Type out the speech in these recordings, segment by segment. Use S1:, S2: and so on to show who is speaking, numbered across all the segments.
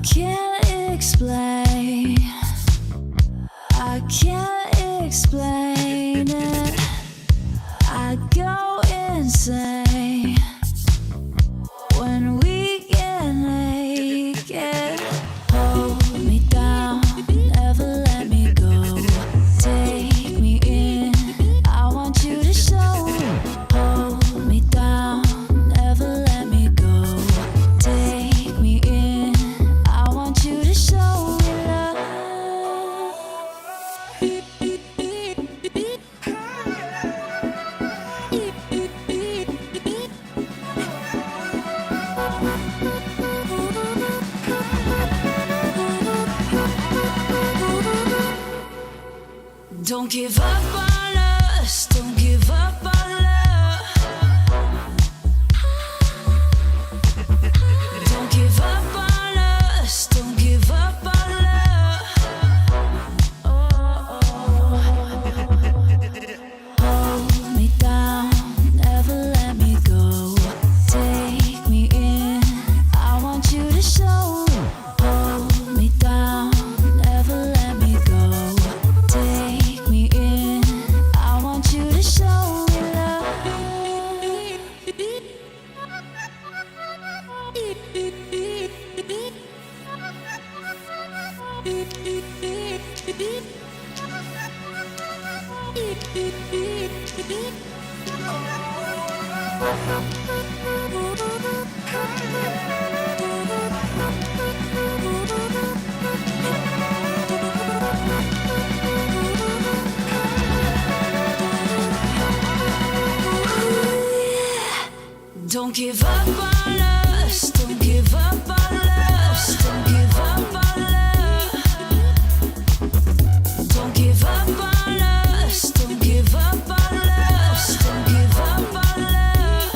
S1: can't explain. I can't explain it. I go insane when we get naked. Hold me down, never let me go. Take me in, I want you to show. Hold me down, never let me go. Take me in, I want you to show me love. Don't give up on us, don't give up on love. Don't give up on us, don't give up on love. Hold me down, never let me go. Take me in, I want you to show. Hold me down, never let me go. Take me in, I want you to show me love. Don't give up on us, don't give up on us, don't give up on love. Don't give up on us, don't give up on us, don't give up on love.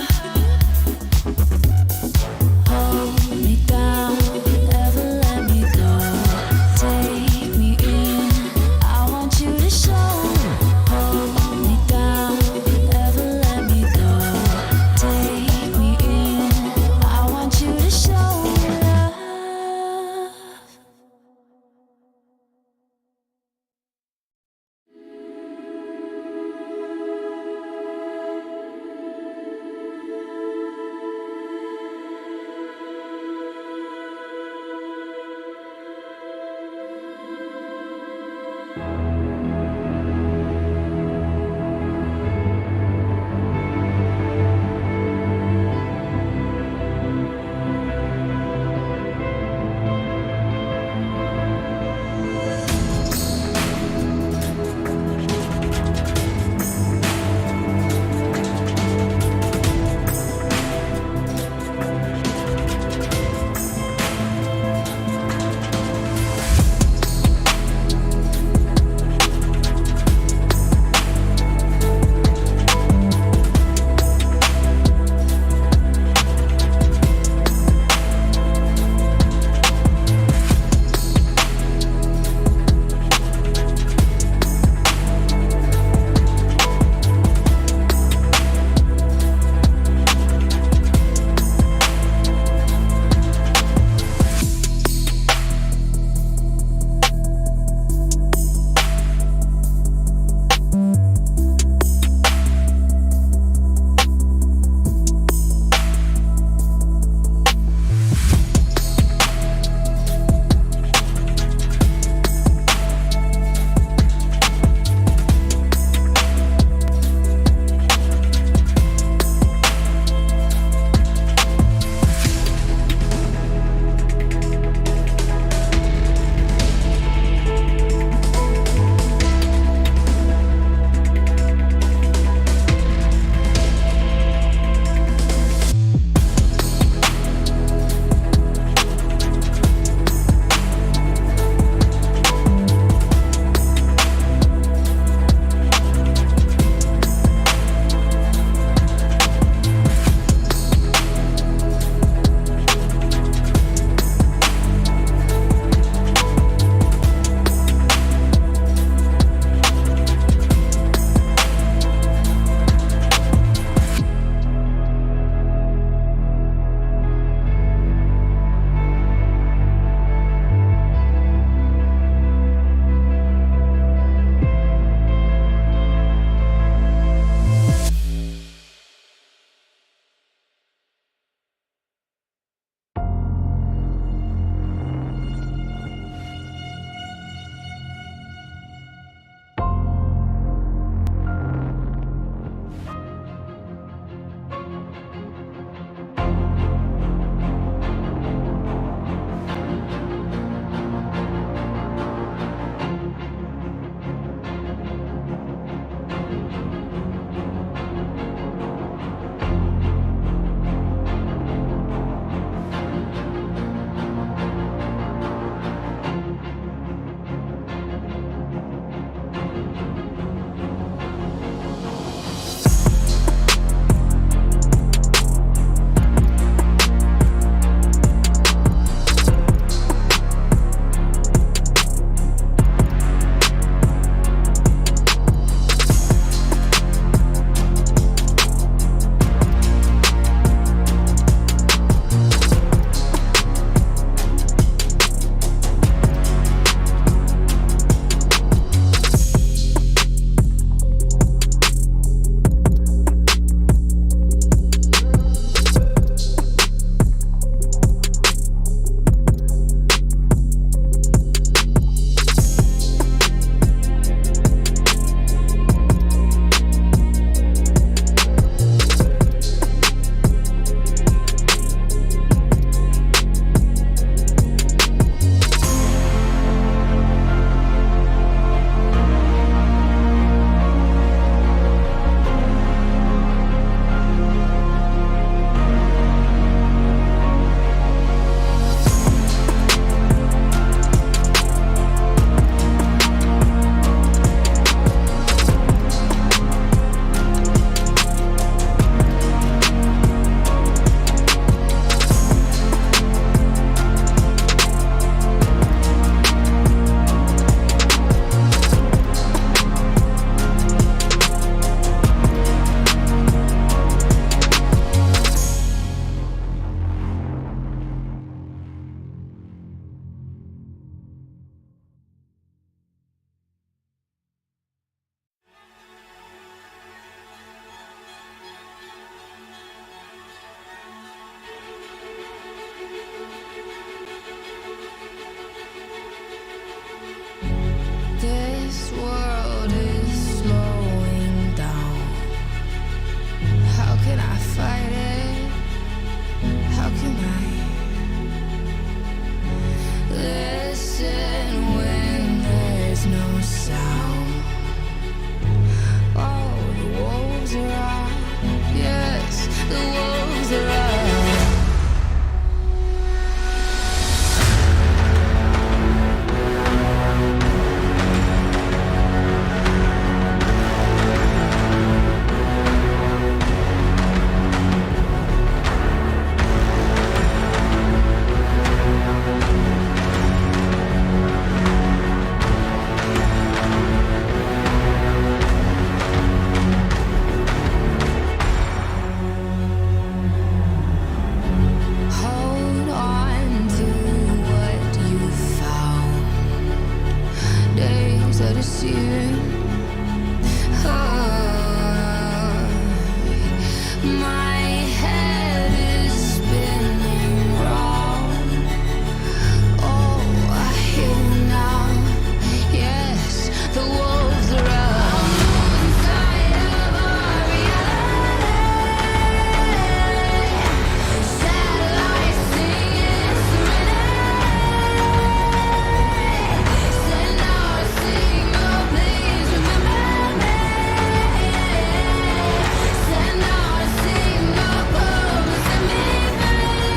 S1: Hold me down, never let me go. Take me in, I want you to show. Hold me down, never let me go. Take me in, that is searing. My head is spinning round. Oh, I hear now. Yes, the wolves are out. Inside of our reality, satellites singing serenade. Send out a signal, please remember me. Send out a signal, come set me free.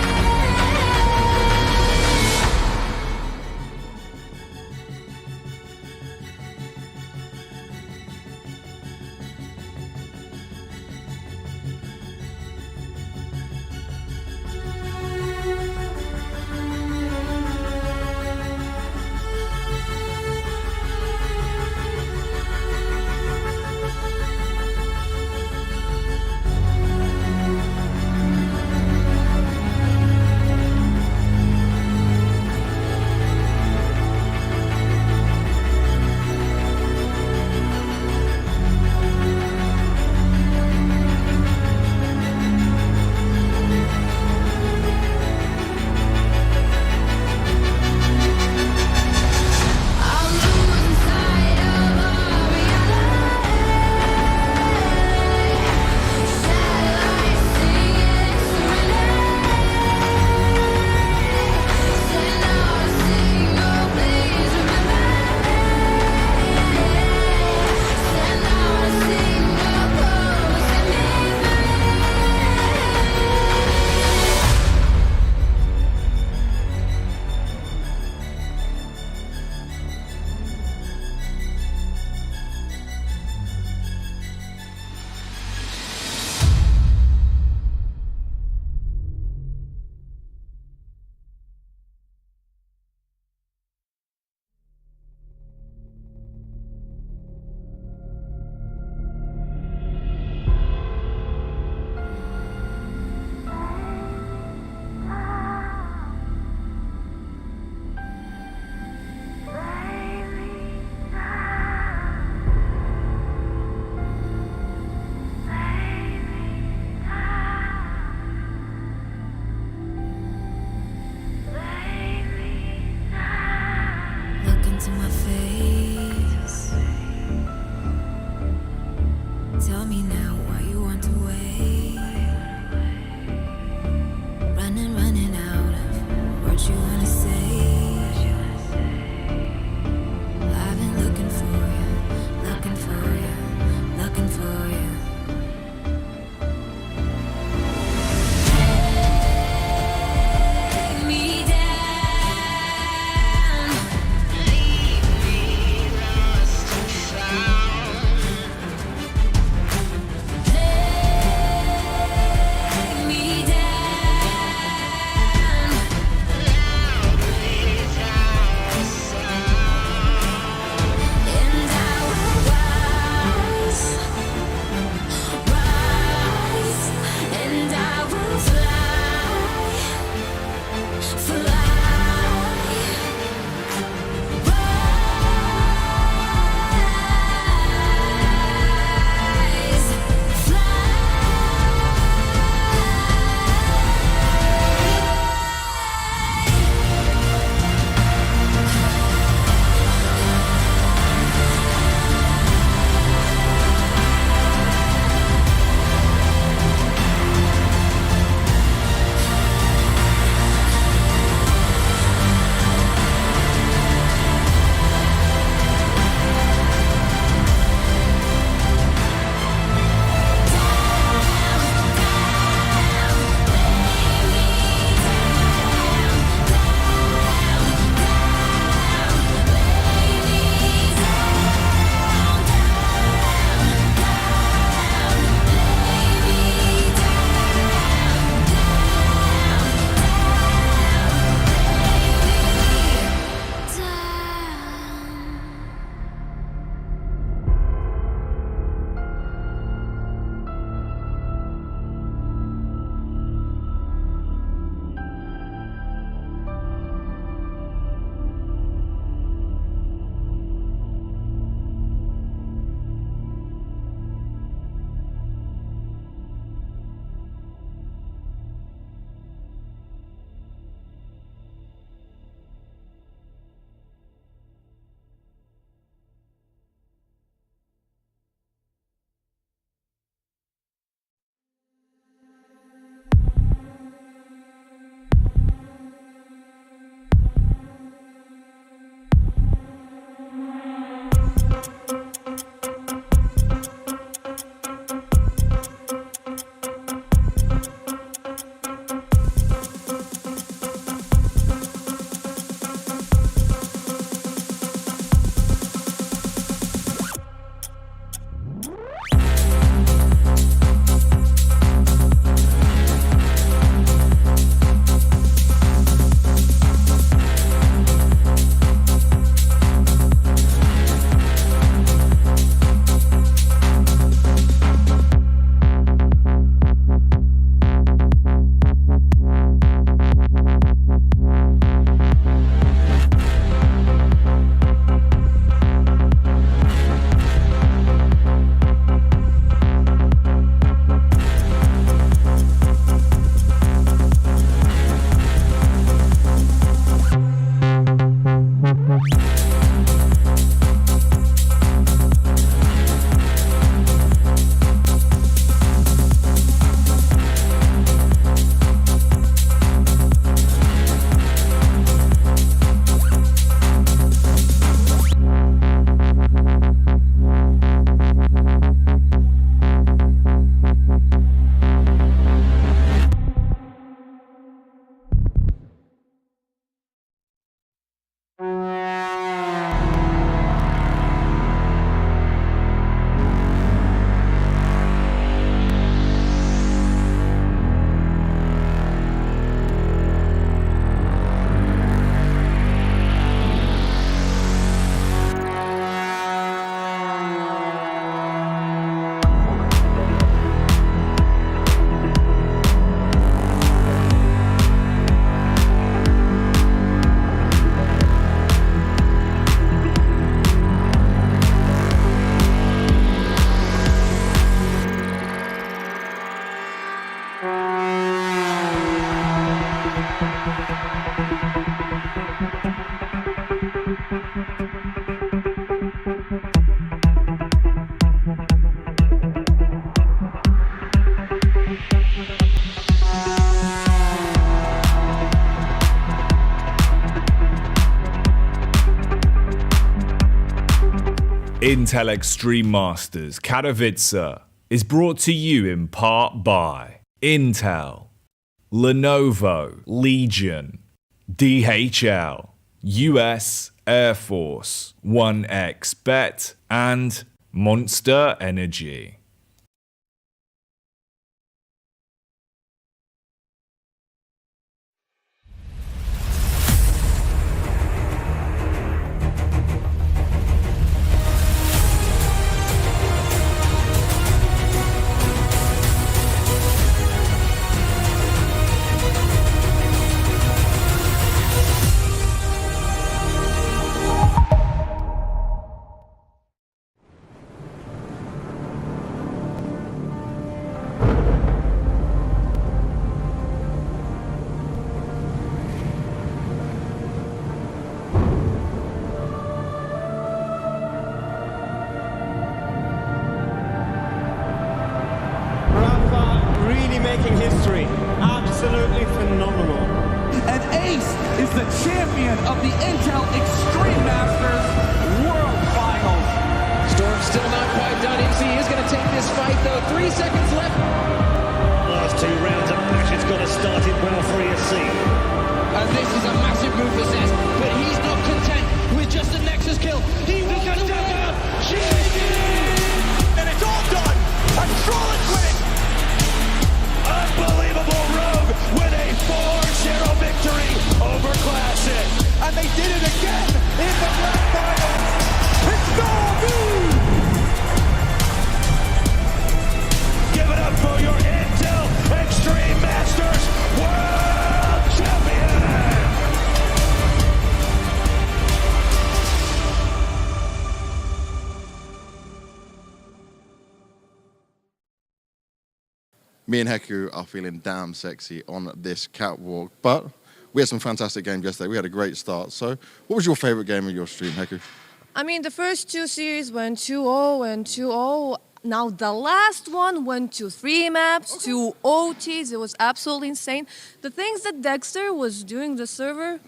S1: I'm losing sight of our reality. Satellites singing serenade. Send out a signal, please remember me. Send out a signal, come set me free. Look into my face. Tell me now why you want to wait. Running out of words you wanna say. I've been looking for you, looking for you, looking for you. Take me down, leave me
S2: Intel Extreme Masters Katowice is brought to you in part by Intel, Lenovo Legion, DHL, US Air Force, 1xBet, and Monster Energy.
S3: Making history. Absolutely phenomenal.
S4: And Ace is the champion of the Intel Extreme Masters World Finals.
S5: Storm's still not quite done. MC is going to take this fight, though. 3 seconds left.
S3: Last 2 rounds of matches got to start it well for ESC.
S5: And this is a massive move for Zest, but he's not content with just a Nexus kill. He wants to win.
S4: And it's all done. A flawless win.
S3: Unbelievable Rogue with a 4-0 victory over Classic.
S4: And they did it again in the grand finals. It's Norby!
S3: Give it up for your Intel Extreme Masters World Champion!
S6: Me and Heku are feeling damn sexy on this catwalk, but we had some fantastic games yesterday. We had a great start. So what was your favorite game of your stream, Heku?
S7: I mean, the first 2 series went 2-0 and 2-0. Now the last one went to 3 maps, 2 OTs. It was absolutely insane. The things that Dexter was doing the server,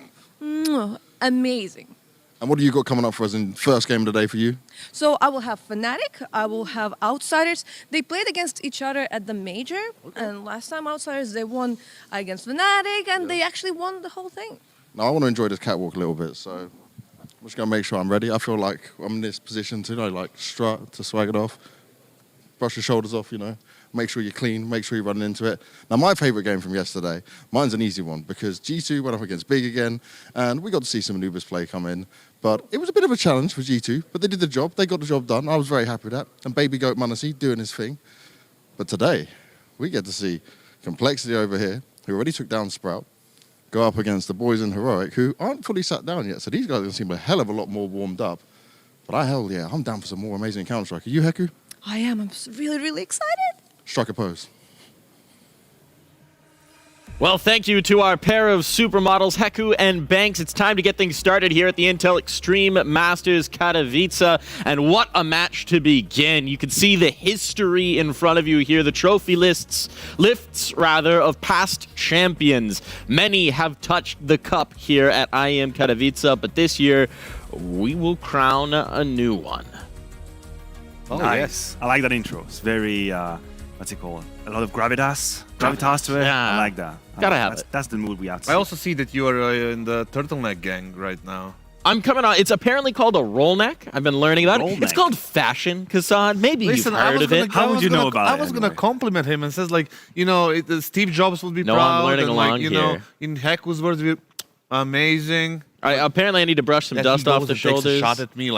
S7: amazing.
S6: And what do you got coming up for us in first game of the day for you?
S7: So I will have Fnatic, I will have Outsiders. They played against each other at the major, and last time Outsiders, they won against Fnatic, and they actually won the whole thing.
S6: Now, I want to enjoy this catwalk a little bit, so I'm just going to make sure I'm ready. I feel like I'm in this position to, like strut, to swag it off, brush your shoulders off, make sure you're clean, make sure you're running into it. Now, my favorite game from yesterday, mine's an easy one, because G2 went up against Big again, and we got to see some Anubis play come in. But it was a bit of a challenge for G2, but they did the job. They got the job done. I was very happy with that. And Baby Goat Manassi doing his thing. But today, we get to see Complexity over here, who already took down Sprout, go up against the boys in Heroic, who aren't fully sat down yet. So these guys are going to seem a hell of a lot more warmed up. But I'm down for some more amazing Counter-Strike. Are you, Heku?
S7: I am. I'm really, really excited.
S6: Strike a pose.
S8: Well, thank you to our pair of supermodels, Heku and Banks. It's time to get things started here at the Intel Extreme Masters Katowice. And what a match to begin. You can see the history in front of you here, the trophy lifts of past champions. Many have touched the cup here at IEM Katowice, but this year we will crown a new one.
S9: Oh, nice. Yes. I like that intro. It's very, what's it called? A lot of gravitas to it.
S8: Yeah.
S9: I like that.
S8: Gotta have it.
S9: That's the mood we have to
S10: I also see that you are in the turtleneck gang right now.
S8: I'm coming on. It's apparently called a roll neck. I've been learning about it. It's called fashion, Kassan. Maybe you've heard of it.
S9: How would you know about it?
S10: I was gonna compliment him and says like, Steve Jobs would be proud.
S8: I'm learning
S10: and
S8: along here.
S10: In Heku's words, amazing.
S8: Apparently, I need to brush some dust off the shoulders.
S10: Takes a shot at me,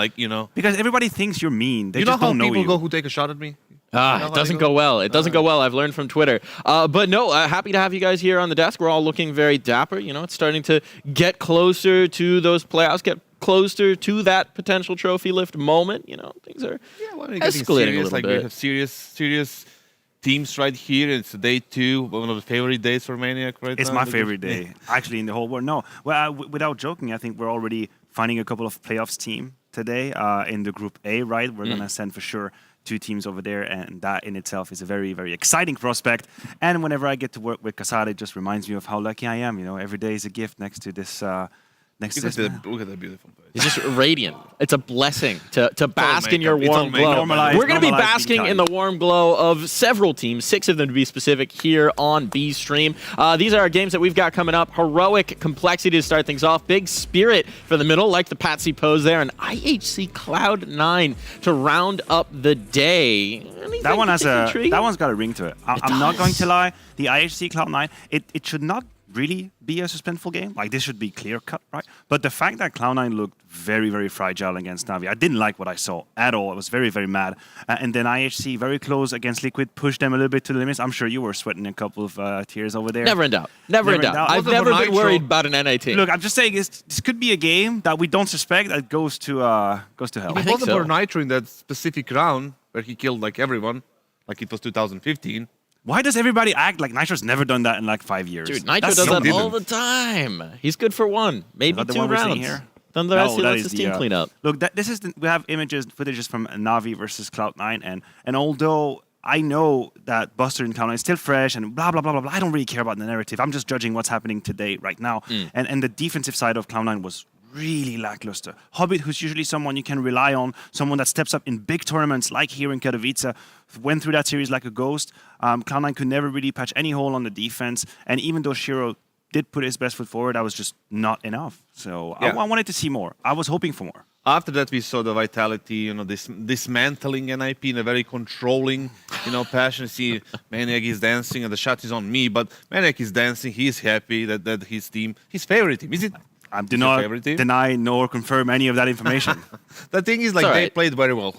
S9: Because everybody thinks you're mean. They
S10: you
S9: just
S10: know
S9: don't
S10: how
S9: know
S10: people
S9: you.
S10: go who take a shot at me?
S8: It doesn't go well. It doesn't go well. I've learned from Twitter. But no, happy to have you guys here on the desk. We're all looking very dapper. It's starting to get closer to those playoffs, get closer to that potential trophy lift moment. Things are escalating a little bit.
S10: We have serious teams right here. It's day 2, one of the favorite days for Maniac right now.
S9: It's my favorite day, actually, in the whole world. No, well, without joking, I think we're already finding a couple of playoffs team today in the Group A, right? We're going to send for sure 2 teams over there, and that in itself is a very, very exciting prospect. And whenever I get to work with Kasari, it just reminds me of how lucky I am. Every day is a gift next to this next to
S10: Look
S9: this
S10: at,
S9: man.
S10: look at that beautiful face.
S8: It's just radiant. It's a blessing to bask in your
S10: makeup. It's all
S8: warm glow.
S10: makeup.
S8: We're going to be
S9: Normalize
S8: basking
S9: being
S8: in the warm glow of several teams, 6 of them to be specific, here on B Stream. These are our games that we've got coming up. Heroic Complexity to start things off. Big Spirit for the middle, like the Patsy pose there. And IHC Cloud9 to round up the day.
S9: That one's got a ring to it. I'm not going to lie. The IHC Cloud9, it should not really be a suspenseful game. Like, this should be clear cut, right? But the fact that Cloud9 looked very, very fragile against Navi, I didn't like what I saw at all. I was very, very mad. And then IHC very close against Liquid, pushed them a little bit to the limits. I'm sure you were sweating a couple of tears over there.
S8: Never in doubt. Never in doubt. I've
S10: Also
S8: never
S10: for
S8: been
S10: Nitro-
S8: worried about an NA team.
S9: Look, I'm just saying this could be a game that we don't suspect that goes to hell.
S8: I
S10: It
S8: think
S10: wasn't
S8: so.
S10: for Nitro in that specific round where he killed like everyone, like it was 2015.
S9: Why does everybody act like Nitro's never done that in like 5 years?
S8: Dude, Nitro
S9: That's
S8: does
S9: so
S8: that
S10: didn't.
S8: all the time. He's good for one, maybe
S9: that the
S8: 2
S9: one we're seeing
S8: rounds.
S9: here?
S8: Then the rest
S9: that
S8: lets
S9: is
S8: his
S9: the,
S8: team clean up.
S9: Look, we have footages from Navi versus Cloud9, and although I know that Buster and Cloud9 is still fresh and blah, blah, blah, blah, blah, I don't really care about the narrative. I'm just judging what's happening today, right now. And the defensive side of Cloud9 was really lackluster. Hobbit, who's usually someone you can rely on, someone that steps up in big tournaments like here in Katowice, went through that series like a ghost. Cloud9 could never really patch any hole on the defense, and even though Shiro did put his best foot forward, that was just not enough. So
S10: Yeah.
S9: I wanted to see more. I was hoping for more.
S10: After that, we saw the vitality, this dismantling NIP in a very controlling, passion. See, Maniac is dancing and the shot is on me, but Maniac is dancing. He's happy that his team, his favorite team, is it?
S9: Do not deny nor confirm any of that information.
S10: The thing is, like, they played very well.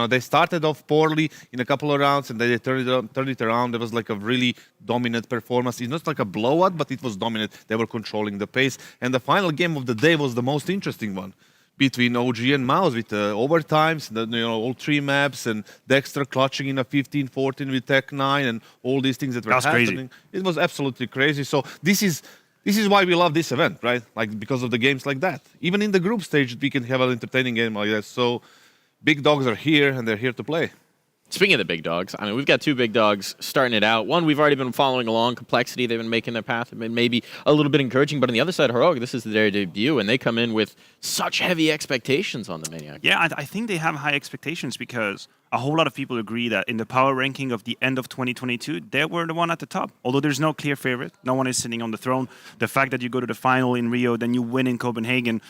S10: They started off poorly in a couple of rounds, and then they turned it around. It was like a really dominant performance. It's not like a blowout, but it was dominant. They were controlling the pace. And the final game of the day was the most interesting one between OG and Mouse with the overtimes, all 3 maps, and Dexter clutching in a 15-14 with Tech 9, and all these things that were happening.
S9: Crazy.
S10: It was absolutely crazy. So this is why we love this event, right? Like, because of the games like that. Even in the group stage, we can have an entertaining game like that. So big dogs are here, and they're here to play.
S8: Speaking of the big dogs, I mean, we've got 2 big dogs starting it out. One, we've already been following along. Complexity, they've been making their path. Been maybe a little bit encouraging. But on the other side, Heroic, this is their debut, and they come in with such heavy expectations on the Maniac.
S9: Yeah, I think they have high expectations because a whole lot of people agree that in the power ranking of the end of 2022, they were the one at the top. Although there's no clear favorite, no one is sitting on the throne. The fact that you go to the final in Rio, then you win in Copenhagen,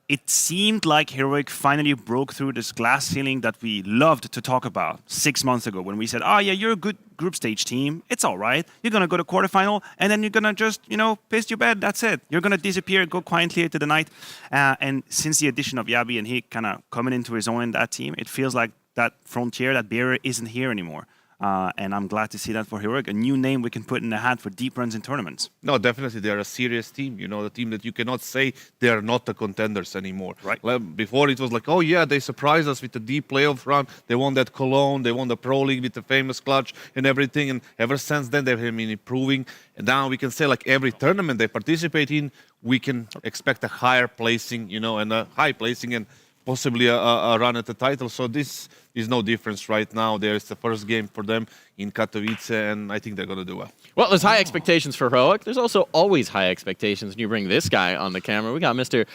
S9: it seemed like Heroic finally broke through this glass ceiling that we loved to talk about 6 months ago when we said, oh yeah, you're a good group stage team. It's all right. You're going to go to quarterfinal, and then you're going to just, piss your bed. That's it. You're going to disappear, go quietly into the night. And since the addition of Yabi and he kind of coming into his own in that team, it feels like that frontier, that barrier isn't here anymore. And I'm glad to see that for Heroic, a new name we can put in the hat for deep runs in tournaments.
S10: No, definitely, they're a serious team. The team that you cannot say they are not the contenders anymore.
S9: Right.
S10: Before it was like, oh yeah, they surprised us with the deep playoff run. They won that Cologne, they won the Pro League with the famous clutch and everything. And ever since then, they've been improving. And now we can say, like, every tournament they participate in, we can expect a higher placing, and a high placing, and possibly a run at the title. So this is no difference right now. There's the first game for them in Katowice, and I think they're going to do well.
S8: Well, there's high expectations for Heroic. There's also always high expectations when you bring this guy on the camera. We got Mr.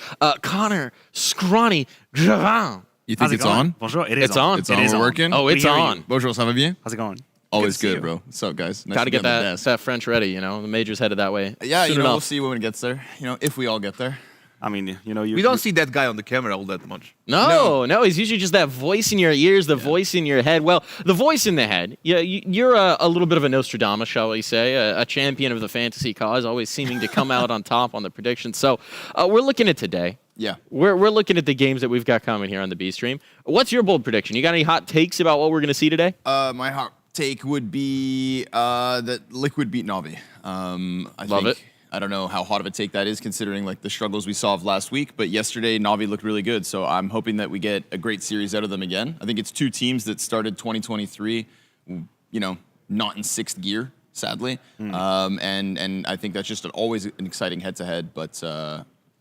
S8: Connor Scrawny Gravin.
S11: You think it's on?
S9: Bonjour, it is
S8: It's on.
S11: It's on. We're working?
S8: Oh, it's on.
S11: Bonjour, ça va bien?
S9: How's it going?
S11: Always
S9: Good to see
S11: good,
S9: you.
S11: bro. What's up, guys? Nice
S8: Got to get
S11: be on the
S8: that,
S11: desk.
S8: that French ready, The major's headed that way.
S11: Yeah,
S8: soon
S11: we'll
S8: enough.
S11: see when it gets there. If we all get there.
S9: I mean,
S10: We don't see that guy on the camera all that much.
S8: No, he's usually just that voice in your ears, the voice in your head. Well, the voice in the head, you're a little bit of a Nostradamus, shall we say, a champion of the fantasy cause, always seeming to come out on top on the predictions. So we're looking at today.
S11: Yeah.
S8: We're looking at the games that we've got coming here on the B Stream. What's your bold prediction? You got any hot takes about what we're going to see today?
S11: My hot take would be that Liquid beat Navi. I
S8: Love
S11: think,
S8: it.
S11: I don't know how hot of a take that is considering like the struggles we saw of last week, but yesterday Navi looked really good. So I'm hoping that we get a great series out of them again. I think it's 2 teams that started 2023, not in 6th gear, sadly. And I think that's just always an exciting head-to-head. But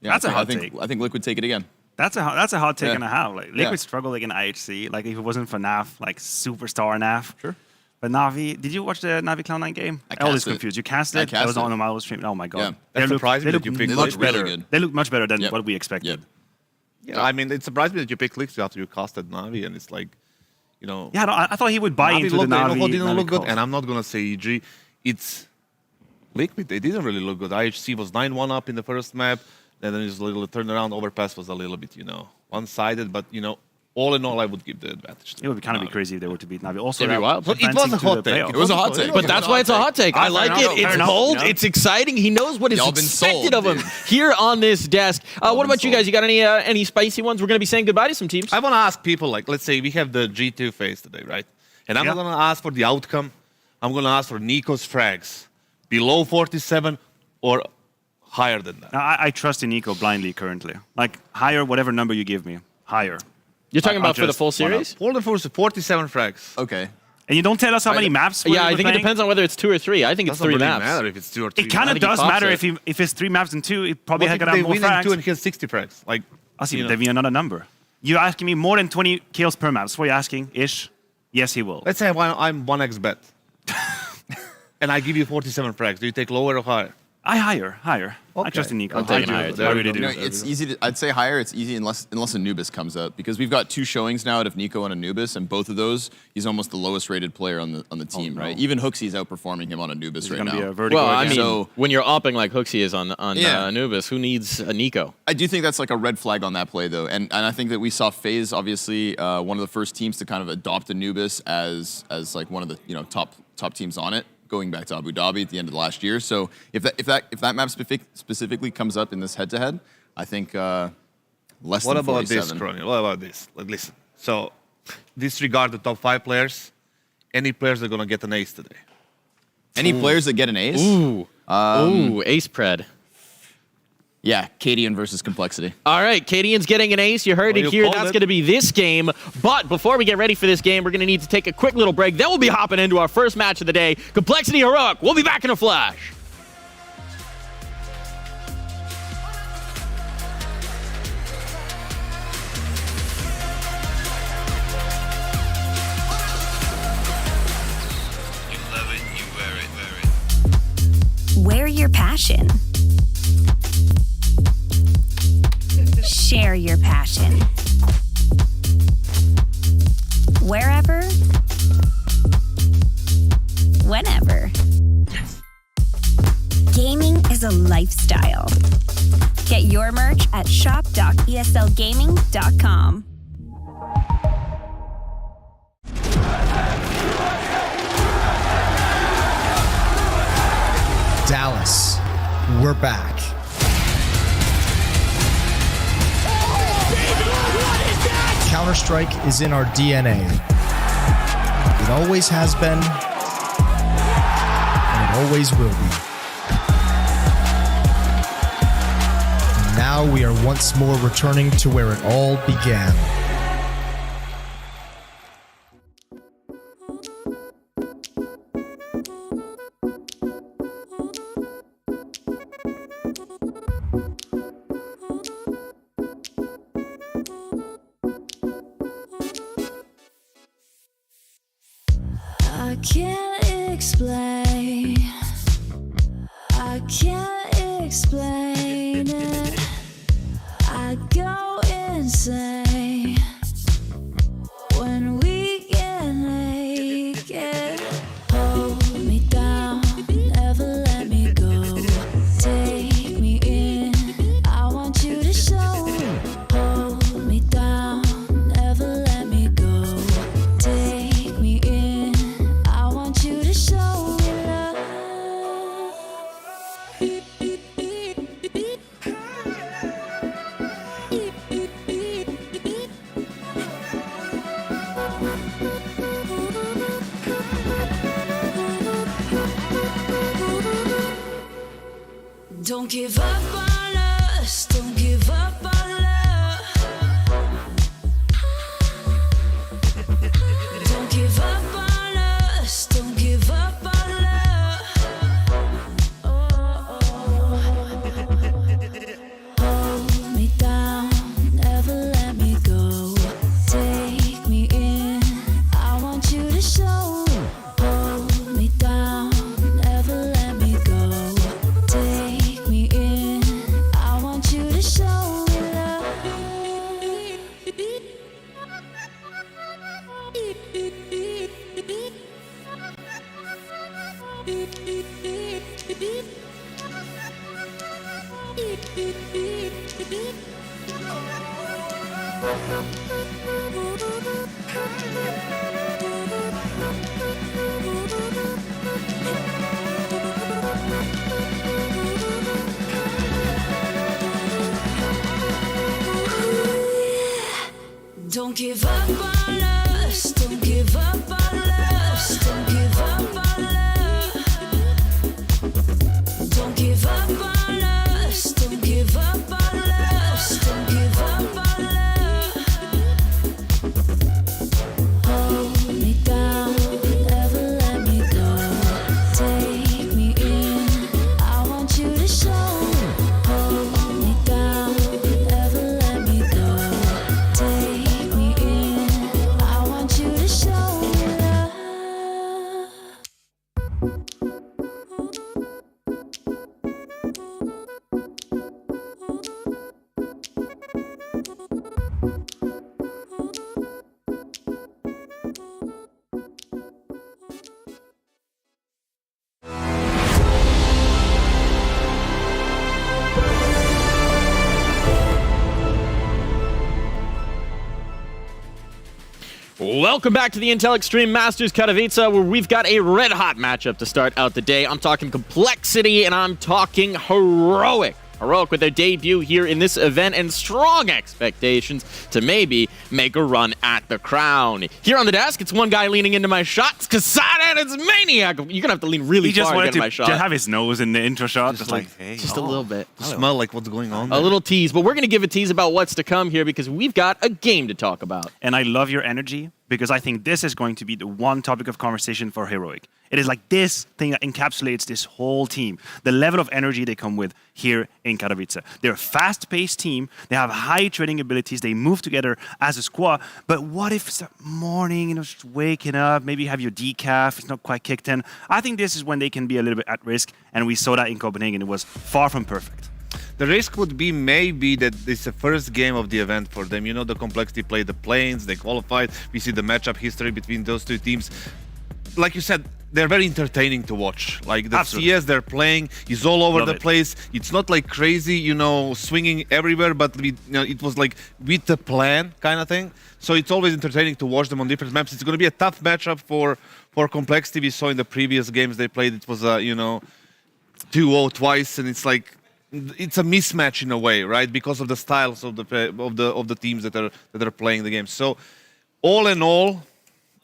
S9: That's a hot take.
S11: I think Liquid take it again.
S9: That's a hot take
S11: Yeah.
S9: and a half. Like Liquid
S11: Yeah.
S9: struggled against IHC. Like if it wasn't for Naf, like superstar Naf.
S11: Sure.
S9: But Navi, did you watch the Navi Cloud9 game?
S11: I
S9: always
S11: cast it.
S9: confused. You cast it?
S11: I cast
S9: That was
S11: it.
S9: on the Marvel stream. Oh my god.
S11: Yeah.
S10: That surprised me that you picked
S11: They
S9: much
S11: looked really
S9: better.
S11: good.
S9: They look much better than
S11: Yep.
S9: what we expected.
S11: Yep.
S10: Yeah, I mean, it surprised me that you picked Lixi after you casted Navi, and it's like, you know.
S9: Yeah, no, I thought he would buy into the
S10: looked,
S9: Navi.
S10: didn't
S9: Navi
S10: look good,
S9: call.
S10: and I'm not gonna say EG. It's Liquid. They didn't really look good. IHC was 9-1 up in the first map, and then his little turnaround overpass was a little bit, one-sided. But all in all, I would give the advantage.
S9: It would kind of be crazy if they were to beat Navi. Also,
S8: It'd be wild.
S10: But it was a hot take.
S11: It was a hot take.
S8: But that's why it's a hot take. I like it.
S9: Fair
S8: It's
S9: enough.
S8: bold.
S9: Yeah.
S8: It's exciting. He knows what is
S11: Y'all been
S8: expected
S11: sold,
S8: of him
S11: dude.
S8: here on this desk. What
S11: been
S8: about you
S11: sold.
S8: guys? You got any spicy ones? We're going to be saying goodbye to some teams.
S10: I want to ask people, like, let's say we have the G2 phase today, right? And I'm not going to ask for the outcome. I'm going to ask for Nico's frags. Below 47 or higher than that.
S9: Now, I trust in Nico blindly currently. Like, higher, whatever number you give me. Higher.
S8: You're talking
S9: I'll
S8: about for the
S9: just
S8: full
S9: one
S8: series?
S10: For the first 47 frags.
S11: Okay.
S9: And you don't tell us how many maps
S8: Yeah, I
S9: we're
S8: think it
S9: playing?
S8: depends on whether it's 2 or 3. I think it's
S10: Doesn't
S8: 3
S10: really
S8: maps.
S10: matter if it's 2 or 3.
S9: It kind
S8: I
S9: of
S8: think he
S9: does
S8: pops
S9: matter
S8: it.
S9: if it's 3 maps and 2, it probably
S10: What
S9: had
S10: if
S9: got
S10: they
S9: more
S10: win in 2
S9: frags.
S10: and he has 60 frags? Like,
S9: I see, give me another number. You're asking me more than 20 kills per map. That's what you're asking, ish. Yes, he will.
S10: let's say I'm 1x bet. And I give you 47 frags. Do you take lower or higher?
S9: Higher. I
S10: Okay.
S9: trust in Nico.
S8: I'm taking
S9: I do.
S8: higher, too.
S9: I really do.
S11: It's easy. I'd say higher. It's easy unless Anubis comes up, because we've got 2 showings now out of Nico and Anubis, and both of those he's almost the lowest rated player on the team,
S9: no.
S11: right? Even Hooksy's outperforming him on Anubis right
S9: It's going to be a
S11: now.
S9: vertical
S8: Well, I
S9: again.
S8: mean,
S11: So-
S8: when you're opping like Hooksy is on
S11: Yeah.
S8: Anubis, who needs a Nico?
S11: I do think that's like a red flag on that play, though, and I think that we saw FaZe obviously one of the first teams to kind of adopt Anubis as like one of the top teams on it, going back to Abu Dhabi at the end of last year. So if that map specifically comes up in this head-to-head, I think less
S10: What
S11: than
S10: about
S11: 47.
S10: this, Crony? What about this? Like, listen. So, disregard the top 5 players. Any players that are going to get an ace today?
S11: Any players that get an ace?
S8: Ooh, ace pred.
S11: Yeah, Cadian versus Complexity.
S8: All right, Cadian's getting an ace. You heard
S10: Well,
S8: it
S10: you
S8: here.
S10: called
S8: That's
S10: it.
S8: going to be this game. But before we get ready for this game, we're going to need to take a quick little break. Then we'll be hopping into our first match of the day, Complexity Heroic. We'll be back in a flash.
S1: Wear your passion. Share your passion. Wherever, whenever. Gaming is a lifestyle. Get your merch at shop.eslgaming.com.
S12: Dallas, we're back. Counter-Strike is in our DNA. It always has been, and it always will be. And now we are once more returning to where it all began.
S1: I can't explain. I can't explain it. I go insane when we get naked. Hold me down, never let me go. Take me in, I want you to show. Hold me down, never let me go. Take me in, I want you to show me love. Don't give up on us, don't give up on love. Don't give up on us, don't give up on love. Hold me down, never let me go. Take me in, I want you to show. Hold Don't give up on us, don't give up on us, don't give up on love. Don't give up on us, don't give up on us, don't give up on love. Hold me down, never let me go. Take me in, I want you to show. Hold me down, never let me go. Take me in, I want you to show love.
S8: Welcome back to the Intel Extreme Masters Katowice, where we've got a red-hot matchup to start out the day. I'm talking Complexity, and I'm talking Heroic. Heroic with their debut here in this event and strong expectations to maybe make a run at the crown. Here on the desk, it's one guy leaning into my shot. It's Kasada and it's Maniac. You're going to have to lean really far to get my shot.
S9: Just have his nose in the intro shot. Just like, hey.
S8: Just a little bit.
S10: Smell like what's going on
S8: A little tease, but we're going to give a tease about what's to come here because we've got a game to talk about.
S9: And I love your energy because I think this is going to be the one topic of conversation for Heroic. It is like this thing that encapsulates this whole team. The level of energy they come with here in Katowice. They're a fast-paced team. They have high trading abilities. They move together as a squad. But what if it's the morning, just waking up, maybe you have your decaf, it's not quite kicked in. I think this is when they can be a little bit at risk, and we saw that in Copenhagen. It was far from perfect.
S10: The risk would be maybe that it's the first game of the event for them. You know, the Complexity played the Plains, they qualified. We see the matchup history between those two teams. Like you said, they're very entertaining to watch. Like the CS they're playing is all over the place. It's not like crazy, you know, swinging everywhere, but it was like with the plan kind of thing. So it's always entertaining to watch them on different maps. It's going to be a tough matchup for Complexity. We saw in the previous games they played, it was you know, 2-0 twice, and it's like it's a mismatch in a way, right? Because of the styles of the teams that are playing the game. So all in all,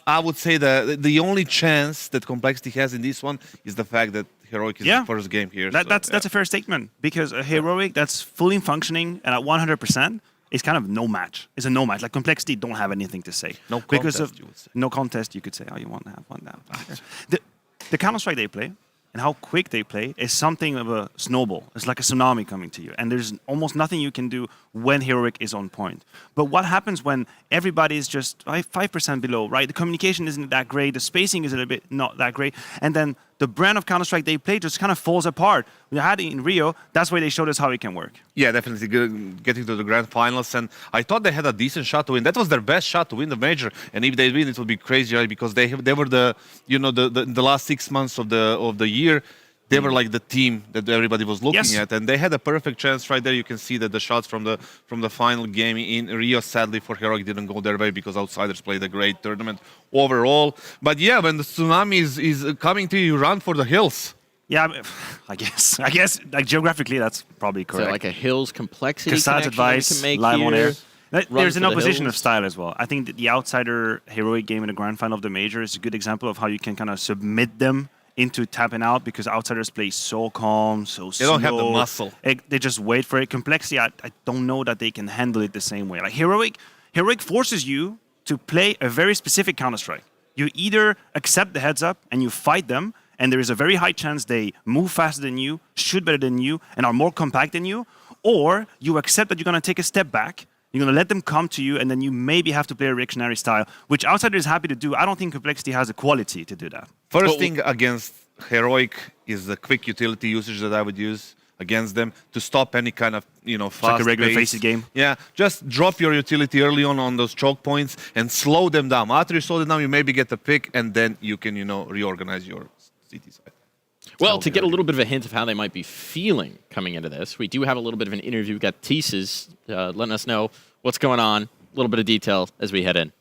S10: I would say that the only chance that Complexity has in this one is the fact that Heroic is the first game here.
S9: That's a fair statement because a Heroic that's fully functioning and at 100% is kind of no match. It's a no match. Like Complexity don't have anything to say.
S10: No
S9: because
S10: contest,
S9: of no contest. You could say, oh, you want to have one now. The Counter-Strike they play and how quick they play is something of a snowball. It's like a tsunami coming to you. And there's almost nothing you can do when Heroic is on point. But what happens when everybody is just 5% below, right? The communication isn't that great. The spacing is a little bit not that great. And then the brand of Counter-Strike they play just kind of falls apart. We had it in Rio. That's why they showed us how it can work.
S10: Yeah, definitely getting to the grand finals. And I thought they had a decent shot to win. That was their best shot to win the major. And if they win, it would be crazy, right? Because they were the last 6 months of the year. They were like the team that everybody was looking at, and they had a perfect chance right there. You can see that the shots from the final game in Rio, sadly for Heroic, didn't go their way because Outsiders played a great tournament overall. But yeah, when the tsunami is coming to you, run for the hills.
S9: Yeah, I guess like geographically that's probably correct.
S8: So like a hills Complexity
S9: Kassad's advice, live on air. There's an opposition of style as well. I think that the Outsider Heroic game in the grand final of the major is a good example of how you can kind of submit them into tapping out because Outsiders play so calm, so slow.
S10: They don't have the muscle.
S9: They just wait for it. Complexity, I don't know that they can handle it the same way. Like Heroic forces you to play a very specific Counter-Strike. You either accept the heads up and you fight them, and there is a very high chance they move faster than you, shoot better than you, and are more compact than you, or you accept that you're going to take a step back, you're going to let them come to you, and then you maybe have to play a reactionary style, which Outsider is happy to do. I don't think Complexity has the quality to do that.
S10: First thing against Heroic is the quick utility usage that I would use. against them to stop any kind of, fast
S9: like a regular
S10: pace.
S9: faced game.
S10: Yeah, just drop your utility early on those choke points and slow them down. After you slow them down, you maybe get the pick, and then you can, reorganize your CT side.
S8: Well, to get a little bit of a hint of how they might be feeling coming into this, we do have a little bit of an interview. We've got Thesis letting us know what's going on, a little bit of detail as we head in.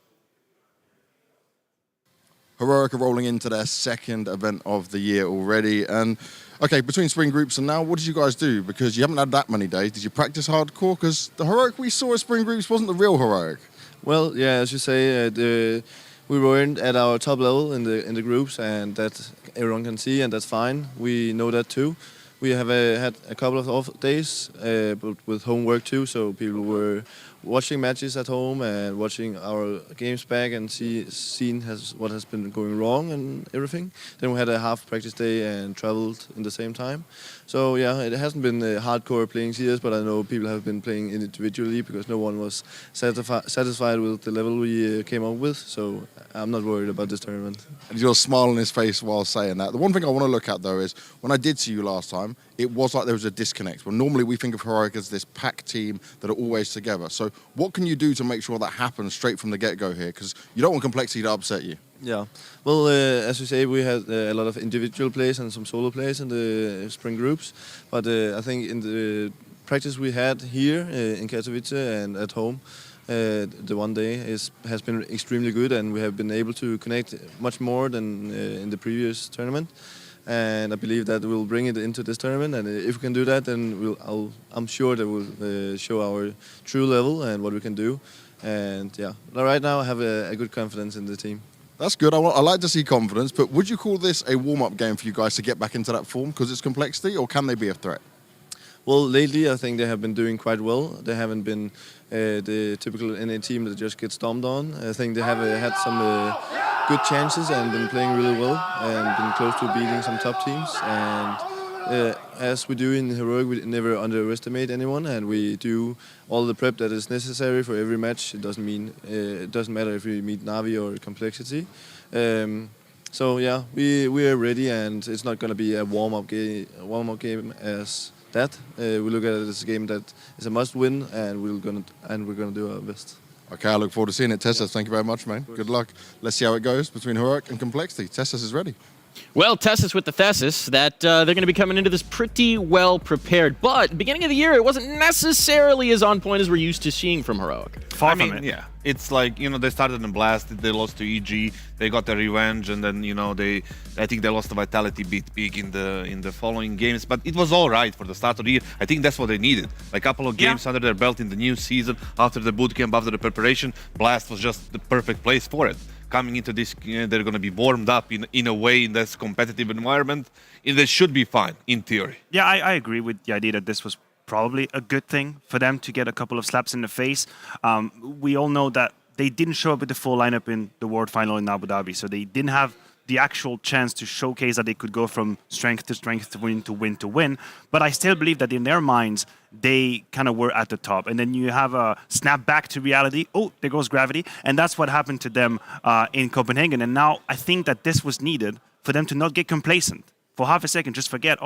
S6: Heroic are rolling into their second event of the year already. And, okay, between spring groups and now, what did you guys do? Because you haven't had that many days. Did you practice hardcore? Because the Heroic we saw at spring groups wasn't the real Heroic.
S13: Well, yeah, as you say, we weren't at our top level in the groups, and that everyone can see, and that's fine. We know that too. We have had a couple of off days, but with homework too, so people were watching matches at home and watching our games back and seeing what has been going wrong and everything. Then we had a half practice day and traveled in the same time. So yeah, it hasn't been hardcore playing CS, but I know people have been playing individually because no one was satisfied with the level we came up with. So I'm not worried about this tournament.
S6: And your smile on his face while saying that. The one thing I want to look at though is when I did see you last time, it was like there was a disconnect. Well, normally we think of Heroic as this pack team that are always together. So what can you do to make sure that happens straight from the get-go here? Because you don't want complexity to upset you.
S13: Yeah, well, as you say, we had a lot of individual plays and some solo plays in the spring groups. But I think in the practice we had here in Katowice and at home, the one day has been extremely good, and we have been able to connect much more than in the previous tournament. And I believe that we'll bring it into this tournament, and if we can do that, then I'm sure that we'll show our true level and what we can do. And yeah, right now I have a good confidence in the team.
S6: That's good. I like to see confidence, but would you call this a warm-up game for you guys to get back into that form because it's complexity, or can they be a threat?
S13: Well, lately I think they have been doing quite well. They haven't been the typical NA team that just gets stomped on. I think they have had some good chances and been playing really well and been close to beating some top teams. And as we do in Heroic, we never underestimate anyone, and we do all the prep that is necessary for every match. It doesn't matter if we meet Navi or Complexity. So yeah, we are ready, and it's not going to be a warm-up game as that. We look at it as a game that is a must-win, and we're gonna do our best.
S6: Okay, I look forward to seeing it. Tessus, thank you very much, man. Good luck. Let's see how it goes between Heroic and Complexity. Tessus is ready.
S8: Well, Tessus with the thesis that they're going to be coming into this pretty well prepared. But beginning of the year, it wasn't necessarily as on point as we're used to seeing from Heroic.
S10: I mean, yeah, it's like, they started in Blast, they lost to EG, they got their revenge, and then, I think they lost the Vitality beat Big in the following games. But it was all right for the start of the year. I think that's what they needed. Like a couple of games under their belt in the new season, after the bootcamp, after the preparation, Blast was just the perfect place for it. Coming into this, they're going to be warmed up in a way in this competitive environment. They should be fine, in theory.
S9: Yeah, I agree with the idea that this was probably a good thing for them to get a couple of slaps in the face. We all know that they didn't show up with the full lineup in the World Final in Abu Dhabi, so they didn't have the actual chance to showcase that they could go from strength to strength, to win to win to win. But I still believe that in their minds, they kind of were at the top. And then you have a snap back to reality. Oh, there goes gravity. And that's what happened to them in Copenhagen. And now I think that this was needed for them to not get complacent. For half a second, just forget,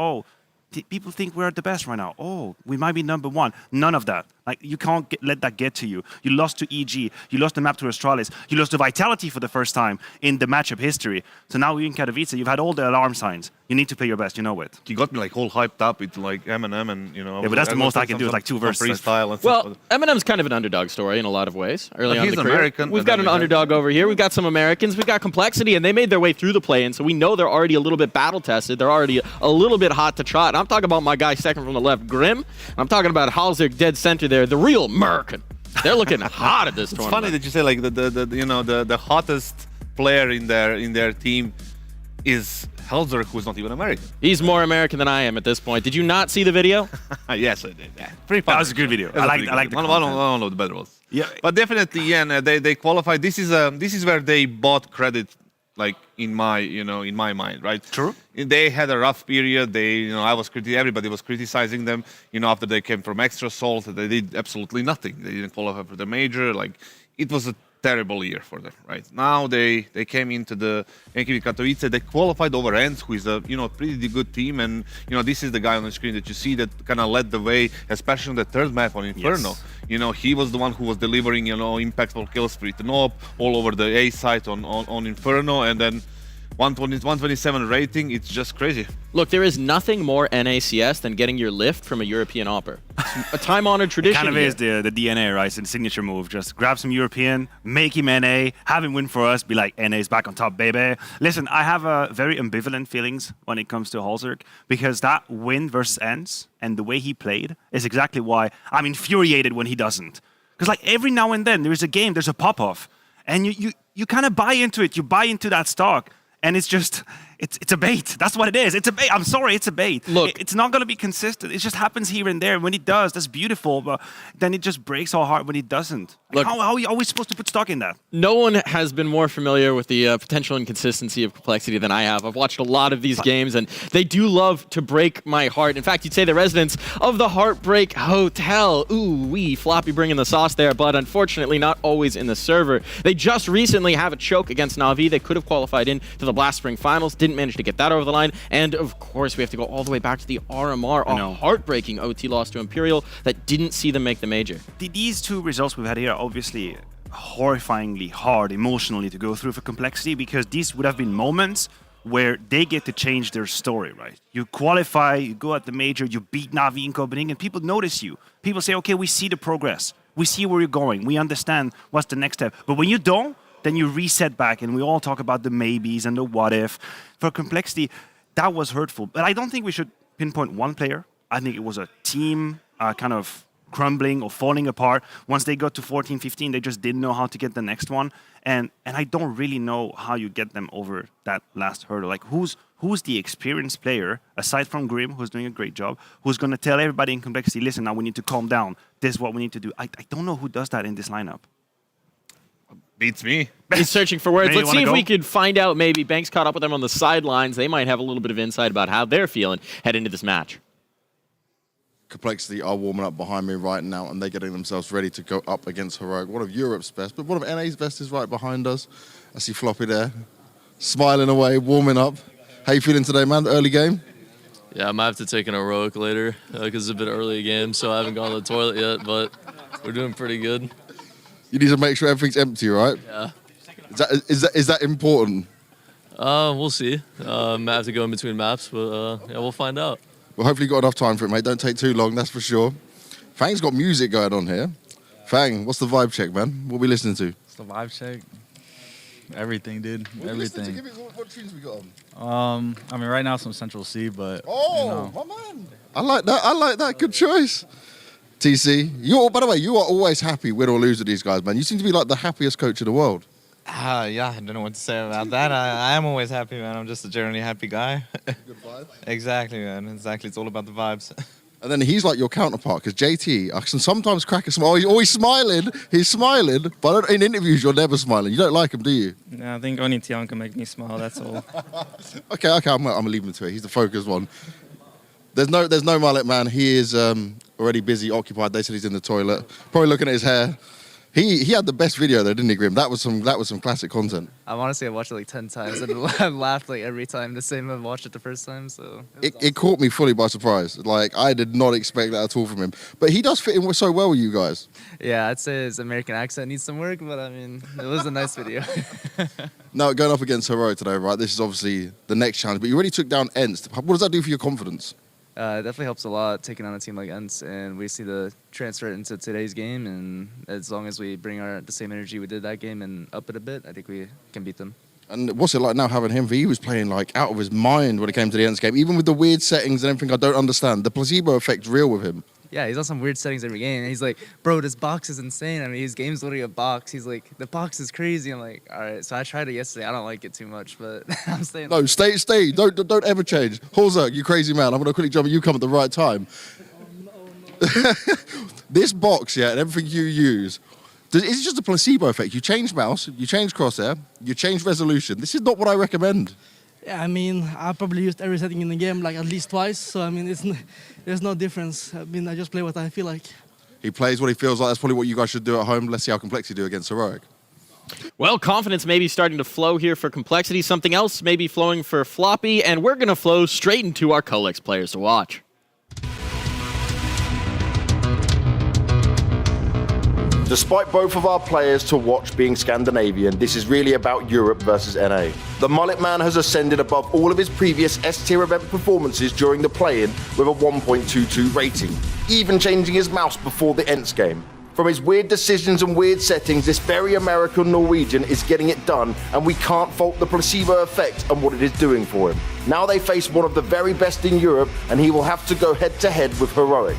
S9: people think we're the best right now. Oh, we might be number one. None of that. Like, you can't let that get to you. You lost to EG. You lost the map to Astralis. You lost to Vitality for the first time in the matchup history. So now you're in Katowice. You've had all the alarm signs. You need to play your best. You know it.
S10: You got me like all hyped up with like Eminem and
S9: Yeah, but that's the most I can do is like two verses.
S10: Freestyle and
S8: well,
S10: stuff.
S8: Eminem's kind of an underdog story in a lot of ways. Early on in
S10: He's
S8: the career.
S10: American.
S8: We've got an underdog over here. We've got some Americans. We've got Complexity, and they made their way through the play-in, so we know they're already a little bit battle-tested. They're already a little bit hot to trot. I'm talking about my guy second from the left, Grim. I'm talking about Halzig dead center there, the real American. They're looking hot at this tournament.
S10: It's funny that you say like the hottest player in their team is Halzig, who's not even American.
S8: He's more American than I am at this point. Did you not see the video?
S10: Yes, I did. Yeah. Pretty fun.
S9: That was a good video. I like the
S10: one of the better ones.
S9: Yeah,
S10: but definitely, yeah, they qualified. This is where they bought credit, like in my mind, right?
S9: True.
S10: They had a rough period. Everybody was criticizing them. After they came from Extra Salt, they did absolutely nothing. They didn't qualify for the major. Like, it was a terrible year for them, right? Now they came into the Katowice, they qualified over Ents, who is a pretty good team, and this is the guy on the screen that you see that kind of led the way, especially on the third map on Inferno.
S9: Yes.
S10: He was the one who was delivering impactful kills for Nob all over the A site on Inferno, and then 127 rating, it's just crazy.
S8: Look, there is nothing more NACS than getting your lift from a European opera. It's a time-honored tradition.
S9: It kind of is the DNA, right? It's a signature move. Just grab some European, make him NA, have him win for us, be like, NA's back on top, baby. Listen, I have very ambivalent feelings when it comes to Holzerk, because that win versus Ents and the way he played is exactly why I'm infuriated when he doesn't. Because like every now and then there's a game, there's a pop-off, and you kind of buy into it. You buy into that stock. And it's just, it's a bait. That's what it is. It's a bait. I'm sorry, it's a bait.
S8: Look,
S9: it's not going to be consistent. It just happens here and there. When it does, that's beautiful. But then it just breaks our heart when it doesn't.
S8: Look,
S9: how are we supposed to put stock in that?
S8: No one has been more familiar with the potential inconsistency of complexity than I have. I've watched a lot of these games, and they do love to break my heart. In fact, you'd say the residents of the Heartbreak Hotel. Ooh, wee, Floppy bringing the sauce there, but unfortunately not always in the server. They just recently have a choke against Na'Vi. They could have qualified into the Blast Spring Finals, didn't manage to get that over the line, and of course we have to go all the way back to the RMR, a heartbreaking OT loss to Imperial that didn't see them make the major.
S9: These two results we've had here are obviously horrifyingly hard emotionally to go through for complexity, because these would have been moments where they get to change their story, right? You qualify, you go at the major, you beat Na'Vi in Copenhagen, people notice you. People say, okay, we see the progress. We see where you're going. We understand what's the next step. But when you don't, then you reset back, and we all talk about the maybes and the what if. For complexity, that was hurtful. But I don't think we should pinpoint one player. I think it was a team kind of crumbling or falling apart. Once they got to 14, 15, they just didn't know how to get the next one. And I don't really know how you get them over that last hurdle. Like, who's the experienced player, aside from Grim, who's doing a great job, who's going to tell everybody in complexity, listen, now we need to calm down. This is what we need to do. I don't know who does that in this lineup.
S10: Beats me.
S8: He's searching for words.
S9: Maybe
S8: Let's see if we could find out. Maybe Banks caught up with them on the sidelines. They might have a little bit of insight about how they're feeling heading into this match.
S6: Complexity are warming up behind me right now, and they're getting themselves ready to go up against Heroic. One of Europe's best, but one of NA's best is right behind us. I see Floppy there, smiling away, warming up. How you feeling today, man? Early game?
S14: Yeah, I might have to take an Heroic later because it's a bit early a game, so I haven't gone to the toilet yet, but we're doing pretty good.
S6: You need to make sure everything's empty, right?
S14: Yeah.
S6: Is that important?
S14: We'll see. I have to go in between maps, but yeah, we'll find out.
S6: Well, hopefully you got enough time for it, mate. Don't take too long, that's for sure. Fang's got music going on here. Fang, what's the vibe check, man? What are we listening to?
S15: What's the vibe check? Everything, dude. Everything.
S6: What tunes we got on?
S15: I mean, right now some Central C, but
S6: my man. I like that. Good choice. TC, by the way, you are always happy, win or lose with these guys, man. You seem to be like the happiest coach in the world.
S16: Yeah, I don't know what to say about that. I am always happy, man. I'm just a generally happy guy.
S6: Good vibe.
S16: Exactly, man. Exactly. It's all about the vibes.
S6: And then he's like your counterpart, because JT, I can sometimes crack a smile. Oh, he's always smiling. He's smiling, but in interviews, you're never smiling. You don't like him, do you?
S17: No, I think only Tian can make me smile, that's all.
S6: Okay, I'm going to leave him to it. He's the focused one. There's no mullet, man. He is already busy, occupied. They said he's in the toilet. Probably looking at his hair. He had the best video though, didn't he, Grim? That was some classic content.
S16: Honestly, I watched it like 10 times and I laughed like every time, the same I watched it the first time. So
S6: it caught me fully by surprise. Like, I did not expect that at all from him. But he does fit in so well with you guys.
S16: Yeah, I'd say his American accent needs some work, but I mean, it was a nice video.
S6: Now, going up against Heroic today, right? This is obviously the next challenge. But you already took down Ents. What does that do for your confidence?
S16: It definitely helps a lot taking on a team like Ents, and we see the transfer it into today's game, and as long as we bring the same energy we did that game and up it a bit, I think we can beat them.
S6: And what's it like now having him? He was playing like out of his mind when it came to the Ents game, even with the weird settings and everything I don't understand. The placebo effect's real with him.
S16: Yeah, he's on some weird settings every game, and he's like, bro, this box is insane. I mean, his game's literally a box. He's like, the box is crazy. I'm like, all right. So I tried it yesterday. I don't like it too much, but I'm staying.
S6: No, stay. Don't ever change. Horza, you crazy man. I'm going to quickly jump. You come at the right time. This box, yeah, and everything you use, is it just a placebo effect? You change mouse, you change crosshair, you change resolution. This is not what I recommend.
S18: Yeah, I mean, I probably used every setting in the game like at least twice. So, I mean, there's no difference. I mean, I just play what I feel like.
S6: He plays what he feels like. That's probably what you guys should do at home. Let's see how Complexity do against Heroic.
S8: Well, confidence may be starting to flow here for Complexity. Something else may be flowing for Floppy, and we're going to flow straight into our Colex players to watch.
S19: Despite both of our players to watch being Scandinavian, this is really about Europe versus NA. The Mullet Man has ascended above all of his previous S-tier event performances during the play-in with a 1.22 rating, even changing his mouse before the Ents game. From his weird decisions and weird settings, this very American Norwegian is getting it done, and we can't fault the placebo effect and what it is doing for him. Now they face one of the very best in Europe, and he will have to go head-to-head with Heroic.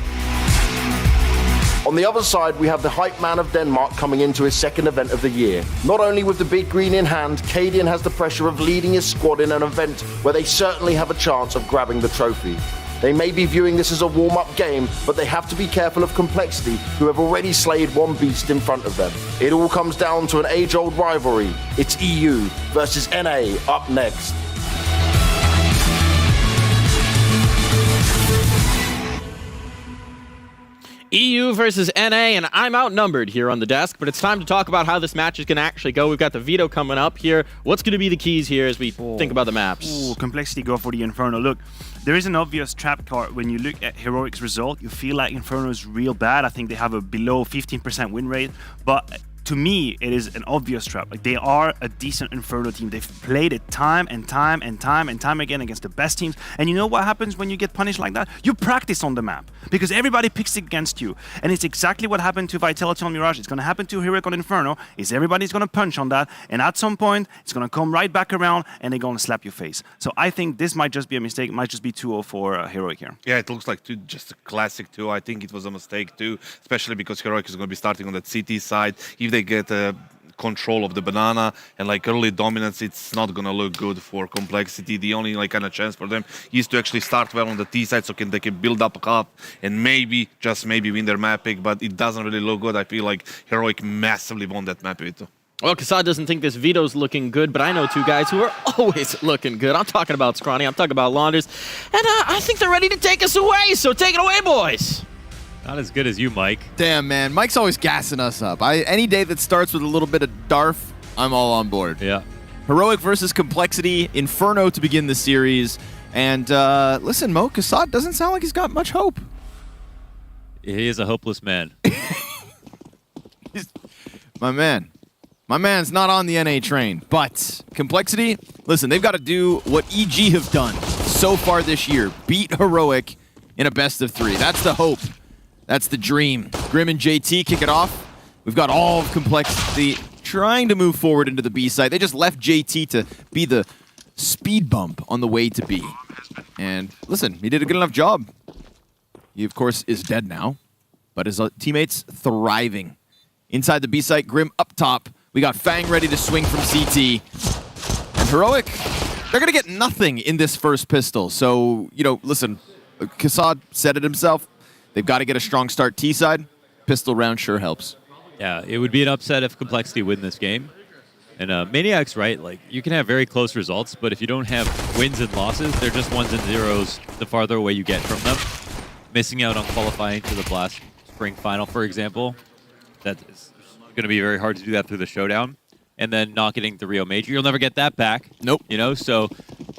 S19: On the other side, we have the hype man of Denmark coming into his second event of the year. Not only with the big green in hand, Cadian has the pressure of leading his squad in an event where they certainly have a chance of grabbing the trophy. They may be viewing this as a warm-up game, but they have to be careful of Complexity, who have already slayed one beast in front of them. It all comes down to an age-old rivalry. It's EU versus NA up next.
S8: EU versus NA, and I'm outnumbered here on the desk, but it's time to talk about how this match is going to actually go. We've got the veto coming up here. What's going to be the keys here as we think about the maps?
S9: Complexity go for the Inferno. Look, there is an obvious trap card. When you look at Heroic's result, you feel like Inferno is real bad. I think they have a below 15% win rate, but to me, it is an obvious trap. Like, they are a decent Inferno team. They've played it time and time again against the best teams. And you know what happens when you get punished like that? You practice on the map because everybody picks against you. And it's exactly what happened to Vitality on Mirage. It's going to happen to Heroic on Inferno. Is everybody's going to punch on that, and at some point, it's going to come right back around and they're going to slap your face. So I think this might just be a mistake. It might just be 2-0 for Heroic here.
S10: Yeah, it looks like just a classic 2. I think it was a mistake too, especially because Heroic is going to be starting on that CT side. If they get control of the banana and like early dominance, it's not gonna look good for Complexity. The only like kind of chance for them is to actually start well on the T side, so they can build up a half and maybe, just maybe, win their map pick. But it doesn't really look good. I feel like Heroic massively won that map pick too.
S8: Well, Kassad doesn't think this veto's looking good, but I know two guys who are always looking good. I'm talking about Scrawny, I'm talking about Launders, and I think they're ready to take us away, so take it away, boys!
S20: Not as good as you, Mike.
S21: Damn, man. Mike's always gassing us up. Any day that starts with a little bit of Darf, I'm all on board.
S20: Yeah.
S21: Heroic versus Complexity, Inferno to begin the series. And listen, Mo, Kassad doesn't sound like he's got much hope.
S20: He is a hopeless man.
S21: My man. My man's not on the NA train. But Complexity, listen, they've got to do what EG have done so far this year. Beat Heroic in a best of 3. That's the hope. That's the dream. Grim and JT kick it off. We've got all of Complexity trying to move forward into the B side. They just left JT to be the speed bump on the way to B. And listen, he did a good enough job. He, of course, is dead now, but his teammates thriving. Inside the B site, Grim up top. We got Fang ready to swing from CT. And Heroic, they're going to get nothing in this first pistol. So, you know, listen, Kassad said it himself. They've got to get a strong start T side. Pistol round sure helps.
S20: Yeah, it would be an upset if Complexity win this game. And Maniac's right. Like, you can have very close results, but if you don't have wins and losses, they're just 1s and 0s the farther away you get from them. Missing out on qualifying to the Blast Spring Final, for example, that is going to be very hard to do that through the showdown. And then not getting the Rio Major. You'll never get that back.
S21: Nope.
S20: You know, so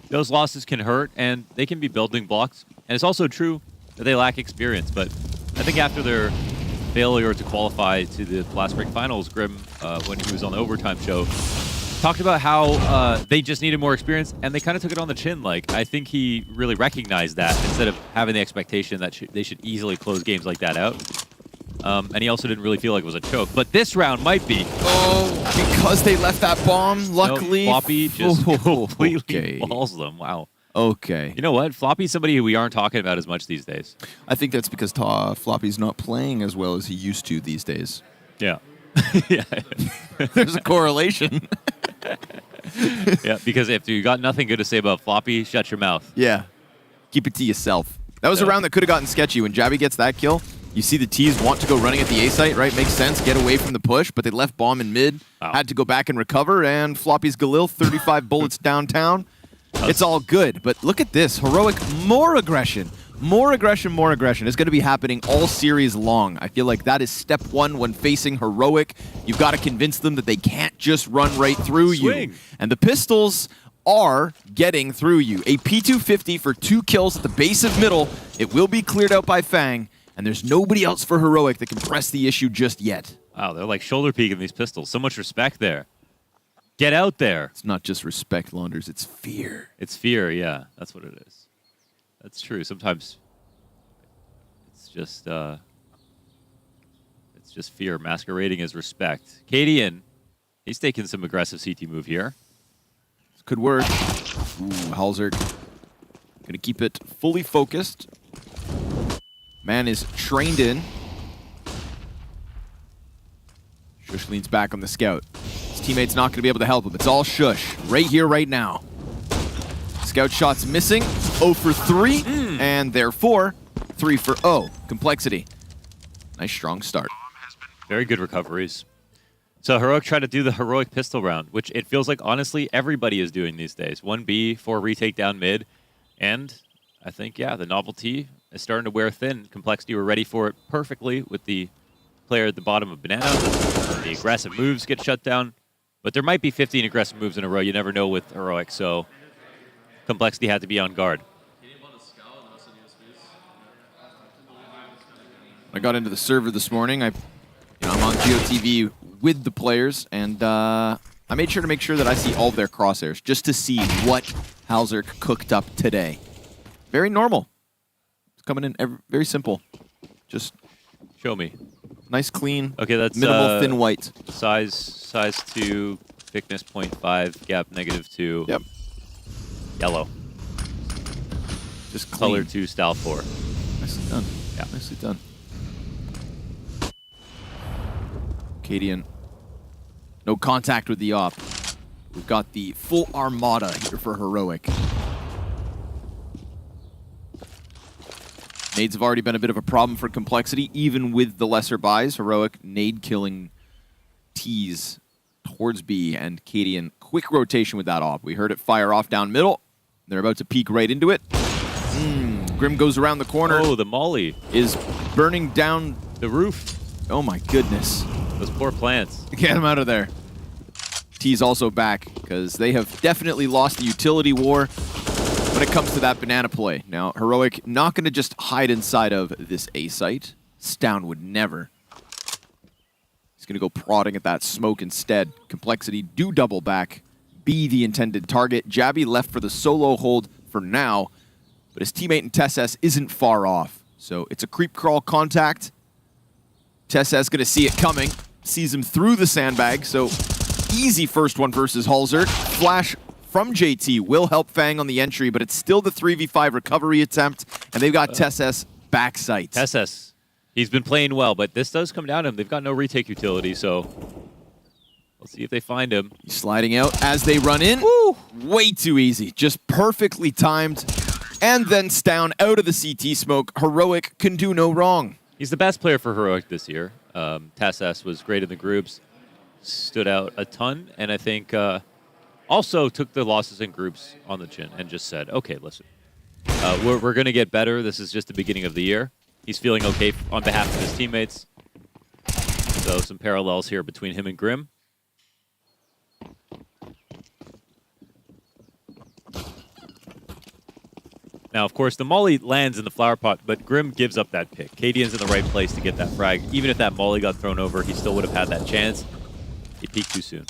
S20: those losses can hurt, and they can be building blocks. And it's also true that they lack experience, but I think after their failure to qualify to the Blast Spring Finals, Grim, when he was on the Overtime show, talked about how they just needed more experience, and they kind of took it on the chin. Like, I think he really recognized that instead of having the expectation that they should easily close games like that out. And he also didn't really feel like it was a choke. But this round might be.
S21: Oh, because they left that bomb, luckily.
S20: No, Floppy just completely balls them. Wow.
S21: Okay.
S20: You know what? Floppy's somebody who we aren't talking about as much these days.
S21: I think that's because Floppy's not playing as well as he used to these days.
S20: Yeah. Yeah.
S21: There's a correlation.
S20: Yeah, because if you got nothing good to say about Floppy, shut your mouth.
S21: Yeah. Keep it to yourself. That was a round that could have gotten sketchy. When Jabby gets that kill, you see the T's want to go running at the A site, right? Makes sense. Get away from the push, but they left bomb in mid. Wow. Had to go back and recover, and Floppy's Galil, 35 bullets downtown. It's all good, but look at this. Heroic, more aggression. More aggression, more aggression is going to be happening all series long. I feel like that is step one when facing Heroic. You've got to convince them that they can't just run right through you. And the pistols are getting through you. A P250 for 2 kills at the base of middle. It will be cleared out by Fang, and there's nobody else for Heroic that can press the issue just yet.
S20: Wow, they're like shoulder peeking these pistols. So much respect there. Get out there.
S21: It's not just respect, Launders, it's fear.
S20: It's fear, yeah. That's what it is. That's true. Sometimes it's just fear masquerading as respect. Kadian, he's taking some aggressive CT move here.
S21: This could work. Ooh, Halzerk gonna keep it fully focused. Man is trained in. Shush leans back on the scout. His teammate's not gonna be able to help him. It's all Shush, right here, right now. Scout shots missing, 0 for 3, and therefore 3 for 0. Complexity. Nice strong start.
S20: Very good recoveries. So Heroic tried to do the Heroic pistol round, which it feels like, honestly, everybody is doing these days. 1B for retake down mid, and I think, yeah, the novelty is starting to wear thin. Complexity were ready for it perfectly with the player at the bottom of Banana. The aggressive moves get shut down, but there might be 15 aggressive moves in a row. You never know with Heroic, so Complexity had to be on guard.
S21: I got into the server this morning. I'm on GeoTV with the players, and I made sure that I see all of their crosshairs just to see what Halzerk cooked up today. Very normal. It's coming in very simple. Just
S20: show me.
S21: Nice, clean.
S20: Okay, that's
S21: minimal thin white.
S20: Size 2, thickness 0.5, gap -2.
S21: Yep.
S20: Yellow.
S21: Just clean.
S20: Color 2, style 4.
S21: Nicely done.
S20: Yeah.
S21: Nicely done. Kadian. No contact with the op. We've got the full armada here for Heroic. Nades have already been a bit of a problem for Complexity, even with the lesser buys. Heroic nade killing T's towards B, and Kadian quick rotation with that op. We heard it fire off down middle. They're about to peek right into it. Grim goes around the corner.
S20: Oh, the molly
S21: is burning down
S20: the roof.
S21: Oh my goodness.
S20: Those poor plants.
S21: Get him out of there. T's also back, because they have definitely lost the utility war when it comes to that banana play. Now, Heroic not going to just hide inside of this A site. Stown would never. He's going to go prodding at that smoke instead. Complexity do double back. Be the intended target. Jabby left for the solo hold for now, but his teammate in TSS isn't far off. So it's a creep crawl contact. TSS going to see it coming. Sees him through the sandbag, so easy first one versus Halzerk. Flash from JT will help Fang on the entry, but it's still the 3v5 recovery attempt, and they've got TSS back sight.
S20: TSS, he's been playing well, but this does come down to him. They've got no retake utility, so let's see if they find him.
S21: He's sliding out as they run in. Woo! Way too easy, just perfectly timed. And then Stown out of the CT smoke. Heroic can do no wrong.
S20: He's the best player for Heroic this year. TSS was great in the groups, stood out a ton, and I think also took the losses in groups on the chin and just said, okay, listen, we're going to get better. This is just the beginning of the year. He's feeling okay on behalf of his teammates. So some parallels here between him and Grim. Now, of course, the molly lands in the flower pot, but Grim gives up that pick. Kadian's in the right place to get that frag. Even if that molly got thrown over, he still would have had that chance. He peeked too soon.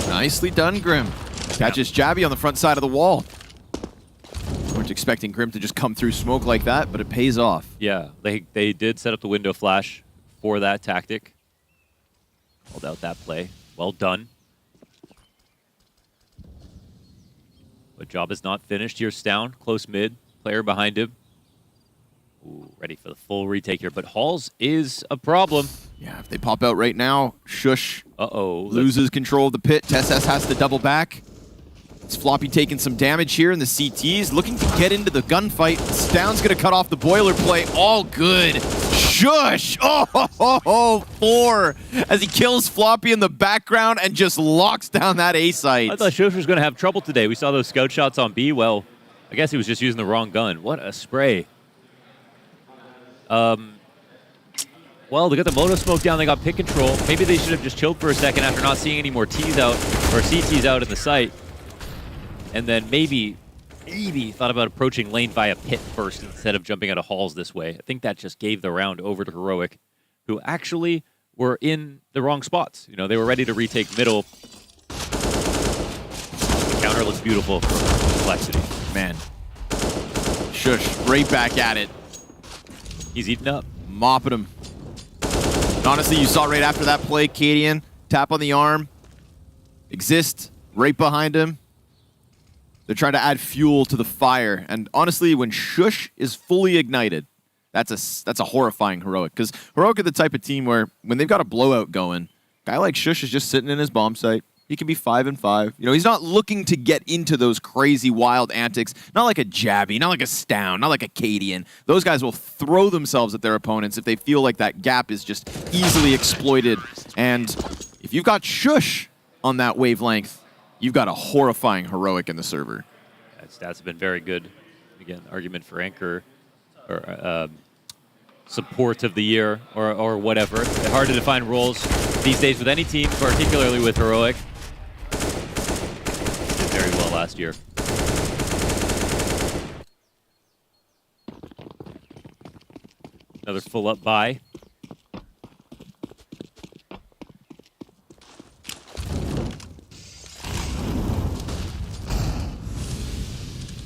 S21: Nicely done, Grim. Catches Jabby on the front side of the wall. Weren't expecting Grim to just come through smoke like that, but it pays off.
S20: Yeah, they did set up the window flash for that tactic. Called out that play. Well done. But job is not finished. Here's Stown, close mid. Player behind him. Ooh, ready for the full retake here. But Halls is a problem.
S21: Yeah, if they pop out right now, Shush
S20: loses
S21: control of the pit. TSS has to double back. It's Floppy taking some damage here in the CTs, looking to get into the gunfight. Stown's going to cut off the boiler play. All good. Shush! Oh, 4 as he kills Floppy in the background and just locks down that A site.
S20: I thought Shush was going to have trouble today. We saw those scout shots on B. Well, I guess he was just using the wrong gun. What a spray. Well, they got the moto smoke down. They got pick control. Maybe they should have just chilled for a second after not seeing any more T's out or CTs out in the site. And then maybe thought about approaching lane via pit first instead of jumping out of halls this way. I think that just gave the round over to Heroic, who actually were in the wrong spots. You know, they were ready to retake middle. The counter looks beautiful for Complexity.
S21: Man. Shush, right back at it.
S20: He's eating up.
S21: Mopping him. Honestly, you saw right after that play, Cadian, tap on the arm, exist right behind him. They're trying to add fuel to the fire. And honestly, when Shush is fully ignited, that's a horrifying Heroic. Because Heroic are the type of team where when they've got a blowout going, a guy like Shush is just sitting in his bomb site. He can be 5-5. You know, he's not looking to get into those crazy, wild antics. Not like a Jabby, not like a Stown, not like a Cadian. Those guys will throw themselves at their opponents if they feel like that gap is just easily exploited. And if you've got Shush on that wavelength, you've got a horrifying Heroic in the server.
S20: That stats have been very good. Again, argument for Anchor or support of the year or whatever. It's hard to define roles these days with any team, particularly with Heroic. Did very well last year. Another full up buy.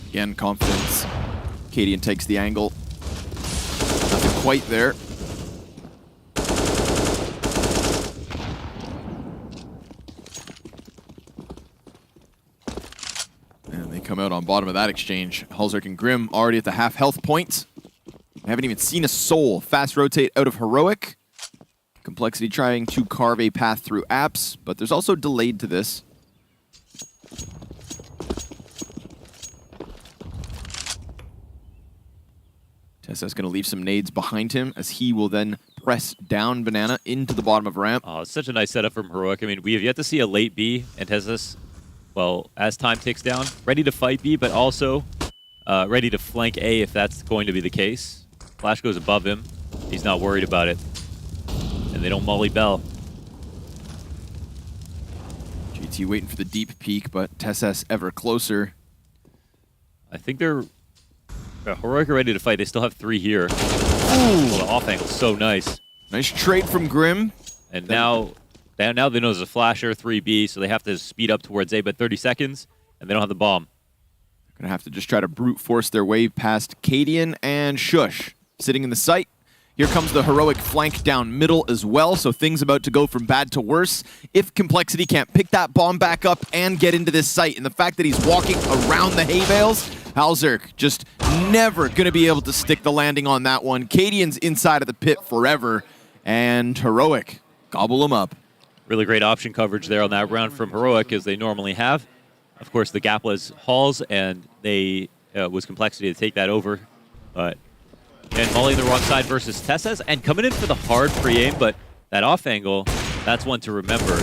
S21: Again, confidence. Cadian takes the angle. Nothing quite there. And they come out on bottom of that exchange. Halzerk and Grim already at the half health point. They haven't even seen a soul. Fast rotate out of Heroic. Complexity trying to carve a path through apps, but there's also delayed to this. Tessa's going to leave some nades behind him as he will then press down Banana into the bottom of ramp.
S20: Oh, it's such a nice setup from Heroic. I mean, we have yet to see a late B, and Tessa's, well, as time ticks down, ready to fight B, but also ready to flank A if that's going to be the case. Flash goes above him. He's not worried about it. And they don't Molly Bell.
S21: GT waiting for the deep peek, but Tessa's ever closer.
S20: I think they're... Heroic are ready to fight. They still have 3 here. Ooh. Well, the off angle is so nice.
S21: Nice trade from Grim.
S20: And now they know there's a flasher, 3B, so they have to speed up towards A, but 30 seconds, and they don't have the bomb.
S21: They're going to have to just try to brute force their way past Cadian and Shush. Sitting in the site. Here comes the Heroic flank down middle as well, so things about to go from bad to worse. If Complexity can't pick that bomb back up and get into this site, and the fact that he's walking around the hay bales, Halzerk just never going to be able to stick the landing on that one. Cadian's inside of the pit forever, and Heroic gobble him up.
S20: Really great option coverage there on that round from Heroic, as they normally have. Of course, the gap was Halls, and they was Complexity to take that over. But and Molly the wrong side versus Tessa's, and coming in for the hard pre-aim, but that off angle, that's one to remember.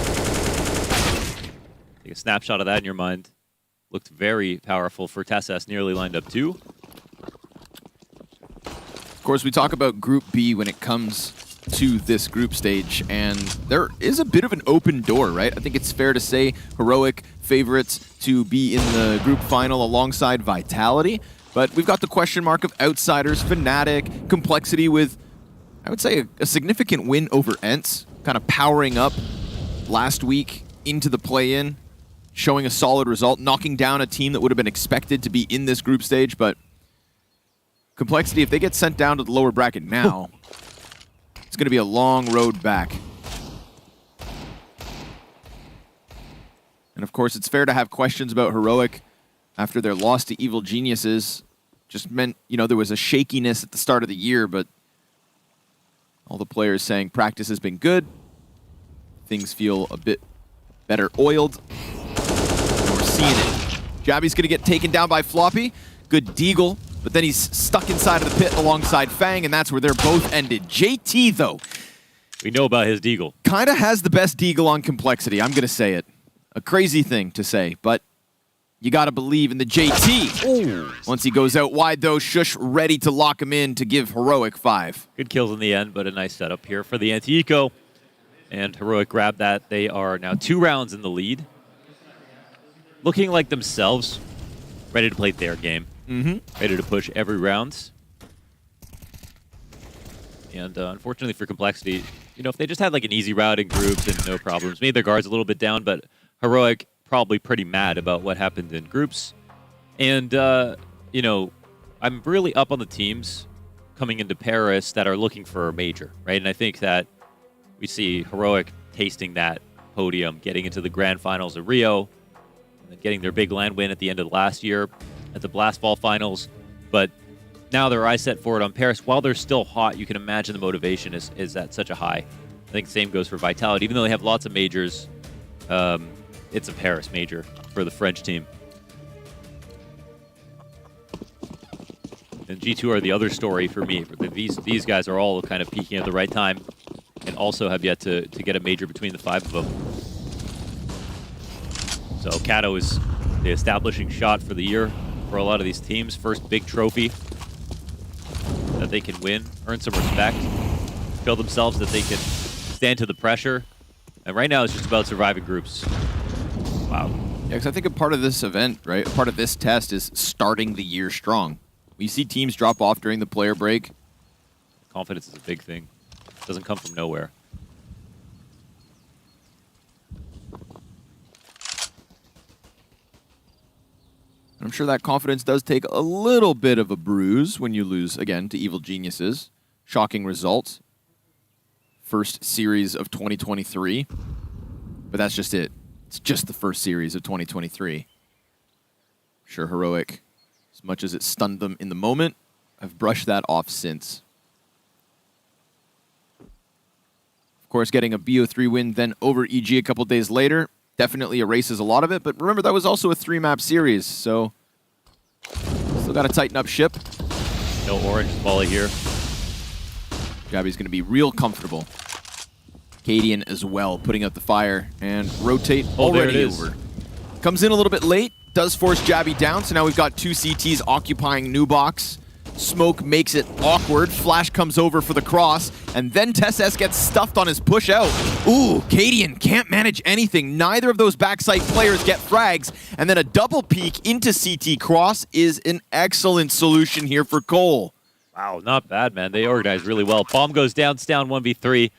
S20: Take a snapshot of that in your mind. Looked very powerful for Tessa's, nearly lined up 2.
S21: Of course, we talk about Group B when it comes to this group stage, and there is a bit of an open door, right? I think it's fair to say Heroic favorites to be in the group final alongside Vitality, but we've got the question mark of outsiders, Fnatic, Complexity with, I would say, a significant win over Ents, kind of powering up last week into the play-in, showing a solid result, knocking down a team that would have been expected to be in this group stage, but Complexity, if they get sent down to the lower bracket now, it's going to be a long road back. And of course, it's fair to have questions about Heroic after their loss to Evil Geniuses. Just meant, you know, there was a shakiness at the start of the year, but all the players saying practice has been good. Things feel a bit better oiled. And we're seeing it. Jabby's going to get taken down by Floppy. Good deagle but then he's stuck inside of the pit alongside Fang, and that's where they're both ended. JT, though,
S20: we know about his deagle.
S21: kind of has the best deagle on Complexity. I'm going to say it. A crazy thing to say, but you got to believe in the JT. Ooh. Once he goes out wide, though, Shush ready to lock him in to give Heroic 5.
S20: Good kills in the end, but a nice setup here for the anti-eco. And Heroic grabbed that. They are now 2 rounds in the lead. Looking like themselves, ready to play their game. Ready to push every round. And unfortunately for Complexity, you know, if they just had like an easy route in groups and no problems, maybe their guard's a little bit down, but Heroic probably pretty mad about what happened in groups. And, you know, I'm really up on the teams coming into Paris that are looking for a major, right? And I think that we see Heroic tasting that podium, getting into the grand finals of Rio, and then getting their big land win at the end of last year at the Blast Ball finals. But now their eyes set forward on Paris. While they're still hot, you can imagine the motivation is at such a high. I think the same goes for Vitality. Even though they have lots of majors, it's a Paris major for the French team. And G2 are the other story for me. These guys are all kind of peaking at the right time and also have yet to get a major between the 5 of them. So Kato is the establishing shot for the year for a lot of these teams. First big trophy that they can win, earn some respect, show themselves that they can stand to the pressure. And right now it's just about surviving groups. Wow.
S21: Yeah, because I think a part of this event, right, a part of this test is starting the year strong. We see teams drop off during the player break.
S20: Confidence is a big thing. It doesn't come from nowhere.
S21: I'm sure that confidence does take a little bit of a bruise when you lose, again, to Evil Geniuses. Shocking result. First series of 2023. But that's just it. It's just the first series of 2023. Sure, Heroic, as much as it stunned them in the moment, I've brushed that off since. Of course, getting a BO3 win then over EG a couple days later definitely erases a lot of it, but remember, that was also a 3-map series, so still got to tighten up ship.
S20: No orange volley here.
S21: Jabby's going to be real comfortable. Cadian as well, putting out the fire and rotate already over. Comes in a little bit late, does force Jabby down, so now we've got 2 CTs occupying new box. Smoke makes it awkward. Flash comes over for the cross, and then TessS gets stuffed on his push out. Ooh, Cadian can't manage anything. Neither of those backside players get frags, and then a double peek into CT cross is an excellent solution here for Cole.
S20: Wow, not bad, man. They organized really well. Bomb goes down, it's down 1v3.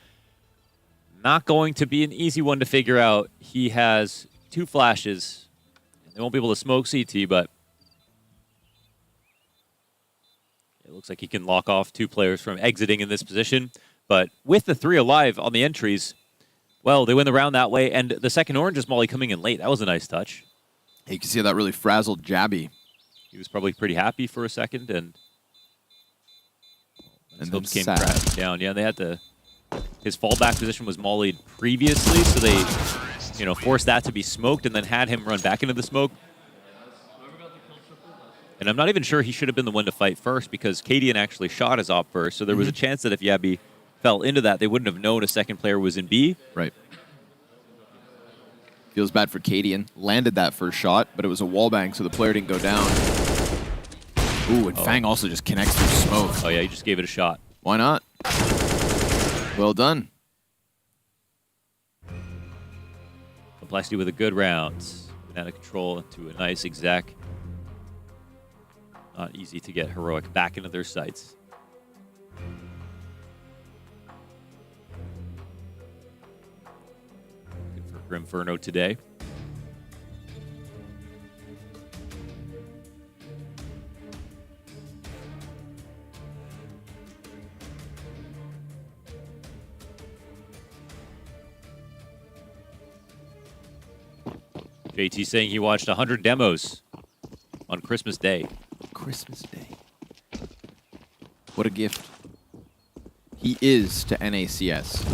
S20: Not going to be an easy one to figure out. He has 2 flashes. They won't be able to smoke CT, but it looks like he can lock off 2 players from exiting in this position. But with the 3 alive on the entries, well, they win the round that way. And the second orange is Molly coming in late. That was a nice touch.
S21: You can see how that really frazzled Jabby.
S20: He was probably pretty happy for a second, and
S21: then
S20: hopes came crashing down. Yeah, they had to. His fallback position was mollied previously, so they, you know, forced that to be smoked and then had him run back into the smoke. And I'm not even sure he should have been the one to fight first because Cadian actually shot his op first, so there was a chance that if Yabby fell into that, they wouldn't have known a second player was in B.
S21: Right. Feels bad for Cadian. Landed that first shot, but it was a wallbang, so the player didn't go down. Ooh, and Fang also just connects through smoke.
S20: Oh yeah, he just gave it a shot.
S21: Why not? Well done.
S20: Complexity with a good round. Out of control into a nice exec. Not easy to get Heroic back into their sights. Good for Grimferno today. JT saying he watched 100 demos on Christmas Day.
S21: Christmas Day. What a gift. He is to NACS.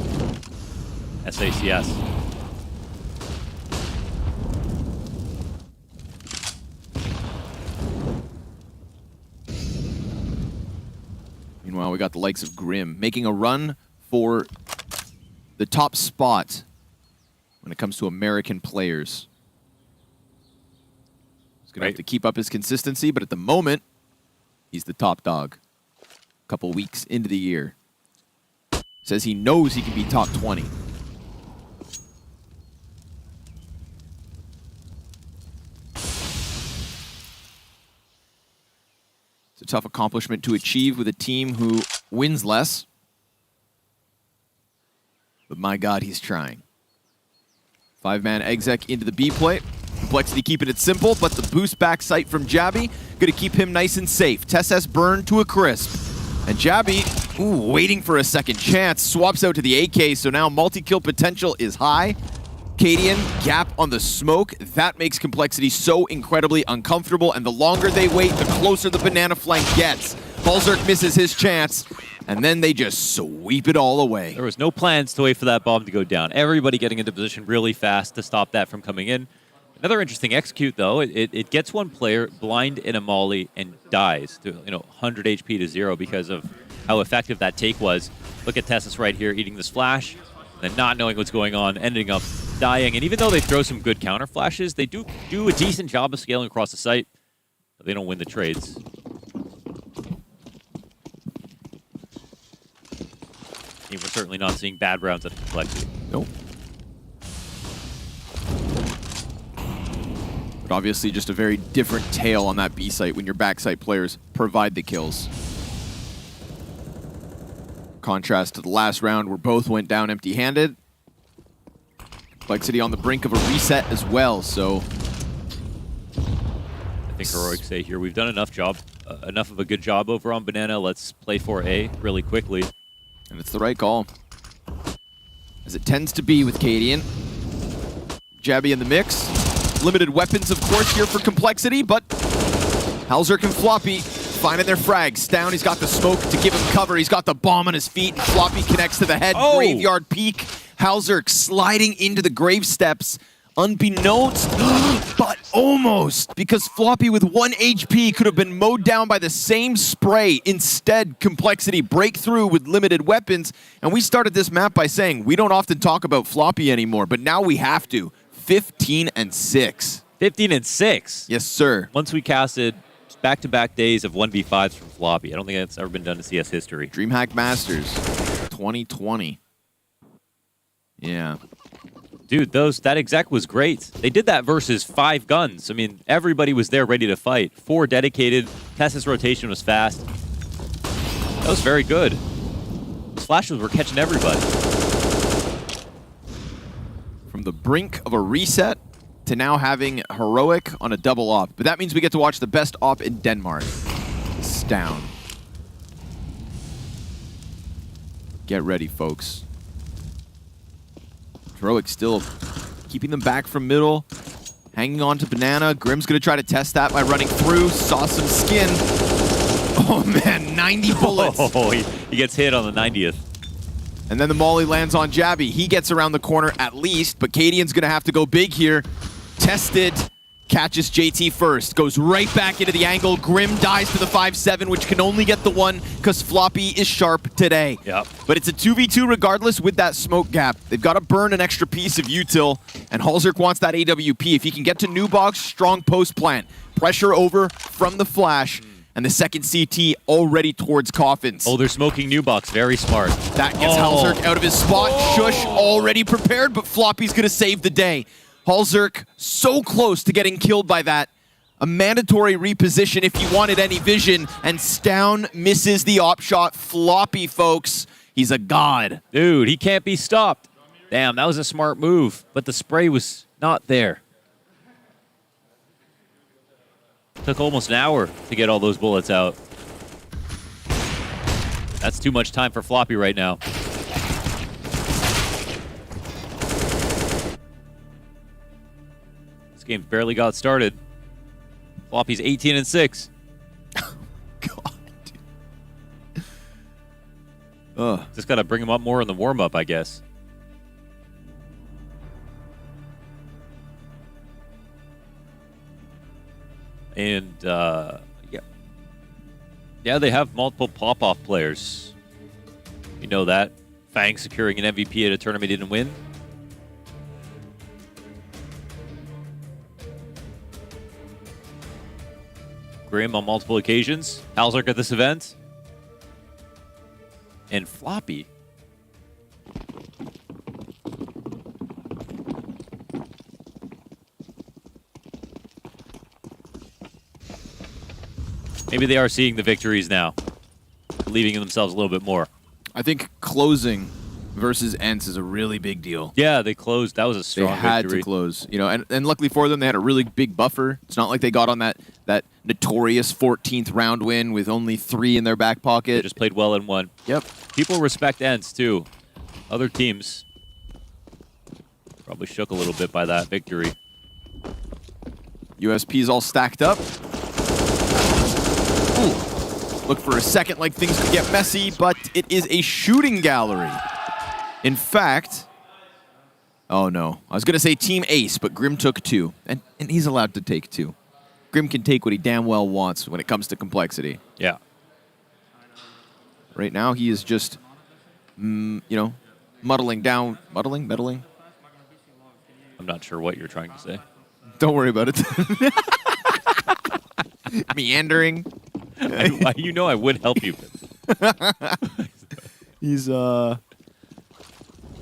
S20: SACS.
S21: we got the likes of Grim making a run for the top spot when it comes to American players. He's going to have to keep up his consistency, but at the moment, he's the top dog. A couple weeks into the year. Says he knows he can be top 20. It's a tough accomplishment to achieve with a team who wins less. But my God, he's trying. 5-man exec into the B play. Complexity keeping it simple, but the boost back sight from Jabby going to keep him nice and safe. Tess burned to a crisp. And Jabby, waiting for a second chance, swaps out to the AK, so now multi-kill potential is high. Cadian, gap on the smoke. That makes Complexity so incredibly uncomfortable, and the longer they wait, the closer the banana flank gets. Halzerk misses his chance, and then they just sweep it all away.
S20: There was no plans to wait for that bomb to go down. Everybody getting into position really fast to stop that from coming in. Another interesting execute, though, it gets one player blind in a molly and dies to 100 HP to 0 because of how effective that take was. Look at Tessus right here eating this flash, and then not knowing what's going on, ending up dying. And even though they throw some good counter flashes, they do a decent job of scaling across the site, but they don't win the trades. We're certainly not seeing bad rounds at Complexity.
S21: Nope. But obviously just a very different tale on that B site when your backside players provide the kills. Contrast to the last round where both went down empty-handed. Complexity on the brink of a reset as well, so...
S20: I think Heroic say here, we've done enough of a good job over on Banana. Let's play for A really quickly.
S21: And it's the right call. As it tends to be with Cadian. Jabby in the mix. Limited weapons, of course, here for Complexity, but Halzerk and Floppy finding their frags. Down, he's got the smoke to give him cover. He's got the bomb on his feet. Floppy connects to the head.
S20: Oh.
S21: Graveyard peak. Halzerk sliding into the grave steps. Unbeknownst, but almost, because Floppy with 1 HP could have been mowed down by the same spray. Instead, Complexity break through with limited weapons, and we started this map by saying we don't often talk about Floppy anymore, but now we have to. 15-6.
S20: 15-6?
S21: Yes, sir.
S20: Once we casted back-to-back days of 1v5s from Floppy. I don't think that's ever been done in CS history.
S21: DreamHack Masters 2020. Yeah.
S20: Dude, that exec was great. They did that versus 5 guns. I mean, everybody was there ready to fight. 4 dedicated. Tessa's rotation was fast. That was very good. Those flashes were catching everybody.
S21: From the brink of a reset to now having Heroic on a double op. But that means we get to watch the best op in Denmark. It's down. Get ready, folks. Heroic still keeping them back from middle. Hanging on to Banana. Grim's going to try to test that by running through. Saw some skin. Oh, man, 90 bullets.
S20: Oh, he gets hit on the 90th.
S21: And then the molly lands on Jabby. He gets around the corner at least, but Cadian's going to have to go big here. Tested. Catches JT first. Goes right back into the angle. Grim dies to the 5-7, which can only get the 1 because Floppy is sharp today.
S20: Yep.
S21: But it's a 2v2 regardless with that smoke gap. They've got to burn an extra piece of util, and Halzerk wants that AWP. If he can get to new box, strong post plant. Pressure over from the flash, and the second CT already towards coffins.
S20: Oh, they're smoking new box. Very smart.
S21: That gets Halzerk out of his spot. Shush already prepared, but Floppy's going to save the day. Halzerk so close to getting killed by that. A mandatory reposition if you wanted any vision, and Stown misses the op shot. Floppy, folks. He's a god.
S20: Dude, he can't be stopped. Damn, that was a smart move, but the spray was not there. Took almost an hour to get all those bullets out. That's too much time for Floppy right now. This game barely got started. Floppy's 18-6.
S21: God.
S20: Just got to bring him up more in the warm-up, I guess. And, yeah. Yeah, they have multiple pop-off players. You know that. Fang securing an MVP at a tournament he didn't win. Grim on multiple occasions. Halzark at this event. And Floppy. Maybe they are seeing the victories now, believing in themselves a little bit more.
S21: I think closing versus Ents is a really big deal.
S20: Yeah, they closed. That was a strong
S21: victory. They had to close, you know, and luckily for them, they had a really big buffer. It's not like they got on that notorious 14th round win with only 3 in their back pocket.
S20: They just played well and won.
S21: Yep.
S20: People respect Ents too. Other teams probably shook a little bit by that victory.
S21: USP's all stacked up. Ooh. Look for a second like things could get messy, but it is a shooting gallery. In fact, oh no, I was going to say Team Ace, but Grim took 2, and he's allowed to take 2. Grim can take what he damn well wants when it comes to complexity.
S20: Yeah.
S21: Right now, he is just, you know, meddling.
S20: I'm not sure what you're trying to say.
S21: Don't worry about it. Meandering.
S20: You know I would help you.
S21: He's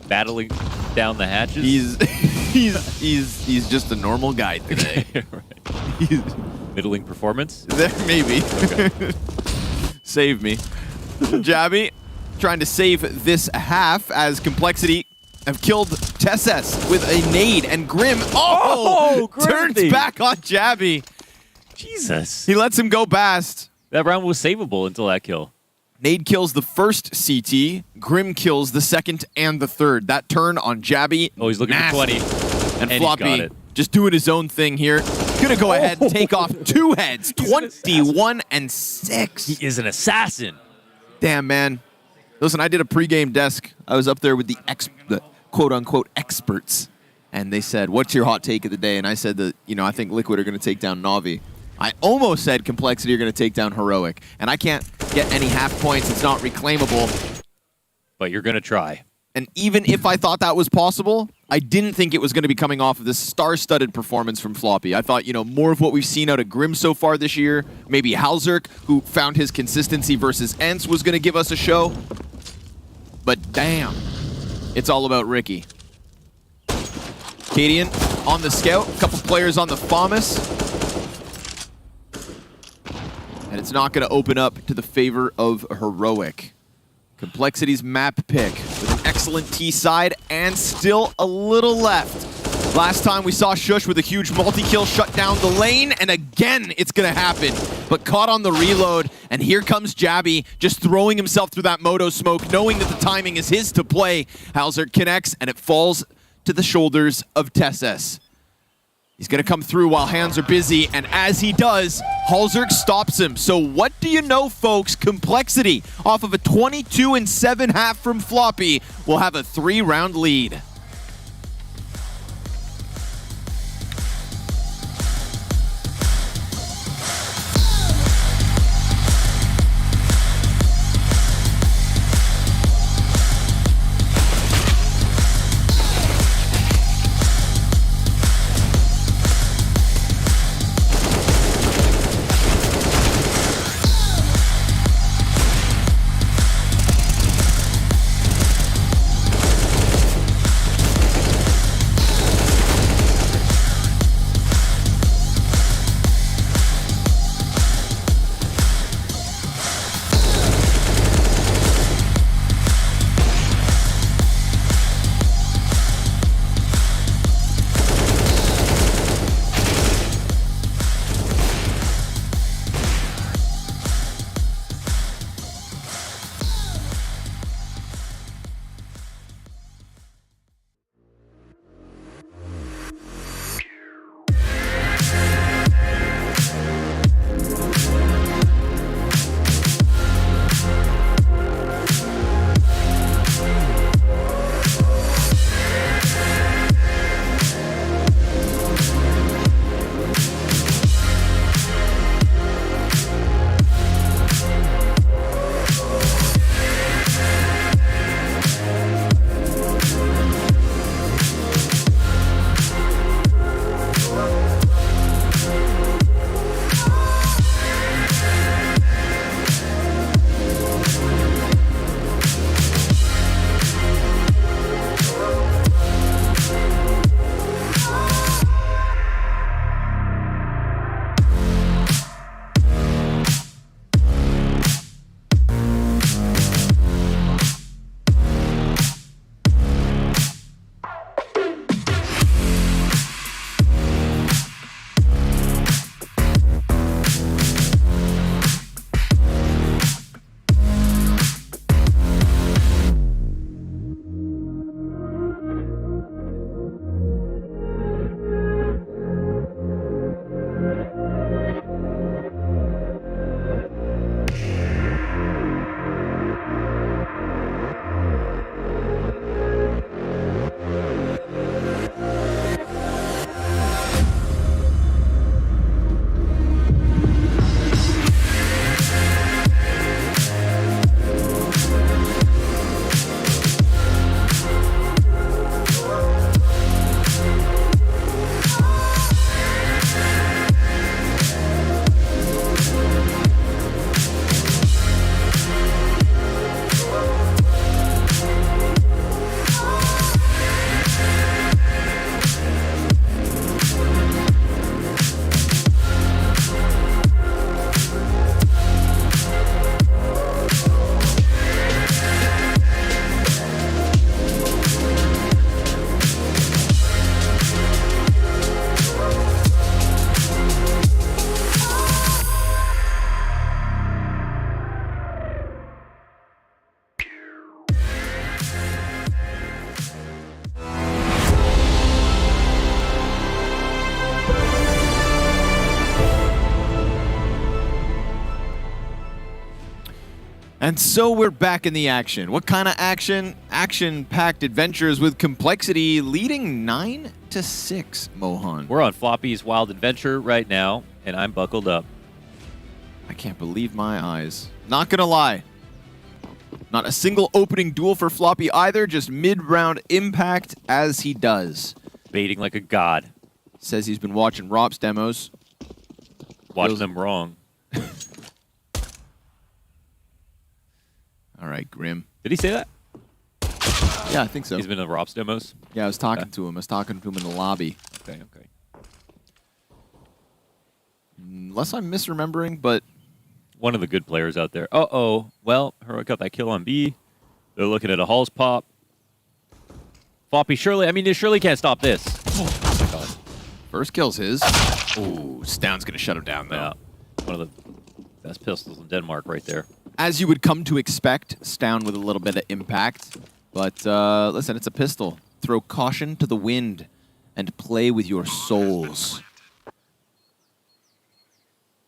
S20: battling down the hatches.
S21: He's just a normal guy today.
S20: Right. Middling performance?
S21: There, maybe.
S20: Okay.
S21: Save me. Jabby trying to save this half as Complexity have killed Tesses with a nade, and Grim turns back on Jabby.
S20: Jesus.
S21: He lets him go past.
S20: That round was savable until that kill.
S21: Nade kills the first CT. Grim kills the second and the third. That turn on Jabby.
S20: Oh, he's looking for 20.
S21: And Floppy just doing his own thing here. Gonna go ahead and take off 2 heads. 21 and 6.
S20: He is an assassin.
S21: Damn, man. Listen, I did a pregame desk. I was up there with the quote-unquote experts. And they said, what's your hot take of the day? And I said that, you know, I think Liquid are going to take down Na'Vi. I almost said Complexity are going to take down Heroic. And I can't get any half points. It's not reclaimable.
S20: But you're going to try.
S21: And even if I thought that was possible, I didn't think it was going to be coming off of this star-studded performance from Floppy. I thought, you know, more of what we've seen out of Grim so far this year. Maybe Halzark, who found his consistency versus Ents, was going to give us a show. But damn, it's all about Ricky. Cadian on the scout, a couple players on the FAMAS. And it's not going to open up to the favor of Heroic. Complexity's map pick with an excellent T side and still a little left. Last time we saw Shush with a huge multi-kill shut down the lane, and again it's going to happen. But caught on the reload, and here comes Jabby just throwing himself through that Moto smoke, knowing that the timing is his to play. Halzark connects, and it falls to the shoulders of Tesses. He's going to come through while hands are busy, and as he does, Halzark stops him. So what do you know, folks? Complexity, off of a 22-7 half from Floppy, will have a 3-round lead. And so we're back in the action. What kind of action? Action-packed adventures with Complexity leading 9-6, Mohan.
S20: We're on Floppy's Wild Adventure right now, and I'm buckled up.
S21: I can't believe my eyes. Not gonna lie. Not a single opening duel for Floppy either, just mid-round impact as he does.
S20: Baiting like a god.
S21: Says he's been watching Rob's demos.
S20: Watching them wrong.
S21: All right, Grim.
S20: Did he say that?
S21: Yeah, I think so.
S20: He's been in the Rob's demos?
S21: Yeah, I was talking to him. I was talking to him in the lobby.
S20: Okay.
S21: Unless I'm misremembering, but...
S20: One of the good players out there. Uh-oh. Well, Heroic got that kill on B. They're looking at a Halls pop. Floppy surely... I mean, you surely can't stop this. Oh my god.
S21: First kill's his. Ooh, Stound's going to shut him down, though.
S20: Yeah. One of the best pistols in Denmark right there.
S21: As you would come to expect, Stound with a little bit of impact. But listen, it's a pistol. Throw caution to the wind and play with your souls.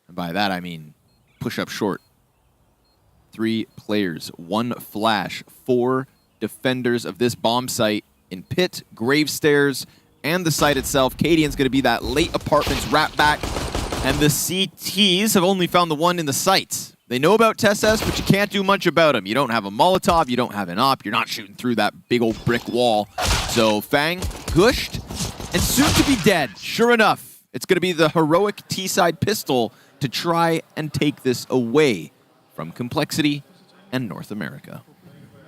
S21: And by that, I mean push up short. 3 players, 1 flash, 4 defenders of this bomb site in pit, grave stairs, and the site itself. Cadian's going to be that late apartments wrap back. And the CTs have only found the one in the site. They know about TSS, but you can't do much about them. You don't have a Molotov, you don't have an op, you're not shooting through that big old brick wall. So Fang pushed and soon to be dead. Sure enough, it's going to be the Heroic T-side pistol to try and take this away from Complexity and North America.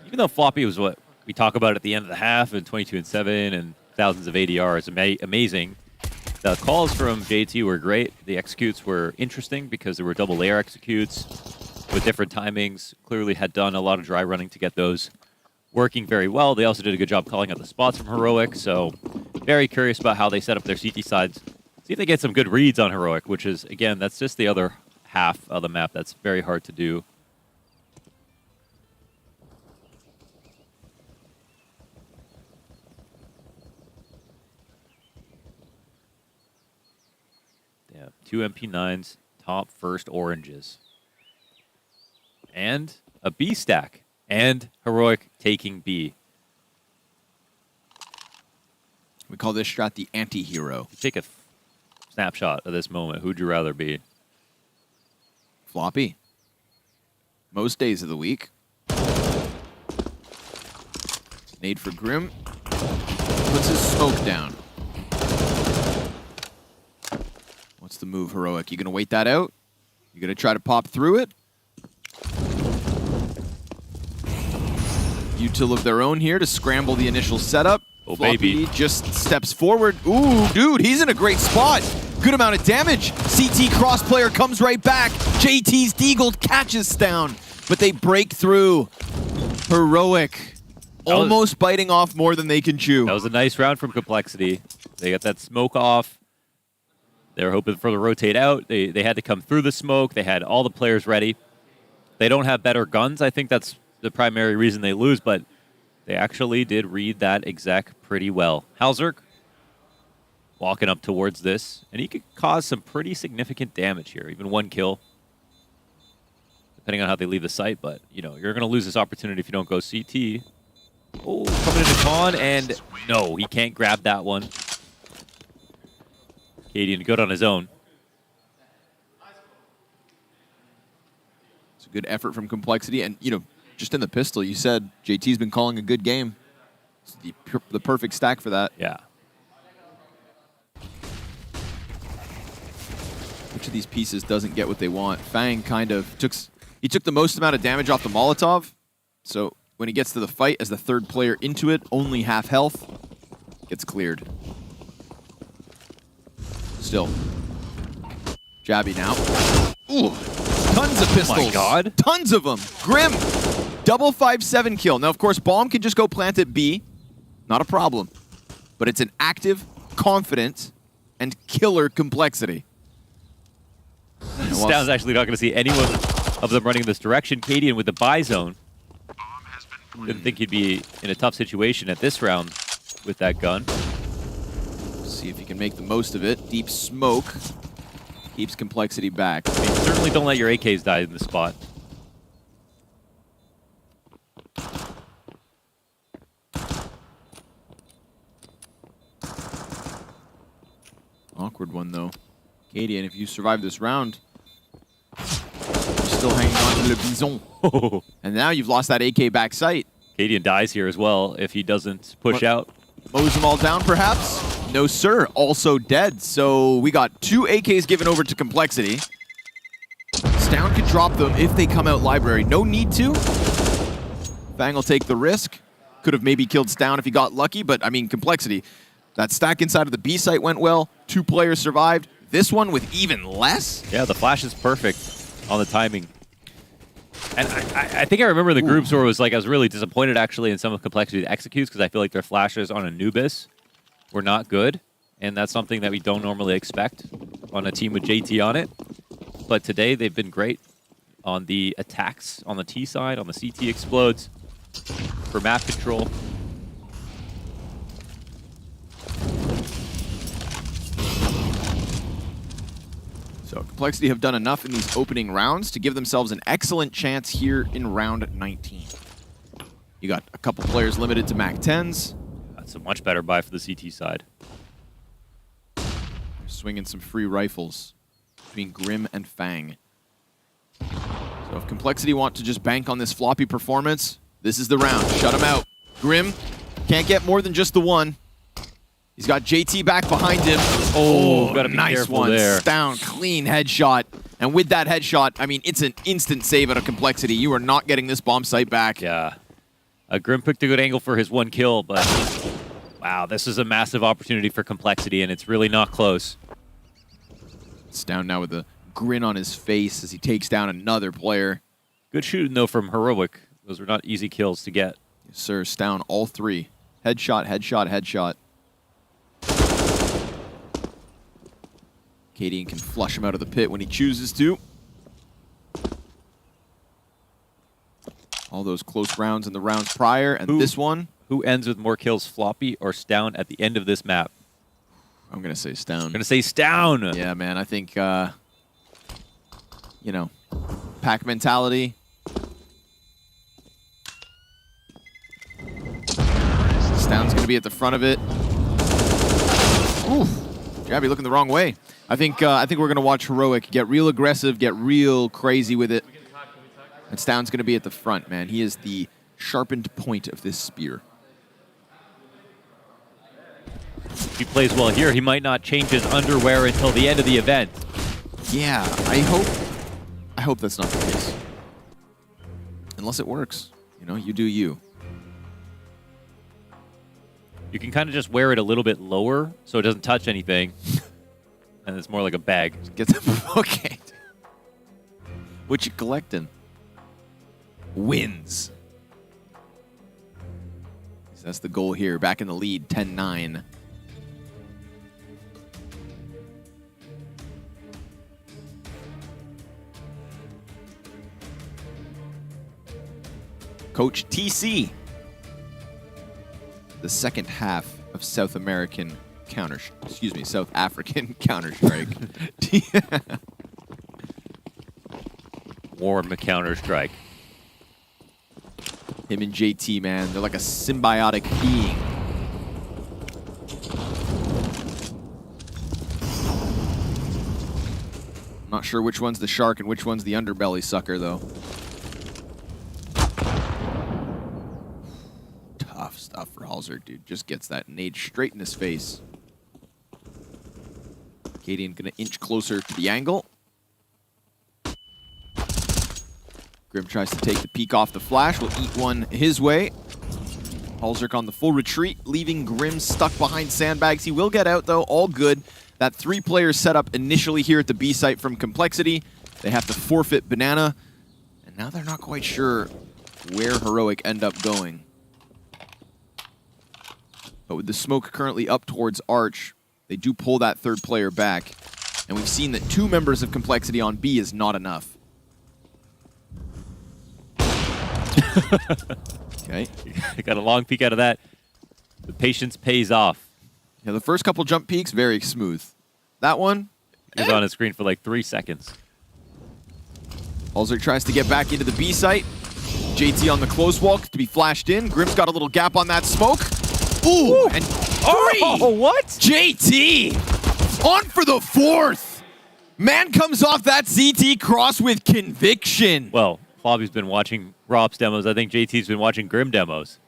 S20: Even though Floppy was what we talk about at the end of the half and 22-7 and thousands of ADRs, amazing. The calls from JT were great. The executes were interesting because there were double layer executes with different timings. Clearly had done a lot of dry running to get those working very well. They also did a good job calling out the spots from Heroic, so very curious about how they set up their CT sides. See if they get some good reads on Heroic, which is, again, that's just the other half of the map that's very hard to do. Yeah, 2 MP9s, top first oranges. And a B stack. And Heroic taking B.
S21: We call this strat the anti-hero.
S20: Take a snapshot of this moment. Who'd you rather be?
S21: Floppy. Most days of the week. Nade for Grim. Puts his smoke down. What's the move, Heroic? You gonna wait that out? You gonna try to pop through it? Util of their own here to scramble the initial setup.
S20: Oh,
S21: Floppy
S20: baby.
S21: just steps forward. Ooh, dude, he's in a great spot. Good amount of damage. CT cross player comes right back. JT's Deagle catches down, but they break through. Heroic almost biting off more than they can chew.
S20: That was a nice round from Complexity. They got that smoke off. They were hoping for the rotate out. They had to come through the smoke. They had all the players ready. They don't have better guns. I think that's the primary reason they lose, but they actually did read that exec pretty well. Halzerk walking up towards this, and he could cause some pretty significant damage here, even 1 kill, depending on how they leave the site, but, you know, you're going to lose this opportunity if you don't go CT. Oh, coming into Con, and no, he can't grab that one. Cadian good on his own.
S21: It's a good effort from Complexity, and, you know, just in the pistol, you said JT's been calling a good game. It's the perfect stack for that.
S20: Yeah.
S21: Which of these pieces doesn't get what they want? Fang kind of took the most amount of damage off the Molotov. So when he gets to the fight as the third player into it, only half health, gets cleared. Still. Jabby now. Ooh, tons of pistols.
S20: Oh my god.
S21: Tons of them. Grim. Double 5-7 kill. Now, of course, Bomb can just go plant at B. Not a problem. But it's an active, confident, and killer Complexity.
S20: Stound's actually not going to see anyone of them running in this direction. Cadian with the buy zone. Didn't think he'd be in a tough situation at this round with that gun.
S21: See if he can make the most of it. Deep smoke keeps Complexity back.
S20: I mean, certainly don't let your AKs die in this spot.
S21: Awkward one, though. Katie, and if you survive this round, you're still hanging on to Le Bison. And now you've lost that AK back sight.
S20: Cadian dies here as well if he doesn't push out.
S21: Mows them all down, perhaps? No, sir. Also dead. So we got 2 AKs given over to Complexity. Stown could drop them if they come out library. No need to. Fang will take the risk. Could have maybe killed Stown if he got lucky, but I mean, Complexity. That stack inside of the B site went well. 2 players survived. This one with even less?
S20: Yeah, the flash is perfect on the timing. And I think I remember the groups where it was like I was really disappointed actually in some of Complexity's executes because I feel like their flashes on Anubis were not good. And that's something that we don't normally expect on a team with JT on it. But today they've been great on the attacks on the T side, on the CT explodes, for map control.
S21: So Complexity have done enough in these opening rounds to give themselves an excellent chance here in round 19. You got a couple players limited to MAC 10s.
S20: That's a much better buy for the CT side.
S21: They're swinging some free rifles between Grim and Fang. So if Complexity want to just bank on this floppy performance, this is the round. Shut him out. Grim can't get more than just the one. He's got JT back behind him.
S20: Oh, gotta be
S21: nice
S20: careful
S21: one.
S20: there.
S21: Down, clean headshot. And with that headshot, I mean, it's an instant save out of Complexity. You are not getting this bomb site back.
S20: Yeah. Grim picked a good angle for his 1 kill, but wow, this is a massive opportunity for Complexity, and it's really not close.
S21: It's down now with a grin on his face as he takes down another player.
S20: Good shooting, though, from Heroic. Those were not easy kills to get.
S21: Yes, sir. Down all 3. Headshot, headshot, headshot. Cadian can flush him out of the pit when he chooses to. All those close rounds in the rounds prior, and this one.
S20: Who ends with more kills, Floppy or Stown at the end of this map?
S21: I'm going to say Stown.
S20: I'm going to say Stown.
S21: Yeah, man. I think, you know, pack mentality. Stown's going to be at the front of it. Oof. Jabby looking the wrong way. I think we're going to watch Heroic get real aggressive, get real crazy with it. And Stown's going to be at the front, man. He is the sharpened point of this spear.
S20: If he plays well here, he might not change his underwear until the end of the event.
S21: Yeah, I hope that's not the case. Unless it works. You know, you do you.
S20: You can kind of just wear it a little bit lower so it doesn't touch anything. And it's more like a bag.
S21: Get them. Okay. What you collecting? Wins. That's the goal here. Back in the lead, 10-9. Coach TC. The second half of South African Counter-Strike.
S20: Warm Counter-Strike.
S21: Him and JT, man, they're like a symbiotic being. I'm not sure which one's the shark and which one's the underbelly sucker, though. Tough stuff for Halzer, dude. Just gets that nade straight in his face. Cadian gonna inch closer to the angle. Grim tries to take the peek off the flash. Will eat one his way. Halzerk on the full retreat, leaving Grim stuck behind sandbags. He will get out, though. All good. That 3-player setup initially here at the B site from Complexity. They have to forfeit Banana. And now they're not quite sure where Heroic end up going. But with the smoke currently up towards Arch, they do pull that 3rd player back. And we've seen that 2 members of Complexity on B is not enough. Okay.
S20: Got a long peek out of that. The patience pays off.
S21: Yeah, the first couple jump peeks, very smooth. That one
S20: is on his screen for like 3 seconds.
S21: Halzerk tries to get back into the B site. JT on the close walk to be flashed in. Grim's got a little gap on that smoke. Ooh, and 3!
S20: Oh, what?
S21: JT On for the fourth. Man comes off that CT cross with conviction.
S20: Well, Floppy's been watching Rob's demos. I think JT's been watching Grim demos.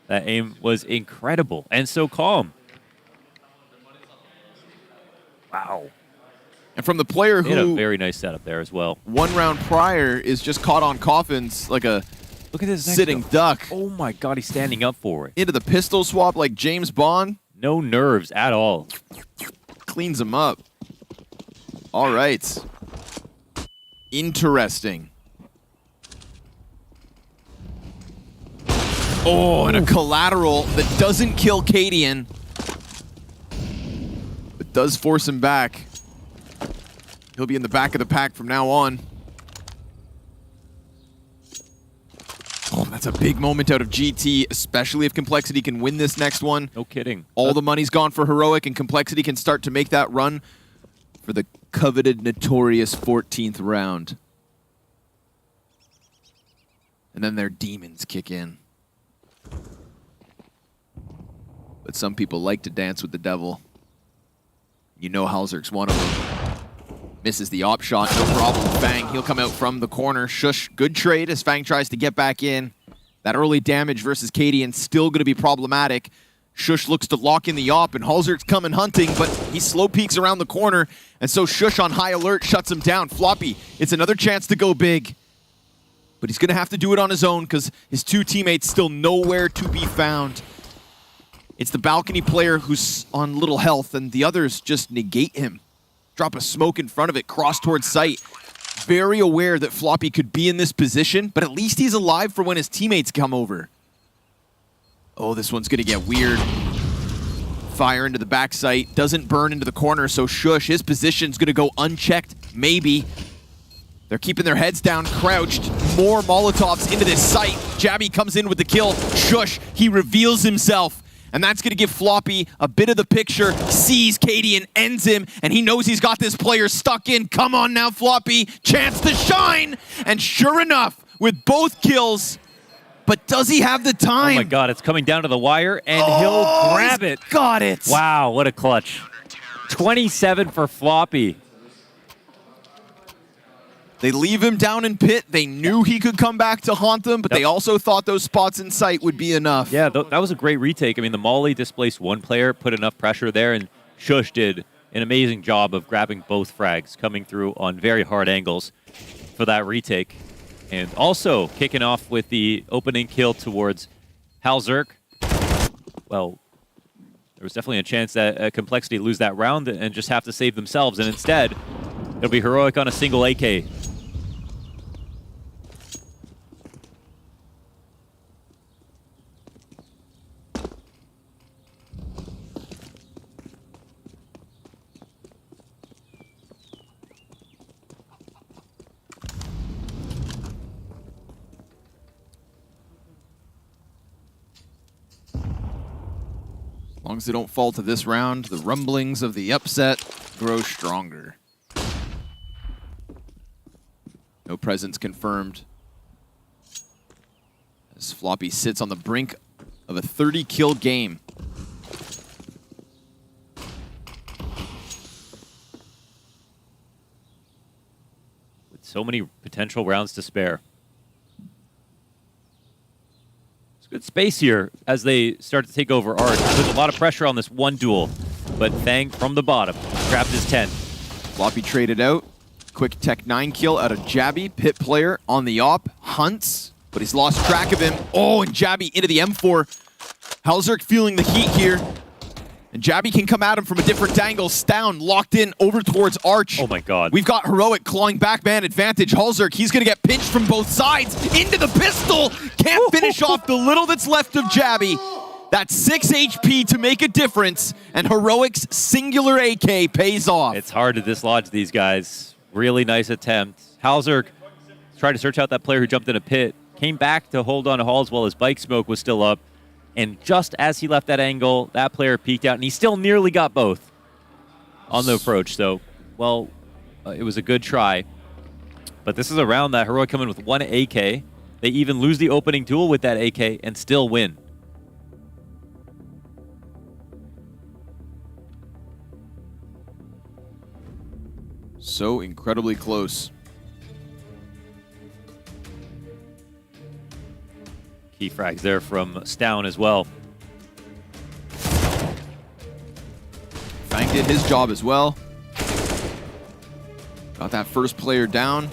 S20: That aim was incredible and so calm. Wow.
S21: And from the player
S20: They had a
S21: who
S20: very nice setup there as well.
S21: 1 round prior is just caught on coffins like a
S20: Look at this
S21: sitting duck.
S20: Oh my god, he's standing up for it.
S21: Into the pistol swap like James Bond.
S20: No nerves at all.
S21: Cleans him up. All right. Interesting. Oh, and a collateral that doesn't kill Cadian, but does force him back. He'll be in the back of the pack from now on. Oh, that's a big moment out of GT, especially if Complexity can win this next one.
S20: No kidding.
S21: All the money's gone for Heroic, and Complexity can start to make that run for the coveted, notorious 14th round. And then their demons kick in. But some people like to dance with the devil. You know Halzerk's one of them. Misses the op shot, no problem. Fang, he'll come out from the corner. Shush, good trade as Fang tries to get back in. That early damage versus Cadian still going to be problematic. Shush looks to lock in the op, and Halzerk's coming hunting, but he slow peeks around the corner, and so Shush on high alert shuts him down. Floppy, it's another chance to go big. But he's going to have to do it on his own because his two teammates still nowhere to be found. It's the balcony player who's on little health, and the others just negate him. Drop a smoke in front of it, cross towards sight. Very aware that Floppy could be in this position, but at least he's alive for when his teammates come over. Oh, this one's going to get weird. Fire into the back sight, doesn't burn into the corner, so Shush, his position's going to go unchecked, maybe. They're keeping their heads down, crouched. More Molotovs into this site. Jabby comes in with the kill. Shush, he reveals himself. And that's going to give Floppy a bit of the picture. Sees Cadian, ends him, and he knows he's got this player stuck in. Come on now, Floppy. Chance to shine. And sure enough, with both kills, but does he have the time?
S20: Oh my god, it's coming down to the wire, and he'll grab it.
S21: Got it.
S20: Wow, what a clutch. 27 for Floppy.
S21: They leave him down in pit. They knew he could come back to haunt them, but they also thought those spots in sight would be enough.
S20: Yeah, that was a great retake. I mean, the Molly displaced one player, put enough pressure there, and Shush did an amazing job of grabbing both frags, coming through on very hard angles for that retake. And also kicking off with the opening kill towards Halzerk. Well, there was definitely a chance that Complexity lose that round and just have to save themselves, and instead, it'll be Heroic on a single AK.
S21: As long as they don't fall to this round, the rumblings of the upset grow stronger. No presence confirmed. As Floppy sits on the brink of a 30-kill game.
S20: With so many potential rounds to spare. Good space here as they start to take over Arch. There's a lot of pressure on this one duel, but Fang from the bottom grabbed his 10.
S21: Floppy traded out. Quick Tech 9 kill out of Jabby. Pit player on the op. Hunts, but he's lost track of him. Oh, and Jabby into the M4. Halzerk feeling the heat here. And Jabby can come at him from a different angle. Stown locked in over towards Arch.
S20: Oh my god.
S21: We've got Heroic clawing back man advantage. Halzerk, he's going to get pinched from both sides. Into the pistol. Can't finish off the little that's left of Jabby. That's 6 HP to make a difference. And Heroic's singular AK pays off.
S20: It's hard to dislodge these guys. Really nice attempt. Halzerk tried to search out that player who jumped in a pit. Came back to hold on to Halls while his bike smoke was still up. And just as he left that angle, that player peeked out, and he still nearly got both on the approach. So, well, it was a good try. But this is a round that Heroic come in with 1 AK. They even lose the opening duel with that AK and still win.
S21: so incredibly close.
S20: Key frags there from Stown as well.
S21: Fang did his job as well. Got that first player down.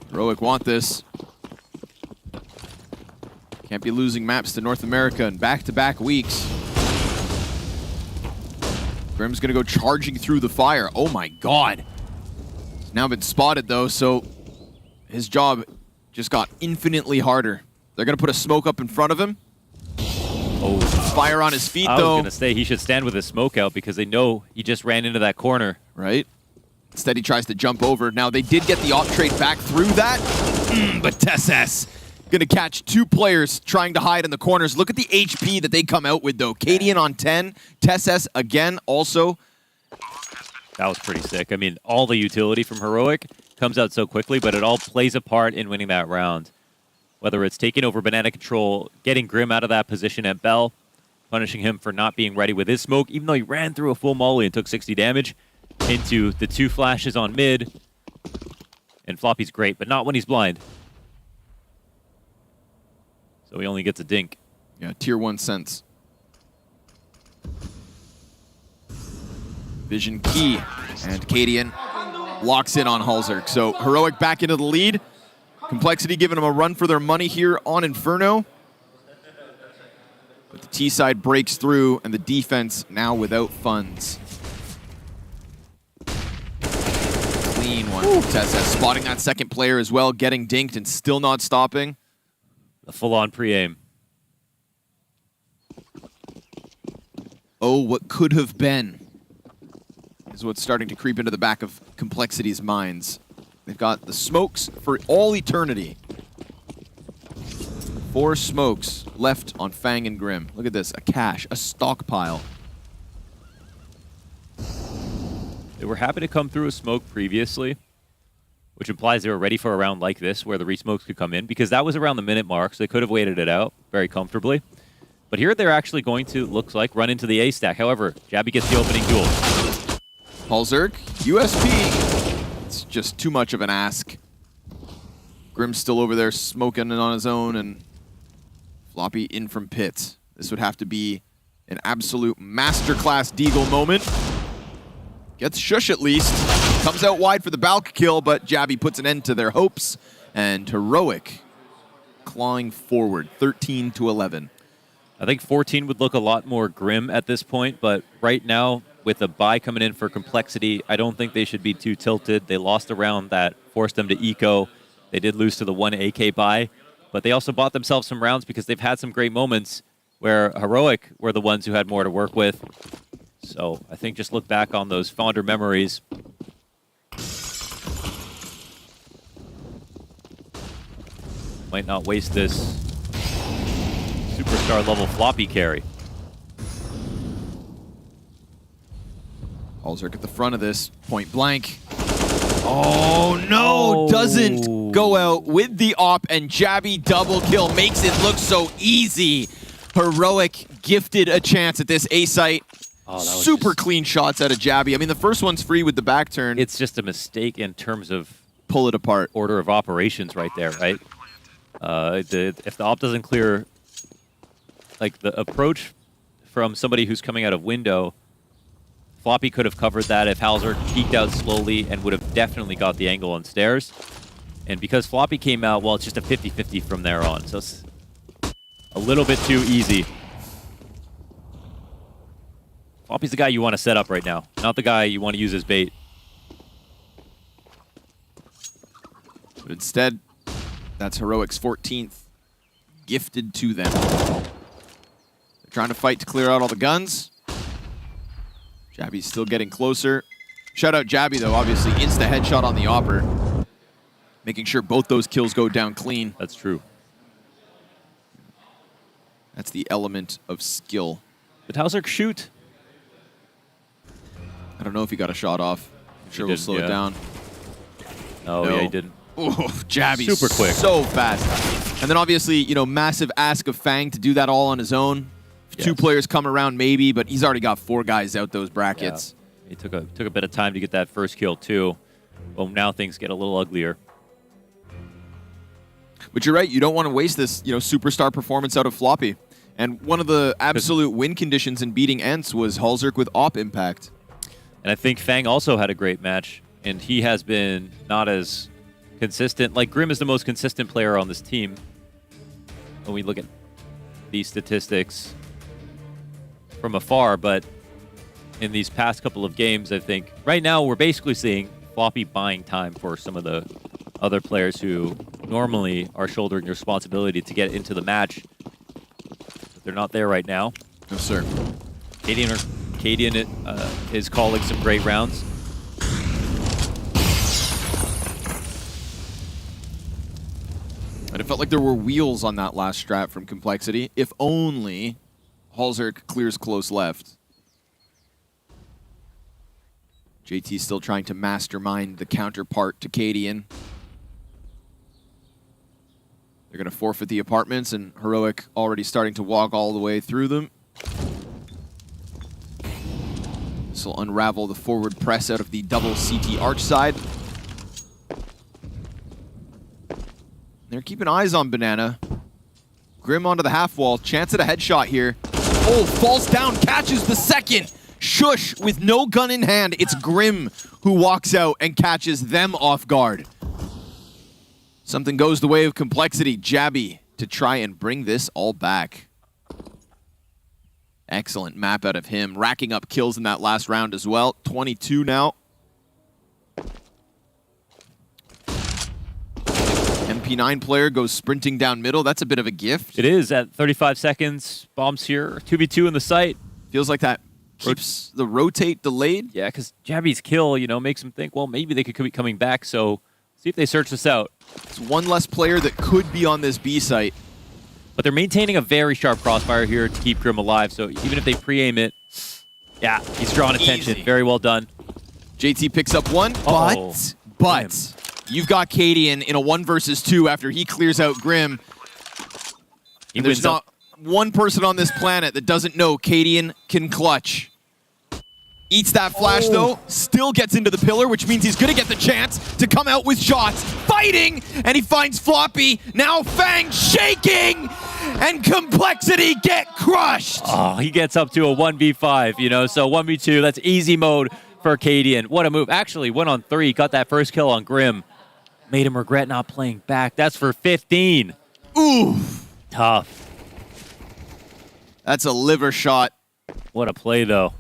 S21: Heroic want this. Can't be losing maps to North America in back-to-back weeks. Grim's gonna go charging through the fire. Oh my god. He's now been spotted though, so his job just got infinitely harder. They're gonna put a smoke up in front of him.
S20: Oh,
S21: fire on his feet
S20: I
S21: though.
S20: was gonna say he should stand with his smoke out because they know he just ran into that corner.
S21: Right? Instead he tries to jump over. Now they did get the op trade back through that, but Tesses gonna catch two players trying to hide in the corners. Look at the HP that they come out with though. Kadian on 10, Tesses again also.
S20: That was pretty sick. I mean, all the utility from Heroic comes out so quickly, but it all plays a part in winning that round. Whether it's taking over banana control, getting Grim out of that position at Bell, punishing him for not being ready with his smoke, even though he ran through a full molly and took 60 damage, into the 2 flashes on mid. And Floppy's great, but not when he's blind. So he only gets a dink.
S21: Yeah, tier 1 sense. Vision key, and Kadian locks in on Halzerk. So Heroic back into the lead. Complexity giving them a run for their money here on Inferno. But the T side breaks through, and the defense now without funds. Clean one from Tesses, spotting that second player as well, getting dinked and still not stopping.
S20: A full-on pre-aim.
S21: Oh, what could have been is what's starting to creep into the back of Complexity's minds. They've got the smokes for all eternity. 4 smokes left on Fang and Grim. Look at this, a cache, a stockpile.
S20: They were happy to come through a smoke previously, which implies they were ready for a round like this where the resmokes could come in, because that was around the minute mark, so they could have waited it out very comfortably. But here they're actually going to, looks like, run into the A stack. However, Jabby gets the opening duel.
S21: Halzerk, USP. It's just too much of an ask. Grim's still over there smoking on his own, and Floppy in from pit. This would have to be an absolute masterclass Deagle moment. Gets shush at least. Comes out wide for the Balk kill, but Jabby puts an end to their hopes. And Heroic clawing forward, 13-11.
S20: I think 14 would look a lot more grim at this point, but right now, with a buy coming in for Complexity, I don't think they should be too tilted. They lost a round that forced them to eco. They did lose to the 1 AK buy, but they also bought themselves some rounds because they've had some great moments where Heroic were the ones who had more to work with. So I think just look back on those fonder memories. Might not waste this superstar level Floppy carry.
S21: Halzerk at the front of this, point blank. Oh no, doesn't go out with the op, and Jabby double kill makes it look so easy. Heroic gifted a chance at this A site. Super clean shots out of Jabby. I mean, the first one's free with the back turn.
S20: It's just a mistake in terms of
S21: pull it apart.
S20: Order of operations right there, right? If the op doesn't clear, like the approach from somebody who's coming out of window, Floppy could have covered that if Halzerk peeked out slowly and would have definitely got the angle on stairs. And because Floppy came out, well, it's just a 50-50 from there on. So it's a little bit too easy. Floppy's the guy you want to set up right now, not the guy you want to use as bait.
S21: But instead, that's Heroic's 14th gifted to them. They're trying to fight to clear out all the guns. Jabby's still getting closer. Shout out Jabby, though, obviously. Insta headshot on the Opper. Making sure both those kills go down clean.
S20: That's true.
S21: That's the element of skill.
S20: Did Halzerk shoot?
S21: I don't know if he got a shot off. I'm sure we'll slow it down.
S20: Oh, no. Yeah, he didn't.
S21: Oh, Jabby's
S20: super quick.
S21: So fast. And then obviously, you know, massive ask of Fang to do that all on his own. 2 players come around maybe, but he's already got 4 guys out those brackets.
S20: Yeah. He took a bit of time to get that first kill too. Well, now things get a little uglier.
S21: But you're right, you don't want to waste this, superstar performance out of Floppy. And one of the absolute win conditions in beating Ents was Halzerk with AWP impact.
S20: And I think Fang also had a great match, and he has been not as consistent. Like, Grim is the most consistent player on this team. When we look at these statistics from afar, but in these past couple of games, I think right now we're basically seeing Floppy buying time for some of the other players who normally are shouldering the responsibility to get into the match. But they're not there right now.
S21: No, sir.
S20: Cadian is calling some great rounds.
S21: And it felt like there were wheels on that last strat from Complexity. If only Halzerk clears close left. JT still trying to mastermind the counterpart to Cadian. They're going to forfeit the apartments, and Heroic already starting to walk all the way through them. This will unravel the forward press out of the double CT arch side. They're keeping eyes on Banana. Grim onto the half wall. Chance at a headshot here. Oh, falls down, catches the second. Shush with no gun in hand. It's Grim who walks out and catches them off guard. Something goes the way of Complexity. Jabby to try and bring this all back. Excellent map out of him. Racking up kills in that last round as well. 22 now. MP9 player goes sprinting down middle. That's a bit of a gift.
S20: It is at 35 seconds. Bombs here. 2v2 in the site.
S21: Feels like that keeps the rotate delayed.
S20: Yeah, because Jabby's kill, makes him think, well, maybe they could be coming back. So see if they search this out.
S21: It's one less player that could be on this B site.
S20: But they're maintaining a very sharp crossfire here to keep Grim alive. So even if they pre-aim it, yeah, he's drawing attention.
S21: Easy.
S20: Very well done.
S21: JT picks up one, but you've got Cadian in a 1 versus 2 after he clears out Grim. And there's not one person on this planet that doesn't know Cadian can clutch. Eats that flash though, still gets into the pillar, which means he's gonna get the chance to come out with shots. Fighting, and he finds Floppy. Now Fang shaking, and Complexity get crushed.
S20: Oh, he gets up to a 1v5, so 1v2, that's easy mode for Cadian. What a move. Actually, went on 3, got that first kill on Grim. Made him regret not playing back. That's for 15.
S21: Ooh.
S20: Tough.
S21: That's a liver shot.
S20: What a play, though.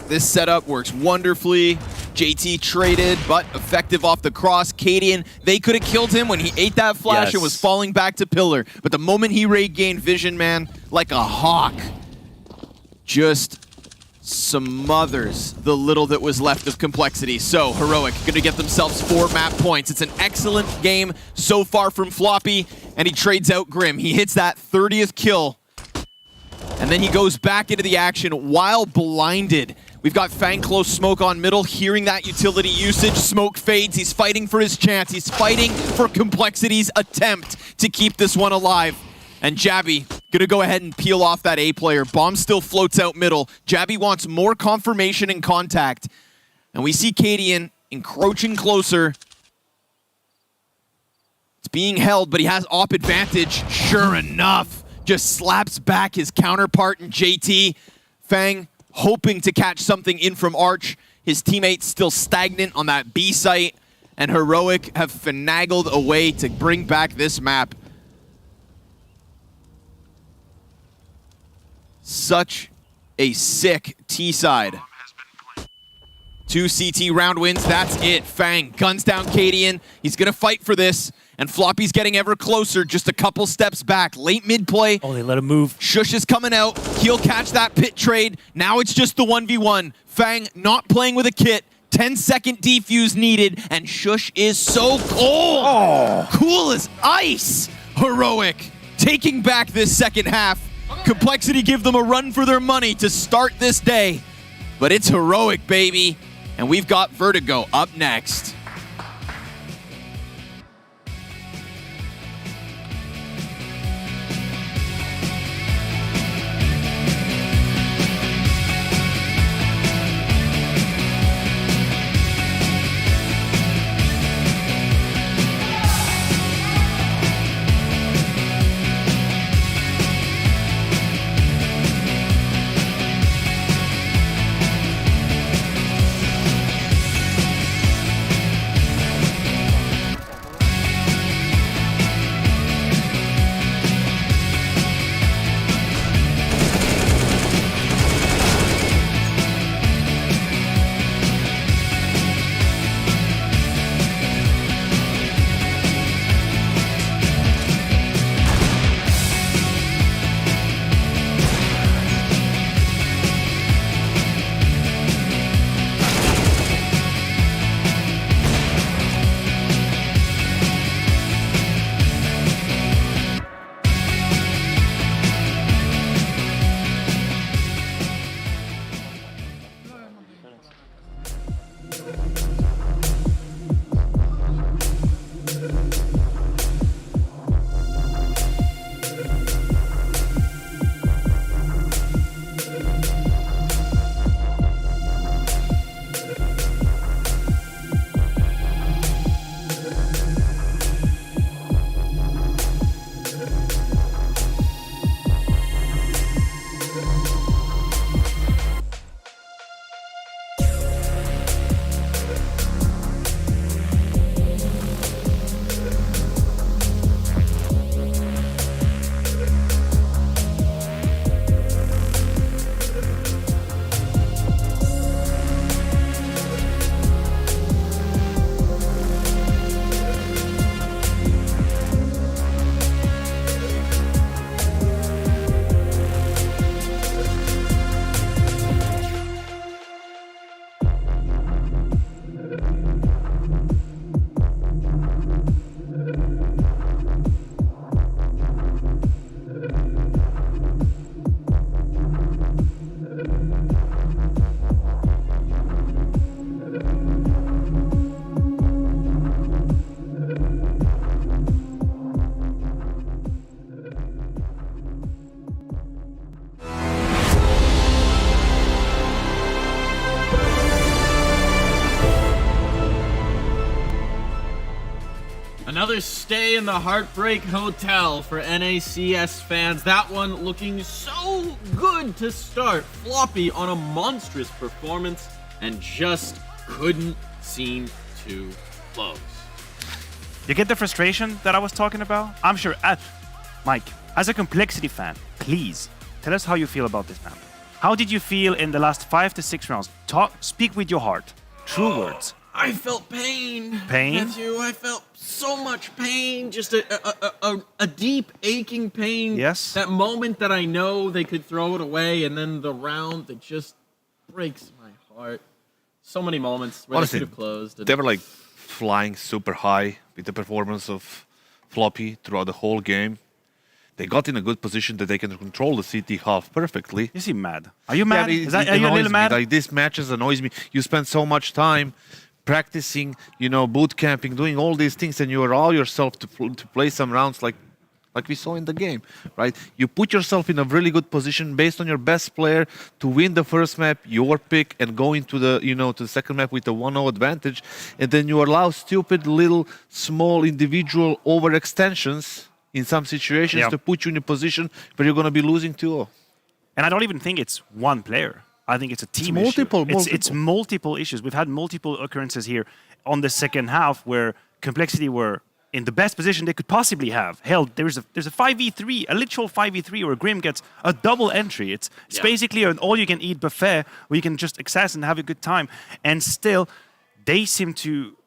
S21: This setup works wonderfully. JT traded, but effective off the cross. Cadian, they could have killed him when he ate that flash and was falling back to pillar. But the moment he regained vision, man, like a hawk, just smothers the little that was left of Complexity. So Heroic gonna get themselves 4 map points. It's an excellent game so far from Floppy, and he trades out Grim. He hits that 30th kill, and then he goes back into the action while blinded. We've got Fang close smoke on middle, hearing that utility usage. Smoke fades, he's fighting for his chance. He's fighting for Complexity's attempt to keep this one alive. And Jabby gonna go ahead and peel off that A player. Bomb still floats out middle. Jabby wants more confirmation and contact. And we see Cadian encroaching closer. It's being held, but he has op advantage. Sure enough, just slaps back his counterpart in JT. Fang hoping to catch something in from Arch. His teammates still stagnant on that B site. And Heroic have finagled a way to bring back this map. Such a sick T-side. 2 CT round wins, that's it. Fang guns down Cadian. He's gonna fight for this. And Floppy's getting ever closer, just a couple steps back. Late mid-play.
S20: Oh, they let him move.
S21: Shush is coming out. He'll catch that pit trade. Now it's just the 1v1. Fang not playing with a kit. 10-second defuse needed, and Shush is so cold. Oh. Cool as ice. Heroic taking back this second half. Complexity give them a run for their money to start this day. But it's Heroic, baby. And we've got Vertigo up next.
S8: Another stay in the Heartbreak Hotel for NACS fans. That one looking so good to start. Floppy on a monstrous performance and just couldn't seem to close.
S9: You get the frustration that I was talking about? I'm sure. Mike, as a Complexity fan, please tell us how you feel about this map. How did you feel in the last 5 to 6 rounds? Speak with your heart. True words.
S8: I felt pain.
S9: Pain?
S8: Matthew, I felt so much pain. Just a deep, aching pain.
S9: Yes.
S8: That moment that I know they could throw it away, and then the round that just breaks my heart. So many moments where
S10: Honestly,
S8: they could have closed.
S10: they were like flying super high with the performance of Floppy throughout the whole game. They got in a good position that they can control the CT half perfectly.
S9: You seem mad. Are you mad?
S10: Yeah,
S9: Are you a little mad?
S10: Like, these matches annoys me. You spend so much time practicing, boot camping, doing all these things, and you allow yourself to play some rounds like we saw in the game, right? You put yourself in a really good position based on your best player to win the first map, your pick, and go into the, to the second map with a 1-0 advantage, and then you allow stupid little small individual overextensions in some situations to put you in a position where you're going to be losing 2-0.
S9: And I don't even think it's one player. I think it's a team
S10: multiple,
S9: issue. It's multiple issues. We've had multiple occurrences here on the second half where Complexity were in the best position they could possibly have. Hell, there's a 5v3, a literal 5v3 where Grim gets a double entry. It's basically an all-you-can-eat buffet where you can just access and have a good time. And still, they seem to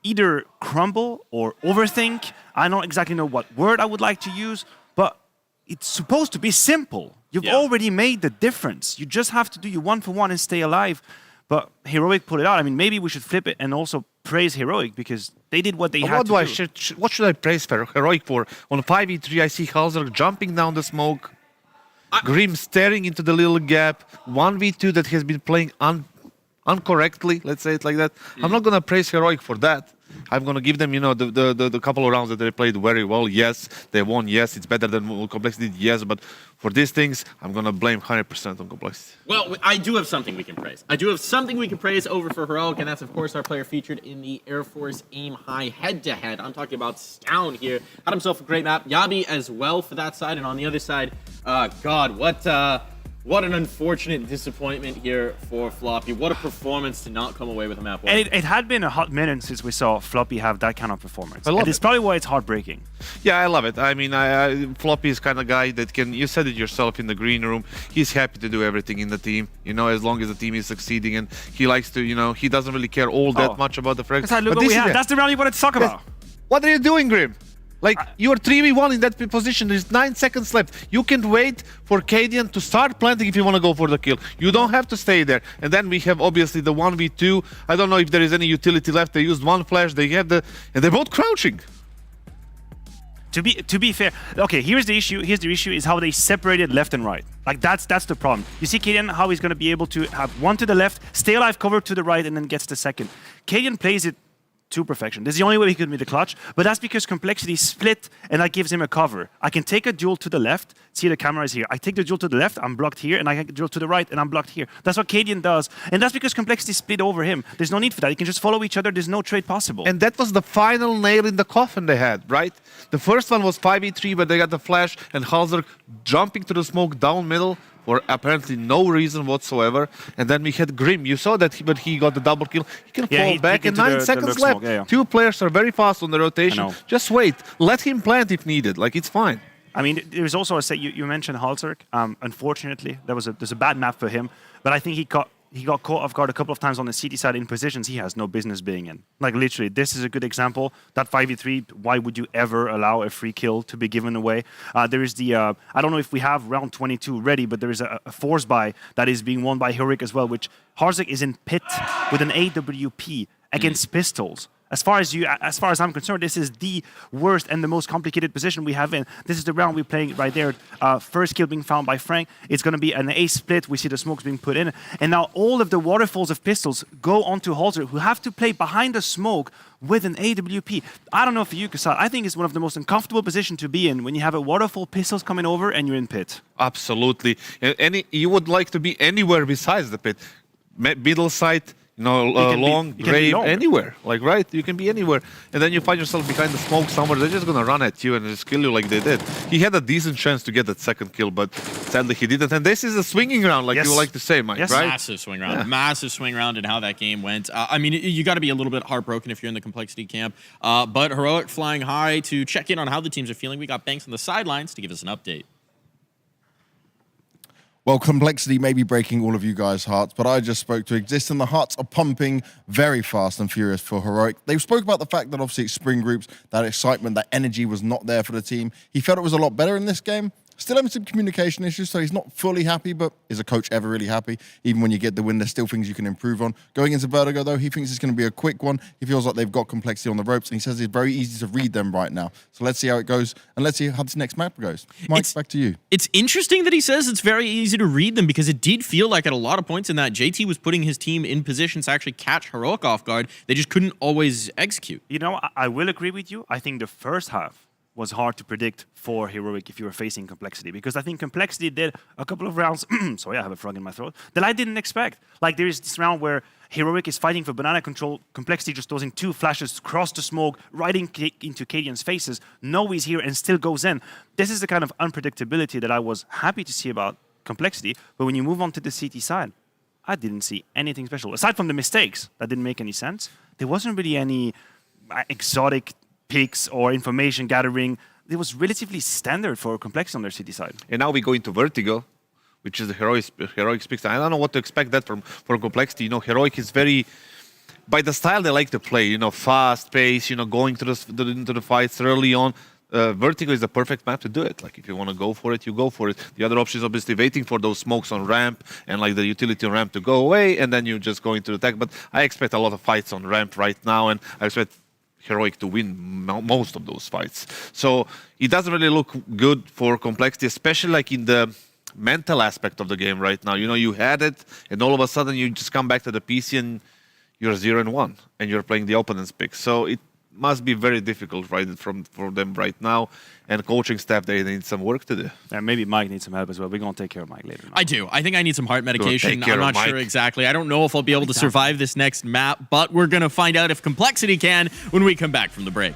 S9: either crumble or overthink. I don't exactly know what word I would like to use, but it's supposed to be simple. You've already made the difference. You just have to do your 1-for-1 and stay alive. But Heroic put it out. I mean, maybe we should flip it and also praise Heroic because they did what they had to do.
S10: What should I praise for Heroic for? On 5v3, I see Halzer jumping down the smoke, Grim staring into the little gap, 1v2 that has been playing incorrectly, let's say it like that. I'm not going to praise Heroic for that. I'm going to give them, the couple of rounds that they played very well. Yes, they won. Yes, it's better than Complexity. Yes, but for these things, I'm going to blame 100% on Complexity.
S8: Well, I do have something we can praise. I do have something we can praise over for Heroic, and that's, of course, our player featured in the Air Force Aim High head-to-head. I'm talking about Stown here. Had himself a great map. Yabi as well for that side, and on the other side, God, what an unfortunate disappointment here for Floppy. What a performance to not come away with a map win.
S9: And it had been a hot minute since we saw Floppy have that kind of performance.
S10: I love it.
S9: It's probably why it's heartbreaking.
S10: Yeah, I love it. I mean, Floppy is kind of guy that can, you said it yourself in the green room, he's happy to do everything in the team, as long as the team is succeeding, and he likes to, he doesn't really care all that much about the frags.
S9: That's the round you wanted to talk about.
S10: What are you doing, Grim? Like, you are 3v1 in that position. There's 9 seconds left. You can wait for Cadian to start planting if you want to go for the kill. You don't have to stay there. And then we have, obviously, the 1v2. I don't know if there is any utility left. They used one flash. They have and they're both crouching.
S9: To be fair, okay, here's the issue. Here's the issue is how they separated left and right. Like, that's the problem. You see Cadian, how he's going to be able to have one to the left, stay alive, cover to the right, and then gets the second. Cadian plays it to perfection. This is the only way he could meet the clutch, but that's because Complexity split and that gives him a cover. I can take a duel to the left, see the camera is here. I take the duel to the left, I'm blocked here, and I take the duel to the right, and I'm blocked here. That's what Cadian does, and that's because Complexity split over him. There's no need for that. You can just follow each other. There's no trade possible.
S10: And that was the final nail in the coffin they had, right? The first one was 5v3, but they got the flash, and Halzer jumping to the smoke down middle for apparently no reason whatsoever. And then we had Grim. You saw that, but he got the double kill. He can fall back, and 9 seconds left. Two players are very fast on the rotation. Just wait. Let him plant if needed. Like, it's fine.
S9: I mean, there's also you mentioned Halzerk. Unfortunately, there's a bad map for him. But I think he got caught off guard a couple of times on the CT side in positions he has no business being in. Like, literally, this is a good example. That 5v3, why would you ever allow a free kill to be given away? There is the, I don't know if we have round 22 ready, but there is a force buy that is being won by Heroic as well, which Halzerk is in pit with an AWP against pistols. As far as I'm concerned, this is the worst and the most complicated position we have in. This is the round we're playing right there. First kill being found by Frank. It's going to be an A split. We see the smokes being put in. And now all of the waterfalls of pistols go onto Halzer, who have to play behind the smoke with an AWP. I don't know for you, Kasat. I think it's one of the most uncomfortable positions to be in when you have a waterfall pistols coming over and you're in pit.
S10: Absolutely. You would like to be anywhere besides the pit. Middle side, long,
S9: be
S10: grave,
S9: long.
S10: anywhere. Like, right? You can be anywhere. And then you find yourself behind the smoke somewhere. They're just going to run at you and just kill you like they did. He had a decent chance to get that second kill, but sadly he didn't. And this is a swinging round, like you like to say, Mike, right?
S8: Massive swing round. Yeah. Massive swing round and how that game went. I mean, you got to be a little bit heartbroken if you're in the Complexity camp. But Heroic flying high to check in on how the teams are feeling. We got Banks on the sidelines to give us an update.
S6: Well, Complexity may be breaking all of you guys' hearts, but I just spoke to Exist, and the hearts are pumping very fast and furious for Heroic. They spoke about the fact that obviously it's spring groups, that excitement, that energy was not there for the team. He felt it was a lot better in this game. Still having some communication issues, so he's not fully happy, but is a coach ever really happy? Even when you get the win, there's still things you can improve on. Going into Vertigo, though, he thinks it's going to be a quick one. He feels like they've got Complexity on the ropes, and he says it's very easy to read them right now. So let's see how it goes, and let's see how this next map goes. Mike, back to you.
S8: It's interesting that he says it's very easy to read them, because it did feel like at a lot of points in that JT was putting his team in positions to actually catch Heroic off guard. They just couldn't always execute.
S9: You know, I will agree with you. I think the first half was hard to predict for Heroic if you were facing Complexity, because I think Complexity did a couple of rounds, sorry, I have a frog in my throat, that I didn't expect. Like, there is this round where Heroic is fighting for banana control, Complexity just tossing 2 flashes across the smoke, right into Cadian's faces, know he's here and still goes in. This is the kind of unpredictability that I was happy to see about Complexity, but when you move on to the CT side, I didn't see anything special. Aside from the mistakes that didn't make any sense, there wasn't really any exotic picks or information gathering. It was relatively standard for Complexity on their city side.
S10: And now we go into Vertigo, which is the Heroic picks. I don't know what to expect that from Complexity. You know, Heroic is very, by the style they like to play, you know, fast pace, you know, going into the fights early on. Vertigo is the perfect map to do it. Like, if you want to go for it, you go for it. The other option is obviously waiting for those smokes on ramp and like the utility on ramp to go away, and then you just go into the attack. But I expect a lot of fights on ramp right now, and I expect Heroic to win most of those fights. So it doesn't really look good for Complexity, especially like in the mental aspect of the game right now. You know, you had it, and all of a sudden you just come back to the PC and you're 0-1, and you're playing the opponent's pick. So it must be very difficult, right, for them right now. And coaching staff, they need some work to do.
S9: And maybe Mike needs some help as well. We're going to take care of Mike later.
S8: I do. I think I need some heart medication. I'm not sure exactly. I don't know if I'll be able to survive this next map, but we're going to find out if Complexity can when we come back from the break.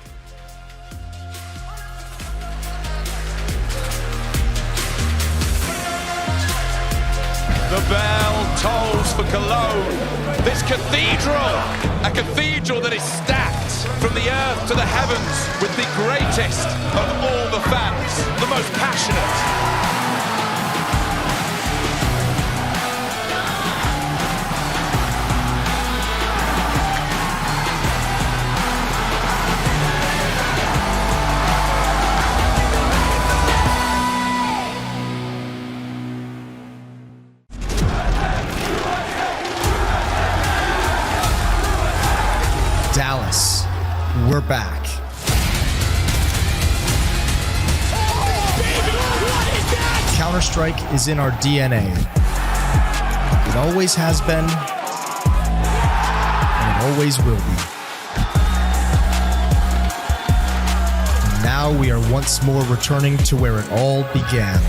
S3: The bell tolls for Cologne. This cathedral, a cathedral that is stacked from the earth to the heavens with the greatest of all the fans, the most passionate.
S12: Dallas, we're back. Counter-Strike is in our DNA. It always has been, and it always will be. And now we are once more returning to where it all began.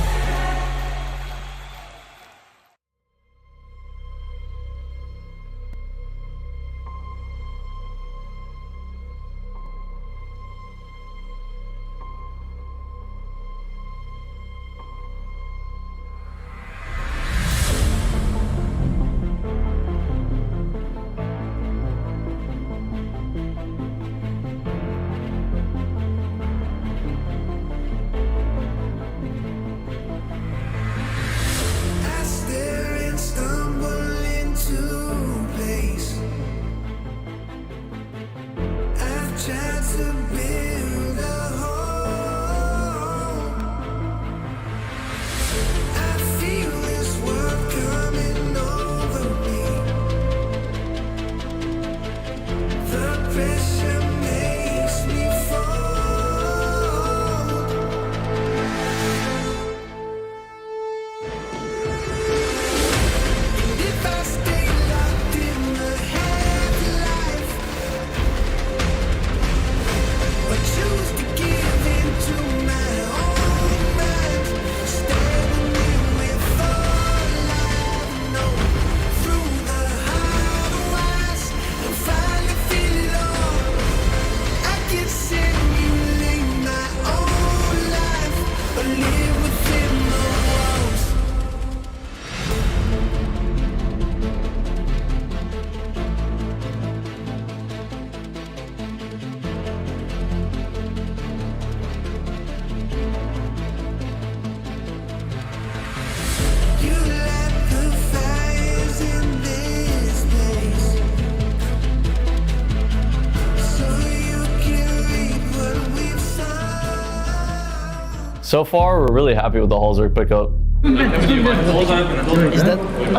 S14: So far, we're really happy with the Halzerk pickup. I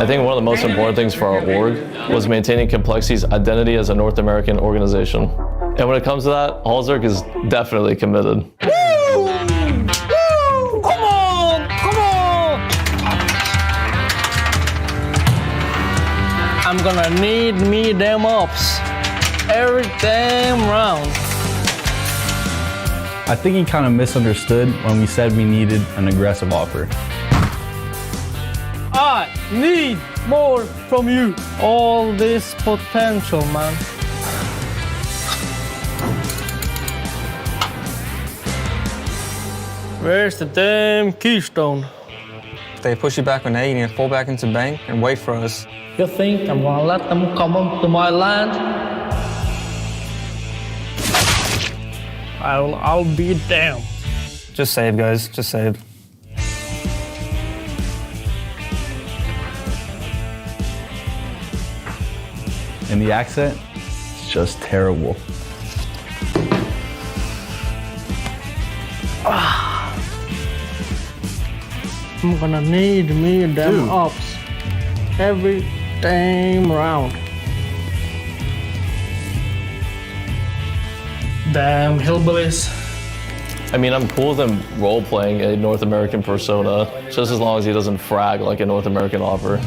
S14: think one of the most important things for our org was maintaining Complexity's identity as a North American organization. And when it comes to that, Halzerk is definitely committed.
S2: I'm gonna need me them ups every damn round.
S15: I think he kind of misunderstood when we said we needed an aggressive offer.
S2: I need more from you. All this potential, man. Where's the damn keystone?
S17: If they push you back on A, you need to fall back into bank and wait for us.
S2: You think I'm gonna let them come up to my land? I'll be damned.
S17: Just save, guys. Just save.
S15: And the accent, it's just terrible.
S2: I'm gonna need me them ups every damn round. Damn hillbillies.
S14: I mean, I'm cool with him role-playing a North American persona, just as long as he doesn't frag like a North American offer.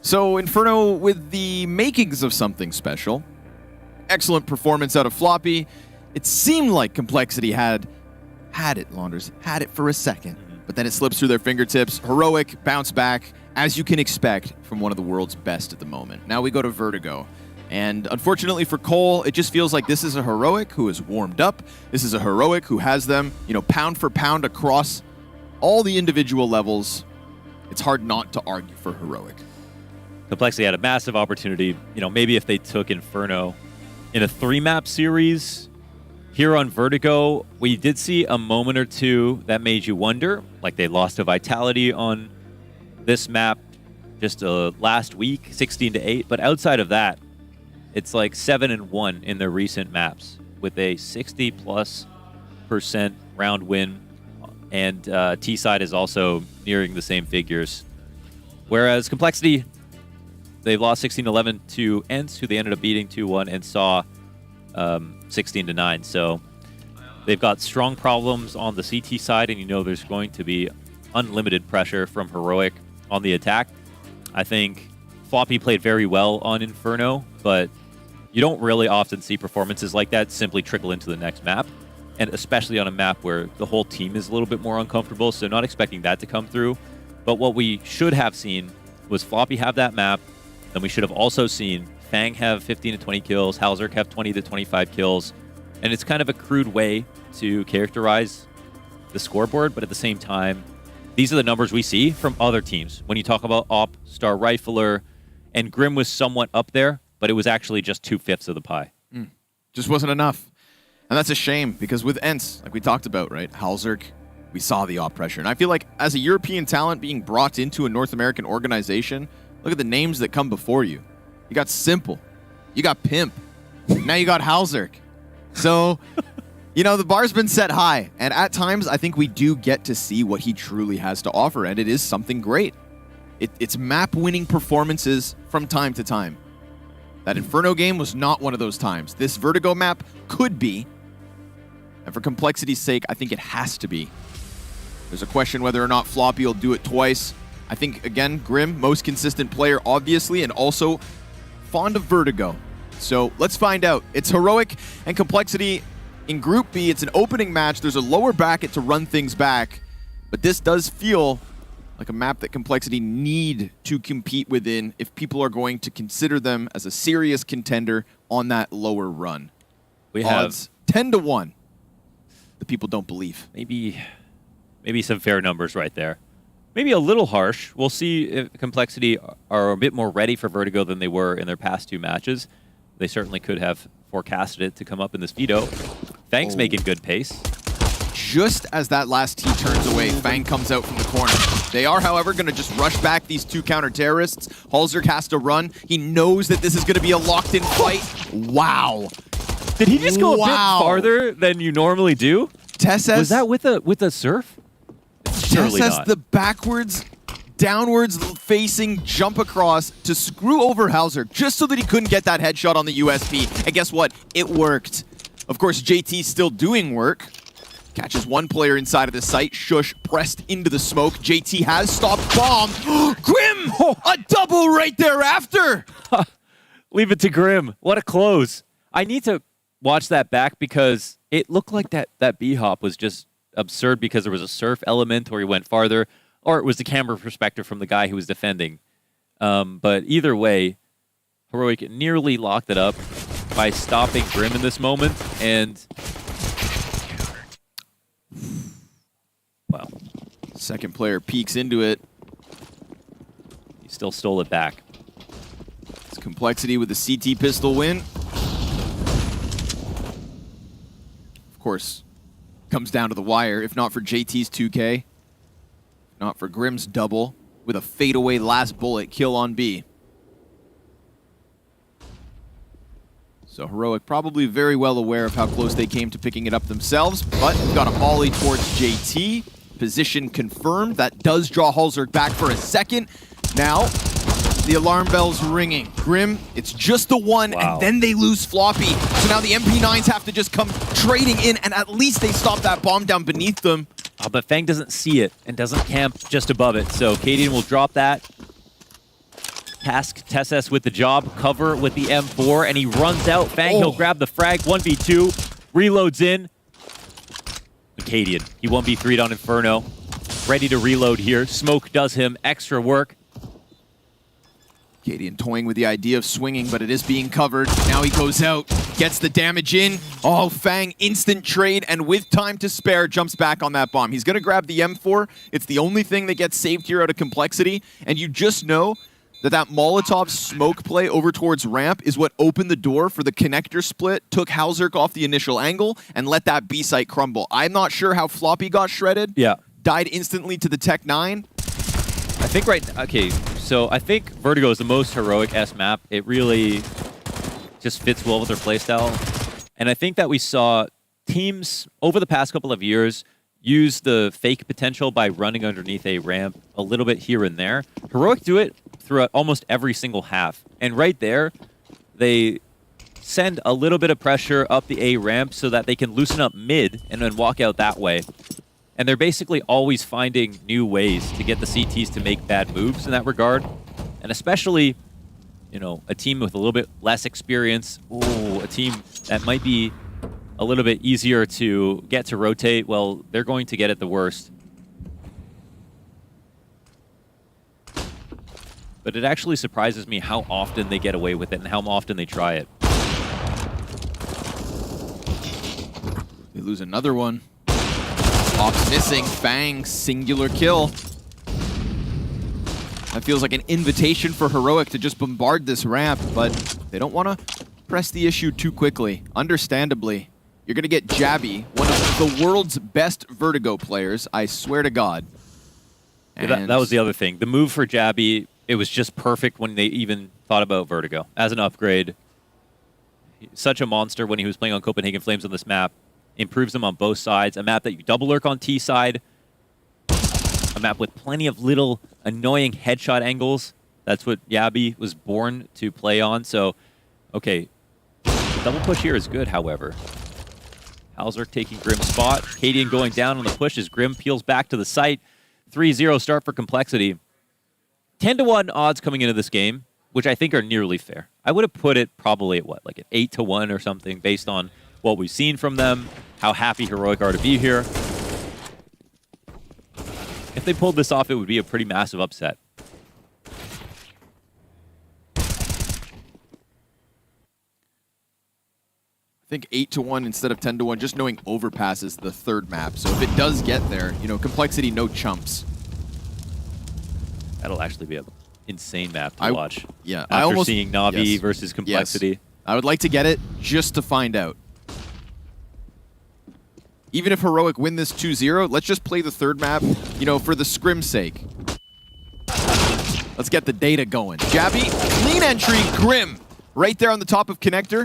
S21: So Inferno with the makings of something special. Excellent performance out of Floppy. It seemed like Complexity had it, Launders, had it for a second, but then it slips through their fingertips. Heroic bounce back, as you can expect from one of the world's best at the moment. Now we go to Vertigo. And unfortunately for Cole, it just feels like this is a Heroic who is warmed up. This is a Heroic who has them, pound for pound across all the individual levels. It's hard not to argue for Heroic.
S20: Complexity had a massive opportunity. Maybe if they took Inferno in a 3-map series here on Vertigo, we did see a moment or two that made you wonder, like they lost to Vitality on this map just last week, 16-8. But outside of that, it's like 7-1 in their recent maps with a 60+% round win, and T-side is also nearing the same figures. Whereas Complexity, they've lost 16-11 to ENCE, who they ended up beating 2-1, and saw 16-9. So they've got strong problems on the CT side, and there's going to be unlimited pressure from Heroic on the attack. I think Floppy played very well on Inferno, but you don't really often see performances like that simply trickle into the next map, and especially on a map where the whole team is a little bit more uncomfortable, so not expecting that to come through. But what we should have seen was Floppy have that map. Then we should have also seen Fang have 15 to 20 kills, Halzerk have 20 to 25 kills. And it's kind of a crude way to characterize the scoreboard, but at the same time, these are the numbers we see from other teams. When you talk about Op, Star Rifler, and Grim was somewhat up there, but it was actually just 2/5 of the pie.
S21: Just wasn't enough. And that's a shame, because with ENCE, like we talked about, right, Halzerk, we saw the Op pressure. And I feel like as a European talent being brought into a North American organization, look at the names that come before you. You got Simple. You got Pimp. Now you got Halzerk. So, the bar's been set high. And at times, I think we do get to see what he truly has to offer. And it is something great. It's map-winning performances from time to time. That Inferno game was not one of those times. This Vertigo map could be. And for Complexity's sake, I think it has to be. There's a question whether or not Floppy will do it twice. I think, again, Grim, most consistent player, obviously, and also fond of Vertigo. So let's find out. It's Heroic and Complexity in Group B. It's an opening match. There's a lower bracket to run things back. But this does feel like a map that Complexity need to compete within if people are going to consider them as a serious contender on that lower run.
S20: We
S21: Odds
S20: have
S21: 10-1. The people don't believe.
S20: Maybe some fair numbers right there. Maybe a little harsh. We'll see if Complexity are a bit more ready for Vertigo than they were in their past 2 matches. They certainly could have forecasted it to come up in this veto. Fang's making good pace.
S21: Just as that last T turns away, Fang comes out from the corner. They are, however, going to just rush back these two counter-terrorists. Halzerk has to run. He knows that this is going to be a locked-in fight. Wow.
S20: Did he just go a bit farther than you normally do?
S21: Tess
S20: Was that with a surf? Surely
S21: Tess
S20: not.
S21: the backwards, downwards facing jump across to screw over Halzerk just so that he couldn't get that headshot on the USP. And guess what? It worked. Of course, JT's still doing work. Catches one player inside of the site. Shush pressed into the smoke. JT has stopped bomb. Grim! A double right thereafter!
S20: Leave it to Grim. What a close. I need to watch that back because it looked like that B-hop was just absurd because there was a surf element or he went farther, or it was the camera perspective from the guy who was defending. But either way, Heroic nearly locked it up by stopping Grim in this moment, and wow.
S21: Second player peeks into it.
S20: He still stole it back.
S21: It's Complexity with the CT pistol win. Of course, comes down to the wire, if not for JT's 2K, not for Grim's double, with a fadeaway last bullet kill on B. So Heroic probably very well aware of how close they came to picking it up themselves, but got a volley towards JT. Position confirmed. That does draw Halzerk back for a second. Now, the alarm bell's ringing. Grim, it's just the one, and then they lose Floppy. So now the MP9s have to just come trading in, and at least they stop that bomb down beneath them.
S20: Oh, but Fang doesn't see it and doesn't camp just above it, so Cadian will drop that. Task Tesses with the job, cover with the M4, and he runs out. Fang, he'll grab the frag, 1v2, reloads in. Cadian, he 1v3'd on Inferno. Ready to reload here. Smoke does him extra work.
S21: Cadian toying with the idea of swinging, but it is being covered. Now he goes out, gets the damage in. Oh, Fang, instant trade, and with time to spare, jumps back on that bomb. He's going to grab the M4. It's the only thing that gets saved here out of Complexity, and you just know that Molotov smoke play over towards ramp is what opened the door for the connector split, took Halzerk off the initial angle, and let that B site crumble. I'm not sure how Floppy got shredded.
S20: Yeah.
S21: Died instantly to the Tech 9.
S20: I think so I think Vertigo is the most Heroic-esque map. It really just fits well with their playstyle. And I think that we saw teams over the past couple of years use the fake potential by running underneath a ramp a little bit here and there. Heroic do it throughout almost every single half. And right there, they send a little bit of pressure up the A ramp so that they can loosen up mid and then walk out that way. And they're basically always finding new ways to get the CTs to make bad moves in that regard. And especially, you know, a team with a little bit less experience, a team that might be a little bit easier to get to rotate, well, they're going to get it the worst. But it actually surprises me how often they get away with it and how often they try it.
S21: They lose another one. Ops missing. Fang, singular kill. That feels like an invitation for Heroic to just bombard this ramp, but they don't want to press the issue too quickly. Understandably, you're going to get Jabby, one of the world's best Vertigo players, I swear to God.
S20: And that was the other thing. The move for Jabby, it was just perfect when they even thought about Vertigo as an upgrade. Such a monster when he was playing on Copenhagen Flames on this map. Improves them on both sides. A map that you double lurk on T side. A map with plenty of little annoying headshot angles. That's what Jabby was born to play on. So, okay. The double push here is good, however. Halzerk taking Grim's spot. Cadian going down on the push as Grim peels back to the site. 3-0 start for Complexity. 10-1 odds coming into this game, which I think are nearly fair. I would have put it probably at what, like an 8-1 or something based on what we've seen from them, how happy Heroic are to be here. If they pulled this off, it would be a pretty massive upset.
S21: I think 8-1 instead of 10-1, just knowing Overpass is the third map. So if it does get there, you know, Complexity, no chumps.
S20: That'll actually be an insane map to watch.
S21: Yeah,
S20: after
S21: I almost
S20: seeing Na'Vi versus Complexity.
S21: Yes. I would like to get it just to find out. Even if Heroic win this 2-0, let's just play the third map, you know, for the scrim's sake. Let's get the data going. Jabby, clean entry, Grim. Right there on the top of connector.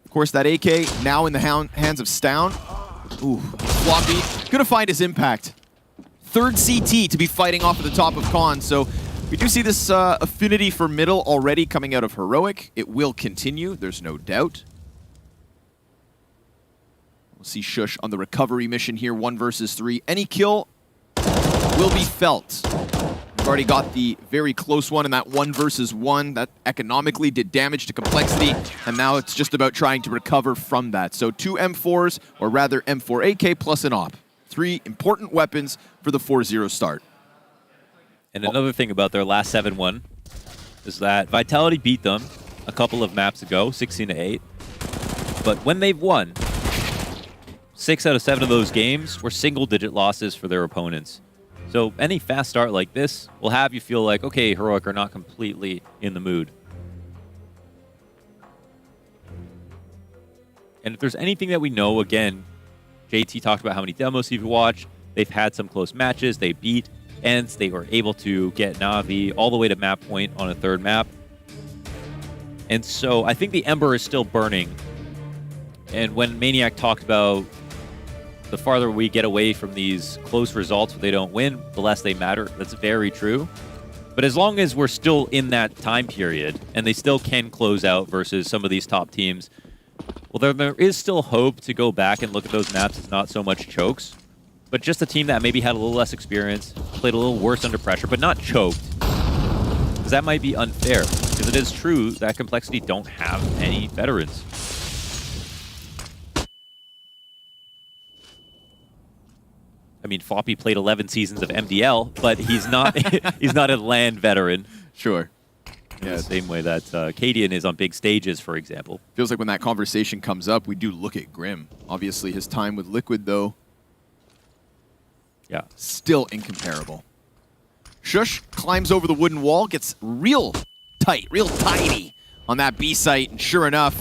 S21: Of course, that AK now in the hands of Stown. Ooh, Floppy, gonna find his impact. Third CT to be fighting off at the top of Con, so we do see this affinity for middle already coming out of Heroic. It will continue, there's no doubt. We'll see Shush on the recovery mission here, 1 versus 3. Any kill will be felt. We've already got the very close one in that 1 versus 1 that economically did damage to Complexity, and now it's just about trying to recover from that. So 2 M4s, or rather M4 AK plus an op. 3 important weapons for the 4-0 start.
S20: And another thing about their last 7-1 is that Vitality beat them a couple of maps ago, 16-8. But when they've won, 6 out of 7 of those games were single-digit losses for their opponents. So any fast start like this will have you feel like, okay, Heroic are not completely in the mood. And if there's anything that we know, again, JT talked about how many demos he's watched. They've had some close matches. They beat Ents. They were able to get Na'Vi all the way to map point on a 3rd map. And so I think the Ember is still burning. And when Maniac talked about the farther we get away from these close results where they don't win, the less they matter. That's very true. But as long as we're still in that time period and they still can close out versus some of these top teams, well, there is still hope to go back and look at those maps. It's not so much chokes, but just a team that maybe had a little less experience, played a little worse under pressure, but not choked. Because that might be unfair, because it is true that Complexity don't have any veterans. I mean, Floppy played 11 seasons of MDL, but he's not he's not a LAN veteran.
S21: Sure.
S20: In the same way that Cadian is on big stages, for example.
S21: Feels like when that conversation comes up, we do look at Grim. Obviously, his time with Liquid, though,
S20: yeah,
S21: still incomparable. Shush climbs over the wooden wall, gets real tight, real tidy on that B site, and sure enough,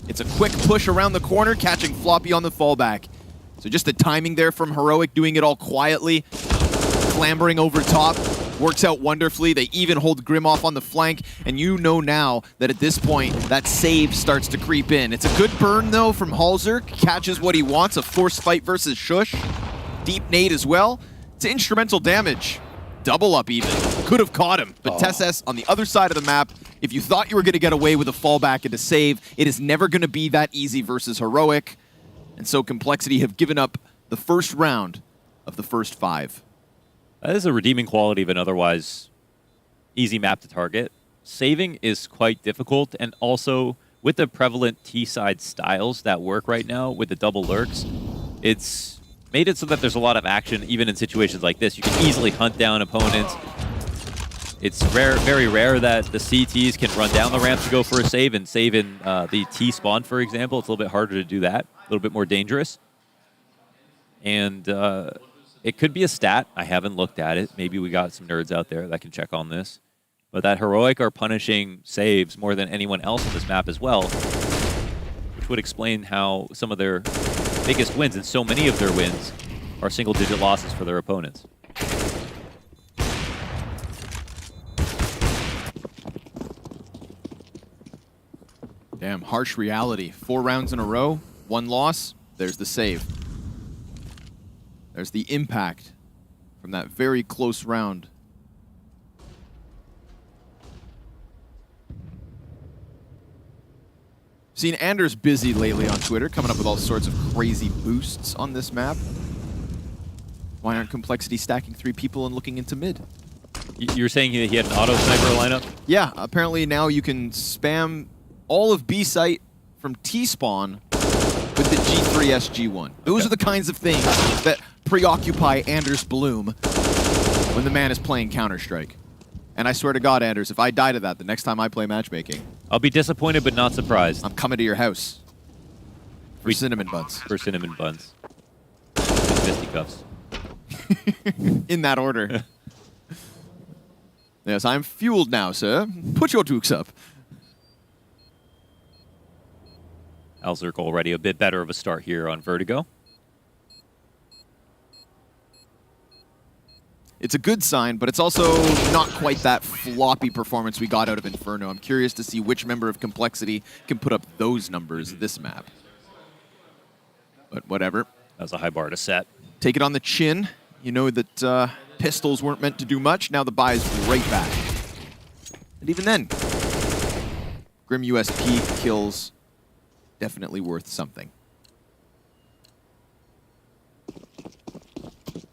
S21: it's a quick push around the corner, catching Floppy on the fallback. So just the timing there from Heroic, doing it all quietly, clambering over top. Works out wonderfully. They even hold Grim off on the flank, and you know now that at this point, that save starts to creep in. It's a good burn, though, from Halzer. Catches what he wants, a forced fight versus Shush. Deep nade as well. It's instrumental damage. Double up even. Could have caught him, but Tesses on the other side of the map, if you thought you were going to get away with a fallback and a save, it is never going to be that easy versus Heroic. And so Complexity have given up the first round of the first 5.
S20: That is a redeeming quality of an otherwise easy map to target. Saving is quite difficult, and also with the prevalent T-side styles that work right now with the double lurks, it's made it so that there's a lot of action even in situations like this. You can easily hunt down opponents. It's very rare that the CTs can run down the ramp to go for a save and save in the T spawn, for example. It's a little bit harder to do that, a little bit more dangerous. And it could be a stat. I haven't looked at it. Maybe we got some nerds out there that can check on this. But that Heroic are punishing saves more than anyone else on this map as well, which would explain how some of their biggest wins, and so many of their wins, are single-digit losses for their opponents.
S21: Damn, harsh reality. 4 rounds in a row, 1 loss, there's the save. There's the impact from that very close round. Seen Anders busy lately on Twitter, coming up with all sorts of crazy boosts on this map. Why aren't Complexity stacking 3 people and looking into mid?
S20: You're saying he had an auto sniper lineup?
S21: Yeah, apparently now you can spam all of B site from T-spawn with the G3 SG1. Those are the kinds of things that preoccupy Anders Bloom when the man is playing Counter-Strike. And I swear to God, Anders, if I die to that the next time I play matchmaking,
S20: I'll be disappointed but not surprised.
S21: I'm coming to your house for cinnamon buns.
S20: For cinnamon buns. Fisticuffs.
S21: In that order. Yes, I'm fueled now, sir. Put your dukes up.
S20: Alzerk already a bit better of a start here on Vertigo.
S21: It's a good sign, but it's also not quite that floppy performance we got out of Inferno. I'm curious to see which member of Complexity can put up those numbers this map. But whatever.
S20: That was a high bar to set.
S21: Take it on the chin. You know that pistols weren't meant to do much. Now the buy is right back. And even then, Grim USP kills definitely worth something.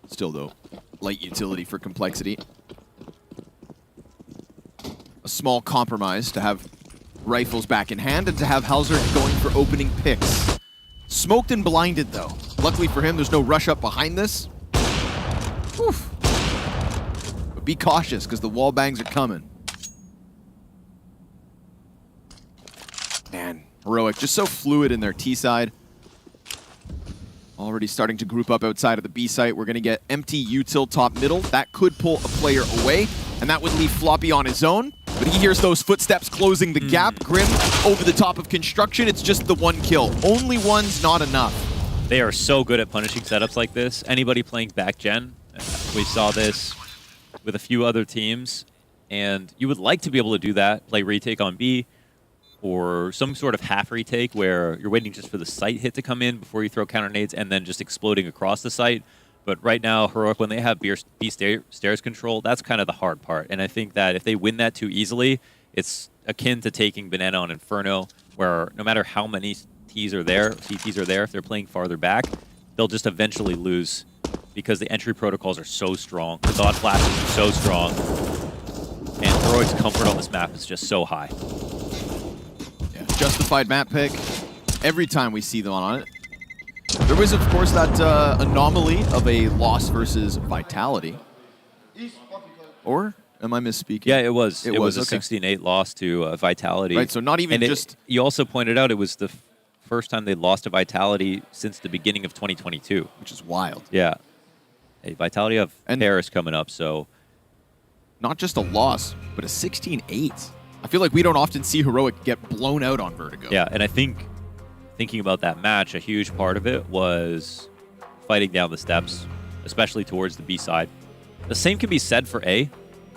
S21: Still, though, light utility for Complexity. A small compromise to have rifles back in hand and to have Halzer going for opening picks. Smoked and blinded, though. Luckily for him, there's no rush up behind this. Oof. But be cautious, because the wall bangs are coming. Man, Heroic, just so fluid in their T side. Already starting to group up outside of the B site. We're going to get empty util top middle. That could pull a player away, and that would leave Floppy on his own. But he hears those footsteps closing the gap. Grim over the top of construction. It's just the one kill. Only one's not enough.
S20: They are so good at punishing setups like this. Anybody playing back gen, we saw this with a few other teams, and you would like to be able to do that, play retake on B, or some sort of half retake where you're waiting just for the site hit to come in before you throw counter nades and then just exploding across the site. But right now, Heroic, when they have B stairs control, that's kind of the hard part. And I think that if they win that too easily, it's akin to taking Banana on Inferno, where no matter how many CTs are there, if they're playing farther back, they'll just eventually lose because the entry protocols are so strong, the dot flashes are so strong, and Heroic's comfort on this map is just so high.
S21: Yeah, justified map pick. Every time we see them on it. There was, of course, that anomaly of a loss versus Vitality. Or am I misspeaking?
S20: Yeah, it was. It was a
S21: okay.
S20: 16-8 loss to Vitality.
S21: Right, so not even just...
S20: You also pointed out it was the first time they lost to Vitality since the beginning of 2022.
S21: Which is wild.
S20: Yeah. Hey, Vitality have Paris coming up, so...
S21: Not just a loss, but a 16-8. I feel like we don't often see Heroic get blown out on Vertigo.
S20: Yeah, and I think... Thinking about that match, a huge part of it was fighting down the steps, especially towards the B side. The same can be said for A.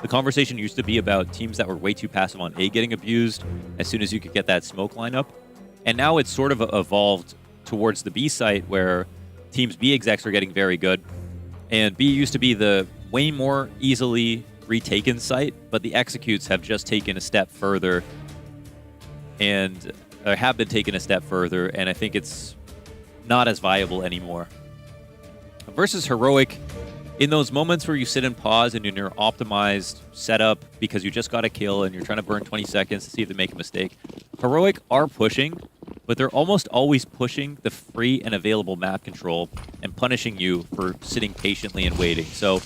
S20: The conversation used to be about teams that were way too passive on A getting abused as soon as you could get that smoke lineup. And now it's sort of evolved towards the B site where teams B execs are getting very good. And B used to be the way more easily retaken site, but the executes have just taken a step further and have been taken a step further, and I think it's not as viable anymore. Versus Heroic, in those moments where you sit and pause and in your optimized setup because you just got a kill and you're trying to burn 20 seconds to see if they make a mistake, Heroic are pushing, but they're almost always pushing the free and available map control and punishing you for sitting patiently and waiting. So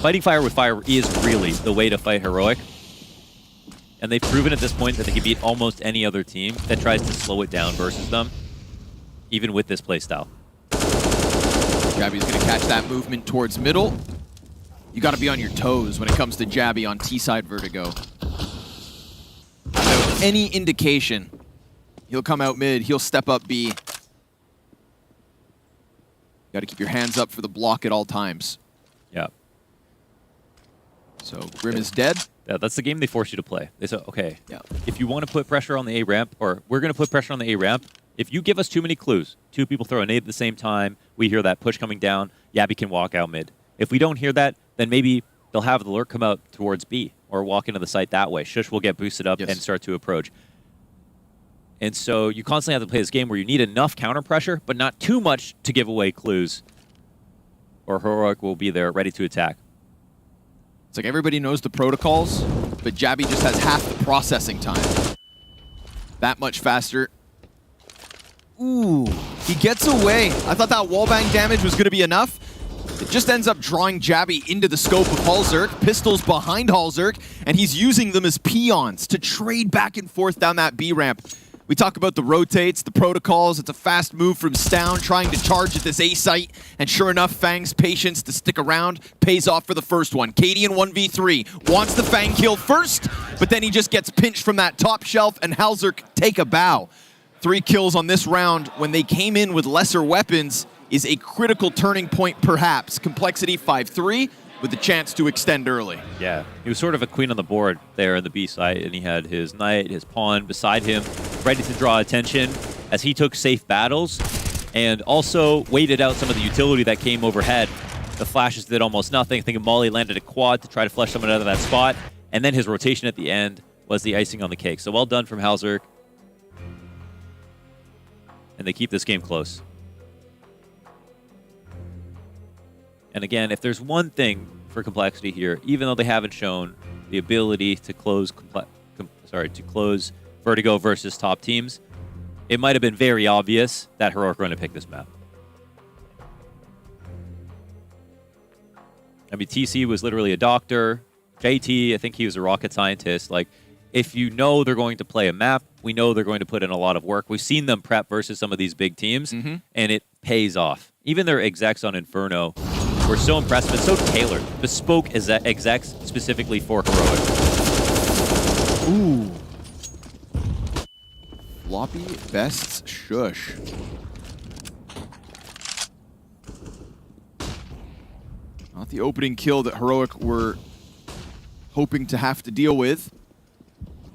S20: fighting fire with fire is really the way to fight Heroic. And they've proven at this point that they can beat almost any other team that tries to slow it down versus them, even with this playstyle.
S21: Jabby's going to catch that movement towards middle. You got to be on your toes when it comes to Jabby on T-side Vertigo. Without any indication, he'll come out mid, he'll step up B. Got to keep your hands up for the block at all times.
S20: Yeah.
S21: So Grim is dead.
S20: Yeah, that's the game they force you to play. They say, okay, if you want to put pressure on the A ramp, or we're going to put pressure on the A ramp, if you give us too many clues, two people throw a nade at the same time, we hear that push coming down, Yabby can walk out mid. If we don't hear that, then maybe they'll have the lurk come out towards B, or walk into the site that way. Shush will get boosted up and start to approach. And so you constantly have to play this game where you need enough counter pressure, but not too much to give away clues, or Heroic will be there ready to attack.
S21: It's like everybody knows the protocols, but Jabby just has half the processing time. That much faster. Ooh, he gets away. I thought that wallbang damage was going to be enough. It just ends up drawing Jabby into the scope of Halzerk. Pistols behind Halzerk, and he's using them as peons to trade back and forth down that B ramp. We talk about the rotates, the protocols. It's a fast move from Stown trying to charge at this A site. And sure enough, Fang's patience to stick around pays off for the first one. Cadian 1v3 wants the Fang kill first, but then he just gets pinched from that top shelf, and Halzerk take a bow. 3 kills on this round when they came in with lesser weapons. is a critical turning point, perhaps. Complexity 5-3 with the chance to extend early.
S20: Yeah, he was sort of a queen on the board there in the B site, and he had his knight, his pawn beside him, ready to draw attention as he took safe battles and also waited out some of the utility that came overhead. The flashes did almost nothing. I think Molly landed a quad to try to flush someone out of that spot, and then his rotation at the end was the icing on the cake. So well done from Halzerk. And they keep this game close. And again, if there's one thing for Complexity here, even though they haven't shown the ability to close Vertigo versus top teams, it might have been very obvious that Heroic were going to pick this map. I mean, TC was literally a doctor. JT, I think he was a rocket scientist. Like, if you know they're going to play a map, we know they're going to put in a lot of work. We've seen them prep versus some of these big teams, and it pays off. Even their execs on Inferno were so impressive and so tailored. Bespoke execs specifically for Heroic.
S21: Ooh. Floppy Best's shush. Not the opening kill that Heroic were hoping to have to deal with.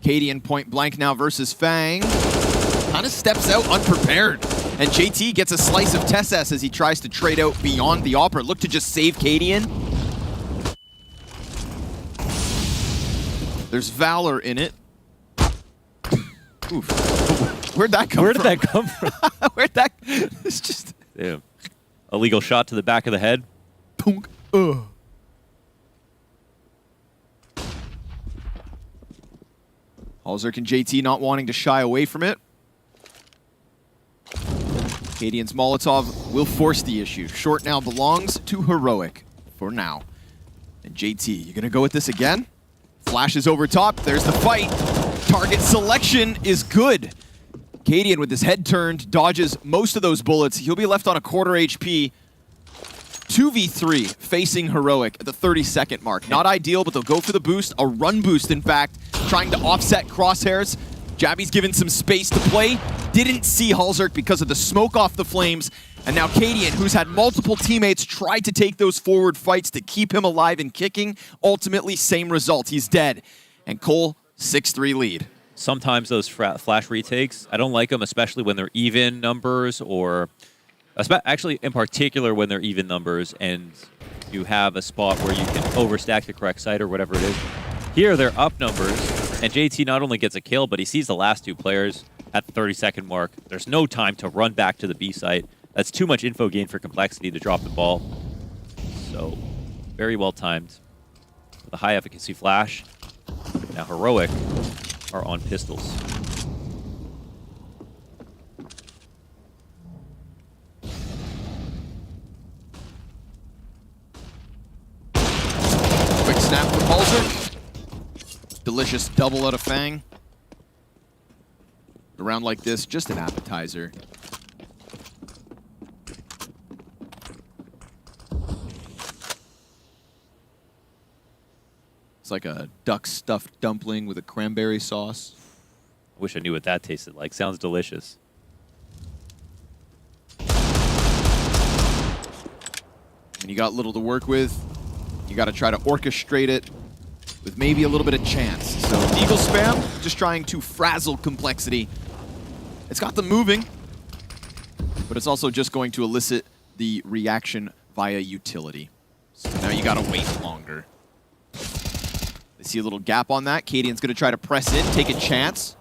S21: Cadian point blank now versus Fang. Kind of steps out unprepared. And JT gets a slice of Tessess as he tries to trade out beyond the Opera. Look to just save Cadian. There's Valor in it. Oof. Where'd that come from?
S20: Where did that come from?
S21: Where'd that... It's just...
S20: Damn. Illegal shot to the back of the head.
S21: Punk. Halzerk and JT not wanting to shy away from it. Cadian's Molotov will force the issue. Short now belongs to Heroic for now. And JT, you gonna go with this again? Flashes over top, there's the fight. Target selection is good. Cadian with his head turned, dodges most of those bullets. He'll be left on a quarter HP. 2v3 facing Heroic at the 30-second mark. Not ideal, but they'll go for the boost. A run boost, in fact, trying to offset Crosshairs. Jabby's given some space to play. Didn't see Halzerk because of the smoke off the flames. And now Cadian, who's had multiple teammates try to take those forward fights to keep him alive and kicking. Ultimately, same result. He's dead. And Cole, 6-3 lead.
S20: Sometimes those flash retakes, I don't like them, especially when they're even numbers or... Actually, in particular, when they're even numbers and you have a spot where you can overstack the correct side or whatever it is. Here, they're up numbers, and JT not only gets a kill, but he sees the last two players at the 30-second mark. There's no time to run back to the B site. That's too much info gain for Complexity to drop the ball. So, very well timed. With a high efficacy flash. Now Heroic are on pistols.
S21: Quick snap from Halzerk. Delicious double out of Fang. A round like this, just an appetizer. It's like a duck stuffed dumpling with a cranberry sauce.
S20: I wish I knew what that tasted like. Sounds delicious.
S21: When you got little to work with, you got to try to orchestrate it with maybe a little bit of chance. So Deagle spam, just trying to frazzle Complexity. It's got them moving, but it's also just going to elicit the reaction via utility. So now you got to wait longer. They see a little gap on that. Cadian's going to try to press in, take a chance.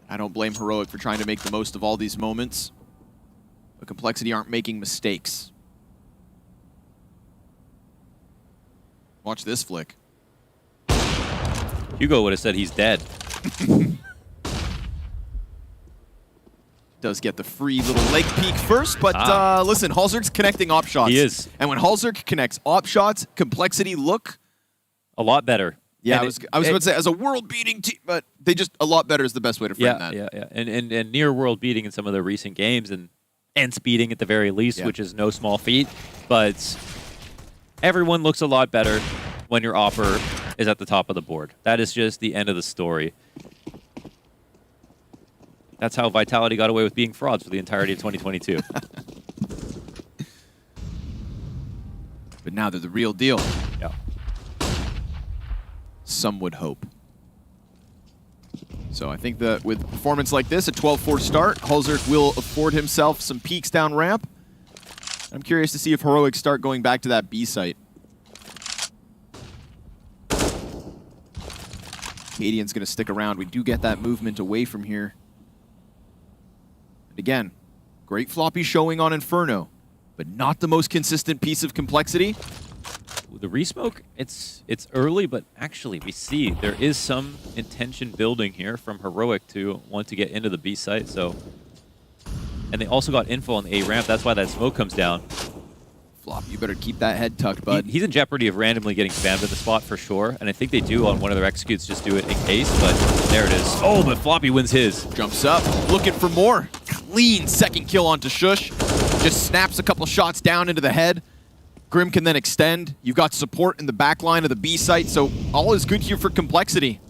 S21: I don't blame Heroic for trying to make the most of all these moments. But Complexity aren't making mistakes. Watch this flick.
S20: Hugo would have said he's dead.
S21: Does get the free little leg peek first, but listen, Halzerk's connecting op shots.
S20: He is.
S21: And when Halzerk connects op shots, Complexity look
S20: a lot better.
S21: Yeah, I was about to say, as a world-beating team, but they just, a lot better is the best way to frame that.
S20: Yeah. And near world-beating in some of the recent games, and speeding at the very least, which is no small feat. But everyone looks a lot better when your Opper is at the top of the board. That is just the end of the story. That's how Vitality got away with being frauds for the entirety of 2022.
S21: But now they're the real deal.
S20: Yeah.
S21: Some would hope. So I think that with a performance like this, a 12-4 start, Hulzerk will afford himself some peaks down ramp. I'm curious to see if Heroic start going back to that B site. Cadian's going to stick around. We do get that movement away from here. And again, great floppy showing on Inferno, but not the most consistent piece of complexity.
S20: The resmoke, it's early, but actually we see there is some intention building here from Heroic to want to get into the B site. So, and they also got info on the A ramp. That's why that smoke comes down.
S21: Flop, you better keep that head tucked, bud.
S20: He's in jeopardy of randomly getting spammed in the spot for sure, and I think they do on one of their executes just do it in case, but there it is. Oh, but Floppy wins his.
S21: Jumps up, looking for more. Clean second kill onto Shush. Just snaps a couple shots down into the head. Grim can then extend. You've got support in the back line of the B site, so all is good here for Complexity.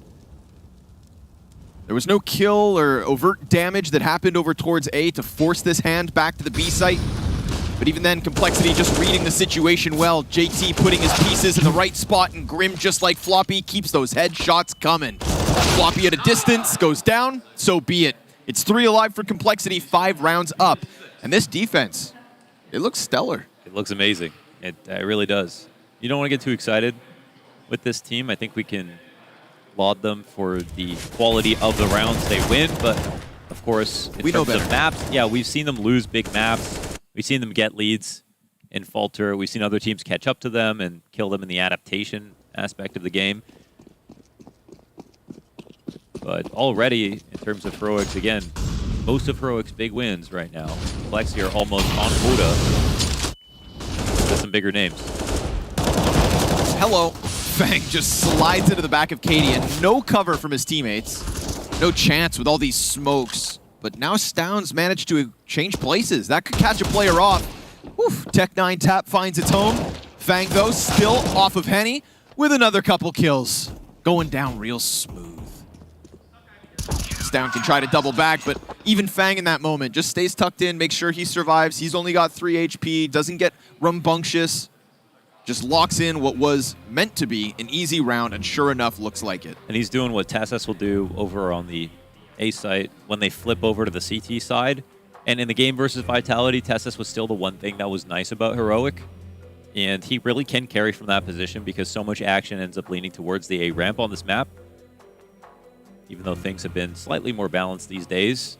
S21: There was no kill or overt damage that happened over towards A to force this hand back to the B site. But even then, Complexity just reading the situation well. JT putting his pieces in the right spot, and Grim, just like Floppy, keeps those headshots coming. Floppy at a distance, goes down, so be it. It's 3 alive for Complexity, 5 rounds up. And this defense, it looks stellar.
S20: It looks amazing. It really does. You don't want to get too excited with this team. I think we can laud them for the quality of the rounds they win, but of course, in terms of maps, yeah, we've seen them lose big maps. We've seen them get leads and falter. We've seen other teams catch up to them and kill them in the adaptation aspect of the game. But already, in terms of Heroics, again, most of Heroics' big wins right now. Complexity are almost on quota with some bigger names.
S21: Hello. Fang just slides into the back of Cadian. No cover from his teammates. No chance with all these smokes. But now Stounds managed to change places. That could catch a player off. Oof, Tech9 tap finds its home. Fang, though, still off of Henny with another couple kills. Going down real smooth. Stound can try to double back, but even Fang in that moment just stays tucked in, makes sure he survives. He's only got 3 HP, doesn't get rambunctious. Just locks in what was meant to be an easy round, and sure enough, looks like it.
S20: And he's doing what TSS will do over on the A site when they flip over to the CT side. And in the game versus Vitality, TSS was still the one thing that was nice about Heroic. And he really can carry from that position because so much action ends up leaning towards the A ramp on this map. Even though things have been slightly more balanced these days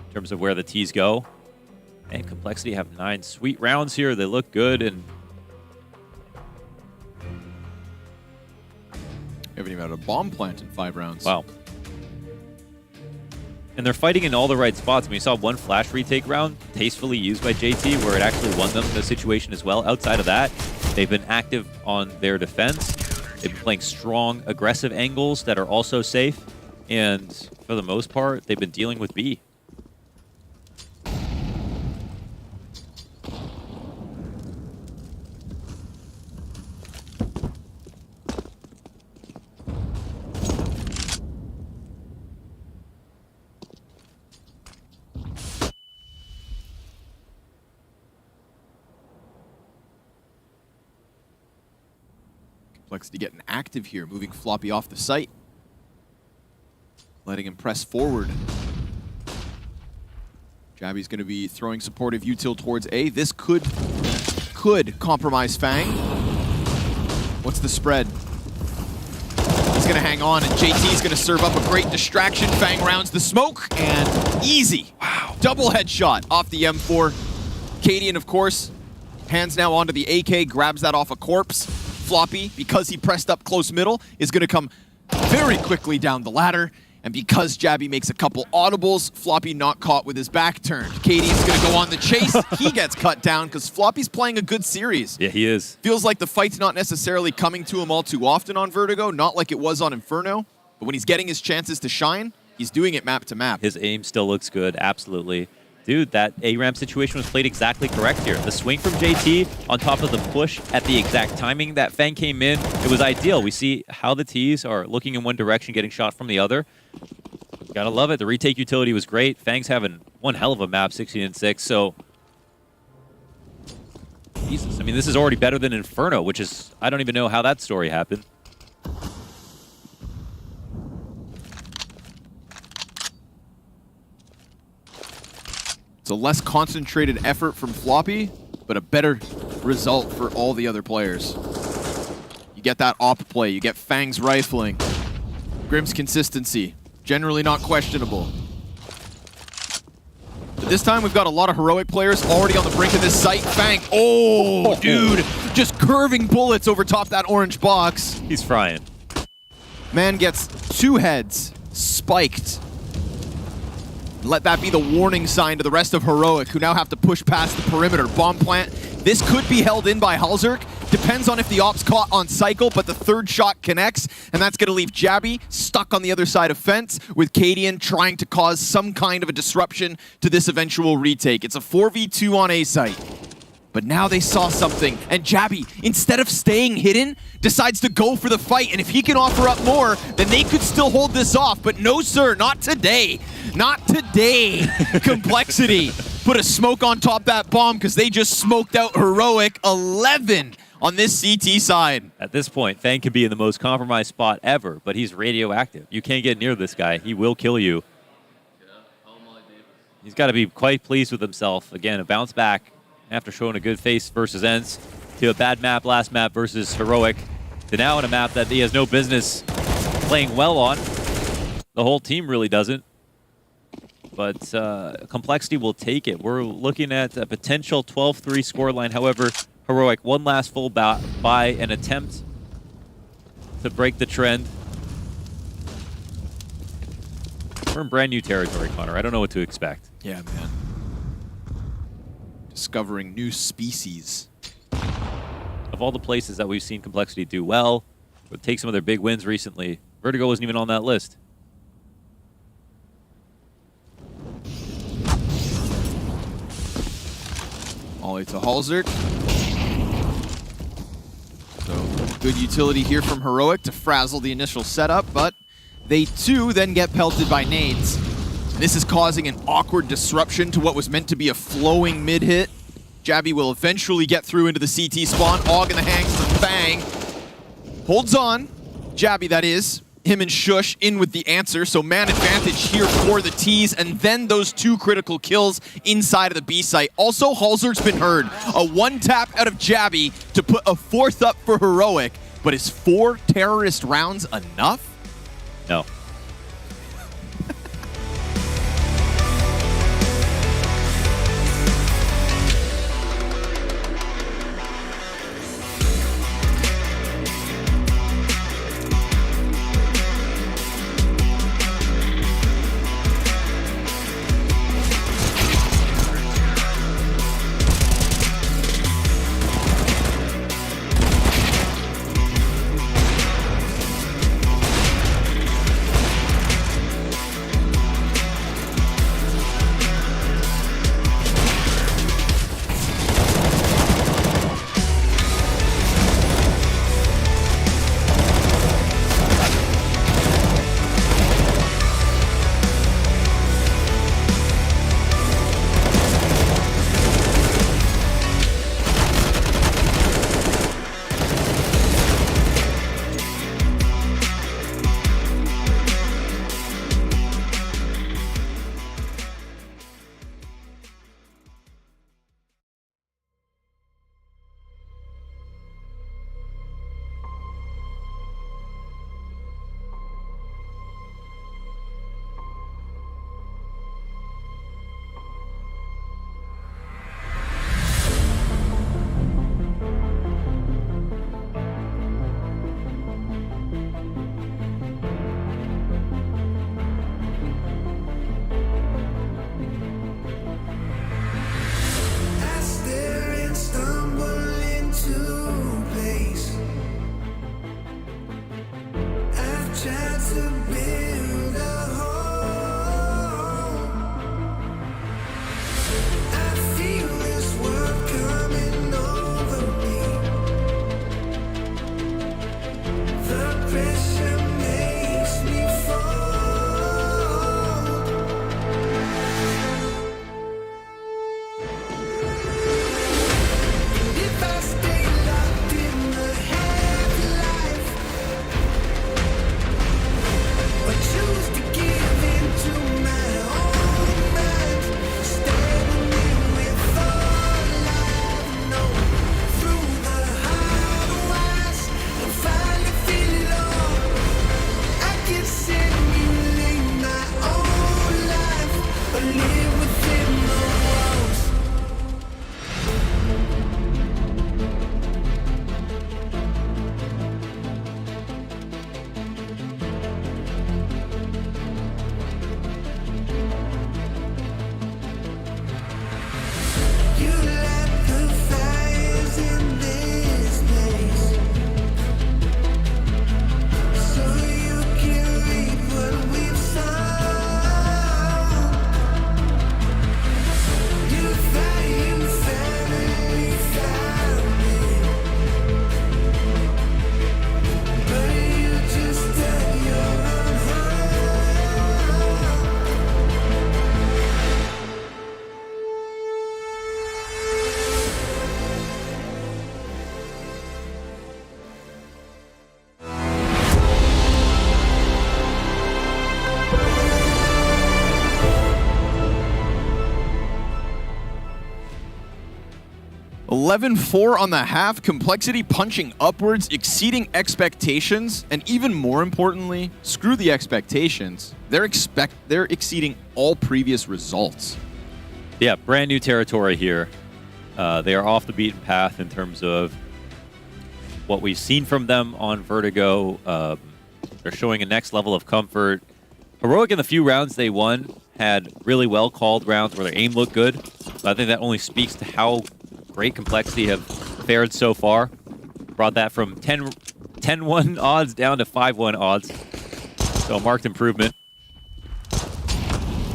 S20: in terms of where the T's go. And Complexity have 9 sweet rounds here. They look good, and
S21: haven't even had a bomb plant in 5 rounds.
S20: Wow. And they're fighting in all the right spots. I mean, you saw one flash retake round tastefully used by JT where it actually won them the situation as well. Outside of that, they've been active on their defense. They've been playing strong, aggressive angles that are also safe. And for the most part, they've been dealing with B.
S21: Complexity getting active here, moving Floppy off the site. Letting him press forward. Jabby's going to be throwing supportive util towards A. This could compromise Fang. What's the spread? He's going to hang on, and JT's going to serve up a great distraction. Fang rounds the smoke, and easy. Wow. Double headshot off the M4. Cadian, of course, hands now onto the AK, grabs that off a corpse. Floppy, because he pressed up close middle, is going to come very quickly down the ladder. And because Jabby makes a couple audibles, Floppy not caught with his back turned. Cadian's going to go on the chase. He gets cut down because Floppy's playing a good series.
S20: Yeah, he is.
S21: Feels like the fight's not necessarily coming to him all too often on Vertigo, not like it was on Inferno. But when he's getting his chances to shine, he's doing it map to map.
S20: His aim still looks good, absolutely. Dude, that A-ramp situation was played exactly correct here. The swing from JT on top of the push at the exact timing that Fang came in, it was ideal. We see how the T's are looking in one direction, getting shot from the other. Gotta love it. The retake utility was great. Fang's having one hell of a map, 16-6. So, Jesus, I mean, this is already better than Inferno, which is, I don't even know how that story happened.
S21: It's a less concentrated effort from Floppy, but a better result for all the other players. You get that op play, you get Fang's rifling. Grim's consistency, generally not questionable. But this time we've got a lot of Heroic players already on the brink of this site. Fang, oh, dude, just curving bullets over top that orange box.
S20: He's frying.
S21: Man gets 2 heads, spiked. Let that be the warning sign to the rest of Heroic, who now have to push past the perimeter. Bomb plant. This could be held in by Halzerk. Depends on if the op's caught on cycle, but the 3rd shot connects, and that's going to leave Jabby stuck on the other side of fence, with Cadian trying to cause some kind of a disruption to this eventual retake. It's a 4v2 on A site. But now they saw something, and Jabby, instead of staying hidden, decides to go for the fight, and if he can offer up more, then they could still hold this off. But no, sir, not today. Not today. Complexity put a smoke on top that bomb because they just smoked out Heroic. 11 on this CT side.
S20: At this point, Fang could be in the most compromised spot ever, but he's radioactive. You can't get near this guy. He will kill you. He's got to be quite pleased with himself. Again, a bounce back after showing a good face versus Ents, to a bad map last map versus Heroic, to now in a map that he has no business playing well on. The whole team really doesn't. But Complexity will take it. We're looking at a potential 12-3 scoreline. However, Heroic, one last full buy, an attempt to break the trend. We're in brand new territory, Connor. I don't know what to expect.
S21: Yeah, man. Discovering new species.
S20: Of all the places that we've seen Complexity do well, or take some of their big wins recently, Vertigo wasn't even on that list.
S21: Ollie to Halzerk. So good utility here from Heroic to frazzle the initial setup, but they too then get pelted by nades. This is causing an awkward disruption to what was meant to be a flowing mid-hit. Jabby will eventually get through into the CT spawn. Og in the hangs from Fang. Holds on. Jabby, that is. Him and Shush in with the answer. So man advantage here for the T's. And then those 2 critical kills inside of the B site. Also, Halzerk's been heard. A 1-tap out of Jabby to put a 4th up for Heroic. But is 4 terrorist rounds enough?
S20: No.
S21: 11-4 on the half. Complexity punching upwards, exceeding expectations, and even more importantly, screw the expectations. They're exceeding all previous results.
S20: Yeah, brand new territory here. They are off the beaten path in terms of what we've seen from them on Vertigo. They're showing a next level of comfort. Heroic in the few rounds they won had really well called rounds where their aim looked good. But I think that only speaks to how great Complexity have fared so far. Brought that from 10-1 odds down to 5-1 odds. So a marked improvement.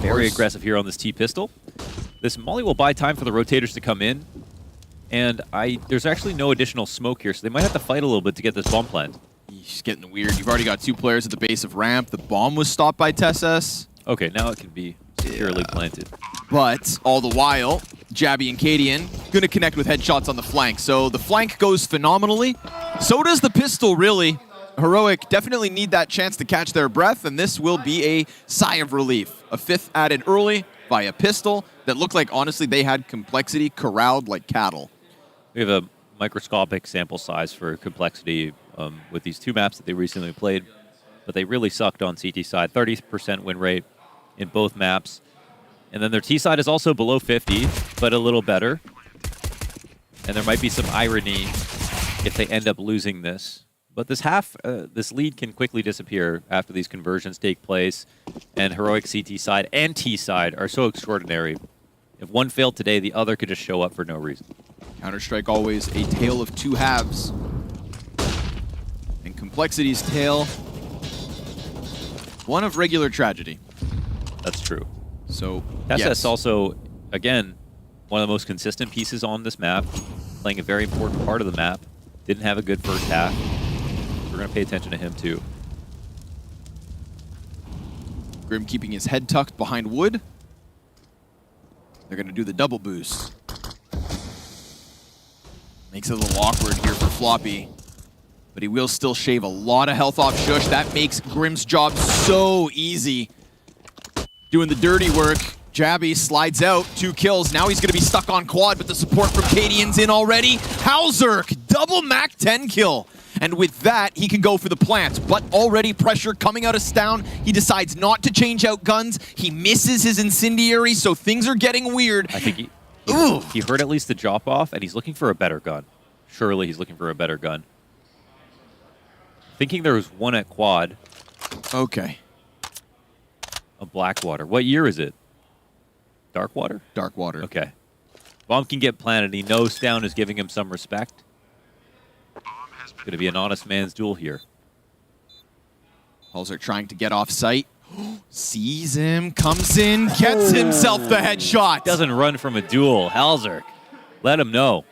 S20: Very aggressive here on this T-pistol. This Molly will buy time for the rotators to come in. And there's actually no additional smoke here, so they might have to fight a little bit to get this bomb planted.
S21: It's getting weird. You've already got 2 players at the base of ramp. The bomb was stopped by TSS.
S20: Okay, now it can be securely planted.
S21: But all the while, Jabby and Kadian going to connect with headshots on the flank. So the flank goes phenomenally. So does the pistol, really. Heroic definitely need that chance to catch their breath, and this will be a sigh of relief. A 5th added early by a pistol that looked like, honestly, they had Complexity corralled like cattle.
S20: We have a microscopic sample size for Complexity with these 2 maps that they recently played, but they really sucked on CT side. 30% win rate in both maps. And then their T side is also below 50, but a little better. And there might be some irony if they end up losing this. But this this lead can quickly disappear after these conversions take place. And Heroic CT side and T side are so extraordinary. If one failed today, the other could just show up for no reason.
S21: Counter-Strike always a tale of 2 halves. And Complexity's tale, one of regular tragedy.
S20: That's true.
S21: So,
S20: TSS
S21: yes.
S20: also, again, one of the most consistent pieces on this map, playing a very important part of the map. Didn't have a good first half. We're going to pay attention to him, too.
S21: Grim keeping his head tucked behind wood. They're going to do the double boost. Makes it a little awkward here for Floppy. But he will still shave a lot of health off Shush. That makes Grim's job so easy. Doing the dirty work. Jabby slides out, 2 kills. Now he's going to be stuck on quad, but the support from Kadian's in already. Halzerk, double Mac 10 kill. And with that, he can go for the plant. But already pressure coming out of Stown. He decides not to change out guns. He misses his incendiary, so things are getting weird.
S20: I think he heard at least the drop off, and he's looking for a better gun. Surely he's looking for a better gun. Thinking there was one at quad.
S21: Okay.
S20: A Blackwater. What year is it? Darkwater?
S21: Darkwater.
S20: Okay. Bomb can get planted. He knows Stown is giving him some respect. It's going to be an honest man's duel here.
S21: Halzerk trying to get off site. Sees him, comes in, gets himself the headshot.
S20: Doesn't run from a duel. Halzerk. Let him know.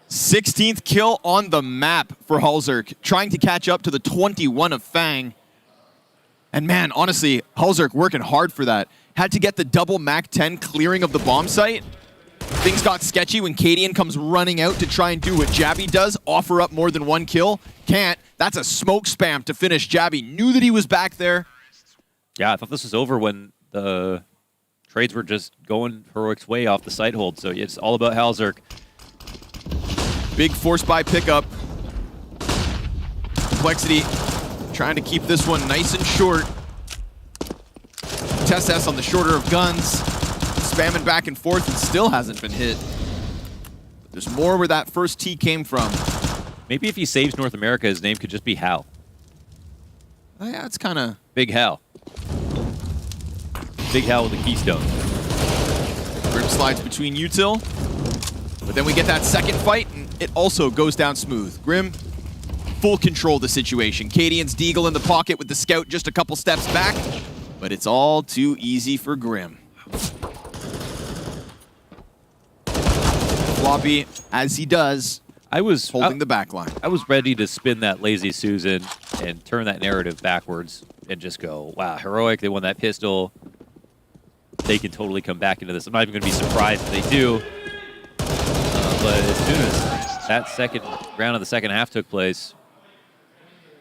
S21: 16th kill on the map for Halzerk. Trying to catch up to the 21 of Fang. And man, honestly, Halzerk working hard for that. Had to get the double Mac 10 clearing of the bomb site. Things got sketchy when Kadian comes running out to try and do what Jabby does, offer up more than 1 kill. Can't. That's a smoke spam to finish. Jabby knew that he was back there.
S20: Yeah, I thought this was over when the trades were just going Heroic's way off the site hold. So it's all about Halzerk.
S21: Big force buy pickup. Complexity trying to keep this one nice and short. TSS on the shorter of guns. Spamming back and forth and still hasn't been hit. But there's more where that first T came from.
S20: Maybe if he saves North America, his name could just be Hal.
S21: Oh, yeah, it's kind of...
S20: Big Hal. Big Hal with the keystone.
S21: Grim slides between util. But then we get that second fight, and it also goes down smooth. Grim, full control of the situation. Kadian's Deagle in the pocket with the scout just a couple steps back. But it's all too easy for Grim. Floppy, as he does, holding the back line.
S20: I was ready to spin that Lazy Susan and turn that narrative backwards and just go, wow, Heroic, they won that pistol. They can totally come back into this. I'm not even going to be surprised if they do. But as soon as that second round of the second half took place,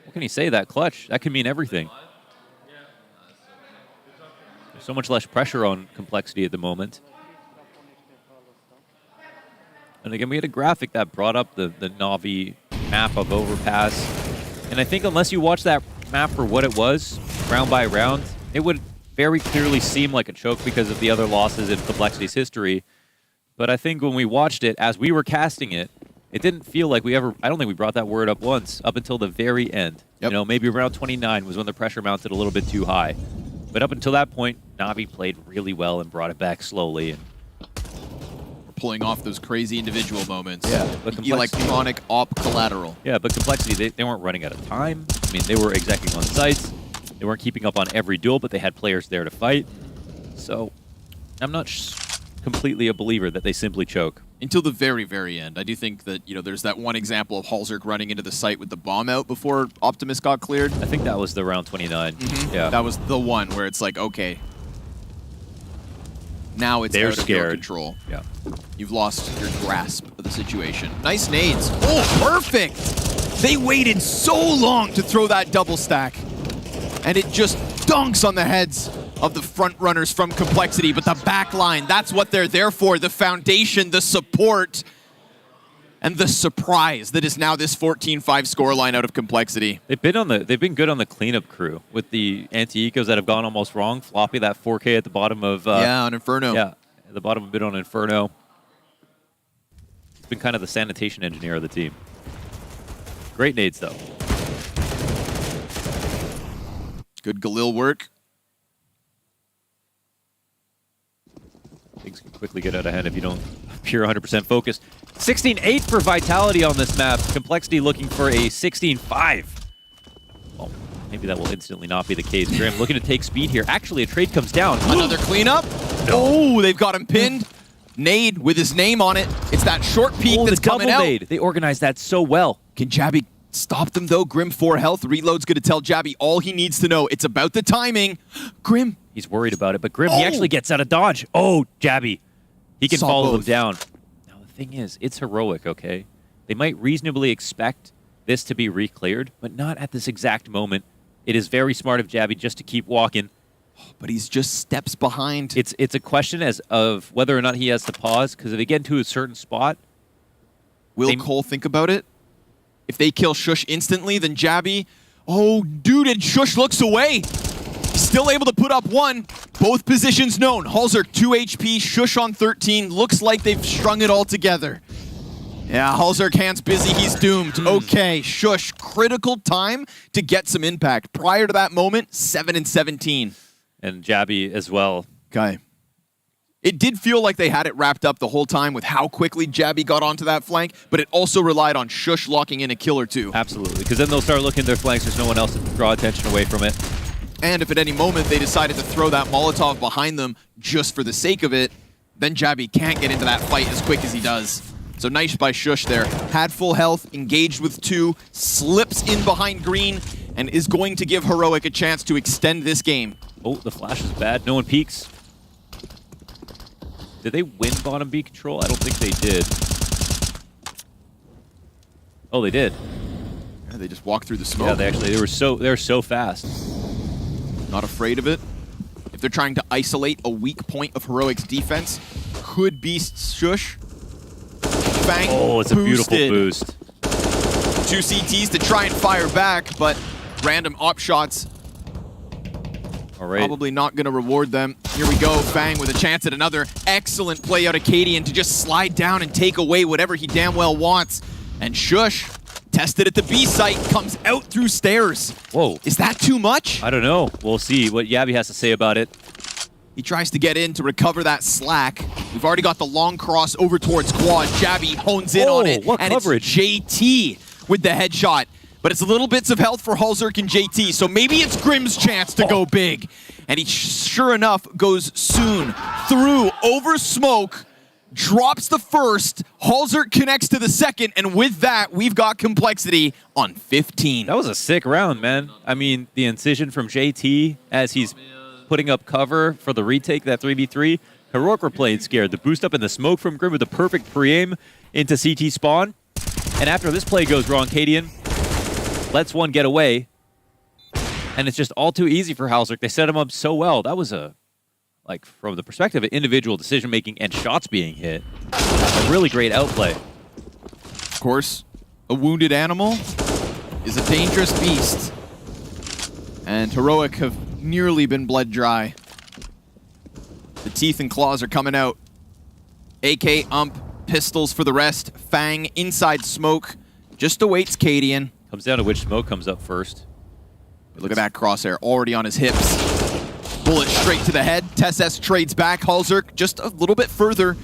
S20: what can he say? That clutch, that could mean everything. So much less pressure on Complexity at the moment. And again, we had a graphic that brought up the Na'Vi map of Overpass. And I think unless you watch that map for what it was, round by round, it would very clearly seem like a choke because of the other losses in Complexity's history. But I think when we watched it, as we were casting it, it didn't feel like we ever, I don't think we brought that word up once, up until the very end.
S21: Yep.
S20: You know, maybe around 29 was when the pressure mounted a little bit too high. But up until that point, Na'Vi played really well and brought it back slowly. And
S21: pulling off those crazy individual moments.
S20: Yeah, but
S21: electronic op collateral.
S20: Yeah, but Complexity, they weren't running out of time. I mean, they were executing on sites. They weren't keeping up on every duel, but they had players there to fight. So I'm not completely a believer that they simply choke.
S21: Until the very, very end. I do think that, you know, there's that one example of Halzerk running into the site with the bomb out before Optimus got cleared.
S20: I think that was the round 29. Yeah.
S21: That was the one where it's like, okay, now it's out of your control.
S20: Yeah.
S21: You've lost your grasp of the situation. Nice nades. Oh, perfect! They waited so long to throw that double stack. And it just dunks on the heads of the front runners from Complexity, but the back line, that's what they're there for. The foundation, the support, and the surprise that is now this 14-5 scoreline out of Complexity.
S20: They've been good on the cleanup crew with the anti-ecos that have gone almost wrong. Floppy, that 4K at the bottom of...
S21: on Inferno.
S20: Yeah, at the bottom of it on Inferno. He's been kind of the sanitation engineer of the team. Great nades, though.
S21: Good Galil work.
S20: Things can quickly get out of hand if you don't appear 100% focused. 16-8 for Vitality on this map. Complexity looking for a 16-5. Well, maybe that will instantly not be the case. Grim looking to take speed here. Actually, a trade comes down.
S21: Another cleanup. Oh, they've got him pinned. Nade with his name on it. It's that short peek that's coming out.
S20: Nade. They organized that so well.
S21: Can Jabby stop them, though? Grim 4 health. Reload's going to tell Jabby all he needs to know. It's about the timing. Grim.
S20: He's worried about it, but Grim, he actually gets out of dodge. Oh, Jabby. He can follow them down. Now, the thing is, it's Heroic, okay? They might reasonably expect this to be re-cleared, but not at this exact moment. It is very smart of Jabby just to keep walking.
S21: But he's just steps behind.
S20: It's a question of whether or not he has to pause, because if they get to a certain spot...
S21: Will Cole think about it? If they kill Shush instantly, then Jabby... Oh, dude, and Shush looks away. Still able to put up one. Both positions known. Halzerk 2 HP, Shush on 13. Looks like they've strung it all together. Yeah, Halzerk hands busy. He's doomed. Okay, Shush, critical time to get some impact. Prior to that moment, 7 and 17.
S20: And Jabby as well.
S21: Okay. It did feel like they had it wrapped up the whole time with how quickly Jabby got onto that flank, but it also relied on Shush locking in a kill or two.
S20: Absolutely, because then they'll start looking at their flanks. There's no one else to draw attention away from it.
S21: And if at any moment they decided to throw that Molotov behind them just for the sake of it, then Jabby can't get into that fight as quick as he does. So nice by Shush there. Had full health, engaged with 2, slips in behind Green, and is going to give Heroic a chance to extend this game.
S20: Oh, the flash is bad. No one peeks. Did they win bottom B control? I don't think they did. Oh, they did.
S21: Yeah, they just walked through the smoke.
S20: Yeah, they were so fast.
S21: Not afraid of it. If they're trying to isolate a weak point of Heroic's defense, could be Shush. Fang
S20: oh, it's
S21: boosted.
S20: A beautiful boost.
S21: 2 CTs to try and fire back, but random op shots.
S20: All right.
S21: Probably not going to reward them. Here we go, Fang with a chance at another excellent play out of Cadian to just slide down and take away whatever he damn well wants. And Shush, tested at the B site, comes out through stairs.
S20: Whoa.
S21: Is that too much?
S20: I don't know. We'll see what Jabby has to say about it.
S21: He tries to get in to recover that slack. We've already got the long cross over towards Quad. Jabby hones in on it.
S20: What
S21: and
S20: coverage.
S21: It's JT with the headshot. But it's little bits of health for Halzerk and JT, so maybe it's Grim's chance to go big. And he, sure enough, goes soon through, over smoke, drops the first, Halzerk connects to the second, and with that, we've got Complexity on 15.
S20: That was a sick round, man. I mean, the incision from JT as he's putting up cover for the retake, that 3v3. Heroic were playing scared. The boost up in the smoke from Grim with the perfect pre-aim into CT spawn. And after this play goes wrong, Cadian lets one get away, and it's just all too easy for Halzerk. They set him up so well. That was a, like, from the perspective of individual decision-making and shots being hit, a really great outplay.
S21: Of course, a wounded animal is a dangerous beast. And Heroic have nearly been bled dry. The teeth and claws are coming out. AK, ump, pistols for the rest. Fang inside smoke. Just awaits Cadian.
S20: Comes down to which smoke comes up first.
S21: Look at that crosshair already on his hips. Bullet straight to the head. TeSS trades back. Halzerk just a little bit further.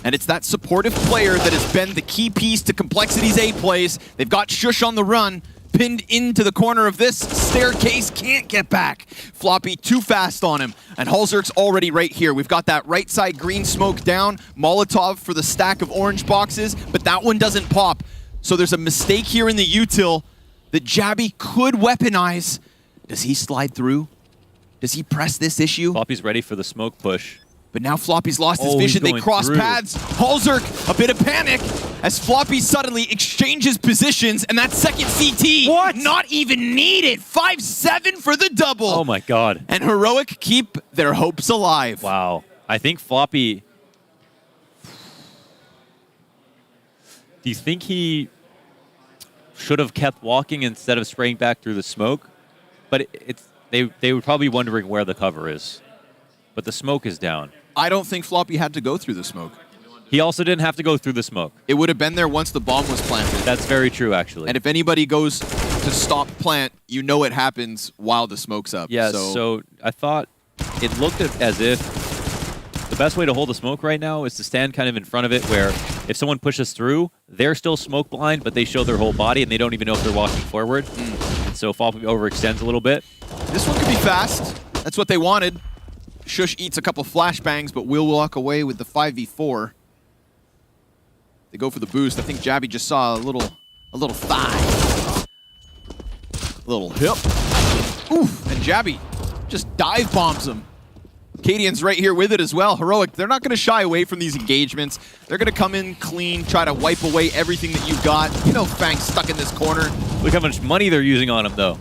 S21: And it's that supportive player that has been the key piece to Complexity's A plays. They've got Shush on the run. Pinned into the corner of this staircase. Can't get back. Floppy too fast on him. And Halzerk's already right here. We've got that right side green smoke down. Molotov for the stack of orange boxes. But that one doesn't pop. So there's a mistake here in the util that Jabby could weaponize. Does he slide through? Does he press this issue?
S20: Floppy's ready for the smoke push.
S21: But now Floppy's lost his vision. They cross paths. Halzerk, a bit of panic as Floppy suddenly exchanges positions, and that second CT not even needed. 5-7 for the double.
S20: Oh my god.
S21: And Heroic keep their hopes alive.
S20: Wow. I think Floppy... Do you think he should have kept walking instead of spraying back through the smoke? But they would probably be wondering where the cover is. But the smoke is down.
S21: I don't think Floppy had to go through the smoke.
S20: He also didn't have to go through the smoke.
S21: It would have been there once the bomb was planted.
S20: That's very true, actually.
S21: And if anybody goes to stop plant, you know it happens while the smoke's up.
S20: Yeah, so I thought it looked as if the best way to hold the smoke right now is to stand kind of in front of it, where if someone pushes through, they're still smoke blind, but they show their whole body and they don't even know if they're walking forward. And so Floppy overextends a little bit.
S21: This one could be fast. That's what they wanted. Shush eats a couple flashbangs, but will walk away with the 5v4. They go for the boost. I think Jabby just saw a little thigh. A little hip. Oof, and Jabby just dive bombs him. Cadian's right here with it as well. Heroic, they're not going to shy away from these engagements. They're going to come in clean, try to wipe away everything that you've got. You know Fang's stuck in this corner.
S20: Look how much money they're using on him, though.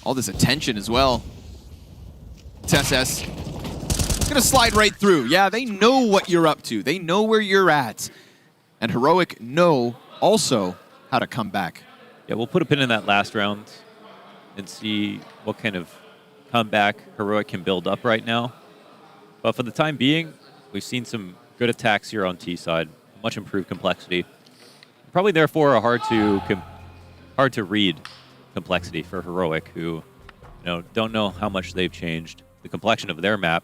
S21: All this attention as well. TeSS gonna slide right through. Yeah, they know what you're up to. They know where you're at. And Heroic know also how to come back.
S20: Yeah, we'll put a pin in that last round and see what kind of comeback Heroic can build up right now. But for the time being, we've seen some good attacks here on T side. Much improved complexity. Probably therefore a hard to read complexity for Heroic, who don't know how much they've changed the complexion of their map.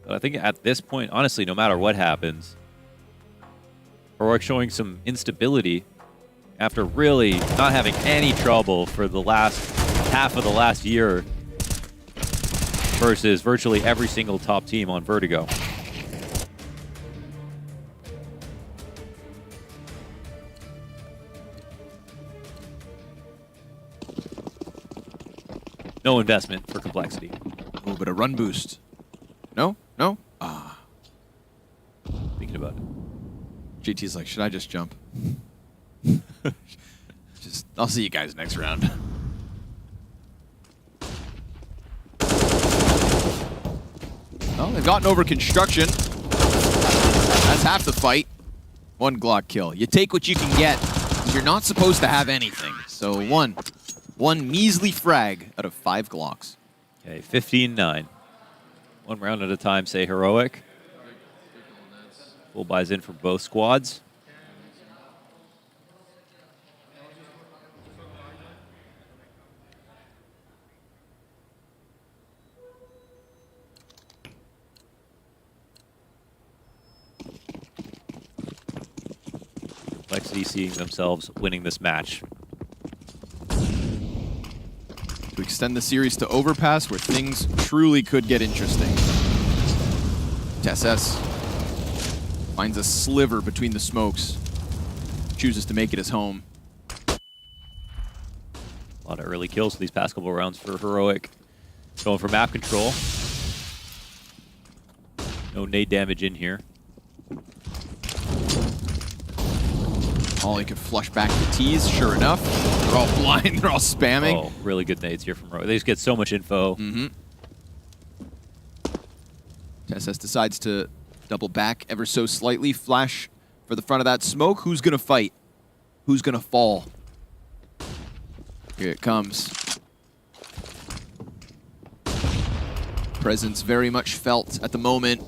S20: But I think at this point, honestly, no matter what happens, Heroic showing some instability after really not having any trouble for the last half of the last year versus virtually every single top team on Vertigo. No investment for complexity.
S21: Oh, but a run boost. No? No?
S20: Thinking about it.
S21: JT's like, should I just jump? I'll see you guys next round. Well, they've gotten over construction. That's half the fight. One Glock kill. You take what you can get. You're not supposed to have anything. So one measly frag out of 5 Glocks.
S20: Okay, 15-9. One round at a time, say Heroic. Full buys in for both squads. Complexity seeing themselves winning this match.
S21: To extend the series to Overpass, where things truly could get interesting. TeSS finds a sliver between the smokes. Chooses to make it his home.
S20: A lot of early kills these past couple rounds for Heroic. Going for map control. No nade damage in here.
S21: Ollie could flush back the tees, sure enough. They're all blind, they're all spamming.
S20: Oh, really good nades here from Heroic. They just get so much info.
S21: TSS decides to double back ever so slightly. Flash for the front of that smoke. Who's going to fight? Who's going to fall? Here it comes. Presence very much felt at the moment.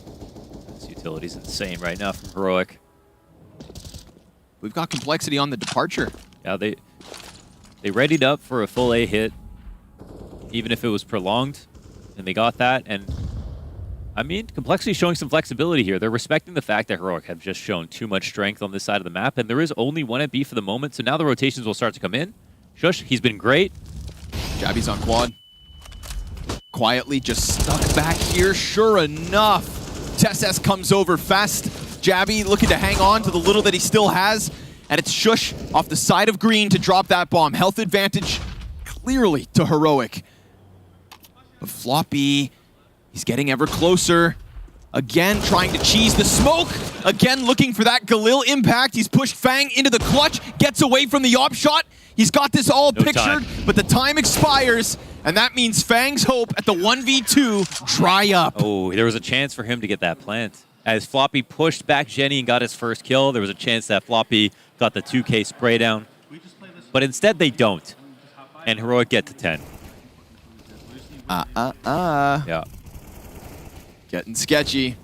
S20: This utility's insane right now from Heroic.
S21: We've got Complexity on the departure.
S20: Yeah, they readied up for a full A hit, even if it was prolonged, and they got that. And I mean, Complexity showing some flexibility here. They're respecting the fact that Heroic have just shown too much strength on this side of the map, and there is only one at B for the moment, so now the rotations will start to come in. Shush, he's been great.
S21: Jabby's on quad. Quietly just stuck back here. Sure enough, TSS comes over fast. Jabby looking to hang on to the little that he still has, and it's Shush off the side of green to drop that bomb. Health advantage clearly to Heroic. But Floppy, he's getting ever closer. Again, trying to cheese the smoke. Again, looking for that Galil impact. He's pushed Fang into the clutch, gets away from the op shot. He's got this all pictured, but the time expires, and that means Fang's hope at the 1v2 dry up.
S20: Oh, there was a chance for him to get that plant. As Floppy pushed back Jenny and got his first kill, there was a chance that Floppy got the 2K spray down. But instead, they don't. And Heroic get to 10. Yeah.
S21: Getting sketchy.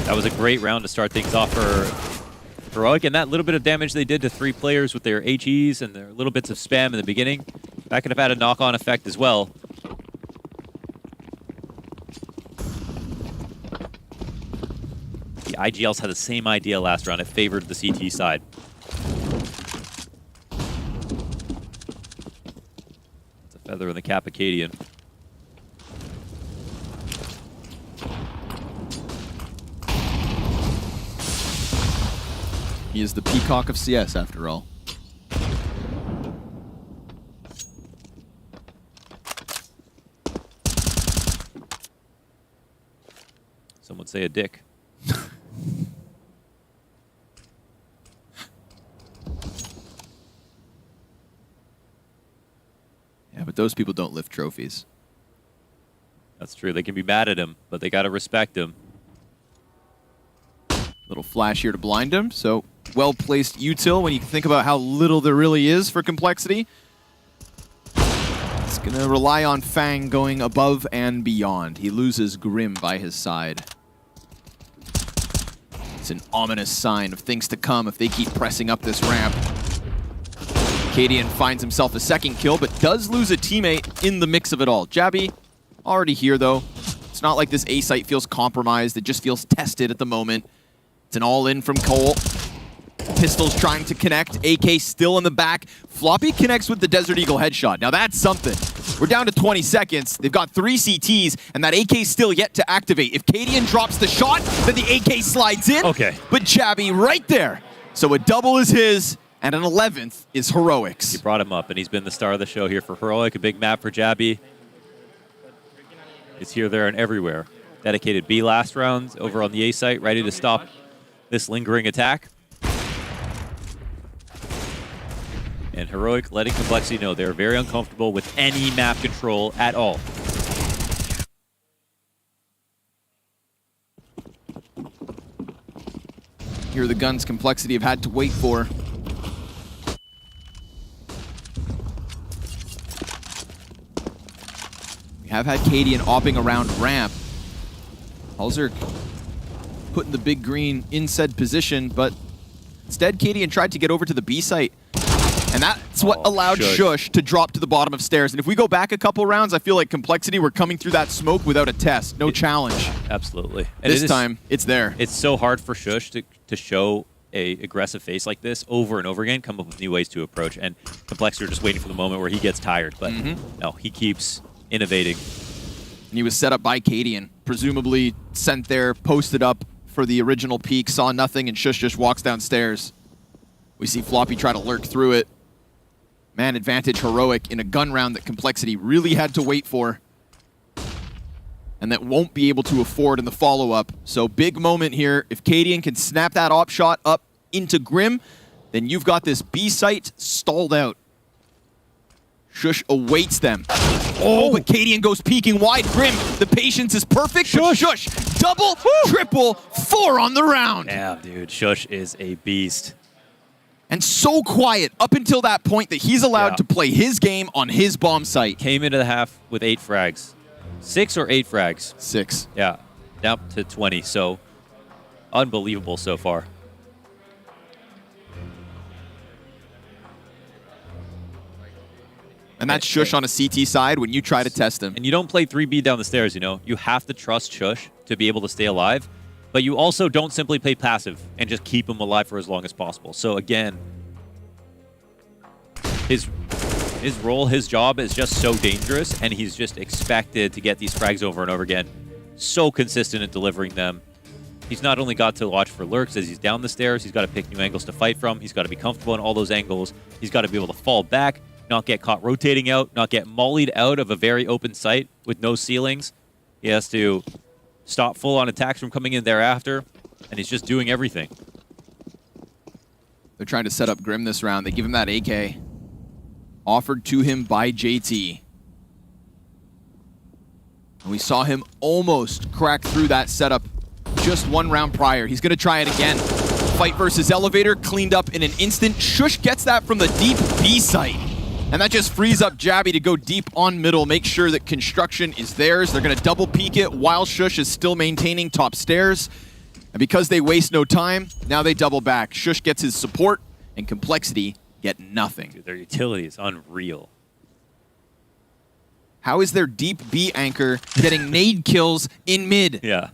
S20: That was a great round to start things off for Heroic, and that little bit of damage they did to 3 players with their HEs and their little bits of spam in the beginning, that could have had a knock-on effect as well. The IGLs had the same idea last round. It favored the CT side. It's a feather in the cap of Cadian.
S21: He is the peacock of CS, after all.
S20: Some would say a dick.
S21: Yeah, but those people don't lift trophies.
S20: That's true. They can be mad at him, but they got to respect him.
S21: Little flash here to blind him, so well-placed util when you think about how little there really is for Complexity. It's going to rely on Fang going above and beyond. He loses Grim by his side. It's an ominous sign of things to come if they keep pressing up this ramp. Cadian finds himself a second kill, but does lose a teammate in the mix of it all. Jabby, already here though. It's not like this A site feels compromised. It just feels tested at the moment. It's an all-in from Cole. Pistols trying to connect. AK still in the back. Floppy connects with the Desert Eagle headshot. Now that's something. We're down to 20 seconds. They've got 3 CTs, and that AK still yet to activate. If Cadian drops the shot, then the AK slides in.
S20: Okay.
S21: But Jabby right there. So a double is his, and an 11th is Heroic's.
S20: He brought him up, and he's been the star of the show here for Heroic. A big map for Jabby. It's here, there, and everywhere. Dedicated B last round over on the A site, ready to stop this lingering attack. And Heroic letting Complexity know they're very uncomfortable with any map control at all.
S21: Here are the guns Complexity have had to wait for. We have had Cadian opping around ramp. Halzerk putting the big green in said position, but instead Cadian tried to get over to the B site. And that's what allowed Shush to drop to the bottom of stairs. And if we go back a couple rounds, I feel like Complexity were coming through that smoke without a test. No challenge.
S20: Absolutely. And
S21: This time, it's there.
S20: It's so hard for Shush to show a aggressive face like this over and over again, come up with new ways to approach. And Complexity are just waiting for the moment where he gets tired. But no, he keeps innovating.
S21: And he was set up by Cadian, presumably sent there, posted up for the original peak, saw nothing, and Shush just walks downstairs. We see Floppy try to lurk through it. Man advantage Heroic in a gun round that Complexity really had to wait for. And that won't be able to afford in the follow-up. So big moment here. If Cadian can snap that op shot up into Grim, then you've got this B site stalled out. Shush awaits them. Oh, but Cadian goes peeking wide. Grim, the patience is perfect. Shush. Double, triple, 4 on the round.
S20: Damn, dude. Shush is a beast.
S21: And so quiet up until that point that he's allowed to play his game on his bomb site.
S20: Came into the half with 8 frags. 6 or 8 frags?
S21: 6.
S20: Yeah, down to 20. So unbelievable so far.
S21: And that's Shush on a CT side when you try to test him.
S20: And you don't play 3B down the stairs, you know. You have to trust Shush to be able to stay alive. But you also don't simply play passive and just keep him alive for as long as possible. So again, his role, his job is just so dangerous, and he's just expected to get these frags over and over again. So consistent at delivering them. He's not only got to watch for lurks as he's down the stairs, he's got to pick new angles to fight from, he's got to be comfortable in all those angles, he's got to be able to fall back, not get caught rotating out, not get mollied out of a very open site with no ceilings. He has to stop full-on attacks from coming in thereafter, and he's just doing everything.
S21: They're trying to set up Grim this round. They give him that AK. Offered to him by JT. And we saw him almost crack through that setup just 1 round prior. He's going to try it again. Fight versus Elevator, cleaned up in an instant. Shush gets that from the deep B site. And that just frees up Jabby to go deep on middle, make sure that construction is theirs. They're going to double peek it while Shush is still maintaining top stairs. And because they waste no time, now they double back. Shush gets his support, and Complexity get nothing.
S20: Dude, their utility is unreal.
S21: How is their deep B anchor getting nade kills in mid?
S20: Yeah.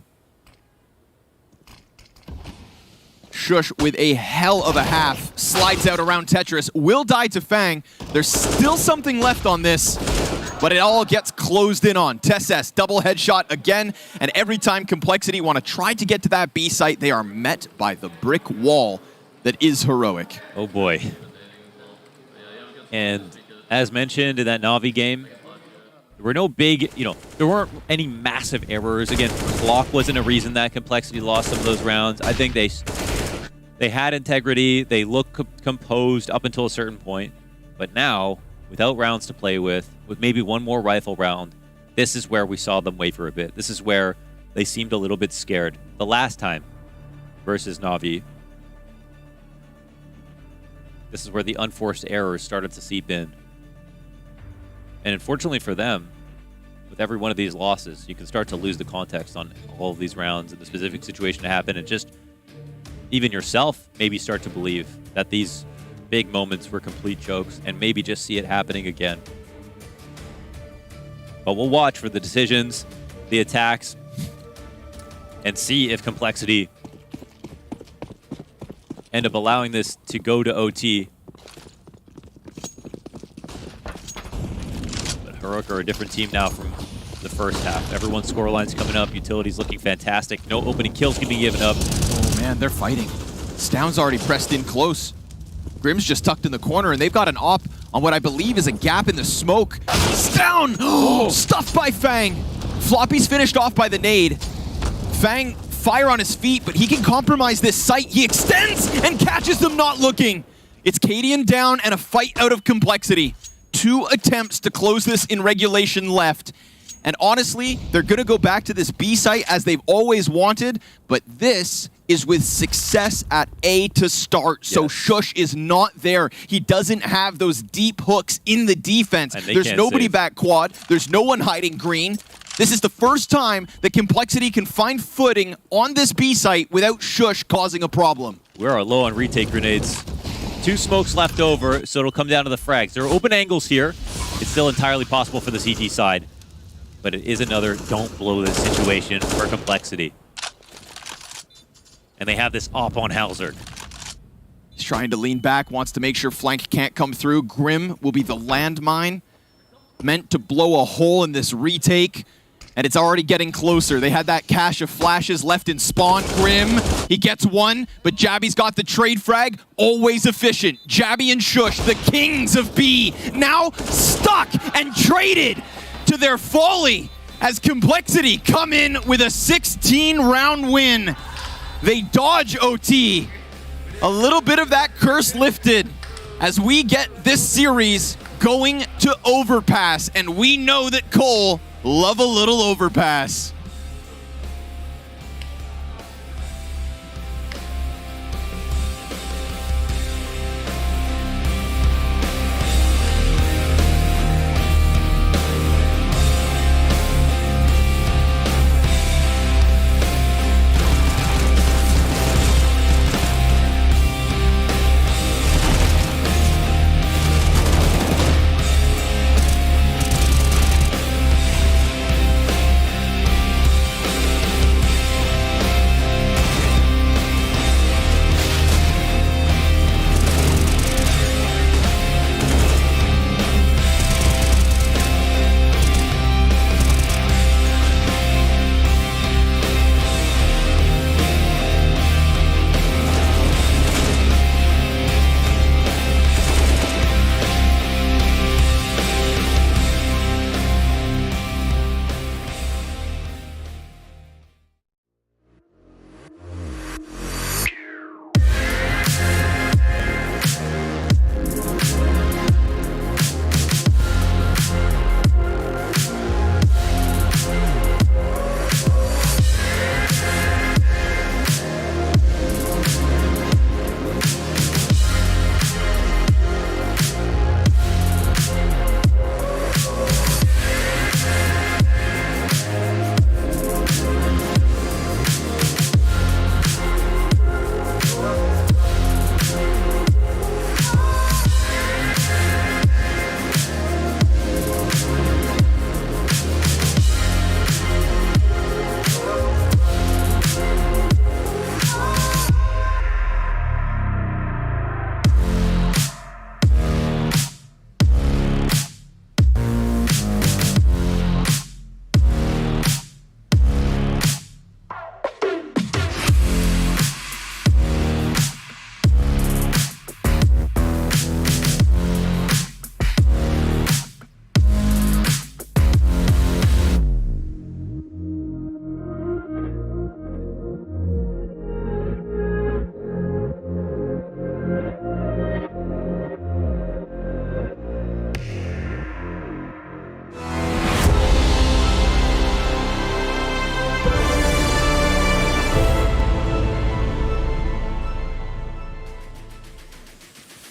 S21: Shush with a hell of a half, slides out around Tetris, will die to Fang. There's still something left on this, but it all gets closed in on. Tesses, double headshot again, and every time Complexity want to try to get to that B site, they are met by the brick wall that is Heroic.
S20: Oh boy. And as mentioned in that Na'Vi game, there were no big, there weren't any massive errors. Again, clock wasn't a reason that Complexity lost some of those rounds. I think they had integrity. They looked composed up until a certain point. But now, without rounds to play with maybe one more rifle round, this is where we saw them waver a bit. This is where they seemed a little bit scared. The last time versus Na'Vi, this is where the unforced errors started to seep in. And unfortunately for them, with every one of these losses, you can start to lose the context on all of these rounds and the specific situation to happen, and just even yourself maybe start to believe that these big moments were complete jokes and maybe just see it happening again. But we'll watch for the decisions, the attacks, and see if Complexity end up allowing this to go to OT. But Heroic are a different team now from the first half. Everyone's scoreline's coming up. Utility's looking fantastic. No opening kills can be given up.
S21: Oh man, they're fighting. Stound's already pressed in close. Grim's just tucked in the corner, and they've got an op on what I believe is a gap in the smoke. Stound! Oh, stuffed by Fang. Floppy's finished off by the nade. Fang, fire on his feet, but he can compromise this site. He extends and catches them not looking. It's Cadian down and a fight out of Complexity. 2 attempts to close this in regulation left. And honestly, they're going to go back to this B site as they've always wanted, but this is with success at A to start. So Shush is not there. He doesn't have those deep hooks in the defense. There's nobody back quad. There's no one hiding green. This is the first time that Complexity can find footing on this B site without Shush causing a problem.
S20: We are low on retake grenades. 2 smokes left over, so it'll come down to the frags. There are open angles here. It's still entirely possible for the CT side. But it is another don't blow this situation for Complexity. And they have this op on Halzard.
S21: He's trying to lean back, wants to make sure flank can't come through. Grim will be the landmine, meant to blow a hole in this retake. And it's already getting closer. They had that cache of flashes left in spawn. Grim, he gets one, but Jabby's got the trade frag. Always efficient. Jabby and Shush, the kings of B, now stuck and traded to their folly as Complexity come in with a 16-round win. They dodge OT, a little bit of that curse lifted as we get this series going to overpass. And we know that Cole love a little overpass.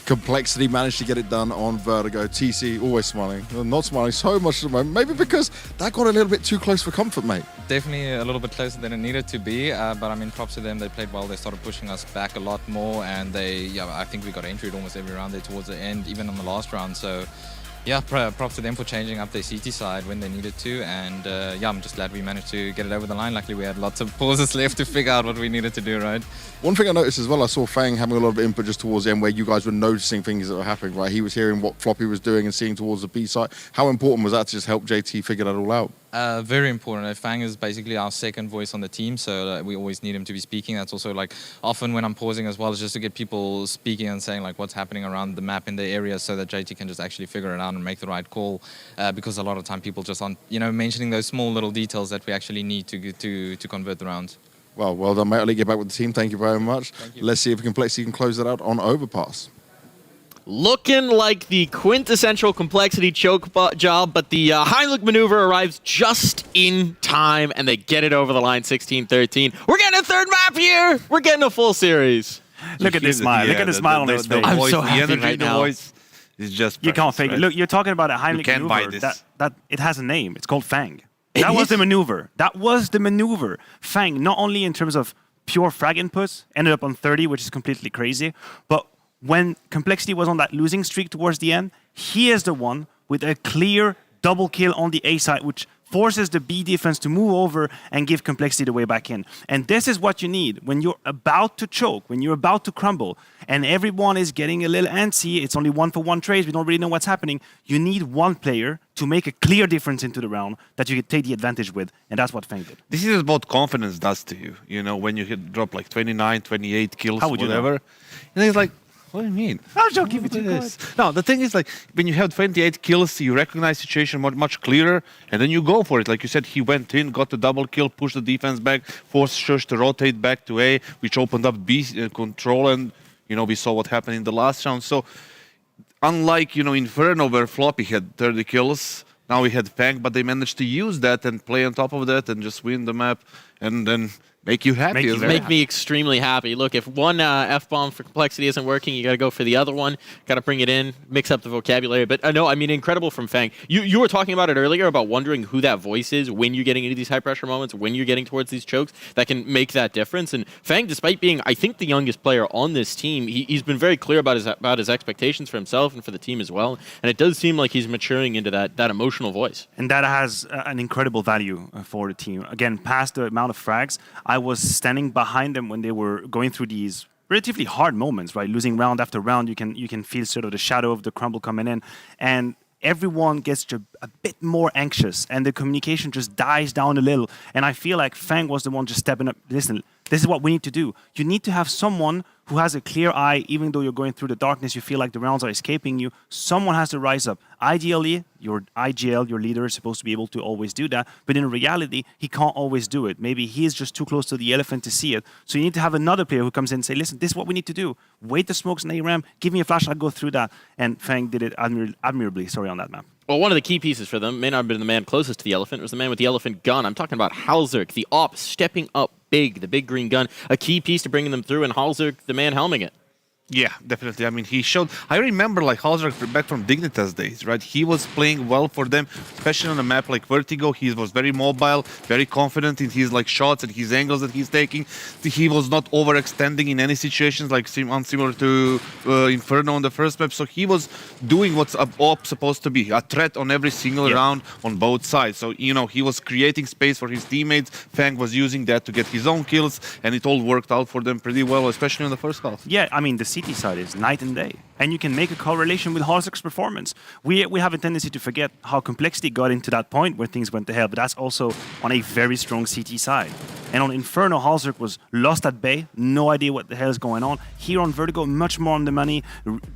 S6: Complexity managed to get it done on Vertigo. TC always smiling. Not smiling so much at the moment. Maybe because that got a little bit too close for comfort, mate.
S17: Definitely a little bit closer than it needed to be, but I mean, props to them. They played well. They started pushing us back a lot more, and I think we got entry almost every round there towards the end, even on the last round. So, yeah, props to them for changing up their CT side when they needed to, and I'm just glad we managed to get it over the line. Luckily, we had lots of pauses left to figure out what we needed to do, right?
S6: One thing I noticed as well, I saw Fang having a lot of input just towards the end where you guys were noticing things that were happening, right? He was hearing what Floppy was doing and seeing towards the B side. How important was that to just help JT figure that all out?
S17: Very important. Fang is basically our second voice on the team, so we always need him to be speaking. That's also like often when I'm pausing as well, is just to get people speaking and saying like what's happening around the map in the area, so that JT can just actually figure it out and make the right call. Because a lot of time people just aren't, mentioning those small little details that we actually need to convert the rounds.
S6: Well done, mate. I'll let you get back with the team. Thank you very much. Let's see if Complexity can close that out on Overpass.
S8: Looking like the quintessential Complexity choke job, but the Heimlich maneuver arrives just in time, and they get it over the line 16-13. We're getting a third map here! We're getting a full series.
S9: Look at this smile. Look at the smile on his face.
S8: I'm so happy
S10: energy,
S8: right
S10: the
S8: now.
S10: voice is just
S9: You can't fake
S10: right?
S9: it. Look, you're talking about a Heimlich
S10: can't buy
S9: maneuver.
S10: this.
S9: That it has a name. It's called Fang. That was the maneuver. That was the maneuver. Fang, not only in terms of pure frag inputs, ended up on 30, which is completely crazy, but when Complexity was on that losing streak towards the end, he is the one with a clear double kill on the A side, which forces the B defense to move over and give Complexity the way back in. And this is what you need when you're about to choke, when you're about to crumble, and everyone is getting a little antsy. It's only 1-for-1 trades. We don't really know what's happening. You need one player to make a clear difference into the round that you can take the advantage with, and that's what Fang did.
S10: This is what confidence does to you. You know, when you drop like 29, 28 kills,
S9: How would you know?
S10: whatever. And it's like, what do you mean?
S9: I'll just give it to you.
S10: No, the thing is, like, when you have 28 kills, you recognize the situation much clearer, and then you go for it. Like you said, he went in, got the double kill, pushed the defense back, forced Shush to rotate back to A, which opened up B control, and We saw what happened in the last round. So unlike, Inferno, where Floppy had 30 kills, now we had Fang, but they managed to use that and play on top of that and just win the map and then make you happy.
S8: Make me extremely happy. Look, if one F-bomb for Complexity isn't working, you got to go for the other one. Got to bring it in, mix up the vocabulary. But no, I mean, incredible from Fang. You were talking about it earlier about wondering who that voice is when you're getting into these high-pressure moments, when you're getting towards these chokes that can make that difference. And Fang, despite being, I think, the youngest player on this team, he's been very clear about his expectations for himself and for the team as well. And it does seem like he's maturing into that emotional voice.
S9: And that has an incredible value for the team. Again, past the amount of frags, I was standing behind them when they were going through these relatively hard moments, right? Losing round after round, you can feel sort of the shadow of the crumble coming in, and everyone gets a bit more anxious, and the communication just dies down a little. And I feel like Fang was the one just stepping up. Listen, this is what we need to do. You need to have someone who has a clear eye, even though you're going through the darkness, you feel like the rounds are escaping you. Someone has to rise up. Ideally, your IGL, your leader, is supposed to be able to always do that. But in reality, he can't always do it. Maybe he is just too close to the elephant to see it. So you need to have another player who comes in and say, listen, this is what we need to do. Wait the smokes in ARAM, give me a flash, I'll go through that. And Fang did it admirably, on that map.
S8: Well, one of the key pieces for them may not have been the man closest to the elephant. It was the man with the elephant gun. I'm talking about Halzerk, the op, stepping up big, the big green gun. A key piece to bringing them through, and Halzerk, the man helming it.
S10: Yeah, definitely. I mean, he showed... I remember, Halzerk back from Dignitas days, right? He was playing well for them, especially on a map like Vertigo. He was very mobile, very confident in his, shots and his angles that he's taking. He was not overextending in any situations, similar to Inferno on the first map. So he was doing what's op supposed to be, a threat on every single round on both sides. So, he was creating space for his teammates. Fang was using that to get his own kills, and it all worked out for them pretty well, especially in the first half.
S9: Yeah, I mean, the CT side is night and day, and you can make a correlation with Halzerk's performance. We have a tendency to forget how Complexity got into that point where things went to hell, but that's also on a very strong CT side. And on Inferno, Halzerk was lost at bay, no idea what the hell is going on. Here on Vertigo, much more on the money,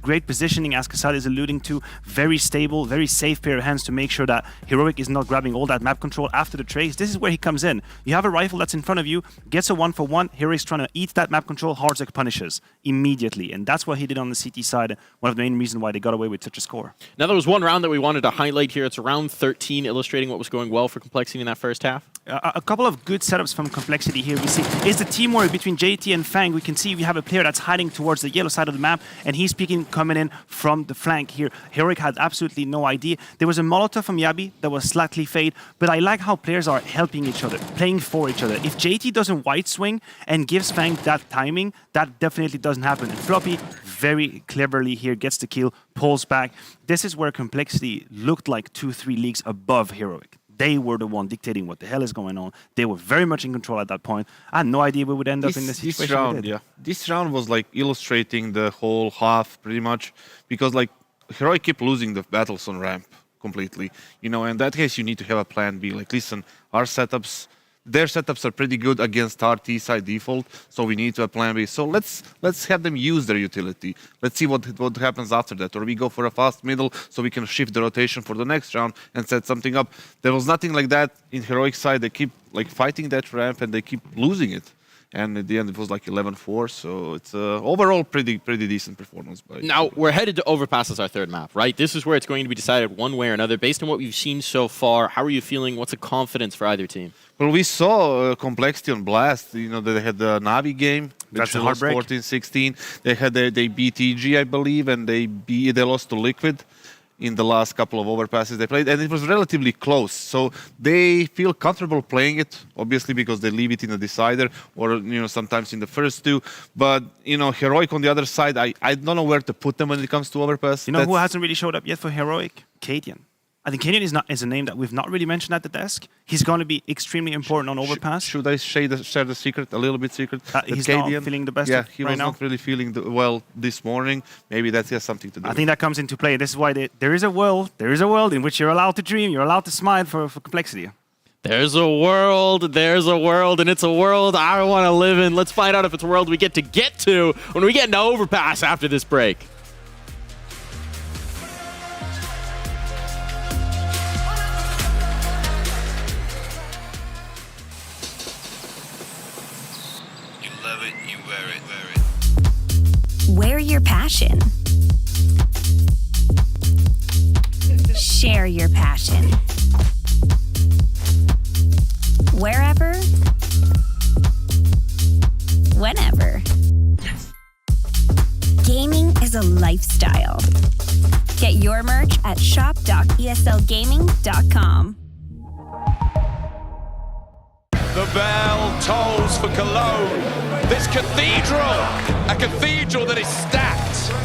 S9: great positioning, as Kasad is alluding to, very stable, very safe pair of hands to make sure that Heroic is not grabbing all that map control after the trace. This is where he comes in. You have a rifle that's in front of you, gets a 1-for-1, Heroic's trying to eat that map control, Halzerk punishes immediately. And that's what he did on the CT side, one of the main reasons why they got away with such a score.
S8: Now, there was one round that we wanted to highlight here. It's round 13, illustrating what was going well for Complexity in that first half.
S9: A couple of good setups from Complexity here. We see is the teamwork between JT and Fang. We can see we have a player that's hiding towards the yellow side of the map, and he's coming in from the flank here. Heroic had absolutely no idea. There was a Molotov from Yabi that was slightly fade, but I like how players are helping each other, playing for each other. If JT doesn't white swing and gives Fang that timing, that definitely doesn't happen. And Floppy very cleverly here gets the kill, pulls back. This is where Complexity looked like 2-3 leagues above Heroic. They were the one dictating what the hell is going on. They were very much in control at that point. I had no idea we would end up in this situation.
S10: This round, yeah. This round was illustrating the whole half pretty much, because Heroic kept losing the battles on ramp completely. In that case, you need to have a plan B. Listen, their setups are pretty good against our T-side default, so we need to have plan B. So let's have them use their utility. Let's see what happens after that. Or we go for a fast middle so we can shift the rotation for the next round and set something up. There was nothing like that in Heroic side. They keep fighting that ramp and they keep losing it. And at the end, it was 11-4, so it's overall pretty decent performance.
S8: Now, we're headed to Overpass as our third map, right? This is where it's going to be decided one way or another. Based on what we've seen so far, how are you feeling? What's the confidence for either team?
S10: Well, we saw Complexity on Blast. They had the Navi game.
S9: That's a heartbreak.
S10: 14-16. They beat EG, I believe, and they lost to Liquid in the last couple of overpasses they played, and it was relatively close. So they feel comfortable playing it, obviously, because they leave it in the decider or sometimes in the first two. But Heroic on the other side, I don't know where to put them when it comes to overpass.
S9: Who hasn't really showed up yet for Heroic? Cadian. I think Kenyon is a name that we've not really mentioned at the desk. He's going to be extremely important on Overpass.
S10: Should I share the secret, a little bit secret?
S9: He's not feeling the best
S10: right now. Yeah, he was
S9: not
S10: really feeling well this morning. Maybe that has something to do with it.
S9: I think that comes into play. This is why there is a world in which you're allowed to dream, you're allowed to smile for Complexity.
S8: There's a world, and it's a world I want to live in. Let's find out if it's a world we get to when we get into Overpass after this break.
S1: Wear
S5: your passion. Share your passion. Wherever, whenever. Gaming is a lifestyle. Get your merch at shop.eslgaming.com.
S3: The bell tolls for Cologne. This cathedral, a cathedral that is stacked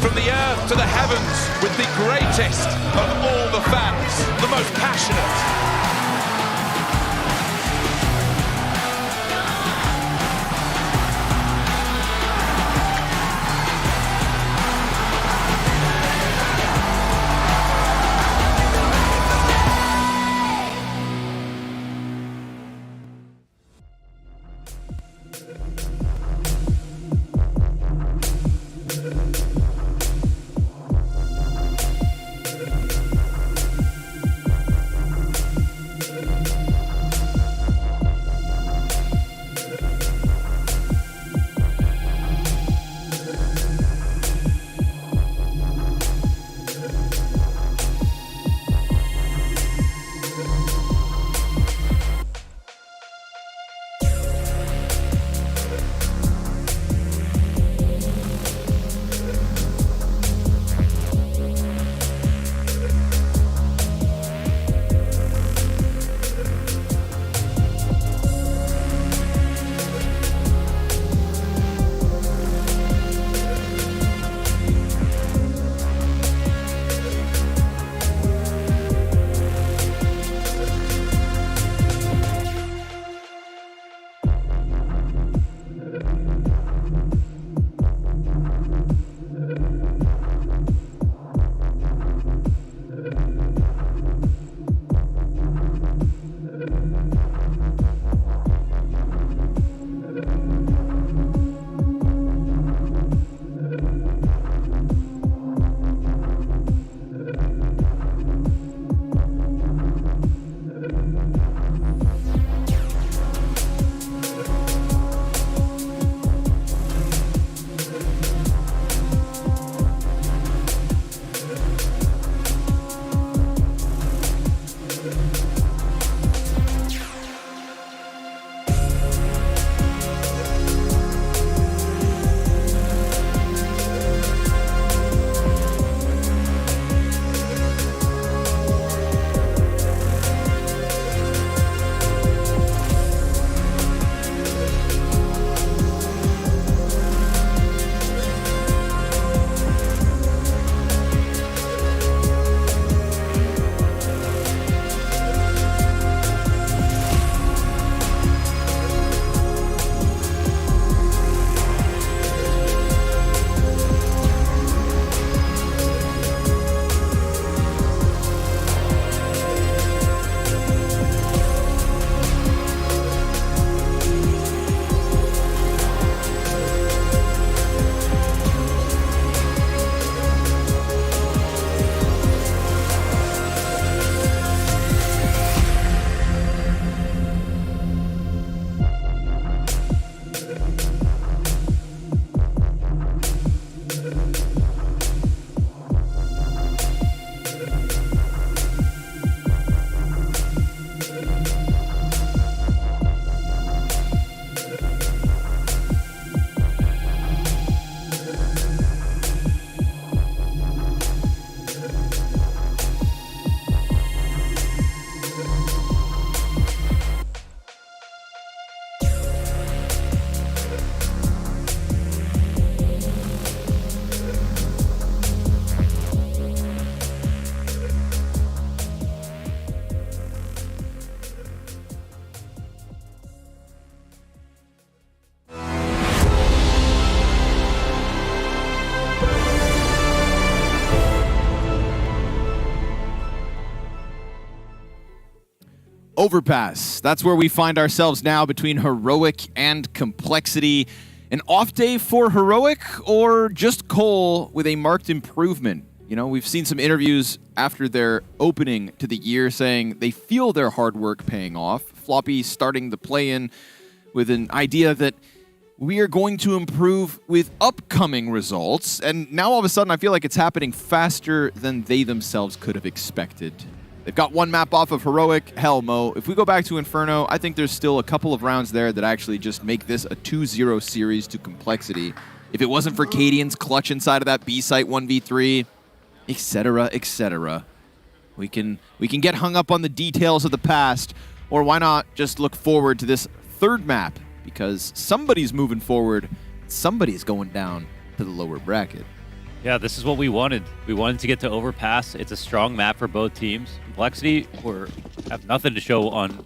S3: from the earth to the heavens with the greatest of all the fans, the most passionate.
S21: Overpass. That's where we find ourselves now between Heroic and Complexity. An off day for Heroic or just Cole with a marked improvement? You know, we've seen some interviews after their opening to the year saying they feel their hard work paying off. Floppy starting the play-in with an idea that we are going to improve with upcoming results. And now all of a sudden, I feel like it's happening faster than they themselves could have expected. They've got one map off of Heroic. Hell, Mo, if we go back to Inferno, I think there's still a couple of rounds there that actually just make this a 2-0 series to Complexity. If it wasn't for Cadian's clutch inside of that B site 1v3, etc., etc. We can get hung up on the details of the past, or why not just look forward to this third map? Because somebody's moving forward, somebody's going down to the lower bracket.
S20: Yeah, this is what we wanted. We wanted to get to Overpass. It's a strong map for both teams. Complexity have nothing to show on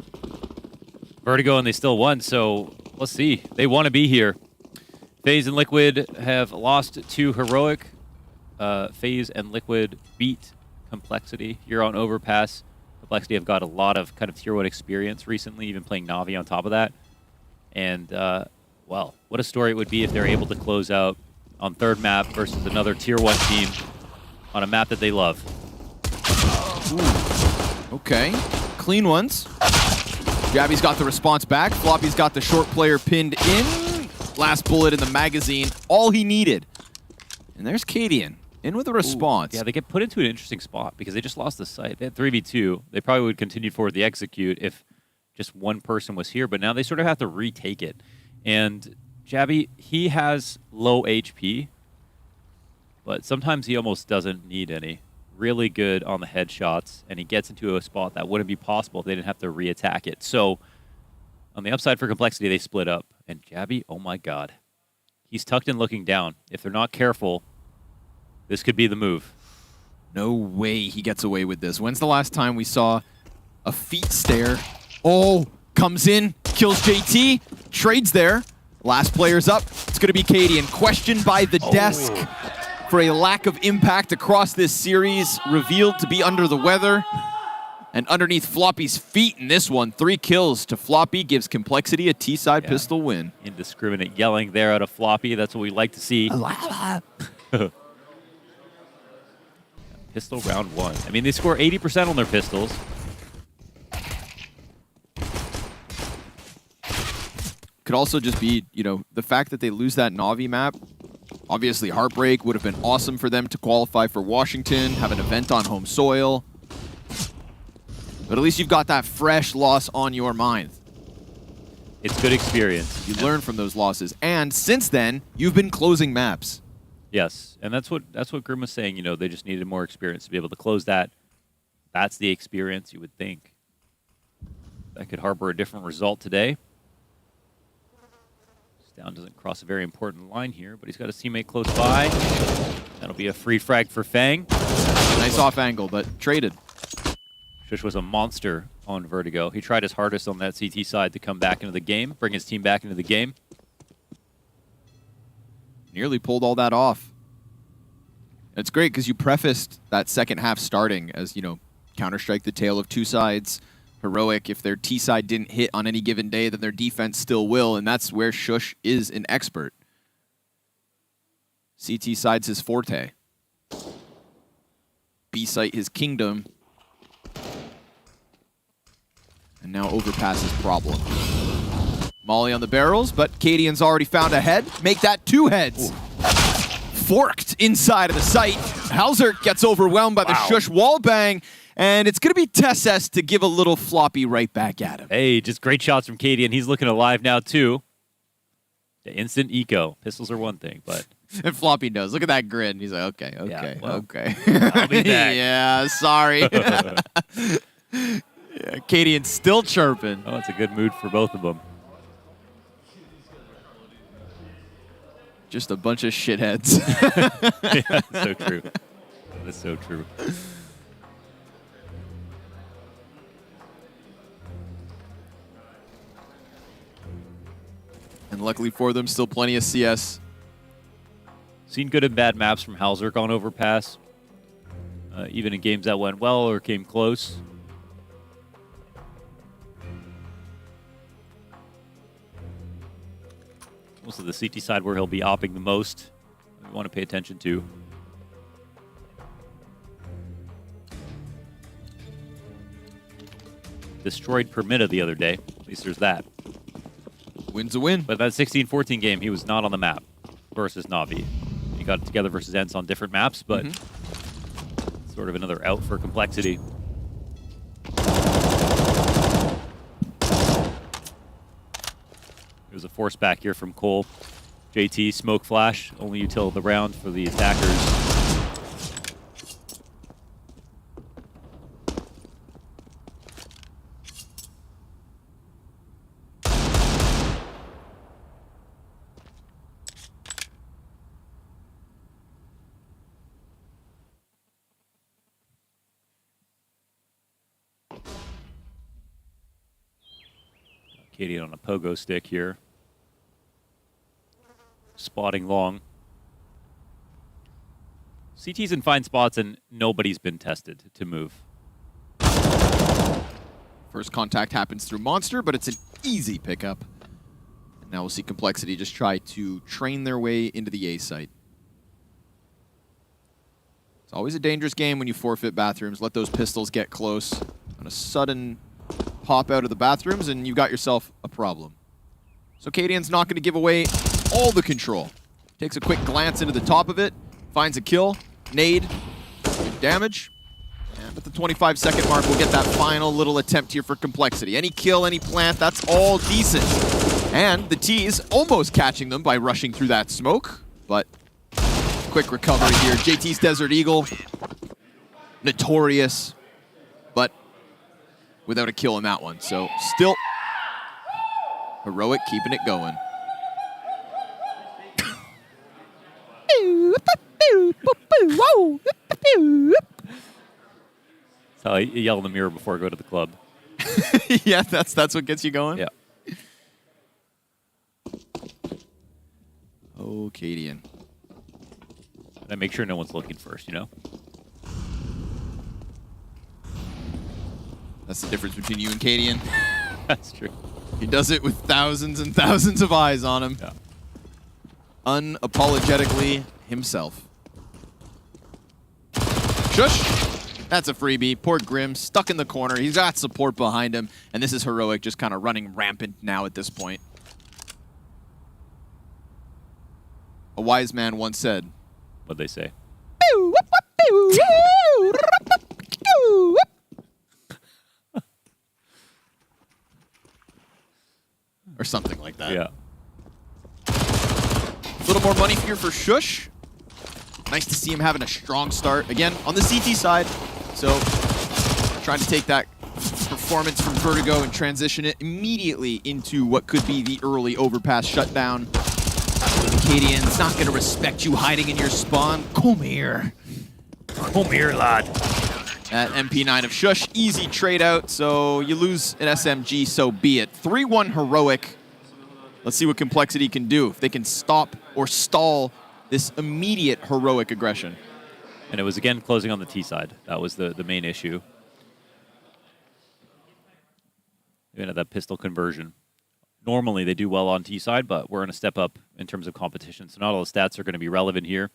S20: Vertigo, and they still won, so let's see. They want to be here. FaZe and Liquid have lost to Heroic. FaZe and Liquid beat Complexity here on Overpass. Complexity have got a lot of kind of Tier 1 experience recently, even playing Na'Vi on top of that. And, well, what a story it would be if they're able to close out on third map versus another Tier 1 team on a map that they love.
S21: Ooh. Okay, clean ones. Jabby's got the response back. Floppy's got the short player pinned in. Last bullet in the magazine, all he needed. And there's Cadian, in with a response.
S20: Yeah, they get put into an interesting spot because they just lost the site. They had 3v2. They probably would continue forward the execute if just one person was here, but now they sort of have to retake it. And Jabby, he has low HP, but sometimes he almost doesn't need any. Really good on the headshots, and he gets into a spot that wouldn't be possible if they didn't have to re-attack it. So on the upside for Complexity, they split up. And Jabby, oh my god. He's tucked in looking down. If they're not careful, this could be the move.
S21: No way he gets away with this. When's the last time we saw a feet stare? Oh, comes in, kills JT, trades there. Last player's up. It's going to be Cadian. Questioned by the desk for a lack of impact across this series. Revealed to be under the weather. And underneath Floppy's feet in this one, 3 kills to Floppy gives Complexity a T-side pistol win.
S20: Indiscriminate yelling there out of Floppy. That's what we like to see. Pistol round 1. I mean, they score 80% on their pistols.
S21: Could also just be, you know, the fact that they lose that Na'Vi map. Obviously, heartbreak would have been awesome for them to qualify for Washington, have an event on home soil. But at least you've got that fresh loss on your mind.
S20: It's good experience.
S21: You learn from those losses. And since then, you've been closing maps.
S20: Yes, and that's what Grim was saying. You know, they just needed more experience to be able to close that. That's the experience you would think. That could harbor a different result today. Down doesn't cross a very important line here, but he's got a teammate close by. That'll be a free frag for Fang.
S21: Nice off angle, but traded.
S20: Shush was a monster on Vertigo. He tried his hardest on that CT side to come back into the game, bring his team back into the game.
S21: Nearly pulled all that off. It's great because you prefaced that second half starting as, you know, Counter-Strike, the tale of two sides. Heroic, if their T side didn't hit on any given day, then their defense still will, and that's where Shush is an expert. CT side's his forte. B site his kingdom. And now Overpass his problem. Molly on the barrels, but Cadian's already found a head. Make that 2 heads. Ooh. Forked inside of the site. Halzert gets overwhelmed by the Shush wallbang. And it's going to be Tess to give a little Floppy right back at him.
S20: Hey, just great shots from Cadian. He's looking alive now, too. The instant eco. Pistols are one thing, but...
S21: And Floppy knows. Look at that grin. He's like, okay, okay.
S20: I'll be back.
S21: Yeah, sorry. Yeah, Cadian's still chirping.
S20: Oh, it's a good mood for both of them.
S21: Just a bunch of shitheads.
S20: Yeah, that's so true. That's so true.
S21: And luckily for them, still plenty of CS.
S20: Seen good and bad maps from Halzerk on Overpass. Even in games that went well or came close. Also the CT side where he'll be opping the most. We want to pay attention to. Destroyed Permitta the other day. At least there's that.
S21: win's a win.
S20: But that 16-14 game, he was not on the map versus Na'Vi. He got together versus Ents on different maps, but sort of another out for Complexity. There's a force back here from Cole. JT, smoke flash, only util the round for the attackers. Katie on a pogo stick here. Spotting long. CT's in fine spots and nobody's been tested to move.
S21: First contact happens through Monster, but it's an easy pickup. And now we'll see Complexity just try to train their way into the A site. It's always a dangerous game when you forfeit bathrooms. Let those pistols get close. On a sudden pop out of the bathrooms, and you got yourself a problem. So Cadian's not going to give away all the control. Takes a quick glance into the top of it, finds a kill, nade, good damage. And at the 25-second mark, we'll get that final little attempt here for Complexity. Any kill, any plant, that's all decent. And the T's almost catching them by rushing through that smoke, but quick recovery here. JT's Desert Eagle, notorious, but without a kill in that one. So still Heroic keeping it going.
S20: That's how you yell in the mirror before I go to the club.
S21: Yeah, that's what gets you going?
S20: Yeah.
S21: Oh, Cadian.
S20: I make sure no one's looking first, you know?
S21: That's the difference between you and Cadian.
S20: That's true.
S21: He does it with thousands and thousands of eyes on him.
S20: Yeah.
S21: Unapologetically himself. Shush! That's a freebie. Poor Grim, stuck in the corner. He's got support behind him, and this is Heroic just kind of running rampant now at this point. A wise man once said.
S20: What'd they say?
S21: Or something like that.
S20: Yeah.
S21: A little more money here for Shush. Nice to see him having a strong start. Again, on the CT side. So, trying to take that performance from Vertigo and transition it immediately into what could be the early overpass shutdown. Cadian's not going to respect you hiding in your spawn. Come here. Come here, lad. That MP9 of Shush, easy trade out. So you lose an SMG, so be it. 3-1 Heroic. Let's see what Complexity can do. If they can stop or stall this immediate Heroic aggression.
S20: And it was, again, closing on the T side. That was the main issue. Even at that pistol conversion. Normally, they do well on T side, but we're going to step up in terms of competition. So not all the stats are going to be relevant here.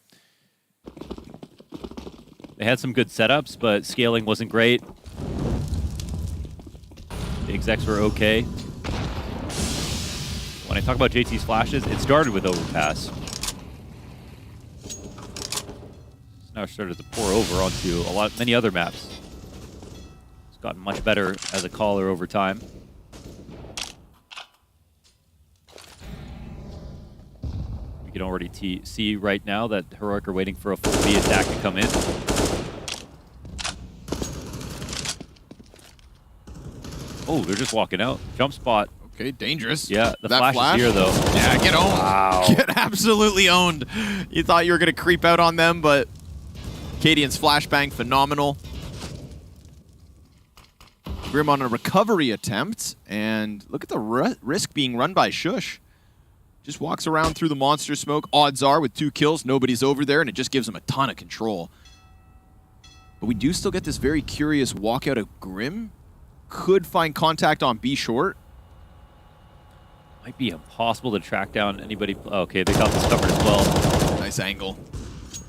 S20: They had some good setups, but scaling wasn't great. The execs were okay. When I talk about JT's flashes, it started with overpass. It's now started to pour over onto many other maps. It's gotten much better as a caller over time. We can already see right now that Heroic are waiting for a full B attack to come in. Oh, they're just walking out. Jump spot.
S21: Okay, dangerous.
S20: Yeah, the
S21: that
S20: flash is here, though.
S21: Yeah, get owned.
S20: Wow.
S21: Get absolutely owned. You thought you were going to creep out on them, but Cadian's flashbang, phenomenal. Grim on a recovery attempt, and look at the risk being run by Shush. Just walks around through the monster smoke. Odds are, with 2 kills, nobody's over there, and it just gives him a ton of control. But we do still get this very curious walkout of Grim. Could find contact on B short.
S20: Might be impossible to track down anybody. Okay, they got this covered as well.
S21: Nice angle.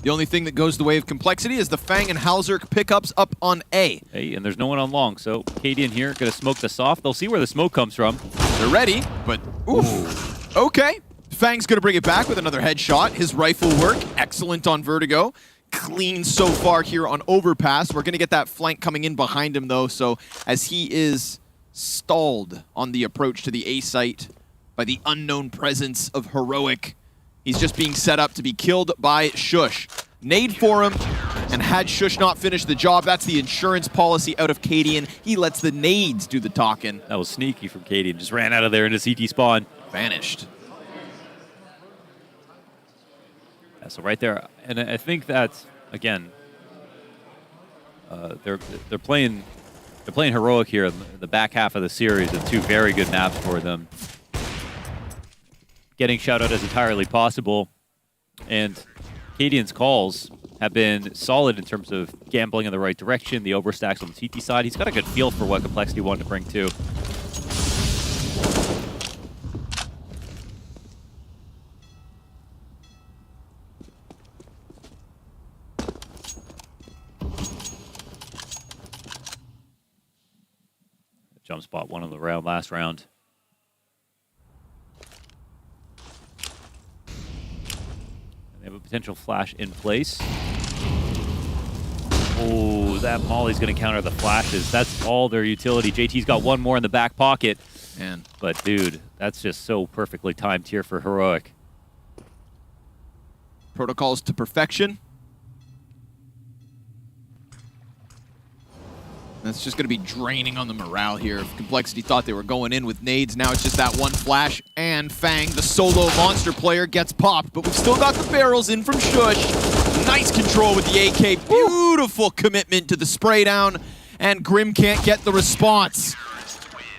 S21: The only thing that goes the way of Complexity is the Fang and Halzerk pickups up on A.
S20: Hey, and there's no one on long, so Cadian here gonna smoke this off. They'll see where the smoke comes from.
S21: They're ready, but oof. Okay. Fang's going to bring it back with another headshot. His rifle work, excellent on Vertigo. Clean so far here on Overpass. We're going to get that flank coming in behind him, though, so as he is stalled on the approach to the A site by the unknown presence of Heroic, he's just being set up to be killed by Shush. Nade for him, and had Shush not finished the job, that's the insurance policy out of Cadian. He lets the nades do the talking.
S20: That was sneaky from Cadian. Just ran out of there into CT spawn.
S21: Vanished.
S20: Yeah, so right there, and I think that again, they're playing Heroic here in the back half of the series, and 2 very good maps for them. Getting shout out is entirely possible, and Cadian's calls have been solid in terms of gambling in the right direction, the overstacks on the CT side. He's got a good feel for what Complexity wanted to bring too. Jump spot 1 of the round, last round. They have a potential flash in place. Oh, that Molly's going to counter the flashes. That's all their utility. JT's got 1 more in the back pocket.
S21: Man.
S20: But, dude, that's just so perfectly timed here for Heroic.
S21: Protocols to perfection. That's just going to be draining on the morale here. If Complexity thought they were going in with nades, now it's just that 1 flash, and Fang, the solo monster player, gets popped. But we've still got the barrels in from Shush. Nice control with the AK. Beautiful commitment to the spray down, and Grim can't get the response.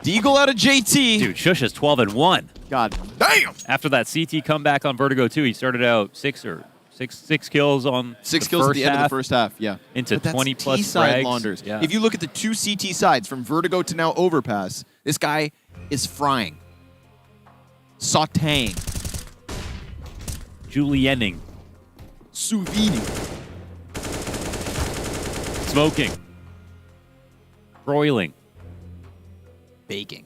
S21: Deagle out of JT.
S20: Dude, Shush is 12-1.
S21: God damn!
S20: After that CT comeback on Vertigo 2, he started out 6 kills on
S21: 6
S20: the
S21: kills at
S20: first
S21: the end
S20: half,
S21: of the first half, yeah.
S20: Into
S21: But that's
S20: 20-plus
S21: T-side
S20: frags.
S21: launders.
S20: Yeah.
S21: If you look at the 2 CT sides, from Vertigo to now Overpass, this guy is frying. Sautéing.
S20: Julienning.
S21: Sous vide.
S20: Smoking. Broiling.
S21: Baking.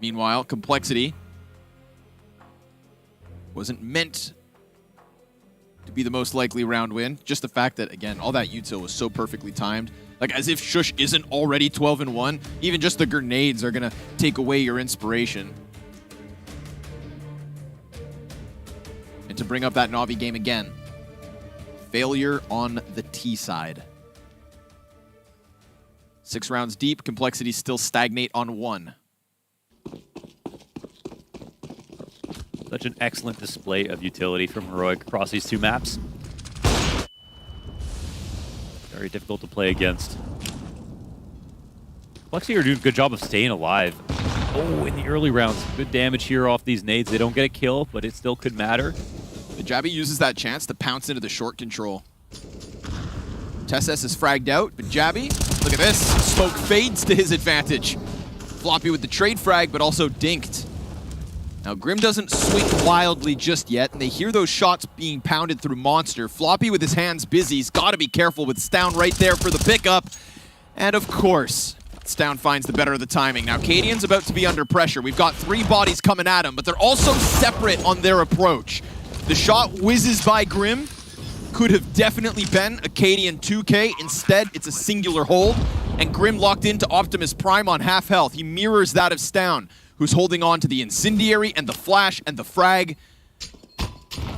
S21: Meanwhile, Complexity wasn't meant to be the most likely round win. Just the fact that, again, all that util was so perfectly timed. Like, as if Shush isn't already 12-1. Even just the grenades are going to take away your inspiration. And to bring up that Na'Vi game again. Failure on the T side. 6 rounds deep, Complexity still stagnate on 1.
S20: Such an excellent display of utility from Heroic across these 2 maps. Very difficult to play against. Complexity are doing a good job of staying alive. Oh, in the early rounds, good damage here off these nades. They don't get a kill, but it still could matter.
S21: The Jabby uses that chance to pounce into the short control. Tesses is fragged out, but Jabby, look at this. Smoke fades to his advantage. Floppy with the trade frag, but also dinked. Now, Grim doesn't swing wildly just yet, and they hear those shots being pounded through Monster. Floppy with his hands busy. He's got to be careful with Stown right there for the pickup. And of course, Stown finds the better of the timing. Now, Cadian's about to be under pressure. We've got 3 bodies coming at him, but they're also separate on their approach. The shot whizzes by Grim. Could have definitely been a Cadian 2K. Instead, it's a singular hold. And Grim locked into Optimus Prime on half health. He mirrors that of Stown, who's holding on to the Incendiary and the Flash and the Frag.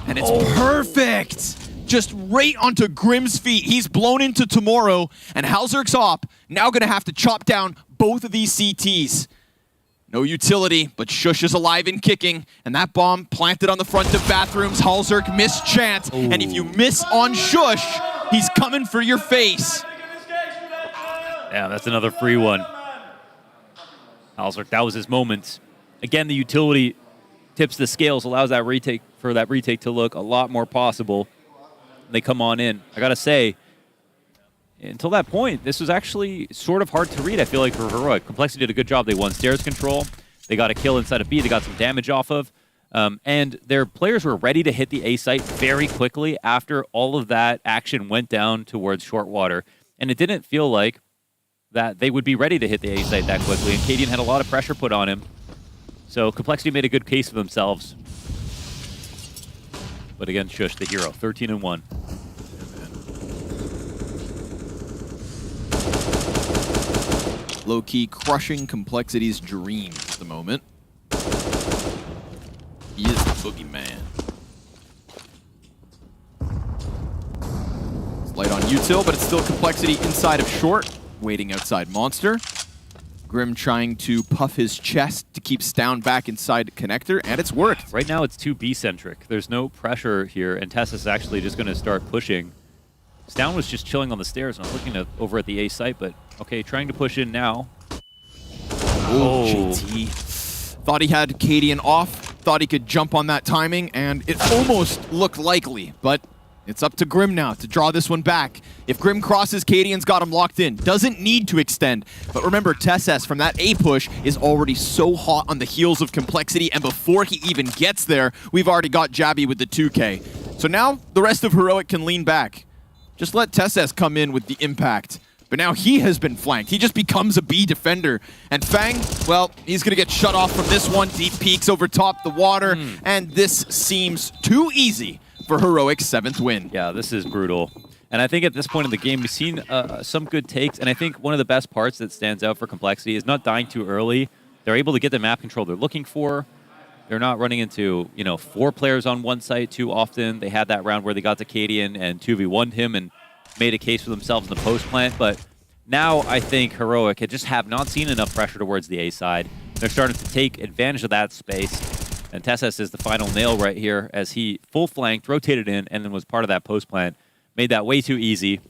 S21: And it's perfect! Just right onto Grim's feet. He's blown into Tomorrow, and Halzerk's op now gonna have to chop down both of these CTs. No utility, but Shush is alive and kicking, and that bomb planted on the front of bathrooms. Halzerk missed chance, and if you miss on Shush, he's coming for your face.
S20: Yeah, that's another free one. Halzerk, that was his moment. Again, the utility tips the scales, allows that retake to look a lot more possible. They come on in. I gotta say, until that point, this was actually sort of hard to read, I feel like, for Heroic. Complexity did a good job. They won stairs control. They got a kill inside of B. They got some damage off of. And their players were ready to hit the A site very quickly after all of that action went down towards Shortwater. And it didn't feel like that they would be ready to hit the A site that quickly, and Cadian had a lot of pressure put on him. So Complexity made a good case for themselves. But again, Shush, the hero, 13-1.
S21: Low-key crushing Complexity's dream at the moment. He is the boogeyman. It's light on util, but it's still Complexity inside of short, waiting outside Monster. Grim trying to puff his chest to keep Stown back inside connector, and it's worked.
S20: Right now it's too B-centric. There's no pressure here, and Tess is actually just going to start pushing. Stown was just chilling on the stairs, and I was looking over at the A site, but okay, trying to push in now.
S21: Oh, JT. Thought he had Cadian off, thought he could jump on that timing, and it almost looked likely, but it's up to Grim now to draw this one back. If Grim crosses, Cadian's got him locked in. Doesn't need to extend. But remember, Tesses from that A push is already so hot on the heels of Complexity, and before he even gets there, we've already got Jabby with the 2K. So now the rest of Heroic can lean back. Just let Tesses come in with the impact. But now he has been flanked. He just becomes a B defender. And Fang, well, he's going to get shut off from this one. Deep peeks over top the water. And this seems too easy for Heroic's 7th win.
S20: Yeah, this is brutal. And I think at this point in the game, we've seen some good takes. And I think one of the best parts that stands out for Complexity is not dying too early. They're able to get the map control they're looking for. They're not running into, 4 players on one site too often. They had that round where they got to Cadian and 2v1'd him and made a case for themselves in the post plant. But now I think Heroic just have not seen enough pressure towards the A side. They're starting to take advantage of that space. And Tesses is the final nail right here as he full flanked, rotated in, and then was part of that post plant. Made that way too easy.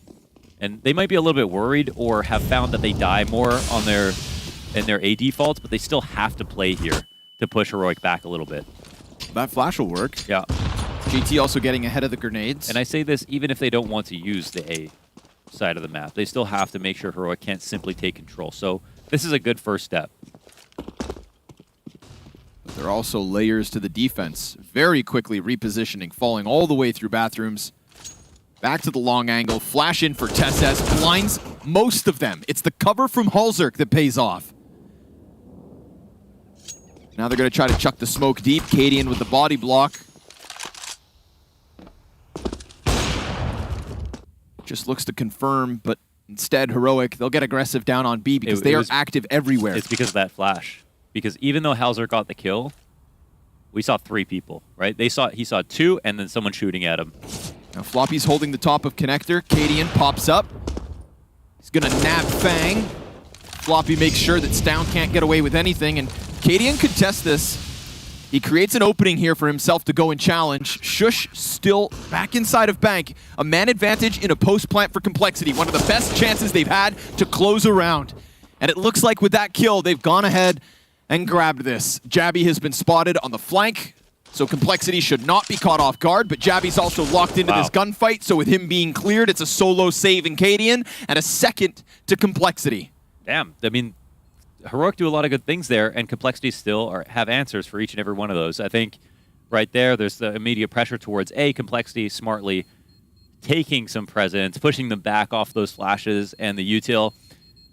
S20: And they might be a little bit worried or have found that they die more on their A defaults, but they still have to play here to push Heroic back a little bit.
S21: That flash will work.
S20: Yeah.
S21: JT also getting ahead of the grenades.
S20: And I say this even if they don't want to use the A side of the map. They still have to make sure Heroic can't simply take control. So this is a good first step.
S21: But there are also layers to the defense. Very quickly repositioning, falling all the way through bathrooms. Back to the long angle. Flash in for Tesses. Blinds most of them. It's the cover from Halzerk that pays off. Now they're going to try to chuck the smoke deep. Cadian with the body block. Just looks to confirm, but instead Heroic, they'll get aggressive down on B because they are active everywhere.
S20: It's because of that flash. Because even though Halzer got the kill, we saw 3 people, right? He saw 2 and then someone shooting at him.
S21: Now Floppy's holding the top of connector. Cadian pops up. He's going to nab Fang. Floppy makes sure that Stown can't get away with anything, and Cadian could test this. He creates an opening here for himself to go and challenge. Shush still back inside of Bank. A man advantage in a post plant for Complexity. One of the best chances they've had to close a round. And it looks like with that kill, they've gone ahead and grabbed this. Jabby has been spotted on the flank, so Complexity should not be caught off guard, but Jabby's also locked into this gunfight, so with him being cleared, it's a solo save in Cadian, and a second to Complexity.
S20: Damn, I mean, Heroic do a lot of good things there, and Complexity still have answers for each and every one of those. I think right there's the immediate pressure towards A, Complexity smartly taking some presence, pushing them back off those flashes and the util,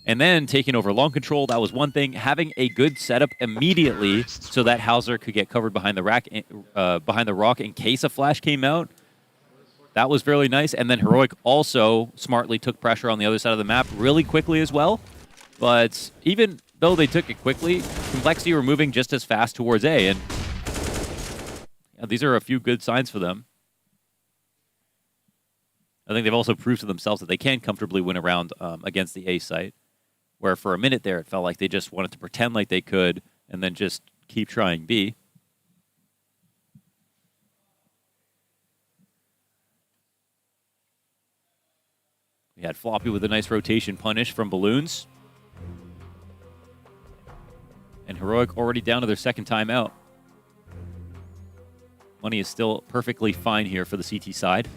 S20: and then taking over long control. That was one thing. Having a good setup immediately so that Halzer could get covered behind the rock in case a flash came out. That was really nice. And then Heroic also smartly took pressure on the other side of the map really quickly as well. But even though they took it quickly, Complexity were moving just as fast towards A. And these are a few good signs for them. I think they've also proved to themselves that they can comfortably win a round against the A site, where for a minute there it felt like they just wanted to pretend like they could and then just keep trying B. We had Floppy with a nice rotation punish from Balloons. And Heroic already down to their second timeout. Money is still perfectly fine here for the CT side.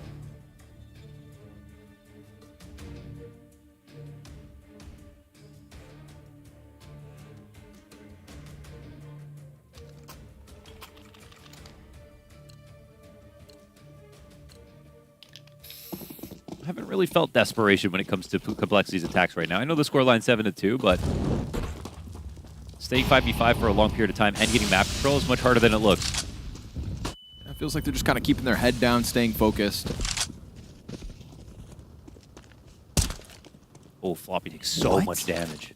S20: haven't really felt desperation when it comes to Complexity's attacks right now. I know the scoreline 7-2, but staying 5v5 for a long period of time and getting map control is much harder than it looks.
S21: It feels like they're just kind of keeping their head down, staying focused.
S20: Oh, Floppy takes so much damage.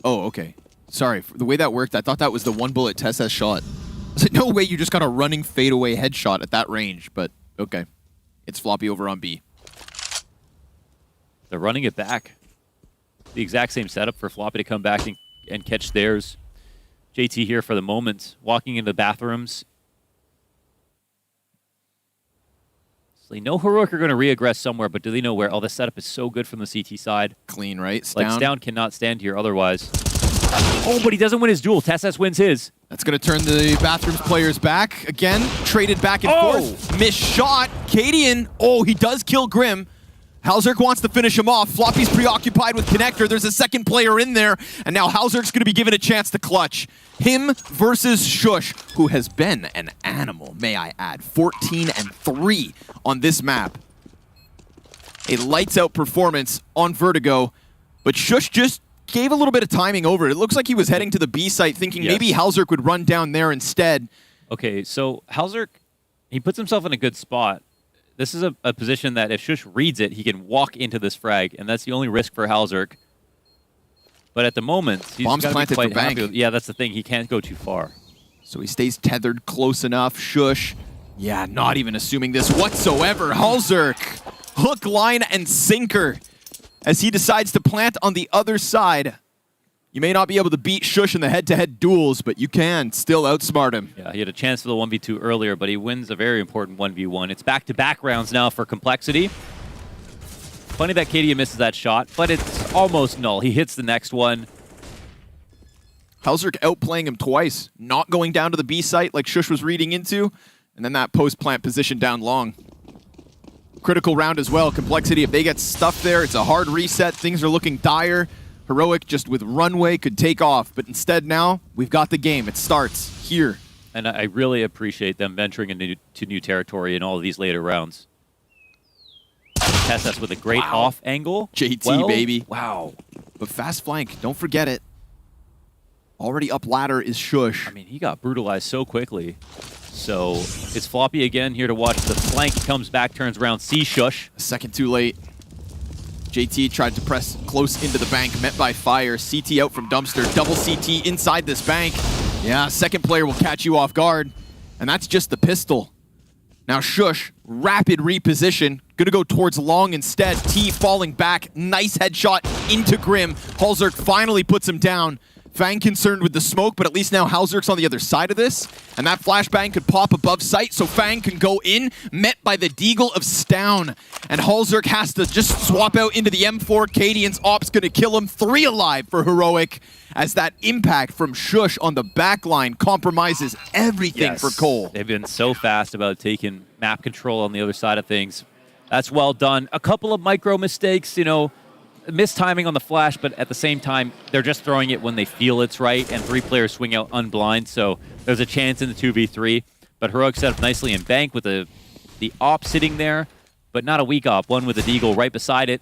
S21: Oh, okay. Sorry, the way that worked, I thought that was the one bullet TeSS shot. I was like, no way, you just got a running fadeaway headshot at that range, but okay. It's Floppy over on B.
S20: They're running it back. The exact same setup for Floppy to come back and catch theirs. JT here for the moment, walking into the bathrooms. So they know Heroic are going to re-aggress somewhere, but do they know where? Oh, the setup is so good from the CT side.
S21: Clean, right?
S20: Like, Stown cannot stand here otherwise. Oh, but he doesn't win his duel. TeSS wins his.
S21: That's going to turn the Bathrooms players back. Again, traded back and forth. Missed shot. Cadian, he does kill Grim. Halzerk wants to finish him off. Floppy's preoccupied with Connector. There's a second player in there, and now Halzerk's going to be given a chance to clutch. Him versus Shush, who has been an animal, may I add. 14-3 on this map. A lights-out performance on Vertigo, but Shush just gave a little bit of timing over it. It looks like he was heading to the B site thinking maybe Halzerk would run down there instead.
S20: Okay, so Halzerk, he puts himself in a good spot. This is a position that if Shush reads it, he can walk into this frag, and that's the only risk for Halzerk. But at the moment, he's
S21: Bomb's planted for Bank.
S20: Yeah, that's the thing. He can't go too far.
S21: So he stays tethered close enough. Shush, yeah, not even assuming this whatsoever. Halzerk, hook, line, and sinker as he decides to plant on the other side. You may not be able to beat Shush in the head-to-head duels, but you can still outsmart him.
S20: Yeah, he had a chance for the 1v2 earlier, but he wins a very important 1v1. It's back-to-back rounds now for Complexity. Funny that Kadia misses that shot, but it's almost null. He hits the next one.
S21: Halzerk outplaying him twice, not going down to the B site like Shush was reading into, and then that post-plant position down long. Critical round as well. Complexity, if they get stuffed there, it's a hard reset. Things are looking dire. Heroic, just with runway, could take off. But instead now, we've got the game. It starts here.
S20: And I really appreciate them venturing into new territory in all of these later rounds. TeSS with a great off angle.
S21: JT, baby.
S20: Wow.
S21: But fast flank, don't forget it. Already up ladder is Shush.
S20: I mean, he got brutalized so quickly. So it's Floppy again here to watch the flank. Comes back, turns around, sees Shush.
S21: A second too late. JT tried to press close into the bank, met by fire. CT out from Dumpster, double CT inside this bank. Yeah, second player will catch you off guard. And that's just the pistol. Now Shush, rapid reposition. Gonna go towards long instead. T falling back, nice headshot into Grim. Halzerk finally puts him down. Fang concerned with the smoke, but at least now Halzerk's on the other side of this. And that flashbang could pop above sight, so Fang can go in, met by the Deagle of Stown. And Halzerk has to just swap out into the M4. Cadian's op's gonna kill him. 3 alive for Heroic, as that impact from Shush on the backline compromises everything for Cole.
S20: They've been so fast about taking map control on the other side of things. That's well done. A couple of micro mistakes, you know, mistiming on the flash, but at the same time, they're just throwing it when they feel it's right, and 3 players swing out unblind, so there's a chance in the 2v3. But Heroic set up nicely in bank with the op sitting there, but not a weak op, one with a Deagle right beside it,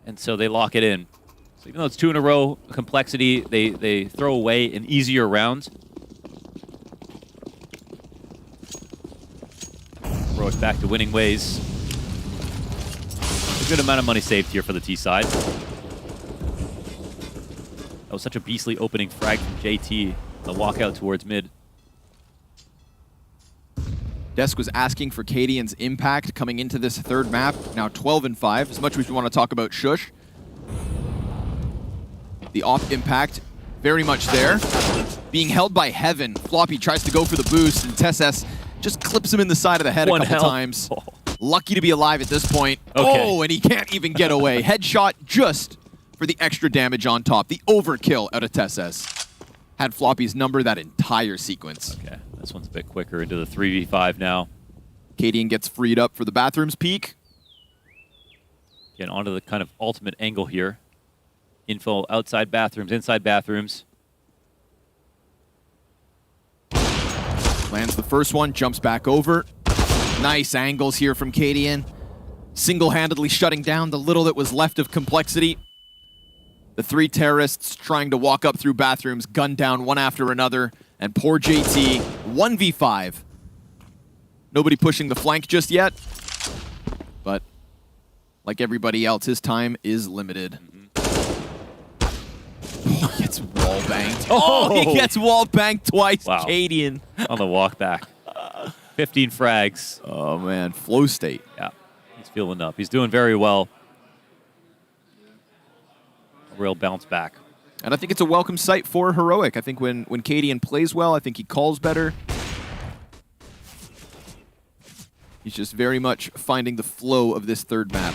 S20: and so they lock it in. So even though it's 2 in a row, Complexity, they throw away an easier round. Heroic back to winning ways. A good amount of money saved here for the T side. That was such a beastly opening frag from JT. The walkout towards mid.
S21: Desk was asking for Cadian's impact coming into this third map. Now 12-5, as much as we want to talk about Shush. The off impact, very much there. Being held by Heaven. Floppy tries to go for the boost, and TeSS just clips him in the side of the head a couple times. Lucky to be alive at this point.
S20: Okay.
S21: Oh, and he can't even get away. Headshot just for the extra damage on top. The overkill out of TeSS. Had Floppy's number that entire sequence.
S20: Okay, this one's a bit quicker into the 3v5 now.
S21: Cadian gets freed up for the bathrooms peek.
S20: Get onto the kind of ultimate angle here. Info outside bathrooms, inside bathrooms.
S21: Lands the first one, jumps back over. Nice angles here from Cadian. single-handedly shutting down the little that was left of Complexity. The 3 terrorists trying to walk up through bathrooms, gunned down one after another, and poor JT, 1v5. Nobody pushing the flank just yet, but like everybody else, his time is limited. Oh, he gets wall banged. Oh, he gets wall banged twice,
S20: Wow.
S21: Cadian.
S20: On the walk back. 15 frags.
S21: Oh man, flow state.
S20: Yeah, he's feeling up. He's doing very well. A real bounce back.
S21: And I think it's a welcome sight for Heroic. I think when Cadian plays well, I think he calls better. He's just very much finding the flow of this third map.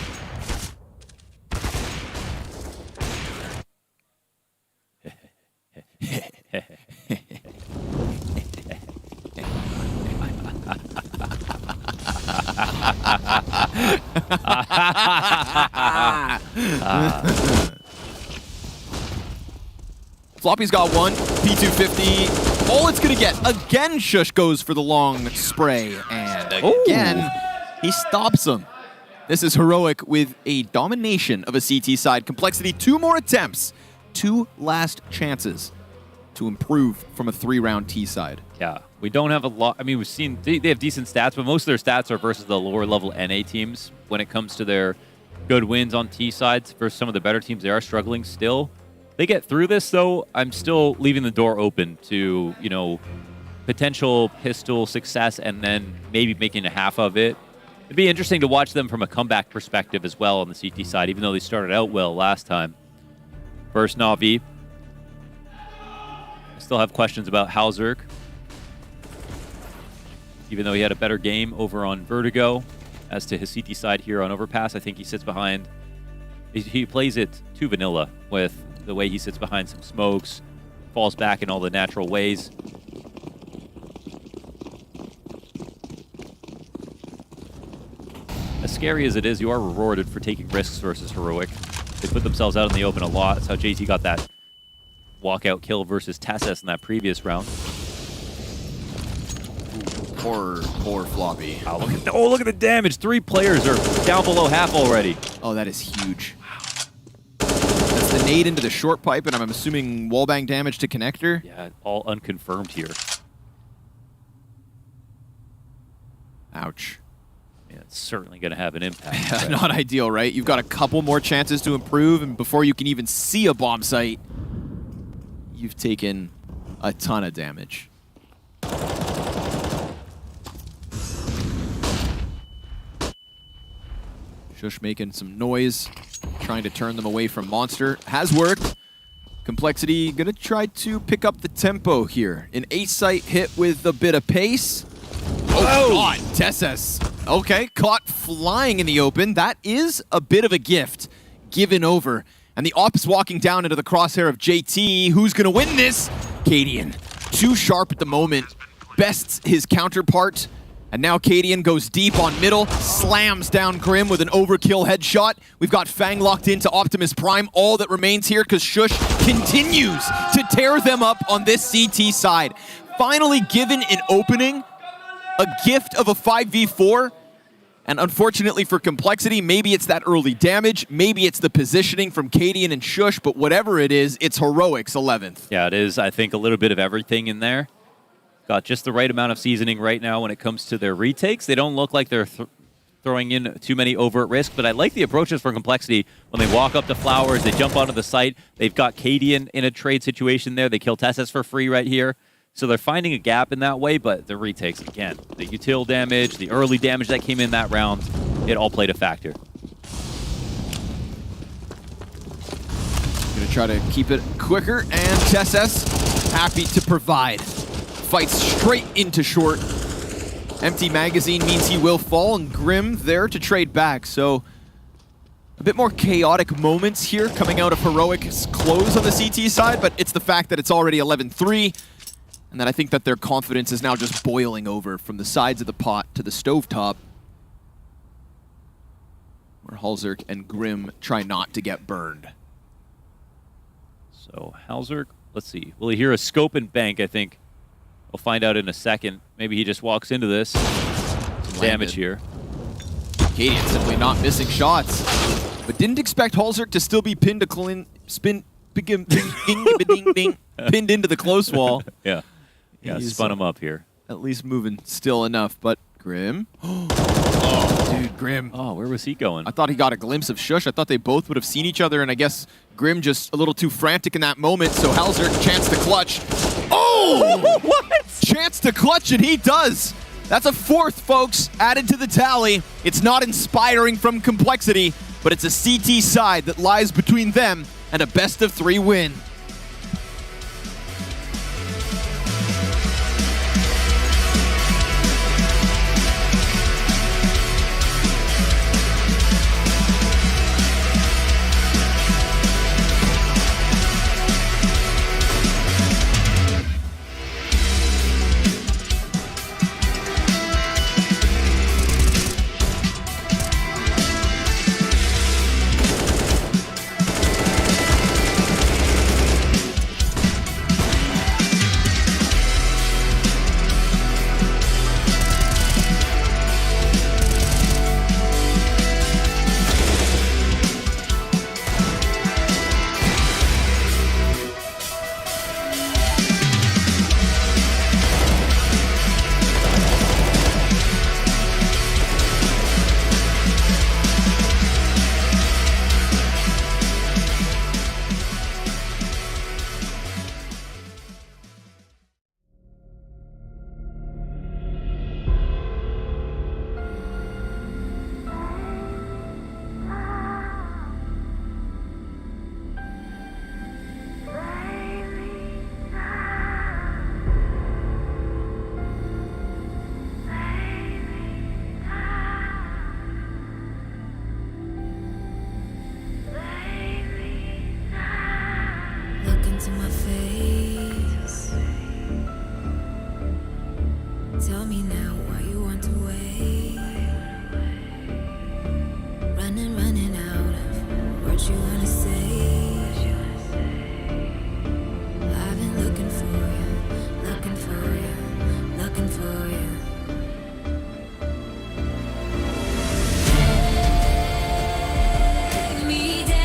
S21: Floppy's got one, P250, all it's gonna get. Again, Shush goes for the long spray, and again, he stops him. This is Heroic with a domination of a CT side. Complexity, 2 more attempts, 2 last chances to improve from a 3-round T side.
S20: Yeah, we don't have a lot. I mean, we've seen they have decent stats, but most of their stats are versus the lower level NA teams when it comes to their good wins on T sides versus some of the better teams. They are struggling still. They get through this, though. I'm still leaving the door open to, you know, potential pistol success and then maybe making a half of it. It'd be interesting to watch them from a comeback perspective as well on the CT side, even though they started out well last time. First Na'Vi. I still have questions about Halzerk. Even though he had a better game over on Vertigo. As to his CT side here on Overpass, I think he sits behind... He plays it too vanilla with the way he sits behind some smokes, falls back in all the natural ways. As scary as it is, you are rewarded for taking risks versus Heroic. They put themselves out in the open a lot. That's how JT got that walkout kill versus Tessus in that previous round.
S21: Poor Floppy.
S20: Oh, look at the damage. 3 players are down below half already.
S21: Oh, that is huge. That's the nade into the short pipe, and I'm assuming wallbang damage to connector.
S20: Yeah, all unconfirmed here.
S21: Ouch.
S20: Yeah, it's certainly going to have an impact.
S21: Yeah, not ideal, right? You've got a couple more chances to improve, and before you can even see a bomb site, you've taken a ton of damage. Shush making some noise, trying to turn them away from Monster. Has worked. Complexity gonna try to pick up the tempo here. An ace site hit with a bit of pace. Oh God, Tessus. Okay, caught flying in the open. That is a bit of a gift given over. And the ops walking down into the crosshair of JT. Who's gonna win this? Cadian. Too sharp at the moment. Bests his counterpart. And now Cadian goes deep on middle, slams down Grim with an overkill headshot. We've got Fang locked into Optimus Prime. All that remains here because Shush continues to tear them up on this CT side. Finally given an opening, a gift of a 5v4. And unfortunately for Complexity, maybe it's that early damage, maybe it's the positioning from Cadian and Shush, but whatever it is, it's Heroic's 11th.
S20: Yeah, it is, I think, a little bit of everything in there. Got just the right amount of seasoning right now when it comes to their retakes. They don't look like they're throwing in too many overt risks, but I like the approaches for Complexity. When they walk up to Flowers, they jump onto the site. They've got Cadian in a trade situation there. They kill Tessus for free right here. So they're finding a gap in that way, but the retakes, again, the util damage, the early damage that came in that round, it all played a factor.
S21: Gonna try to keep it quicker, and Tessus happy to provide. Fights straight into short. Empty magazine means he will fall, and Grim there to trade back. So a bit more chaotic moments here coming out of Heroic's close on the CT side, but it's the fact that it's already 11-3, and that I think that their confidence is now just boiling over from the sides of the pot to the stovetop, where Halzerk and Grim try not to get burned.
S20: So Halzerk, let's see. Will he hear a scope and bank, I think? We'll find out in a second. Maybe he just walks into this. Some damage here.
S21: Cadian simply not missing shots. But didn't expect Halzerk to still be pinned to pinned into the close wall.
S20: Yeah,
S21: He's,
S20: spun him up here.
S21: At least moving still enough, but Grim. Oh, dude, Grim.
S20: Oh, where was he going?
S21: I thought he got a glimpse of Shush. I thought they both would have seen each other, and I guess Grim just a little too frantic in that moment, so Halzerk, chance to clutch. Oh! What? Chance to clutch, and he does. That's a fourth, folks, added to the tally. It's not inspiring from Complexity, but it's a CT side that lies between them and a best-of-3 win.
S1: Look into my face. Tell me now why you want to wait. Running out of words you wanna say. I've been looking for you, looking for you, looking for you. Take me down.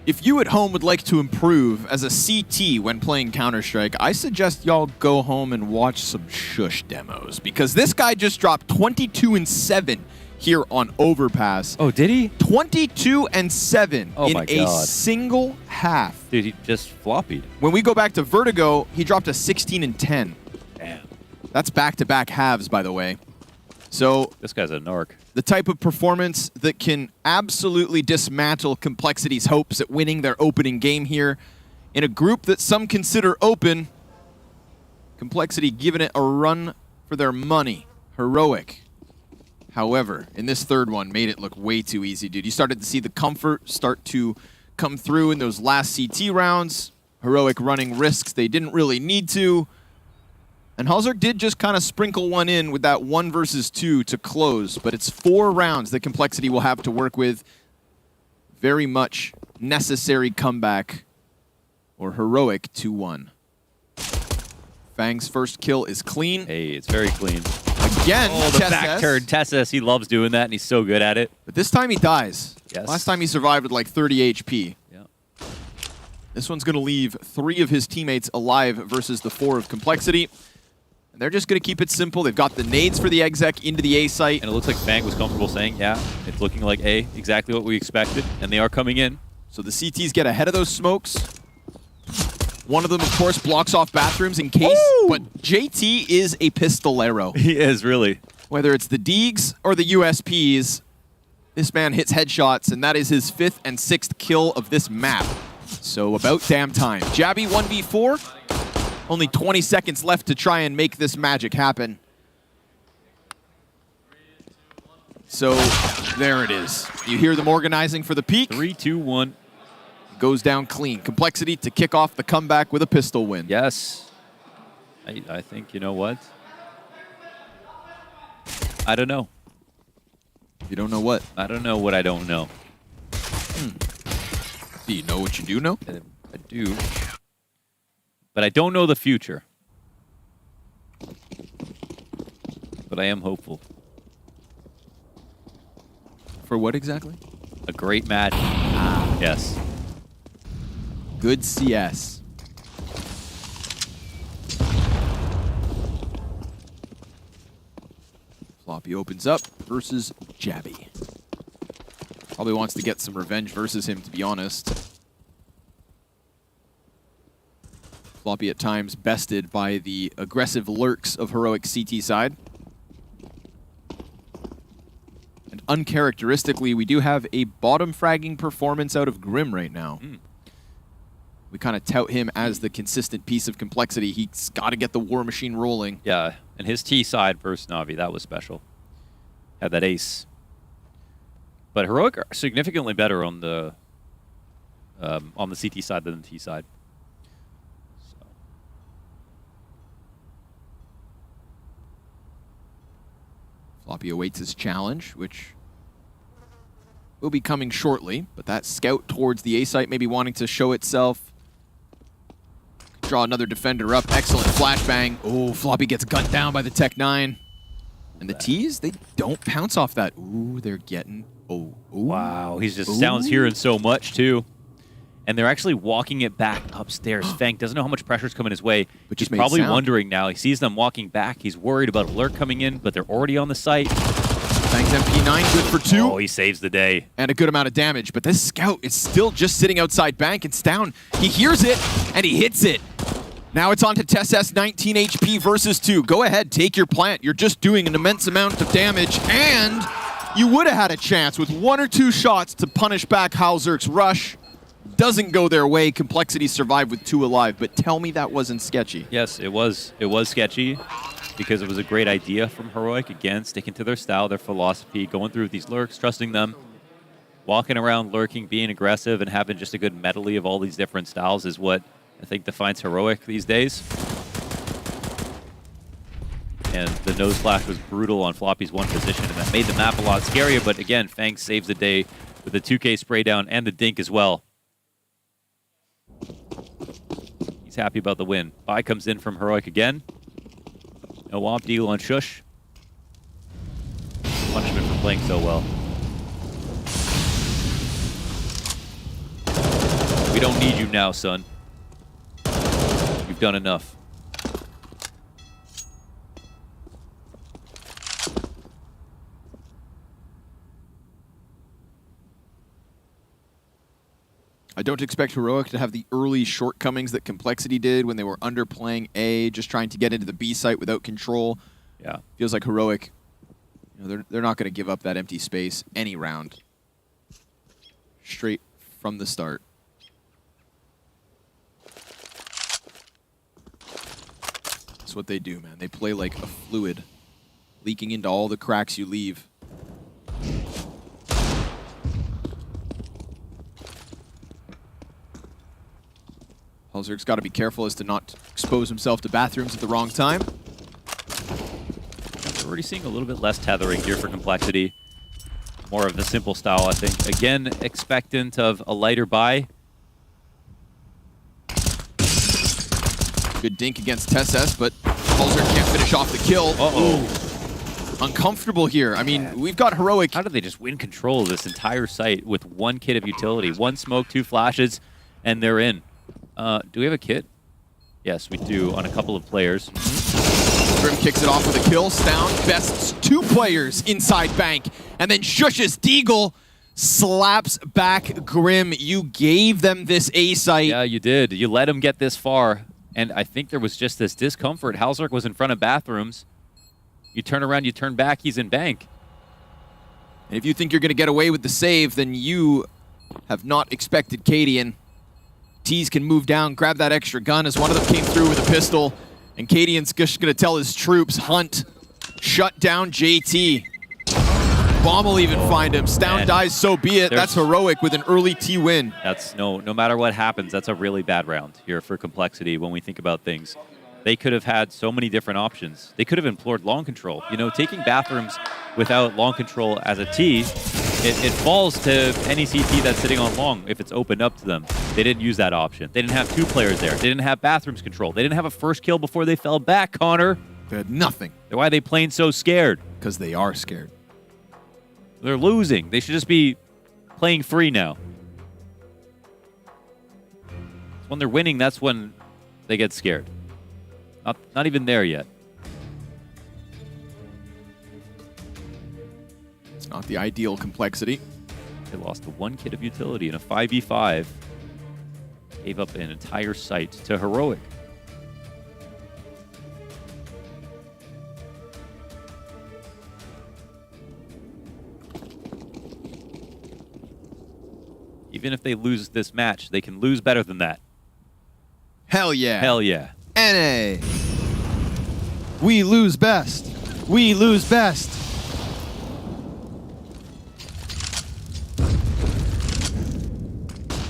S21: If you at home would like to improve as a CT when playing Counter-Strike, I suggest y'all go home and watch some Shush demos, because this guy just dropped 22-7 here on Overpass.
S20: Oh, did he?
S21: 22-7 in
S20: my
S21: a
S20: God.
S21: single half.
S20: Dude, he just floppied.
S21: When we go back to Vertigo, he dropped a 16-10.
S20: Damn.
S21: That's back-to-back halves, by the way. So
S20: this guy's a narc.
S21: The type of performance that can absolutely dismantle Complexity's hopes at winning their opening game here in a group that some consider open. Complexity giving it a run for their money. Heroic. However, in this third one, made it look way too easy, dude. You started to see the comfort start to come through in those last CT rounds. Heroic running risks they didn't really need to. And Halzerk did just kind of sprinkle one in with that 1 versus 2 to close, but it's 4 rounds that Complexity will have to work with. Very much necessary comeback, or Heroic 2-1. Fang's first kill is clean.
S20: Hey, it's very clean.
S21: Again,
S20: oh, the back turn. Tessus, he loves doing that, and he's so good at it.
S21: But this time he dies.
S20: Yes.
S21: Last time he survived with like 30 HP.
S20: Yeah.
S21: This one's going to leave 3 of his teammates alive versus the 4 of Complexity. And they're just going to keep it simple. They've got the nades for the exec into the A site.
S20: And it looks like Fang was comfortable saying, yeah, it's looking like A, exactly what we expected. And they are coming in.
S21: So the CTs get ahead of those smokes. One of them, of course, blocks off bathrooms in case. Ooh! But JT is a pistolero.
S20: He is, really.
S21: Whether it's the Deegs or the USPs, this man hits headshots, and that is his 5th and 6th kill of this map. So about damn time. Jabby 1v4. Only 20 seconds left to try and make this magic happen. So there it is. You hear them organizing for the peak.
S20: 3, 2, 1.
S21: Goes down clean. Complexity to kick off the comeback with a pistol win.
S20: Yes. I think, you know what? I don't know.
S21: You don't know what?
S20: I don't know what I don't know.
S21: Do you know what you do know?
S20: I do. But I don't know the future. But I am hopeful.
S21: For what exactly?
S20: A great match. Yes.
S21: Good CS. Floppy opens up versus Jabby. Probably wants to get some revenge versus him, to be honest. Floppy at times bested by the aggressive lurks of Heroic CT side. And uncharacteristically, we do have a bottom fragging performance out of Grim right now. We kind of tout him as the consistent piece of Complexity. He's got to get the war machine rolling.
S20: Yeah, and his T side versus Na'Vi, that was special. Had that ace. But Heroic are significantly better on the CT side than the T side. So.
S21: Floppy awaits his challenge, which will be coming shortly. But that scout towards the A site maybe wanting to show itself. Draw another defender up. Excellent flashbang. Oh, Floppy gets gunned down by the Tech 9. And the T's, they don't pounce off that. Ooh, they're getting... Oh, ooh.
S20: Wow, he's just sounds hearing so much, too. And they're actually walking it back upstairs. Fang doesn't know how much pressure's coming his way. But he's probably wondering now. He sees them walking back. He's worried about alert coming in, but they're already on the site.
S21: Fang's MP9, good for 2.
S20: Oh, he saves the day.
S21: And a good amount of damage. But this scout is still just sitting outside bank. It's down. He hears it, and he hits it. Now it's on to Tessus, 19 HP versus 2. Go ahead, take your plant. You're just doing an immense amount of damage, and you would have had a chance with 1 or 2 shots to punish back Halzerk's rush. Doesn't go their way. Complexity survived with 2 alive, but tell me that wasn't sketchy.
S20: Yes, it was. It was sketchy because it was a great idea from Heroic. Again, sticking to their style, their philosophy, going through these lurks, trusting them, walking around lurking, being aggressive, and having just a good medley of all these different styles is what I think defines Heroic these days. And the nose flash was brutal on Floppy's one position, and that made the map a lot scarier. But again, Fang saves the day with the 2K spray down and the dink as well. He's happy about the win. Buy comes in from Heroic again. No womp deal on Shush. Punishment for playing so well. We don't need you now, son. You've done enough.
S21: I don't expect Heroic to have the early shortcomings that Complexity did when they were underplaying A, just trying to get into the B site without control.
S20: Yeah.
S21: Feels like Heroic, you know, they're not going to give up that empty space any round. Straight from the start. That's what they do, man. They play like a fluid, leaking into all the cracks you leave. Halzerk's got to be careful as to not expose himself to bathrooms at the wrong time.
S20: We're already seeing a little bit less tethering here for Complexity. More of the simple style, I think. Again, expectant of a lighter buy.
S21: Good dink against Tesses, but Halzerk can't finish off the kill. Uncomfortable here. I mean, we've got Heroic.
S20: How did they just win control of this entire site with one kit of utility? One smoke, 2 flashes, and they're in. Do we have a kit? Yes, we do on a couple of players.
S21: Grim kicks it off with a kill. Stound bests 2 players inside Bank, and then shushes Deagle, slaps back Grim. You gave them this A site.
S20: Yeah, you did. You let him get this far, and I think there was just this discomfort. Halzerk was in front of bathrooms. You turn around, you turn back, he's in Bank.
S21: And if you think you're going to get away with the save, then you have not expected Cadian. Tease can move down, grab that extra gun as one of them came through with a pistol. And Cadian's just going to tell his troops, hunt, shut down JT. Bomb will even find him. Stound dies, so be it. That's Heroic with an early T win.
S20: That's no matter what happens, that's a really bad round here for Complexity when we think about things. They could have had so many different options. They could have implored long control. You know, taking bathrooms without long control as a T, it falls to any CT that's sitting on long if it's opened up to them. They didn't use that option. They didn't have 2 players there. They didn't have bathrooms control. They didn't have a first kill before they fell back, Connor.
S21: They had nothing.
S20: Why are they playing so scared?
S21: Because they are scared.
S20: They're losing. They should just be playing free now. When they're winning, that's when they get scared. Not even there yet.
S21: It's not the ideal Complexity.
S20: They lost to 1 kit of utility in a 5v5. Gave up an entire site to Heroic. Even if they lose this match, they can lose better than that.
S21: Hell yeah.
S20: Hell yeah.
S21: NA. We lose best. We lose best.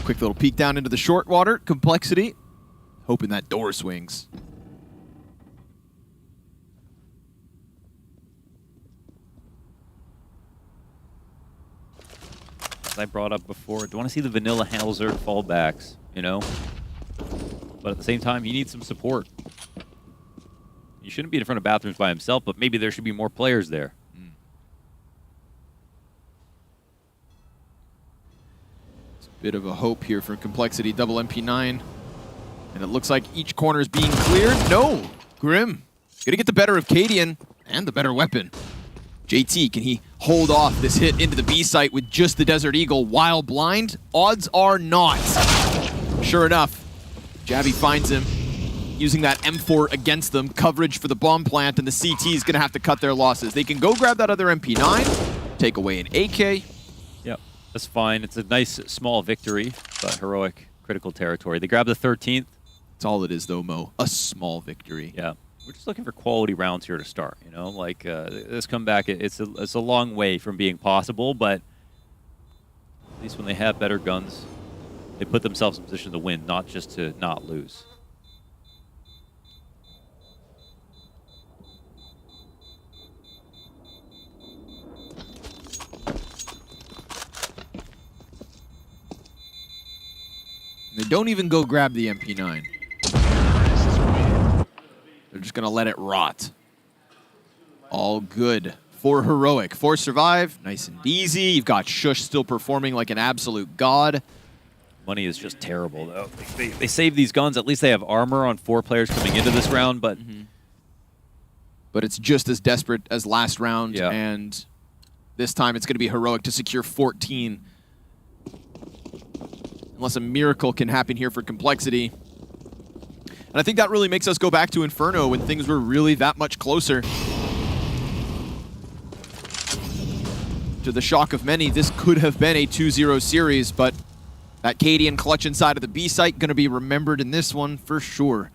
S21: Quick little peek down into the short water. Complexity. Hoping that door swings.
S20: As I brought up before, do want to see the vanilla Halzerk fallbacks, you know? But at the same time, he needs some support. He shouldn't be in front of bathrooms by himself, but maybe there should be more players there.
S21: It's a bit of a hope here for Complexity. Double MP9. And it looks like each corner is being cleared. No! Grim. Gonna get the better of Cadian and the better weapon. JT, can he hold off this hit into the B site with just the Desert Eagle while blind? Odds are not. Sure enough, Jabby finds him, using that M4 against them, coverage for the bomb plant, and the CT is going to have to cut their losses. They can go grab that other MP9, take away an AK.
S20: Yep, that's fine. It's a nice small victory, but Heroic critical territory. They grab the 13th.
S21: That's all it is, though, Mo. A small victory.
S20: Yeah, we're just looking for quality rounds here to start. You know, like this comeback, it's a long way from being possible, but at least when they have better guns, they put themselves in position to win, not just to not lose.
S21: They don't even go grab the MP9. They're just going to let it rot. All good for Heroic. 4 survive, nice and easy. You've got Shush still performing like an absolute god.
S20: Money is just terrible, though. They save these guns. At least they have armor on 4 players coming into this round, but...
S21: But it's just as desperate as last round, and this time it's going to be Heroic to secure 14. Unless a miracle can happen here for Complexity. And I think that really makes us go back to Inferno when things were really that much closer. To the shock of many, this could have been a 2-0 series, but that Cadian clutch inside of the B site going to be remembered in this one for sure.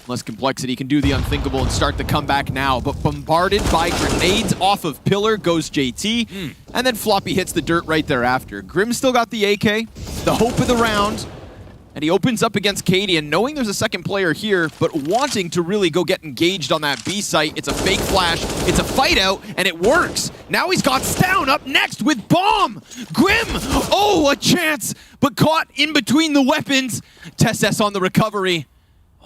S21: Unless Complexity can do the unthinkable and start the comeback now. But bombarded by grenades off of Pillar goes JT. And then Floppy hits the dirt right thereafter. Grim still got the AK, the hope of the round. And he opens up against Katie, and knowing there's a second player here, but wanting to really go get engaged on that B site. It's a fake flash, it's a fight out, and it works. Now he's got Stown up next with Bomb. Grim, oh, a chance, but caught in between the weapons. TeSS on the recovery.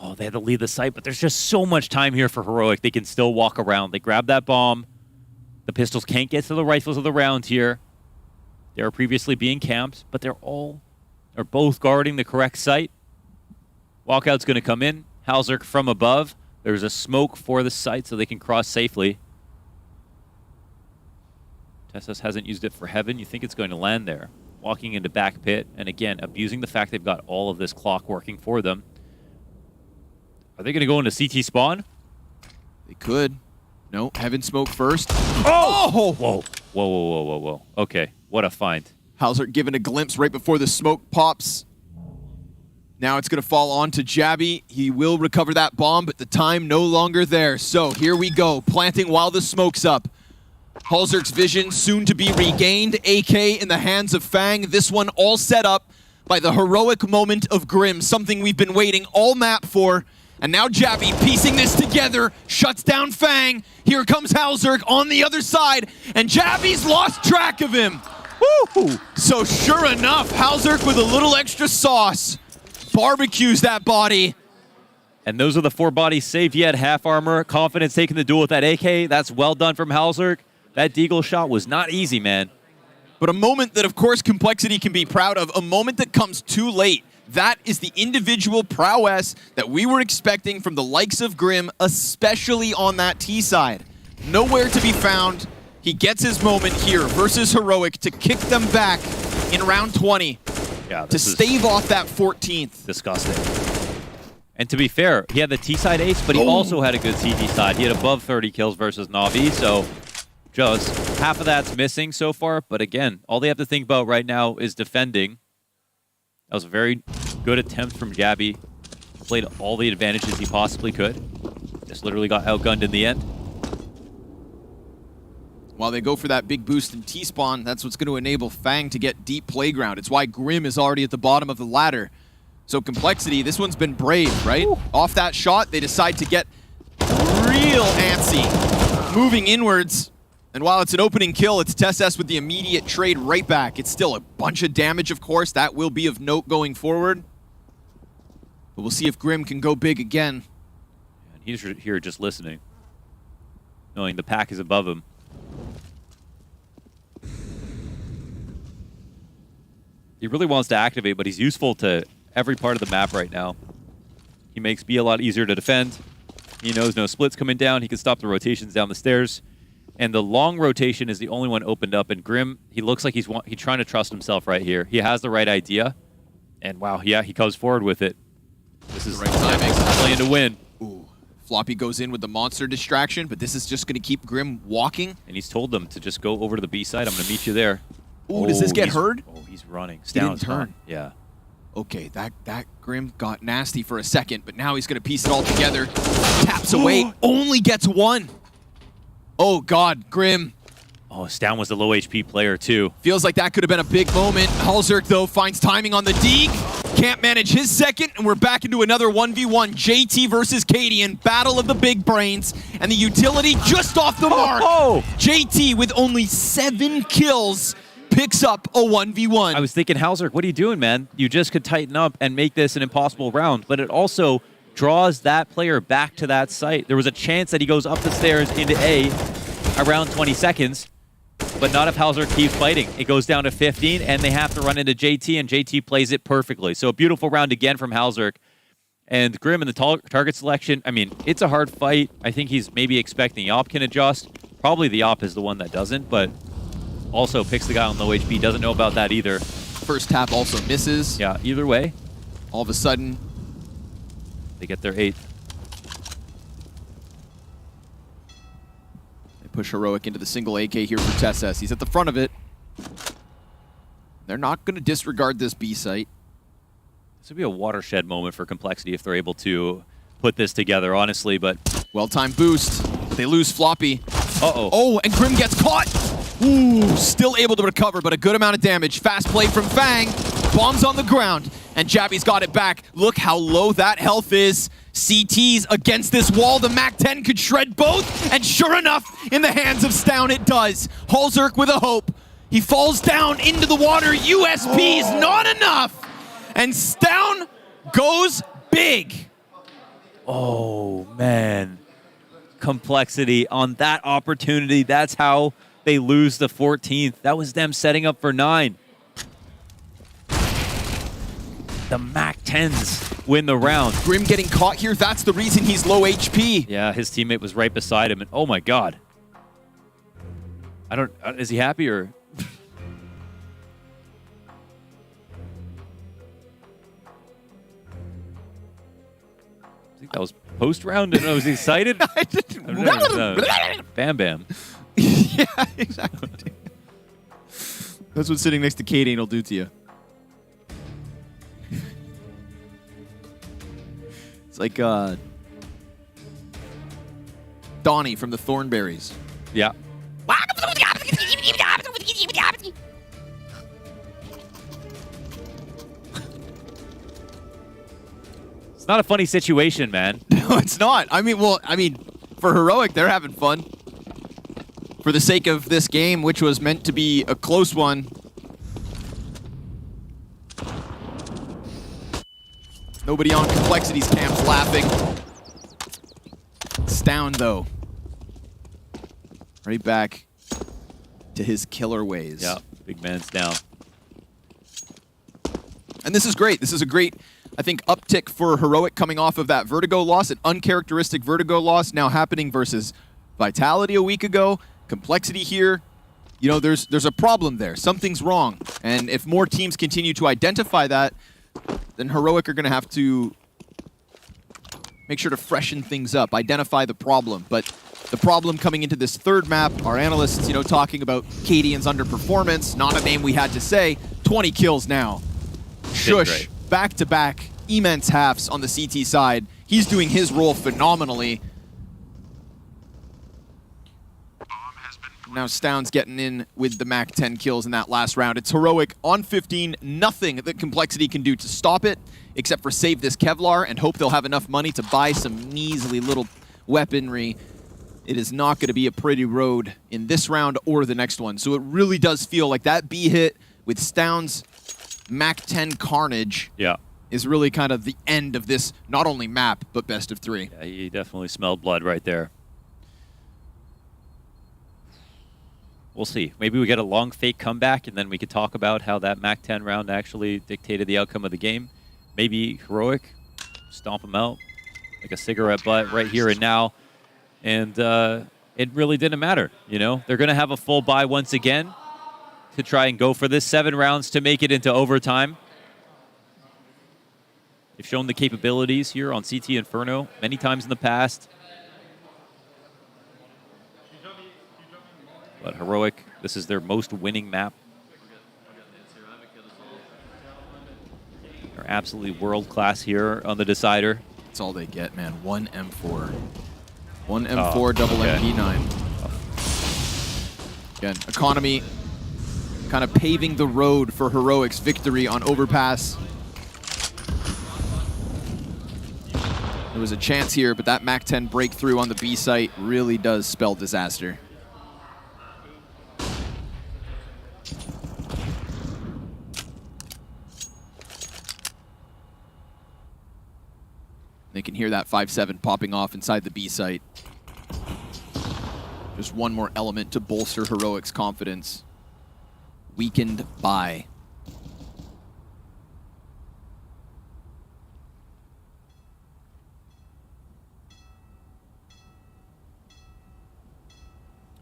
S20: Oh, they had to leave the site, but there's just so much time here for Heroic. They can still walk around. They grab that bomb. The pistols can't get to the rifles of the round here. They were previously being camped, but they're both guarding the correct site. Walkout's going to come in. Halzerk from above. There's a smoke for the site so they can cross safely. TeSS hasn't used it for Heaven. You think it's going to land there. Walking into back pit, and again, abusing the fact they've got all of this clock working for them. Are they going to go into CT spawn?
S21: They could. No, Heaven smoke first.
S20: Oh! Whoa. Whoa, whoa, whoa, whoa, whoa. Okay, what a find.
S21: Halzerk given a glimpse right before the smoke pops. Now it's going to fall on to Jabby. He will recover that bomb, but the time no longer there. So here we go, planting while the smoke's up. Halzerk's vision soon to be regained. AK in the hands of Fang. This one all set up by the heroic moment of Grim, something we've been waiting all map for. And now Jabby piecing this together, shuts down Fang. Here comes Halzerk on the other side, and Jabby's lost track of him. Woo! So sure enough, Halzerk with a little extra sauce barbecues that body.
S20: And those are the 4 bodies saved. He had half armor, confidence taking the duel with that AK. That's well done from Halzerk. That deagle shot was not easy, man.
S21: But a moment that, of course, Complexity can be proud of, a moment that comes too late. That is the individual prowess that we were expecting from the likes of Grim, especially on that T side. Nowhere to be found. He gets his moment here versus Heroic to kick them back in round 20.
S20: Yeah,
S21: to stave off that 14th.
S20: Disgusting. And to be fair, he had the T side ace, but he also had a good CT side. He had above 30 kills versus Na'Vi, so just half of that's missing so far. But again, all they have to think about right now is defending. That was a very good attempt from Jabby. Played all the advantages he possibly could. Just literally got outgunned in the end.
S21: While they go for that big boost in T-spawn, that's what's going to enable Fang to get deep playground. It's why Grim is already at the bottom of the ladder. So Complexity, this one's been brave, right? Ooh. Off that shot, they decide to get real antsy, moving inwards. And while it's an opening kill, it's TeSS with the immediate trade right back. It's still a bunch of damage, of course. That will be of note going forward. But we'll see if Grim can go big again.
S20: And he's here just listening, knowing the pack is above him. He really wants to activate, but he's useful to every part of the map right now. He makes B a lot easier to defend. He knows no splits coming down. He can stop the rotations down the stairs. And the long rotation is the only one opened up. And Grim, he looks like he's trying to trust himself right here. He has the right idea. And wow, yeah, he comes forward with it. This is the right timing. Playing to win.
S21: Ooh, Floppy goes in with the monster distraction, but this is just going to keep Grim walking.
S20: And he's told them to just go over to the B side. I'm going to meet you there.
S21: Ooh, does this get heard?
S20: Oh, he's running.
S21: He didn't turn.
S20: Yeah.
S21: Okay, that Grim got nasty for a second, but now he's going to piece it all together. Taps away, only gets one. Oh God, Grim.
S20: Oh, Stown was the low HP player too.
S21: Feels like that could have been a big moment. Halzerk, though, finds timing on the Deeg. Can't manage his second, and we're back into another 1v1. JT versus Cadian, battle of the big brains, and the utility just off the mark. JT with only 7 kills picks up a 1v1.
S20: I was thinking, Halzerk, what are you doing, man? You just could tighten up and make this an impossible round, but it also draws that player back to that site. There was a chance that he goes up the stairs into A around 20 seconds, but not if Halzerk keeps fighting. It goes down to 15, and they have to run into JT, and JT plays it perfectly. So a beautiful round again from Halzerk. And Grim in the target selection, I mean, it's a hard fight. I think he's maybe expecting Yop can adjust. Probably the Yop is the one that doesn't, but also picks the guy on low HP. Doesn't know about that either.
S21: First tap also misses.
S20: Yeah, either way.
S21: All of a sudden,
S20: they get their 8th.
S21: They push Heroic into the single AK here for TeSS. He's at the front of it. They're not going to disregard this B site.
S20: This would be a watershed moment for Complexity if they're able to put this together, honestly, but...
S21: Well-timed boost. They lose Floppy.
S20: Uh-oh.
S21: Oh, and Grim gets caught! Ooh, still able to recover, but a good amount of damage. Fast play from Fang. Bombs on the ground. And And Jabby's got it back. Look how low that health is. CT's against this wall. The MAC-10 could shred both. And sure enough, in the hands of Stown, it does. Holzerk with a hope. He falls down into the water. USP is not enough. And Stown goes big.
S20: Oh, man. Complexity on that opportunity. That's how they lose the 14th. That was them setting up for 9. The MAC-10s win the round.
S21: Grim getting caught here. That's the reason he's low HP.
S20: Yeah, his teammate was right beside him. And oh, my God. Is he happy or... I think that was post-round and I was excited. Bam Bam.
S21: Yeah, exactly. That's what sitting next to Katie will do to you. It's like Donnie from the Thornberries.
S20: Yeah. It's not a funny situation, man.
S21: No, it's not. I mean, for Heroic, they're having fun. For the sake of this game, which was meant to be a close one. Nobody on Complexity's camp's laughing. Stown, though. Right back to his killer ways.
S20: Yeah, big man's down.
S21: And this is great. This is a great, I think, uptick for Heroic coming off of that Vertigo loss, an uncharacteristic Vertigo loss now happening versus Vitality a week ago. Complexity here, you know, there's a problem there. Something's wrong. And if more teams continue to identify that, then Heroic are going to have to make sure to freshen things up, identify the problem. But the problem coming into this third map, our analysts, you know, talking about Cadian's underperformance, not a name we had to say, 20 kills now. Shush, back-to-back, immense halves on the CT side. He's doing his role phenomenally. Now Stown's getting in with the MAC-10 kills in that last round. It's Heroic on 15, nothing that Complexity can do to stop it, except for save this Kevlar and hope they'll have enough money to buy some measly little weaponry. It is not going to be a pretty road in this round or the next one. So it really does feel like that B hit with Stown's MAC-10 carnage is really kind of the end of this, not only map, but best of 3.
S20: Yeah, he definitely smelled blood right there. We'll see. Maybe we get a long fake comeback, and then we could talk about how that MAC-10 round actually dictated the outcome of the game. Maybe Heroic, stomp him out like a cigarette butt right here and now. And it really didn't matter, you know? They're going to have a full buy once again to try and go for this. 7 rounds to make it into overtime. They've shown the capabilities here on CT Inferno many times in the past. But Heroic, this is their most winning map. They're absolutely world-class here on the decider.
S21: That's all they get, man. 1 M4. 1 M4, double MP9. Again, Economy kind of paving the road for Heroic's victory on Overpass. There was a chance here, but that MAC-10 breakthrough on the B site really does spell disaster. They can hear that 5-7 popping off inside the B site. Just one more element to bolster Heroic's confidence. Weakened by.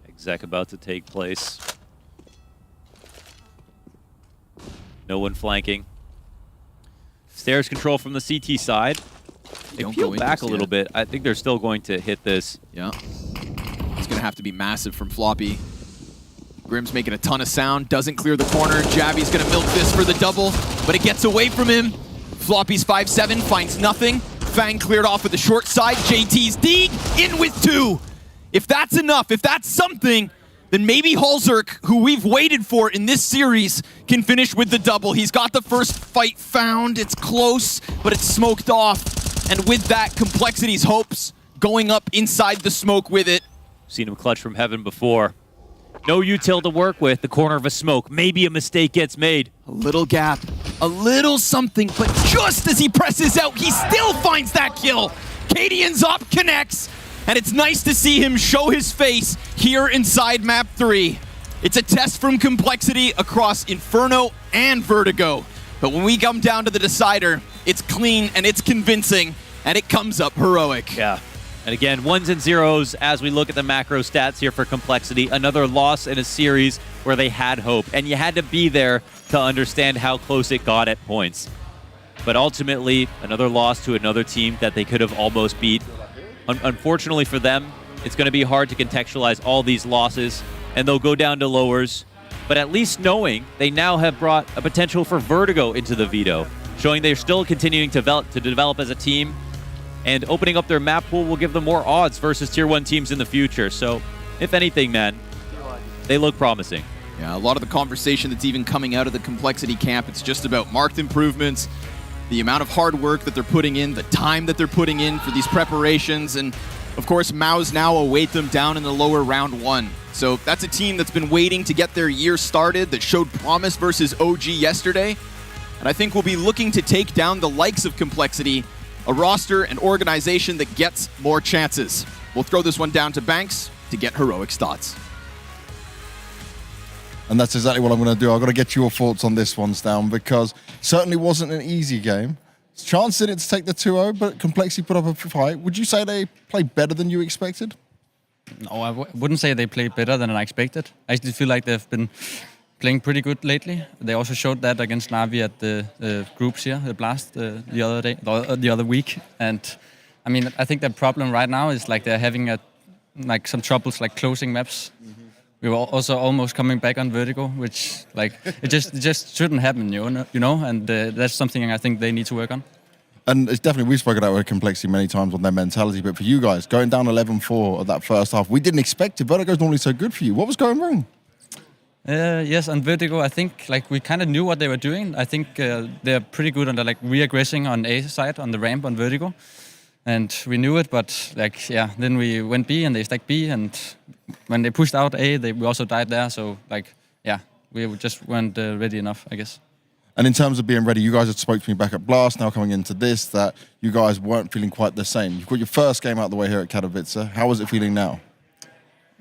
S20: Exec about to take place. No one flanking. Stairs control from the CT side. They peel back a little bit. I think they're still going to hit this.
S21: Yeah. It's going to have to be massive from Floppy. Grim's making a ton of sound. Doesn't clear the corner. Jabby's going to milk this for the double, but it gets away from him. Floppy's 5-7 finds nothing. Fang cleared off with the short side. JT's dig in with 2. If that's enough, if that's something, then maybe Halzerk, who we've waited for in this series, can finish with the double. He's got the first fight found. It's close, but it's smoked off. And with that, Complexity's hopes going up inside the smoke with it.
S20: Seen him clutch from heaven before. No util to work with, the corner of a smoke. Maybe a mistake gets made.
S21: A little gap, a little something, but just as he presses out, he still finds that kill. Cadian's up, connects, and it's nice to see him show his face here inside map 3. It's a test from Complexity across Inferno and Vertigo. But when we come down to the decider, it's clean and it's convincing, and it comes up Heroic.
S20: Yeah. And again, 1s and 0s as we look at the macro stats here for Complexity. Another loss in a series where they had hope. And you had to be there to understand how close it got at points. But ultimately, another loss to another team that they could have almost beat. Unfortunately for them, it's going to be hard to contextualize all these losses, and they'll go down to lowers. But at least knowing they now have brought a potential for Vertigo into the veto, showing they're still continuing to develop as a team, and opening up their map pool will give them more odds versus Tier 1 teams in the future. So, if anything, man, they look promising.
S21: Yeah, a lot of the conversation that's even coming out of the Complexity camp, it's just about marked improvements, the amount of hard work that they're putting in, the time that they're putting in for these preparations, and of course, Maus now await them down in the lower round 1. So that's a team that's been waiting to get their year started, that showed promise versus OG yesterday. And I think we'll be looking to take down the likes of Complexity, a roster and organization that gets more chances. We'll throw this one down to Banks to get Heroic's thoughts.
S6: And that's exactly what I'm going to do. I've got to get your thoughts on this one, Stan, because it certainly wasn't an easy game. Chance in it to take the 2-0, but Complexity put up a fight. Would you say they played better than you expected?
S4: No, I wouldn't say they played better than I expected. I actually feel like they've been playing pretty good lately. They also showed that against Na'Vi at the groups here, the Blast, the other week. And I mean, I think the problem right now is like they're having some troubles like closing maps. We were also almost coming back on Vertigo, which like it just shouldn't happen, you know. And that's something I think they need to work on.
S6: And it's definitely, we've spoken about with Complexity many times on their mentality, but for you guys, going down 11-4 at that first half, we didn't expect it. Vertigo's normally so good for you. What was going wrong?
S4: Yes, on Vertigo, I think like we kind of knew what they were doing. I think they're pretty good on the like re-aggressing on A side, on the ramp on Vertigo. And we knew it, but like, yeah, then we went B and they stacked B, and when they pushed out A, we also died there. So like, yeah, we just weren't ready enough, I guess.
S6: And in terms of being ready, you guys had spoke to me back at Blast, now coming into this, that you guys weren't feeling quite the same. You've got your first game out of the way here at Katowice. How is it feeling now?
S4: I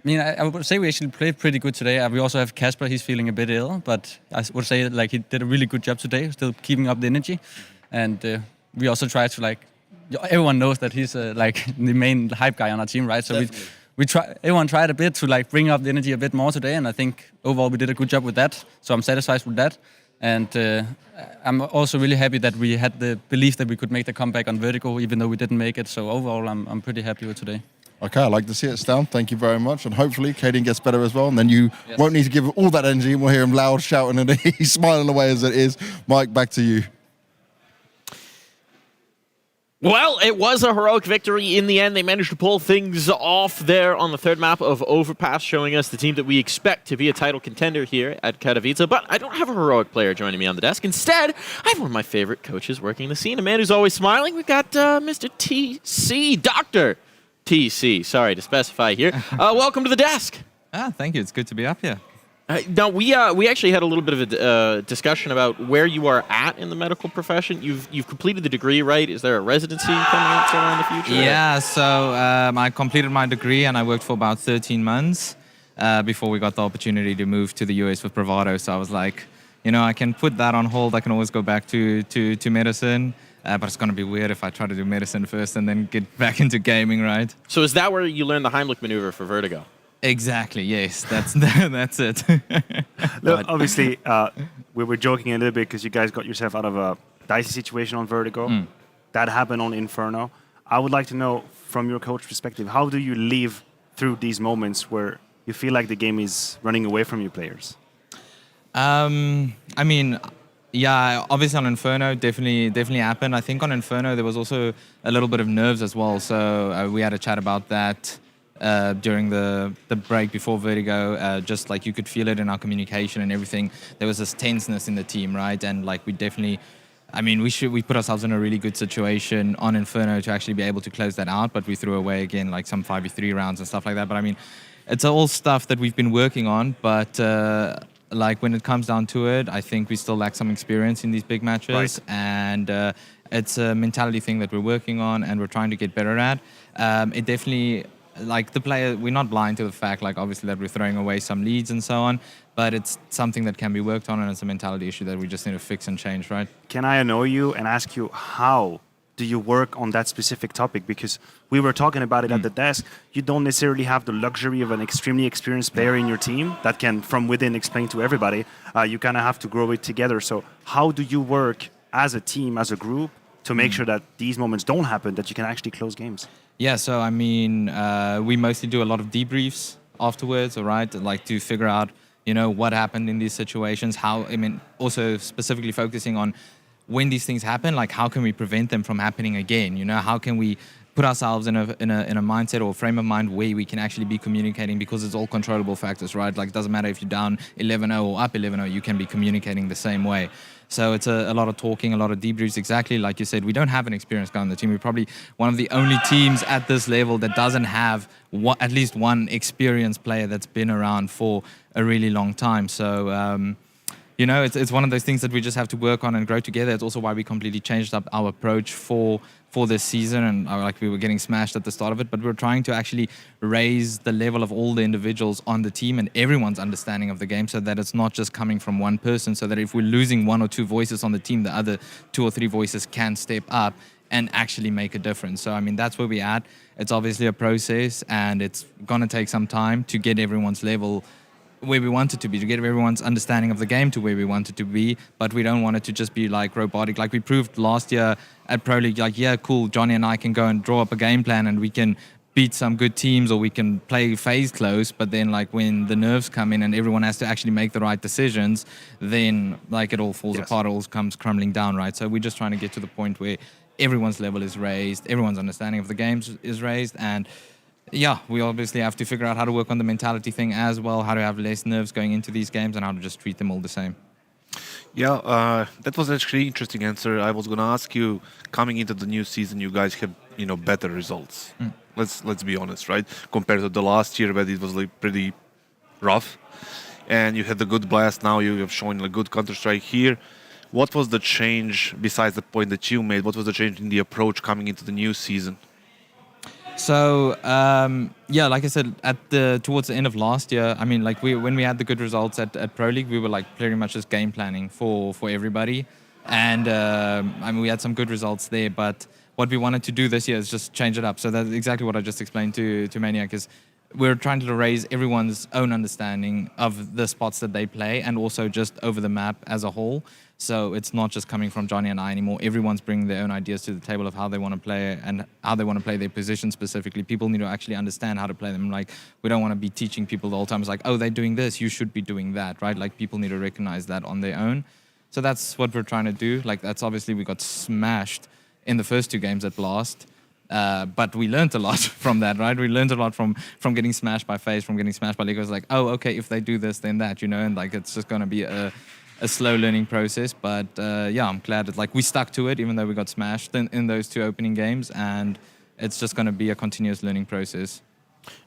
S4: mean, I would say we actually played pretty good today. We also have Casper, he's feeling a bit ill, but I would say like he did a really good job today, still keeping up the energy. And we also tried to like, everyone knows that he's like the main hype guy on our team, right? So everyone tried a bit to like bring up the energy a bit more today, and I think overall we did a good job with that. So I'm satisfied with that. And I'm also really happy that we had the belief that we could make the comeback on Vertigo, even though we didn't make it. So overall, I'm pretty happy with today.
S6: Okay, I like to see it, Stan. Thank you very much. And hopefully, Cadian gets better as well. And then you won't need to give all that energy. And we'll hear him loud shouting and he's smiling away as it is. Mike, back to you.
S8: Well, it was a heroic victory in the end. They managed to pull things off there on the third map of Overpass, showing us the team that we expect to be a title contender here at Katowice. But I don't have a heroic player joining me on the desk. Instead, I have one of my favorite coaches working the scene, a man who's always smiling. We've got Mr. TC, Dr. TC, sorry to specify here. Welcome to the desk.
S22: Thank you. It's good to be up here.
S8: Now, we actually had a little bit of a discussion about where you are at in the medical profession. You've completed the degree, right? Is there a residency coming up somewhere in the future?
S22: Yeah, so I completed my degree and I worked for about 13 months before we got the opportunity to move to the US with Bravado. So I was like, you know, I can put that on hold. I can always go back to medicine. But it's going to be weird if I try to do medicine first and then get back into gaming, right?
S8: So is that where you learned the Heimlich maneuver for Vertigo?
S22: Exactly, yes. That's it.
S9: Look, obviously, we were joking a little bit because you guys got yourself out of a dicey situation on Vertigo. That happened on Inferno. I would like to know, from your coach perspective, how do you live through these moments where you feel like the game is running away from you players?
S22: I mean, yeah, obviously on Inferno, definitely happened. I think on Inferno there was also a little bit of nerves as well. So we had a chat about that during the break before Vertigo. Just like you could feel it in our communication and everything. There was this tenseness in the team, right? And like we definitely, I mean, we put ourselves in a really good situation on Inferno to actually be able to close that out, but we threw away again like some 5v3 rounds and stuff like that. But I mean, it's all stuff that we've been working on, but like when it comes down to it, I think we still lack some experience in these big matches,
S9: Right.
S22: and it's a mentality thing that we're working on and we're trying to get better at. It definitely, like the player, we're not blind to the fact, like obviously that we're throwing away some leads and so on, but it's something that can be worked on and it's a mentality issue that we just need to fix and change, right?
S9: Can I annoy you and ask you how do you work on that specific topic? Because we were talking about it at the desk. You don't necessarily have the luxury of an extremely experienced player in your team that can, from within, explain to everybody. You kind of have to grow it together. So how do you work as a team, as a group, to make sure that these moments don't happen, that you can actually close games?
S22: Yeah, so I mean, we mostly do a lot of debriefs afterwards, all right? Like to figure out, you know, what happened in these situations, how, I mean, also specifically focusing on when these things happen, like how can we prevent them from happening again? You know, how can we put ourselves in a mindset or frame of mind where we can actually be communicating, because it's all controllable factors, right? Like it doesn't matter if you're down 11-0 or up 11-0, you can be communicating the same way. So it's a lot of talking, a lot of debriefs. Exactly like you said, we don't have an experienced guy on the team. We're probably one of the only teams at this level that doesn't have at least one experienced player that's been around for a really long time. So, you know, it's one of those things that we just have to work on and grow together. It's also why we completely changed up our approach for this season, and like we were getting smashed at the start of it, but we're trying to actually raise the level of all the individuals on the team and everyone's understanding of the game, so that it's not just coming from one person, so that if we're losing one or two voices on the team, the other 2 or 3 voices can step up and actually make a difference. So I mean, that's where we're at. It's obviously a process and it's gonna take some time to get everyone's level where we want it to be, to get everyone's understanding of the game to where we want it to be, but we don't want it to just be like robotic. Like we proved last year at Pro League, like, yeah, cool, Johnny and I can go and draw up a game plan and we can beat some good teams or we can play phase close, but then like when the nerves come in and everyone has to actually make the right decisions, then like it all falls apart, it all comes crumbling down, right? So we're just trying to get to the point where everyone's level is raised, everyone's understanding of the games is raised, and yeah, we obviously have to figure out how to work on the mentality thing as well, how to have less nerves going into these games and how to just treat them all the same.
S10: Yeah, that was actually an interesting answer. I was going to ask you, coming into the new season, you guys have, you know, better results. Let's be honest, right? Compared to the last year where it was like pretty rough. And you had the good blast, now you have shown a good Counter-Strike here. What was the change, besides the point that you made, what was the change in the approach coming into the new season?
S22: So yeah, like I said, towards the end of last year, I mean, like when we had the good results at Pro League, we were like pretty much just game planning for everybody, and I mean we had some good results there. But what we wanted to do this year is just change it up. So that's exactly what I just explained to Maniac. Is we're trying to raise everyone's own understanding of the spots that they play, and also just over the map as a whole. So it's not just coming from Johnny and I anymore. Everyone's bringing their own ideas to the table of how they want to play and how they want to play their position specifically. People need to actually understand how to play them. Like, we don't want to be teaching people the whole time. It's like, oh, they're doing this, you should be doing that, right? Like, people need to recognize that on their own. So that's what we're trying to do. Like, that's obviously we got smashed in the first 2 games at Blast. But we learned a lot from that, right? We learned a lot from getting smashed by FaZe, from getting smashed by Lego. It's like, oh, okay, if they do this, then that, you know? And, like, it's just going to be a slow learning process, but yeah, I'm glad that like we stuck to it even though we got smashed in those 2 opening games, and it's just going to be a continuous learning process.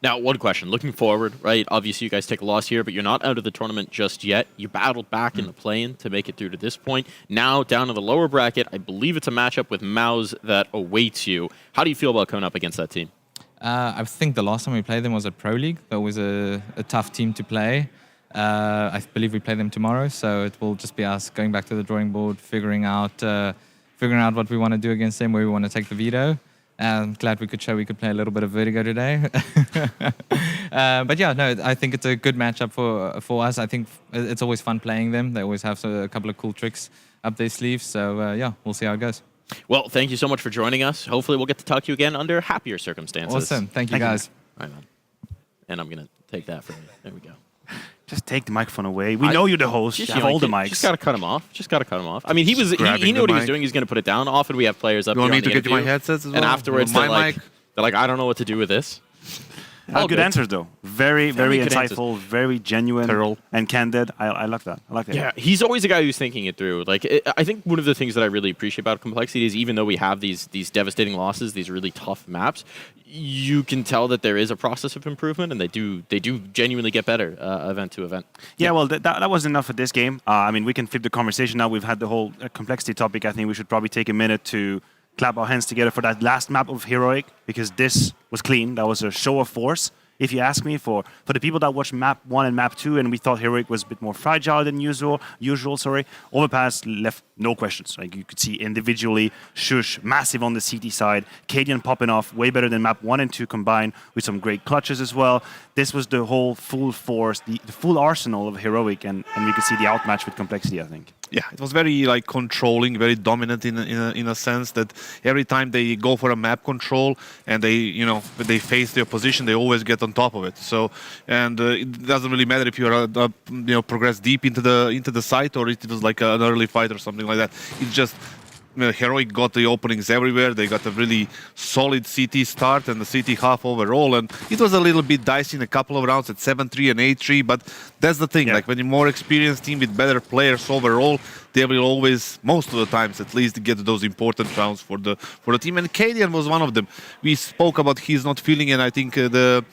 S8: Now, one question. Looking forward, right? Obviously, you guys take a loss here, but you're not out of the tournament just yet. You battled back in the play-in to make it through to this point. Now, down to the lower bracket, I believe it's a matchup with Maus that awaits you. How do you feel about coming up against that team?
S22: I think the last time we played them was at Pro League. That was a tough team to play. I believe we play them tomorrow, so it will just be us going back to the drawing board, figuring out what we want to do against them, where we want to take the veto. I'm glad we could show we could play a little bit of Vertigo today. But yeah, no, I think it's a good matchup for us. I think it's always fun playing them. They always have a couple of cool tricks up their sleeves. So yeah, we'll see how it goes.
S8: Well, thank you so much for joining us. Hopefully we'll get to talk to you again under happier circumstances.
S22: Awesome. Thank you, guys.
S8: All right, man. And I'm going to take that from you. There we go.
S9: Just take the microphone away. We know you're the host. You have all the mics.
S8: Just got to cut him off. I mean, he knew what he was doing. He's going to put it down. Often we have players up here on the interview,
S10: my headsets as well?
S8: And afterwards they're like, I don't know what to do with this.
S9: All good answers, though. Very, very
S8: good
S9: insightful, very genuine and candid. I like that. I like that.
S8: Yeah, he's always a guy who's thinking it through. Like, I think one of the things that I really appreciate about Complexity is even though we have these devastating losses, these really tough maps, you can tell that there is a process of improvement, and they do genuinely get better event to event.
S9: Yeah, well, that wasn't enough for this game. I mean, we can flip the conversation now. We've had the whole Complexity topic. I think we should probably take a minute to clap our hands together for that last map of Heroic, because this was clean. That was a show of force. If you ask me, for the people that watched map 1 and map 2 and we thought Heroic was a bit more fragile than usual, Overpass left no questions. Like, you could see individually, Shush massive on the CT side, Cadian popping off way better than map 1 and 2 combined, with some great clutches as well. This was the whole full force, the full arsenal of Heroic, and we could see the outmatch with Complexity, I think.
S10: Yeah, it was very like controlling, very dominant in a sense that every time they go for a map control and they face the opposition, they always get on top of it. So, and it doesn't really matter if you're progress deep into the site or it was like an early fight or something like that. It's just Heroic got the openings everywhere. They got a really solid CT start and the CT half overall, and it was a little bit dicey in a couple of rounds at 7-3 and 8-3, but that's the thing. Like, when you're more experienced team with better players overall, they will always, most of the times at least, get those important rounds for the team, and Cadian was one of them. We spoke about he's not feeling, and I think Stone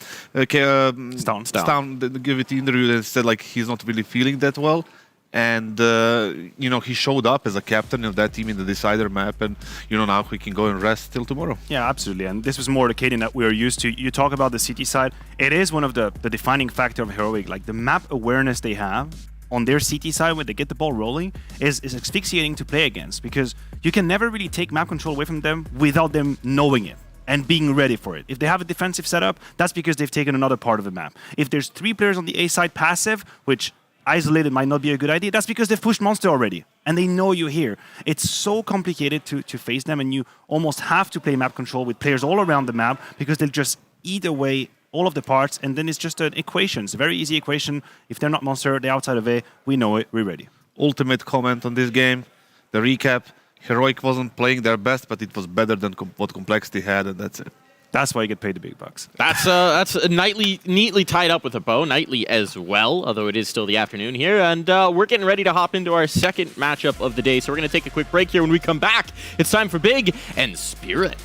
S10: gave it the interview and said like he's not really feeling that well. And he showed up as a captain of that team in the decider map, and now he can go and rest till tomorrow.
S9: Yeah, absolutely. And this was more the Cadian that we are used to. You talk about the CT side, it is one of the defining factor of Heroic. Like, the map awareness they have on their CT side when they get the ball rolling is asphyxiating to play against, because you can never really take map control away from them without them knowing it and being ready for it. If they have a defensive setup, that's because they've taken another part of the map. If there's 3 players on the A side passive, which isolated might not be a good idea, that's because they've pushed Monster already and they know you're here. It's so complicated to face them, and you almost have to play map control with players all around the map, because they'll just eat away all of the parts, and then it's just an equation. It's a very easy equation. If they're not Monster, they're outside of A, we know it, we're ready.
S10: Ultimate comment on this game, the recap: Heroic wasn't playing their best, but it was better than what Complexity had, and that's it.
S9: That's why you get paid the big bucks.
S8: That's neatly tied up with a bow, nightly as well, although it is still the afternoon here. And we're getting ready to hop into our second matchup of the day. So we're going to take a quick break here. When we come back, it's time for Big and Spirit.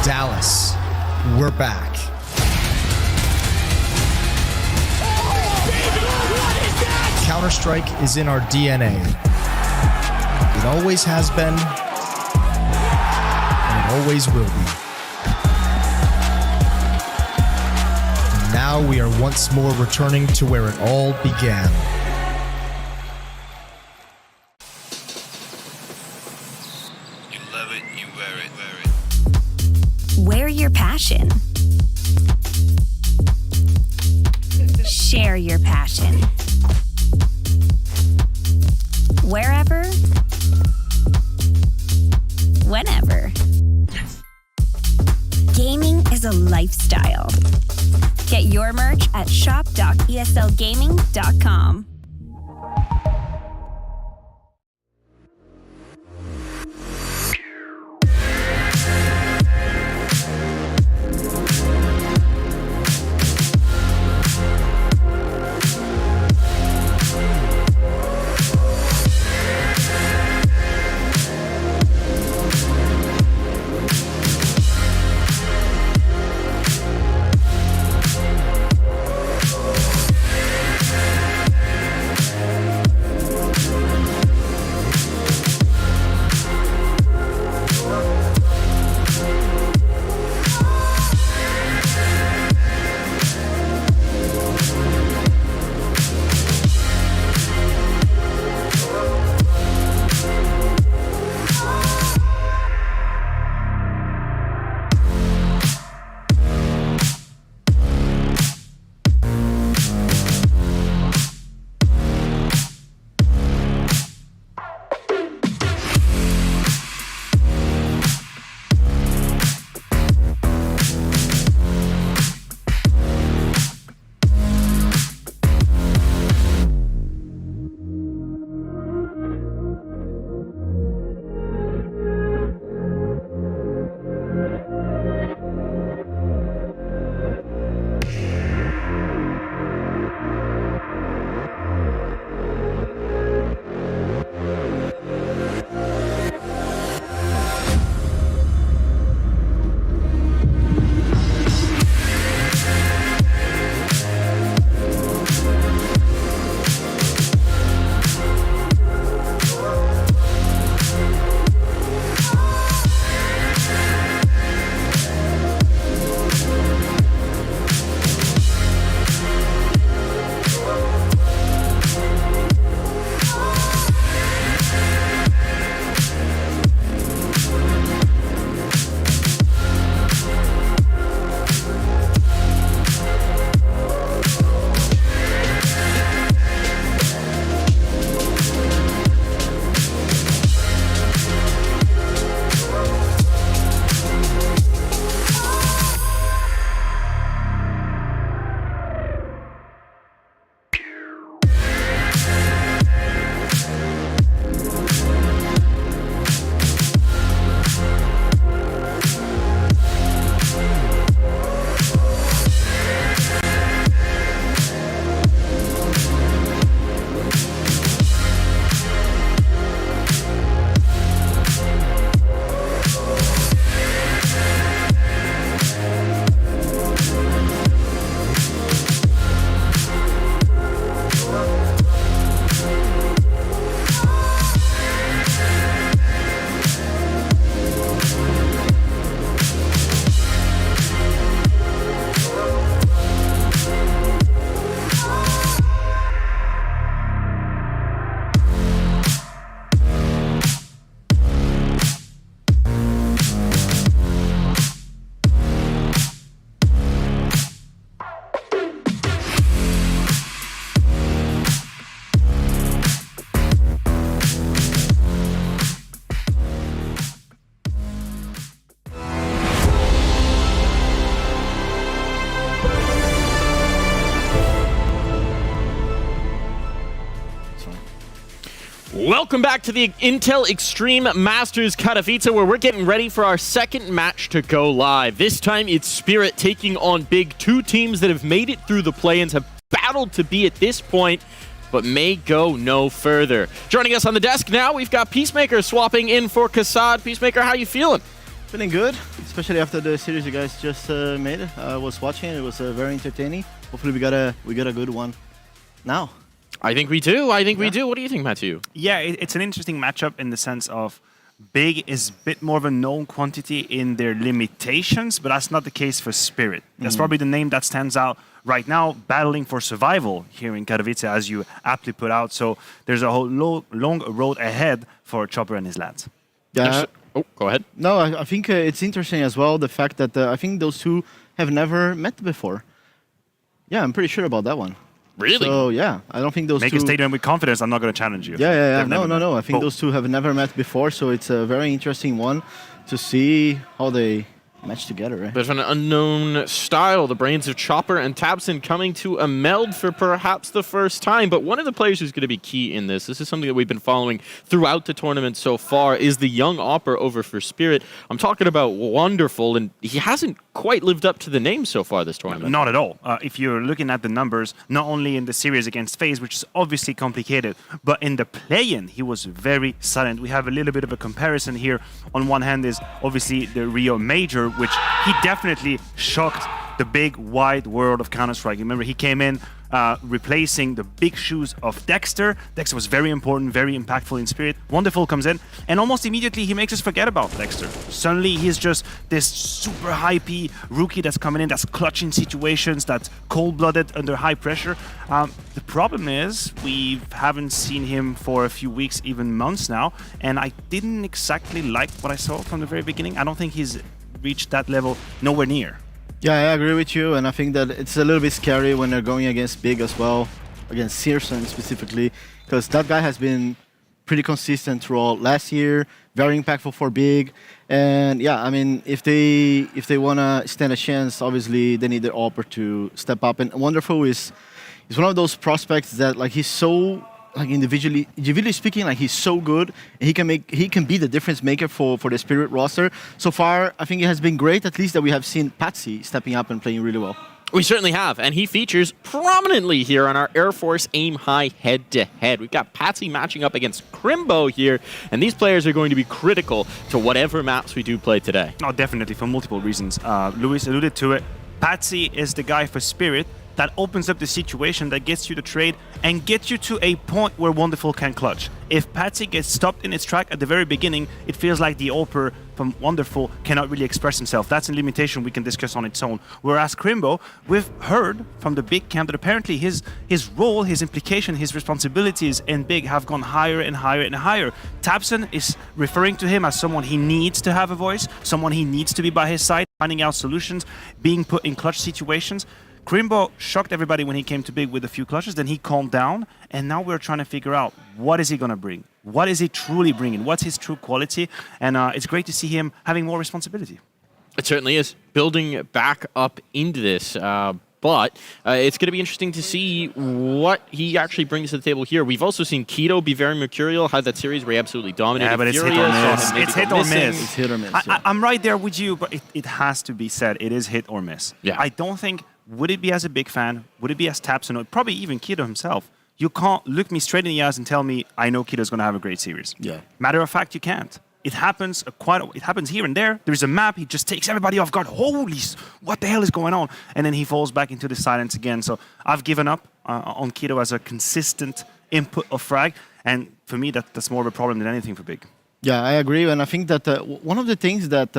S12: Dallas, we're back. Counter-Strike is in our DNA. It always has been, and it always will be. And now we are once more returning to where it all began.
S1: You love it, you wear it.
S5: Wear your passion. Share your passion. Wherever, whenever. Gaming is a lifestyle. Get your merch at shop.eslgaming.com.
S8: Welcome back to the Intel Extreme Masters Katowice, where we're getting ready for our second match to go live. This time it's Spirit taking on Big, two teams that have made it through the play-ins, have battled to be at this point, but may go no further. Joining us on the desk now, we've got Peacemaker swapping in for Kassad. Peacemaker, how you feeling?
S7: Feeling good, especially after the series you guys just made. I was watching, it was very entertaining. Hopefully we got a good one now.
S8: I think we do. We do. What do you think, Matthew?
S9: Yeah, it's an interesting matchup in the sense of Big is a bit more of a known quantity in their limitations, but that's not the case for Spirit. That's probably the name that stands out right now, battling for survival here in Katowice, as you aptly put out. So there's a whole long road ahead for Chopper and his lads.
S7: Yeah.
S8: Oh, go ahead.
S7: No, I think it's interesting as well, the fact that I think those two have never met before. Yeah, I'm pretty sure about that one.
S8: Really?
S7: So, yeah, I don't think those
S9: Make
S7: two...
S9: a statement with confidence, I'm not going to challenge you.
S7: Yeah. No. I think those two have never met before, so it's a very interesting one to see how they match together. Right?
S8: Bit of an unknown style. The brains of Chopper and Tabson coming to a meld for perhaps the first time. But one of the players who's going to be key in this is something that we've been following throughout the tournament so far, is the young Opper over for Spirit. I'm talking about Wonderful, and he hasn't quite lived up to the name so far this tournament.
S9: Not at all. If you're looking at the numbers, not only in the series against FaZe, which is obviously complicated, but in the play-in, he was very silent. We have a little bit of a comparison here. On one hand is obviously the Rio Major, which he definitely shocked the big wide world of Counter-Strike. Remember, he came in replacing the big shoes of Dexter. Dexter was very important, very impactful in Spirit. Wonderful comes in, and almost immediately he makes us forget about Dexter. Suddenly he's just this super hypey rookie that's coming in, that's clutching situations, that's cold-blooded under high pressure. The problem is we haven't seen him for a few weeks, even months now, and I didn't exactly like what I saw from the very beginning. I don't think he's reached that level, nowhere near.
S7: Yeah, I agree with you, and I think that it's a little bit scary when they're going against Big as well, against Searson specifically, because that guy has been pretty consistent throughout last year, very impactful for Big, and yeah, I mean, if they want to stand a chance, obviously they need their Opper to step up, and Wonderful is one of those prospects that like he's so like individually speaking, like he's so good. He can be the difference maker for the Spirit roster. So far, I think it has been great, at least that we have seen Patsy stepping up and playing really well.
S8: We certainly have, and he features prominently here on our Air Force Aim High head-to-head. We've got Patsy matching up against Crimbo here, and these players are going to be critical to whatever maps we do play today.
S9: Oh, definitely, for multiple reasons. Luis alluded to it. Patsy is the guy for Spirit that opens up the situation, that gets you the trade and gets you to a point where Wonderful can clutch. If Patsy gets stopped in its track at the very beginning, it feels like the Opper from Wonderful cannot really express himself. That's a limitation we can discuss on its own. Whereas Crimbo, we've heard from the Big camp that apparently his role, his implication, his responsibilities in Big have gone higher and higher and higher. Tabson is referring to him as someone he needs to have a voice, someone he needs to be by his side, finding out solutions, being put in clutch situations. Crimbo shocked everybody when he came to Big with a few clutches, then he calmed down, and now we're trying to figure out what is he going to bring? What is he truly bringing? What's his true quality? And it's great to see him having more responsibility.
S8: It certainly is. Building back up into this, but it's going to be interesting to see what he actually brings to the table here. We've also seen Keto be very mercurial, had that series where he absolutely dominated.
S9: Yeah, but it's
S8: Furia,
S9: hit or miss.
S7: It's hit or miss.
S9: I'm right there with you, but it has to be said. It is hit or miss.
S8: Yeah.
S9: I don't think... Would it be as a Big fan? Would it be as Tabson? Or probably even Keto himself. You can't look me straight in the eyes and tell me, I know Keto's going to have a great series.
S7: Yeah.
S9: Matter of fact, you can't. It happens it happens here and there. There's a map. He just takes everybody off guard. Holy, what the hell is going on? And then he falls back into the silence again. So I've given up on Keto as a consistent input of frag. And for me, that's more of a problem than anything for Big.
S7: Yeah, I agree. And I think that one of the things that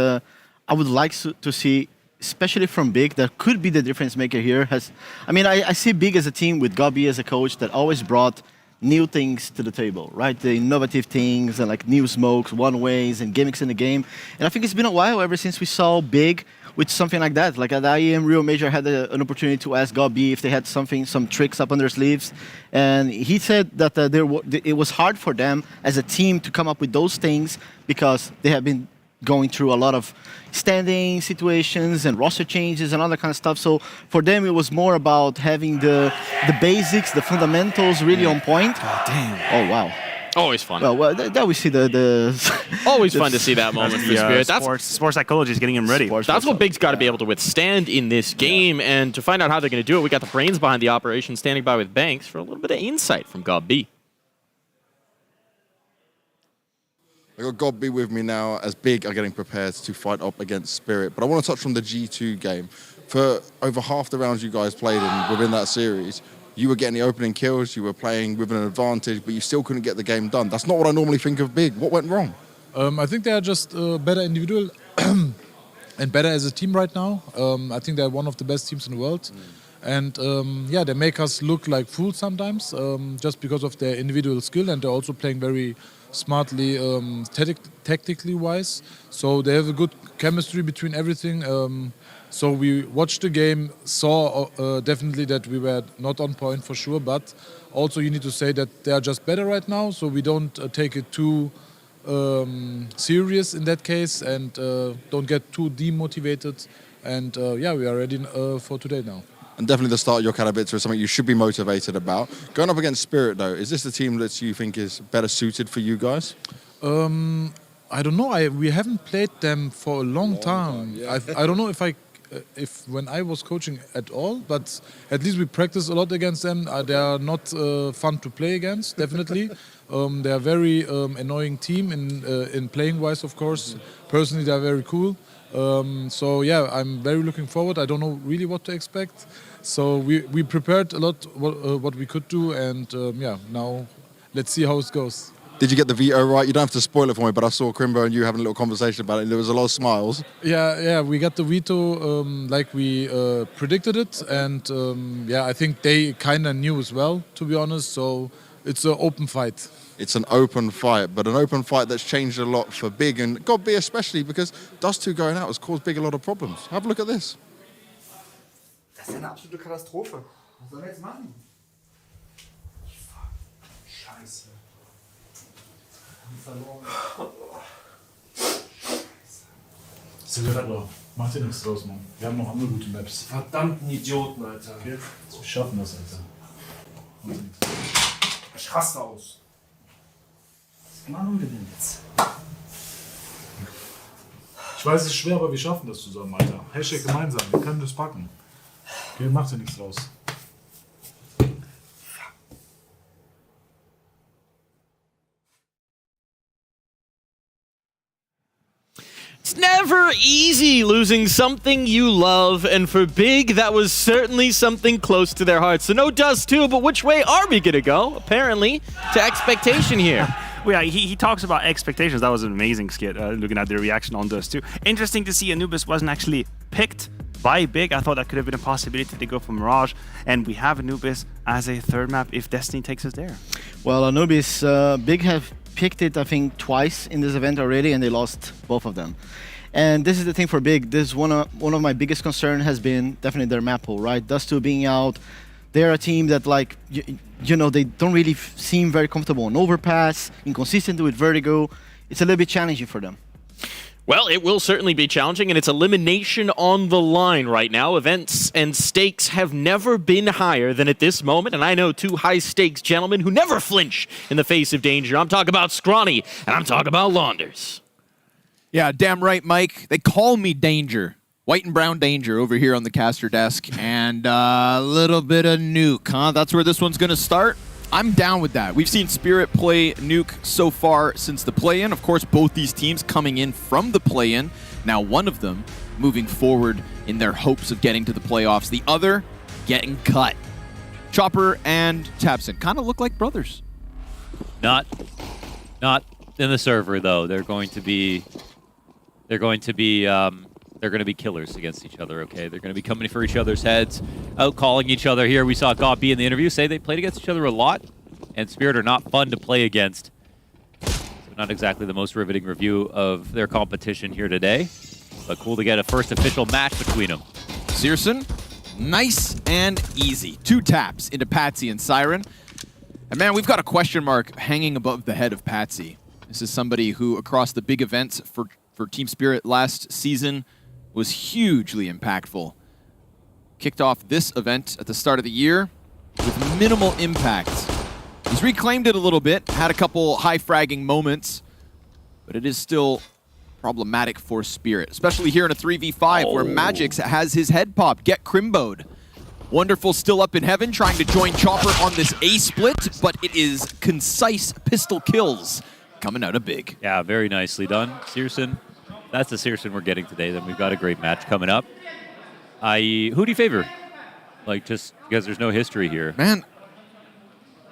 S7: I would like to see, especially from Big, that could be the difference maker here. I see Big as a team with Gabi as a coach that always brought new things to the table, right? The innovative things and like new smokes, one-ways, and gimmicks in the game. And I think it's been a while ever since we saw Big with something like that. Like at IEM, Rio Major had an opportunity to ask Gabi if they had some tricks up on their sleeves. And he said that it was hard for them as a team to come up with those things because they have been going through a lot of standing situations and roster changes and all that kind of stuff. So for them, it was more about having the basics, the fundamentals really on point.
S9: God damn.
S7: Oh, wow.
S8: Always fun.
S7: Well, that we see the
S8: always fun to see that moment for Spirit.
S9: Sports psychology is getting him ready.
S8: That's what Big's got to be able to withstand in this game. And to find out how they're going to do it, we got the brains behind the operation standing by with Banks for a little bit of insight from GobB.
S6: I got GobB with me now as Big are getting prepared to fight up against Spirit. But I want to touch on the G2 game. For over half the rounds you guys played in within that series, you were getting the opening kills, you were playing with an advantage, but you still couldn't get the game done. That's not what I normally think of Big. What went wrong?
S11: I think they are just better individual and better as a team right now. I think they're one of the best teams in the world. And yeah, they make us look like fools sometimes just because of their individual skill, and they're also playing very smartly, tactically wise. So they have a good chemistry between everything. So we watched the game, saw definitely that we were not on point for sure, but also you need to say that they are just better right now, so we don't take it too serious in that case, and don't get too demotivated. And yeah, we are ready for today now.
S6: And definitely the start of your Katowice is something you should be motivated about. Going up against Spirit though, is this the team that you think is better suited for you guys?
S11: I don't know. We haven't played them for a long time. Yeah. I don't know if when I was coaching at all, but at least we practice a lot against them. They are not fun to play against, definitely. They are very annoying team in playing wise, of course. Personally, they are very cool. So yeah, I'm very looking forward. I don't know really what to expect. So we prepared a lot what we could do, and yeah, now let's see how it goes.
S6: Did you get the veto right? You don't have to spoil it for me, but I saw Crimbo and you having a little conversation about it. There was a lot of smiles.
S11: Yeah, we got the veto like we predicted it, and yeah, I think they kind of knew as well, to be honest. So it's an open fight.
S6: It's an open fight, but an open fight that's changed a lot for Big, and GobB especially, because Dust2 going out has caused Big a lot of problems. Have a look at this.
S13: Das ist eine absolute Katastrophe. Was sollen wir jetzt machen? Scheiße.
S23: Zigarette, mach dir nichts draus, Mann. Wir haben noch andere gute Maps.
S13: Verdammten Idioten, Alter.
S23: Okay? Wir schaffen das, Alter.
S13: Ich raste aus. Was machen wir denn jetzt?
S23: Ich weiß, es ist schwer, aber wir schaffen das zusammen, Alter. Hashtag gemeinsam, wir können das packen. Okay, mach dir nichts draus.
S8: It's never easy losing something you love, and for Big, that was certainly something close to their hearts. So no Dust2, but which way are we gonna go? Apparently, to expectation here.
S9: Well, yeah, he talks about expectations. That was an amazing skit, looking at the reaction on Dust2. Interesting to see Anubis wasn't actually picked by Big. I thought that could have been a possibility to go for Mirage, and we have Anubis as a third map if Destiny takes us there.
S7: Well, Anubis, Big have picked it, I think, twice in this event already, and they lost both of them. And this is the thing for Big. This is one of my biggest concern has been definitely their map pool, right? Dust2 being out, they're a team that, like, you know, they don't really seem very comfortable on overpass, inconsistent with vertigo. It's a little bit challenging for them.
S8: Well, it will certainly be challenging, and it's elimination on the line right now. Events and stakes have never been higher than at this moment, and I know two high-stakes gentlemen who never flinch in the face of danger. I'm talking about Scrawny, and I'm talking about Launders.
S21: Yeah, damn right, Mike. They call me Danger. White and brown Danger over here on the caster desk, and a little bit of Nuke, huh? That's where this one's going to start. I'm down with that. We've seen Spirit play Nuke so far since the play-in. Of course, both these teams coming in from the play-in. Now one of them moving forward in their hopes of getting to the playoffs. The other getting cut. Chopper and Tabson kind of look like brothers.
S20: Not in the server though. They're going to be killers against each other, okay? They're going to be coming for each other's heads, out-calling each other here. We saw GobB in the interview say they played against each other a lot, and Spirit are not fun to play against. So not exactly the most riveting review of their competition here today, but cool to get a first official match between them.
S21: Searson, nice and easy. 2 taps into Patsy and Siren. And man, we've got a question mark hanging above the head of Patsy. This is somebody who, across the big events for Team Spirit last season, was hugely impactful. Kicked off this event at the start of the year with minimal impact He's reclaimed it a little bit, had a couple high fragging moments, but it is still problematic for Spirit, especially here in a 3v5 where Magix has his head pop. Get Crimbo'd. Wonderful still up in heaven, trying to join Chopper on this A split, but it is concise pistol kills coming out of Big.
S20: Yeah, very nicely done. Searson, that's the Searson we're getting today. Then we've got a great match coming up. Who do you favor? Like, just because there's no history here.
S21: Man,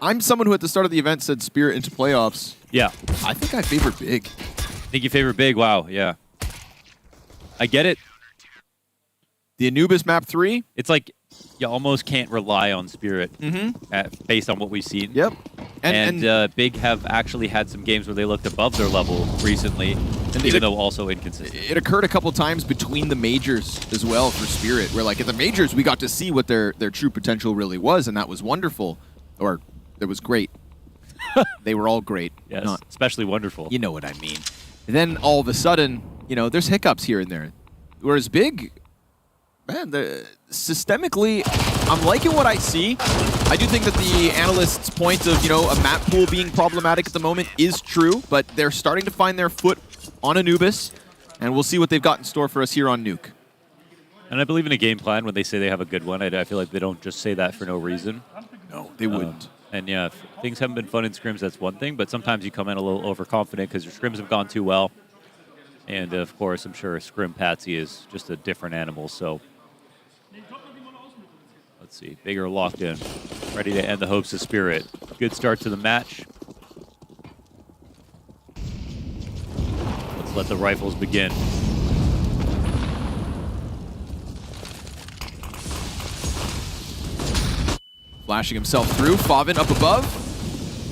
S21: I'm someone who at the start of the event said Spirit into playoffs.
S20: Yeah.
S21: I think I favor Big.
S20: Think you favor Big? Wow, yeah. I get it.
S21: The Anubis map 3?
S20: It's like you almost can't rely on Spirit based on what we've seen.
S21: Yep.
S20: And Big have actually had some games where they looked above their level recently, even though also inconsistent.
S21: It occurred a couple times between the majors as well for Spirit, where like at the majors we got to see what their true potential really was, and that was wonderful. Or it was great. They were all great.
S20: Yes, especially wonderful.
S21: You know what I mean. And then all of a sudden, you know, there's hiccups here and there. Whereas Big, man, systemically, I'm liking what I see. I do think that the analyst's point of, you know, a map pool being problematic at the moment is true, but they're starting to find their foot on Anubis, and we'll see what they've got in store for us here on Nuke.
S20: And I believe in a game plan when they say they have a good one. I feel like they don't just say that for no reason.
S21: No, they wouldn't.
S20: And yeah, if things haven't been fun in scrims, that's one thing, but sometimes you come in a little overconfident because your scrims have gone too well. And of course, I'm sure Scrim Patsy is just a different animal, so let's see. Bigger locked in, ready to end the hopes of Spirit. Good start to the match. Let's let the rifles begin.
S21: Flashing himself through, Favin up above.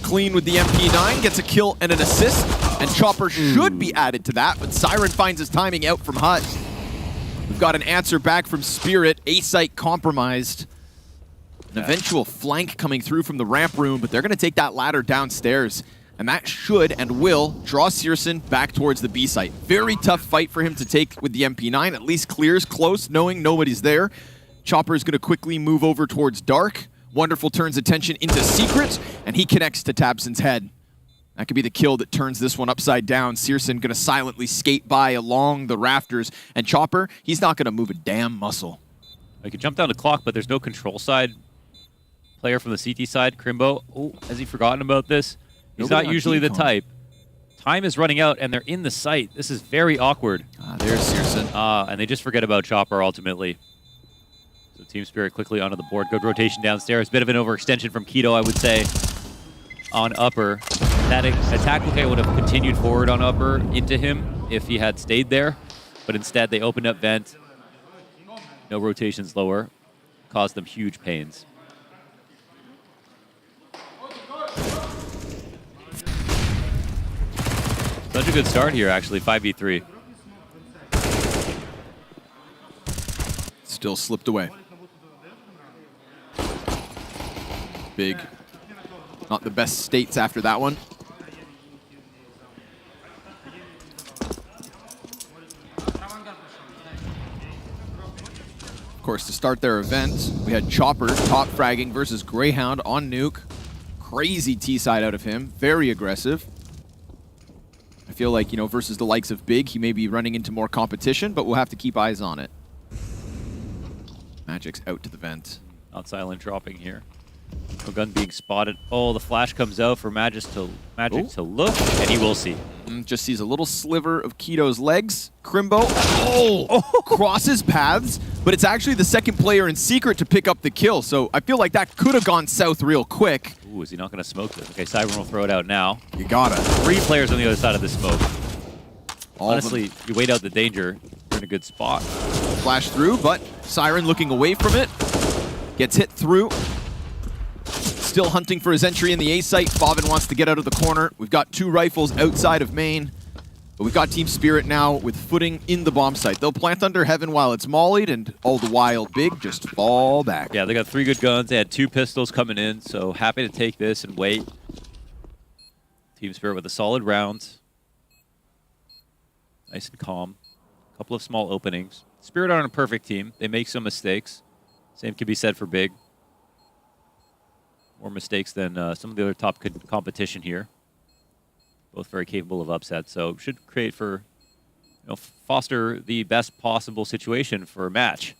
S21: Clean with the MP9, gets a kill and an assist, and Chopper should be added to that, but Siren finds his timing out from Hut. We've got an answer back from Spirit, A-site compromised. An eventual flank coming through from the ramp room, but they're going to take that ladder downstairs, and that should and will draw Searson back towards the B site. Very tough fight for him to take with the MP9, at least clears close, knowing nobody's there. Chopper's going to quickly move over towards Dark. Wonderful turns attention into Secret, and he connects to Tabson's head. That could be the kill that turns this one upside down. Searson going to silently skate by along the rafters, and Chopper, he's not going to move a damn muscle.
S20: I could jump down the clock, but there's no control side player from the CT side. Crimbo, oh, has he forgotten about this? He's not usually the type. Time is running out, and they're in the site. This is very awkward.
S21: There's Searson.
S20: And they just forget about Chopper ultimately. So Team Spirit quickly onto the board. Good rotation downstairs. Bit of an overextension from Keto, I would say, on upper. That attack look would have continued forward on upper into him if he had stayed there. But instead, they opened up vent. No rotations lower. Caused them huge pains. Such a good start here, actually. 5v3.
S21: Still slipped away. Big. Not the best states after that one. Of course, to start their event, we had Chopper top fragging versus Greyhound on Nuke. Crazy T-side out of him. Very aggressive. I feel like, you know, versus the likes of Big, he may be running into more competition, but we'll have to keep eyes on it. Magic's out to the vent.
S20: Not silent dropping here. No gun being spotted. Oh, the flash comes out for Magic to look, and he will see.
S21: Just sees a little sliver of Keto's legs. Crimbo, crosses paths, but it's actually the second player in Secret to pick up the kill, so I feel like that could have gone south real quick.
S20: Ooh, is he not going to smoke this? Okay, Siren will throw it out now.
S21: You gotta.
S20: 3 players on the other side of the smoke. Honestly, you wait out the danger, you're in a good spot.
S21: Flash through, but Siren looking away from it. Gets hit through. Still hunting for his entry in the A site. Favin wants to get out of the corner. We've got 2 rifles outside of main. But we've got Team Spirit now with footing in the bomb site. They'll plant under heaven while it's mollied, and all the while Big just fall back.
S20: Yeah, they got 3 good guns. They had 2 pistols coming in, so happy to take this and wait. Team Spirit with a solid round. Nice and calm. A couple of small openings. Spirit aren't a perfect team. They make some mistakes. Same can be said for Big. more mistakes than some of the other top competition here. Both very capable of upset, so should create for, foster the best possible situation for a match.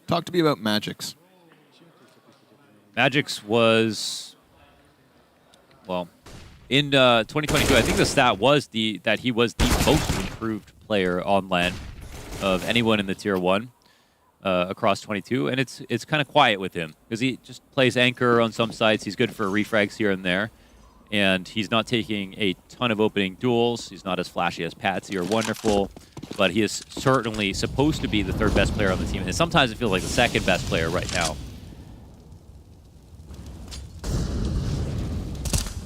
S21: Talk to me about Magix.
S20: Magix was, well, in 2022, I think the stat was that he was the most improved player on LAN of anyone in the Tier 1 across 22, and it's kind of quiet with him because he just plays anchor on some sites. He's good for refrags here and there, and he's not taking a ton of opening duels. He's not as flashy as Patsy or Wonderful, but he is certainly supposed to be the third best player on the team, and sometimes it feels like the second best player right now.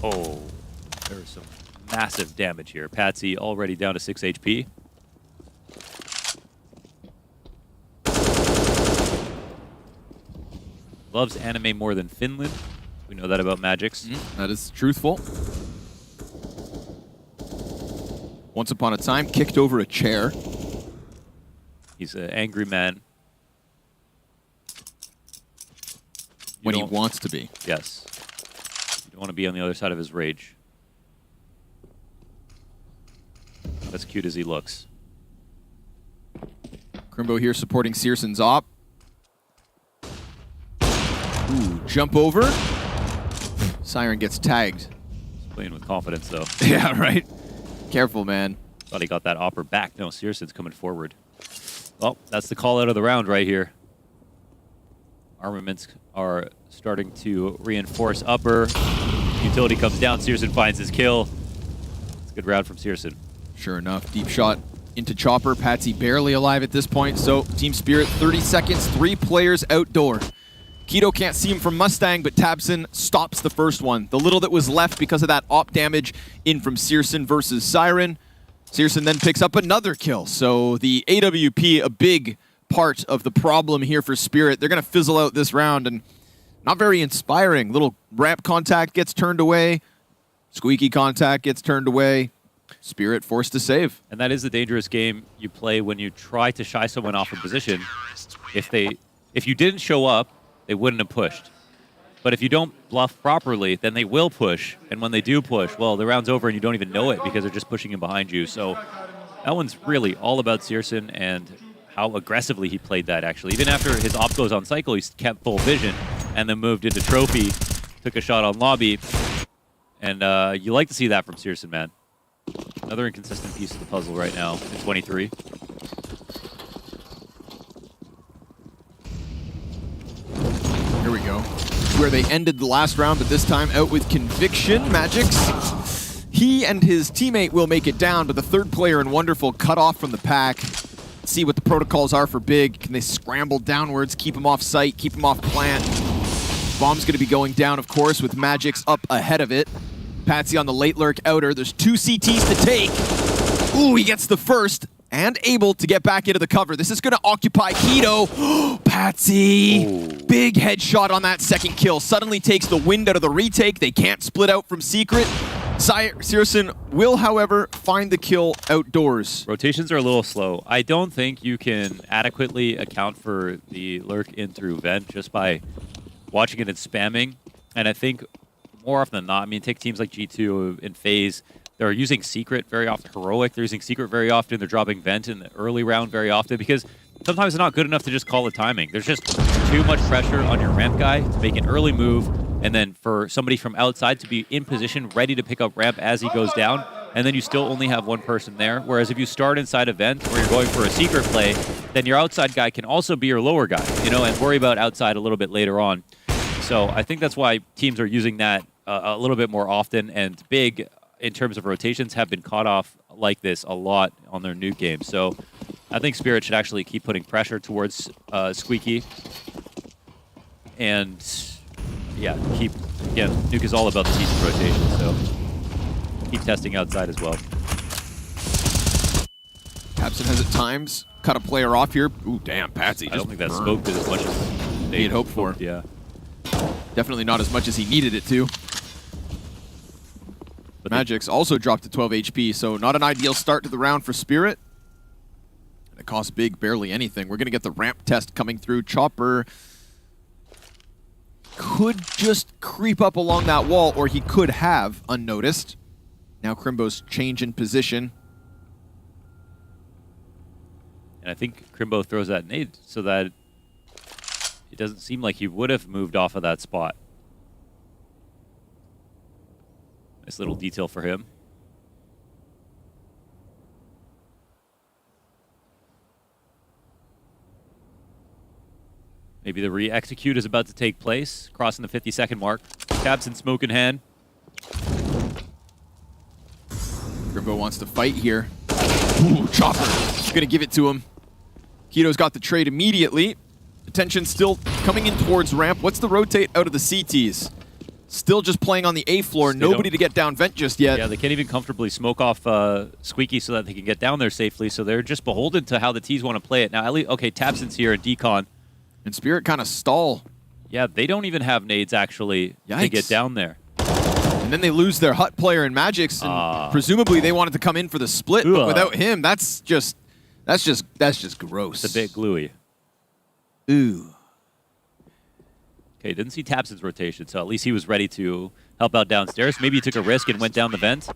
S20: Oh, there's some massive damage here. Patsy already down to 6 HP. Loves anime more than Finland. We know that about Magix.
S21: That is truthful. Once upon a time, kicked over a chair.
S20: He's an angry man.
S21: When he wants to be.
S20: Yes. You don't want to be on the other side of his rage. Not as cute as he looks.
S21: Crimbo here supporting Searson's op. Ooh, jump over. Siren gets tagged.
S20: He's playing with confidence, though.
S21: Yeah, right? Careful, man.
S20: Thought he got that opper back. No, Searson's coming forward. Well, that's the call out of the round right here. Armaments are starting to reinforce upper. Utility comes down. Searson finds his kill. It's a good round from Searson.
S21: Sure enough, deep shot into Chopper. Patsy barely alive at this point, so Team Spirit, 30 seconds, 3 players outdoor. Keto can't see him from Mustang, but Tabson stops the first one. The little that was left because of that op damage in from Searson versus Siren. Searson then picks up another kill, so the AWP, a big part of the problem here for Spirit. They're going to fizzle out this round, and not very inspiring. Little ramp contact gets turned away. Squeaky contact gets turned away. Spirit forced to save.
S20: And that is the dangerous game you play when you try to shy someone off a position. If you didn't show up, they wouldn't have pushed. But if you don't bluff properly, then they will push. And when they do push, well, the round's over and you don't even know it because they're just pushing in behind you. So that one's really all about Searson and how aggressively he played that, actually. Even after his op goes on cycle, he kept full vision and then moved into trophy, took a shot on lobby. And you like to see that from Searson, man. Another inconsistent piece of the puzzle right now in 23.
S21: Here we go. Where they ended the last round, but this time out with conviction. Magix. He and his teammate will make it down, but the third player in Wonderful cut off from the pack. Let's see what the protocols are for Big. Can they scramble downwards, keep him off site, keep him off plant? Bomb's going to be going down, of course, with Magix up ahead of it. Patsy on the late lurk outer. There's 2 CTs to take. Ooh, he gets the first and able to get back into the cover. This is going to occupy Keto. Patsy. Ooh. Big headshot on that second kill. Suddenly takes the wind out of the retake. They can't split out from Secret. Searson will, however, find the kill outdoors.
S20: Rotations are a little slow. I don't think you can adequately account for the lurk in through vent just by watching it and spamming. And I think more often than not, I mean, take teams like G2 and FaZe, they're using Secret very often. Heroic, they're using Secret very often. They're dropping Vent in the early round very often because sometimes it's not good enough to just call the timing. There's just too much pressure on your ramp guy to make an early move, and then for somebody from outside to be in position, ready to pick up ramp as he goes down, and then you still only have one person there. Whereas if you start inside a Vent where you're going for a Secret play, then your outside guy can also be your lower guy, and worry about outside a little bit later on. So I think that's why teams are using that a little bit more often, and Big, in terms of rotations, have been caught off like this a lot on their nuke game. So I think Spirit should actually keep putting pressure towards Squeaky. And yeah, nuke is all about the decent rotation, so keep testing outside as well.
S21: Tabson has at times cut a player off here. Ooh, damn, Patsy.
S20: I don't think that smoke did as much as
S21: he had hoped for.
S20: Yeah.
S21: Definitely not as much as he needed it to. But Magic's also dropped to 12 HP, so not an ideal start to the round for Spirit. And it costs Big barely anything. We're going to get the ramp test coming through. Chopper could just creep up along that wall, or he could have unnoticed. Now Crimbo's change in position.
S20: And I think Crimbo throws that nade so that it doesn't seem like he would have moved off of that spot. Nice little detail for him. Maybe the re-execute is about to take place, crossing the 50-second mark. Tabs in smoke in hand.
S21: Crimbo wants to fight here. Ooh, Chopper. Gonna give it to him. Keto's got the trade immediately. Attention still coming in towards ramp. What's the rotate out of the CTs? Still just playing on the A floor. Nobody to get down vent just yet.
S20: Yeah, they can't even comfortably smoke off Squeaky so that they can get down there safely. So they're just beholden to how the T's want to play it. Now, at least, okay, Tabson's here and Decon.
S21: And Spirit kind of stall.
S20: Yeah, they don't even have nades, actually, to get down there.
S21: And then they lose their Hut player in Magic's, and presumably they wanted to come in for the split, but without him, that's just gross.
S20: It's a bit gluey.
S21: Ooh.
S20: Okay, didn't see Tabson's rotation, so at least he was ready to help out downstairs. Maybe he took a risk and went down the vent.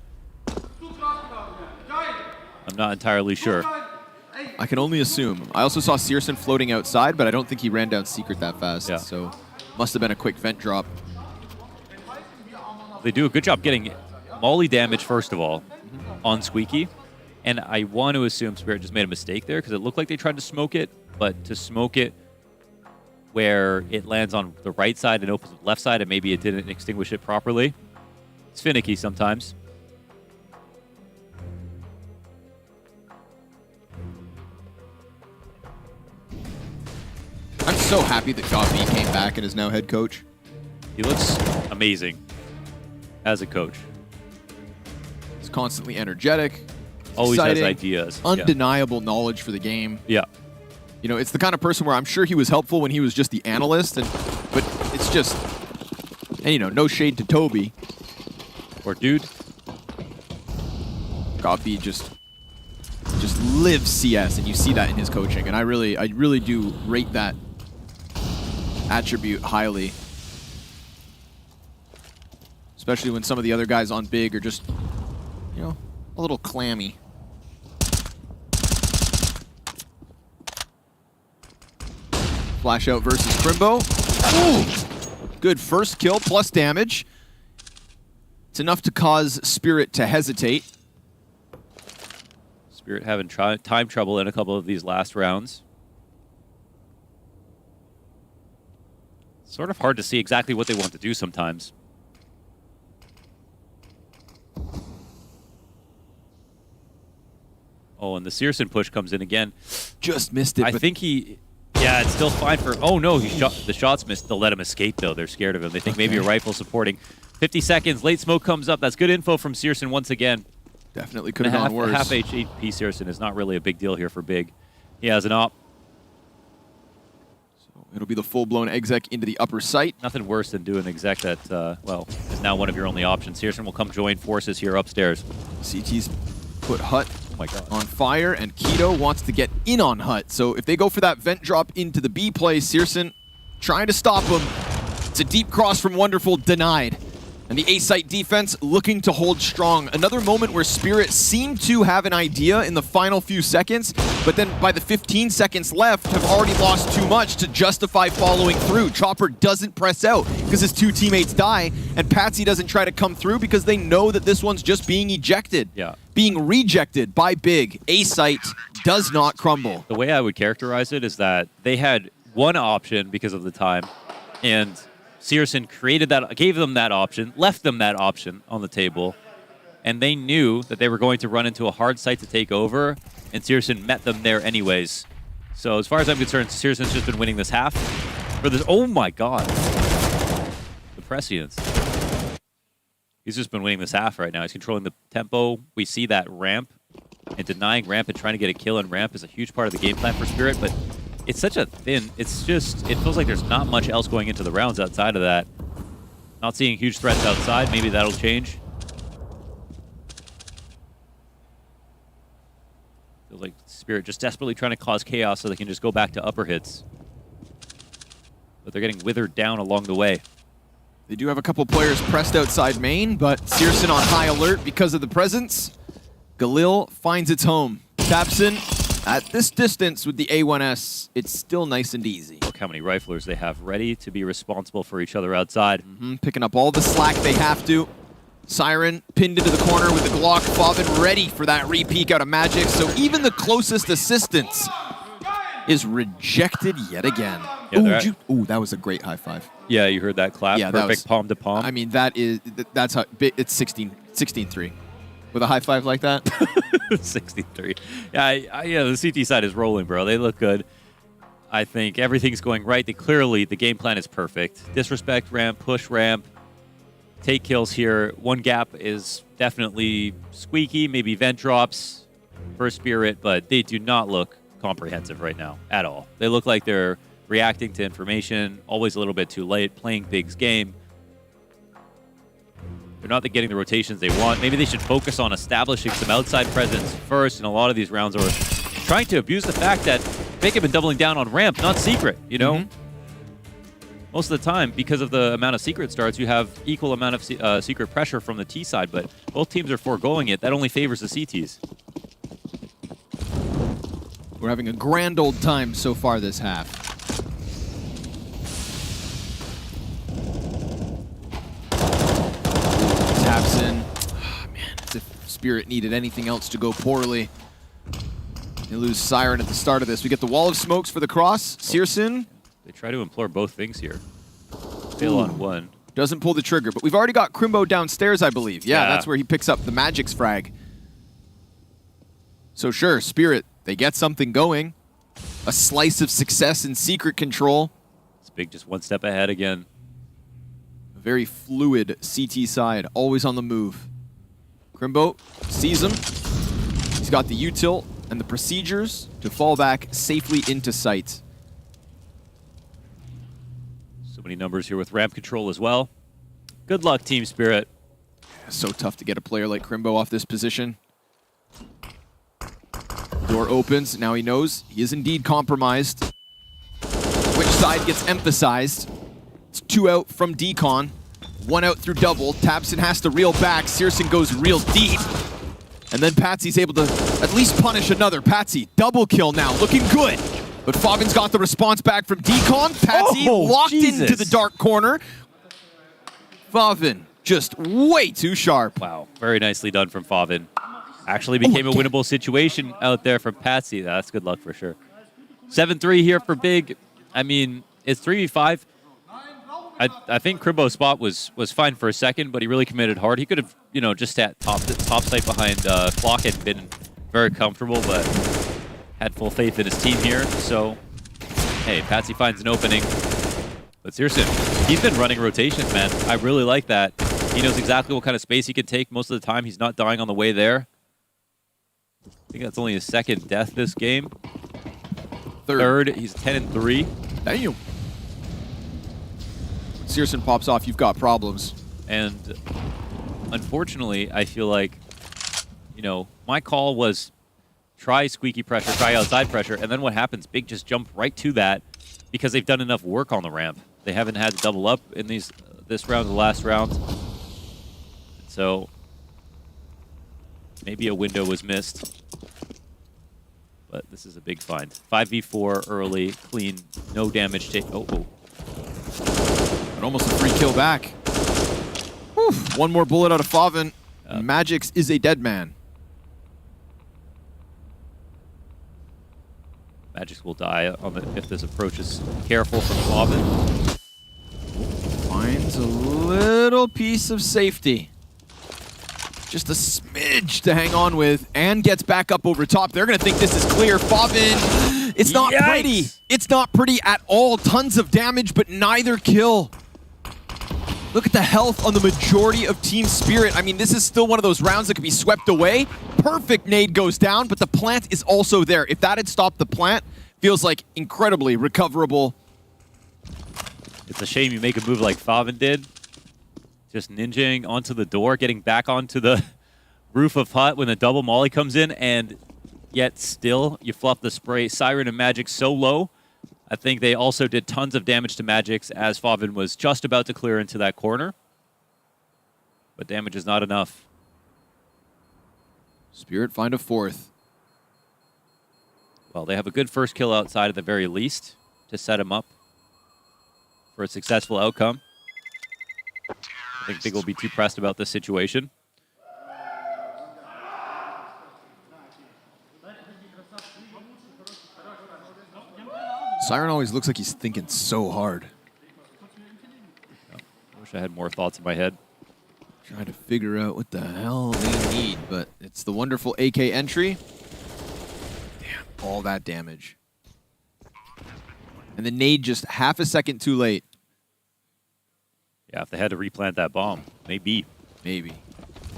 S20: I'm not entirely sure.
S21: I can only assume. I also saw Searson floating outside, but I don't think he ran down Secret that fast, so must have been a quick vent drop.
S20: They do a good job getting molly damage, first of all, on Squeaky. And I want to assume Spirit just made a mistake there because it looked like they tried to smoke it, but to smoke it where it lands on the right side and opens the left side, and maybe it didn't extinguish it properly. It's finicky sometimes.
S21: I'm so happy that Gabi came back and is now head coach.
S20: He looks amazing as a coach.
S21: He's constantly energetic.
S20: Always
S21: exciting,
S20: has ideas.
S21: Undeniable knowledge for the game.
S20: Yeah.
S21: You know, it's the kind of person where I'm sure he was helpful when he was just the analyst, but it's just, and you know, no shade to Toby.
S20: Or dude.
S21: Gabi just lives CS, and you see that in his coaching, and I really do rate that attribute highly. Especially when some of the other guys on Big are just, you know, a little clammy. Flash out versus Crimbo. Ooh! Good first kill plus damage. It's enough to cause Spirit to hesitate.
S20: Spirit having time trouble in a couple of these last rounds. Sort of hard to see exactly what they want to do sometimes. Oh, and the Searson push comes in again.
S21: Just missed it.
S20: I think he... Yeah, it's still fine for... Oh, no, the shots missed. They'll let him escape, though. They're scared of him. They think maybe a rifle supporting. 50 seconds. Late smoke comes up. That's good info from Searson once again.
S21: Definitely could have gone worse.
S20: Half HP Searson is not really a big deal here for Big. He has an op.
S21: So it'll be the full-blown exec into the upper site.
S20: Nothing worse than doing exec that, well, is now one of your only options. Searson will come join forces here upstairs.
S21: CT's put Hut on fire, and Keto wants to get in on Hut. So if they go for that vent drop into the B play, Searson trying to stop him. It's a deep cross from Wonderful, denied. And the A-site defense looking to hold strong. Another moment where Spirit seemed to have an idea in the final few seconds, but then by the 15 seconds left have already lost too much to justify following through. Chopper doesn't press out because his two teammates die, and Patsy doesn't try to come through because they know that this one's just being ejected.
S20: Yeah.
S21: Being rejected by Big. A-site does not crumble.
S20: The way I would characterize it is that they had one option because of the time, and Searson created that, gave them that option, left them that option on the table, and they knew that they were going to run into a hard site to take over, and Searson met them there anyways. So as far as I'm concerned, Searson's just been winning this half. For this, oh my god, the prescience. He's just been winning this half right now. He's controlling the tempo. We see that ramp, and denying ramp and trying to get a kill in ramp is a huge part of the game plan for Spirit, but it's such a thin. It's just, it feels like there's not much else going into the rounds outside of that. Not seeing huge threats outside. Maybe that'll change. Feels like Spirit just desperately trying to cause chaos so they can just go back to upper hits. But they're getting withered down along the way.
S21: They do have a couple players pressed outside main, but Searson on high alert because of the presence. Galil finds its home. Tapson at this distance with the A1S, it's still nice and easy.
S20: Look how many riflers they have ready to be responsible for each other outside.
S21: Picking up all the slack they have to. Siren pinned into the corner with the Glock. Favin ready for that re-peek out of Magic. So even the closest assistance is rejected yet again.
S20: Yeah,
S21: Ooh, that was a great high five.
S20: Yeah, you heard that clap.
S21: Yeah,
S20: Perfect
S21: that was,
S20: palm to palm.
S21: I mean, that's how it's 16-3. With a high five like that?
S20: 63. Yeah, the CT side is rolling, bro. They look good. I think everything's going right. The game plan is perfect. Disrespect ramp, push ramp, take kills here. One gap is definitely squeaky, maybe vent drops for Spirit, but they do not look comprehensive right now at all. They look like they're reacting to information, always a little bit too late, playing Big's game. They're not getting the rotations they want. Maybe they should focus on establishing some outside presence first, and a lot of these rounds are trying to abuse the fact that Big have been doubling down on ramp, not secret, you know? Most of the time, because of the amount of secret starts, you have equal amount of secret pressure from the T side, but both teams are foregoing it. That only favors the CTs.
S21: We're having a grand old time so far this half. Tapson. Oh, man, as if Spirit needed anything else to go poorly. They lose Siren at the start of this. We get the wall of smokes for the cross. Searson.
S20: They try to implore both things here. Fail on one.
S21: Doesn't pull the trigger, but we've already got Crimbo downstairs, I believe. Yeah, that's where he picks up the Magic's frag. So sure, Spirit, they get something going. A slice of success in secret control.
S20: It's Big just one step ahead again.
S21: A very fluid CT side, always on the move. Crimbo sees him. He's got the util and the procedures to fall back safely into sight.
S20: So many numbers here with ramp control as well. Good luck, Team Spirit.
S21: So tough to get a player like Crimbo off this position. Door opens. Now he knows he is indeed compromised. Which side gets emphasized? It's 2 out from Decon. 1 out through double. Tapson has to reel back. Searson goes real deep. And then Patsy's able to at least punish another. Patsy, double kill now, looking good. But Favin's got the response back from Decon. Patsy locked into the dark corner. Favin just way too sharp.
S20: Wow, very nicely done from Favin. Actually became a winnable situation out there from Patsy. That's good luck for sure. 7-3 here for Big. I mean, it's 3v5. I think Crimbo's spot was fine for a second, but he really committed hard. He could have, you know, just sat top sight behind Clock and been very comfortable, but had full faith in his team here. So, hey, Patsy finds an opening. But Searson, he's been running rotations, man. I really like that. He knows exactly what kind of space he can take most of the time. He's not dying on the way there. I think that's only his second death this game. Third. He's 10-3.
S21: Damn. Searson pops off, you've got problems.
S20: And unfortunately, I feel like, you know, my call was try squeaky pressure, try outside pressure, and then what happens? Big just jump right to that because they've done enough work on the ramp. They haven't had to double up in this round, the last round. So maybe a window was missed. But this is a big find. 5v4 early, clean, no damage take.
S21: But almost a free kill back. Whew. One more bullet out of Favin. Magix is a dead man.
S20: Magix will die if this approach is careful from Favin.
S21: Finds a little piece of safety. Just a smidge to hang on with, and gets back up over top. They're going to think this is clear. Favin, it's not pretty. It's not pretty at all. Tons of damage, but neither kill. Look at the health on the majority of Team Spirit. I mean, this is still one of those rounds that could be swept away. Perfect nade goes down, but the plant is also there. If that had stopped the plant, feels like incredibly recoverable.
S20: It's a shame you make a move like Favin did. Just ninjaing onto the door, getting back onto the roof of hut when the double molly comes in, and yet still you fluff the spray. Siren and Magic so low. I think they also did tons of damage to Magix as Favin was just about to clear into that corner. But damage is not enough.
S21: Spirit find a fourth.
S20: Well, they have a good first kill outside at the very least to set him up for a successful outcome. I think Big will be too pressed about this situation.
S21: Siren always looks like he's thinking so hard.
S20: I wish I had more thoughts in my head.
S21: Trying to figure out what the hell they need, but it's the wonderful AK entry. Damn, all that damage. And the nade just half a second too late.
S20: Yeah, if they had to replant that bomb, maybe.
S21: Maybe.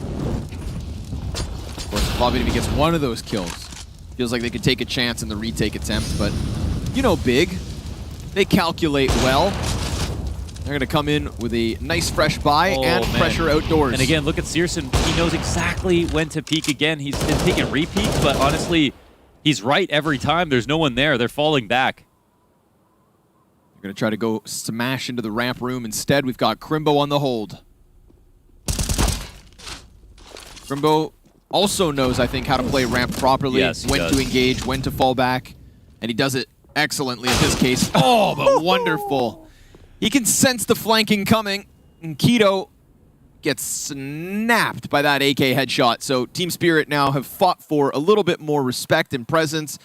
S21: Of course, Favin, if he gets one of those kills, feels like they could take a chance in the retake attempt, but you know Big, they calculate well. They're going to come in with a nice fresh buy and pressure outdoors.
S20: And again, look at Searson. He knows exactly when to peek again. He's been taking repeats, but honestly, he's right every time. There's no one there. They're falling back.
S21: They're going to try to go smash into the ramp room. Instead, we've got Crimbo on the hold. Crimbo also knows, I think, how to play ramp properly, when to engage, when to fall back, and he does it excellently in this case. Oh, but wonderful. He can sense the flanking coming, and Keto gets snapped by that AK headshot. So Team Spirit now have fought for a little bit more respect and presence,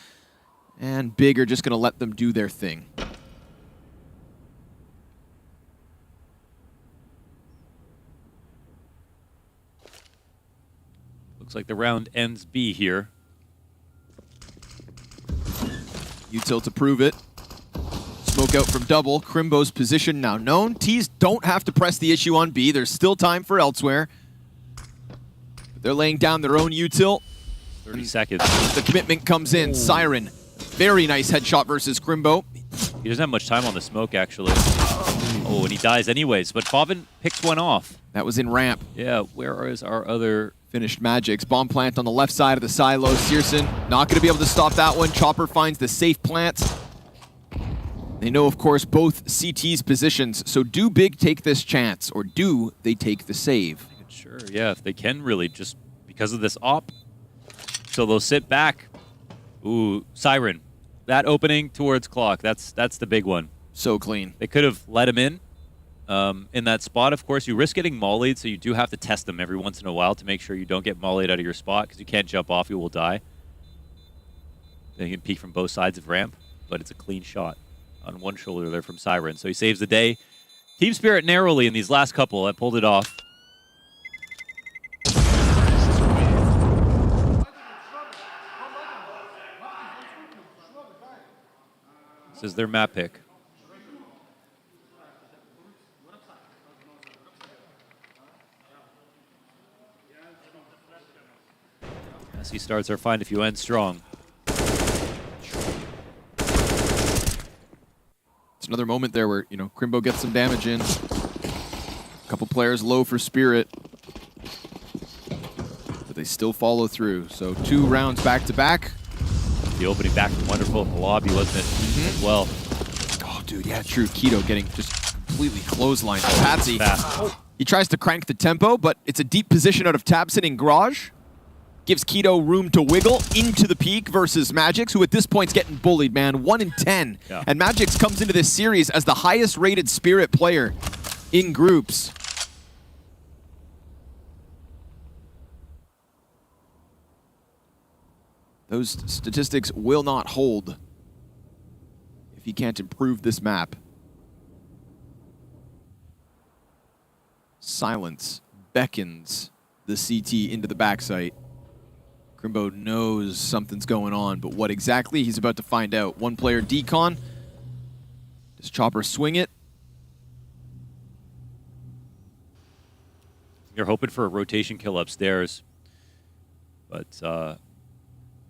S21: and Big are just going to let them do their thing.
S20: Looks like the round ends B here.
S21: Util to prove it. Smoke out from double. Crimbo's position now known. T's don't have to press the issue on B. There's still time for elsewhere. But they're laying down their own util.
S20: 30 seconds.
S21: The commitment comes in. Siren. Very nice headshot versus Crimbo.
S20: He doesn't have much time on the smoke, actually. Oh, and he dies anyways. But Favin picks one off.
S21: That was in ramp.
S20: Yeah, where is our other...
S21: Finished Magix. Bomb plant on the left side of the silo. Searson not going to be able to stop that one. Chopper finds the safe plant. They know, of course, both CT's positions. So do Big take this chance, or do they take the save?
S20: Sure, yeah, if they can really, just because of this op. So they'll sit back. Ooh, Siren. That opening towards Clock, that's the big one.
S21: So clean.
S20: They could have let him in that spot. Of course, you risk getting mollied, so you do have to test them every once in a while to make sure you don't get mollied out of your spot, because you can't jump off, you will die. Then you can peek from both sides of ramp, but it's a clean shot on one shoulder there from Siren. So he saves the day. Team Spirit narrowly in these last couple that pulled it off. This is their map pick. SC starts are fine if you end strong.
S21: It's another moment there where, Crimbo gets some damage in. A couple players low for Spirit. But they still follow through. So 2 rounds back to back.
S20: The opening back was wonderful in the lobby, wasn't it? As well.
S21: Oh, dude, yeah, true. Keto getting just completely clotheslined. Patsy. He tries to crank the tempo, but it's a deep position out of tab sitting Garage. Gives Keto room to wiggle into the peak versus Magix, who at this point's getting bullied, man. 1 in 10.
S20: Yeah.
S21: And Magix comes into this series as the highest rated Spirit player in groups. Those statistics will not hold if he can't improve this map. Silence beckons the CT into the backside. Crimbo knows something's going on, but what exactly, he's about to find out. One player decon. Does Chopper swing it?
S20: You're hoping for a rotation kill upstairs, but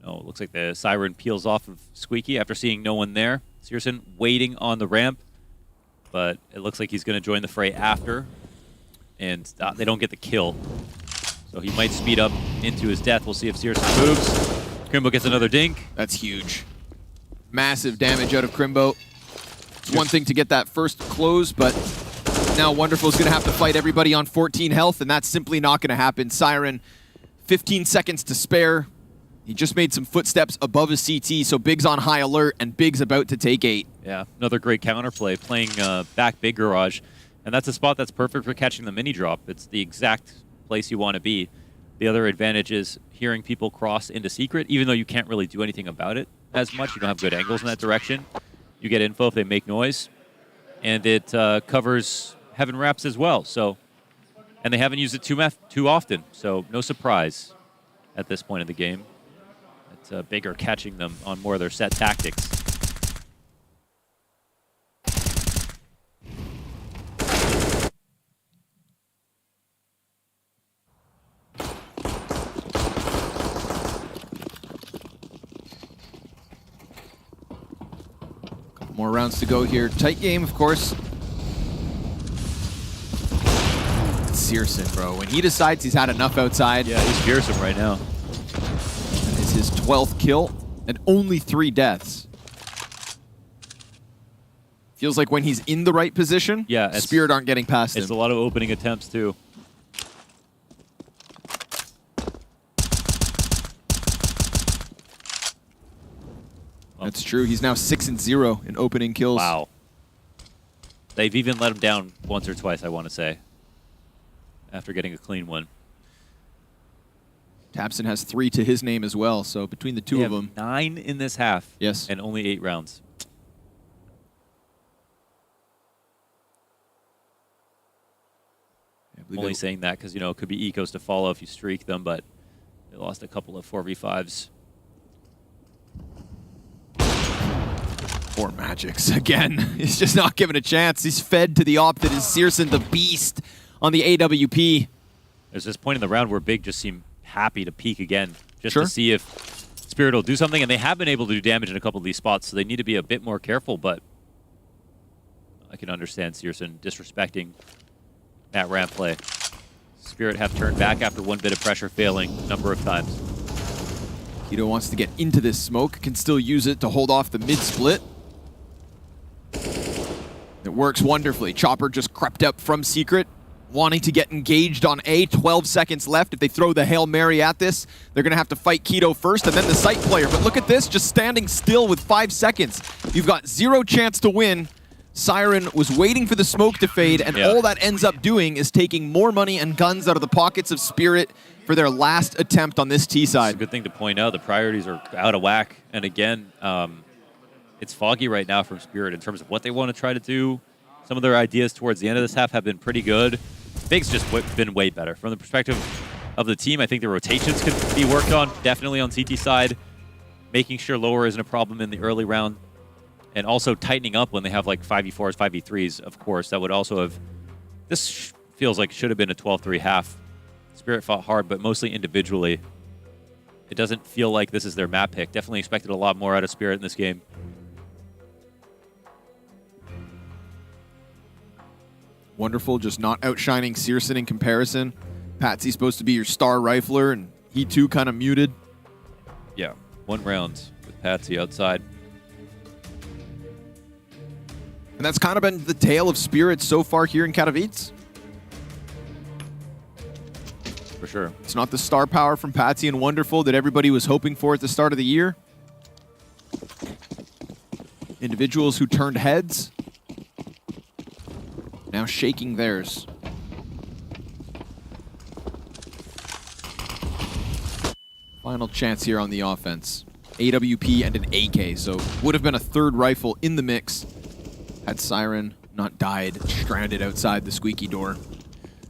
S20: Oh, it looks like the Siren peels off of Squeaky after seeing no one there. Searson waiting on the ramp, but it looks like he's going to join the fray after, and they don't get the kill. So he might speed up into his death. We'll see if Searson moves. Crimbo gets another dink.
S21: That's huge. Massive damage out of Crimbo. It's one thing to get that first close, but now Wonderful's going to have to fight everybody on 14 health, and that's simply not going to happen. Siren, 15 seconds to spare. He just made some footsteps above his CT, so Big's on high alert, and Big's about to take 8.
S20: Yeah, another great counterplay, playing back Big Garage. And that's a spot that's perfect for catching the mini drop. It's the exact place you want to be. The other advantage is hearing people cross into secret, even though you can't really do anything about it as much. You don't have good angles in that direction. You get info if they make noise. And it covers Heaven Wraps as well. So, and they haven't used it too often, so no surprise at this point in the game. It's Bigger catching them on more of their set tactics.
S21: Couple more rounds to go here. Tight game, of course. Searson, bro. When he decides he's had enough outside.
S20: Yeah, he's fearsome right now.
S21: That is his 12th kill and only 3 deaths. Feels like when he's in the right position, Spirit aren't getting past him.
S20: It's a lot of opening attempts, too.
S21: That's true. He's now 6-0 in opening kills.
S20: Wow. They've even let him down once or twice, I want to say, after getting a clean one.
S21: Tapson has 3 to his name as well, so between the two of them.
S20: 9 in this half.
S21: Yes.
S20: And only 8 rounds. I'm only saying that because, you know, it could be ecos to follow if you streak them, but they lost a couple of 4v5s.
S21: Poor Magics again. He's just not given a chance. He's fed to the op that is Searson the Beast on the AWP.
S20: There's this point in the round where Big just seemed happy to peek again, just to see if Spirit will do something, and they have been able to do damage in a couple of these spots, so they need to be a bit more careful, but I can understand Searson disrespecting that ramp play. Spirit have turned back after one bit of pressure failing a number of times.
S21: Keto wants to get into this smoke, can still use it to hold off the mid-split. It works wonderfully. Chopper just crept up from Secret, wanting to get engaged on A. 12 seconds left. If they throw the Hail Mary at this, they're going to have to fight Keto first and then the site player. But look at this, just standing still with 5 seconds. You've got 0 chance to win. Siren was waiting for the smoke to fade, and all that ends up doing is taking more money and guns out of the pockets of Spirit for their last attempt on this T side.
S20: It's a good thing to point out. The priorities are out of whack. And again, it's foggy right now from Spirit in terms of what they want to try to do. Some of their ideas towards the end of this half have been pretty good. Big's just been way better. From the perspective of the team, I think the rotations could be worked on, definitely on CT side. Making sure lower isn't a problem in the early round. And also tightening up when they have like 5v4s, 5v3s, of course. That would also have... This feels like it should have been a 12-3 half. Spirit fought hard, but mostly individually. It doesn't feel like this is their map pick. Definitely expected a lot more out of Spirit in this game.
S21: Wonderful, just not outshining Searson in comparison. Patsy's supposed to be your star rifler, and he too kind of muted.
S20: Yeah, 1 round with Patsy outside.
S21: And that's kind of been the tale of Spirit so far here in Katowice.
S20: For sure.
S21: It's not the star power from Patsy and Wonderful that everybody was hoping for at the start of the year. Individuals who turned heads, now shaking theirs. Final chance here on the offense. AWP and an AK, so would have been a 3rd rifle in the mix had Siren not died, stranded outside the squeaky door.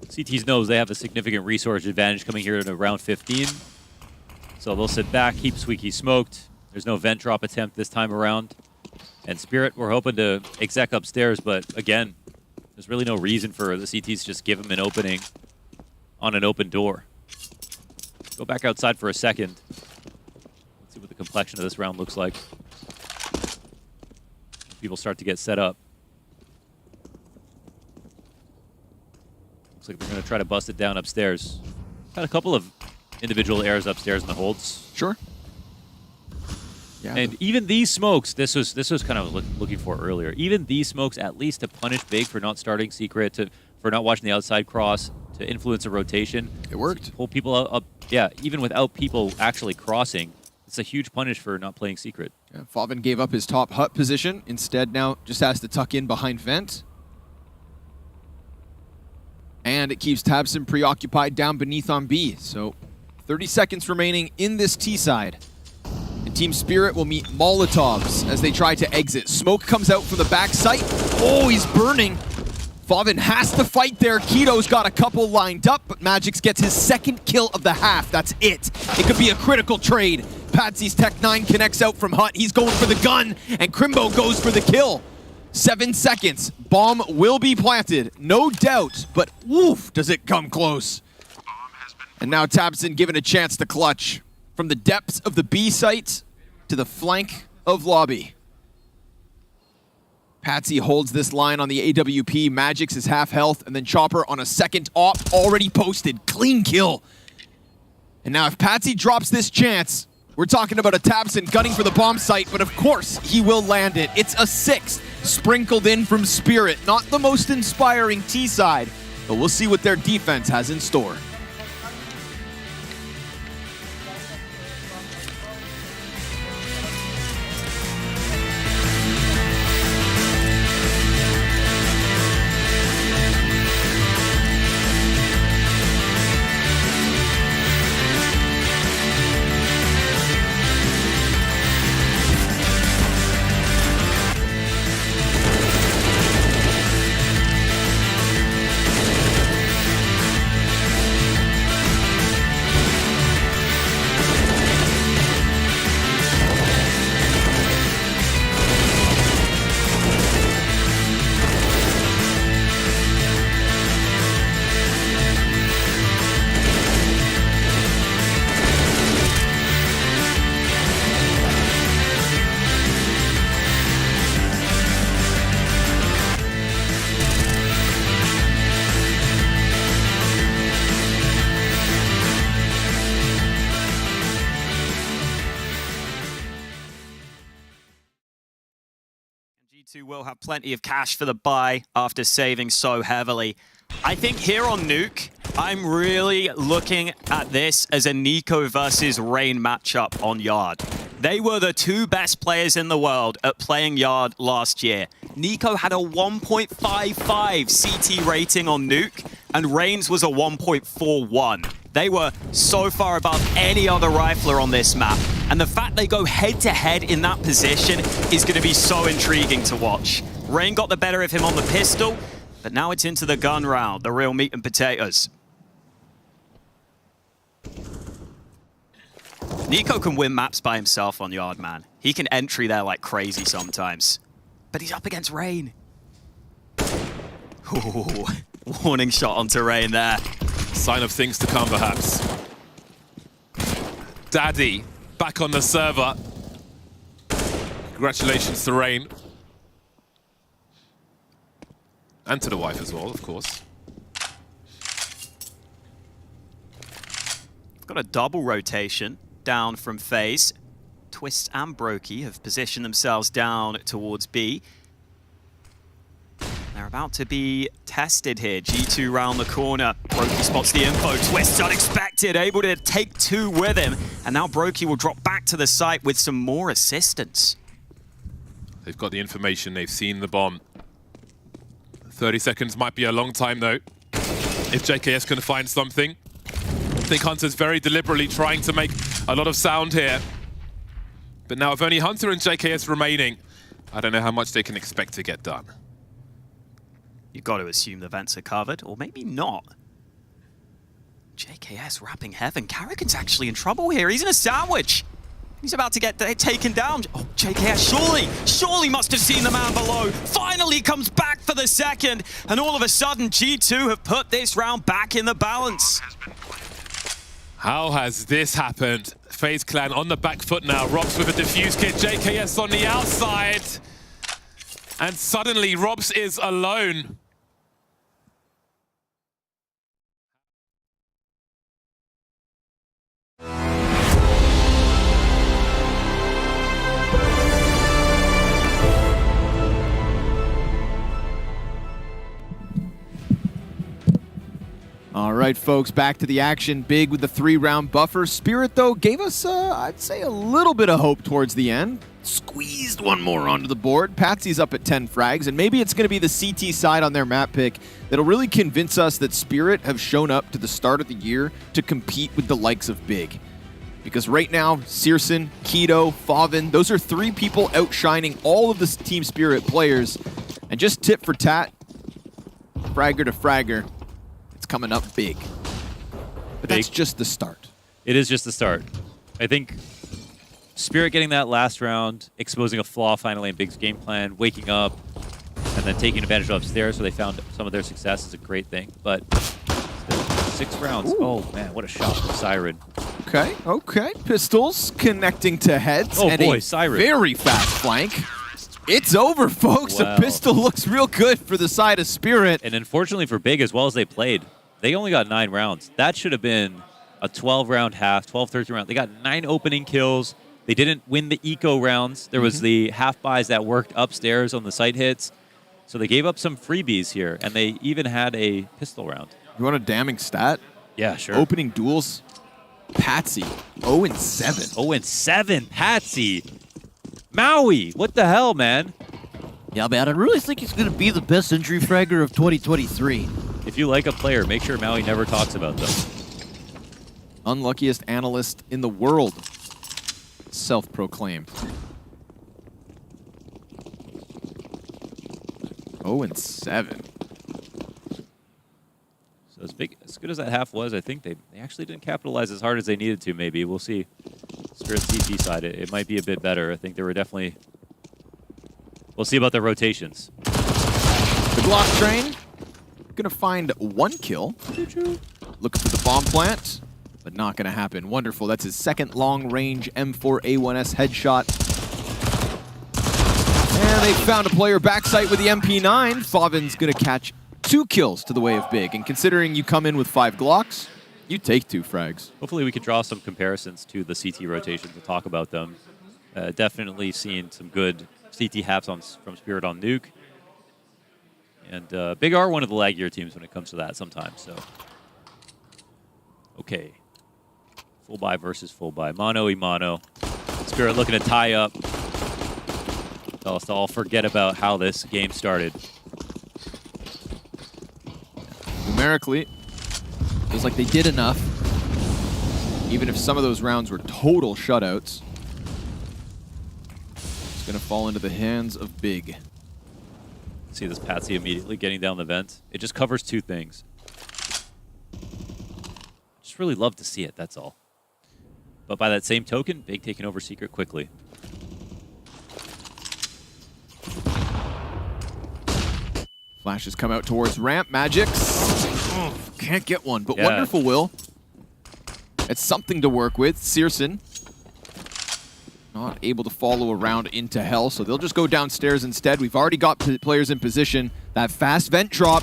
S20: CT's knows they have a significant resource advantage coming here into round 15. So they'll sit back, keep Squeaky smoked. There's no vent drop attempt this time around. And Spirit, we're hoping to exec upstairs, but again, there's really no reason for the CTs to just give him an opening on an open door. Go back outside for a second. Let's see what the complexion of this round looks like. People start to get set up. Looks like they're going to try to bust it down upstairs. Had a couple of individual airs upstairs in the holds.
S21: Sure. Yeah.
S20: And even these smokes, this was kind of looking for earlier. Even these smokes, at least to punish Big for not starting Secret, for not watching the outside cross, to influence a rotation.
S21: It worked.
S20: To pull people up. Yeah, even without people actually crossing, it's a huge punish for not playing Secret.
S21: Yeah, Favin gave up his top hut position. Instead, now just has to tuck in behind Vent. And it keeps Tabson preoccupied down beneath on B. So 30 seconds remaining in this T side. And Team Spirit will meet Molotovs as they try to exit. Smoke comes out from the back site. Oh, he's burning. Favin has to fight there. Keto's got a couple lined up, but Magix gets his second kill of the half. That's it. It could be a critical trade. Patsy's Tech 9 connects out from Hut. He's going for the gun, and Crimbo goes for the kill. 7 seconds. Bomb will be planted, no doubt, but woof, does it come close. And now Tabson given a chance to clutch. From the depths of the B site to the flank of lobby. Patsy holds this line on the AWP. Magix is half health, and then Chopper on a second op already posted. Clean kill. And now if Patsy drops this chance, we're talking about a Tabson gunning for the bomb site, but of course he will land it. It's a 6th sprinkled in from Spirit. Not the most inspiring T side, but we'll see what their defense has in store.
S16: G2 will have plenty of cash for the buy after saving so heavily. I think here on Nuke, I'm really looking at this as a Nico versus Rain matchup on Yard. They were the two best players in the world at playing Yard last year. Nico had a 1.55 CT rating on Nuke, and Rain's was a 1.41. They were so far above any other rifler on this map. And the fact they go head-to-head in that position is going to be so intriguing to watch. Rain got the better of him on the pistol, but now it's into the gun round, the real meat and potatoes. Nico can win maps by himself on Yard, man. He can entry there like crazy sometimes. But he's up against Rain. Ooh, warning shot onto Rain there.
S18: Sign of things to come, perhaps. Daddy, back on the server. Congratulations to Rain. And to the wife as well, of course.
S16: Got a double rotation down from FaZe. Twist and Brokey have positioned themselves down towards B. They're about to be tested here. G2 round the corner. Brokey spots the info. Twist unexpected, able to take two with him. And now Brokey will drop back to the site with some more assistance.
S18: They've got the information, they've seen the bomb. 30 seconds might be a long time though. If JKS can find something. I think Hunter's very deliberately trying to make a lot of sound here. But now if only Hunter and JKS remaining, I don't know how much they can expect to get done.
S16: You've got to assume the vents are covered, or maybe not. JKS wrapping heaven. Karragan's actually in trouble here. He's in a sandwich. He's about to get taken down. Oh, JKS surely must have seen the man below. Finally comes back for the second. And all of a sudden, G2 have put this round back in the balance.
S18: How has this happened? FaZe Clan on the back foot now. Robs with a defuse kit, JKS on the outside. And suddenly Robs is alone.
S21: All right, folks, back to the action. Big with the 3-round buffer. Spirit, though, gave us, I'd say, a little bit of hope towards the end. Squeezed one more onto the board. Patsy's up at 10 frags, and maybe it's going to be the CT side on their map pick that'll really convince us that Spirit have shown up to the start of the year to compete with the likes of Big. Because right now, Searson, Keto, Favin, those are 3 people outshining all of the Team Spirit players. And just tit for tat, fragger to fragger, it's coming up big. But that's just the start.
S20: It is just the start. I think Spirit getting that last round, exposing a flaw finally in Big's game plan, waking up, and then taking advantage of upstairs where they found some of their success is a great thing. But still, 6 rounds. Ooh. Oh, man, what a shot from Siren.
S21: Okay, okay. Pistols connecting to heads.
S20: Oh,
S21: and
S20: boy,
S21: a
S20: Siren.
S21: Very fast flank. It's over, folks.
S20: Wow.
S21: The pistol looks real good for the side of Spirit.
S20: And unfortunately for Big, as well as they played, they only got 9 rounds. That should have been a 12-round half, 12, 13 round. They got 9 opening kills. They didn't win the eco rounds. There was the half buys that worked upstairs on the site hits. So they gave up some freebies here, and they even had a pistol round.
S21: You want a damning stat?
S20: Yeah, sure.
S21: Opening duels, Patsy, 0-7.
S20: 0-7, Patsy. Maui, what the hell, man?
S2: Yeah, man, I really think he's going to be the best injury fragger of 2023.
S20: If you like a player, make sure Maui never talks about them.
S21: Unluckiest analyst in the world. Self-proclaimed. 0-7.
S20: So as good as that half was, I think they actually didn't capitalize as hard as they needed to, maybe. We'll see. Spirit CT side, it might be a bit better. I think there were definitely... We'll see about their rotations.
S21: The Glock train, gonna find 1 kill. Looking for the bomb plant, but not gonna happen. Wonderful, that's his 2nd long-range M4A1S headshot. And they found a player backside with the MP9. Favin's gonna catch 2 kills to the way of Big. And considering you come in with 5 Glocks, you take 2 frags.
S20: Hopefully we could draw some comparisons to the CT rotations and talk about them. Definitely seeing some good CT halves from Spirit on Nuke. And Big are one of the laggier teams when it comes to that sometimes. So, okay. Full buy versus full buy. Mono y mono. Spirit looking to tie up. Tell us to all forget about how this game started.
S21: Numerically, feels like they did enough. Even if some of those rounds were total shutouts. It's going to fall into the hands of Big.
S20: See this Patsy immediately getting down the vent. It just covers 2 things. Just really love to see it, that's all. But by that same token, Big taking over Secret quickly.
S21: Flashes come out towards ramp. Magix. Oh, can't get one, but Wonderful will. It's something to work with. Searson not able to follow around into hell, so they'll just go downstairs instead. We've already got players in position. That fast vent drop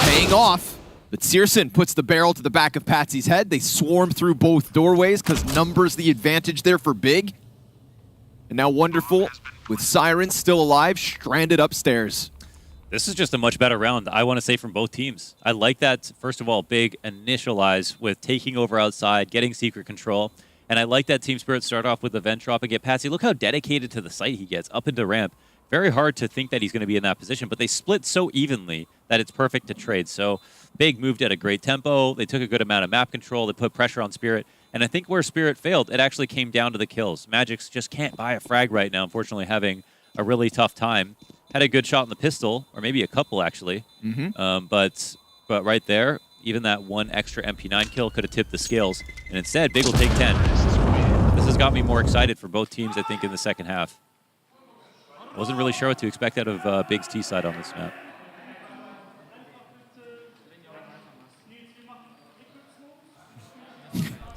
S21: paying off. But Searson puts the barrel to the back of Patsy's head. They swarm through both doorways because numbers the advantage there for Big. And now Wonderful, with Siren still alive, stranded upstairs.
S20: This is just a much better round, I want to say, from both teams. I like that, first of all, Big initialize with taking over outside, getting Secret control. And I like that Team Spirit start off with the vent drop and get Patsy. Look how dedicated to the site he gets, up into ramp. Very hard to think that he's going to be in that position, but they split so evenly that it's perfect to trade. So Big moved at a great tempo. They took a good amount of map control. They put pressure on Spirit. And I think where Spirit failed, it actually came down to the kills. Magix just can't buy a frag right now, unfortunately having a really tough time. Had a good shot in the pistol, or maybe a couple actually. But right there, even that 1 extra MP9 kill could have tipped the scales. And instead, Big will take 10. This has got me more excited for both teams, I think, in the second half. I wasn't really sure what to expect out of Big's T side on this map.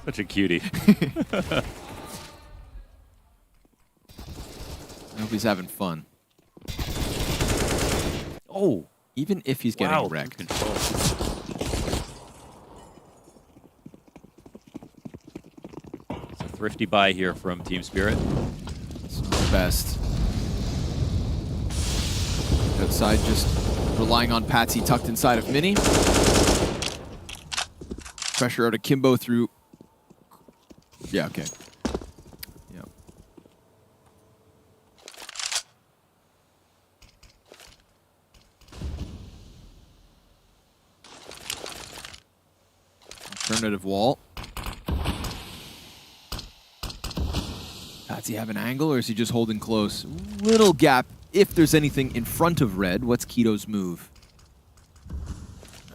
S20: Such a cutie.
S21: I hope he's having fun.
S20: Oh,
S21: even if he's getting wrecked.
S20: Control. It's a thrifty buy here from Team Spirit.
S21: It's not the best. Outside, just relying on Patsy tucked inside of Mini. Pressure out of Kimbo through. Yeah, okay. Yep. Alternative wall. Patsy have an angle, or is he just holding close? Little gap. If there's anything in front of red, what's Keto's move?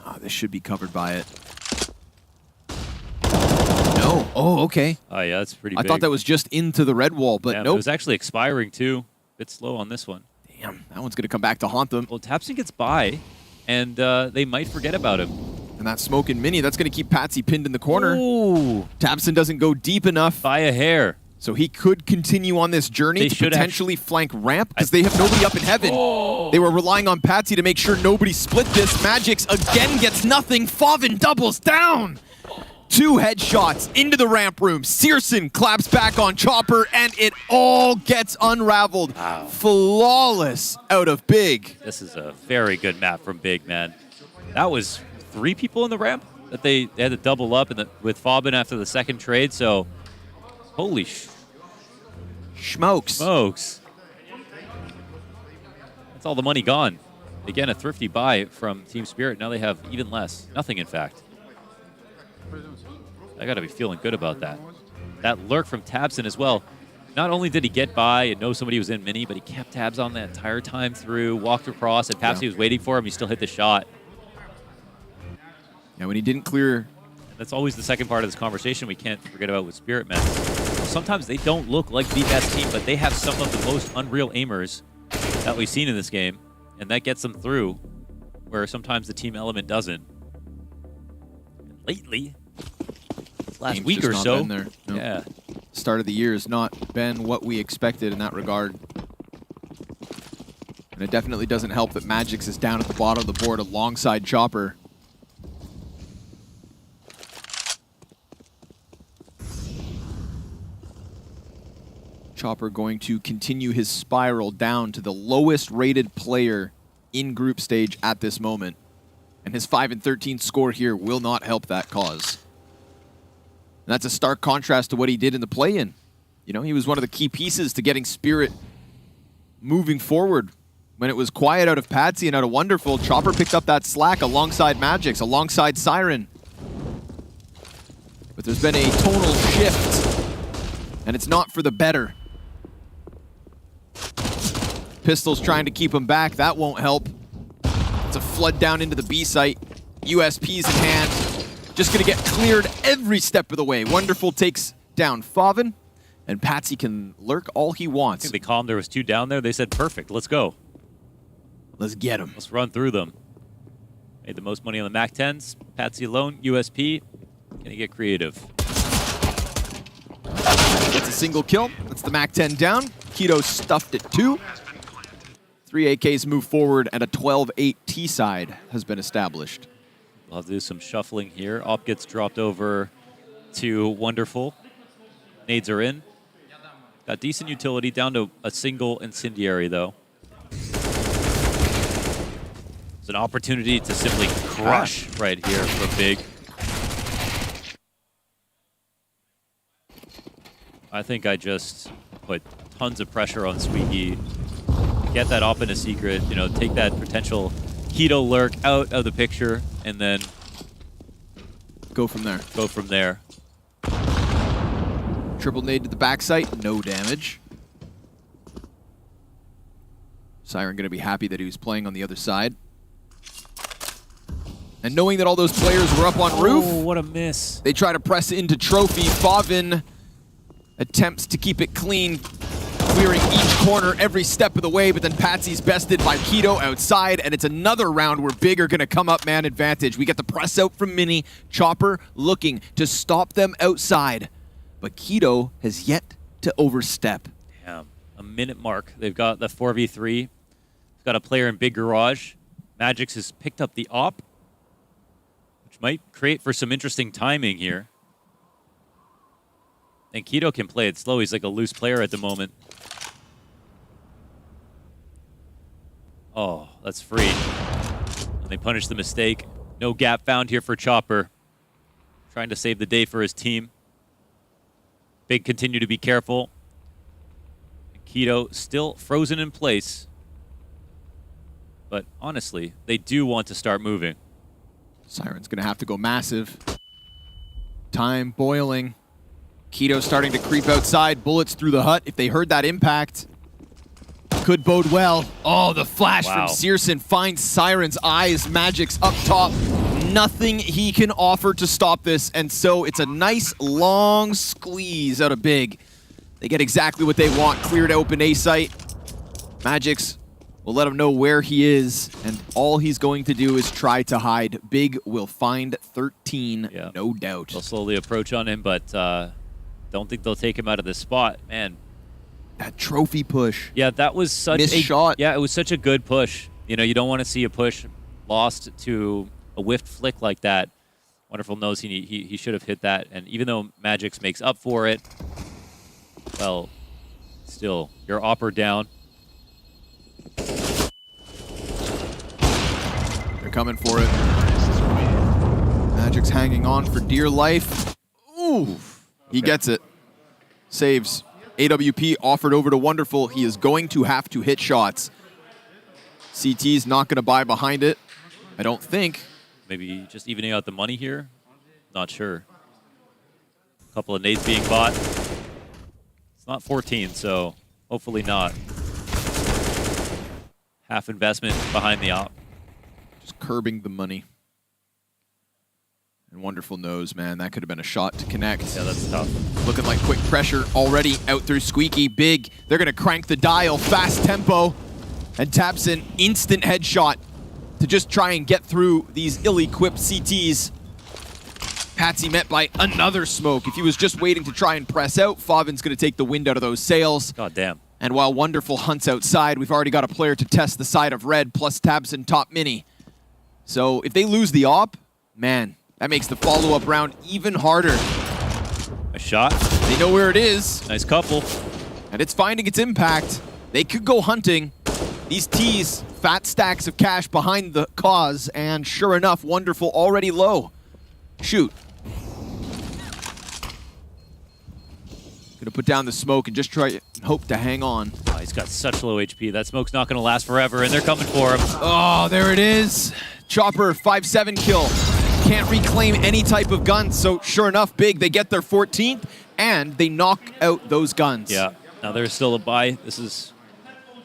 S21: Oh, this should be covered by it. No. Oh, okay.
S20: Oh, yeah, that's pretty
S21: I
S20: big.
S21: thought that was just into the red wall, but
S20: Yeah,
S21: nope.
S20: It was actually expiring, too. Bit slow on this one.
S21: Damn, that one's going to come back to haunt them.
S20: Well, Tapson gets by, and they might forget about him.
S21: And that smoke and Mini, that's going to keep Patsy pinned in the corner.
S20: Ooh.
S21: Tapson doesn't go deep enough.
S20: By a hair.
S21: So he could continue on this journey to potentially flank ramp because they have nobody up in heaven.
S20: Oh.
S21: They were relying on Patsy to make sure nobody split this. Magic's again gets nothing. Favin doubles down. 2 headshots into the ramp room. Searson claps back on Chopper, and it all gets unraveled.
S20: Wow.
S21: Flawless out of Big.
S20: This is a very good map from Big, man. That was 3 people in the ramp that they had to double up with Favin after the second trade, so holy
S21: smokes.
S20: Smokes. That's all the money gone. Again, a thrifty buy from Team Spirit. Now they have even less. Nothing, in fact. I got to be feeling good about that. That lurk from Tabson as well. Not only did he get by and know somebody was in Mini, but he kept tabs on the entire time through, walked across, and Papsy was waiting for him. He still hit the shot.
S21: Yeah, when he didn't clear...
S20: That's always the second part of this conversation we can't forget about with Spirit Men. Sometimes they don't look like the best team, but they have some of the most unreal aimers that we've seen in this game, and that gets them through, where sometimes the team element doesn't. And lately, last
S21: Game's
S20: week
S21: just
S20: or
S21: not
S20: so,
S21: been there. Nope.
S20: Yeah.
S21: Start of the year has not been what we expected in that regard. And it definitely doesn't help that Magix is down at the bottom of the board alongside Chopper. Chopper going to continue his spiral down to the lowest rated player in group stage at this moment. And his 5-13 score here will not help that cause. And that's a stark contrast to what he did in the play-in. You know, he was one of the key pieces to getting Spirit moving forward. When it was quiet out of Patsy and out of Wonderful, Chopper picked up that slack alongside Magix, alongside Siren. But there's been a tonal shift, and it's not for the better. Pistol's trying to keep him back. That won't help. It's a flood down into the B site. USP's in hand. Just going to get cleared every step of the way. Wonderful takes down Favin, and Patsy can lurk all he wants.
S20: I think they calmed. There was 2 down there. They said, perfect, let's go.
S21: Let's get him.
S20: Let's run through them. Made the most money on the MAC 10s. Patsy alone, USP. Gonna get creative.
S21: Gets a single kill. That's the MAC 10 down. Keto stuffed at 2. 3 AKs move forward, and a 12-8 T-side has been established.
S20: We'll have to do some shuffling here. Op gets dropped over to Wonderful. Nades are in. Got decent utility, down to a single incendiary, though. It's an opportunity to simply crush right here for Big. I think I just put tons of pressure on Squeaky. Get that op in a secret, you know, take that potential Keto lurk out of the picture, and then
S21: go from there.
S20: Go from there.
S21: Triple nade to the backside, no damage. Siren going to be happy that he was playing on the other side. And knowing that all those players were up on roof.
S20: Oh, what a miss.
S21: They try to press into Trophy. Favin attempts to keep it clean. clearing each corner every step of the way, but then Patsy's bested by Keto outside, and it's another round where Big are going to come up man advantage. We get the press out from Mini. Chopper looking to stop them outside, but Keto has yet to overstep.
S20: Damn, a minute mark. They've got the 4v3. They've got a player in Big Garage. Magix has picked up the op, which might create for some interesting timing here. And Keto can play it slow. He's like a loose player at the moment. Oh, that's free. And they punish the mistake. No gap found here for Chopper. Trying to save the day for his team. Big continue to be careful. Keto still frozen in place. But honestly, they do want to start moving.
S21: Siren's going to have to go massive. Time boiling. Keto starting to creep outside. Bullets through the hut. If they heard that impact, could bode well. Oh, the flash from Searson finds Siren's eyes. Magix up top. Nothing he can offer to stop this, and so it's a nice long squeeze out of Big. They get exactly what they want. Cleared open A site. Magix will let him know where he is, and all he's going to do is try to hide. Big will find 13, no doubt.
S20: They'll slowly approach on him, but don't think they'll take him out of this spot. Man,
S21: that trophy push.
S20: Yeah, that was such
S21: Missed
S20: a
S21: shot.
S20: Yeah, it was such a good push. You know, you don't want to see a push lost to a whiffed flick like that. Wonderful knows he should have hit that, and even though Magix makes up for it, well, still, you're opper down.
S21: They're coming for it. Magic's hanging on for dear life. Ooh, he gets it. Saves. AWP offered over to Wonderful. He is going to have to hit shots. CT's not going to buy behind it, I don't think.
S20: Maybe just evening out the money here? Not sure. A couple of nades being bought. It's not 14, so hopefully not. Half investment behind the op.
S21: Just curbing the money. And Wonderful knows, man, that could have been a shot to connect.
S20: Yeah, that's tough.
S21: Looking like quick pressure already out through Squeaky. Big, they're going to crank the dial, fast tempo, and taps an instant headshot to just try and get through these ill-equipped CTs. Patsy met by another smoke. If he was just waiting to try and press out, Favin's going to take the wind out of those sails.
S20: God damn.
S21: And while Wonderful hunts outside, we've already got a player to test the side of red, plus Tabson top mini. So if they lose the op, man, that makes the follow-up round even harder.
S20: A shot.
S21: They know where it is.
S20: Nice couple.
S21: And it's finding its impact. They could go hunting. These T's, fat stacks of cash behind the cause, and sure enough, Wonderful already low. Shoot. Gonna put down the smoke and just try and hope to hang on.
S20: Oh, he's got such low HP. That smoke's not gonna last forever, and they're coming for him.
S21: Oh, there it is. Chopper, 5-7 kill. Can't reclaim any type of gun, so sure enough, Big, they get their 14th, and they knock out those guns.
S20: Yeah, now there's still a buy. This is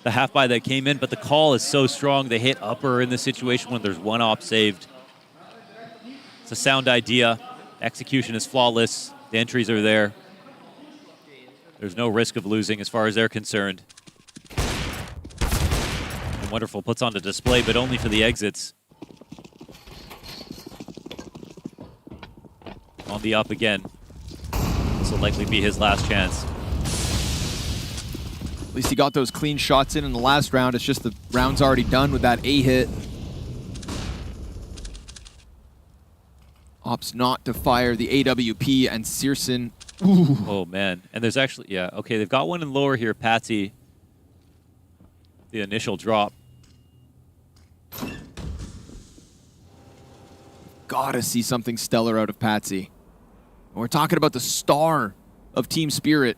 S20: the half buy that came in, but the call is so strong. They hit upper in this situation when there's one op saved. It's a sound idea. Execution is flawless. The entries are there. There's no risk of losing as far as they're concerned. And Wonderful puts on the display, but only for the exits. On the up again. This will likely be his last chance.
S21: At least he got those clean shots in the last round. It's just the round's already done with that A hit. Opts not to fire the AWP, and Searson. Ooh.
S20: Oh, man. And there's actually, yeah, okay, they've got one in lower here, Patsy. The initial drop.
S21: Gotta see something stellar out of Patsy. We're talking about the star of Team Spirit.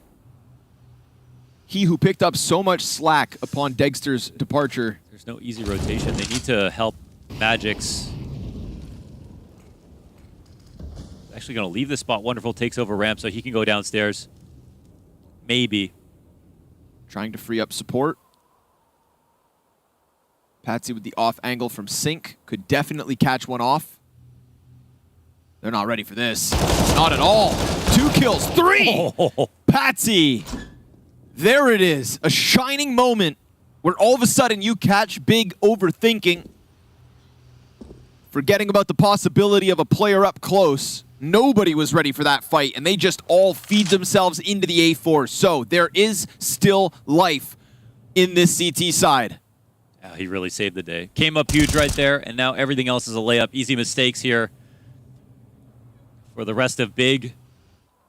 S21: He who picked up so much slack upon Dexter's departure.
S20: There's no easy rotation. They need to help Magix. Actually going to leave the spot. Wonderful takes over ramp so he can go downstairs. Maybe.
S21: Trying to free up support. Patsy with the off angle from Sync. Could definitely catch one off. They're not ready for this. Not at all. 2 kills. 3!
S20: Oh.
S21: Patsy! There it is, a shining moment where all of a sudden you catch Big overthinking, forgetting about the possibility of a player up close. Nobody was ready for that fight, and they just all feed themselves into the A4. So there is still life in this CT side.
S20: Yeah, he really saved the day. Came up huge right there, and now everything else is a layup. Easy mistakes here for the rest of Big,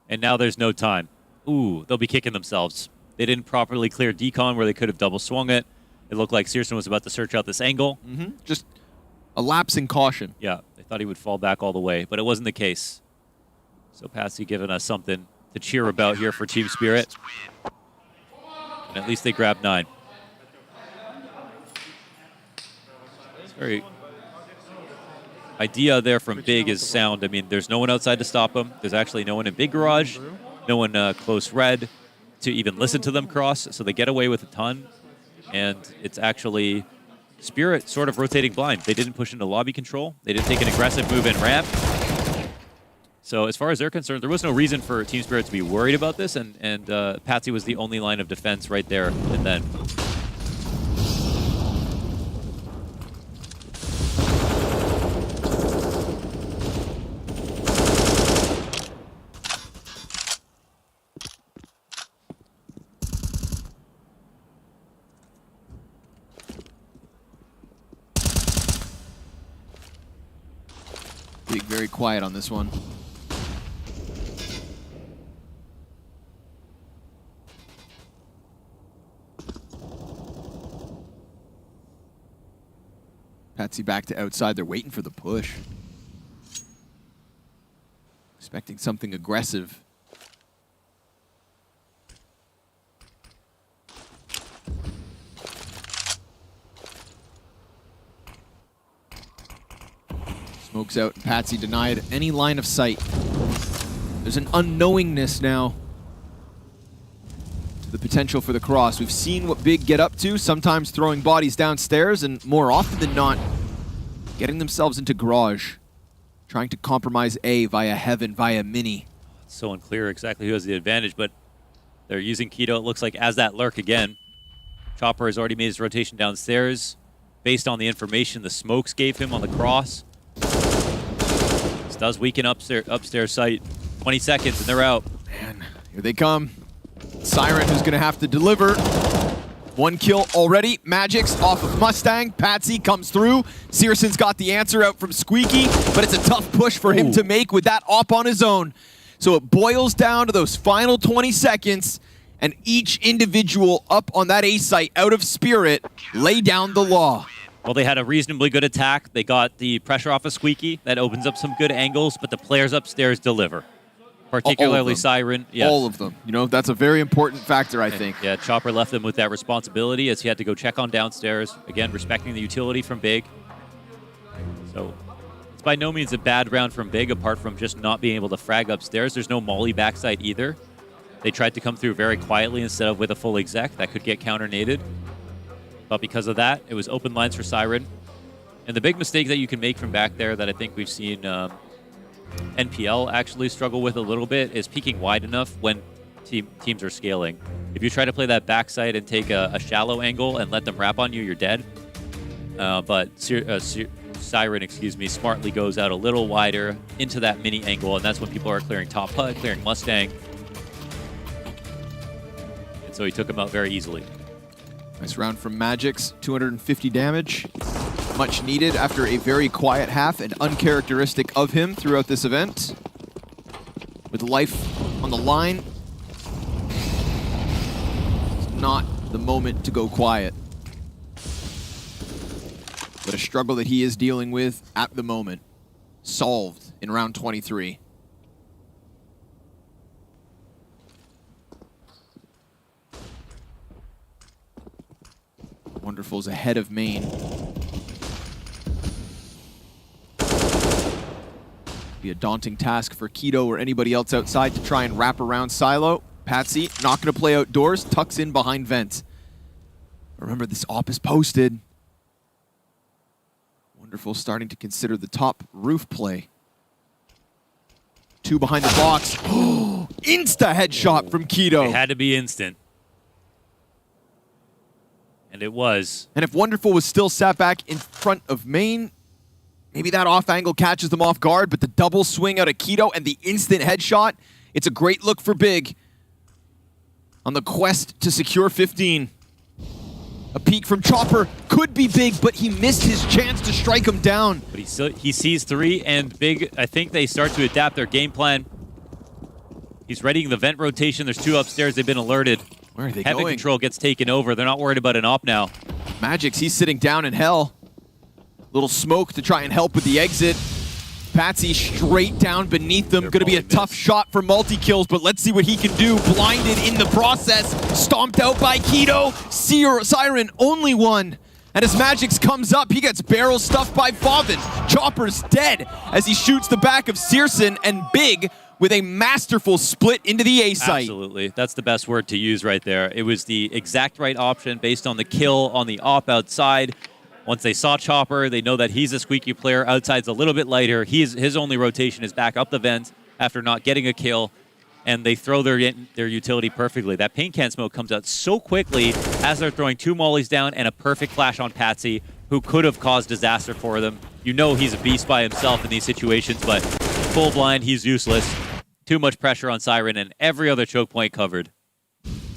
S20: and now there's no time. Ooh, they'll be kicking themselves. They didn't properly clear decon where they could have double swung it. It looked like Searson was about to search out this angle.
S21: Just a lapse in caution.
S20: Yeah, they thought he would fall back all the way, but it wasn't the case. So Patsy giving us something to cheer about here for Team Spirit. And at least they grabbed 9. It's very... Idea there from Big is sound. I mean, there's no one outside to stop them. There's actually no one in Big Garage, no one close red to even listen to them cross, so they get away with a ton. And it's actually Spirit sort of rotating blind. They didn't push into lobby control. They didn't take an aggressive move in ramp. So as far as they're concerned, there was no reason for Team Spirit to be worried about this, and Patsy was the only line of defense right there and then.
S21: Big very quiet on this one. Patsy back to outside. They're waiting for the push. Expecting something aggressive. Smokes out, and Patsy denied any line of sight. There's an unknowingness now to the potential for the cross. We've seen what Big get up to, sometimes throwing bodies downstairs, and more often than not, getting themselves into garage, trying to compromise A via Heaven, via Mini.
S20: It's so unclear exactly who has the advantage, but they're using Keto, it looks like, as that lurk again. Chopper has already made his rotation downstairs. Based on the information the smokes gave him on the cross, this does weaken upstairs sight. 20 seconds and they're out.
S21: Man, here they come. Siren who's gonna have to deliver. 1 kill already. Magic's off of Mustang. Patsy comes through. Searson's got the answer out from Squeaky, but it's a tough push for him to make with that op on his own. So it boils down to those final 20 seconds, and each individual up on that A site out of Spirit lay down the law.
S20: Well, they had a reasonably good attack. They got the pressure off of Squeaky. That opens up some good angles, but the players upstairs deliver. Particularly Siren. Yes.
S21: All of them. You know, that's a very important factor, I think.
S20: Yeah, Chopper left them with that responsibility as he had to go check on downstairs. Again, respecting the utility from Big. So it's by no means a bad round from Big, apart from just not being able to frag upstairs. There's no molly backside either. They tried to come through very quietly instead of with a full exec. That could get counter-naded. But because of that, it was open lines for Siren. And the big mistake that you can make from back there that I think we've seen NPL actually struggle with a little bit is peeking wide enough when teams are scaling. If you try to play that backside and take a shallow angle and let them wrap on you, you're dead. But Siren, smartly goes out a little wider into that mini angle, and that's when people are clearing top HUD, clearing Mustang. And so he took him out very easily.
S21: Nice round from Magix, 250 damage. Much needed after a very quiet half and uncharacteristic of him throughout this event. With life on the line, it's not the moment to go quiet. But a struggle that he is dealing with at the moment, solved in round 23. Wonderful's ahead of main. Be a daunting task for Keto or anybody else outside to try and wrap around Silo. Patsy, not going to play outdoors, tucks in behind Vent. Remember, this op is posted. Wonderful starting to consider the top roof play. 2 behind the box. Insta headshot from Keto.
S20: It had to be instant. And it was.
S21: And if Wonderful was still sat back in front of Main, maybe that off angle catches them off guard, but the double swing out of Keto and the instant headshot, it's a great look for Big on the quest to secure 15. A peek from Chopper could be Big, but he missed his chance to strike him down.
S20: But he sees 3, and Big, I think they start to adapt their game plan. He's readying the vent rotation. There's 2 upstairs. They've been alerted.
S21: Where are they
S20: Heaven
S21: going?
S20: control gets taken over. They're not worried about an op now.
S21: Magix, he's sitting down in hell. Little smoke to try and help with the exit. Patsy straight down beneath them. Going to be a tough shot for multi-kills, but let's see what he can do. Blinded in the process. Stomped out by Keto. Siren, only one. And as Magix comes up, he gets barrel stuffed by Favin. Chopper's dead as he shoots the back of Searson, and Big with a masterful split into the A site.
S20: Absolutely. That's the best word to use right there. It was the exact right option based on the kill on the op outside. Once they saw Chopper, they know that he's a squeaky player. Outside's a little bit lighter. His only rotation is back up the vent after not getting a kill, and they throw their utility perfectly. That paint can smoke comes out so quickly as they're throwing 2 mollies down and a perfect flash on Patsy, who could have caused disaster for them. You know he's a beast by himself in these situations, but full blind, he's useless. Too much pressure on Siren, and every other choke point covered.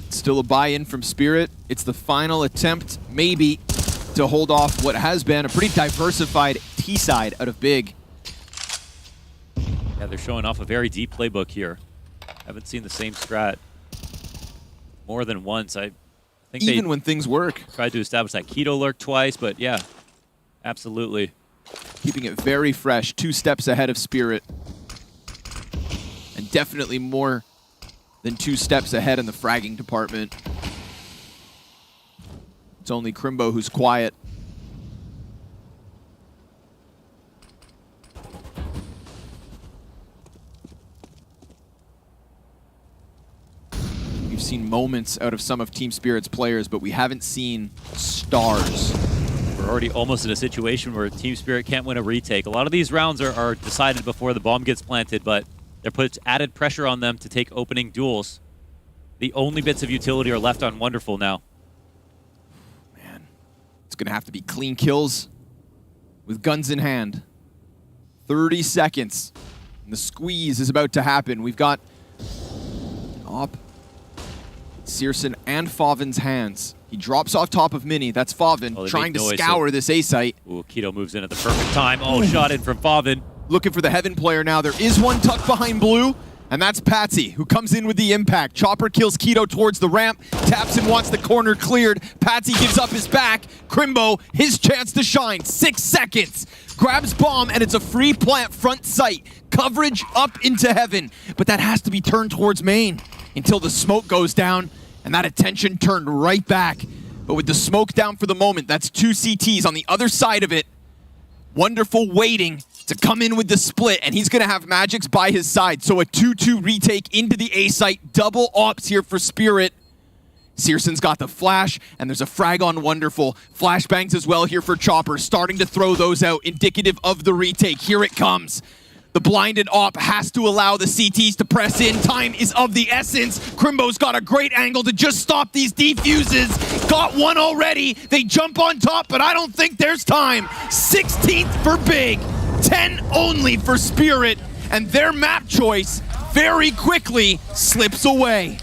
S21: Still a buy-in from Spirit. It's the final attempt, maybe, to hold off what has been a pretty diversified T-side out of Big.
S20: Yeah, they're showing off a very deep playbook here. Haven't seen the same strat more than once. I think
S21: even when things work.
S20: Tried to establish that Keto lurk twice, but yeah, absolutely.
S21: Keeping it very fresh, 2 steps ahead of Spirit. And definitely more than 2 steps ahead in the fragging department. It's only Crimbo who's quiet. We've seen moments out of some of Team Spirit's players, but we haven't seen stars.
S20: We're already almost in a situation where Team Spirit can't win a retake. A lot of these rounds are decided before the bomb gets planted, but there puts added pressure on them to take opening duels. The only bits of utility are left on Wonderful now.
S21: It's going to have to be clean kills with guns in hand. 30 seconds. And the squeeze is about to happen. We've got Op, Searson, and Favin's hands. He drops off top of Mini. That's Favin trying to scour this A site.
S20: Ooh, Keto moves in at the perfect time. Oh, shot in from Favin.
S21: Looking for the Heaven player now. There is one tucked behind Blue, and that's Patsy, who comes in with the impact. Chopper kills Keto towards the ramp, taps and wants the corner cleared. Patsy gives up his back. Crimbo, his chance to shine. 6 seconds. Grabs bomb, and it's a free plant front sight. Coverage up into Heaven, but that has to be turned towards Main until the smoke goes down, and that attention turned right back. But with the smoke down for the moment, that's 2 CTs on the other side of it. Wonderful waiting to come in with the split, and he's going to have Magix by his side. So a 2-2 retake into the A site. Double ops here for Spirit. Searson's got the flash, and there's a frag on Wonderful. Flashbangs as well here for Chopper, starting to throw those out, indicative of the retake. Here it comes. The blinded op has to allow the CTs to press in. Time is of the essence. Crimbo's got a great angle to just stop these defuses. Got one already. They jump on top, but I don't think there's time. 16th for Big. 10 only for Spirit. And their map choice very quickly slips away.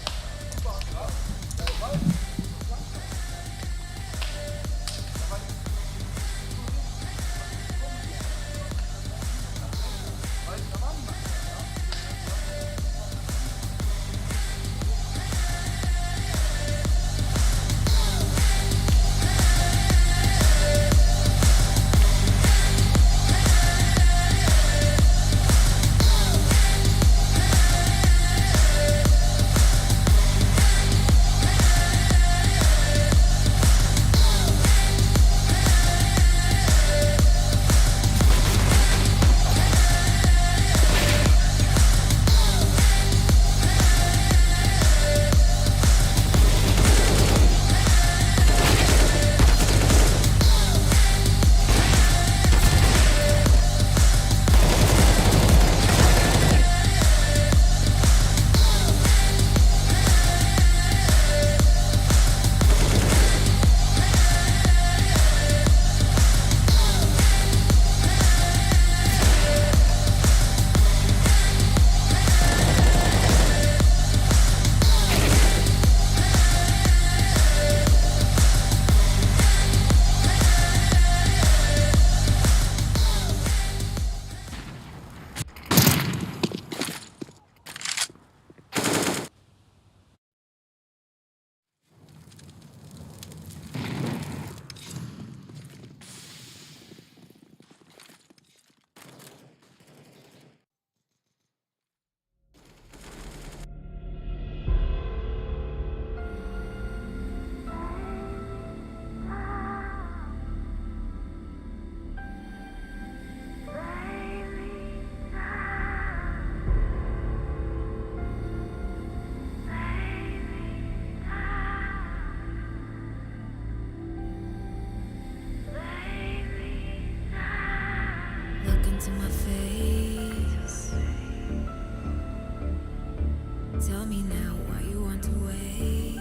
S1: Tell me now why you want to wait.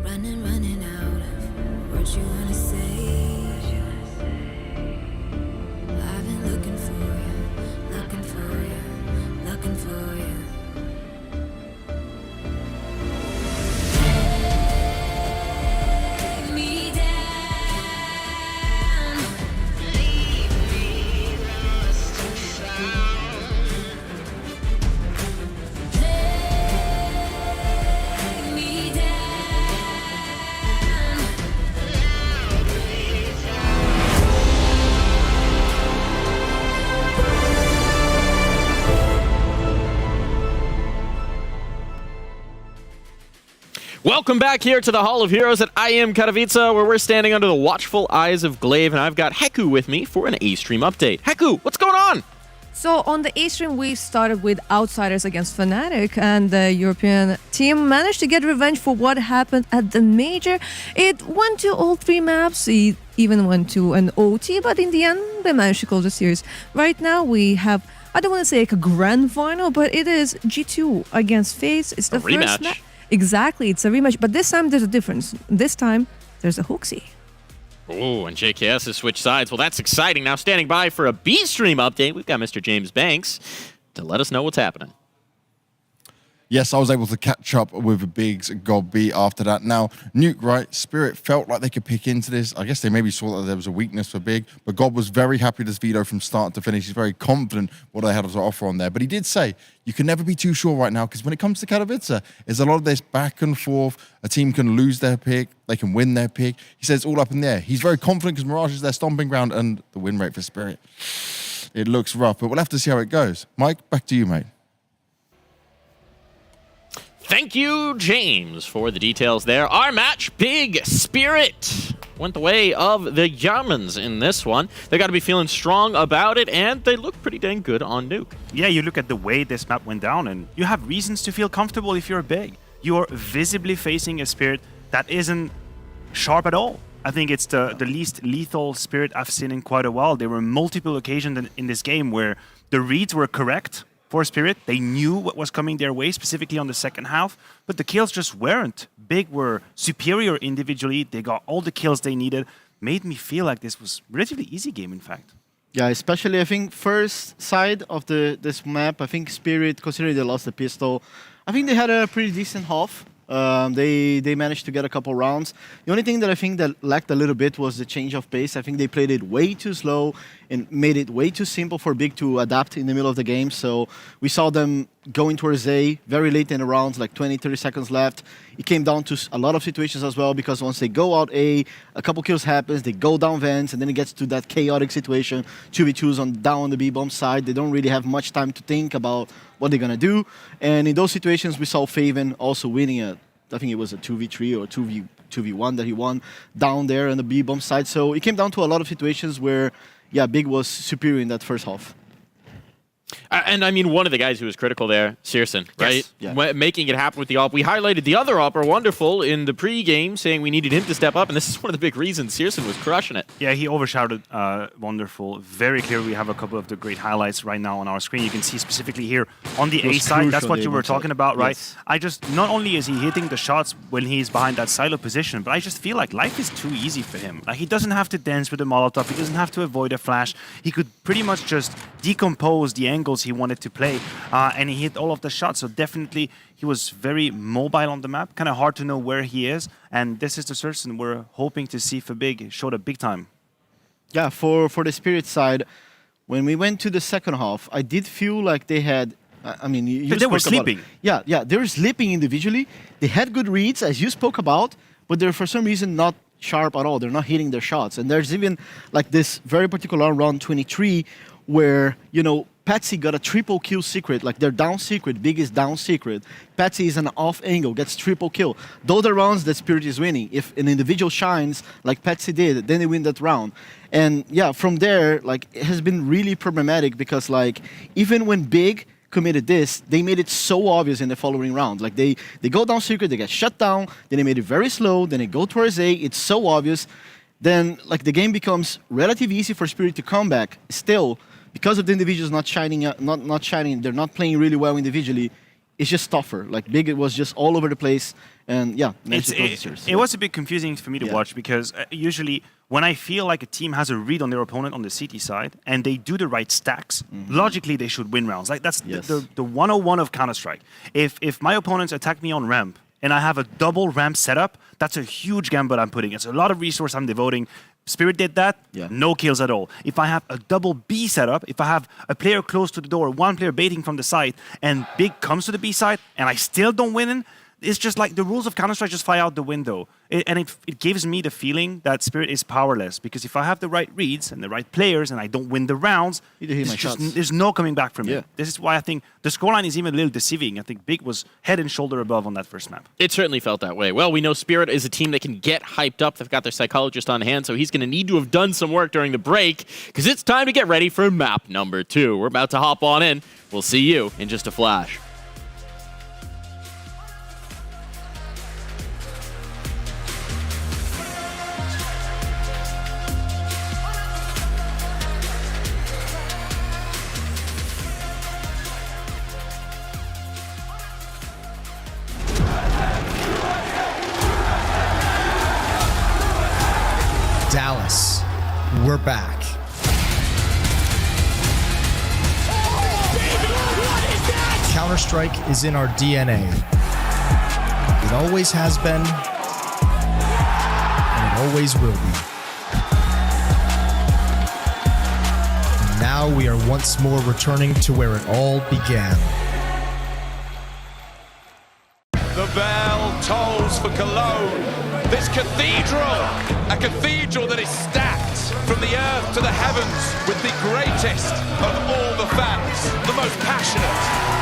S1: Running out of words you wanna say. I've been looking for you, looking for you, looking for you. Take me down, leave me lost and found. Take me down,
S8: Welcome back here to the Hall of Heroes at IEM Katowice, where we're standing under the watchful eyes of Glaive, and I've got Heku with me for an A-Stream update. Heku, what's going on?
S14: So on the A-Stream, we started with Outsiders against Fnatic, and the European team managed to get revenge for what happened at the Major. It went to all 3 maps, it even went to an OT, but in the end, they managed to close the series. Right now, we have, I don't want to say like a grand final, but it is G2 against FaZe. It's the first
S8: rematch.
S14: match. Exactly, it's a rematch, but this time there's a difference. This time, there's a Hooksy.
S8: Oh, and JKS has switched sides. Well, that's exciting. Now, standing by for a B-Stream update, we've got Mr. James Banks to let us know what's happening.
S6: Yes, I was able to catch up with Big's God B after that. Now, Nuke, right? Spirit felt like they could pick into this. I guess they maybe saw that there was a weakness for Big, but God was very happy with this veto from start to finish. He's very confident what they had to offer on there. But he did say, you can never be too sure right now, because when it comes to Katowice, there's a lot of this back and forth. A team can lose their pick, they can win their pick. He says it's all up in there. He's very confident because Mirage is their stomping ground, and the win rate for Spirit, it looks rough, but we'll have to see how it goes. Mike, back to you, mate.
S8: Thank you, James, for the details there. Our match, Big Spirit, went the way of the Germans in this one. They got to be feeling strong about it, and they look pretty dang good on Nuke.
S9: Yeah, you look at the way this map went down, and you have reasons to feel comfortable if you're Big. You're visibly facing a Spirit that isn't sharp at all. I think it's the least lethal Spirit I've seen in quite a while. There were multiple occasions in this game where the reads were correct for Spirit. They knew what was coming their way, specifically on the second half, but the kills just weren't. Big were superior individually. They got all the kills they needed. Made me feel like this was a relatively easy game, in fact.
S7: Yeah, especially I think first side of this map, I think Spirit, considering they lost the pistol, I think they had a pretty decent half. They managed to get a couple rounds. The only thing that I think that lacked a little bit was the change of pace. I think they played it way too slow and made it way too simple for Big to adapt in the middle of the game. So we saw them going towards A very late in the rounds, like 20, 30 seconds left. It came down to a lot of situations as well, because once they go out A, a couple kills happens, they go down vents, and then it gets to that chaotic situation, 2v2s down on the B-bomb side. They don't really have much time to think about what they're going to do. And in those situations, we saw Faven also winning I think it was a 2v3 or 2v1 that he won down there on the B-bomb side. So it came down to a lot of situations where, yeah, Big was superior in that first half.
S8: And I mean, one of the guys who was critical there, Searson, right?
S7: Yes.
S8: Yeah. Making it happen with the op. We highlighted the other opper, Wonderful, in the pre-game, saying we needed him to step up, and this is one of the big reasons Searson was crushing it.
S9: Yeah, he overshadowed Wonderful very clearly. We have a couple of the great highlights right now on our screen. You can see specifically here on the A side, that's what you were talking about, right?
S7: Yes.
S9: Not only is he hitting the shots when he's behind that silo position, but I just feel like life is too easy for him. Like, he doesn't have to dance with the Molotov, he doesn't have to avoid a flash. He could pretty much just decompose the angles he wanted to play, and he hit all of the shots. So definitely he was very mobile on the map, kind of hard to know where he is, and this is the Searson we're hoping to see for Big. Showed up big time.
S7: Yeah, for the Spirit side, when we went to the second half, I did feel like they had, I mean,
S9: they were sleeping.
S7: Yeah, they were sleeping individually. They had good reads, as you spoke about, but they're for some reason not sharp at all. They're not hitting their shots. And there's even like this very particular round 23 where, you know, Patsy got a triple kill secret, like their down secret, Big is down secret. Patsy is an off angle, gets triple kill. Those are rounds that Spirit is winning. If an individual shines like Patsy did, then they win that round. And yeah, from there, like, it has been really problematic because, like, even when Big committed this, they made it so obvious in the following rounds. Like, they go down secret, they get shut down, then they made it very slow, then they go towards A, it's so obvious. Then, like, the game becomes relatively easy for Spirit to come back. Still, because of the individuals not shining, not shining, they're not playing really well individually. It's just tougher. Like Big, it was just all over the place, and yeah,
S9: it was a bit confusing for me to watch because usually when I feel like a team has a read on their opponent on the CT side and they do the right stacks, logically they should win rounds. Like that's the 101 of Counter-Strike. If my opponents attack me on ramp and I have a double ramp setup, that's a huge gamble I'm putting. It's a lot of resource I'm devoting. Spirit did that, no kills at all. If I have a double B setup, if I have a player close to the door, one player baiting from the side, and Big comes to the B side, and I still don't win, it's just like the rules of Counter-Strike just fly out the window. It gives me the feeling that Spirit is powerless, because if I have the right reads and the right players and I don't win the rounds, there's no coming back from it. This is why I think the scoreline is even a little deceiving. I think Big was head and shoulder above on that first map.
S8: It certainly felt that way. Well, we know Spirit is a team that can get hyped up. They've got their psychologist on hand, so he's going to need to have done some work during the break, because it's time to get ready for map number 2. We're about to hop on in. We'll see you in just a flash.
S12: Dallas, we're back. Counter-Strike is in our DNA. It always has been, and it always will be. And now we are once more returning to where it all began.
S3: The bell tolls for Cologne. This cathedral, a cathedral that is stacked from the earth to the heavens with the greatest of all the fans, the most passionate.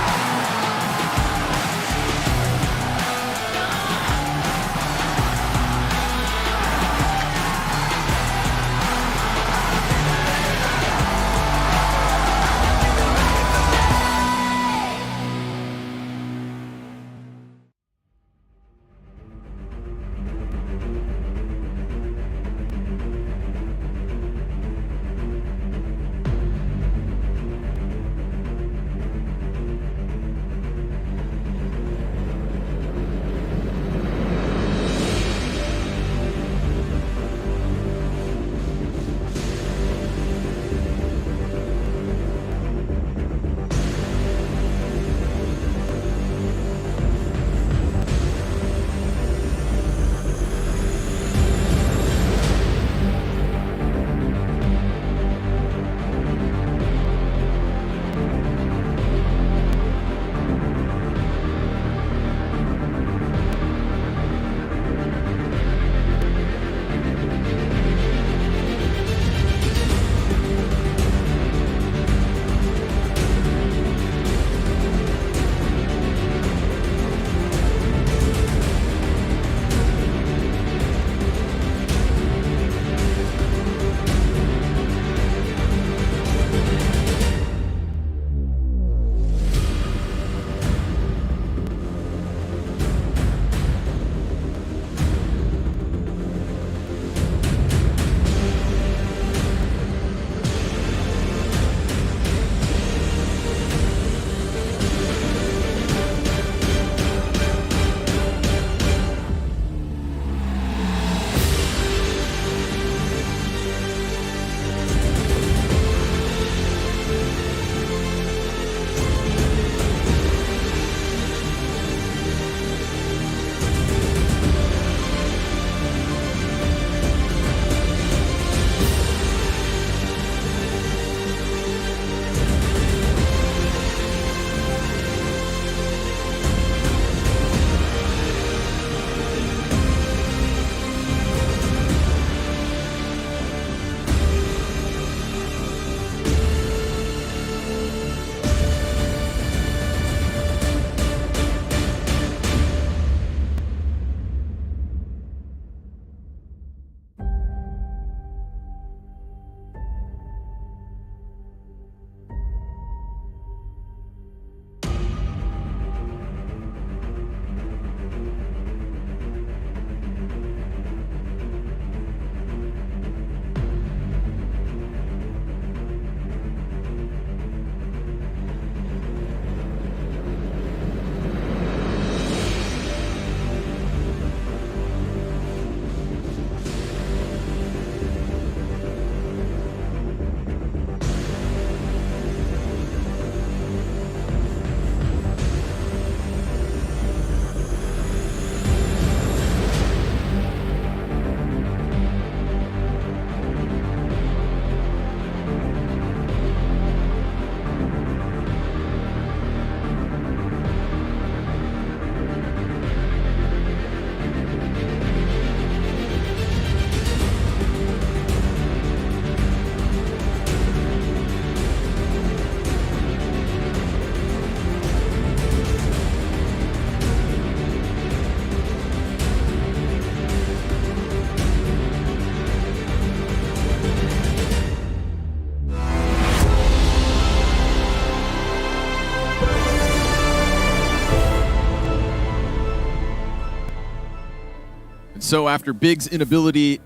S21: And so after Big's inability,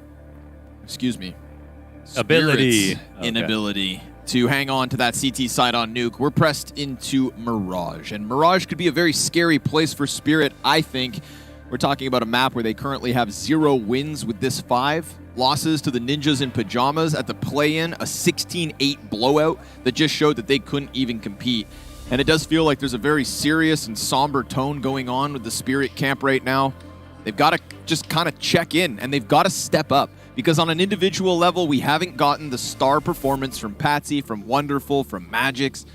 S20: Ability.
S21: Spirit's inability to hang on to that CT side on Nuke, we're pressed into Mirage. And Mirage could be a very scary place for Spirit, I think. We're talking about a map where they currently have 0 wins with this 5 losses to the Ninjas in Pajamas at the play-in, a 16-8 blowout that just showed that they couldn't even compete. And it does feel like there's a very serious and somber tone going on with the Spirit camp right now. They've got to just kind of check in, and they've got to step up. Because on an individual level, we haven't gotten the star performance from Patsy, from Wonderful, from Magix.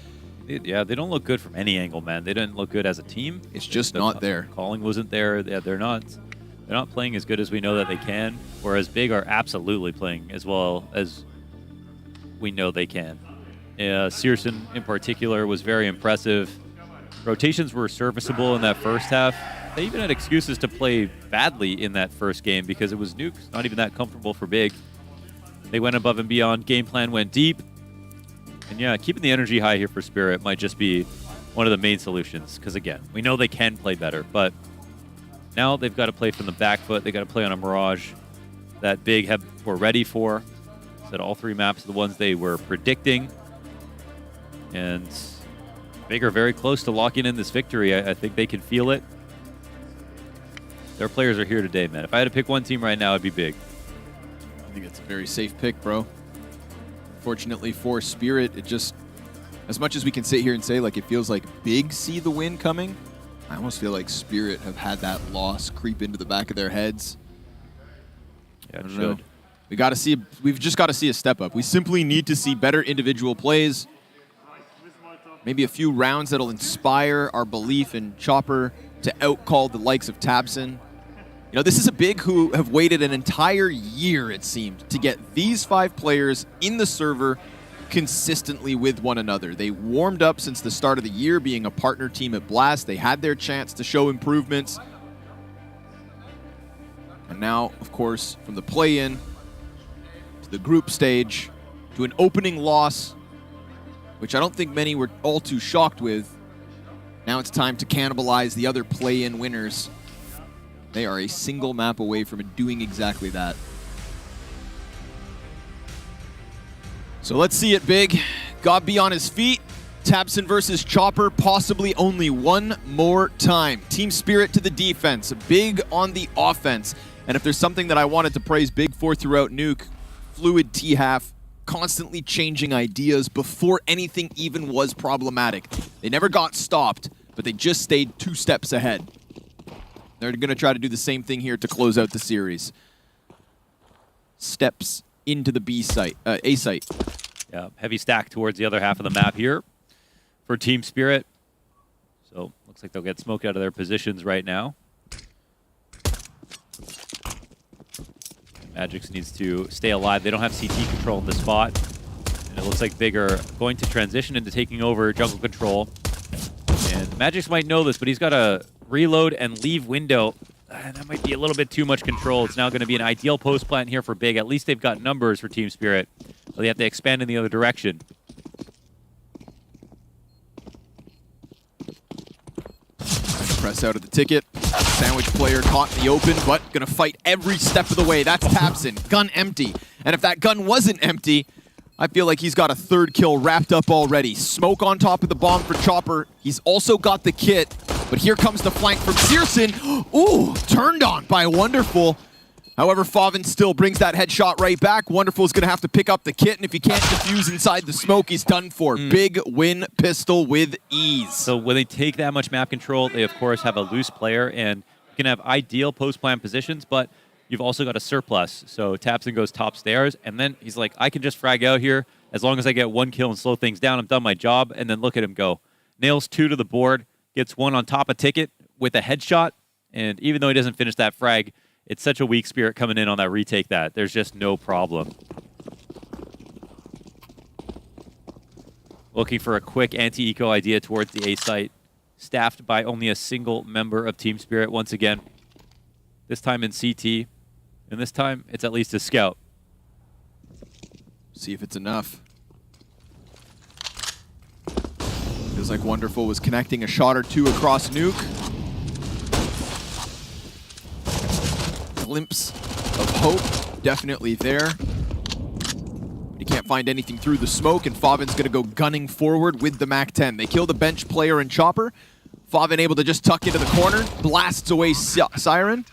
S20: Yeah, they don't look good from any angle, man. They didn't look good as a team.
S21: It's just not there.
S20: Calling wasn't there. Yeah, they're not playing as good as we know that they can. Whereas Big are absolutely playing as well as we know they can. Searson in particular was very impressive. Rotations were serviceable in that first half. They even had excuses to play badly in that first game because it was nukes, not even that comfortable for Big. They went above and beyond. Game plan went deep. And yeah, keeping the energy high here for Spirit might just be one of the main solutions. Because again, we know they can play better, but now they've got to play from the back foot. They got to play on a Mirage that Big were ready for. Said all 3 maps are the ones they were predicting. And Big are very close to locking in this victory. I think they can feel it. Their players are here today, man. If I had to pick one team right now, it'd be Big.
S21: I think it's a very safe pick, bro. Fortunately for Spirit, it just, as much as we can sit here and say, like, it feels like Big see the win coming, I almost feel like Spirit have had that loss creep into the back of their heads.
S20: Yeah, it
S21: I don't know.
S20: should.
S21: We've just got to see a step up. We simply need to see better individual plays. Maybe a few rounds that'll inspire our belief in Chopper to outcall the likes of Tabson. You know, this is a Big who have waited an entire year, it seemed, to get these 5 players in the server consistently with one another. They warmed up since the start of the year, being a partner team at Blast. They had their chance to show improvements. And now, of course, from the play-in to the group stage to an opening loss, which I don't think many were all too shocked with. Now it's time to cannibalize the other play-in winners. They are a single map away from doing exactly that. So let's see it, Big. Godby on his feet. Tabson versus Chopper, possibly only one more time. Team Spirit to the defense, Big on the offense. And if there's something that I wanted to praise Big for throughout Nuke, fluid T-half, constantly changing ideas before anything even was problematic. They never got stopped, but they just stayed 2 steps ahead. They're going to try to do the same thing here to close out the series. Steps into the B site, A site.
S20: Yeah, heavy stack towards the other half of the map here for Team Spirit. So looks like they'll get smoked out of their positions right now. Magix needs to stay alive. They don't have CT control in the spot. And it looks like Big are going to transition into taking over jungle control. And Magix might know this, but he's got to reload and leave window. That might be a little bit too much control. It's now going to be an ideal post plant here for Big. At least they've got numbers for Team Spirit. So they have to expand in the other direction.
S21: Press out of the ticket. Sandwich player caught in the open, but gonna fight every step of the way. That's Tabson. Gun empty. And if that gun wasn't empty, I feel like he's got a 3rd kill wrapped up already. Smoke on top of the bomb for Chopper. He's also got the kit, but here comes the flank from Searson. Ooh, turned on by Wonderful. However, Favin still brings that headshot right back. Wonderful is going to have to pick up the kit, and if he can't defuse inside the smoke, he's done for. Big win pistol with ease.
S20: So when they take that much map control, they of course have a loose player, and you can have ideal post-plan positions, but you've also got a surplus. So Tabson goes top stairs, and then he's like, I can just frag out here. As long as I get 1 kill and slow things down, I'm done my job. And then look at him go. Nails 2 to the board, gets 1 on top of ticket with a headshot, and even though he doesn't finish that frag, it's such a weak Spirit coming in on that retake that there's just no problem. Looking for a quick anti-eco idea towards the A site, staffed by only a single member of Team Spirit once again. This time in CT, and this time it's at least a scout.
S21: See if it's enough. Feels like Wonderful was connecting a shot or 2 across Nuke. glimpse of hope definitely there. You can't find anything through the smoke, and Favin's going to go gunning forward with the MAC-10. They kill the bench player and Chopper. Favin able to just tuck into the corner, blasts away Siren.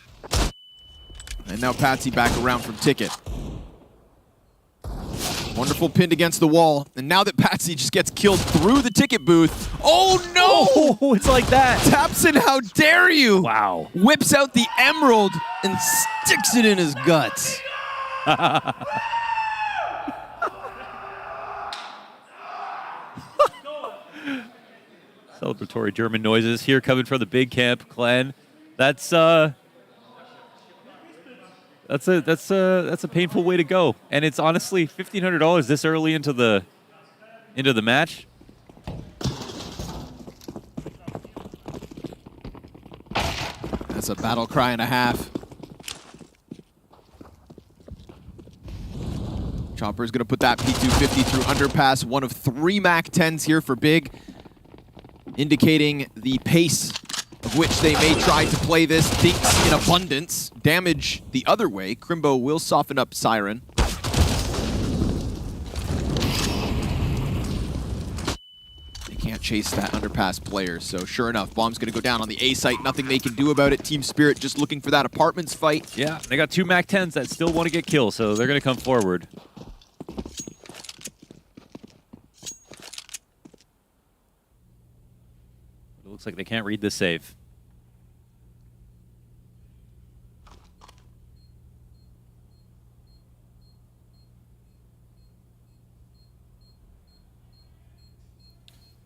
S21: And now Patsy back around from Ticket. Wonderful pinned against the wall. And now that Patsy just gets killed through the Ticket booth. Oh no!
S20: Oh, it's like that.
S21: Tapson, how dare you!
S20: Wow.
S21: Whips out the emerald and sticks it in his guts.
S20: Celebratory German noises here coming from the big camp clan. That's a painful way to go, and it's honestly $1,500 this early into the match.
S21: That's a battle cry and a half. Chopper's gonna put that P250 through underpass. One of 3 MAC-10s here for Big, indicating the pace of which they may try to play this. Dinks in abundance. Damage the other way. Crimbo will soften up Siren. They can't chase that underpass player, so sure enough, bomb's gonna go down on the A site. Nothing they can do about it. Team Spirit just looking for that apartments fight.
S20: Yeah, they got 2 MAC-10s that still want to get kills, so they're gonna come forward. Looks like they can't read the save.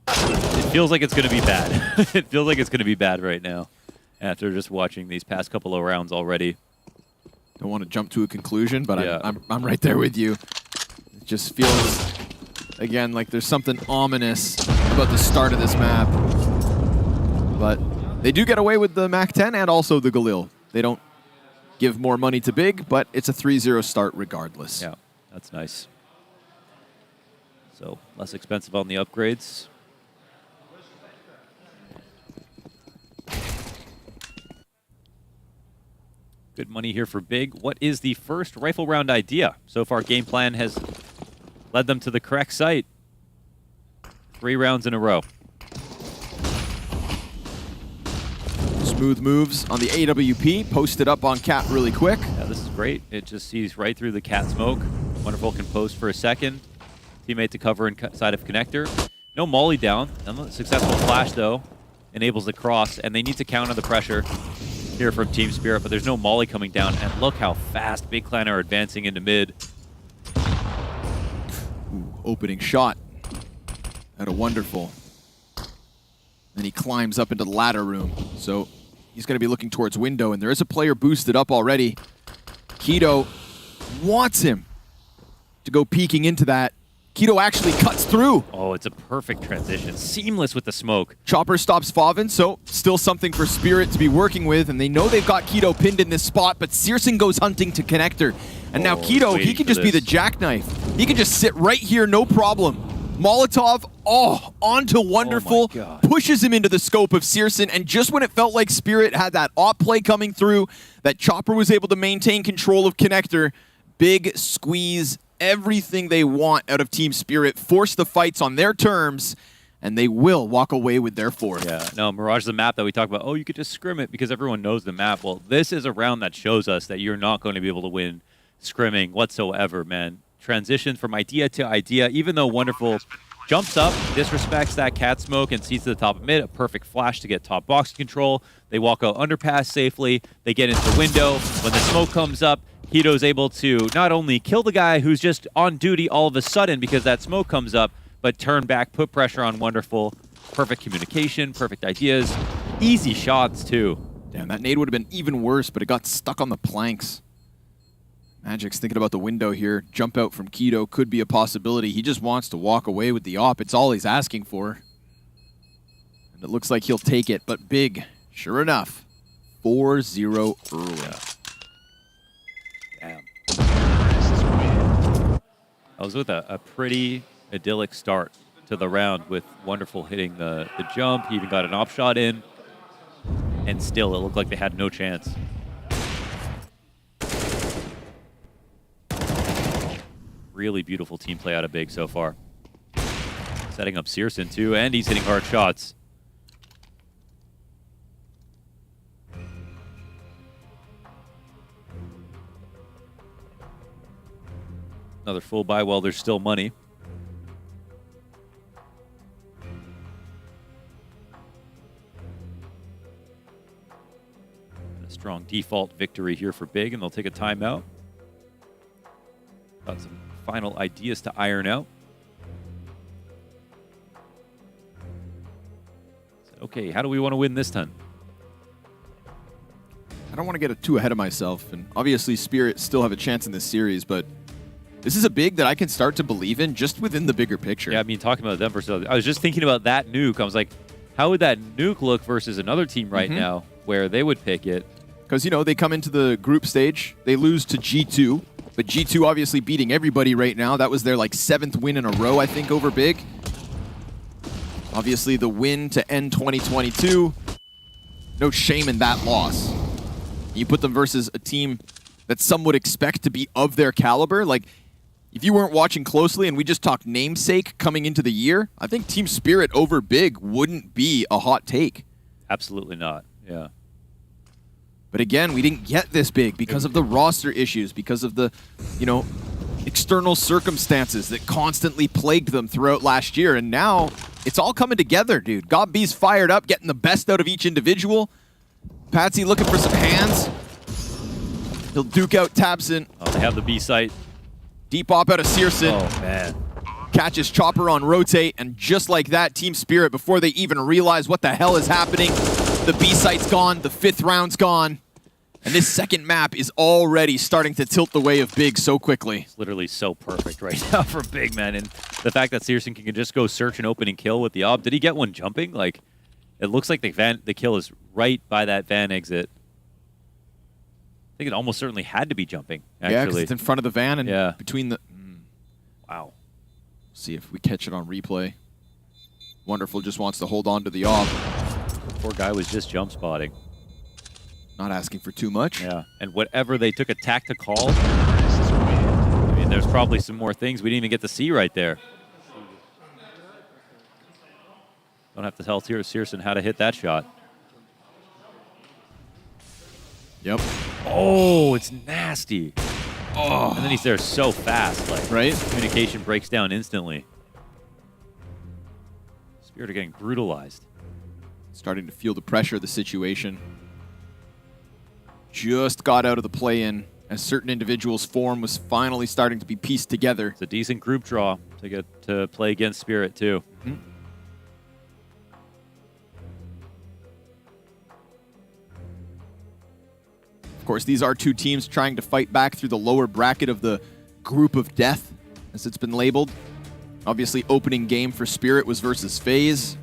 S20: It feels like it's going to be bad. It feels like it's going to be bad right now after just watching these past couple of rounds already.
S21: Don't want to jump to a conclusion, but
S20: Yeah.
S21: I'm right there with you. It just feels, again, like there's something ominous about the start of this map. But they do get away with the MAC-10 and also the Galil. They don't give more money to Big, but it's a 3-0 start regardless.
S20: Yeah, that's nice. So less expensive on the upgrades. Good money here for Big. What is the first rifle round idea? So far, game plan has led them to the correct site. 3 rounds in a row.
S21: Smooth moves on the AWP, posted up on Cat really quick.
S20: Yeah, this is great. It just sees right through the Cat smoke. Wonderful can post for a second. Teammate to cover inside of connector. No molly down. Successful flash, though, enables the cross, and they need to counter the pressure here from Team Spirit, but there's no molly coming down, and look how fast Big Clan are advancing into mid.
S21: Ooh, opening shot at a wonderful. Then he climbs up into the ladder room, so he's going to be looking towards window, and there is a player boosted up already. Keto wants him to go peeking into that. Keto actually cuts through.
S20: Oh, it's a perfect transition. Seamless with the smoke.
S21: Chopper stops Favin, so still something for Spirit to be working with, and they know they've got Keto pinned in this spot, but Searson goes hunting to connector. And now Keto, he can just be the jackknife. He can just sit right here, no problem. Molotov, onto Wonderful, pushes him into the scope of Searson, and just when it felt like Spirit had that op play coming through, that Chopper was able to maintain control of connector, Big squeeze everything they want out of Team Spirit, force the fights on their terms, and they will walk away with their fourth.
S20: Yeah, no, Mirage is a map that we talk about, oh, you could just scrim it because everyone knows the map. Well, this is a round that shows us that you're not going to be able to win scrimming whatsoever, man. Transition from idea to idea, even though Wonderful jumps up, disrespects that cat smoke, and sees to the top of mid, a perfect flash to get top box control. They walk out underpass safely, they get into the window. When the smoke comes up, Hito's able to not only kill the guy who's just on duty all of a sudden because that smoke comes up, but turn back, put pressure on Wonderful. Perfect communication, perfect ideas, easy shots too.
S21: Damn, that nade would have been even worse, but it got stuck on the planks. Magic's thinking about the window here. Jump out from Keto could be a possibility. He just wants to walk away with the op. It's all he's asking for. And it looks like he'll take it, but Big, sure enough, 4-0 early.
S20: Damn. I was with a pretty idyllic start to the round with Wonderful hitting the jump. He even got an op shot in, and still it looked like they had no chance. Really beautiful team play out of Big so far. Setting up Searson too, and he's hitting hard shots. Another full buy while there's still money. A strong default victory here for Big, and they'll take a timeout. Got some final ideas to iron out. So, okay, how do we want to win this time?
S21: I don't want to get too ahead of myself, and obviously Spirit still have a chance in this series, but this is a Big that I can start to believe in just within the bigger picture.
S20: Yeah, I mean, talking about them versus I was just thinking about that nuke. I was like, how would that nuke look versus another team right now where they would pick it?
S21: Because, you know, they come into the group stage, they lose to G2, but G2 obviously beating everybody right now. That was their, like, 7th win in a row, I think, over Big. Obviously, the win to end 2022. No shame in that loss. You put them versus a team that some would expect to be of their caliber. Like, if you weren't watching closely and we just talked namesake coming into the year, I think Team Spirit over Big wouldn't be a hot take.
S20: Absolutely not, yeah.
S21: But again, we didn't get this big because of the roster issues, because of the, you know, external circumstances that constantly plagued them throughout last year. And now it's all coming together, dude. GobB's fired up, getting the best out of each individual. Patsy looking for some hands. He'll duke out Tabson.
S20: Oh, they have the B site.
S21: Deep op out of Searson.
S20: Oh, man.
S21: Catches Chopper on rotate, and just like that, Team Spirit, before they even realize what the hell is happening, the B site's gone, the 5th round's gone, and this second map is already starting to tilt the way of Big so quickly.
S20: It's literally so perfect right now for Big, man. And the fact that Searson can just go search an opening kill with the op. Did he get one jumping? Like, it looks like the kill is right by that van exit. I think it almost certainly had to be jumping, actually.
S21: Yeah, because it's in front of the van and between the...
S20: Wow.
S21: See if we catch it on replay. Wonderful just wants to hold on to the op.
S20: Poor guy was just jump spotting.
S21: Not asking for too much.
S20: Yeah, and whatever they took a tack to call, I mean, there's probably some more things we didn't even get to see right there. Don't have to tell Searson how to hit that shot.
S21: Yep.
S20: Oh, it's nasty. Oh. And then he's there so fast, like,
S21: right?
S20: Communication breaks down instantly. Spirit are getting brutalized.
S21: Starting to feel the pressure of the situation. Just got out of the play-in as certain individuals' form was finally starting to be pieced together.
S20: It's a decent group draw to get to play against Spirit, too.
S21: Of course, these are two teams trying to fight back through the lower bracket of the group of death, as it's been labeled. Obviously, opening game for Spirit was versus FaZe.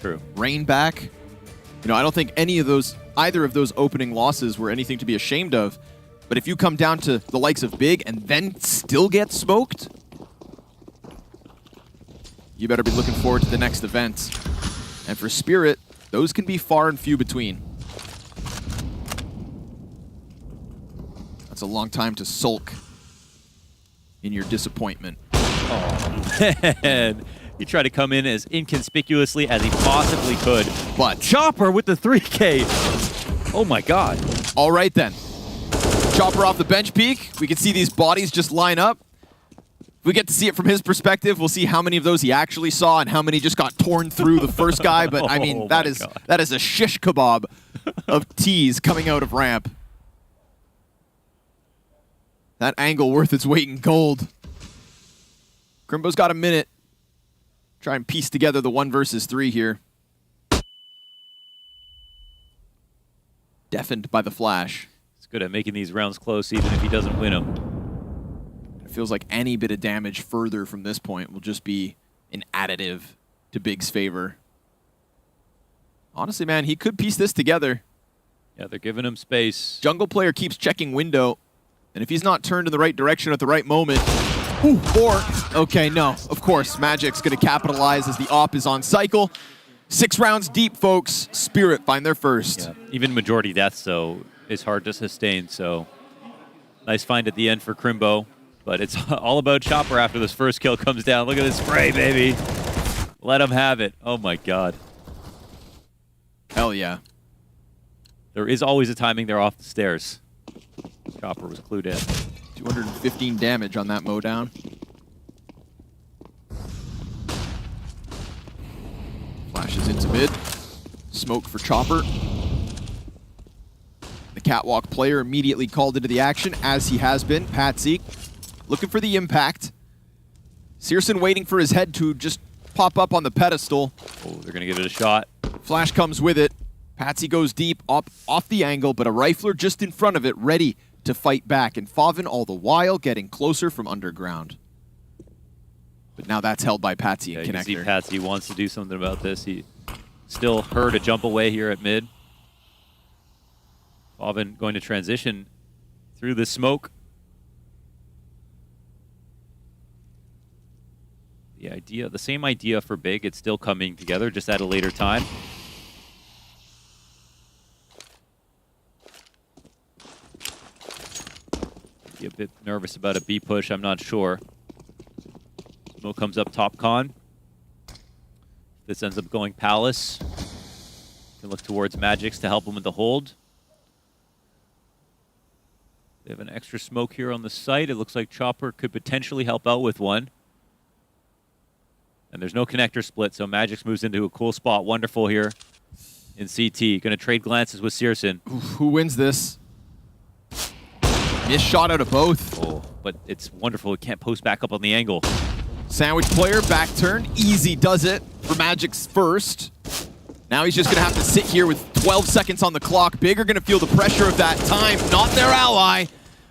S20: True.
S21: Rain back. You know, I don't think either of those opening losses were anything to be ashamed of. But if you come down to the likes of Big and then still get smoked, you better be looking forward to the next event. And for Spirit, those can be far and few between. That's a long time to sulk in your disappointment.
S20: Oh, man. He tried to come in as inconspicuously as he possibly could.
S21: But
S20: Chopper with the 3K. Oh, my God.
S21: All right, then. Chopper off the bench peak. We can see these bodies just line up. If we get to see it from his perspective, we'll see how many of those he actually saw and how many just got torn through the first guy. But, I mean, that is a shish kebab of tees coming out of ramp. That angle worth its weight in gold. Crimbo's got a minute. Try and piece together the 1 versus 3 here. Deafened by the flash.
S20: He's good at making these rounds close even if he doesn't win them.
S21: It feels like any bit of damage further from this point will just be an additive to Big's favor. Honestly, man, he could piece this together.
S20: Yeah, they're giving him space.
S21: Jungle player keeps checking window. And if he's not turned in the right direction at the right moment... Ooh, or... Okay, no. Of course, Magic's going to capitalize as the op is on cycle. 6 rounds deep, folks. Spirit find their first.
S20: Yeah. Even majority deaths, though, is hard to sustain, so... Nice find at the end for Crimbo. But it's all about Chopper after this first kill comes down. Look at this spray, baby. Let him have it. Oh my god.
S21: Hell yeah.
S20: There is always a timing there off the stairs. Chopper was clued in.
S21: 215 damage on that mowdown. Flashes into mid. Smoke for Chopper. The catwalk player immediately called into the action, as he has been. Patsy looking for the impact. Searson waiting for his head to just pop up on the pedestal.
S20: Oh, they're going to give it a shot.
S21: Flash comes with it. Patsy goes deep, off the angle, but a rifler just in front of it, ready to fight back. And Favin all the while getting closer from underground. But now that's held by Patsy and
S20: You can see
S21: Connector.
S20: Patsy wants to do something about this. He still heard a jump away here at mid. Favin going to transition through the smoke. The same idea for Big. It's still coming together, just at a later time. Be a bit nervous about a B push, I'm not sure. Smoke comes up top con. This ends up going Palace. Can look towards Magix to help him with the hold. They have an extra smoke here on the site. It looks like Chopper could potentially help out with one. And there's no connector split, so Magix moves into a cool spot. Wonderful here in CT. Going to trade glances with Searson.
S21: Who wins this? Missed shot out of both.
S20: Oh, but it's wonderful. It can't post back up on the angle.
S21: Sandwich player, back turn. Easy does it for Magix first. Now he's just going to have to sit here with 12 seconds on the clock. Big are going to feel the pressure of that time. Not their ally.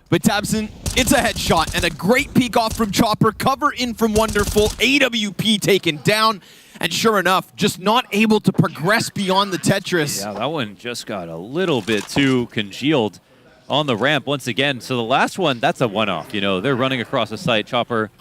S21: But Tabson, it's a headshot and a great peek off from Chopper. Cover in from Wonderful. AWP taken down. And sure enough, just not able to progress beyond the Tetris.
S20: Yeah, that one just got a little bit too congealed on the ramp once again. So the last one, that's a one-off. You know, they're running across the site. Chopper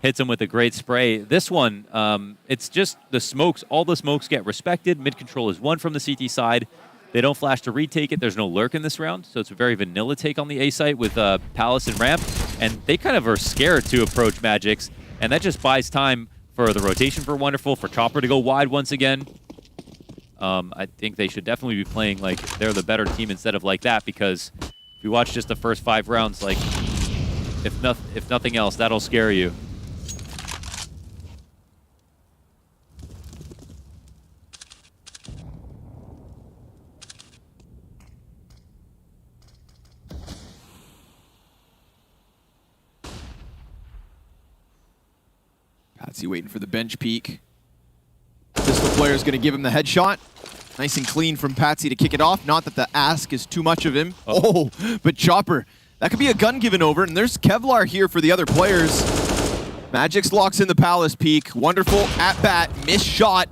S20: hits him with a great spray. This one, it's just the smokes. All the smokes get respected. Mid-control is one from the CT side. They don't flash to retake it. There's no lurk in this round, so it's a very vanilla take on the A site with Palace and Ramp. And they kind of are scared to approach Magix, and that just buys time for the rotation for Wonderful, for Chopper to go wide once again. I think they should definitely be playing like they're the better team instead of like that, because if you watch just the first 5 rounds, like if nothing else, that'll scare you.
S21: Patsy waiting for the bench peek. Pistol player is going to give him the headshot. Nice and clean from Patsy to kick it off. Not that the ask is too much of him. Oh, but Chopper, that could be a gun given over. And there's Kevlar here for the other players. Magix locks in the Palace peek. Wonderful at bat, missed shot.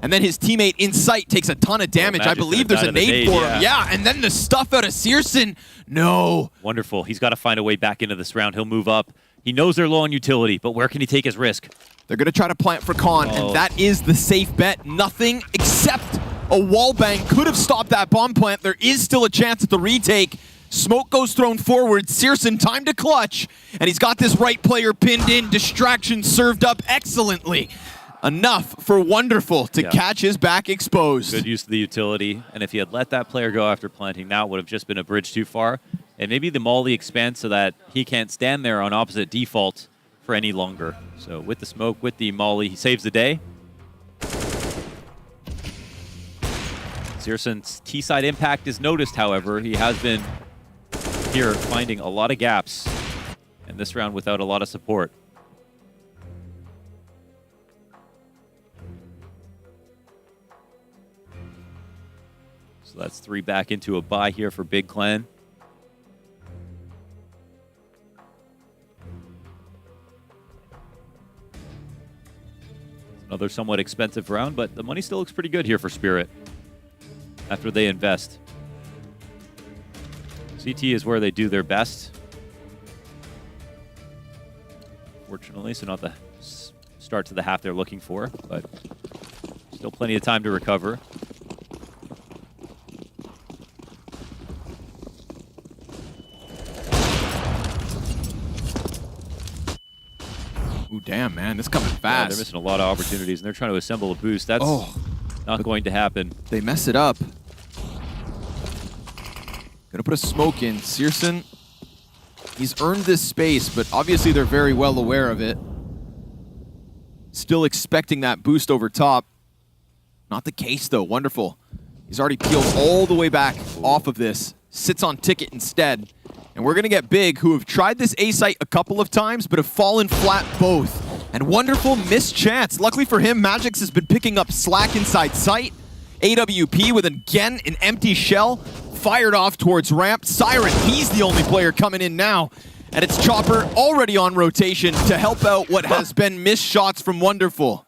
S21: And then his teammate in sight takes a ton of damage. I believe there's a nade for him. Yeah, and then the stuff out of Searson. No.
S20: Wonderful. He's got to find a way back into this round. He'll move up. He knows they're low on utility, but where can he take his risk?
S21: They're going to try to plant for Khan, and that is the safe bet. Nothing except a wall bang could have stopped that bomb plant. There is still a chance at the retake. Smoke goes thrown forward. Searson, time to clutch, and he's got this right player pinned in. Distraction served up excellently. Enough for Wonderful to catch his back exposed.
S20: Good use of the utility, and if he had let that player go after planting, now it would have just been a bridge too far. And maybe the molly expands so that he can't stand there on opposite default for any longer. So with the smoke, with the molly, he saves the day. Searson's T-side impact is noticed, however. He has been here finding a lot of gaps, and this round without a lot of support. So that's 3 back into a bye here for Big Clan. Another somewhat expensive round, but the money still looks pretty good here for Spirit after they invest. CT is where they do their best. Fortunately, so not the start to the half they're looking for, but still plenty of time to recover.
S21: Ooh, damn, man. This coming
S20: Yeah,
S21: fast.
S20: they're missing a lot of opportunities, and they're trying to assemble a boost. That's not going to happen.
S21: They mess it up. Gonna put a smoke in. Searson, he's earned this space, but obviously they're very well aware of it. Still expecting that boost over top. Not the case, though. Wonderful. He's already peeled all the way back off of this. Sits on ticket instead. And we're going to get Big, who have tried this A site a couple of times, but have fallen flat both. And Wonderful missed chance. Luckily for him, Magix has been picking up slack inside sight. AWP with, again, an empty shell. Fired off towards ramp. Siren, he's the only player coming in now. And it's Chopper already on rotation to help out what has been missed shots from Wonderful.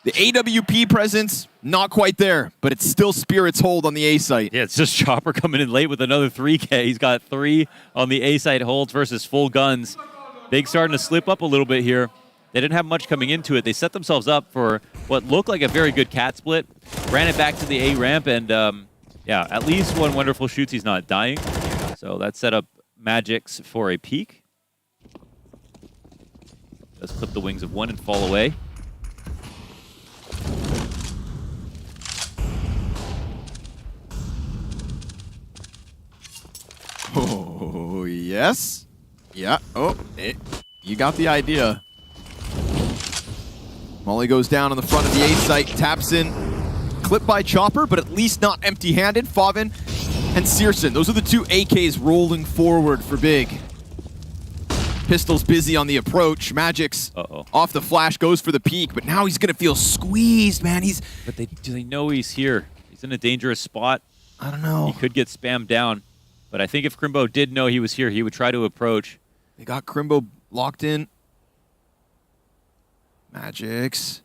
S21: The AWP presence, not quite there, but it's still Spirit's hold on the A site.
S20: Yeah, it's just Chopper coming in late with another 3K. He's got 3 on the A site holds versus full guns. Big starting to slip up a little bit here. They didn't have much coming into it. They set themselves up for what looked like a very good cat split. Ran it back to the A ramp, and yeah, at least when Wonderful shoots, he's not dying. So that set up Magix for a peek. Let's clip the wings of one and fall away.
S21: Oh, yes. Yeah. Oh, you got the idea. Molly goes down on the front of the A site, taps in. Clipped by Chopper, but at least not empty-handed. Favin and Searson. Those are the 2 AKs rolling forward for Big. Pistol's busy on the approach. Magix off the flash, goes for the peek, but now he's going to feel squeezed, man.
S20: But do they know he's here? He's in a dangerous spot.
S21: I don't know.
S20: He could get spammed down. But I think if Crimbo did know he was here, he would try to approach.
S21: They got Crimbo locked in. Magix.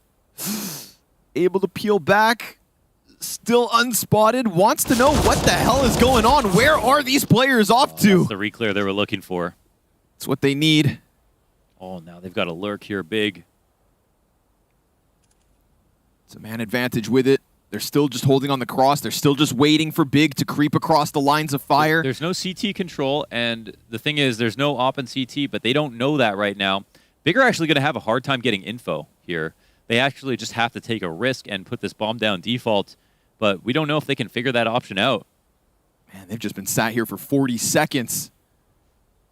S21: Able to peel back. Still unspotted. Wants to know what the hell is going on. Where are these players off to?
S20: That's the reclear they were looking for.
S21: It's what they need.
S20: Oh, now they've got a lurk here, Big.
S21: It's a man advantage with it. They're still just holding on the cross. They're still just waiting for Big to creep across the lines of fire.
S20: There's no CT control, and the thing is, there's no op and CT, but they don't know that right now. Big are actually going to have a hard time getting info here. They actually just have to take a risk and put this bomb down default, but we don't know if they can figure that option out.
S21: Man, they've just been sat here for 40 seconds.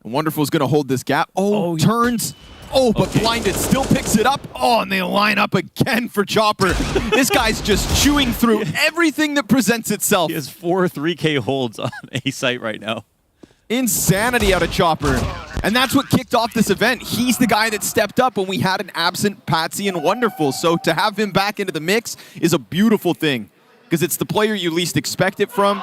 S21: And Wonderful's going to hold this gap. Oh, turns. Oh, but blinded. Still picks it up. Oh, and they line up again for Chopper. This guy's just chewing through everything that presents itself.
S20: He has 4 3K holds on A site right now.
S21: Insanity out of Chopper. And that's what kicked off this event. He's the guy that stepped up when we had an absent Patsy and Wonderful. So to have him back into the mix is a beautiful thing, because it's the player you least expect it from,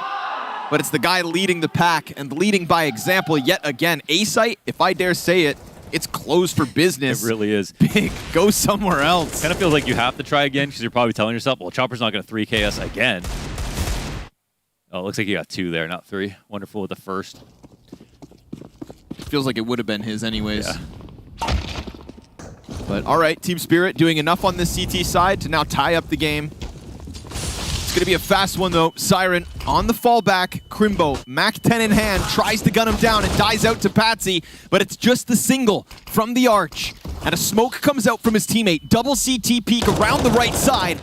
S21: but it's the guy leading the pack and leading by example yet again. A site, if I dare say it, it's closed for business.
S20: It really is.
S21: Big, go somewhere else.
S20: Kind of feels like you have to try again, because you're probably telling yourself, well, Chopper's not going to 3K us again. Oh, it looks like you got 2 there, not 3. Wonderful with the first.
S21: Feels like it would have been his anyways. Yeah. But all right, Team Spirit doing enough on this CT side to now tie up the game. It's going to be a fast one, though. Siren on the fallback. Crimbo, Mac 10 in hand, tries to gun him down and dies out to Patsy, but it's just the single from the arch. And a smoke comes out from his teammate. Double CT peek around the right side.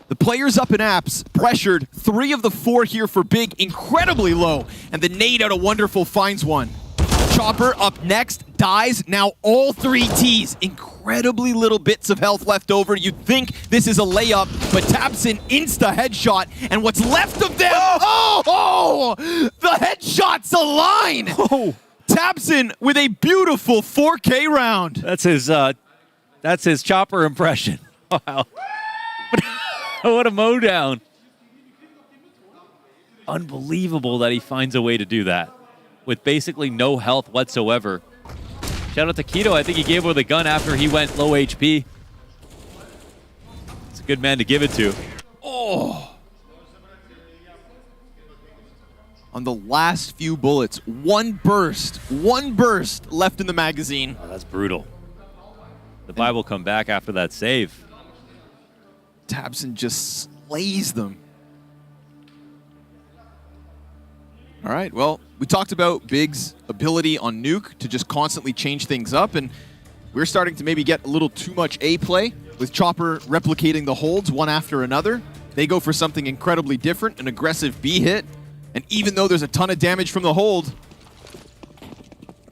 S21: The players up in apps, pressured. 3 of the 4 here for Big, incredibly low. And the nade out of Wonderful finds one. Chopper up next, dies. Now all 3 Ts. Incredibly little bits of health left over. You'd think this is a layup, but Tabson insta headshot, and what's left of them, oh, the headshot's a line. Oh. Tabson with a beautiful 4K round.
S20: That's his Chopper impression. Wow. What a mowdown. Unbelievable that he finds a way to do that with basically no health whatsoever. Shout out to Keto. I think he gave away the gun after he went low HP. It's a good man to give it to.
S21: Oh. On the last few bullets, one burst left in the magazine.
S20: Oh, that's brutal. The Bible will come back after that save.
S21: Tabson just slays them. All right, well, we talked about Big's ability on Nuke to just constantly change things up, and we're starting to maybe get a little too much A play with Chopper replicating the holds one after another. They go for something incredibly different, an aggressive B hit. And even though there's a ton of damage from the hold,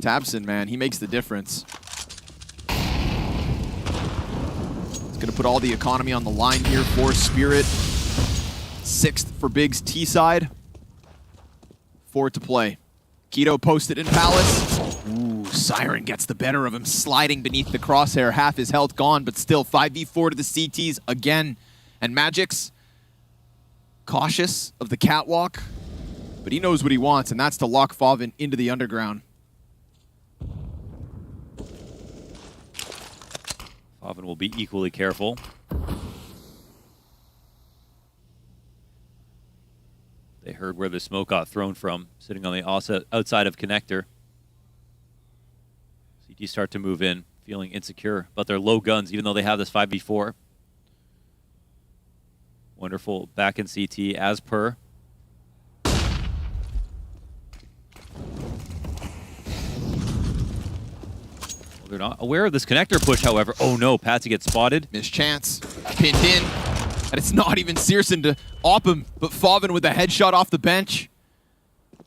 S21: Tabson, man, he makes the difference. It's going to put all the economy on the line here for Spirit. 6th for Big's T side. 4 to play. Keto posted in Palace. Ooh, Siren gets the better of him, sliding beneath the crosshair. Half his health gone, but still 5v4 to the CTs again. And Magic's cautious of the catwalk, but he knows what he wants, and that's to lock Favin into the underground.
S20: Favin will be equally careful. They heard where the smoke got thrown from, sitting on the outside of connector. CT start to move in, feeling insecure about their low guns, even though they have this 5v4. Wonderful back in CT as per. They're not aware of this connector push, however. Oh no, Patsy gets spotted.
S21: Missed chance, pinned in. And it's not even Searson to op him, but Favin with a headshot off the bench.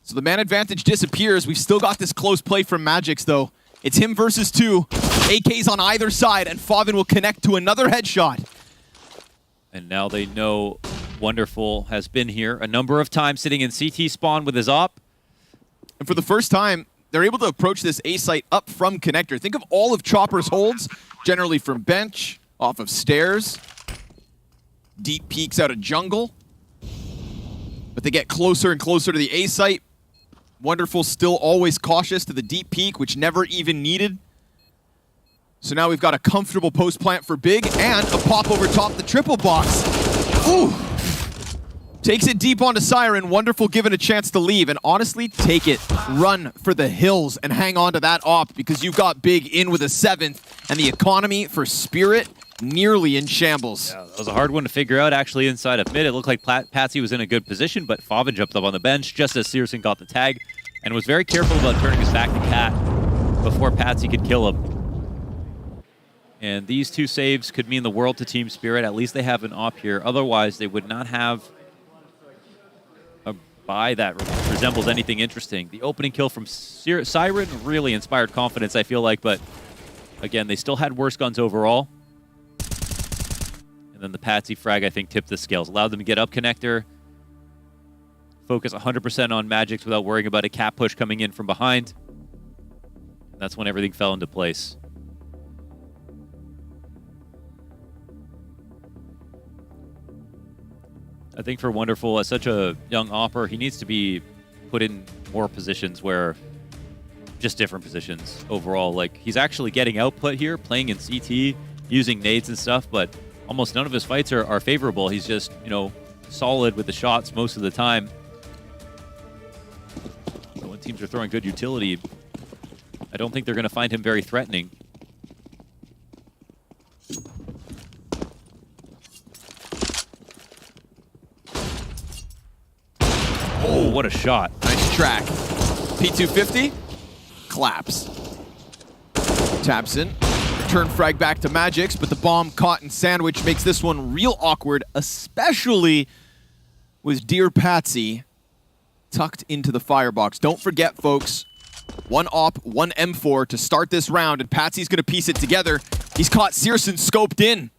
S21: So the man advantage disappears. We've still got this close play from Magix, though. It's him versus 2. AKs on either side, and Favin will connect to another headshot.
S20: And now they know Wonderful has been here a number of times, sitting in CT spawn with his op.
S21: And for the first time, they're able to approach this A site up from connector. Think of all of Chopper's holds, generally from bench, off of stairs, deep peeks out of jungle. But they get closer and closer to the A site. Wonderful still always cautious to the deep peek, which never even needed. So now we've got a comfortable post plant for Big and a pop over top the triple box. Ooh! Takes it deep onto Siren. Wonderful given a chance to leave. And honestly, take it. Run for the hills and hang on to that op because you've got Big in with a 7th. And the economy for Spirit nearly in shambles.
S20: Yeah, that was a hard one to figure out actually inside of mid. It looked like Patsy was in a good position, but Favin jumped up on the bench just as Searson got the tag and was very careful about turning his back to Cat before Patsy could kill him. And these 2 saves could mean the world to Team Spirit. At least they have an op here. Otherwise, they would not have a buy that resembles anything interesting. The opening kill from Siren really inspired confidence, I feel like. But again, they still had worse guns overall. And then the Patsy frag, I think, tipped the scales. Allowed them to get up connector. Focus 100% on Magix without worrying about a cap push coming in from behind. And that's when everything fell into place. I think for Wonderful, as such a young opper, he needs to be put in more positions where, just different positions overall. Like, he's actually getting output here, playing in CT, using nades and stuff, but almost none of his fights are favorable. He's just, you know, solid with the shots most of the time. So when teams are throwing good utility, I don't think they're going to find him very threatening. Oh, what a shot.
S21: Nice track. P250, claps. Tabson, return frag back to Magix, but the bomb caught in sandwich makes this one real awkward, especially with Dear Patsy tucked into the firebox. Don't forget, folks, 1 op, 1 M4 to start this round, and Patsy's gonna piece it together. He's caught Searson scoped in.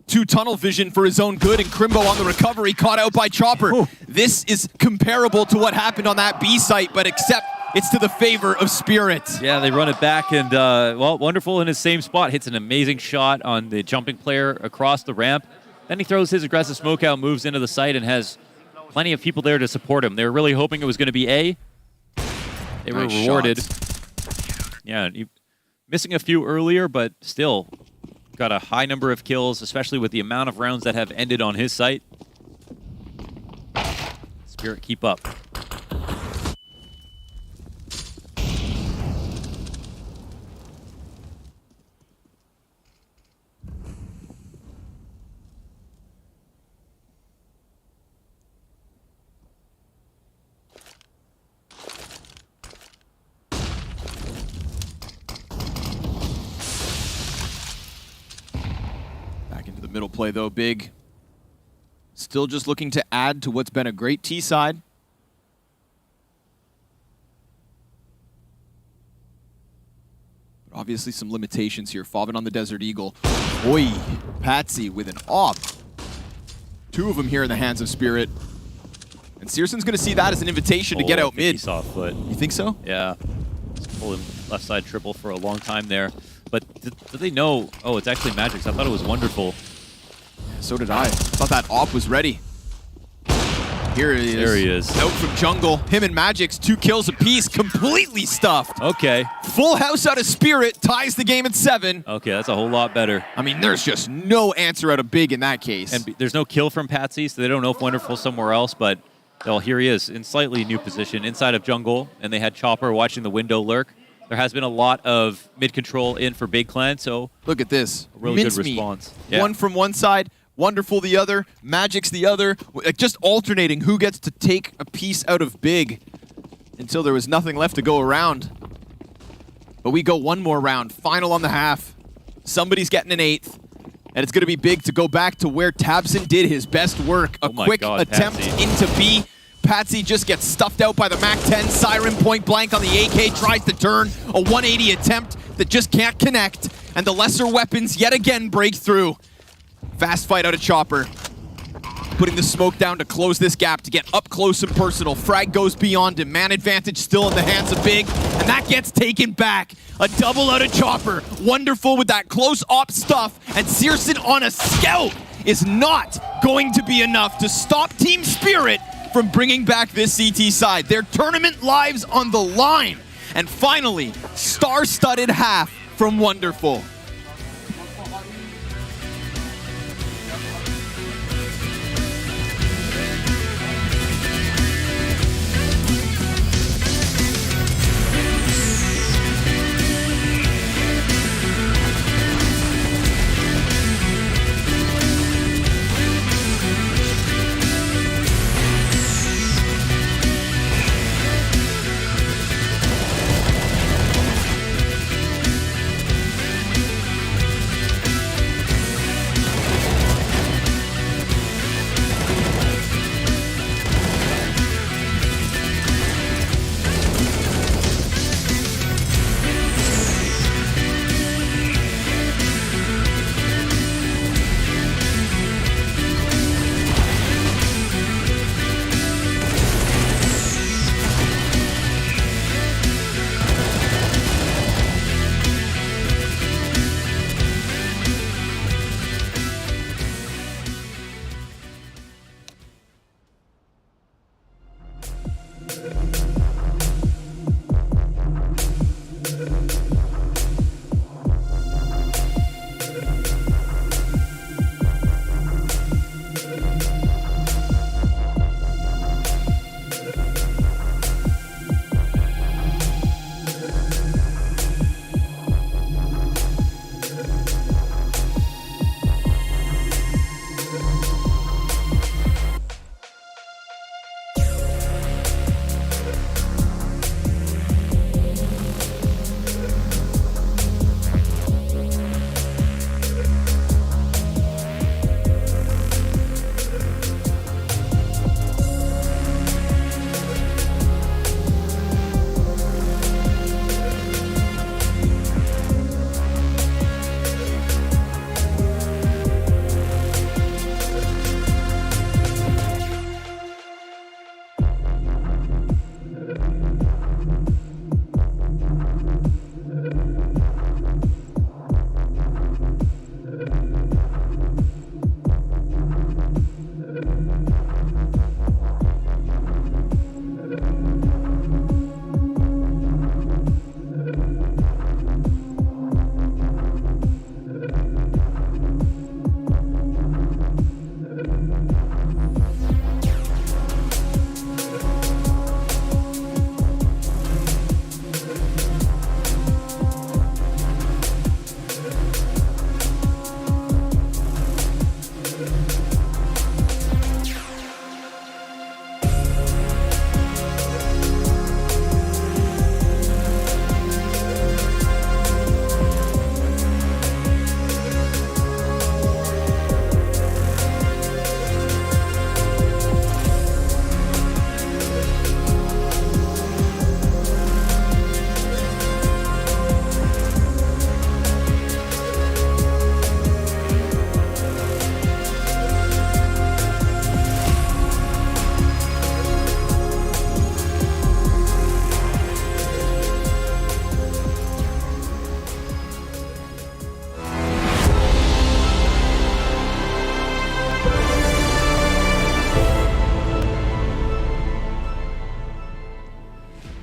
S21: 2 tunnel vision for his own good, and Crimbo on the recovery, caught out by Chopper. Ooh. This is comparable to what happened on that B site, but except it's to the favor of Spirit.
S20: Yeah, they run it back, and well, Wonderful in his same spot hits an amazing shot on the jumping player across the ramp. Then he throws his aggressive smoke out, moves into the site, and has plenty of people there to support him. They were really hoping it was going to be A. They were rewarded. Shots. Yeah, missing a few earlier, but still got a high number of kills, especially with the amount of rounds that have ended on his site. Spirit, keep up.
S21: middle play, though. Big still just looking to add to what's been a great T side. But obviously some limitations here. Faven on the Desert Eagle. Oi, Patsy with an op. 2 of them here in the hands of Spirit. And Searson's going to see that as an invitation to get out mid.
S20: He saw a foot.
S21: You think so?
S20: Yeah. He's pulling left side triple for a long time there. But did they know? Oh, it's actually Magic's. I thought it was Wonderful.
S21: So did I. Thought that op was ready. Here he is.
S20: There he is.
S21: Out from jungle. Him and Magic's 2 kills apiece. Completely stuffed.
S20: Okay.
S21: Full house out of Spirit. Ties the game at 7.
S20: Okay, that's a whole lot better.
S21: I mean, there's just no answer out of Big in that case.
S20: And there's no kill from Patsy, so they don't know if Wonderful's somewhere else, but well, here he is in slightly new position inside of jungle, and they had Chopper watching the window lurk. There has been a lot of mid control in for Big Clan, so
S21: look at this.
S20: A really good response. Yeah.
S21: One from one side, Wonderful the other, Magic's the other, just alternating who gets to take a piece out of Big until there was nothing left to go around. But we go one more round, final on the half. Somebody's getting an 8th, and it's going to be Big to go back to where Tabson did his best work. A quick attempt into B. Patsy just gets stuffed out by the MAC-10. Siren point blank on the AK, tries to turn. A 180 attempt that just can't connect. And the lesser weapons yet again break through. Fast fight out of Chopper. Putting the smoke down to close this gap, to get up close and personal. Frag goes beyond him. Man advantage still in the hands of Big. And that gets taken back. A double out of Chopper. Wonderful with that close op stuff. And Searson on a scout is not going to be enough to stop Team Spirit from bringing back this CT side. Their tournament lives on the line. And finally, star-studded half from Wonderful.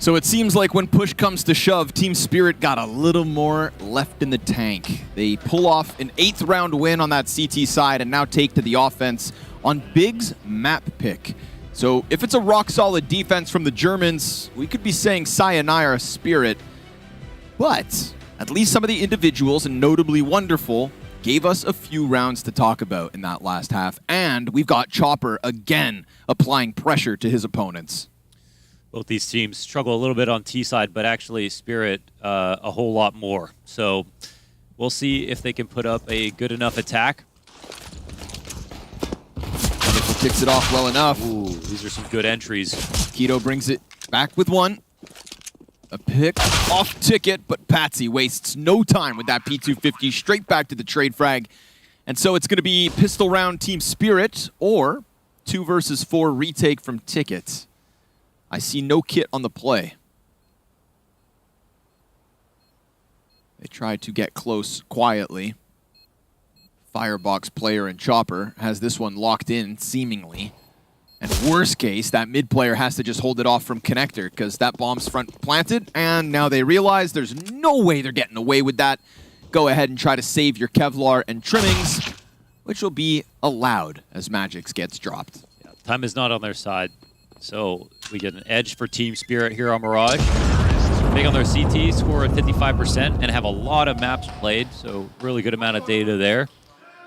S21: So it seems like when push comes to shove, Team Spirit got a little more left in the tank. They pull off an 8th round win on that CT side and now take to the offense on Big's map pick. So if it's a rock-solid defense from the Germans, we could be saying sayonara Spirit. But at least some of the individuals, and notably Wonderful, gave us a few rounds to talk about in that last half. And we've got Chopper again applying pressure to his opponents.
S20: Both these teams struggle a little bit on T side, but actually Spirit a whole lot more. So we'll see if they can put up a good enough attack.
S21: Wonderful kicks it off well enough.
S20: Ooh, these are some good entries.
S21: Keto brings it back with one. A pick off ticket, but Patsy wastes no time with that P250 straight back to the trade frag. And so it's going to be pistol round Team Spirit or 2 versus 4 retake from Ticket. I see no kit on the play. They try to get close quietly. Firebox player and Chopper has this one locked in, seemingly. And worst case, that mid player has to just hold it off from Connector because that bomb's front planted, and now they realize there's no way they're getting away with that. Go ahead and try to save your Kevlar and trimmings, which will be allowed as Magix gets dropped.
S20: Yeah, time is not on their side. So we get an edge for Team Spirit here on Mirage. Big on their CT, score at 55%, and have a lot of maps played, so really good amount of data there.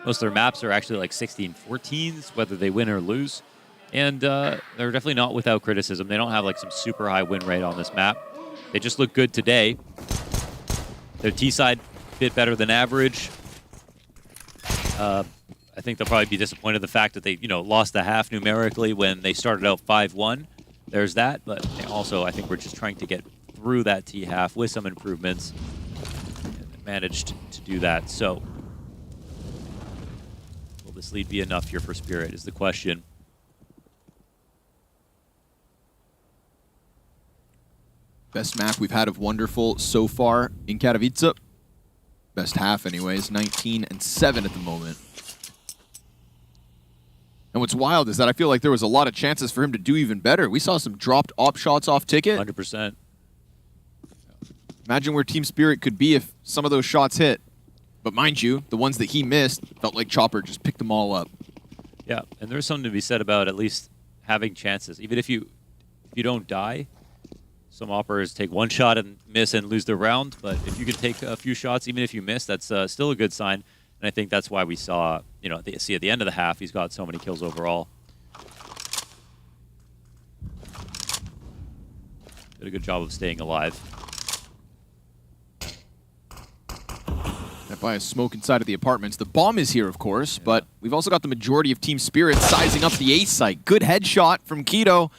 S20: Most of their maps are actually like 16-14s, whether they win or lose. And they're definitely not without criticism. They don't have like some super high win rate on this map. They just look good today. Their T side a bit better than average. I think they'll probably be disappointed in the fact that they, lost the half numerically when they started out 5-1. There's that, but also I think we're just trying to get through that T half with some improvements. And managed to do that. So, will this lead be enough here for Spirit is the question.
S21: Best map we've had of Wonderful so far in Katowice. Best half anyways, 19-7 at the moment. And what's wild is that I feel like there was a lot of chances for him to do even better. We saw some dropped op shots off ticket.
S20: 100%.
S21: Imagine where Team Spirit could be if some of those shots hit. But mind you, the ones that he missed felt like Chopper just picked them all up.
S20: Yeah, and there's something to be said about at least having chances. Even if you don't die, some operators take one shot and miss and lose the round. But if you can take a few shots, even if you miss, that's still a good sign. And I think that's why we saw, at the end of the half, he's got so many kills overall. Did a good job of staying alive.
S21: That by a smoke inside of the apartments. The bomb is here, of course, but we've also got the majority of Team Spirit sizing up the A site. Good headshot from Keto.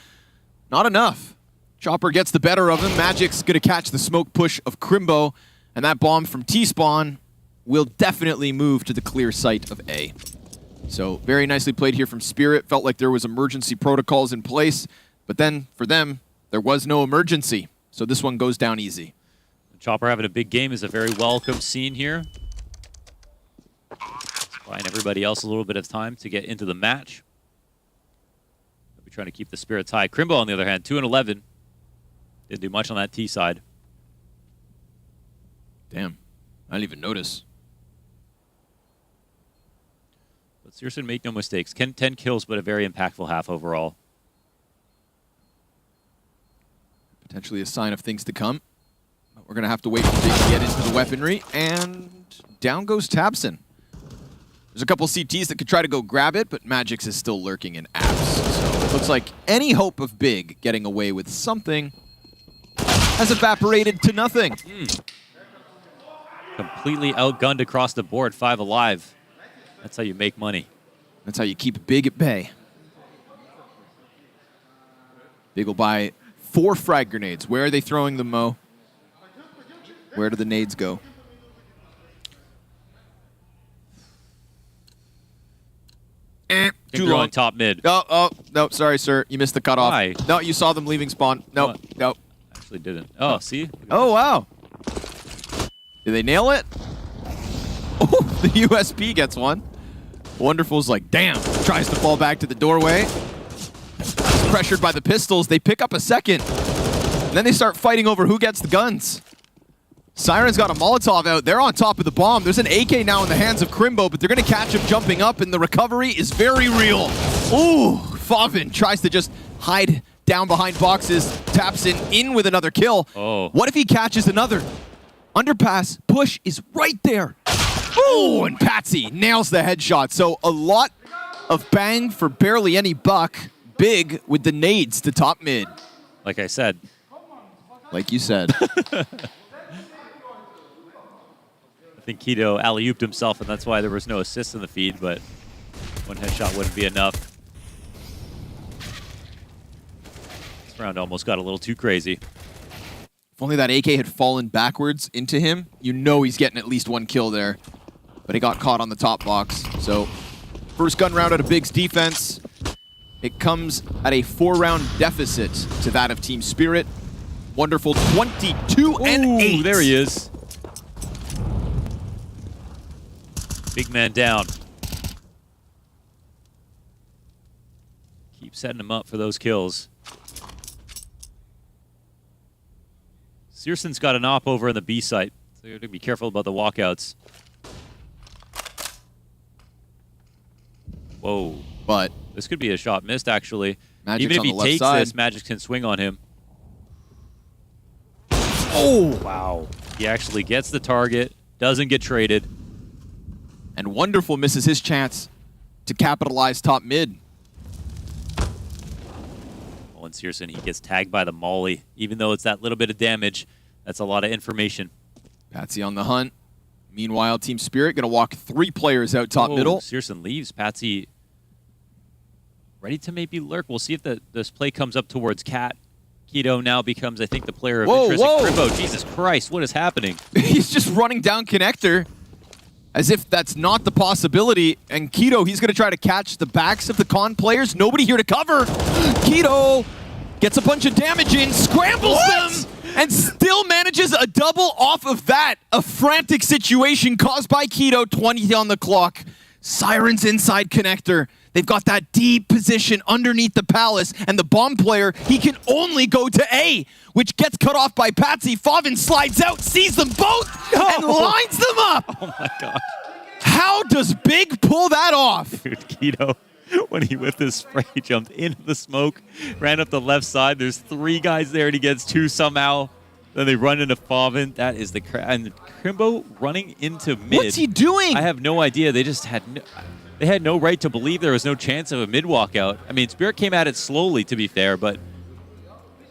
S21: Not enough. Chopper gets the better of him. Magic's going to catch the smoke push of Crimbo, and that bomb from T-Spawn will definitely move to the clear site of A. So very nicely played here from Spirit. Felt like there was emergency protocols in place, but then for them, there was no emergency. So this one goes down easy.
S20: Chopper having a big game is a very welcome scene here. Buying everybody else a little bit of time to get into the match. We'll be trying to keep the spirits high. Crimbo, on the other hand, 2-11. Didn't do much on that T side.
S21: Damn, I didn't even notice.
S20: But seriously, make no mistakes. 10 kills, but a very impactful half overall.
S21: Potentially a sign of things to come. But we're going to have to wait for Big to get into the weaponry, and down goes Tabson. There's a couple CTs that could try to go grab it, but Magix is still lurking in apps. So it looks like any hope of Big getting away with something has evaporated to nothing.
S20: Completely outgunned across the board, 5 alive. That's how you make money.
S21: That's how you keep Big at bay. Big will buy 4 frag grenades. Where are they throwing them, Mo? Where do the nades go?
S20: Too long. Top mid.
S21: Oh, no, sorry, sir. You missed the cutoff.
S20: Why?
S21: No, you saw them leaving spawn. No, no.
S20: Actually didn't. Oh, see?
S21: Oh, wow. Did they nail it? Oh, the USP gets one. Wonderful's like, damn. Tries to fall back to the doorway. Pressured by the pistols. They pick up a second. And then they start fighting over who gets the guns. Siren's got a Molotov out. They're on top of the bomb. There's an AK now in the hands of Crimbo, but they're going to catch him jumping up, and the recovery is very real. Ooh, Favin tries to just hide down behind boxes, taps in with another kill.
S20: Oh.
S21: What if he catches another? Underpass, push is right there. Ooh, and Patsy nails the headshot. So a lot of bang for barely any buck. Big with the nades to top mid.
S20: Like I said.
S21: Like you said.
S20: I think Keto alley-ooped himself, and that's why there was no assist in the feed, but one headshot wouldn't be enough. This round almost got a little too crazy.
S21: If only that AK had fallen backwards into him, you know he's getting at least one kill there. But he got caught on the top box. So, first gun round out of Big's defense. It comes at a 4-round deficit to that of Team Spirit. Wonderful 22-8.
S20: There he is. Big man down. Keep setting him up for those kills. Searson's got an op over in the B site, so you have to be careful about the walkouts. Whoa.
S21: But
S20: this could be a shot missed, actually.
S21: Magic's
S20: Even if
S21: on
S20: he
S21: the left
S20: takes
S21: side.
S20: this, Magic can swing on him.
S21: Oh!
S20: Wow. He actually gets the target, doesn't get traded.
S21: And Wonderful misses his chance to capitalize top mid.
S20: Oh, and Searson, he gets tagged by the molly. Even though it's that little bit of damage, that's a lot of information.
S21: Patsy on the hunt. Meanwhile, Team Spirit going to walk 3 players out top middle.
S20: Searson leaves. Patsy ready to maybe lurk. We'll see if this play comes up towards Cat. Keto now becomes, I think, the player of interest. Crimbo, Jesus Christ, what is happening?
S21: He's just running down connector as if that's not the possibility. And Keto, he's going to try to catch the backs of the con players. Nobody here to cover. Keto gets a bunch of damage in, scrambles them, and still manages a double off of that. A frantic situation caused by Keto, 20 on the clock. Sirens inside connector. They've got that deep position underneath the palace, and the bomb player, he can only go to A, which gets cut off by Patsy. Favin slides out, sees them both, and lines them up.
S20: Oh my God.
S21: How does Big pull that off?
S20: Dude, Keto, when he with his spray, jumped into the smoke, ran up the left side. There's 3 guys there, and he gets 2 somehow. Then they run into Favin. That is the and Crimbo running into mid.
S21: What's he doing?
S20: I have no idea. They just had they had no right to believe there was no chance of a mid walkout. I mean, Spirit came at it slowly, to be fair, but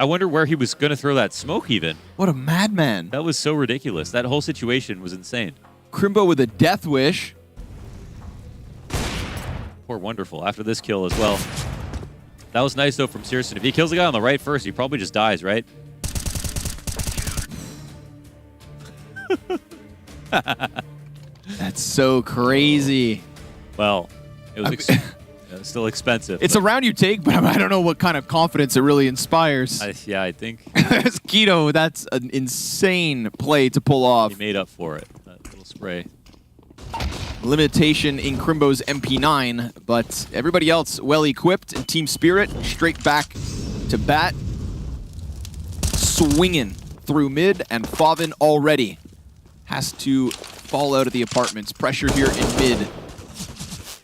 S20: I wonder where he was going to throw that smoke even.
S21: What a madman.
S20: That was so ridiculous. That whole situation was insane.
S21: Crimbo with a death wish.
S20: Poor Wonderful after this kill as well. That was nice, though, from Searson. If he kills the guy on the right first, he probably just dies, right?
S21: That's so crazy.
S20: Well, it was still expensive.
S21: It's a round you take, but I don't know what kind of confidence it really inspires.
S20: Yeah, I think.
S21: As Keto, that's an insane play to pull off.
S20: He made up for it, that little spray.
S21: Limitation in Crimbo's MP9, but everybody else well equipped, and Team Spirit straight back to bat. Swinging through mid, and Favin already has to fall out of the apartments. Pressure here in mid.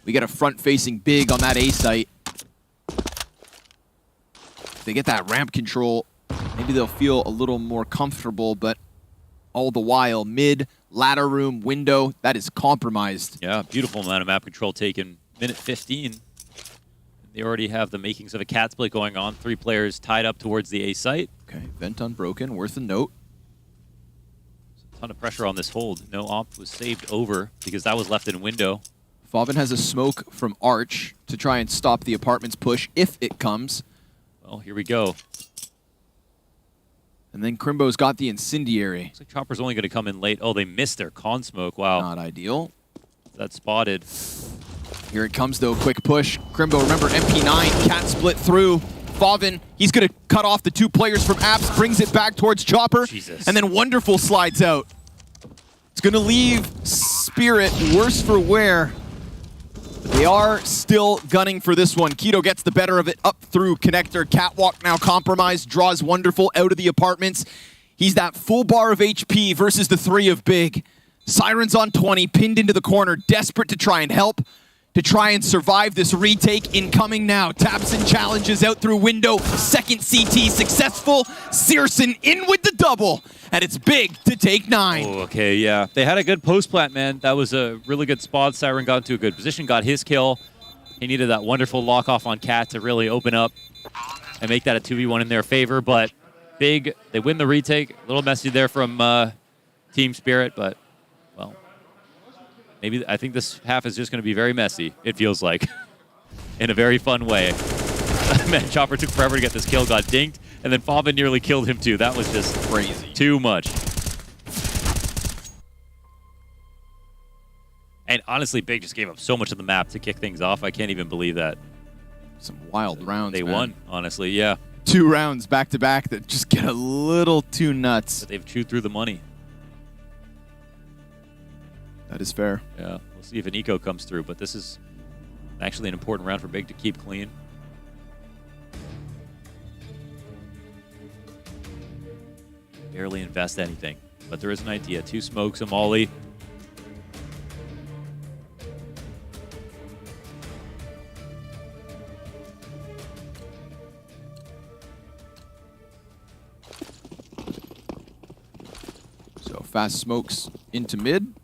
S21: We get a front-facing Big on that A site. If they get that ramp control, maybe they'll feel a little more comfortable, but all the while, mid, ladder room, window, that is compromised.
S20: Yeah, beautiful amount of map control taken. Minute 15. They already have the makings of a cat split going on. 3 players tied up towards the A site.
S21: Okay, vent unbroken, worth a note.
S20: A ton of pressure on this hold. No op was saved over because that was left in window.
S21: Favin has a smoke from Arch to try and stop the apartment's push if it comes.
S20: Well, here we go.
S21: And then Crimbo's got the incendiary.
S20: Looks like Chopper's only going to come in late. Oh, they missed their con smoke. Wow.
S21: Not ideal.
S20: That's spotted.
S21: Here it comes, though. Quick push. Crimbo, remember, MP9. Cat split through. Favin, he's going to cut off the 2 players from Apps, brings it back towards Chopper.
S20: Jesus.
S21: And then Wonderful slides out. It's going to leave Spirit worse for wear. But they are still gunning for this one. Keto gets the better of it up through connector. Catwalk now compromised, draws Wonderful out of the apartments. He's that full bar of HP versus the 3 of Big. Siren's on 20, pinned into the corner, desperate to try and help, to try and survive this retake. Incoming now. Tabson challenges out through window. Second CT successful. Searson in with the double. And it's Big to take 9.
S20: Oh, okay, yeah. They had a good post plant, man. That was a really good spot. Siren got into a good position, got his kill. He needed that wonderful lock off on Cat to really open up and make that a 2v1 in their favor. But Big, they win the retake. A little messy there from Team Spirit, but, well, maybe I think this half is just going to be very messy, it feels like, in a very fun way. Man, Chopper took forever to get this kill, got dinked, and then Fava nearly killed him too. That was just crazy. Too much. And honestly, Big just gave up so much of the map to kick things off. I can't even believe that.
S21: Some wild rounds,
S20: They
S21: man.
S20: won, honestly, yeah.
S21: 2 rounds back-to-back that just get a little too nuts.
S20: But they've chewed through the money.
S21: That is fair.
S20: Yeah, we'll see if an eco comes through, but this is actually an important round for Big to keep clean. Barely invest anything, but there is an idea. 2 smokes, a molly.
S21: So fast smokes into mid.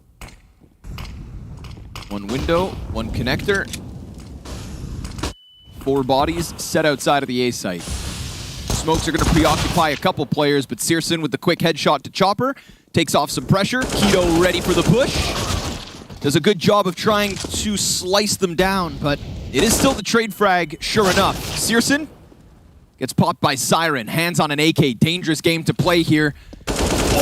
S21: 1 window, 1 connector. 4 bodies set outside of the A site. Smokes are going to preoccupy a couple players, but Searson with the quick headshot to Chopper takes off some pressure. Keto ready for the push. Does a good job of trying to slice them down, but it is still the trade frag, sure enough. Searson gets popped by Siren. Hands on an AK. Dangerous game to play here.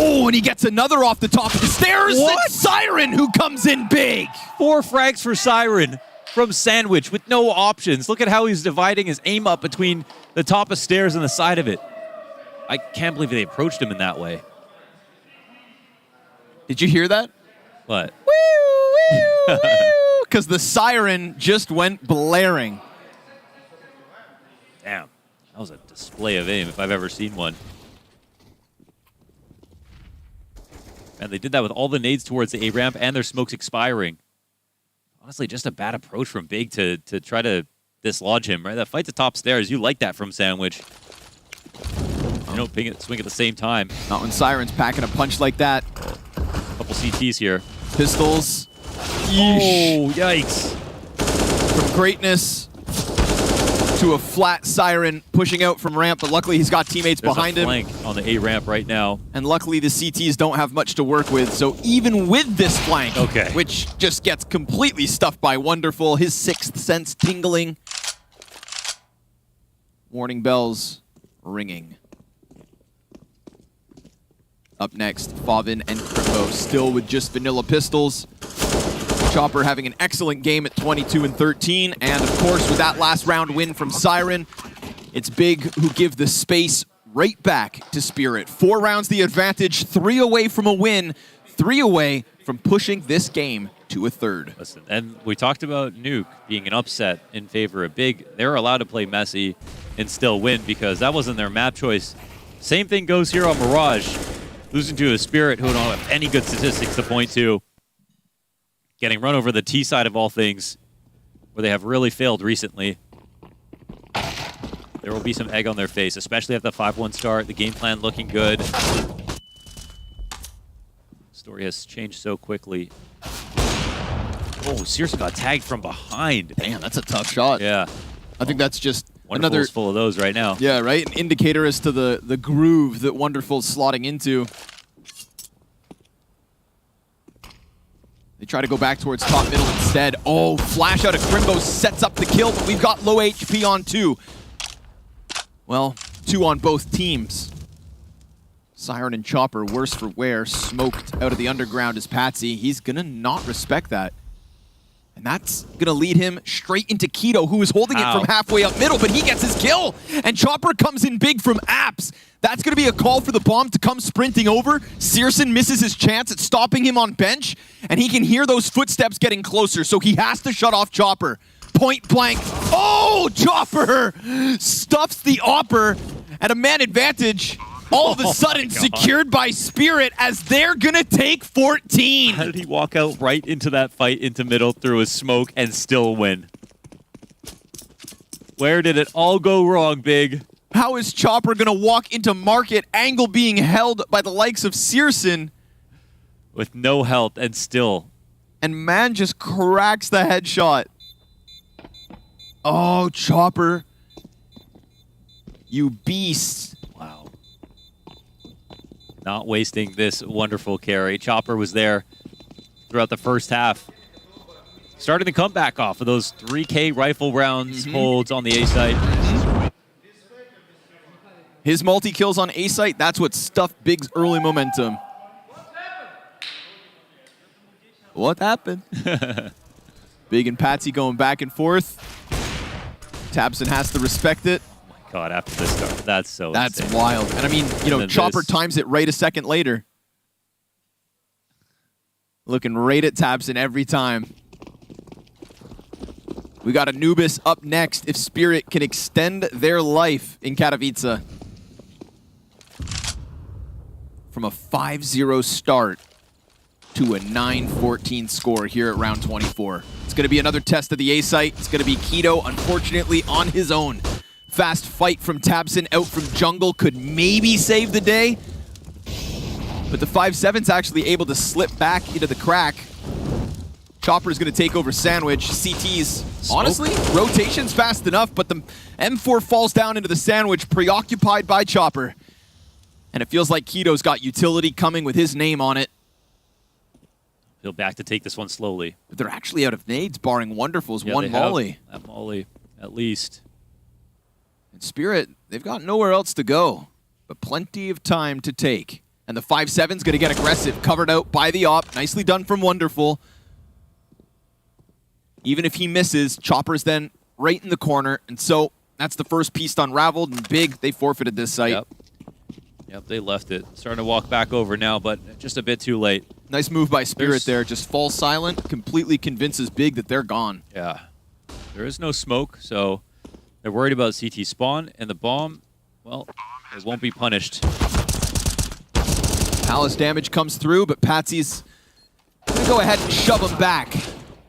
S21: Oh, and he gets another off the top of the stairs.
S20: What?
S21: It's Siren who comes in big.
S20: 4 frags for Siren from Sandwich with no options. Look at how he's dividing his aim up between the top of stairs and the side of it. I can't believe they approached him in that way.
S21: Did you hear that?
S20: What?
S21: Because the Siren just went blaring.
S20: Damn. That was a display of aim if I've ever seen one. And they did that with all the nades towards the A-ramp and their smokes expiring. Honestly, just a bad approach from Big to try to dislodge him, right? That fight's at top stairs. You like that from Sandwich. You don't ping it, swing at the same time.
S21: Not when Siren's packing a punch like that.
S20: Couple CTs here.
S21: Pistols.
S20: Oh, yikes.
S21: From greatness to a flat Siren pushing out from ramp, but luckily he's got teammates
S20: There's
S21: behind
S20: a
S21: him.
S20: flank on the A-ramp right now.
S21: And luckily the CTs don't have much to work with, so even with this flank,
S20: okay,
S21: which just gets completely stuffed by Wonderful, his 6th sense tingling. Warning bells ringing. Up next, Favin and Crimbo still with just vanilla pistols. Chopper having an excellent game at 22 and 13, and of course with that last round win from Siren, it's Big who give the space right back to Spirit. 4 rounds the advantage, 3 away from a win, 3 away from pushing this game to a 3rd.
S20: Listen, and we talked about Nuke being an upset in favor of Big. They're allowed to play messy and still win because that wasn't their map choice. Same thing goes here on Mirage. Losing to a Spirit who don't have any good statistics to point to. Getting run over the T side of all things, where they have really failed recently. There will be some egg on their face, especially at the 5-1 start. The game plan looking good. Story has changed so quickly. Oh, Searson got tagged from behind.
S21: Damn, that's a tough shot.
S20: Yeah.
S21: I think that's just
S20: Wonderful's
S21: another
S20: full of those right now.
S21: Yeah, right? An indicator as to the groove that Wonderful's slotting into. They try to go back towards top middle instead. Oh, flash out of Crimbo sets up the kill, but we've got low HP on 2. Well, 2 on both teams. Siren and Chopper, worse for wear, smoked out of the underground as Patsy. He's gonna not respect that. And that's gonna lead him straight into Keto, who is holding it from halfway up middle, but he gets his kill! And Chopper comes in big from Apps. That's going to be a call for the bomb to come sprinting over. Searson misses his chance at stopping him on bench, and he can hear those footsteps getting closer, so he has to shut off Chopper. Point blank. Oh, Chopper stuffs the Opper at a man advantage. All of a sudden secured by Spirit as they're going to take 14.
S20: How did he walk out right into that fight into middle through a smoke and still win? Where did it all go wrong, Big?
S21: How is Chopper going to walk into market, angle being held by the likes of Searson?
S20: With no health and still.
S21: And man just cracks the headshot. Oh, Chopper. You beast.
S20: Wow. Not wasting this wonderful carry. Chopper was there throughout the first half. Starting the comeback off of those 3K rifle rounds holds on the A site.
S21: His multi-kills on A site, that's what stuffed Big's early momentum. What happened? Big and Patsy going back and forth. Tabson has to respect it.
S20: Oh my God, after this start, that's
S21: That's
S20: insane.
S21: wild. And I mean, you know, Chopper times it right a second later. Looking right at Tabson every time. We got Anubis up next if Spirit can extend their life in Katowice. From a 5-0 start to a 9-14 score here at round 24. It's going to be another test of the A site. It's going to be Keto, unfortunately, on his own. Fast fight from Tabson out from jungle could maybe save the day. But the 5-7's actually able to slip back into the crack. Chopper's going to take over Sandwich. CT's, honestly, rotation's fast enough, but the M4 falls down into the Sandwich, preoccupied by Chopper. And it feels like Keto's got utility coming with his name on it.
S20: He'll back to take this one slowly.
S21: But they're actually out of nades, barring Wonderful's
S20: Yeah,
S21: one
S20: they have
S21: Molly.
S20: that Molly, at least.
S21: And Spirit, they've got nowhere else to go, but plenty of time to take. And the 5-7's going to get aggressive, covered out by the op. Nicely done from Wonderful. Even if he misses, Chopper's then right in the corner. And so that's the first piece unraveled. And Big, they forfeited this site.
S20: Yep, they left it. Starting to walk back over now, but just a bit too late.
S21: Nice move by Spirit there. Just falls silent, completely convinces Big that they're gone.
S20: Yeah. There is no smoke, so they're worried about CT spawn. And the bomb, well, it won't be punished.
S21: Palace damage comes through, but Patsy's going to go ahead and shove him back.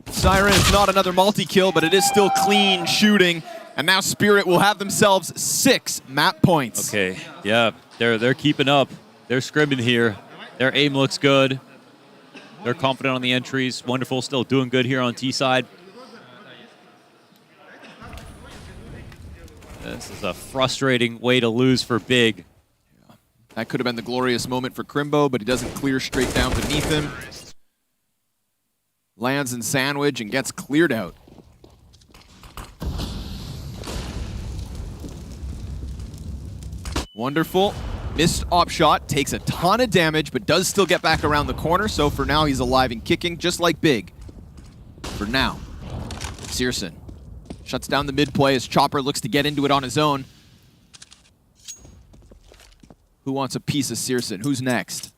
S21: Siren is not another multi-kill, but it is still clean shooting. And now Spirit will have themselves 6 map points.
S20: Okay, yeah, they're keeping up. They're scrimming here. Their aim looks good. They're confident on the entries. Wonderful, still doing good here on T side. This is a frustrating way to lose for Big.
S21: That could have been the glorious moment for Crimbo, but he doesn't clear straight down beneath him. Lands in Sandwich and gets cleared out. Wonderful. Missed op shot, takes a ton of damage, but does still get back around the corner. So for now, he's alive and kicking, just like Big. For now, Searson shuts down the mid play as Chopper looks to get into it on his own. Who wants a piece of Searson? Who's next?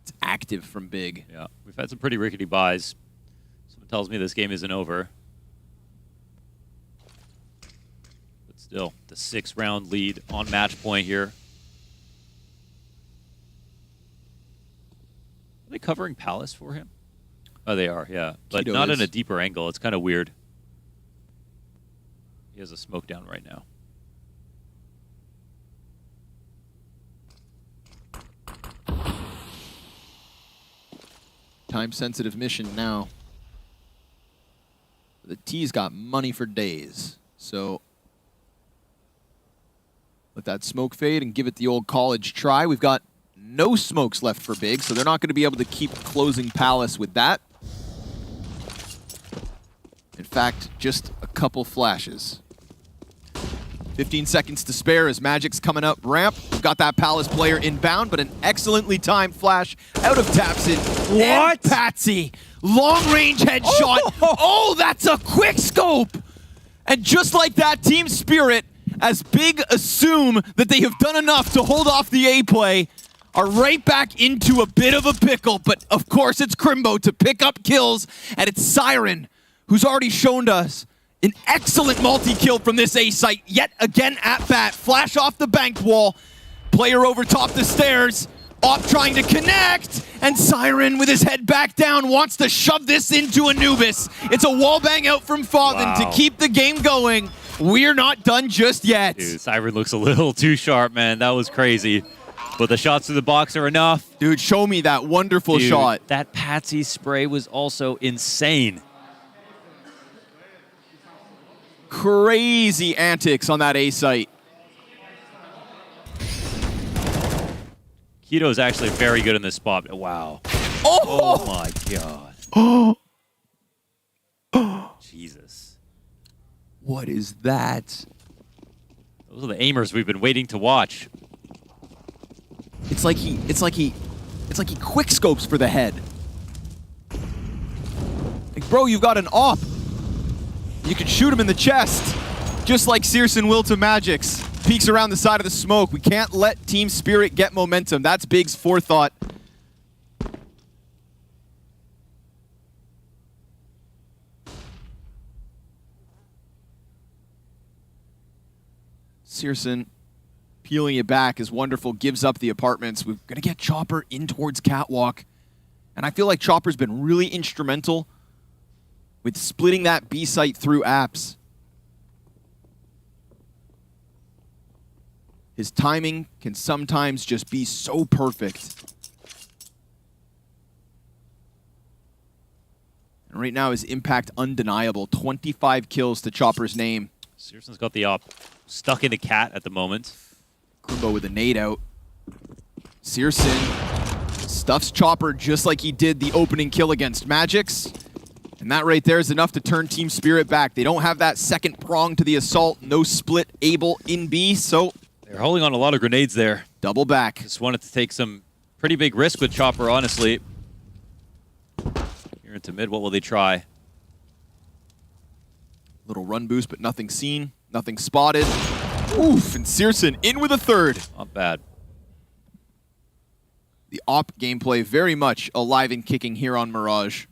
S21: It's active from Big.
S20: Yeah, we've had some pretty rickety buys. Someone tells me this game isn't over. But still, the 6-round lead on match point here. Are they covering Palace for him? Oh, they are, yeah. But
S21: Keto
S20: not
S21: is.
S20: in a deeper angle. It's kind of weird. He has a smoke down right now.
S21: Time-sensitive mission now. The T's got money for days, so let that smoke fade and give it the old college try. We've got no smokes left for Big, so they're not going to be able to keep closing Palace with that. In fact, just a couple flashes. 15 seconds to spare as Magic's coming up ramp. Got that Palace player inbound, but an excellently timed flash out of Tapsin. What? And Patsy, long-range headshot. Oh, that's a quick scope! And just like that, Team Spirit, as Big assume that they have done enough to hold off the A play, are right back into a bit of a pickle. But of course, it's Crimbo to pick up kills, and it's Siren, who's already shown us an excellent multi-kill from this A site, yet again at bat. Flash off the banked wall, player over top the stairs, Op trying to connect, and Siren with his head back down wants to shove this into Anubis. It's a wall bang out from Fathen to keep the game going. We're not done just yet.
S20: Dude, Siren looks a little too sharp, man. That was crazy. But the shots through the box are enough.
S21: Dude, show me that wonderful shot.
S20: That Patsy spray was also insane.
S21: Crazy antics on that A site.
S20: Keto's actually very good in this spot. Wow.
S21: Oh,
S20: my god. Jesus.
S21: What is that?
S20: Those are the aimers we've been waiting to watch.
S21: It's like he quick scopes for the head. Like, bro, you've got an op. You can shoot him in the chest, just like Searson will to Magic's. Peeks around the side of the smoke. We can't let Team Spirit get momentum. That's Big's forethought. Searson peeling it back is wonderful, gives up the apartments. We're going to get Chopper in towards Catwalk. And I feel like Chopper's been really instrumental with splitting that B site through apps. His timing can sometimes just be so perfect. And right now his impact undeniable. 25 kills to Chopper's name.
S20: Searson's got the op stuck in the cat at the moment.
S21: Crimbo with a nade out. Searson stuffs Chopper just like he did the opening kill against Magic's. And that right there is enough to turn Team Spirit back. They don't have that second prong to the assault. No split able in B, so
S20: they're holding on a lot of grenades there.
S21: Double back.
S20: Just wanted to take some pretty big risk with Chopper, honestly. Here into mid, what will they try?
S21: Little run boost, but nothing seen, nothing spotted. Oof, and Searson in with a third.
S20: Not bad.
S21: The op gameplay very much alive and kicking here on Mirage.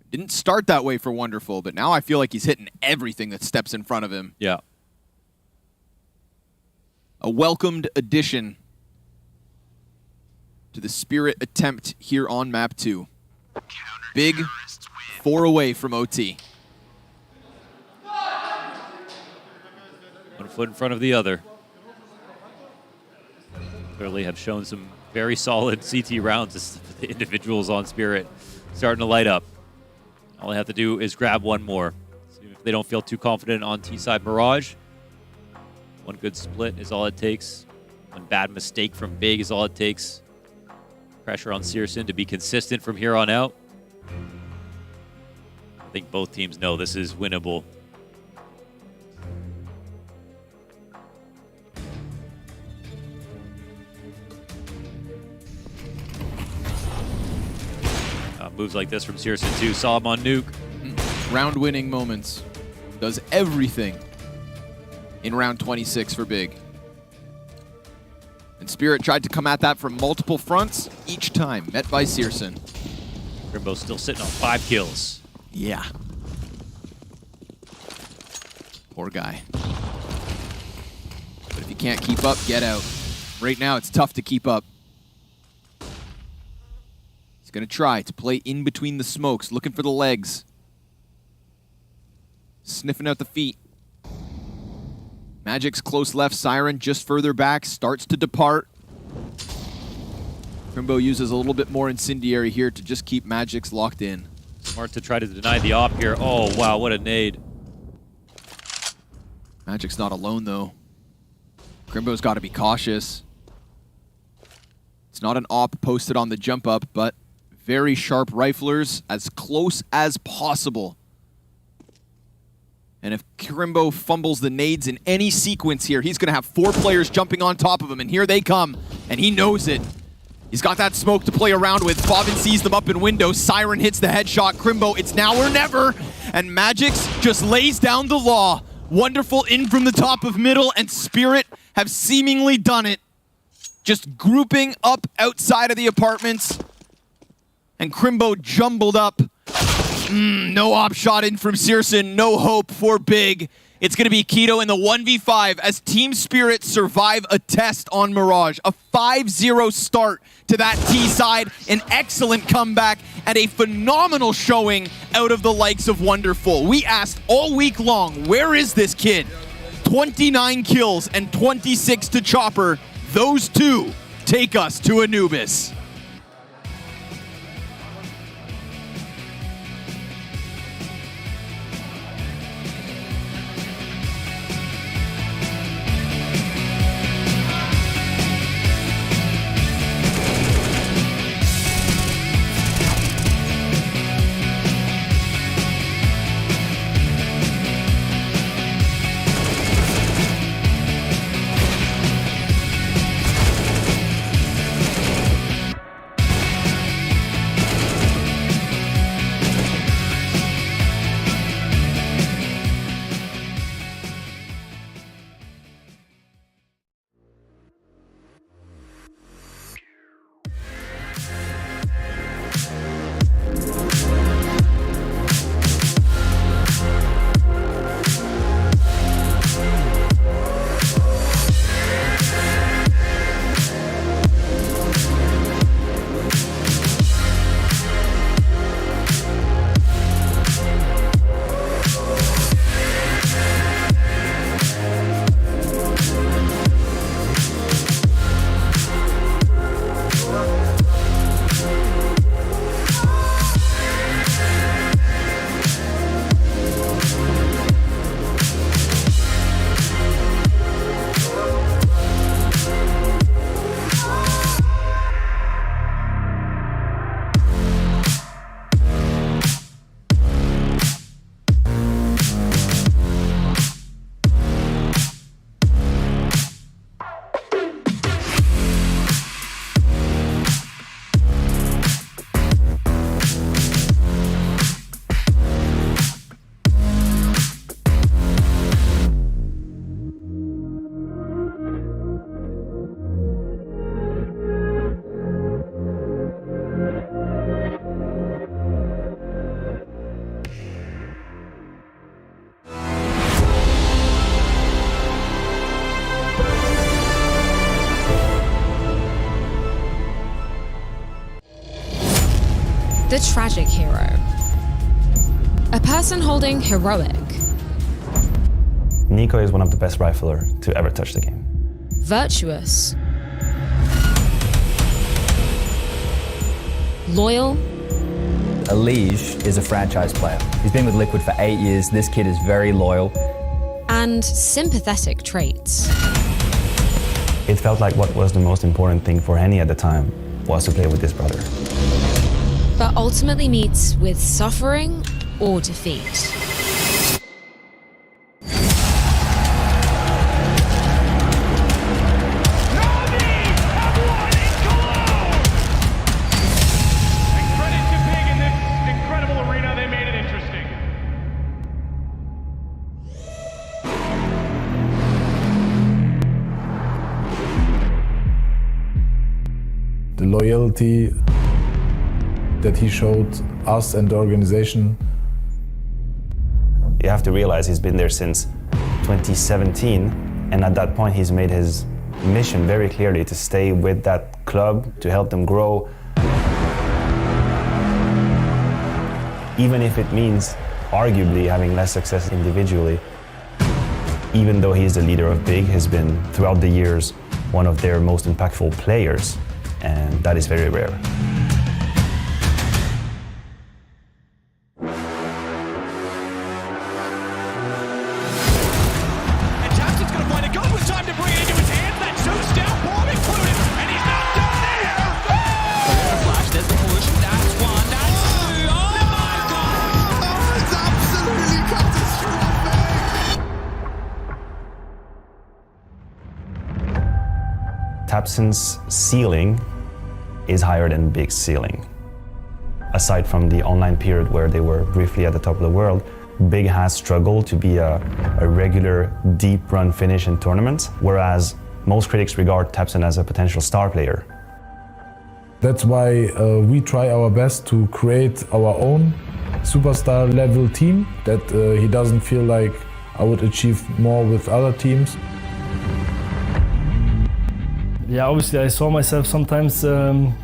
S21: Didn't start that way for Wonderful, but now I feel like he's hitting everything that steps in front of him.
S20: Yeah.
S21: A welcomed addition to the Spirit attempt here on map 2. Big 4 away from OT.
S20: One foot in front of the other. Clearly have shown some very solid CT rounds as the individuals on Spirit starting to light up. All they have to do is grab one more. See if they don't feel too confident on T-side Mirage. One good split is all it takes. One bad mistake from Big is all it takes. Pressure on Searson to be consistent from here on out. I think both teams know this is winnable. Moves like this from Searson too. Saw him on Nuke.
S21: Round-winning moments. Does everything in round 26 for Big. And Spirit tried to come at that from multiple fronts, each time met by Searson.
S20: Crimbo still sitting on 5 kills.
S21: Yeah. Poor guy. But if you can't keep up, get out. Right now, it's tough to keep up. He's going to try to play in between the smokes, looking for the legs. Sniffing out the feet. Magic's close left, Siren just further back, starts to depart. Crimbo uses a little bit more incendiary here to just keep Magic's locked in.
S20: Smart to try to deny the op here. Oh, wow, what a nade.
S21: Magic's not alone, though. Crimbo's got to be cautious. It's not an op posted on the jump up, but very sharp riflers as close as possible. And if Crimbo fumbles the nades in any sequence here, he's going to have 4 players jumping on top of him, and here they come, and he knows it. He's got that smoke to play around with. Bobbin sees them up in window. Siren hits the headshot. Crimbo, it's now or never. And Magix just lays down the law. Wonderful in from the top of middle, and Spirit have seemingly done it. Just grouping up outside of the apartments. And Crimbo jumbled up. No op shot in from Searson. No hope for Big. It's going to be Keto in the 1v5 as Team Spirit survive a test on Mirage. A 5-0 start to that T side. An excellent comeback and a phenomenal showing out of the likes of Wonderful. We asked all week long, where is this kid? 29 kills and 26 to Chopper. Those two take us to Anubis.
S15: The tragic hero. A person holding heroic.
S17: Nico is one of the best rifler to ever touch the game.
S15: Virtuous. Loyal.
S19: Elige is a franchise player. He's been with Liquid for 8 years. This kid is very loyal.
S15: And sympathetic traits.
S17: It felt like what was the most important thing for Henny at the time was to play with this brother.
S15: But ultimately meets with suffering or defeat.
S11: The loyalty that he showed us and the organization.
S17: You have to realize he's been there since 2017, and at that point he's made his mission very clearly to stay with that club, to help them grow. Even if it means arguably having less success individually, even though he is the leader of Big, has been throughout the years one of their most impactful players, and that is very rare. Tabsen's ceiling is higher than Big's ceiling. Aside from the online period where they were briefly at the top of the world, Big has struggled to be a regular deep run finish in tournaments, whereas most critics regard Tabsen as a potential star player.
S23: That's why we try our best to create our own superstar level team, that he doesn't feel like I would achieve more with other teams.
S4: Yeah, obviously I saw myself sometimes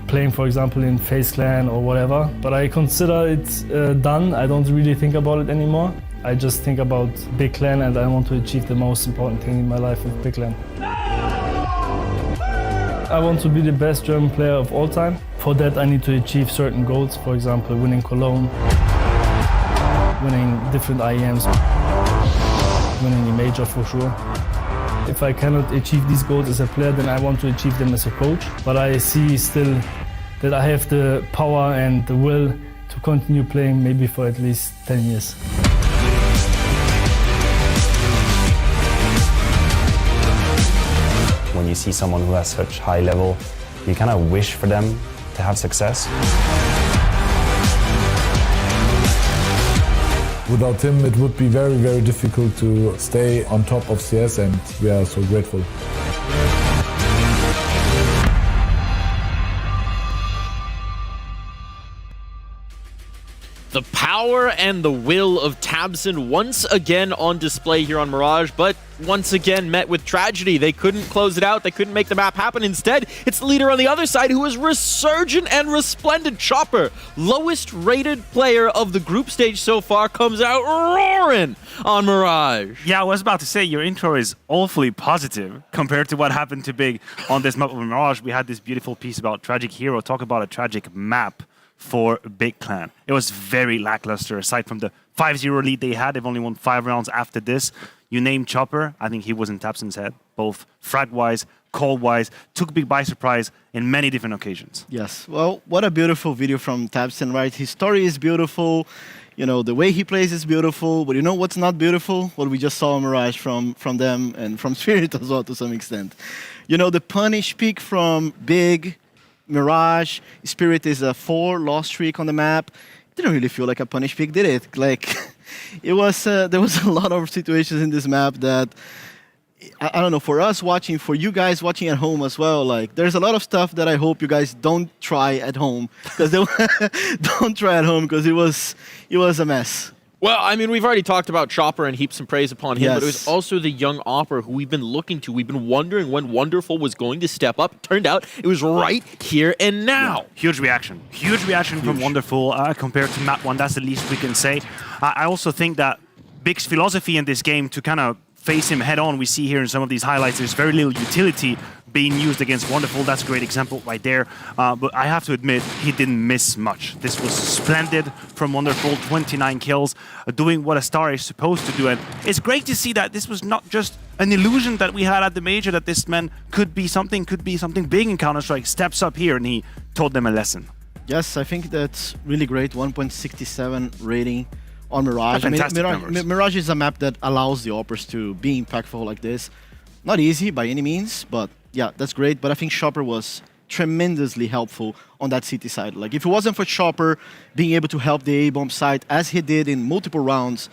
S4: playing, for example, in FaZe Clan or whatever, but I consider it done. I don't really think about it anymore. I just think about Big Clan, and I want to achieve the most important thing in my life with Big Clan. I want to be the best German player of all time. For that I need to achieve certain goals, for example, winning Cologne, winning different IEMs, winning a major for sure. If I cannot achieve these goals as a player, then I want to achieve them as a coach. But I see still that I have the power and the will to continue playing maybe for at least 10 years.
S17: When you see someone who has such high level, you kind of wish for them to have success.
S23: Without him, it would be very, very difficult to stay on top of CS, and we are so grateful.
S8: The power and the will of Tabsen once again on display here on Mirage, but once again met with tragedy. They couldn't close it out. They couldn't make the map happen. Instead, it's the leader on the other side who is resurgent and resplendent. Chopper, lowest rated player of the group stage so far, comes out roaring on Mirage.
S9: Yeah, I was about to say, your intro is awfully positive compared to what happened to Big on this map of Mirage. We had this beautiful piece about Tragic Hero, talk about a tragic map for Big Clan. It was very lackluster. Aside from the 5-0 lead they had, they've only won 5 rounds after this. You name Chopper, I think he was in Tabsen's head, both frag-wise, call-wise, took Big by surprise in many different occasions.
S7: Yes, well, what a beautiful video from Tabsen, right? His story is beautiful, you know, the way he plays is beautiful, but you know what's not beautiful? What we just saw in Mirage from them and from Spirit as well to some extent. You know, the punish pick from Big, Mirage, Spirit is a 4-loss streak on the map. Didn't really feel like a punish pick, did it? Like, it was there was a lot of situations in this map that I don't know, for us watching, for you guys watching at home as well. Like, there's a lot of stuff that I hope you guys don't try at home, because don't try at home because it was a mess.
S8: Well, I mean, we've already talked about Chopper and heaped some praise upon him,
S7: Yes.
S8: but it was also the young Opera who we've been looking to. We've been wondering when Wonderful was going to step up. It turned out it was right here and now.
S9: Yeah. Huge reaction from Wonderful compared to map 1. That's the least we can say. I also think that Big's philosophy in this game to kind of face him head on, we see here in some of these highlights, there's very little utility being used against Wonderful. That's a great example right there. But I have to admit, he didn't miss much. This was splendid from Wonderful, 29 kills, doing what a star is supposed to do. And it's great to see that this was not just an illusion that we had at the major, that this man could be something big in Counter-Strike, steps up here, and he taught them a lesson.
S7: Yes, I think that's really great, 1.67 rating on Mirage. Mirage is a map that allows the Operas to be impactful like this. Not easy by any means, but yeah, that's great. But I think Chopper was tremendously helpful on that CT side. Like, if it wasn't for Chopper being able to help the A-bomb side as he did in multiple rounds,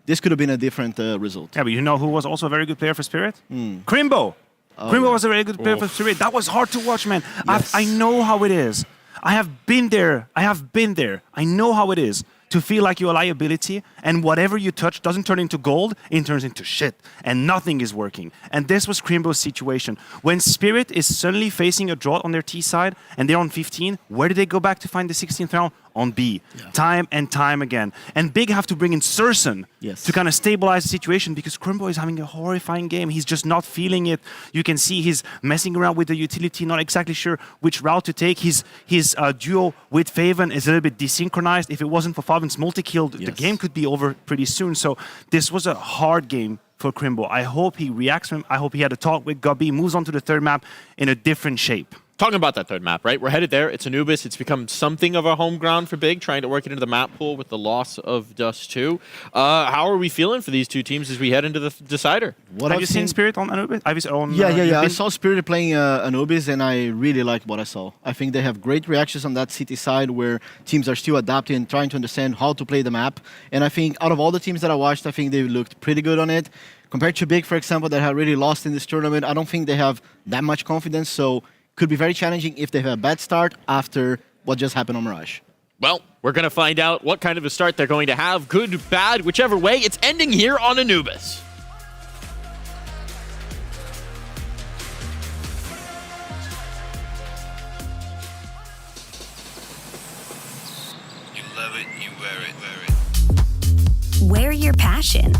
S7: this could have been a different result.
S9: Yeah, but you know who was also a very good player for Spirit? Crimbo. Crimbo was a very good player for Spirit. That was hard to watch, man.
S7: Yes.
S9: I know how it is. I have been there. I know how it is to feel like you're a liability, and whatever you touch doesn't turn into gold, it turns into shit, and nothing is working. And this was Crimbo's situation. When Spirit is suddenly facing a drought on their T side, and they're on 15, where do they go back to find the 16th round? On B. Yeah. Time and time again. And Big have to bring in Sursen to kind of stabilize the situation, because Crimbo is having a horrifying game. He's just not feeling it. You can see he's messing around with the utility, not exactly sure which route to take. His duo with Faven is a little bit desynchronized. If it wasn't for Faven's multi-kill, the game could be over pretty soon. So this was a hard game for Crimbo. I hope he reacts to him. I hope he had a talk with Gubby, moves on to the third map in a different shape.
S8: talking about that third map, right? We're headed there. It's Anubis. It's become something of a home ground for Big, trying to work it into the map pool with the loss of Dust 2. How are we feeling for these two teams as we head into the decider?
S9: Have you seen Spirit on Anubis?
S7: Yeah. I saw Spirit playing Anubis, and I really liked what I saw. I think they have great reactions on that CT side where teams are still adapting and trying to understand how to play the map. And I think out of all the teams that I watched, I think they looked pretty good on it. Compared to Big, for example, that have really lost in this tournament, I don't think they have that much confidence. So could be very challenging if they have a bad start after what just happened on Mirage.
S8: Well, we're going to find out what kind of a start they're going to have. Good, bad, whichever way. It's ending here on Anubis.
S5: You love it, you wear it.
S10: Wear your passion.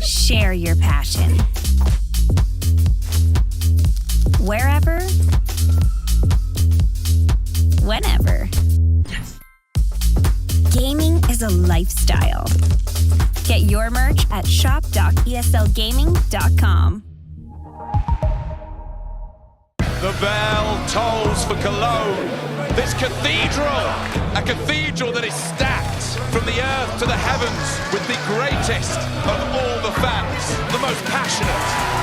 S10: Share your passion. Wherever, whenever. Gaming is a lifestyle. Get your merch at shop.eslgaming.com.
S3: The bell tolls for Cologne. This cathedral, a cathedral that is stacked from the earth to the heavens with the greatest of all the fans, the most passionate.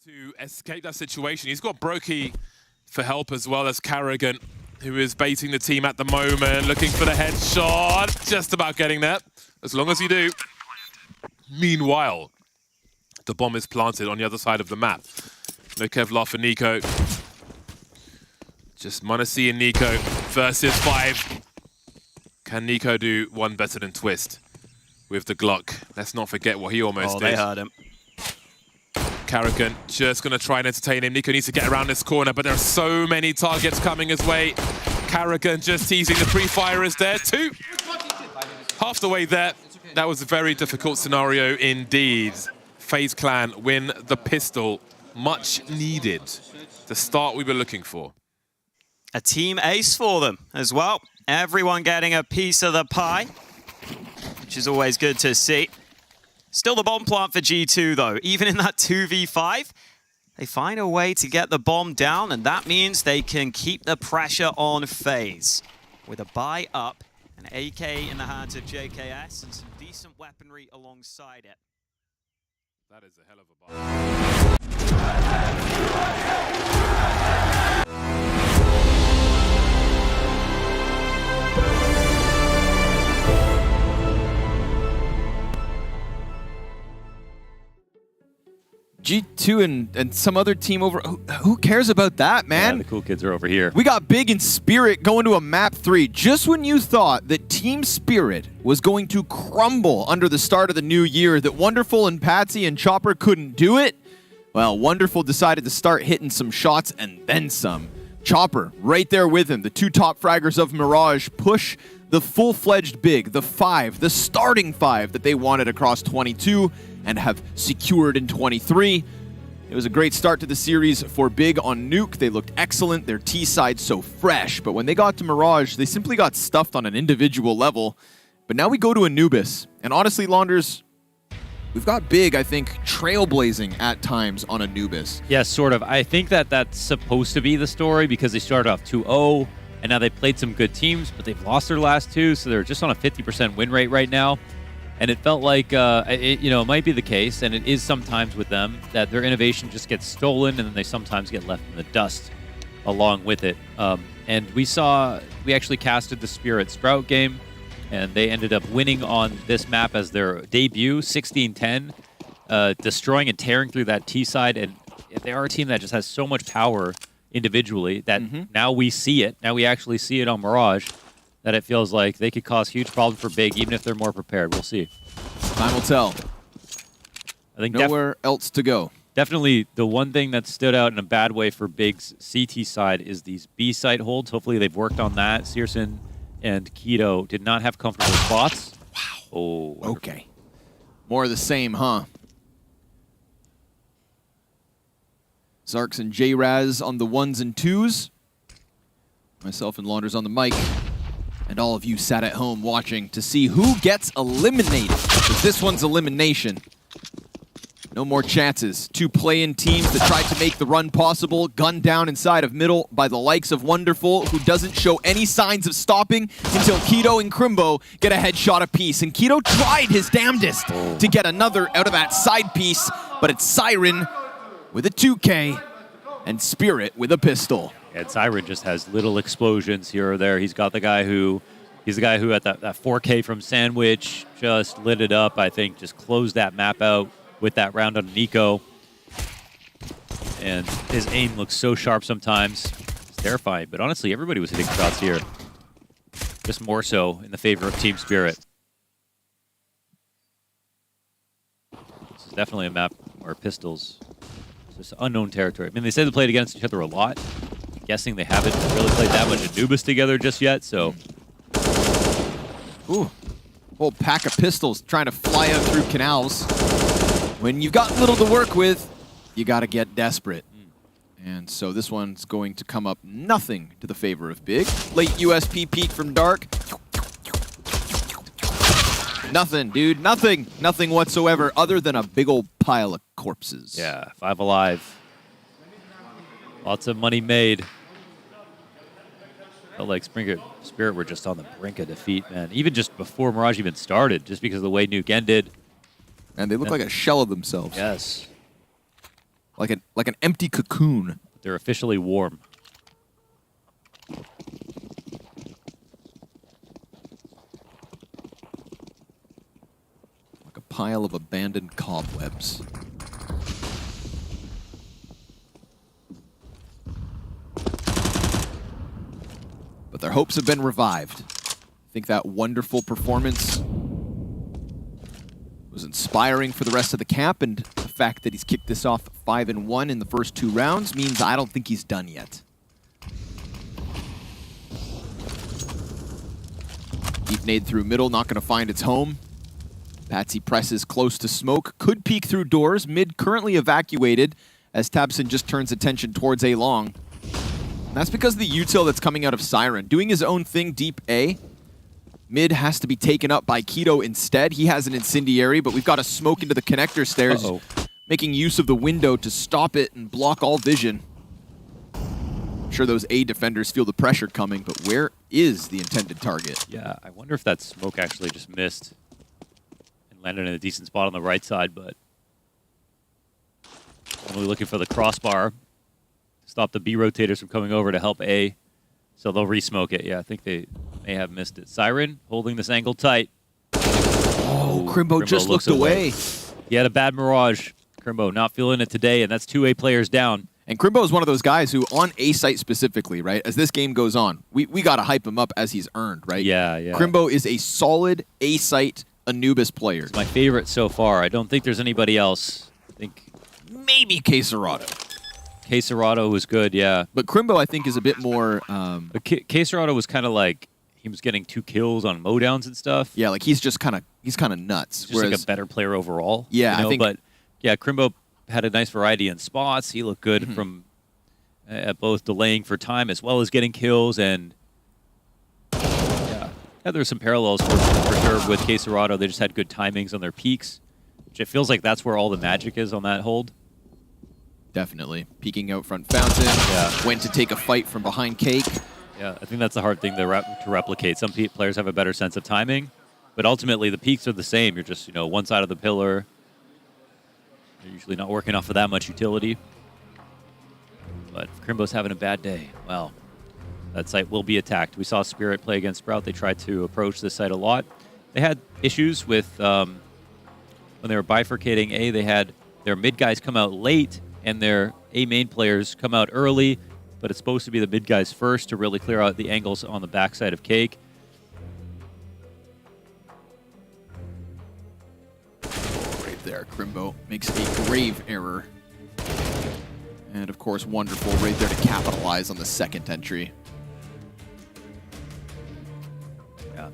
S18: To escape that situation. He's got Brokey for help as well as Carrigan, who is baiting the team at the moment, looking for the headshot, just about getting there, as long as you do. Meanwhile, the bomb is planted on the other side of the map. No Kevlar for Nico. Just Monesi and Nico versus 5. Can Nico do one better than Twist with the Glock? Let's not forget what he almost did.
S16: They heard him.
S18: Carrigan just going to try and entertain him. Nico needs to get around this corner, but there are so many targets coming his way. Carrigan just teasing the pre-firers there. 2. Half the way there. That was a very difficult scenario indeed. FaZe Clan win the pistol. Much needed. The start we were looking for.
S16: a team ace for them as well. Everyone getting a piece of the pie, which is always good to see. Still the bomb plant for G2 though. Even in that 2v5, they find a way to get the bomb down, and that means they can keep the pressure on FaZe. With a buy up, an AK in the hands of JKS, and some decent weaponry alongside it.
S18: That is a hell of a buy.
S21: G2 and some other team over. Who cares about that, man?
S20: Yeah, the cool kids are over here.
S21: We got Big and Spirit going to a map 3. Just when you thought that Team Spirit was going to crumble under the start of the new year, that Wonderful and Patsy and Chopper couldn't do it, well, Wonderful decided to start hitting some shots and then some. Chopper right there with him. The 2 top fraggers of Mirage push the full-fledged Big, the 5, the starting 5 that they wanted across 22 and have secured in 23. It was a great start to the series for Big on Nuke. They looked excellent, their T-side so fresh, but when they got to Mirage, they simply got stuffed on an individual level. But now we go to Anubis, and honestly, Launders, we've got Big, I think, trailblazing at times on Anubis.
S20: Yeah, sort of. I think that that's supposed to be the story because they started off 2-0, and now they played some good teams, but they've lost their last 2, so they're just on a 50% win rate right now. And it felt like, it might be the case, and it is sometimes with them, that their innovation just gets stolen, and then they sometimes get left in the dust along with it. And we actually casted the Spirit Sprout game, and they ended up winning on this map as their debut, 16-10, destroying and tearing through that T-side. And they are a team that just has so much power individually that now we see it. Now we actually see it on Mirage, that it feels like they could cause huge problems for Big, even if they're more prepared. We'll see.
S21: Time will tell.
S20: I think
S21: nowhere else to go.
S20: Definitely the one thing that stood out in a bad way for Big's CT side is these B site holds. Hopefully they've worked on that. Searson and Keto did not have comfortable spots.
S21: Wow.
S20: Oh, wonderful.
S21: Okay. More of the same, huh? Zarks and J-Raz on the 1s and 2s. Myself and Launders on the mic. And all of you sat at home watching to see who gets eliminated. Because this one's elimination. No more chances. 2 play-in teams that tried to make the run possible. Gunned down inside of middle by the likes of Wonderful, who doesn't show any signs of stopping until Keto and Crimbo get a headshot apiece. And Keto tried his damnedest to get another out of that side piece, but it's Siren with a 2K and Spirit with a pistol.
S20: And Siren just has little explosions here or there. He's got the guy who, at that 4K from Sandwich just lit it up, I think, just closed that map out with that round on Nico. And his aim looks so sharp sometimes. It's terrifying. But honestly, everybody was hitting shots here. Just more so in the favor of Team Spirit. This is definitely a map where pistols, it's just unknown territory. I mean, they say they played against each other a lot. Guessing they haven't really played that much Anubis together just yet, so.
S21: Ooh, whole pack of pistols trying to fly out through canals. When you've got little to work with, you gotta get desperate. And so this one's going to come up nothing to the favor of Big. Late USP peek from Dark. Nothing, dude, nothing. Nothing whatsoever other than a big old pile of corpses.
S20: Yeah, 5 alive. Lots of money made. Felt like Spirit were just on the brink of defeat, man. Even just before Mirage even started, just because of the way Nuke ended.
S21: And they look like a shell of themselves.
S20: Yes.
S21: Like an empty cocoon.
S20: They're officially warm.
S21: Like a pile of abandoned cobwebs. But their hopes have been revived. I think that Wonderful performance was inspiring for the rest of the camp, and the fact that he's kicked this off 5-1 in the first 2 rounds means I don't think he's done yet. Deep nade through middle, not going to find its home. Patsy presses close to smoke, could peek through doors. Mid currently evacuated as Tabson just turns attention towards A long. That's because of the util that's coming out of Siren. Doing his own thing deep A. Mid has to be taken up by Keto instead. He has an incendiary, but we've got a smoke into the connector stairs, making use of the window to stop it and block all vision. I'm sure those A defenders feel the pressure coming, but where is the intended target?
S20: Yeah, I wonder if that smoke actually just missed and landed in a decent spot on the right side, but only looking for the crossbar to stop the B rotators from coming over to help A. So they'll re-smoke it. Yeah, I think they may have missed it. Siren holding this angle tight.
S21: Oh, Crimbo just looked away.
S20: He had a bad mirage. Crimbo not feeling it today, and that's 2 A players down.
S21: And Crimbo is one of those guys who, on A site specifically, right, as this game goes on, we got to hype him up as he's earned, right?
S20: Yeah, yeah.
S21: Crimbo is a solid A site Anubis player.
S20: It's my favorite so far. I don't think there's anybody else. I think
S21: maybe K-Serrato.
S20: K-Serrato was good, yeah.
S21: But Crimbo, I think, is a bit more...
S20: But K-Serrato was kind of like, he was getting 2 kills on mowdowns and stuff.
S21: Yeah, like he's kind of nuts.
S20: Just like a better player overall.
S21: Yeah,
S20: you know?
S21: I think...
S20: But yeah, Crimbo had a nice variety in spots. He looked good from at both delaying for time as well as getting kills. And yeah, there were some parallels for sure with K-Serrato. They just had good timings on their peaks, which it feels like that's where all the magic is on that hold.
S21: Definitely. Peeking out front fountain.
S20: Yeah.
S21: When to take a fight from behind Cake.
S20: Yeah, I think that's the hard thing to replicate. Some players have a better sense of timing, but ultimately the peaks are the same. You're just, one side of the pillar. You're usually not working off of that much utility. But if Crimbo's having a bad day, well, that site will be attacked. We saw Spirit play against Sprout. They tried to approach this site a lot. They had issues with, when they were bifurcating A, they had their mid guys come out late and their A main players come out early, but it's supposed to be the mid guys first to really clear out the angles on the backside of Cake.
S21: Right there, Crimbo makes a grave error. And of course, Wonderful right there to capitalize on the second entry.
S20: Yeah.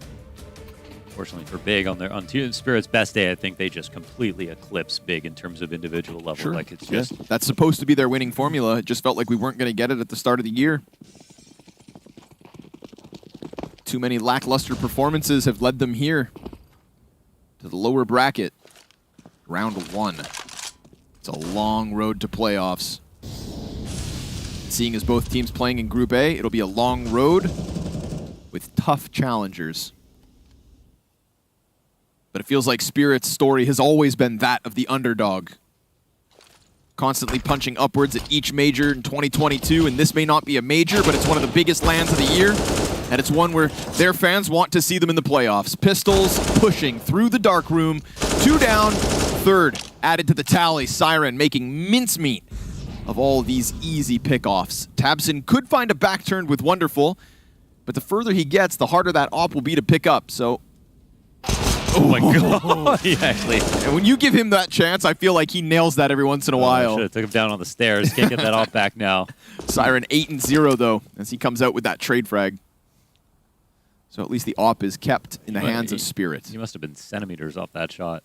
S20: Unfortunately for Big, on Team Spirit's best day, I think they just completely eclipse Big in terms of individual level.
S21: Sure.
S20: Like it's just
S21: That's supposed to be their winning formula. It just felt like we weren't going to get it at the start of the year. Too many lackluster performances have led them here to the lower bracket. Round 1. It's a long road to playoffs. Seeing as both teams playing in Group A, it'll be a long road with tough challengers. But it feels like Spirit's story has always been that of the underdog. Constantly punching upwards at each major in 2022, and this may not be a major, but it's one of the biggest lands of the year, and it's one where their fans want to see them in the playoffs. Pistols pushing through the dark room, 2 down, 3rd added to the tally. Siren making mincemeat of all these easy pickoffs. Tabson could find a back turn with Wonderful, but the further he gets, the harder that op will be to pick up, so...
S20: Oh my god, he actually...
S21: And when you give him that chance, I feel like he nails that every once in a while.
S20: Should have took him down on the stairs. Can't get that off back now.
S21: Siren 8-0 though, as he comes out with that trade frag. So at least the op is kept in the hands of Spirit.
S20: He must have been centimeters off that shot.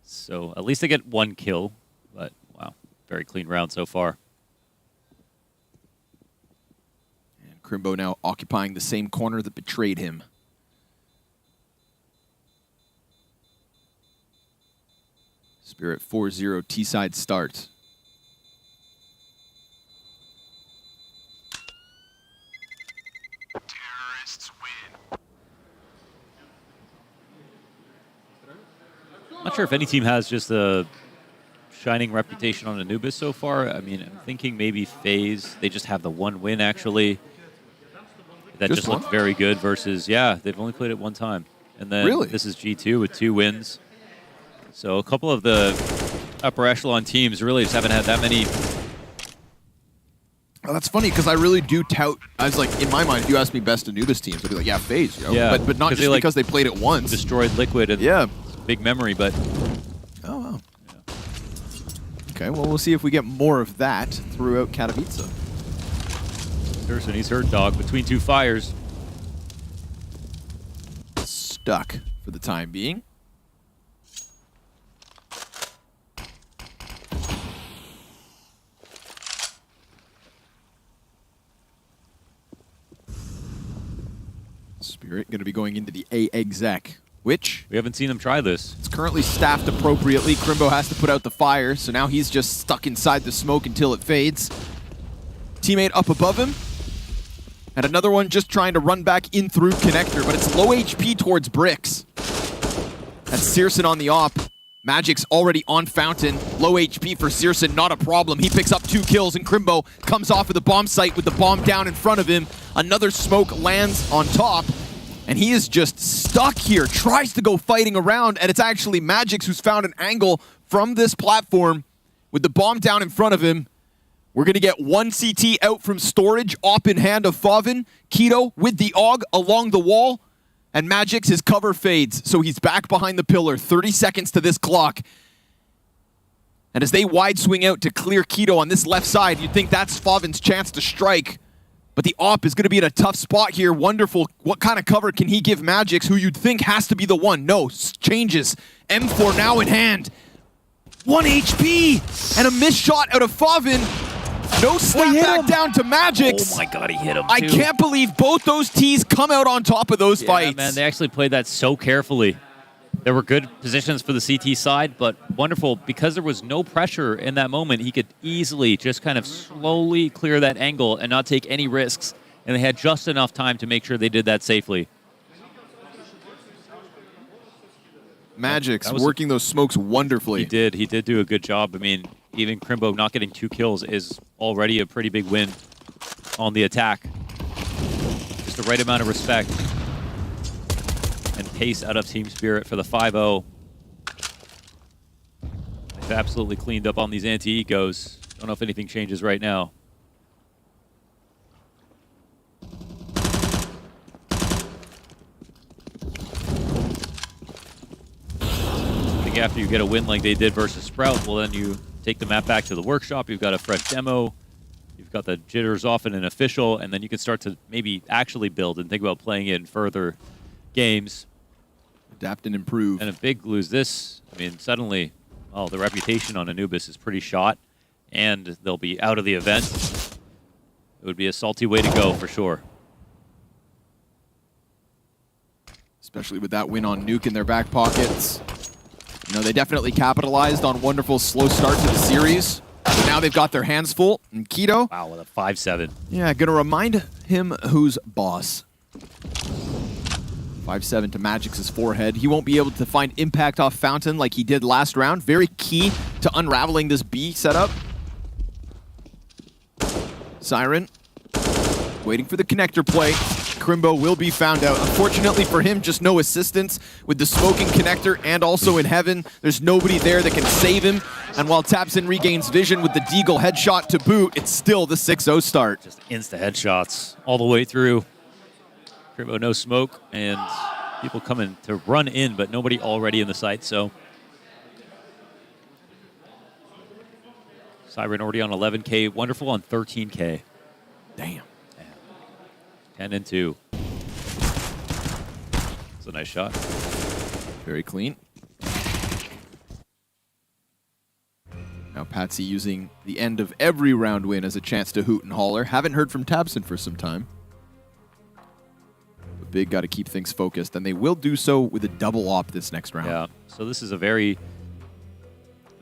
S20: So at least they get 1 kill, but wow, very clean round so far.
S21: And Crimbo now occupying the same corner that betrayed him. Spirit 4-0 T-side start.
S5: Terrorists win.
S20: I'm not sure if any team has just a shining reputation on Anubis so far. I mean, I'm thinking maybe FaZe. They just have the 1 win, actually. That just looked very good versus, yeah, they've only played it 1 time. And then this is G2 with 2 wins. So a couple of the upper echelon teams really just haven't had that many.
S21: Well, that's funny because I really do tout. I was like, in my mind, if you ask me best Anubis teams, I'd be like, yeah, FaZe. You know?
S20: Yeah,
S21: but not just
S20: they,
S21: because they played it once.
S20: Destroyed Liquid and
S21: yeah,
S20: big memory, but.
S21: Oh, wow. Yeah. Okay, well, we'll see if we get more of that throughout Katowice.
S20: Pearson, he's hurt, dog, between 2 fires.
S21: Stuck for the time being. Spirit going to be going into the A exec, which
S20: we haven't seen them try this.
S21: It's currently staffed appropriately. Crimbo has to put out the fire, so now he's just stuck inside the smoke until it fades. Teammate up above him. And another one just trying to run back in through connector, but it's low HP towards bricks. That's Searson on the op. Magic's already on Fountain. Low HP for Searson, not a problem. He picks up 2 kills, and Crimbo comes off of the bomb site with the bomb down in front of him. Another smoke lands on top, and he is just stuck here. Tries to go fighting around, and it's actually Magix who's found an angle from this platform with the bomb down in front of him. We're going to get 1 CT out from storage, op in hand of Favin. Keto with the AUG along the wall. And Magix, his cover fades, so he's back behind the pillar. 30 seconds to this clock. And as they wide swing out to clear Keto on this left side, you'd think that's Favin's chance to strike. But the op is going to be in a tough spot here. Wonderful. What kind of cover can he give Magix, who you'd think has to be the one? No, changes. M4 now in hand. 1 HP and a missed shot out of Favin. No snapback down to Magix.
S20: Oh my god, he hit him too.
S21: I can't believe both those Ts come out on top of those fights.
S20: Man, they actually played that so carefully. There were good positions for the CT side, but wonderful. Because there was no pressure in that moment, he could easily just kind of slowly clear that angle and not take any risks. And they had just enough time to make sure they did that safely.
S21: Magix working those smokes wonderfully.
S20: He did do a good job. I mean, even Crimbo not getting 2 kills is already a pretty big win on the attack. Just the right amount of respect and pace out of Team Spirit for the 5-0. They've absolutely cleaned up on these anti-ecos. Don't know if anything changes right now. After you get a win like they did versus Sprout, well, then you take the map back to the workshop. You've got a fresh demo. You've got the jitters off in an official, and then you can start to maybe actually build and think about playing it in further games.
S21: Adapt and improve.
S20: And if Big lose this, I mean, suddenly, oh, the reputation on Anubis is pretty shot, and they'll be out of the event. It would be a salty way to go for sure.
S21: Especially with that win on Nuke in their back pockets. You know, they definitely capitalized on wonderful slow start to the series. But now they've got their hands full. And Keto.
S20: Wow, with a 5-7.
S21: Yeah, gonna remind him who's boss. 5-7 to Magix's forehead. He won't be able to find impact off Fountain like he did last round. Very key to unraveling this B setup. Siren waiting for the connector play. Crimbo will be found out. Unfortunately for him, just no assistance with the smoking connector and also in heaven. There's nobody there that can save him. And while Tapson regains vision with the Deagle headshot to boot, it's still the 6-0 start.
S20: Just insta headshots all the way through. Crimbo no smoke and people coming to run in, but nobody already in the site, so. Siren already on 11K, wonderful on 13K.
S21: Damn.
S20: 10 and 2. It's a nice shot.
S21: Very clean. Now Patsy using the end of every round win as a chance to hoot and holler. Haven't heard from Tabson for some time. But Big got to keep things focused, and they will do so with a double op this next round.
S20: Yeah, so this is a very...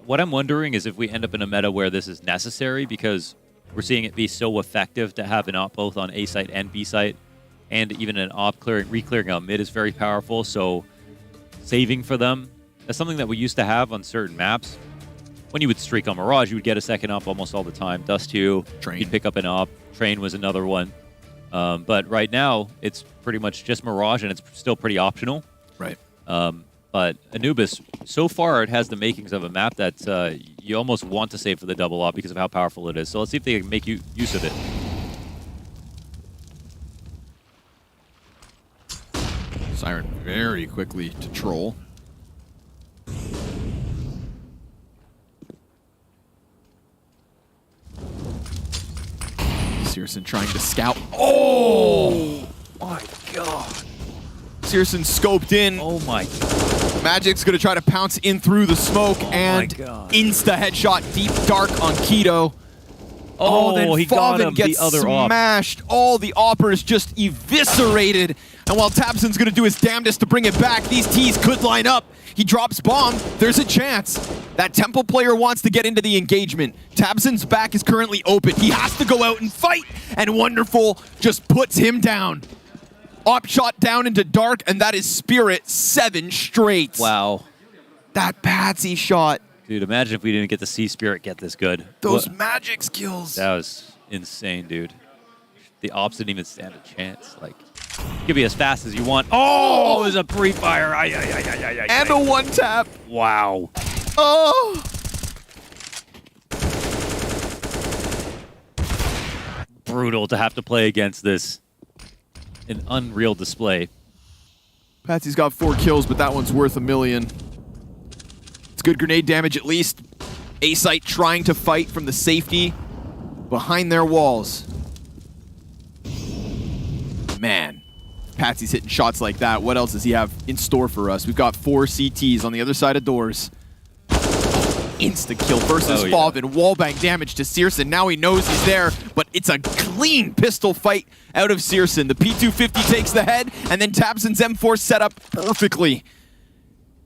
S20: What I'm wondering is if we end up in a meta where this is necessary, because we're seeing it be so effective to have an op both on A site and B site, and even an op re-clearing out mid is very powerful, so saving for them, that's something that we used to have on certain maps. When you would streak on Mirage, you would get a second op almost all the time. Dust 2, you'd pick up an op. Train was another one. But right now, it's pretty much just Mirage, and it's still pretty optional.
S21: Right.
S20: But Anubis, so far, it has the makings of a map that you almost want to save for the double op because of how powerful it is. So let's see if they can make use of it.
S21: Siren very quickly to troll. Searson trying to scout. Oh my god. Searson scoped in.
S20: Oh my god.
S21: Magic's gonna try to pounce in through the smoke and insta headshot deep dark on Keto. Oh, then
S20: he got
S21: Favin
S20: him,
S21: gets
S20: the other op.
S21: smashed. All the oppers just eviscerated. And while Tabson's going to do his damnedest to bring it back, these T's could line up. He drops bomb. There's a chance. That Temple player wants to get into the engagement. Tabson's back is currently open. He has to go out and fight. And Wonderful just puts him down. Op shot down into Dark, and that is Spirit 7 straight.
S20: Wow.
S21: That Patsy shot.
S20: Dude, imagine if we didn't get to see Spirit get this good.
S21: Those magic skills.
S20: That was insane, dude. The ops didn't even stand a chance. Like, you can be as fast as you want. Oh, it was a pre-fire.
S21: And a one tap.
S20: Wow.
S21: Oh.
S20: Brutal to have to play against this. An unreal display.
S21: Patsy's got 4 kills, but that one's worth $1 million. It's good grenade damage at least. A-Site trying to fight from the safety behind their walls. Man, Patsy's hitting shots like that. What else does he have in store for us? We've got 4 CTs on the other side of doors. Insta-kill versus Favin. Wallbang damage to Searson. Now he knows he's there, but it's a clean pistol fight out of Searson. The P250 takes the head, and then Tabson's M4 set up perfectly.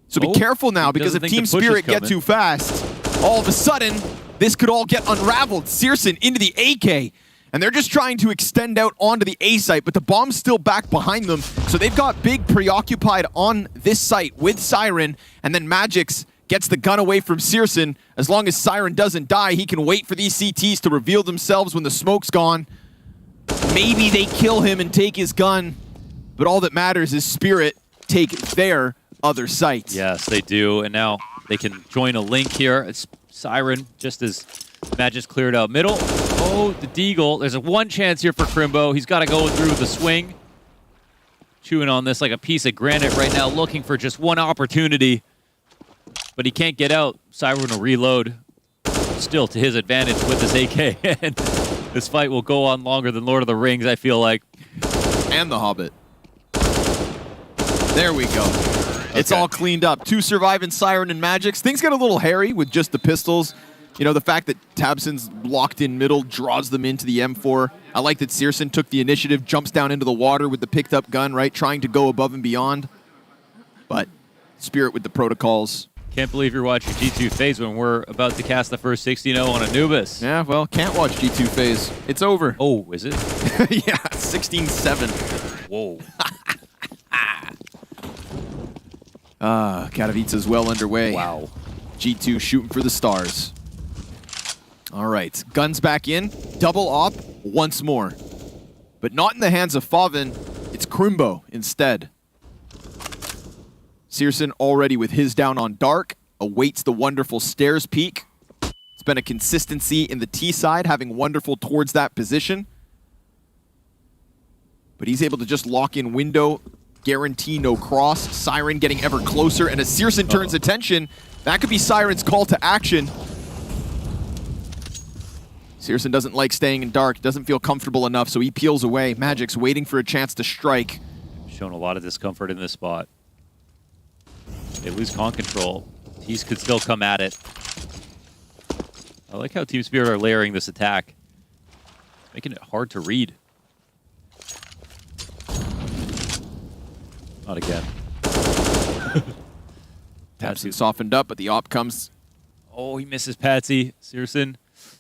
S21: So be careful now, because if Team Spirit get too fast, all of a sudden, this could all get unraveled. Searson into the AK, and they're just trying to extend out onto the A site, but the bomb's still back behind them. So they've got Big preoccupied on this site with Siren, and then Magix gets the gun away from Searson. As long as Siren doesn't die, he can wait for these CTs to reveal themselves when the smoke's gone. Maybe they kill him and take his gun, but all that matters is Spirit take their other site.
S20: Yes, they do, and now they can join a link here. It's Siren, just as Magic's cleared out middle. Oh, the Deagle. There's a one chance here for Crimbo. He's got to go through the swing. Chewing on this like a piece of granite right now, looking for just one opportunity. But he can't get out. Siren will reload. Still to his advantage with this AK. And this fight will go on longer than Lord of the Rings, I feel like.
S21: And The Hobbit. There we go. It's all cleaned up. 2 surviving Siren and Magix. Things get a little hairy with just the pistols. You know, the fact that Tabson's locked in middle draws them into the M4. I like that Searson took the initiative, jumps down into the water with the picked up gun, right? Trying to go above and beyond. But Spirit with the protocols.
S20: Can't believe you're watching G2 FaZe when we're about to cast the first 16-0 on Anubis.
S21: Yeah, well, can't watch G2 FaZe. It's over.
S20: Oh, is it?
S21: Yeah, 16-7.
S20: Whoa.
S21: Katowice's well underway.
S20: Wow.
S21: G2 shooting for the stars. All right, guns back in. Double op once more. But not in the hands of Favin. It's Crimbo instead. Searson already with his down on Dark. Awaits the Wonderful stairs peek. It's been a consistency in the T side, having Wonderful towards that position. But he's able to just lock in window. Guarantee no cross. Siren getting ever closer. And as Searson turns attention, that could be Siren's call to action. Searson doesn't like staying in Dark. Doesn't feel comfortable enough, so he peels away. Magic's waiting for a chance to strike.
S20: Shown a lot of discomfort in this spot. They lose con control. Tees could still come at it. I like how Team Spirit are layering this attack. Making it hard to read. Not again.
S21: Patsy softened up, but the op comes.
S20: Oh, he misses Patsy. Searson.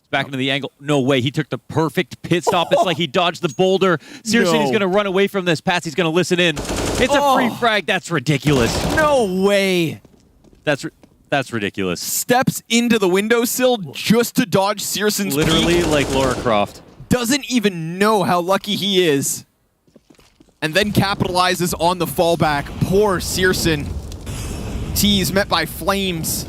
S20: Back into the angle. No way. He took the perfect pit stop. It's like he dodged the boulder. Seriously, he's going to run away from this. Patsy's going to listen in. It's a free frag. That's ridiculous.
S21: No way.
S20: That's ridiculous.
S21: Steps into the windowsill just to dodge Searson's
S20: Literally
S21: peek.
S20: like Lara Croft.
S21: Doesn't even know how lucky he is. And then capitalizes on the fallback. Poor Searson. T's met by flames.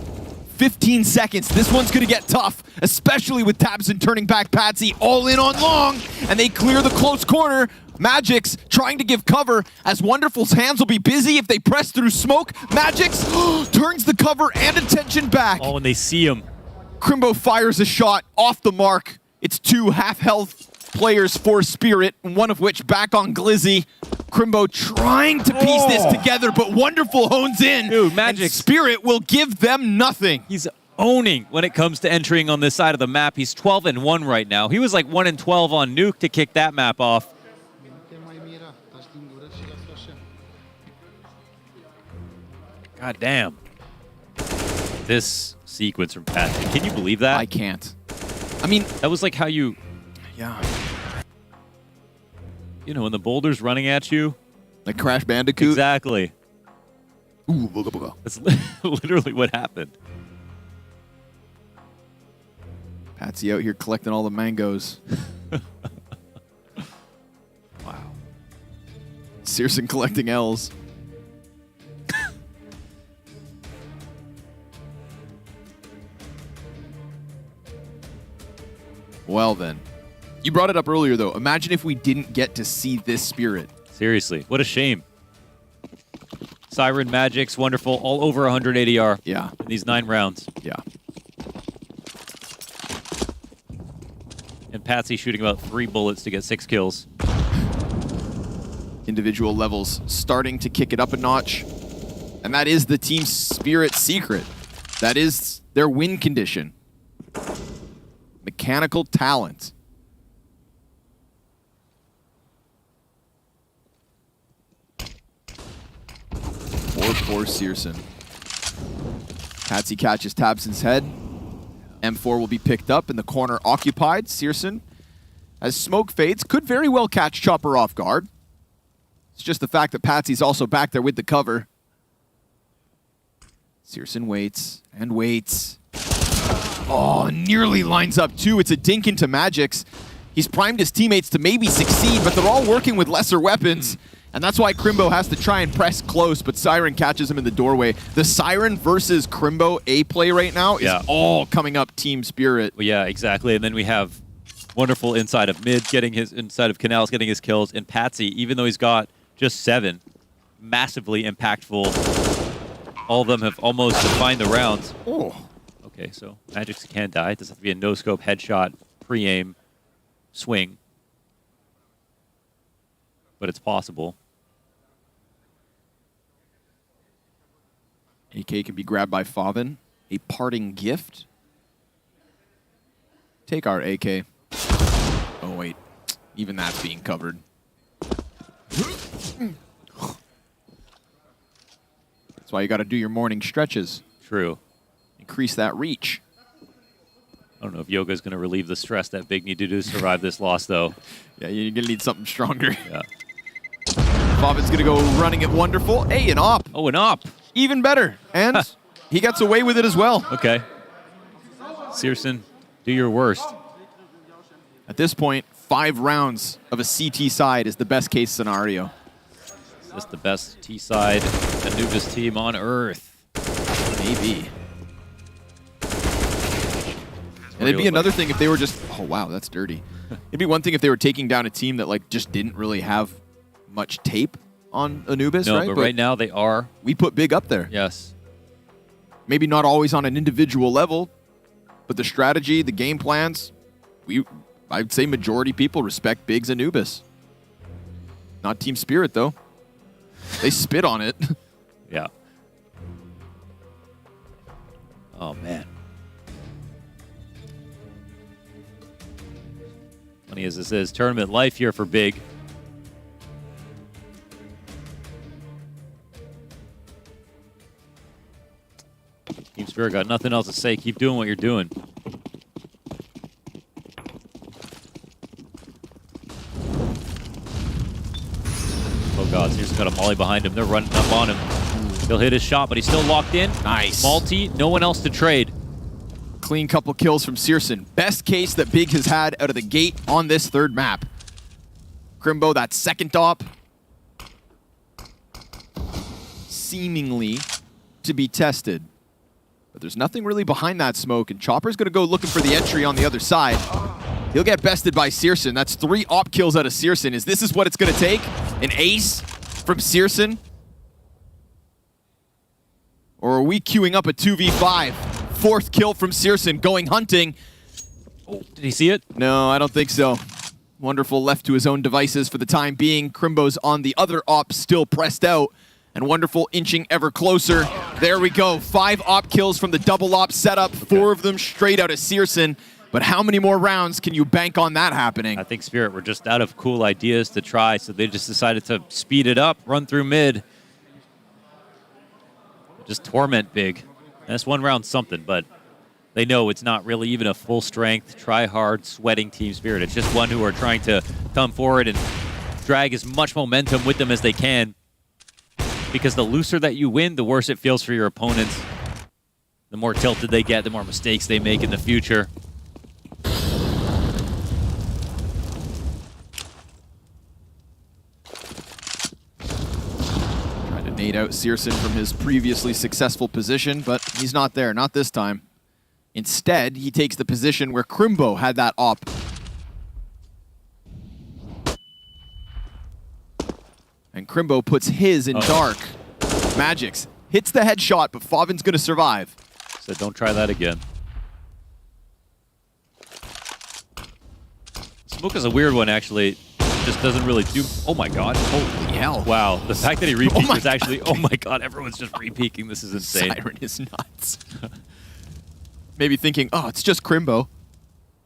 S21: 15 seconds. This one's going to get tough, especially with Tabson turning back Patsy all in on long, and they clear the close corner. Magix trying to give cover as Wonderful's hands will be busy if they press through smoke. Magix turns the cover and attention back.
S20: Oh, and they see him.
S21: Crimbo fires a shot off the mark. It's 2 half-health players for Spirit, one of which back on Glizzy. Crimbo trying to piece this together, but Wonderful hones in.
S20: Dude, Magix.
S21: And Spirit will give them nothing.
S20: He's owning when it comes to entering on this side of the map. He's 12-1 right now. He was like 1-12 on Nuke to kick that map off. God damn. This sequence from Pat. Can you believe that?
S21: I can't. I mean,
S20: that was like how you...
S21: Yeah.
S20: You know, when the boulder's running at you.
S21: Like Crash Bandicoot?
S20: Exactly.
S21: Ooh, booga booga.
S20: That's literally what happened.
S21: Patsy out here collecting all the mangoes.
S20: Wow.
S21: Searson collecting L's. Well then. You brought it up earlier though. Imagine if we didn't get to see this spirit.
S20: Seriously. What a shame. Siren Magic's wonderful. All over 100 ADR.
S21: Yeah.
S20: In these 9 rounds.
S21: Yeah.
S20: And Patsy shooting about 3 bullets to get 6 kills.
S21: Individual levels starting to kick it up a notch. And that is the team spirit secret. That is their win condition. Mechanical talent. Poor Searson. Patsy catches Tabson's head. M4 will be picked up in the corner occupied. Searson, as smoke fades, could very well catch Chopper off guard. It's just the fact that Patsy's also back there with the cover. Searson waits and waits. Oh, nearly lines up too. It's a dink into Magix. He's primed his teammates to maybe succeed, but they're all working with lesser weapons. And that's why Crimbo has to try and press close, but Siren catches him in the doorway. The Siren versus Crimbo A play right now is all coming up team spirit.
S20: Well, yeah, exactly. And then we have wonderful inside of mid, inside of Canals getting his kills, and Patsy, even though he's got just 7, massively impactful. All of them have almost defined the rounds.
S21: Oh.
S20: Okay, so Magix can die. It doesn't have to be a no-scope headshot, pre-aim, swing. But it's possible.
S21: AK can be grabbed by Favin. A parting gift. Take our AK. Oh, wait. Even that's being covered. That's why you got to do your morning stretches.
S20: True.
S21: Increase that reach.
S20: I don't know if Yoga's going to relieve the stress that Big need to do to survive this loss, though.
S21: Yeah, you're going to need something stronger.
S20: Yeah.
S21: Favin's going to go running it wonderful. Hey, an op.
S20: Oh, an op.
S21: Even better. And he gets away with it as well.
S20: Okay. Searson, do your worst.
S21: At this point, 5 rounds of a CT side is the best case scenario.
S20: Is this the best T-side Anubis team on Earth?
S21: Maybe. And it'd be another thing if they were just... Oh, wow, that's dirty. It'd be one thing if they were taking down a team that like just didn't really have much tape on Anubis, right?
S20: No, but right now they are.
S21: We put Big up there.
S20: Yes.
S21: Maybe not always on an individual level, but the strategy, the game plans, I'd say majority people respect Big's Anubis. Not Team Spirit, though. They spit on it.
S20: Yeah. Oh, man. Funny as this is, tournament life here for Big. Team Spirit got nothing else to say. Keep doing what you're doing. Oh God, Searson's got a molly behind him. They're running up on him. He'll hit his shot, but he's still locked in.
S21: Nice.
S20: Malty, no one else to trade.
S21: Clean couple kills from Searson. Best case that Big has had out of the gate on this third map. Crimbo, that second op. Seemingly to be tested. But there's nothing really behind that smoke, and Chopper's going to go looking for the entry on the other side. He'll get bested by Searson. That's 3 op kills out of Searson. Is this what it's going to take? An ace from Searson? Or are we queuing up a 2v5? 4th kill from Searson, going hunting.
S20: Oh, did he see it?
S21: No, I don't think so. Wonderful left to his own devices for the time being. Crimbo's on the other op, still pressed out. And Wonderful inching ever closer. There we go. 5 op kills from the double op setup. 4 of them straight out of Searson. But how many more rounds can you bank on that happening?
S20: I think Spirit were just out of cool ideas to try, so they just decided to speed it up, run through mid. Just torment Big. And that's 1 round something, but they know it's not really even a full strength, try hard, sweating Team Spirit. It's just one who are trying to come forward and drag as much momentum with them as they can. Because the looser that you win, the worse it feels for your opponents. The more tilted they get, the more mistakes they make in the future.
S21: Trying to nade out Searson from his previously successful position, but he's not there, not this time. Instead, he takes the position where Crimbo had that op. And Crimbo puts his in dark. Magix hits the headshot, but Favin's going to survive.
S20: So don't try that again. Smoke is a weird one, actually. Just doesn't really do... Oh my god.
S21: Holy hell.
S20: Wow. The fact that he re-peeked is actually... Oh my god, everyone's just re-peeking. This is insane.
S21: Siren is nuts. Maybe thinking, oh, it's just Crimbo.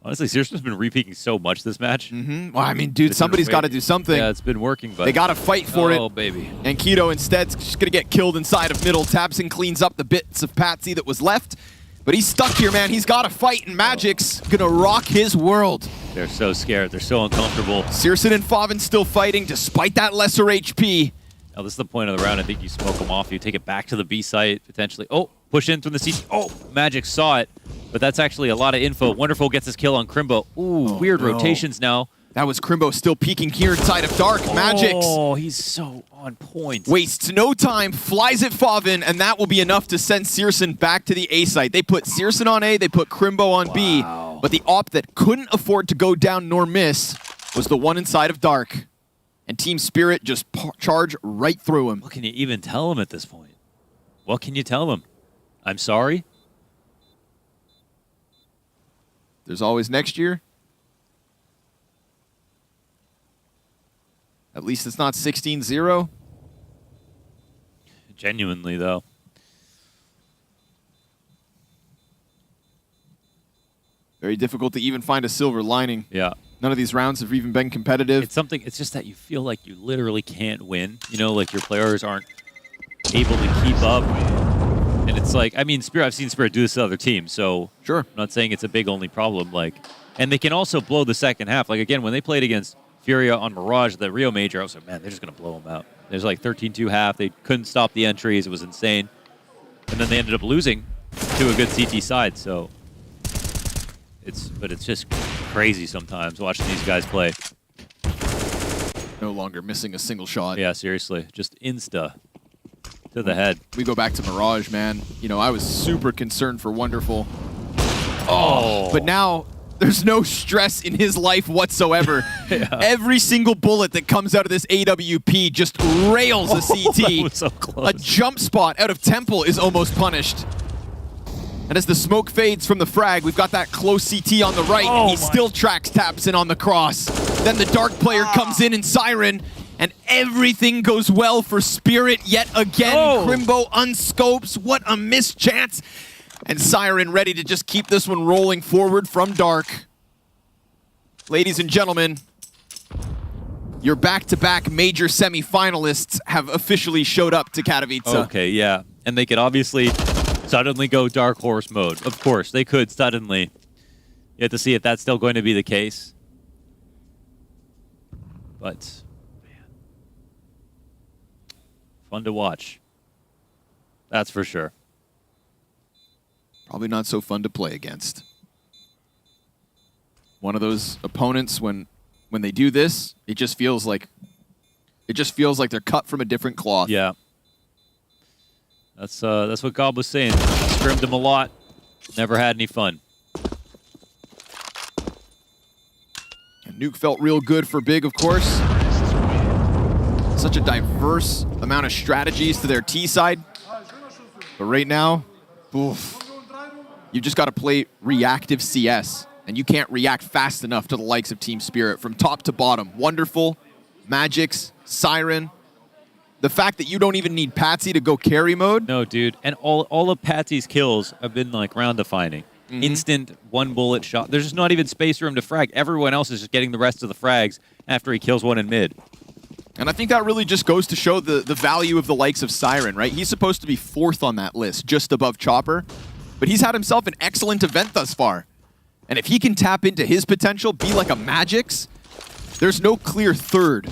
S20: Honestly, Searson's been re-peeking so much this match.
S21: Well, I mean, dude, somebody's got to do something.
S20: Yeah, it's been working, but...
S21: They got to fight for it.
S20: Oh, baby.
S21: And Keto instead's just going to get killed inside of middle. Tabson cleans up the bits of Patsy that was left. But he's stuck here, man. He's got to fight, and Magic's going to rock his world.
S20: They're so scared. They're so uncomfortable.
S21: Searson and Favin still fighting despite that lesser HP.
S20: Now, this is the point of the round. I think you smoke them off. You take it back to the B site, potentially. Oh, push in from the C. Oh, Magic saw it. But that's actually a lot of info. Wonderful gets his kill on Crimbo. Ooh, weird rotations now.
S21: That was Crimbo still peeking here inside of Dark. Magix.
S20: Oh, he's so on point.
S21: Wastes no time, flies at Favin, and that will be enough to send Searson back to the A site. They put Searson on A, they put Crimbo on B, but the op that couldn't afford to go down nor miss was the one inside of Dark. And Team Spirit just charge right through him.
S20: What can you even tell him at this point? What can you tell him? I'm sorry?
S21: There's always next year. At least it's not 16-0.
S20: Genuinely, though.
S21: Very difficult to even find a silver lining.
S20: Yeah.
S21: None of these rounds have even been competitive.
S20: It's something, it's just that you feel like you literally can't win. You know, like your players aren't able to keep up. And it's like, I mean, Spirit, I've seen Spirit do this to other teams, so
S21: sure.
S20: I'm not saying it's a big only problem. Like, and they can also blow the second half. Like, again, when they played against Furia on Mirage, the Rio Major, I was like, man, they're just going to blow them out. There's like 13-2 half. They couldn't stop the entries. It was insane. And then they ended up losing to a good CT side, so it's just crazy sometimes watching these guys play.
S21: No longer missing a single shot.
S20: Yeah, seriously. Just insta to the head.
S21: We go back to Mirage, man. You know, I was super concerned for Wonderful.
S20: Oh.
S21: But now there's no stress in his life whatsoever. Every single bullet that comes out of this AWP just rails a CT.
S20: That was so close.
S21: A jump spot out of Temple is almost punished. And as the smoke fades from the frag, we've got that close CT on the right, and he still tracks Tapson on the cross. Then the Dark player comes in Siren, and everything goes well for Spirit yet again. Crimbo unscopes. What a missed chance. And Siren ready to just keep this one rolling forward from Dark. Ladies and gentlemen, your back-to-back major semi-finalists have officially showed up to Katowice.
S20: Okay, yeah. And they could obviously suddenly go Dark Horse mode. Of course, they could suddenly. You have to see if that's still going to be the case. But, man. Fun to watch. That's for sure.
S21: Probably not so fun to play against. One of those opponents when they do this, it just feels like they're cut from a different cloth.
S20: Yeah. That's what Gob was saying. Scrimmed him a lot. Never had any fun.
S21: And Nuke felt real good for Big, of course. Such a diverse amount of strategies to their T side. But right now, oof, you just got to play reactive CS. And you can't react fast enough to the likes of Team Spirit from top to bottom. Wonderful, Magix, Siren. the fact that you don't even need Patsy to go carry mode.
S20: No, dude. And all of Patsy's kills have been like round defining. Instant one bullet shot. There's just not even space for him to frag. Everyone else is just getting the rest of the frags after he kills one in mid.
S21: And I think that really just goes to show the value of the likes of Siren, right? He's supposed to be 4th on that list, just above Chopper. But he's had himself an excellent event thus far. And if he can tap into his potential, be like a Magix, there's no clear 3rd.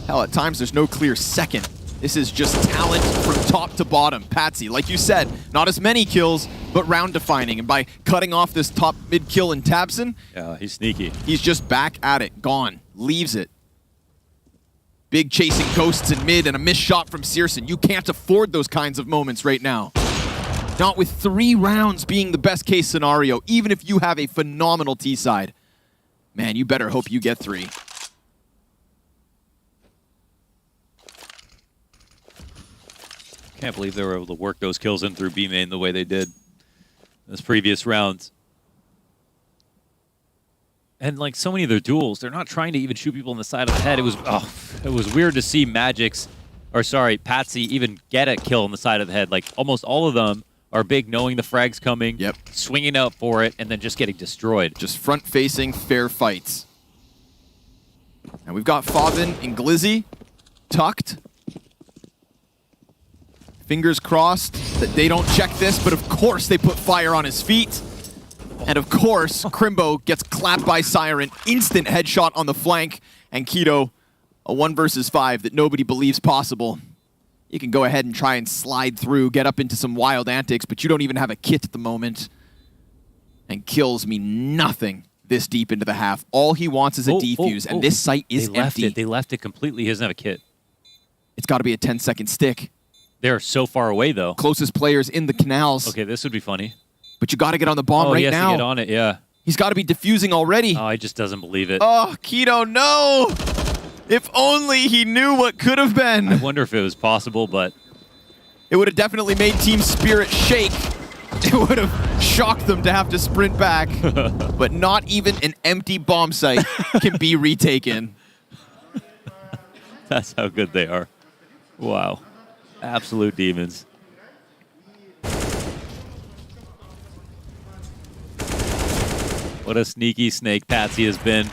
S21: Hell, at times there's no clear 2nd. This is just talent from top to bottom. Patsy, like you said, not as many kills, but round defining. And by cutting off this top mid kill in Tabson,
S20: yeah, he's sneaky.
S21: He's just back at it, gone, leaves it. Big chasing ghosts in mid and a missed shot from Searson. You can't afford those kinds of moments right now. Not with 3 rounds being the best case scenario, even if you have a phenomenal T side. Man, you better hope you get 3.
S20: Can't believe they were able to work those kills in through B main the way they did this previous rounds. And like so many of their duels, they're not trying to even shoot people in the side of the head. It was weird to see Patsy even get a kill on the side of the head. Like almost all of them are big, knowing the frag's coming, swinging out for it, and then just getting destroyed.
S21: Just front-facing, fair fights. And we've got Favin and Glizzy tucked. Fingers crossed that they don't check this, but of course they put fire on his feet. And of course, Crimbo gets clapped by Siren. Instant headshot on the flank. And Keto, a 1 versus 5 that nobody believes possible. You can go ahead and try and slide through, get up into some wild antics, but you don't even have a kit at the moment. And kills mean nothing this deep into the half. All he wants is a defuse, and this site is empty.
S20: They left it completely. He doesn't have a kit.
S21: It's got to be a 10-second stick.
S20: They're so far away, though.
S21: Closest players in the canals.
S20: Okay, this would be funny.
S21: But you got to get on the bomb right
S20: he has
S21: now.
S20: to get on it, yeah.
S21: He's got to be diffusing already.
S20: Oh, he just doesn't believe it.
S21: Oh, Keto, no! If only he knew what could have been.
S20: I wonder if it was possible, but...
S21: It would have definitely made Team Spirit shake. It would have shocked them to have to sprint back. But not even an empty bomb site can be retaken.
S20: That's how good they are. Wow. Absolute demons. What a sneaky snake Patsy has been.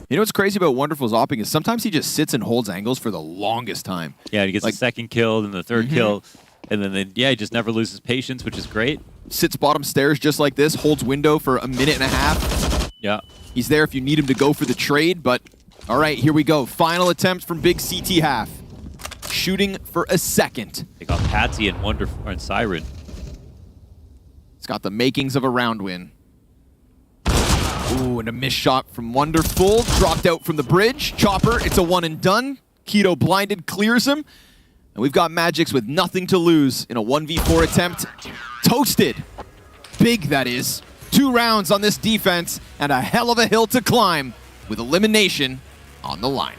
S21: You know what's crazy about Wonderful's opping is sometimes he just sits and holds angles for the longest time.
S20: Yeah, he gets the second kill, and the third kill, and then he just never loses patience, which is great.
S21: Sits bottom stairs just like this, holds window for a minute and a half.
S20: Yeah.
S21: He's there if you need him to go for the trade, but all right, here we go. Final attempt from Big CT half. Shooting for a second.
S20: They got Patsy and Wonderful and Siren.
S21: It's got the makings of a round win. Ooh, and a missed shot from Wonderful. Dropped out from the bridge. Chopper, it's a 1 and done. Keto blinded, clears him. And we've got Magix with nothing to lose in a 1v4 attempt. Toasted. Big, that is. 2 rounds on this defense and a hell of a hill to climb with elimination on the line.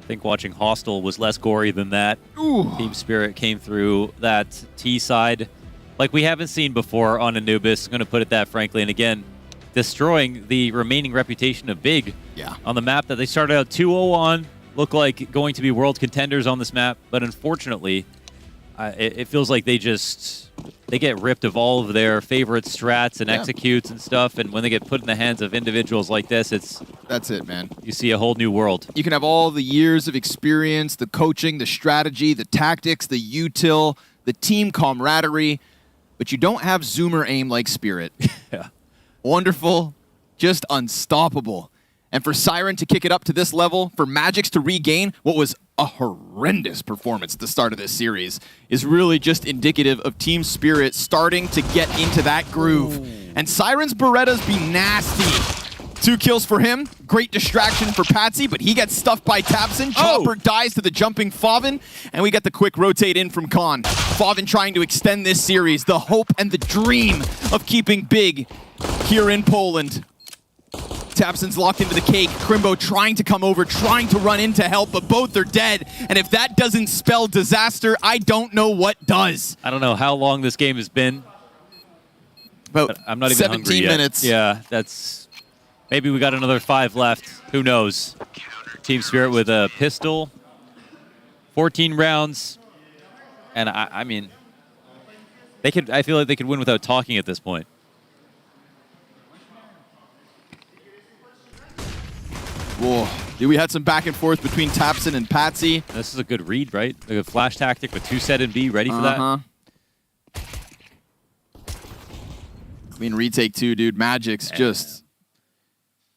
S20: I think watching Hostel was less gory than that.
S21: Ooh.
S20: Team Spirit came through that T side like we haven't seen before on Anubis. I'm going to put it that frankly. And again, destroying the remaining reputation of Big on the map that they started out 2-0 on. Look like going to be world contenders on this map. But unfortunately, it feels like they get ripped of all of their favorite strats and executes and stuff, and when they get put in the hands of individuals like this,
S21: that's it, man.
S20: You see a whole new world.
S21: You can have all the years of experience, the coaching, the strategy, the tactics, the util, the team camaraderie, but you don't have zoomer aim like Spirit.
S20: Yeah.
S21: Wonderful, just unstoppable. And for Siren to kick it up to this level, for Magix to regain what was a horrendous performance at the start of this series, is really just indicative of Team Spirit starting to get into that groove. And Siren's Berettas be nasty. 2 kills for him. Great distraction for Patsy, but he gets stuffed by tabseN. Chopper dies to the jumping Favin, and we get the quick rotate in from Khan. Favin trying to extend this series, the hope and the dream of keeping Big here in Poland. tabseN's locked into the cake. Crimbo trying to come over, trying to run in to help, but both are dead. And if that doesn't spell disaster, I don't know what does.
S20: I don't know how long this game has been.
S21: About
S20: I'm not even
S21: 17 minutes.
S20: Yeah, that's... Maybe we got another 5 left. Who knows? Team Spirit with a pistol. 14 rounds. And I mean... I feel like they could win without talking at this point.
S21: Whoa. We had some back and forth between tabseN and Patsy.
S20: This is a good read, right? Like a flash tactic with 2 set and B ready for that.
S21: Clean retake too, dude. Magic's just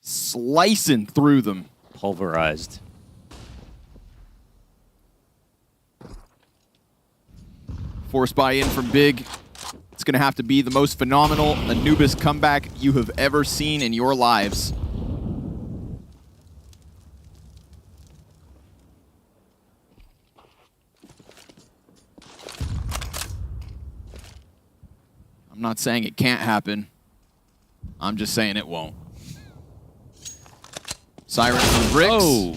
S21: slicing through them.
S20: Pulverized.
S21: Force buy-in from Big. It's going to have to be the most phenomenal Anubis comeback you have ever seen in your lives. I'm not saying it can't happen. I'm just saying it won't. Siren from Bricks.
S20: Oh.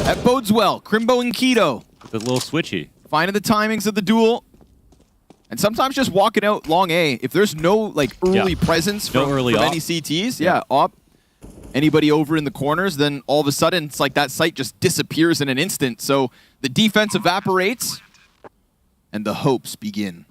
S21: That bodes well. Crimbo and Keto.
S20: With a little switchy.
S21: Finding the timings of the duel. And sometimes just walking out long A. If there's no like early presence from any CTs, op. Anybody over in the corners, then all of a sudden it's like that site just disappears in an instant. So the defense evaporates and the hopes begin.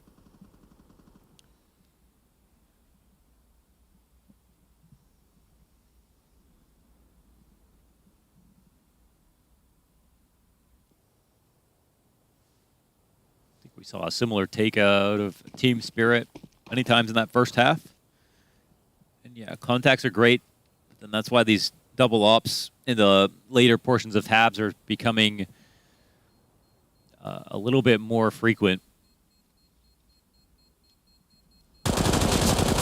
S20: We saw a similar takeout of Team Spirit many times in that first half. And yeah, contacts are great. And that's why these double ops in the later portions of tabs are becoming a little bit more frequent.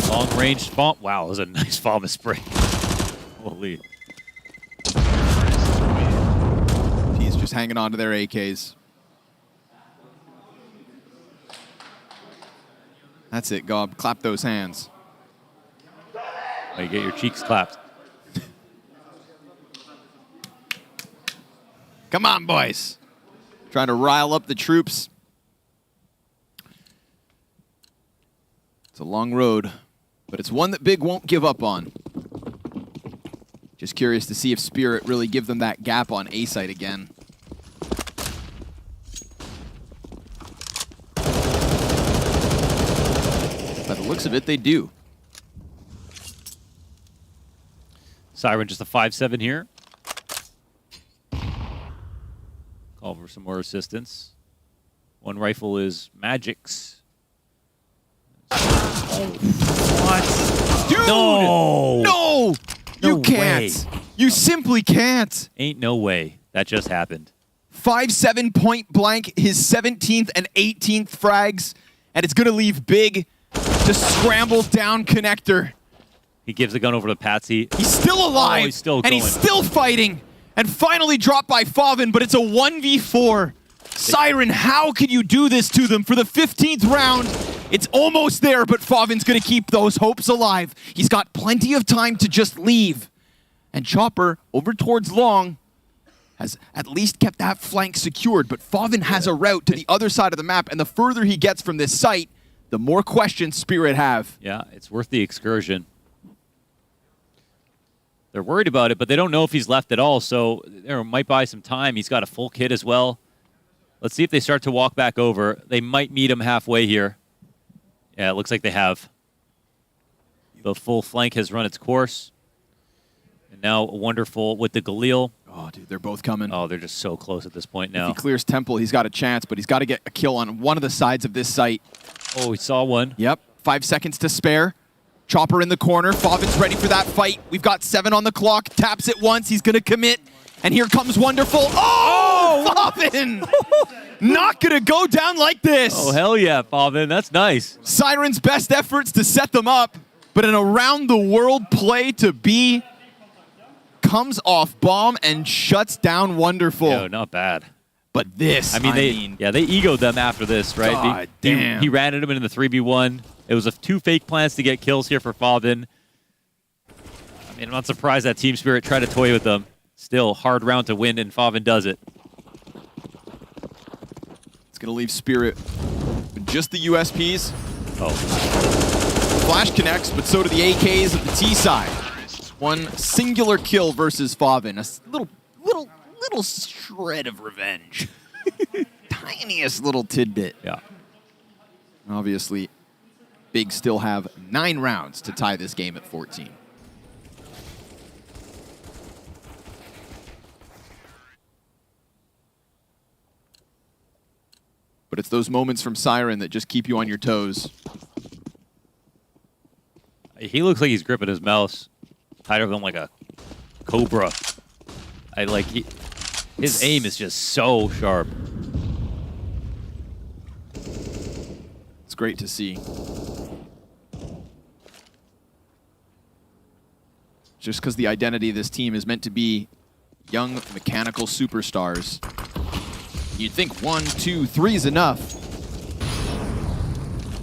S20: Long-range bomb. Wow, that was a nice vomit spray. Holy.
S21: He's just hanging on to their AKs. That's it, Gob. Clap those hands.
S20: Oh, you get your cheeks clapped.
S21: Come on, boys. Trying to rile up the troops. It's a long road, but it's one that Big won't give up on. Just curious to see if Spirit really give them that gap on A site again. By the looks of it, they do.
S20: Siren just a 5-7 here. Call for some more assistance. One rifle is Magic's.
S21: What? Dude!
S20: No!
S21: No! You can't.
S20: Way.
S21: You simply can't.
S20: Ain't no way. That just happened.
S21: 5-7 point blank, his 17th and 18th frags, and it's going to leave Big to scramble down connector.
S20: He gives the gun over to Patsy.
S21: He's still alive,
S20: oh, he's still
S21: and
S20: going.
S21: he's still fighting, and finally dropped by Favin, but it's a 1v4. Siren, how can you do this to them for the 15th round? It's almost there, but Favin's going to keep those hopes alive. He's got plenty of time to just leave. And Chopper, over towards Long, has at least kept that flank secured, but Favin has a route to the other side of the map, and the further he gets from this site, the more questions Spirit have.
S20: Yeah, it's worth the excursion. They're worried about it, but they don't know if he's left at all, so they might buy some time. He's got a full kit as well. Let's see if they start to walk back over. They might meet him halfway here. Yeah, it looks like they have. The full flank has run its course. And now Wonderful with the Galil.
S21: Oh, dude, they're both coming.
S20: Oh, they're just so close at this point now.
S21: If he clears Temple, he's got a chance, but he's got to get a kill on one of the sides of this site.
S20: Oh, we saw one.
S21: Yep, 5 seconds to spare. Chopper in the corner. Favin's ready for that fight. We've got 7 on the clock. Taps it once. He's going to commit. And here comes Wonderful. Oh, Favin! Not going to go down like this.
S20: Oh, hell yeah, Favin. That's nice.
S21: Siren's best efforts to set them up, but an around-the-world play to be comes off bomb and shuts down Wonderful.
S20: Yo, not bad.
S21: But this,
S20: I mean, they egoed them after this, right?
S21: God damn.
S20: He ran at him in the 3v1. It was 2 fake plans to get kills here for Favin. I mean, I'm not surprised that Team Spirit tried to toy with them. Still, hard round to win, and Favin does it.
S21: It's going to leave Spirit with just the USPs.
S20: Oh.
S21: Flash connects, but so do the AKs of the T side. One singular kill versus Favin. A little shred of revenge. Tiniest little tidbit.
S20: Yeah.
S21: Obviously, Big still have 9 rounds to tie this game at 14. But it's those moments from Siren that just keep you on your toes.
S20: He looks like he's gripping his mouse tighter than like a cobra. His aim is just so sharp.
S21: It's great to see. Just because the identity of this team is meant to be young mechanical superstars. You'd think 1, 2, 3 is enough.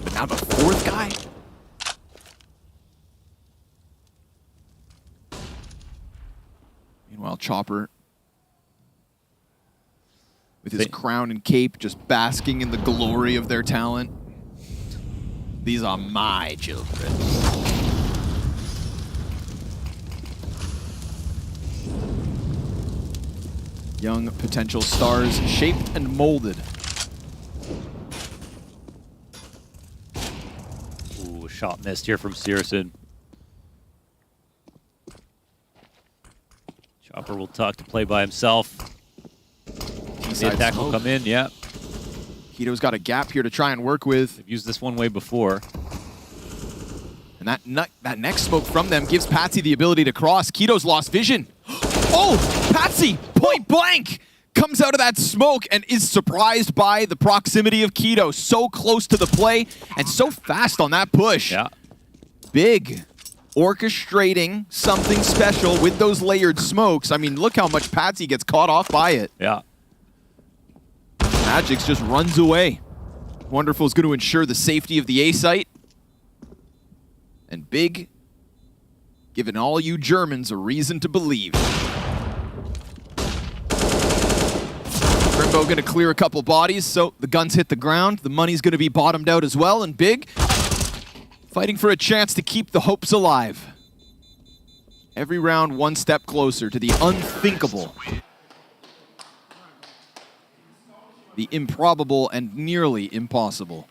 S21: But now the 4th guy? Meanwhile, Chopper, with his crown and cape, just basking in the glory of their talent. These are my children. Young potential stars shaped and molded.
S20: Ooh, shot missed here from Searson. Chopper will tuck to play by himself. The attack will come in, yeah.
S21: Keto's got a gap here to try and work with.
S20: They've used this one way before.
S21: And that next smoke from them gives Patsy the ability to cross. Keto's lost vision. Oh, Patsy, point blank, comes out of that smoke and is surprised by the proximity of Keto. So close to the play and so fast on that push.
S20: Yeah.
S21: Big orchestrating something special with those layered smokes. I mean, look how much Patsy gets caught off by it.
S20: Yeah.
S21: Magix just runs away. Wonderful is going to ensure the safety of the A site. And Big, giving all you Germans a reason to believe. Grimbo going to clear a couple bodies, so the guns hit the ground. The money's going to be bottomed out as well, and Big fighting for a chance to keep the hopes alive. Every round one step closer to the unthinkable. The improbable and nearly impossible.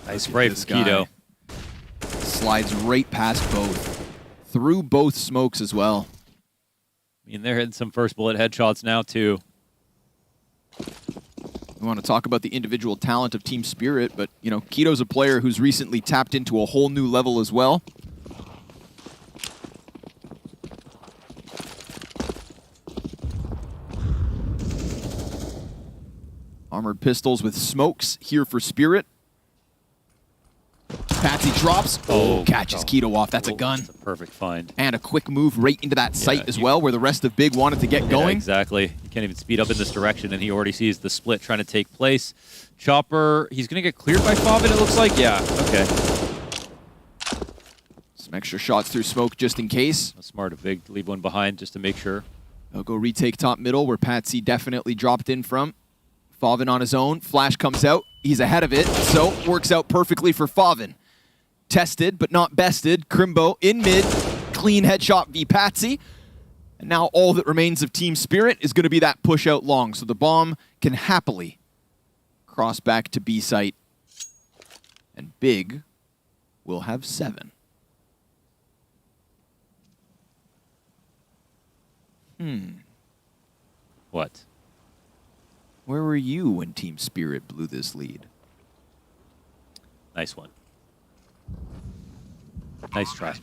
S20: Nice spray from Keto.
S21: Slides right past both. Through both smokes as well.
S20: I mean, they're hitting some first bullet headshots now, too.
S21: We want to talk about the individual talent of Team Spirit, but, you know, Keto's a player who's recently tapped into a whole new level as well. Armored pistols with smokes here for Spirit. Patsy drops. Oh, catches Keto off. That's a gun.
S20: That's a perfect find.
S21: And a quick move right into that site as well, where the rest of Big wanted to get going.
S20: Exactly. You can't even speed up in this direction, and he already sees the split trying to take place. Chopper, he's going to get cleared by Favin, it looks like. Yeah, okay.
S21: Some extra shots through smoke just in case.
S20: Smart of Big to leave one behind just to make sure.
S21: They'll go retake top middle where Patsy definitely dropped in from. Favin on his own. Flash comes out. He's ahead of it, so works out perfectly for Favin. Tested, but not bested. Crimbo in mid. Clean headshot v Patsy. And now all that remains of Team Spirit is going to be that push out long, so the bomb can happily cross back to B site. And Big will have 7.
S20: What?
S21: Where were you when Team Spirit blew this lead?
S20: Nice one. Nice try.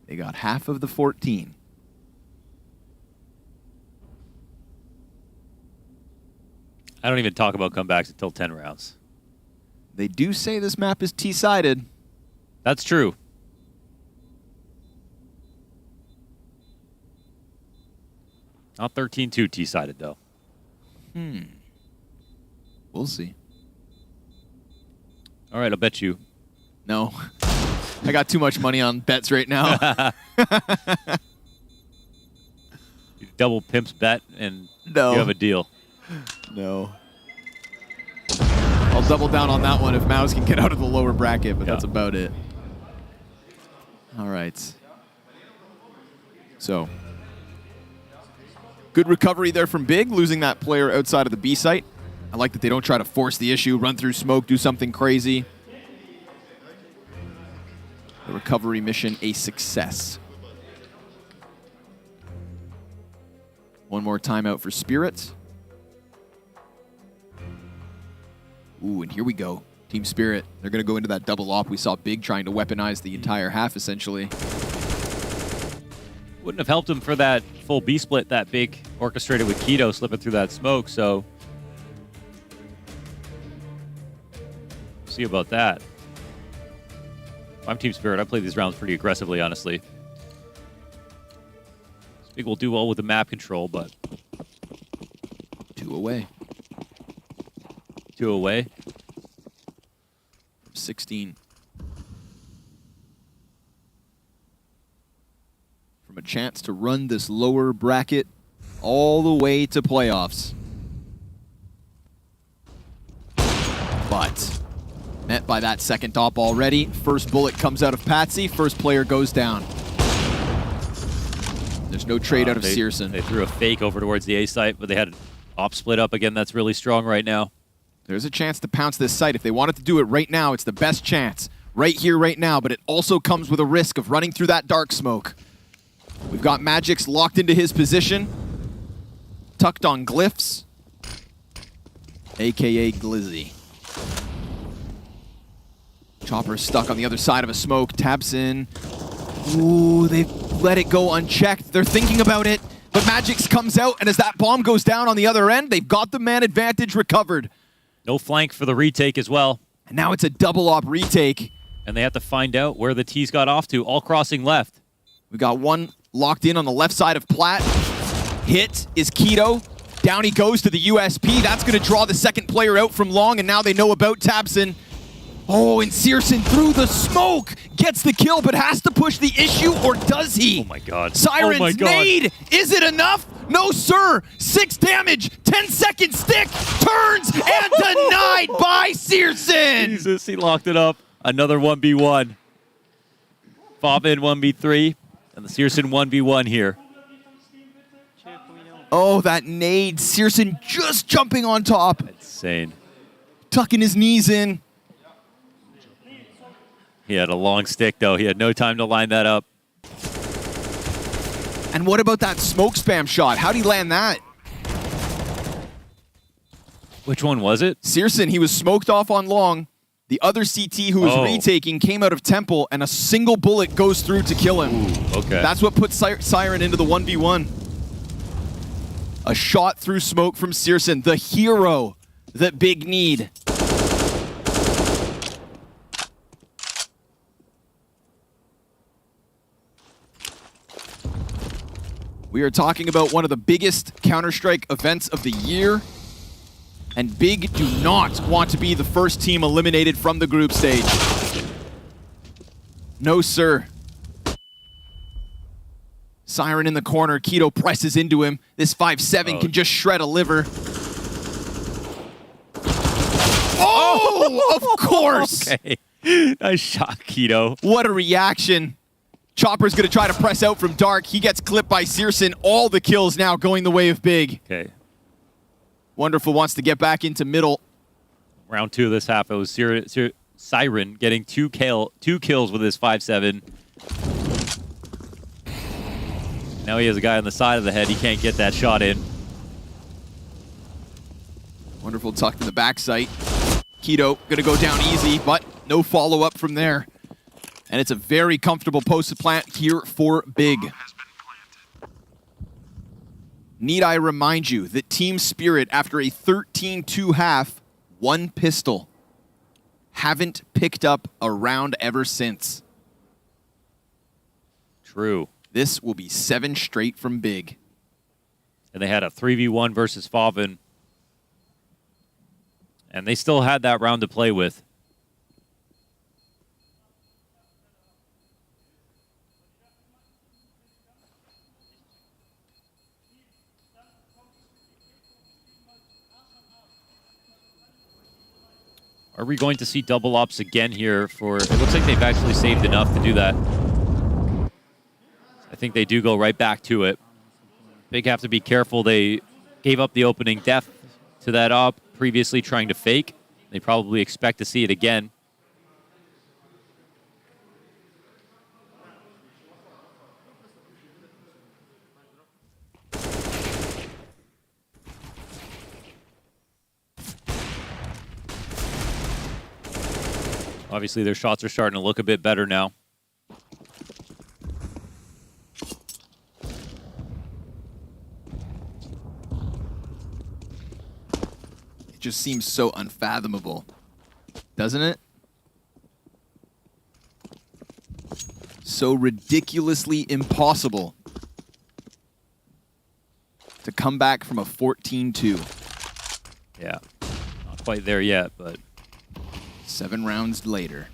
S21: They got half of the 14.
S20: I don't even talk about comebacks until 10 rounds.
S21: They do say this map is T-sided.
S20: That's true. Not 13-2 T-sided, though.
S21: We'll see.
S20: All right, I'll bet you.
S21: No. I got too much money on bets right now.
S20: You double Pimp's bet, and
S21: No.
S20: you have a deal.
S21: No. I'll double down on that one if Mouse can get out of the lower bracket, but that's about it. All right. So, good recovery there from Big, losing that player outside of the B site. I like that they don't try to force the issue, run through smoke, do something crazy. The recovery mission a success. One more timeout for Spirit. Ooh, and here we go. Team Spirit, they're going to go into that double op. We saw Big trying to weaponize the entire half, essentially.
S20: Wouldn't have helped him for that full B split that Big orchestrated with Keto slipping through that smoke, so see about that. If I'm Team Spirit, I play these rounds pretty aggressively, honestly. Big will do well with the map control, but
S21: 2 away.
S20: 2 away.
S21: From 16. From a chance to run this lower bracket all the way to playoffs. But met by that second op already. First bullet comes out of Patsy. First player goes down. There's no trade out of Searson.
S20: They threw a fake over towards the A site, but they had an op split up again. That's really strong right now.
S21: There's a chance to pounce this site. If they wanted to do it right now, it's the best chance. Right here, right now, but it also comes with a risk of running through that dark smoke. We've got Magix locked into his position. Tucked on Glyphs. AKA Glizzy. Chopper stuck on the other side of a smoke. Taps in. Ooh, they let it go unchecked. They're thinking about it, but Magix comes out, and as that bomb goes down on the other end, they've got the man advantage recovered.
S20: No flank for the retake as well.
S21: And now it's a double op retake.
S20: And they have to find out where the T's got off to, all crossing left.
S21: We got one locked in on the left side of Platt. Hit is Keto. Down he goes to the USP. That's going to draw the second player out from long, and now they know about Tabson. Oh, and Searson through the smoke gets the kill, but has to push the issue, or does he?
S20: Oh my God.
S21: Siren's
S20: oh my God.
S21: nade! Is it enough? No, sir! 6 damage, 10-second stick, turns, and denied by Searson!
S20: Jesus, he locked it up. Another 1v1. Favin 1v3, and the Searson 1v1 here.
S21: Oh, that nade. Searson just jumping on top.
S20: Insane.
S21: Tucking his knees in.
S20: He had a long stick, though. He had no time to line that up.
S21: And what about that smoke spam shot? How'd he land that?
S20: Which one was it?
S21: Searson, he was smoked off on long. The other CT who was retaking came out of Temple, and a single bullet goes through to kill him.
S20: Ooh, okay.
S21: That's what put Siren into the 1v1. A shot through smoke from Searson, the hero that Big need. We are talking about one of the biggest Counter-Strike events of the year. And Big do not want to be the first team eliminated from the group stage. No, sir. Siren in the corner. Keto presses into him. This 5-7 can just shred a liver. Oh, of course.
S20: Okay. Nice shot, Keto.
S21: What a reaction. Chopper's going to try to press out from Dark. He gets clipped by Searson. All the kills now going the way of Big.
S20: Okay.
S21: Wonderful wants to get back into middle.
S20: Round 2 of this half, it was Siren getting two kills with his 5-7. Now he has a guy on the side of the head. He can't get that shot in.
S21: Wonderful tuck to the backside. Keto going to go down easy, but no follow-up from there. And it's a very comfortable post plant here for Big. Need I remind you that Team Spirit, after a 13-2 half, 1 pistol, haven't picked up a round ever since.
S20: True.
S21: This will be 7 straight from Big.
S20: And they had a 3v1 versus Favin. And they still had that round to play with. Are we going to see double ops again here for... It looks like they've actually saved enough to do that. I think they do go right back to it. Big have to be careful. They gave up the opening def to that op, previously trying to fake. They probably expect to see it again. Obviously, their shots are starting to look a bit better now.
S21: It just seems so unfathomable, doesn't it? So ridiculously impossible to come back from a 14-2.
S20: Yeah, not quite there yet, but...
S21: 7 rounds later.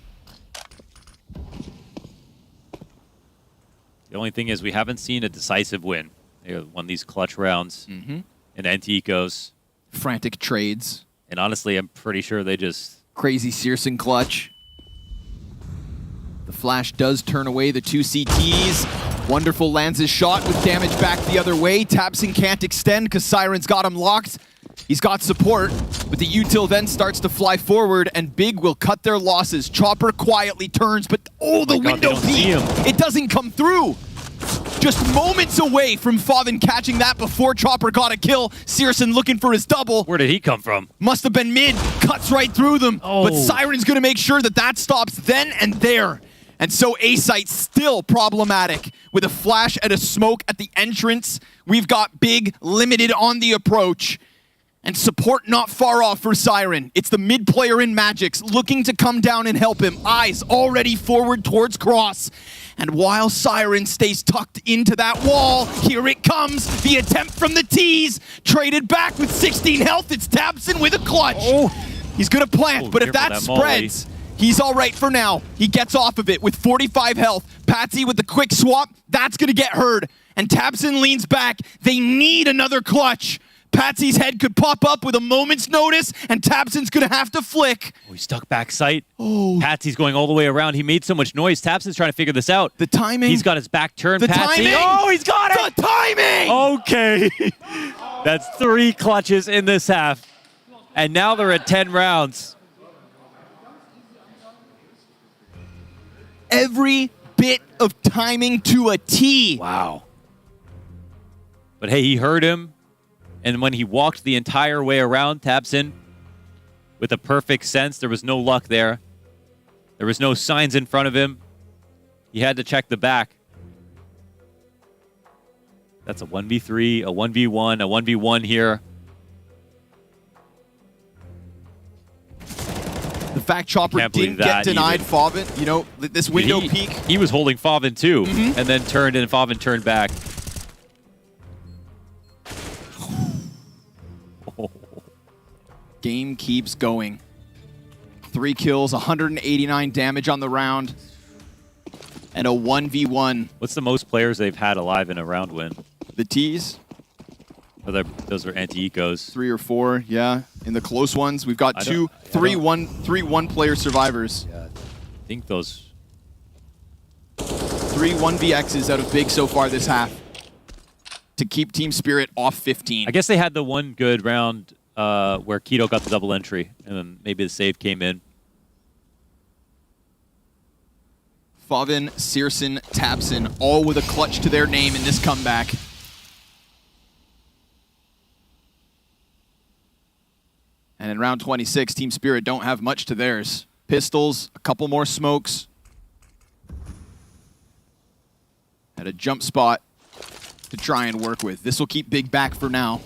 S20: The only thing is we haven't seen a decisive win. They won these clutch rounds in Anticos.
S21: Frantic trades.
S20: And honestly, I'm pretty sure they just...
S21: Crazy Searson clutch. The flash does turn away the 2 CTs. Wonderful lands his shot with damage back the other way. Tabson can't extend because Siren's got him locked. He's got support, but the util then starts to fly forward, and Big will cut their losses. Chopper quietly turns, but the window peek! It doesn't come through! Just moments away from Favin catching that before Chopper got a kill. Searson looking for his double.
S20: Where did he come from?
S21: Must have been mid, cuts right through them. But Siren's gonna make sure that that stops then and there. And so A-Site still problematic with a flash and a smoke at the entrance. We've got Big limited on the approach. And support not far off for Siren. It's the mid player in Magix looking to come down and help him. Eyes already forward towards Cross. And while Siren stays tucked into that wall, here it comes. The attempt from the T's. Traded back with 16 health. It's Tabson with a clutch. He's going to plant, but if that spreads, he's all right for now. He gets off of it with 45 health. Patsy with the quick swap. That's going to get heard. And Tabson leans back. They need another clutch. Patsy's head could pop up with a moment's notice, and Tabson's going to have to flick.
S20: He stuck back sight. Patsy's going all the way around. He made so much noise. Tabson's trying to figure this out.
S21: The timing.
S20: He's got his back turned.
S21: The
S20: Patsy.
S21: timing.
S20: Oh, he's got it.
S21: The timing.
S20: Okay. That's 3 clutches in this half. And now they're at 10 rounds.
S21: Every bit of timing to a T.
S20: Wow. But hey, he heard him. And when he walked the entire way around, Tabson, with a perfect sense, there was no luck there. There was no signs in front of him. He had to check the back. That's a 1v3, a 1v1, a 1v1 here.
S21: The fact Chopper didn't get denied Favin, you know, this window peak.
S20: He was holding Favin too, and then turned and Favin turned back.
S21: Game keeps going. 3 kills, 189 damage on the round. and a 1v1.
S20: What's the most players they've had alive in a round win?
S21: The T's.
S20: Those are anti-ecos.
S21: 3 or 4, yeah. In the close ones, we've got three 1-player survivors.
S20: Yeah, I think those
S21: 3 1vx's out of Big so far this half to keep Team Spirit off 15.
S20: I guess they had the one good round where Keto got the double entry, and then maybe the save came in.
S21: Favin, Searson, Tapson, all with a clutch to their name in this comeback. And in round 26, Team Spirit don't have much to theirs. Pistols, a couple more smokes. At a jump spot to try and work with. This will keep Big back for now.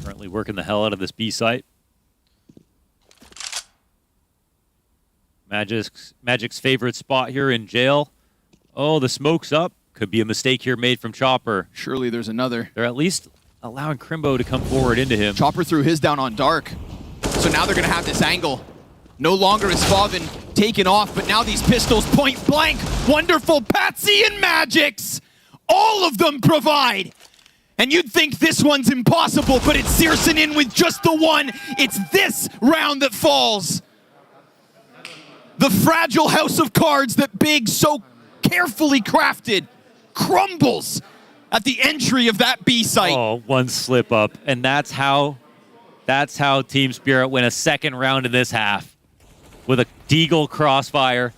S20: Currently working the hell out of this B site. Magic's favorite spot here in jail. Oh, the smoke's up. Could be a mistake here made from Chopper.
S21: Surely there's another.
S20: They're at least allowing Crimbo to come forward into him.
S21: Chopper threw his down on Dark. So now they're going to have this angle. No longer is Favin taken off, but now these pistols point blank. Wonderful Patsy and Magix. All of them provide. And you'd think this one's impossible, but it's Searson in with just the one. It's this round that falls. The fragile house of cards that Big so carefully crafted crumbles at the entry of that B site.
S20: Oh, one slip up, and that's how Team Spirit win a second round in this half with a Deagle crossfire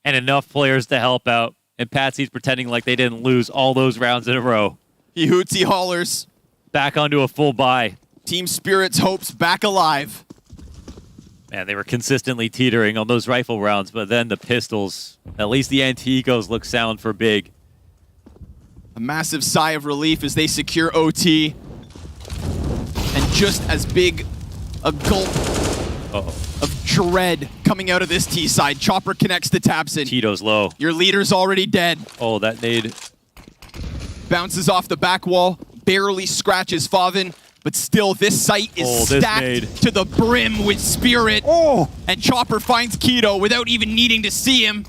S20: and enough players to help out. And Patsy's pretending like they didn't lose all those rounds in a row.
S21: He hoots, he hollers.
S20: Back onto a full buy.
S21: Team Spirit's hopes back alive.
S20: Man, they were consistently teetering on those rifle rounds, but then the pistols, at least the anti-ecos look sound for Big.
S21: A massive sigh of relief as they secure OT. And just as big a gulp of dread coming out of this T side. Chopper connects to Tapson.
S20: Tito's low.
S21: Your leader's already dead.
S20: Oh, that nade.
S21: Bounces off the back wall, barely scratches Favin. But still, this site is stacked to the brim with Spirit. And Chopper finds Keto without even needing to see him.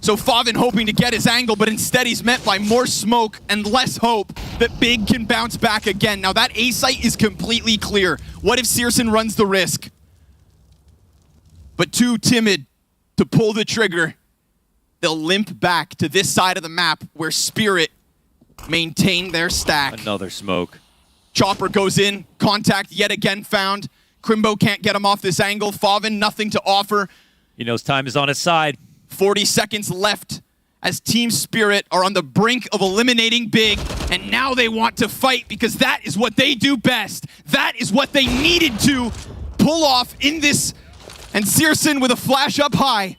S21: So Favin hoping to get his angle, but instead he's met by more smoke and less hope that Big can bounce back again. Now that A site is completely clear. What if Searson runs the risk? But too timid to pull the trigger. They'll limp back to this side of the map where Spirit maintain their stack.
S20: Another smoke.
S21: Chopper goes in, contact yet again found. Crimbo can't get him off this angle. Favin, nothing to offer.
S20: He knows time is on his side.
S21: 40 seconds left as Team Spirit are on the brink of eliminating Big, and now they want to fight because that is what they do best. That is what they needed to pull off in this, and Searson with a flash up high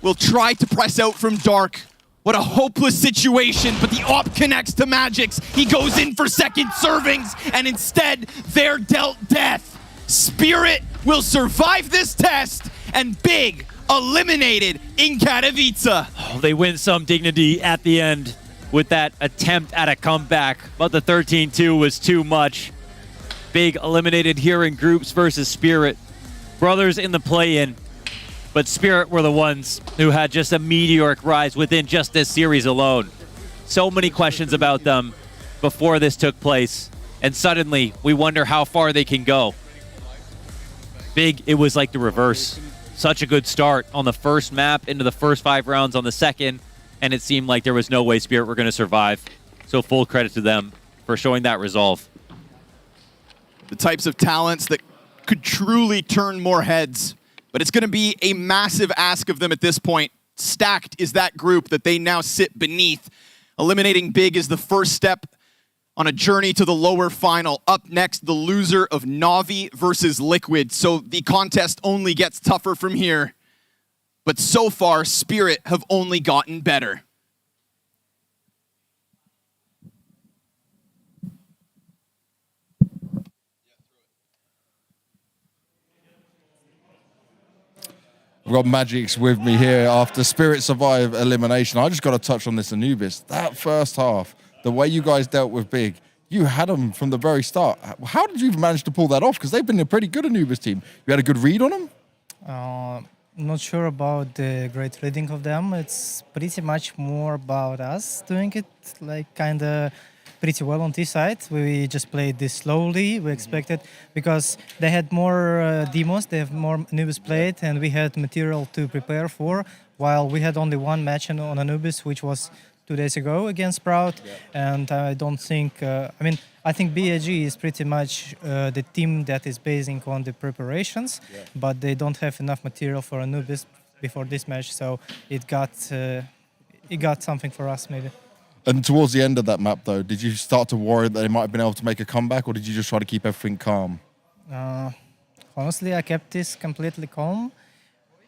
S21: will try to press out from Dark. What a hopeless situation, but the op connects to Magix. He goes in for second servings, and instead, they're dealt death. Spirit will survive this test, and Big eliminated in Katowice.
S20: Oh, they win some dignity at the end with that attempt at a comeback, but the 13-2 was too much. Big eliminated here in groups versus Spirit. Brothers in the play-in. But Spirit were the ones who had just a meteoric rise within just this series alone. So many questions about them before this took place. And suddenly, we wonder how far they can go. Big, it was like the reverse. Such a good start on the first map into the first 5 rounds on the second. And it seemed like there was no way Spirit were going to survive. So full credit to them for showing that resolve.
S21: The types of talents that could truly turn more heads. But it's going to be a massive ask of them at this point. Stacked is that group that they now sit beneath. Eliminating Big is the first step on a journey to the lower final. Up next, the loser of Navi versus Liquid. So the contest only gets tougher from here. But so far, Spirit have only gotten better.
S6: I've got Magix with me here after Spirit survive elimination. I just got to touch on this Anubis. That first half, the way you guys dealt with Big, you had them from the very start. How did you even manage to pull that off? Because they've been a pretty good Anubis team. You had a good read on them?
S2: Not sure about the great reading of them. It's pretty much more about us doing it like kind of pretty well on this side. We just played this slowly. We expected because they had more demos, they have more Anubis played, and we had material to prepare for. While we had only one match on Anubis, which was 2 days ago against Sprout, and I don't think. I think BAG is pretty much the team that is basing on the preparations, but they don't have enough material for Anubis before this match, so it got something for us maybe.
S6: And towards the end of that map, though, did you start to worry that they might have been able to make a comeback, or did you just try to keep everything calm?
S2: Honestly, I kept this completely calm.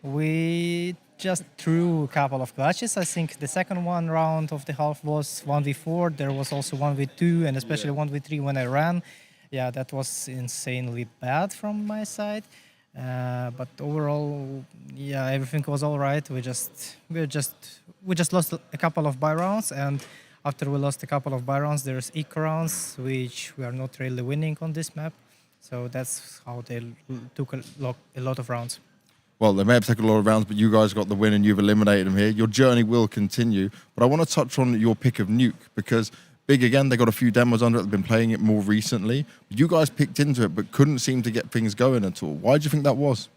S2: We just threw a couple of clutches. I think the second one round of the half was 1v4. There was also 1v2 and especially 1v3 when I ran. Yeah, that was insanely bad from my side. But overall, yeah, everything was all right. We just lost a couple of buy rounds, and after we lost a couple of buy rounds, there's eco rounds, which we are not really winning on this map. So that's how they took a lot of rounds.
S6: Well, they may have taken a lot of rounds, but you guys got the win and you've eliminated them here. Your journey will continue. But I want to touch on your pick of Nuke, because Big, again, they got a few demos under it. They've been playing it more recently. You guys picked into it, but couldn't seem to get things going at all. Why do you think that was?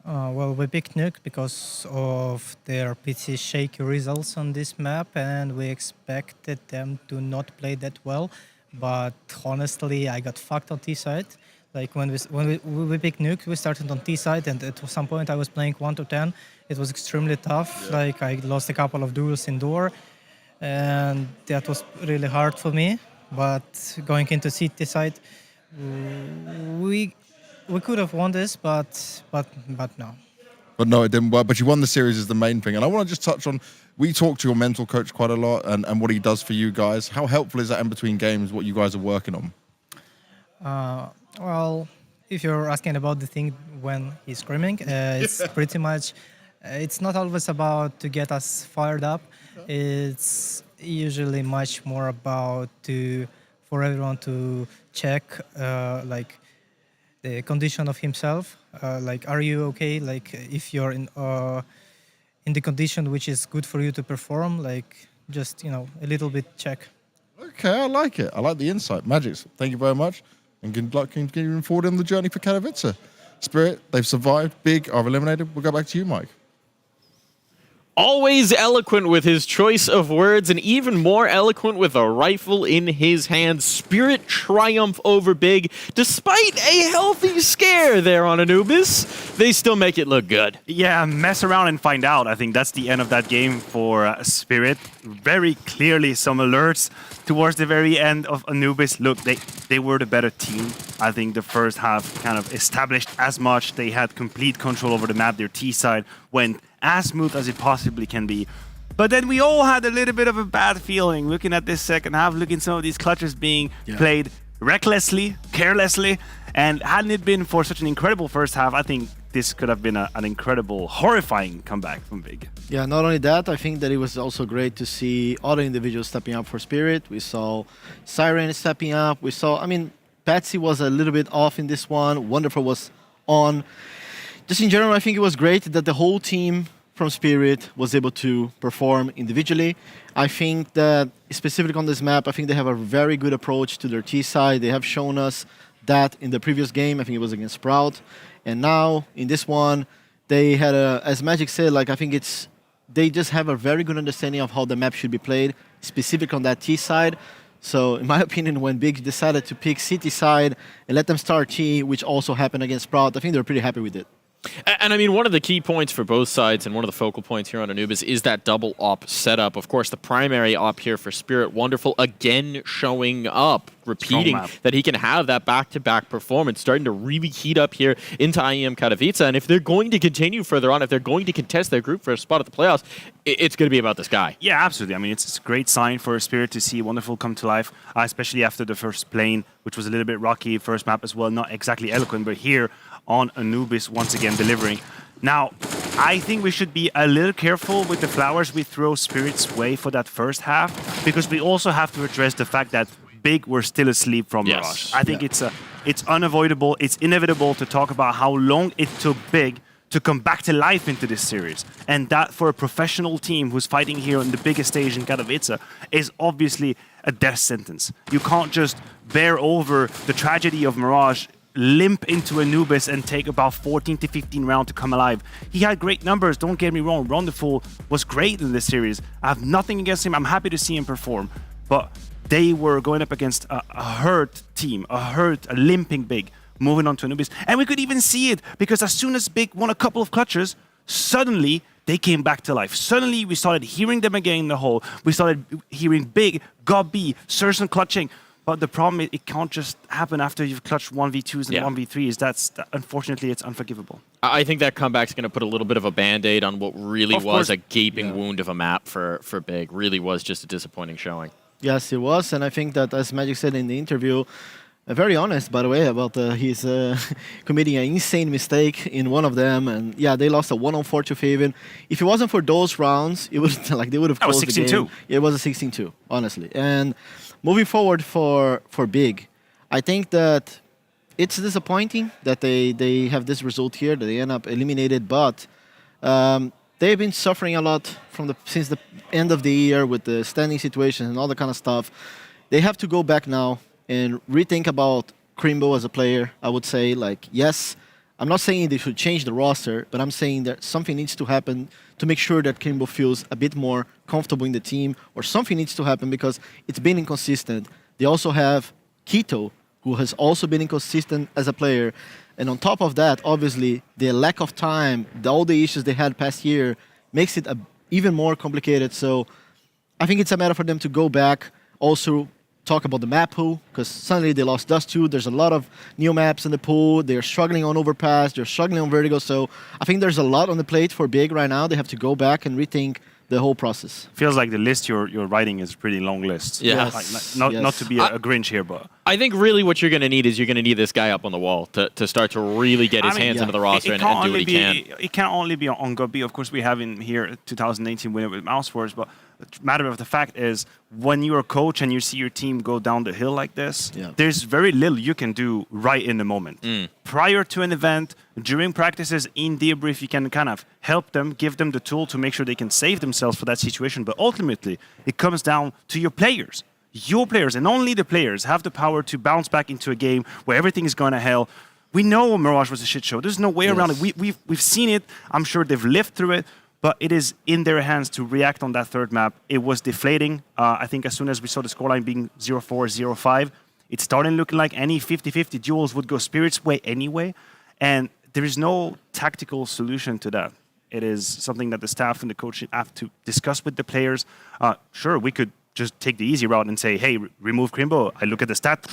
S2: Well, we picked Nuke because of their pretty shaky results on this map, and we expected them to not play that well. But honestly, I got fucked on T side. Like when we picked Nuke, we started on T side, and at some point I was playing 1 to 10. It was extremely tough. Yeah. Like I lost a couple of duels indoor, and that was really hard for me. But going into CT side, we could have won this, but no.
S6: But no, it didn't work. But you won the series is the main thing. And I want to just touch on, we talk to your mental coach quite a lot and what he does for you guys. How helpful is that in between games, what you guys are working on?
S2: Well, if you're asking about the thing when he's screaming, it's pretty much, it's not always about to get us fired up. It's usually much more about for everyone to check like the condition of himself. Like, are you okay? Like, if you're in the condition which is good for you to perform, like, just, a little bit check.
S6: Okay, I like it. I like the insight. Magics, thank you very much. And good luck continuing forward on the journey for Katowice. Spirit, they've survived. Big are eliminated. We'll go back to you, Mike.
S8: Always eloquent with his choice of words, and even more eloquent with a rifle in his hand. Spirit triumph over Big. Despite a healthy scare there on Anubis, they still make it look good.
S9: Yeah, mess around and find out. I think that's the end of that game for Spirit. Very clearly some alerts towards the very end of Anubis. Look, they were the better team. I think the first half kind of established as much. They had complete control over the map. Their T side went as smooth as it possibly can be. But then we all had a little bit of a bad feeling looking at this second half, looking at some of these clutches being played recklessly, carelessly, and hadn't it been for such an incredible first half, I think this could have been an incredible, horrifying comeback from Big.
S7: Yeah, not only that, I think that it was also great to see other individuals stepping up for Spirit. We saw Siren stepping up. We saw, Patsy was a little bit off in this one. Wonderful was on. Just in general, I think it was great that the whole team from Spirit was able to perform individually. I think that, specifically on this map, I think they have a very good approach to their T side. They have shown us that in the previous game. I think it was against Sprout. And now, in this one, they had as Magic said, like, I think they just have a very good understanding of how the map should be played, specific on that T side. So, in my opinion, when Big decided to pick CT side and let them start T, which also happened against Sprout, I think they were pretty happy with it.
S8: And one of the key points for both sides and one of the focal points here on Anubis is that double op setup. Of course, the primary op here for Spirit, Wonderful, again showing up, repeating that he can have that back-to-back performance, starting to really heat up here into IEM Katowice. And if they're going to continue further on, if they're going to contest their group for a spot at the playoffs, it's going to be about this guy.
S9: Yeah, absolutely. It's a great sign for Spirit to see Wonderful come to life, especially after the first plane, which was a little bit rocky, first map as well, not exactly eloquent, but here on Anubis once again delivering. Now, I think we should be a little careful with the flowers we throw Spirit's way for that first half, because we also have to address the fact that Big were still asleep from Mirage. I think it's unavoidable, it's inevitable to talk about how long it took Big to come back to life into this series. And that for a professional team who's fighting here on the biggest stage in Katowice is obviously a death sentence. You can't just bear over the tragedy of Mirage, limp into Anubis and take about 14 to 15 rounds to come alive. He had great numbers, don't get me wrong. Wonderful was great in this series. I have nothing against him. I'm happy to see him perform. But they were going up against a hurt team, a limping Big, moving on to Anubis. And we could even see it, because as soon as Big won a couple of clutches, suddenly they came back to life. Suddenly we started hearing them again in the hole. We started hearing Big, Gobby, Surson clutching. But the problem is it can't just happen after you've clutched 1v2s and 1v3s. Unfortunately, it's unforgivable.
S8: I think that comeback's going to put a little bit of a Band-Aid on what really was a gaping wound of a map for Big. Really was just a disappointing showing.
S7: Yes, it was. And I think that, as Magic said in the interview, very honest, by the way, about his committing an insane mistake in one of them. And yeah, they lost a 1-on-4 to Faven. If it wasn't for those rounds, it was like they would have closed the game. It was a 16-2, honestly. And moving forward for Big, I think that it's disappointing that they have this result here, that they end up eliminated, but they've been suffering a lot since the end of the year with the standing situation and all that kind of stuff. They have to go back now and rethink about Crimbo as a player. I would say, like, yes, I'm not saying they should change the roster, but I'm saying that something needs to happen to make sure that Crimbo feels a bit more comfortable in the team, or something needs to happen because it's been inconsistent. They also have Keto, who has also been inconsistent as a player. And on top of that, obviously, the lack of time, all the issues they had past year makes it even more complicated. So I think it's a matter for them to go back, also talk about the map pool, because suddenly they lost Dust 2. There's a lot of new maps in the pool. They're struggling on Overpass. They're struggling on Vertigo. So I think there's a lot on the plate for Big right now. They have to go back and rethink the whole process.
S9: Feels like the list you're writing is a pretty long list.
S8: Yeah.
S9: Not to be a Grinch here, but
S8: I think really what you're going to need is you're going to need this guy up on the wall to start to really get his hands into the roster and do what he can.
S9: It can't only be on Gobby. Of course, we have in here 2018 winner with Mouseforce, but the matter of the fact is, when you're a coach and you see your team go down the hill like this, there's very little you can do right in the moment. Prior to an event, during practices, in debrief, you can kind of help them, give them the tool to make sure they can save themselves for that situation. But ultimately, it comes down to your players. Your players, and only the players, have the power to bounce back into a game where everything is going to hell. We know Mirage was a shit show. There's no way around it. We've seen it. I'm sure they've lived through it. But it is in their hands to react on that third map. It was deflating. I think as soon as we saw the scoreline being 0-4, 0-5, it started looking like any 50-50 duels would go Spirit's way anyway. And there is no tactical solution to that. It is something that the staff and the coach have to discuss with the players. Sure, we could just take the easy route and say, hey, remove Crimbo. I look at the stat.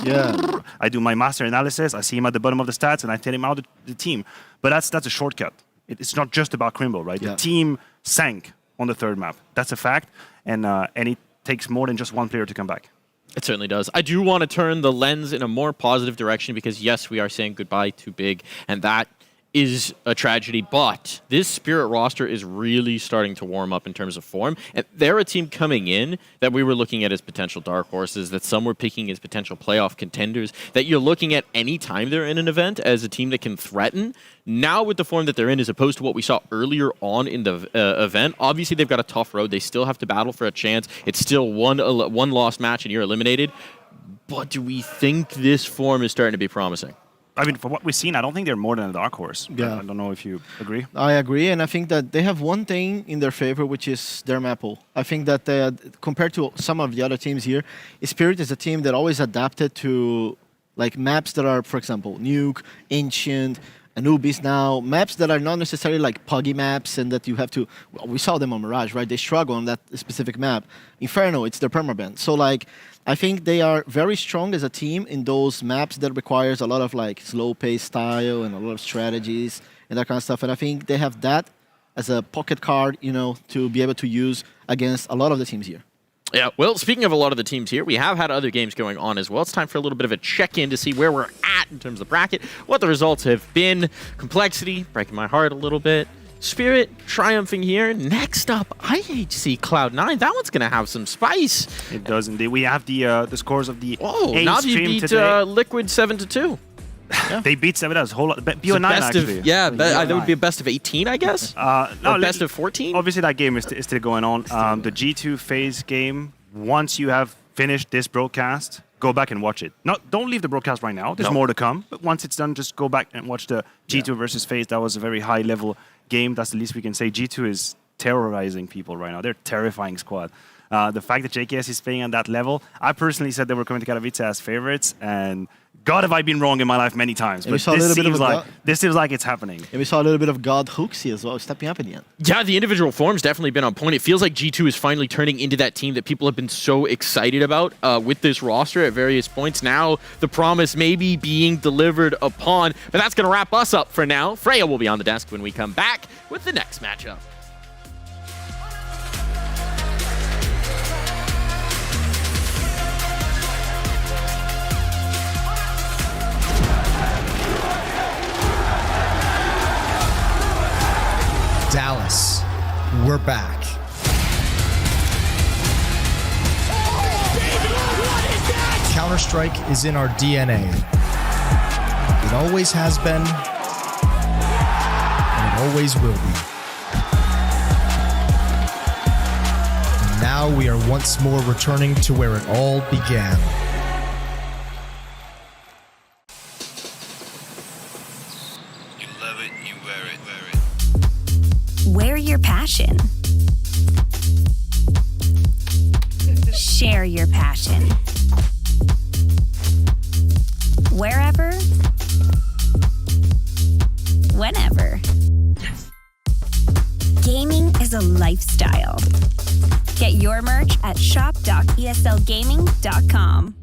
S9: I do my master analysis. I see him at the bottom of the stats, and I tell him out the team. But that's a shortcut. It's not just about Crimbo, right? The team sank on the third map. That's a fact, and it takes more than just one player to come back.
S8: It certainly does. I do want to turn the lens in a more positive direction because, yes, we are saying goodbye to Big, and that is a tragedy, but this Spirit roster is really starting to warm up in terms of form. And they're a team coming in that we were looking at as potential dark horses, that some were picking as potential playoff contenders, that you're looking at any time they're in an event as a team that can threaten. Now with the form that they're in, as opposed to what we saw earlier on in the event, obviously they've got a tough road. They still have to battle for a chance. It's still one lost match and you're eliminated. But do we think this form is starting to be promising?
S9: I mean, for what we've seen, I don't think they're more than a dark horse.
S7: Yeah.
S9: I don't know if you agree.
S7: I agree, and I think that they have one thing in their favor, which is their map pool. I think that compared to some of the other teams here, Spirit is a team that always adapted to like maps that are, for example, Nuke, Ancient, Anubis now, maps that are not necessarily like puggy maps and that you have to... Well, we saw them on Mirage, right? They struggle on that specific map. Inferno, it's their permaban. So like, I think they are very strong as a team in those maps that requires a lot of like slow pace style and a lot of strategies and that kind of stuff. And I think they have that as a pocket card, you know, to be able to use against a lot of the teams here.
S8: Yeah, well, speaking of a lot of the teams here, we have had other games going on as well. It's time for a little bit of a check-in to see where we're at in terms of the bracket, what the results have been. Complexity, breaking my heart a little bit. Spirit triumphing here. Next up, IHC Cloud9. That one's going to have some spice.
S9: It does indeed. We have the scores of the
S8: Navi
S9: stream
S8: beat
S9: today.
S8: Liquid 7-2.
S9: Yeah. They beat 7 as a whole lot. BO9 actually.
S8: That would be a best of 18, I guess.
S9: No,
S8: best of 14.
S9: Obviously, that game is still going on. The G2 phase game. Once you have finished this broadcast, go back and watch it. Don't leave the broadcast right now. There's more to come. But once it's done, just go back and watch the G2 versus FaZe. That was a very high level game. That's the least we can say. G2 is terrorizing people right now. They're a terrifying squad. The fact that JKS is playing on that level, I personally said they were coming to Katowice as favorites, and God, have I been wrong in my life many times. But this seems like it's happening.
S7: And we saw a little bit of God Hooksy as well, stepping up in the end.
S8: Yeah, the individual form's definitely been on point. It feels like G2 is finally turning into that team that people have been so excited about with this roster at various points. Now, the promise may be being delivered upon. But that's going to wrap us up for now. Freya will be on the desk when we come back with the next matchup.
S12: Dallas, we're back. Counter-Strike is in our DNA. It always has been, and it always will be. And now we are once more returning to where it all began.
S10: Wear your passion. Share your passion. Wherever, whenever. Gaming is a lifestyle. Get your merch at shop.eslgaming.com.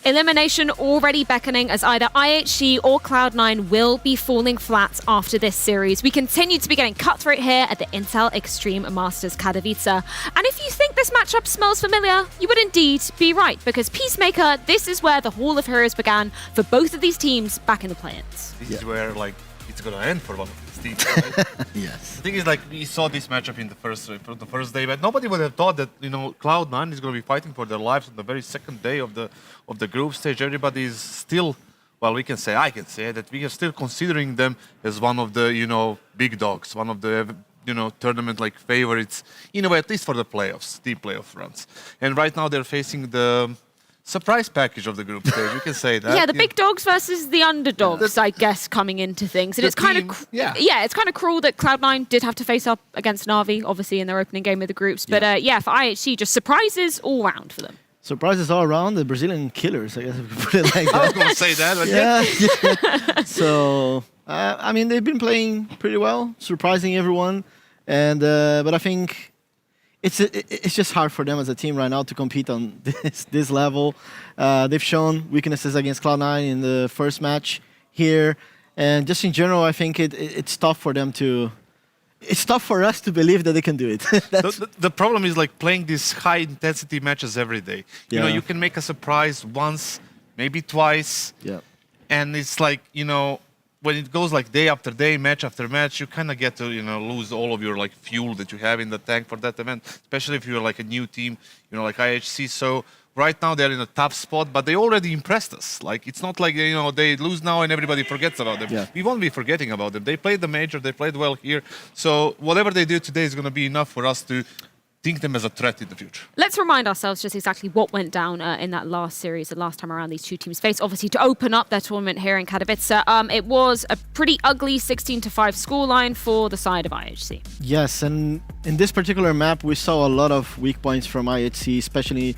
S1: Elimination already beckoning as either IHC or Cloud9 will be falling flat after this series. We continue to be getting cutthroat here at the Intel Extreme Masters Katowice. And if you think this matchup smells familiar, you would indeed be right, because Peacemaker, this is where the Hall of Heroes began for both of these teams back in the play-ins.
S13: This is where like it's gonna end for one of these teams, right?
S7: Yes.
S13: The thing is, like, we saw this matchup in the first day, but nobody would have thought that, you know, Cloud9 is gonna be fighting for their lives on the very second day of the group stage. Everybody is still, well, I can say that we are still considering them as one of the, you know, big dogs, one of the, you know, tournament like favorites, in a way, at least for the playoffs, deep playoff runs. And right now they're facing the surprise package of the group stage, you can say that.
S1: Yeah, the big dogs versus the underdogs, I guess, coming into things. And it's kind of it's kind of cruel that Cloud9 did have to face up against Na'Vi, obviously, in their opening game of the groups. But yeah, for IHC, just surprises all round for them.
S7: Surprises all around, the Brazilian killers, I guess if we put it like that.
S13: I was going to say that, but
S7: yeah. So, I mean, they've been playing pretty well, surprising everyone. And but I think it's just hard for them as a team right now to compete on this level. They've shown weaknesses against Cloud9 in the first match here, and just in general, I think it's tough for them to. It's tough for us to believe that they can do it.
S13: the problem is like playing these high intensity matches every day. You know, you can make a surprise once, maybe twice, and it's like, you know, when it goes like day after day, match after match, you kind of get to, you know, lose all of your like fuel that you have in the tank for that event, especially if you're like a new team, you know, like IHC. So right now they're in a tough spot, but they already impressed us. Like, it's not like, you know, they lose now and everybody forgets about them.
S7: Yeah.
S13: We won't be forgetting about them. They played the major, they played well here. So whatever they do today is going to be enough for us to think them as a threat in the future.
S1: Let's remind ourselves just exactly what went down in that last series, the last time around these two teams faced. Obviously, to open up their tournament here in Katowice, it was a pretty ugly 16-5 scoreline for the side of IHC.
S7: Yes, and in this particular map, we saw a lot of weak points from IHC, especially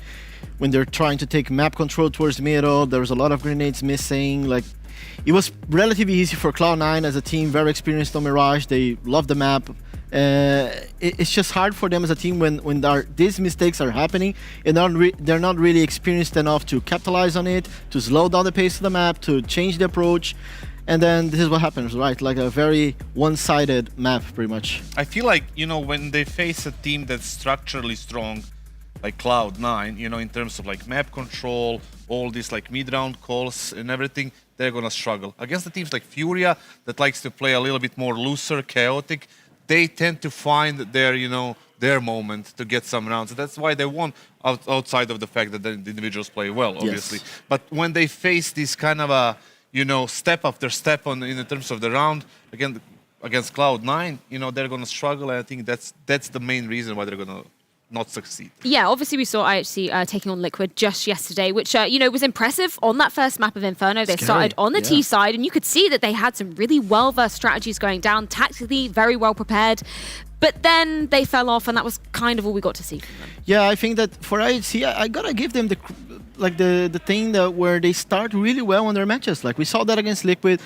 S7: when they're trying to take map control towards the middle. There was a lot of grenades missing. Like, it was relatively easy for Cloud9 as a team, very experienced on Mirage. They love the map. It's just hard for them as a team when these mistakes are happening, and they're not really experienced enough to capitalize on it, to slow down the pace of the map, to change the approach. And then this is what happens, right? Like a very one-sided map, pretty much.
S13: I feel like, you know, when they face a team that's structurally strong, like Cloud9, you know, in terms of like map control, all these like mid-round calls and everything, they're gonna struggle. Against the teams like Furia, that likes to play a little bit more looser, chaotic, they tend to find their, you know, their moment to get some rounds. That's why they won outside of the fact that the individuals play well, obviously.
S7: Yes.
S13: But when they face this kind of a, you know, step after step in terms of the round, again, against Cloud9, you know, they're gonna struggle, and I think that's the main reason why they're gonna not succeed.
S1: Yeah, obviously we saw IHC taking on Liquid just yesterday, which, you know, was impressive on that first map of Inferno. They started on the T side, and you could see that they had some really well-versed strategies going down, tactically very well prepared. But then they fell off, and that was kind of all we got to see from them.
S7: Yeah, I think that for IHC, I gotta give them the thing that where they start really well on their matches. Like, we saw that against Liquid,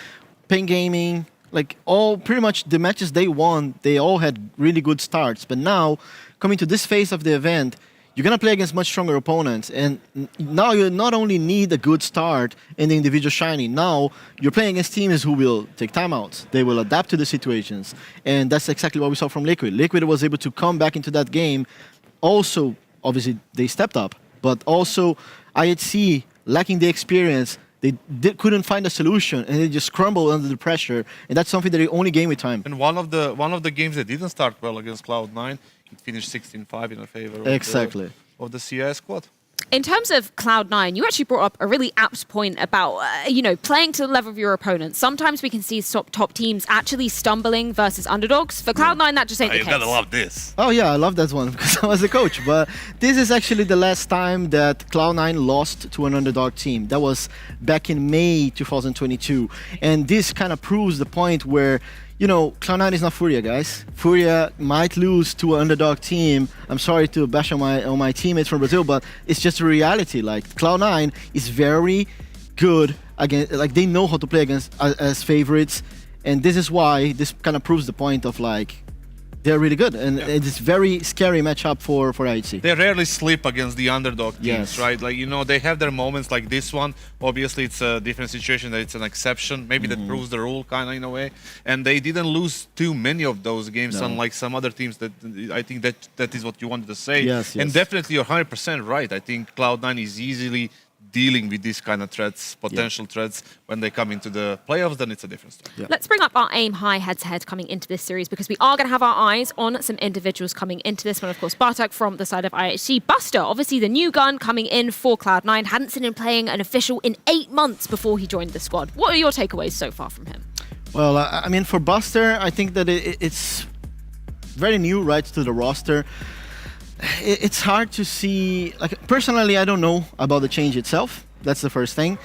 S7: Pain Gaming, like all pretty much the matches they won, they all had really good starts. But now, coming to this phase of the event, you're going to play against much stronger opponents. And now you not only need a good start in the individual shining, now you're playing against teams who will take timeouts. They will adapt to the situations. And that's exactly what we saw from Liquid. Liquid was able to come back into that game. Also, obviously, they stepped up. But also, IHC, lacking the experience, they couldn't find a solution, and they just crumbled under the pressure. And that's something that they only gain with time.
S13: And one of the games that didn't start well against Cloud9, it finished 16-5 in favor
S7: exactly
S13: of the CI squad.
S1: In terms of Cloud9, you actually brought up a really apt point about, playing to the level of your opponents. Sometimes we can see top teams actually stumbling versus underdogs. For Cloud9, that just ain't the case.
S13: You gotta love this.
S7: Oh yeah, I love that one because I was the coach. But this is actually the last time that Cloud9 lost to an underdog team. That was back in May 2022. And this kind of proves the point where Cloud9 is not Furia, guys. Furia might lose to an underdog team. I'm sorry to bash on my teammates from Brazil, but it's just a reality. Like Cloud9 is very good against, like they know how to play against as favorites, and this is why this kind of proves the point of like they're really good, and it's very scary matchup for IHC.
S13: They rarely sleep against the underdog teams, right? Like they have their moments like this one. Obviously, it's a different situation. That it's an exception. Maybe that proves the rule, kind of in a way. And they didn't lose too many of those games, unlike some other teams. That I think that is what you wanted to say.
S7: Yes.
S13: And definitely, you're 100% right. I think Cloud9 is easily dealing with these kind of threats, potential threats. When they come into the playoffs, then it's a different story.
S1: Let's bring up our aim high head-to-head coming into this series because we are going to have our eyes on some individuals coming into this one. Of course, Bartek from the side of IHC. Buster, obviously the new gun coming in for Cloud9. Hadn't seen him playing an official in 8 months before he joined the squad. What are your takeaways so far from him?
S7: Well, I mean, for Buster, I think that it's very new, right, to the roster. It's hard to see, like, personally, I don't know about the change itself. That's the first thing.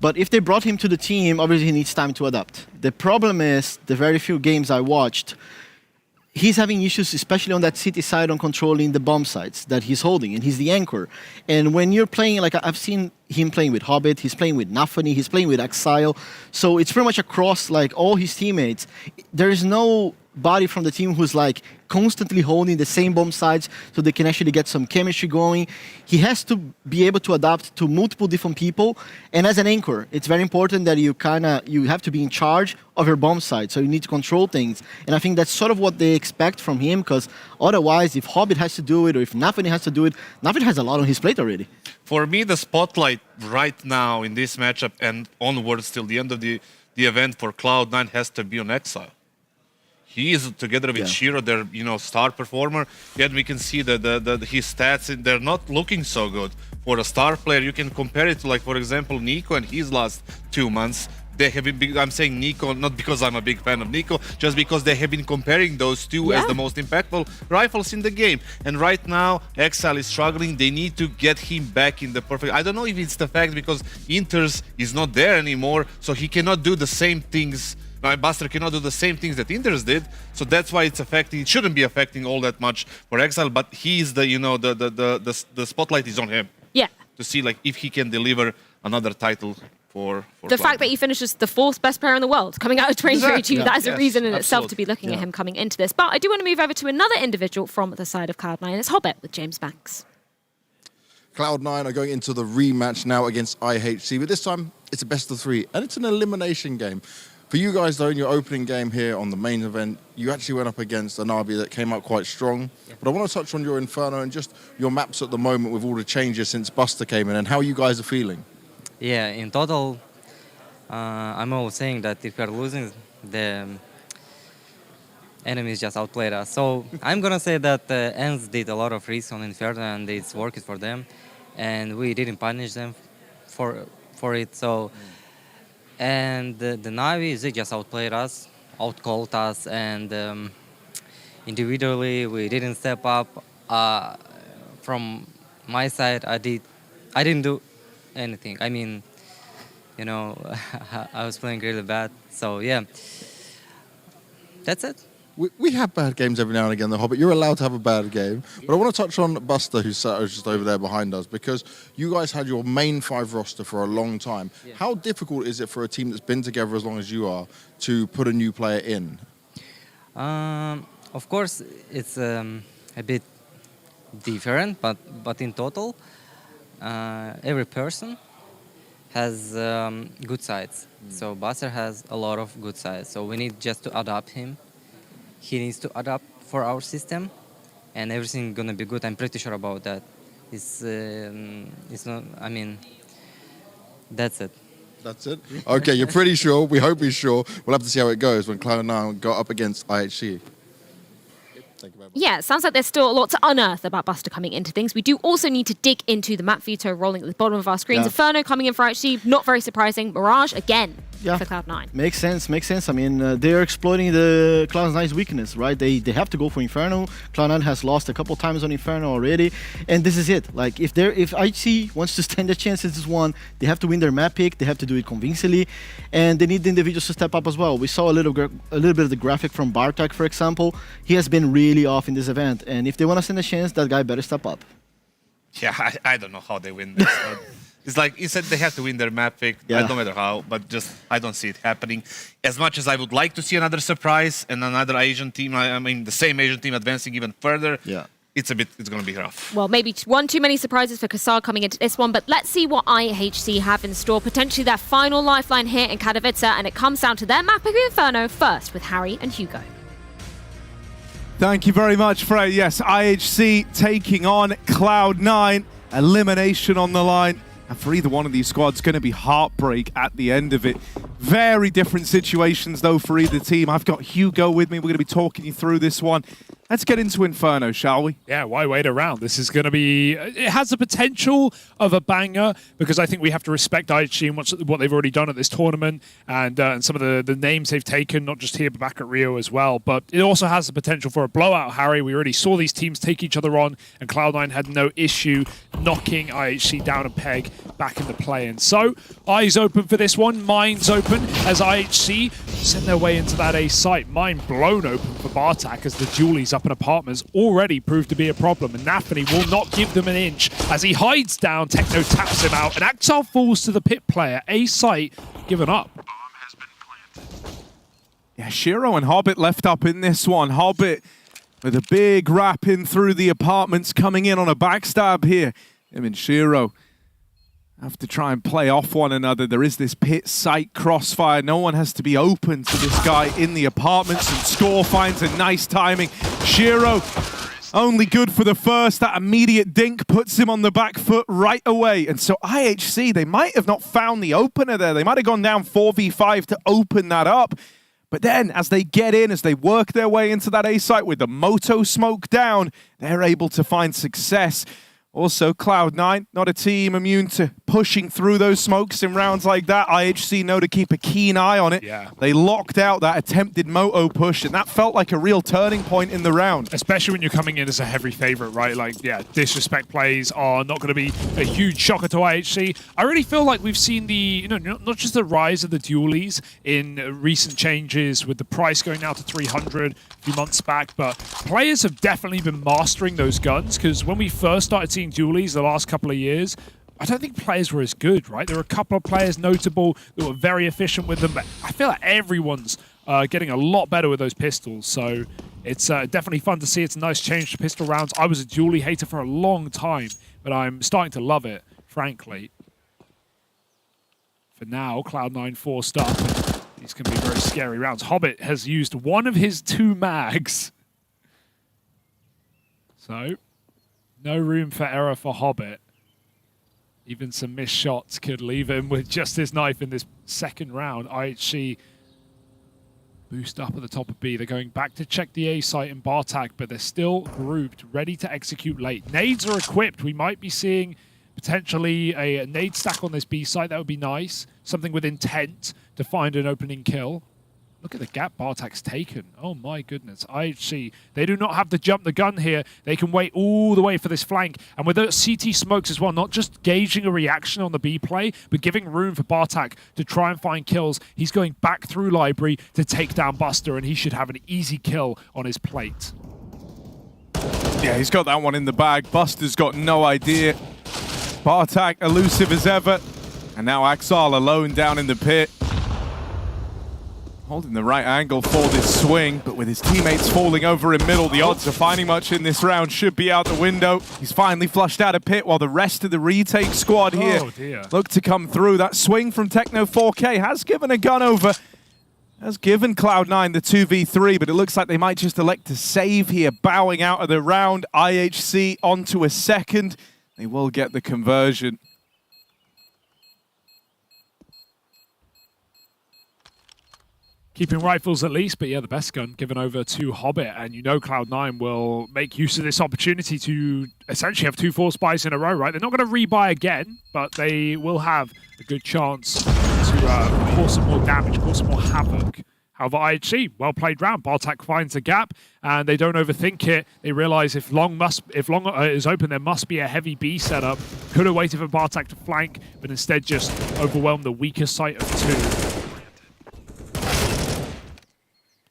S7: But if they brought him to the team, obviously he needs time to adapt. The problem is, the very few games I watched, he's having issues, especially on that city side, on controlling the bomb sites that he's holding, and he's the anchor. And when you're playing, like, I've seen him playing with Hobbit, he's playing with Nafani, he's playing with Exile. So it's pretty much across, like, all his teammates. There is no body from the team who's like constantly holding the same bomb sites so they can actually get some chemistry going. He has to be able to adapt to multiple different people, and as an anchor it's very important that you have to be in charge of your bomb site, so you need to control things. And I think that's sort of what they expect from him, because otherwise if Hobbit has to do it or if Nafani has to do it, Nafani has a lot on his plate already.
S13: For me, the spotlight right now in this matchup and onwards till the end of the event for Cloud9 has to be on Exile. He is together with Shiro, their star performer. Yet we can see that his stats, they're not looking so good. For a star player, you can compare it to, like, for example, Nico and his last 2 months. They have been, I'm saying Nico, not because I'm a big fan of Nico, just because they have been comparing those two as the most impactful rifles in the game. And right now, Exile is struggling. They need to get him back in the perfect... I don't know if it's the fact because Inters is not there anymore, so he cannot do the same things. Buster cannot do the same things that Inters did, so that's why it's affecting. It shouldn't be affecting all that much for Exile, but he's the the spotlight is on him.
S1: Yeah.
S13: To see, like, if he can deliver another title for
S1: the fact that he finishes the 4th best player in the world coming out of 2022, that is a reason in itself to be looking at him coming into this. But I do want to move over to another individual from the side of Cloud9. It's Hobbit with James Banks.
S6: Cloud9 are going into the rematch now against IHC, but this time it's a best of 3, and it's an elimination game. For you guys, though, in your opening game here on the main event, you actually went up against an RB that came out quite strong. But I want to touch on your Inferno and just your maps at the moment with all the changes since Buster came in and how you guys are feeling.
S14: Yeah, in total, I'm always saying that if we're losing, the enemies just outplayed us. So I'm going to say that ENS did a lot of risks on Inferno and it's working for them. And we didn't punish them for it. So... And the Navi, they just outplayed us, outcalled us, and individually we didn't step up. From my side, I didn't do anything. I mean, I was playing really bad. So yeah, that's it.
S6: We have bad games every now and again, The Hobbit. You're allowed to have a bad game. But I want to touch on Buster, who's just over there behind us, because you guys had your main 5 roster for a long time. Yeah. How difficult is it for a team that's been together as long as you are to put a new player in?
S14: Of course, it's a bit different, but in total, every person has good sides. So Buster has a lot of good sides. So we need just to adapt him. He needs to adapt for our system, and everything's gonna be good. I'm pretty sure about that. It's not. I mean, that's it.
S6: That's it. Okay, you're pretty sure. We hope he's sure. We'll have to see how it goes when Cloud9 go up against IHC. Thank you very much.
S1: Yeah, it sounds like there's still a lot to unearth about Buster coming into things. We do also need to dig into the map veto rolling at the bottom of our screens.
S7: Yeah.
S1: Inferno coming in for IHC, not very surprising. Mirage again for Cloud9.
S7: Makes sense. I mean, they're exploiting the Cloud9's weakness, right? They have to go for Inferno. Cloud9 has lost a couple times on Inferno already, and this is it. Like, if IHC wants to stand a chance in this one, they have to win their map pick. They have to do it convincingly, and they need the individuals to step up as well. We saw a little bit of the graphic from Bartek, for example. He has been really off in this event, and if they want to stand a chance, that guy better step up.
S13: Yeah, I don't know how they win this. It's like you said, they have to win their map pick.
S7: Yeah.
S13: No matter how, but just I don't see it happening. As much as I would like to see another surprise and another Asian team, I mean the same Asian team advancing even further.
S7: Yeah.
S13: It's going to be rough.
S1: Well, maybe one too many surprises for Kassar coming into this one, but let's see what IHC have in store. Potentially their final lifeline here in Katowice, and it comes down to their map pick of Inferno first with Harry and Hugo.
S15: Thank you very much, Frey. Yes, IHC taking on Cloud9. Elimination on the line. And for either one of these squads, going to be heartbreak at the end of it. Very different situations, though, for either team. I've got Hugo with me. We're going to be talking you through this one. Let's get into Inferno, shall we?
S19: Yeah, why wait around? This is going to be... It has the potential of a banger, because I think we have to respect IHG and what they've already done at this tournament, and some of the names they've taken, not just here, but back at Rio as well. But it also has the potential for a blowout, Harry. We already saw these teams take each other on, and Cloud9 had no issue knocking IHC down a peg back into play. And so, eyes open for this one, minds open, as IHC send their way into that A site. Mind blown open for Bartak, as the dualies up in apartments already proved to be a problem, and Nafany will not give them an inch as he hides down. Techno taps him out, and Axel falls to the pit player. A site given up.
S15: Yeah, Shiro and Hobbit left up in this one. Hobbit with a big wrap in through the apartments, coming in on a backstab here. Him and Shiro have to try and play off one another. There is this pit site crossfire. No one has to be open to this guy in the apartments, and Score finds a nice timing. Shiro only good for the first. That immediate dink puts him on the back foot right away. And so IHC, they might have not found the opener there. They might have gone down 4v5 to open that up. But then, as they get in, as they work their way into that A site with the Moto smoke down, they're able to find success. Also, Cloud9, not a team immune to pushing through those smokes in rounds like that. IHC know to keep a keen eye on it.
S19: Yeah.
S15: They locked out that attempted Moto push, and that felt like a real turning point in the round.
S19: Especially when you're coming in as a heavy favorite, right? Like, yeah, disrespect plays are not going to be a huge shocker to IHC. I really feel like we've seen the, not just the rise of the dualies in recent changes with the price going now to 300 a few months back, but players have definitely been mastering those guns, because when we first started seeing dualies the last couple of years, I don't think players were as good, right? There were a couple of players notable that were very efficient with them, but I feel like everyone's getting a lot better with those pistols, so it's definitely fun to see. It's a nice change to pistol rounds. I was a dualie hater for a long time, but I'm starting to love it, frankly. For now, Cloud9 forced up. These can be very scary rounds. Hobbit has used one of his 2 mags. So, no room for error for Hobbit. Even some missed shots could leave him with just his knife in this second round. IHC boost up at the top of B. They're going back to check the A site in Bartak, but they're still grouped, ready to execute late. Nades are equipped. We might be seeing potentially a nade stack on this B site. That would be nice. Something with intent to find an opening kill. Look at the gap Bartak's taken. Oh my goodness. IHC, they do not have to jump the gun here. They can wait all the way for this flank. And with the CT smokes as well, not just gauging a reaction on the B play, but giving room for Bartak to try and find kills. He's going back through Library to take down Buster, and he should have an easy kill on his plate.
S15: Yeah, he's got that one in the bag. Buster's got no idea. Bartak elusive as ever. And now Axal alone down in the pit. Holding the right angle for this swing, but with his teammates falling over in middle, the odds of finding much in this round should be out the window. He's finally flushed out of pit while the rest of the retake squad here look to come through. That swing from Techno 4K has given a gun over, has given Cloud9 the 2v3, but it looks like they might just elect to save here, bowing out of the round. IHC onto a second. They will get the conversion.
S19: keeping rifles at least, but yeah, the best gun given over to Hobbit, and you know Cloud9 will make use of this opportunity to essentially have 2 force buys in a row, right? They're not going to rebuy again, but they will have a good chance to cause some more damage, cause some more havoc. However, IHC, well played round. Bartek finds a gap, and they don't overthink it. They realize if long is open, there must be a heavy B setup. Could have waited for Bartek to flank, but instead just overwhelmed the weaker site of 2.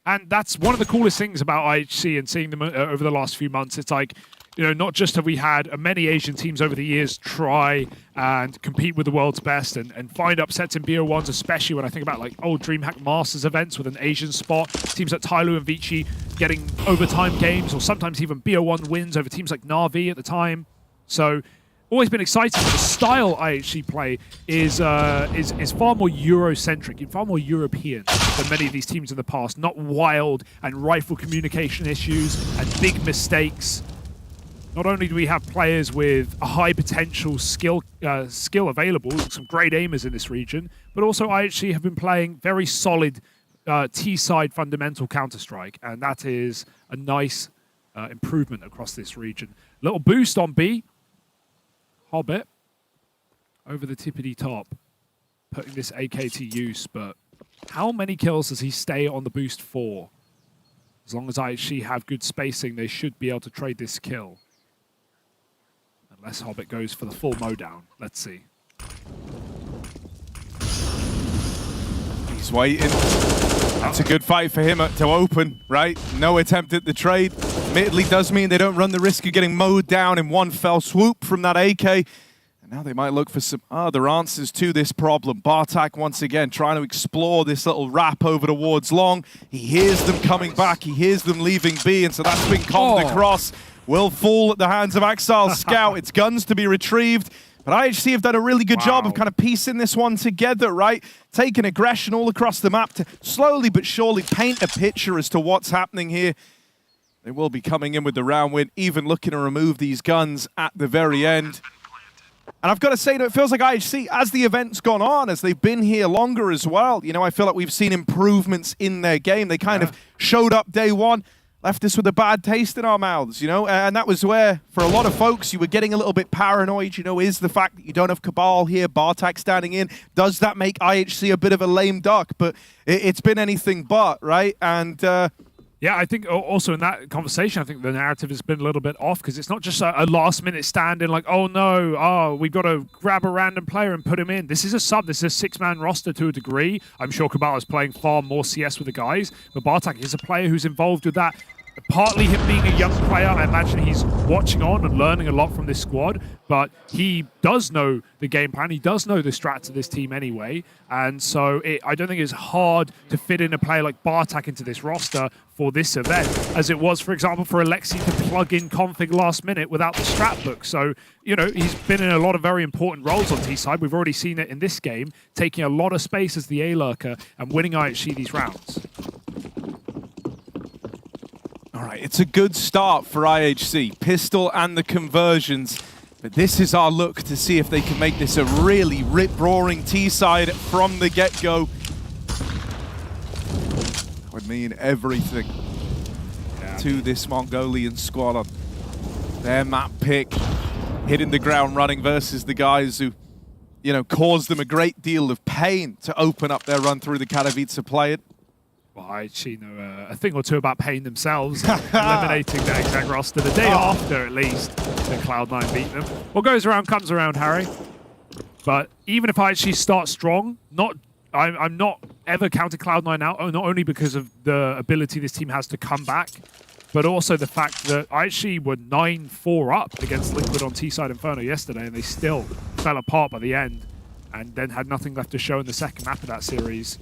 S19: And that's one of the coolest things about IHC and seeing them over the last few months. It's like, you know, not just have we had many Asian teams over the years try and compete with the world's best and find upsets in BO1s, especially when I think about like old DreamHack Masters events with an Asian spot, teams like Tyloo and Vici getting overtime games, or sometimes even BO1 wins over teams like Na'Vi at the time. So always been exciting, but the style IHC play is far more Eurocentric, far more European than many of these teams in the past. Not wild and rifle communication issues and big mistakes. Not only do we have players with a high potential skill available, some great aimers in this region, but also IHC have been playing very solid T-side fundamental Counter-Strike, and that is a nice improvement across this region. Little boost on B. Hobbit over the tippity top, putting this AK to use, but how many kills does he stay on the boost for? As long as IHC have good spacing, they should be able to trade this kill. Unless Hobbit goes for the full mowdown. Let's see.
S15: He's waiting. That's a good fight for him to open, right? No attempt at the trade. Admittedly does mean they don't run the risk of getting mowed down in one fell swoop from that AK. And now they might look for some other answers to this problem. Bartek once again trying to explore this little wrap over towards long. He hears them coming back. He hears them leaving B, and so that's been conned across. Will fall at the hands of Axile's scout. It's guns to be retrieved. But IHC have done a really good job of kind of piecing this one together, right? Taking aggression all across the map to slowly but surely paint a picture as to what's happening here. They will be coming in with the round win, even looking to remove these guns at the very end. And I've got to say that it feels like IHC, as the event's gone on, as they've been here longer as well, you know, I feel like we've seen improvements in their game. They kind of showed up day one, left us with a bad taste in our mouths, you know, and that was where, for a lot of folks, you were getting a little bit paranoid, you know, is the fact that you don't have Cabal here, Bartek standing in, does that make IHC a bit of a lame duck? But it's been anything but, right? And
S19: yeah, I think also in that conversation, I think the narrative has been a little bit off, because it's not just a last-minute stand-in like, oh no, we've got to grab a random player and put him in. This is a sub. This is a six-man roster to a degree. I'm sure Cabal is playing far more CS with the guys, but Bartek is a player who's involved with that. Partly him being a young player, I imagine he's watching on and learning a lot from this squad, but he does know the game plan. He does know the strats of this team anyway, and so I don't think it's hard to fit in a player like Bartek into this roster for this event, as it was, for example, for Alexi to plug in config last minute without the strat book. So, you know, he's been in a lot of very important roles on T-side. We've already seen it in this game, taking a lot of space as the A-lurker and winning IHC these rounds.
S15: All right, it's a good start for IHC. Pistol and the conversions. But this is our look to see if they can make this a really rip-roaring T-side from the get-go. That would mean everything to this Mongolian squad on their map pick. Hitting the ground running versus the guys who, you know, caused them a great deal of pain to open up their run through the Katowice play it.
S19: Well, IHC know a thing or two about paying themselves, eliminating the exact roster the day after, at least, that Cloud9 beat them. What goes around comes around, Harry. But even if IHC start strong, I'm not ever counting Cloud9 out, not only because of the ability this team has to come back, but also the fact that IHC were 9-4 up against Liquid on T-side Inferno yesterday, and they still fell apart by the end, and then had nothing left to show in the second map of that series.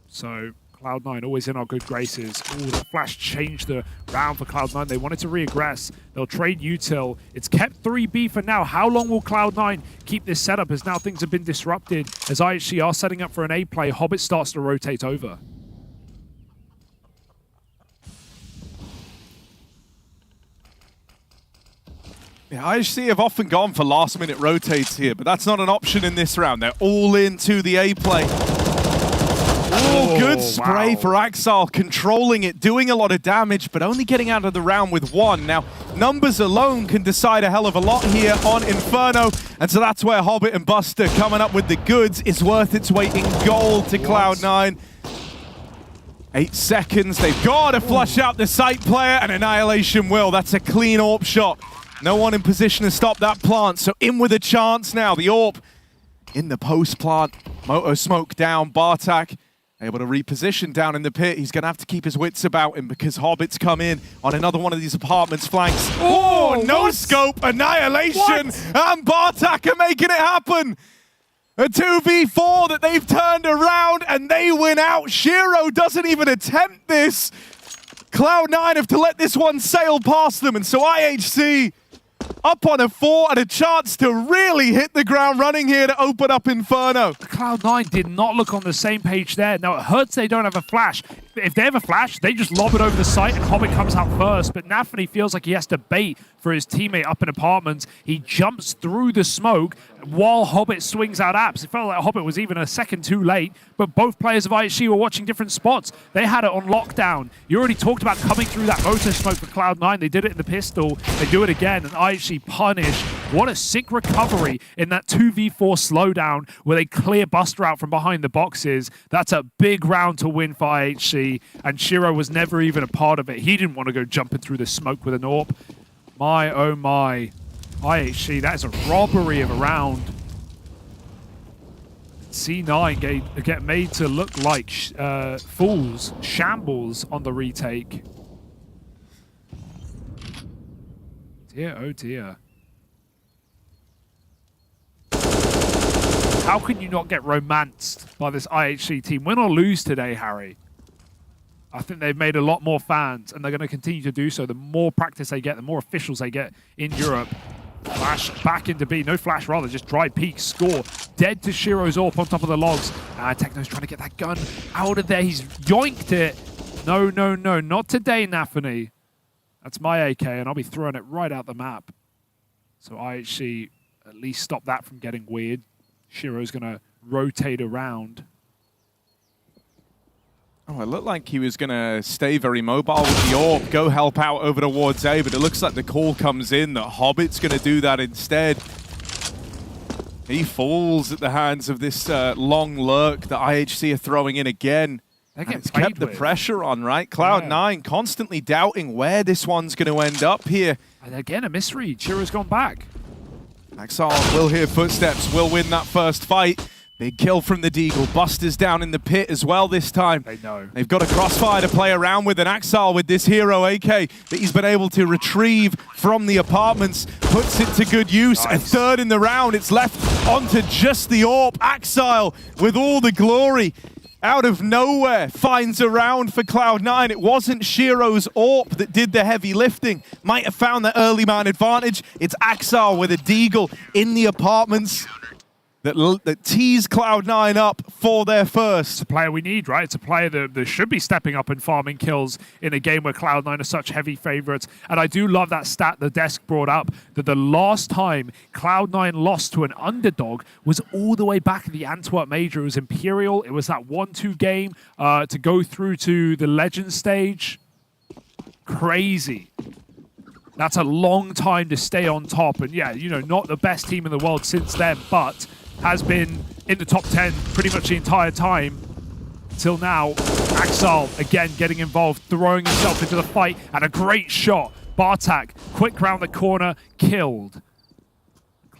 S19: So Cloud9 always in our good graces. Ooh, the flash changed the round for Cloud9. They wanted to reaggress. They'll trade util. It's kept 3B for now. How long will Cloud9 keep this setup as now things have been disrupted? As IHC are setting up for an A play, Hobbit starts to rotate over.
S15: Yeah, IHC have often gone for last-minute rotates here, but that's not an option in this round. They're all into the A play. Oh, good spray for Axal, controlling it, doing a lot of damage, but only getting out of the round with one. Now, numbers alone can decide a hell of a lot here on Inferno, and so that's where Hobbit and Buster coming up with the goods is worth its weight in gold to Cloud9. 8 seconds, they've got to flush out the site player, and Annihilation will. That's a clean AWP shot. No one in position to stop that plant, so in with a chance now. The AWP in the post plant. Moto smoke down. Bartak able to reposition down in the pit. He's going to have to keep his wits about him because Hobbit's come in on another one of these apartments flanks. Oh, no scope. Annihilation. And Bartak are making it happen. A 2v4 that they've turned around and they win out. Shiro doesn't even attempt this. Cloud9 have to let this one sail past them. And so IHC up on a 4 and a chance to really hit the ground running here to open up Inferno.
S19: Cloud9 did not look on the same page there. Now, it hurts they don't have a flash. If they have a flash, they just lob it over the site and Hobbit comes out first. But Nafany feels like he has to bait for his teammate up in apartments. He jumps through the smoke while Hobbit swings out apps. It felt like Hobbit was even a second too late, but both players of IHC were watching different spots. They had it on lockdown. You already talked about coming through that motor smoke for Cloud9. They did it in the pistol. They do it again, and IHC punish. What a sick recovery in that 2v4 slowdown where they clear Buster out from behind the boxes. That's a big round to win for IHC, and Shiro was never even a part of it. He didn't want to go jumping through the smoke with an AWP. My, oh my. IHC, that is a robbery of a round. C9 get made to look like fools, shambles on the retake. Dear, oh dear. How can you not get romanced by this IHC team? Win or lose today, Harry. I think they've made a lot more fans, and they're going to continue to do so. The more practice they get, the more officials they get in Europe. Flash back into B. No flash, rather, just dry peek, score. Dead to Shiro's AWP on top of the logs. Techno's trying to get that gun out of there. He's yoinked it. No, no, no, not today, Nafany. That's my AK, and I'll be throwing it right out the map. So IHC at least stop that from getting weird. Shiro's going to rotate around.
S15: Oh, it looked like he was going to stay very mobile with the AWP, go help out over towards A, but it looks like the call comes in that Hobbit's going to do that instead. He falls at the hands of this long lurk that IHC are throwing in again. It's kept the pressure on, right? Cloud9 constantly doubting where this one's going to end up here.
S19: And again, a misread. Shiro's gone back.
S15: Axal will hear footsteps, will win that first fight. Big kill from the Deagle. Buster's down in the pit as well this time.
S19: They know.
S15: They've got a crossfire to play around with, and Axal with this hero AK that he's been able to retrieve from the apartments puts it to good use. Nice. A third in the round. It's left onto just the AWP. Axal with all the glory. Out of nowhere, finds a round for Cloud9. It wasn't Shiro's AWP that did the heavy lifting. Might have found the early man advantage. It's Axal with a Deagle in the apartments that tease Cloud9 up for their first.
S19: It's a player we need, right? It's a player that should be stepping up and farming kills in a game where Cloud9 are such heavy favorites. And I do love that stat the desk brought up, that the last time Cloud9 lost to an underdog was all the way back at the Antwerp Major. It was Imperial. It was that 1-2 game to go through to the Legends stage. Crazy. That's a long time to stay on top. And yeah, you know, not the best team in the world since then, but has been in the top 10 pretty much the entire time till now. Axal, again, getting involved, throwing himself into the fight, and a great shot. Bartak, quick round the corner, killed.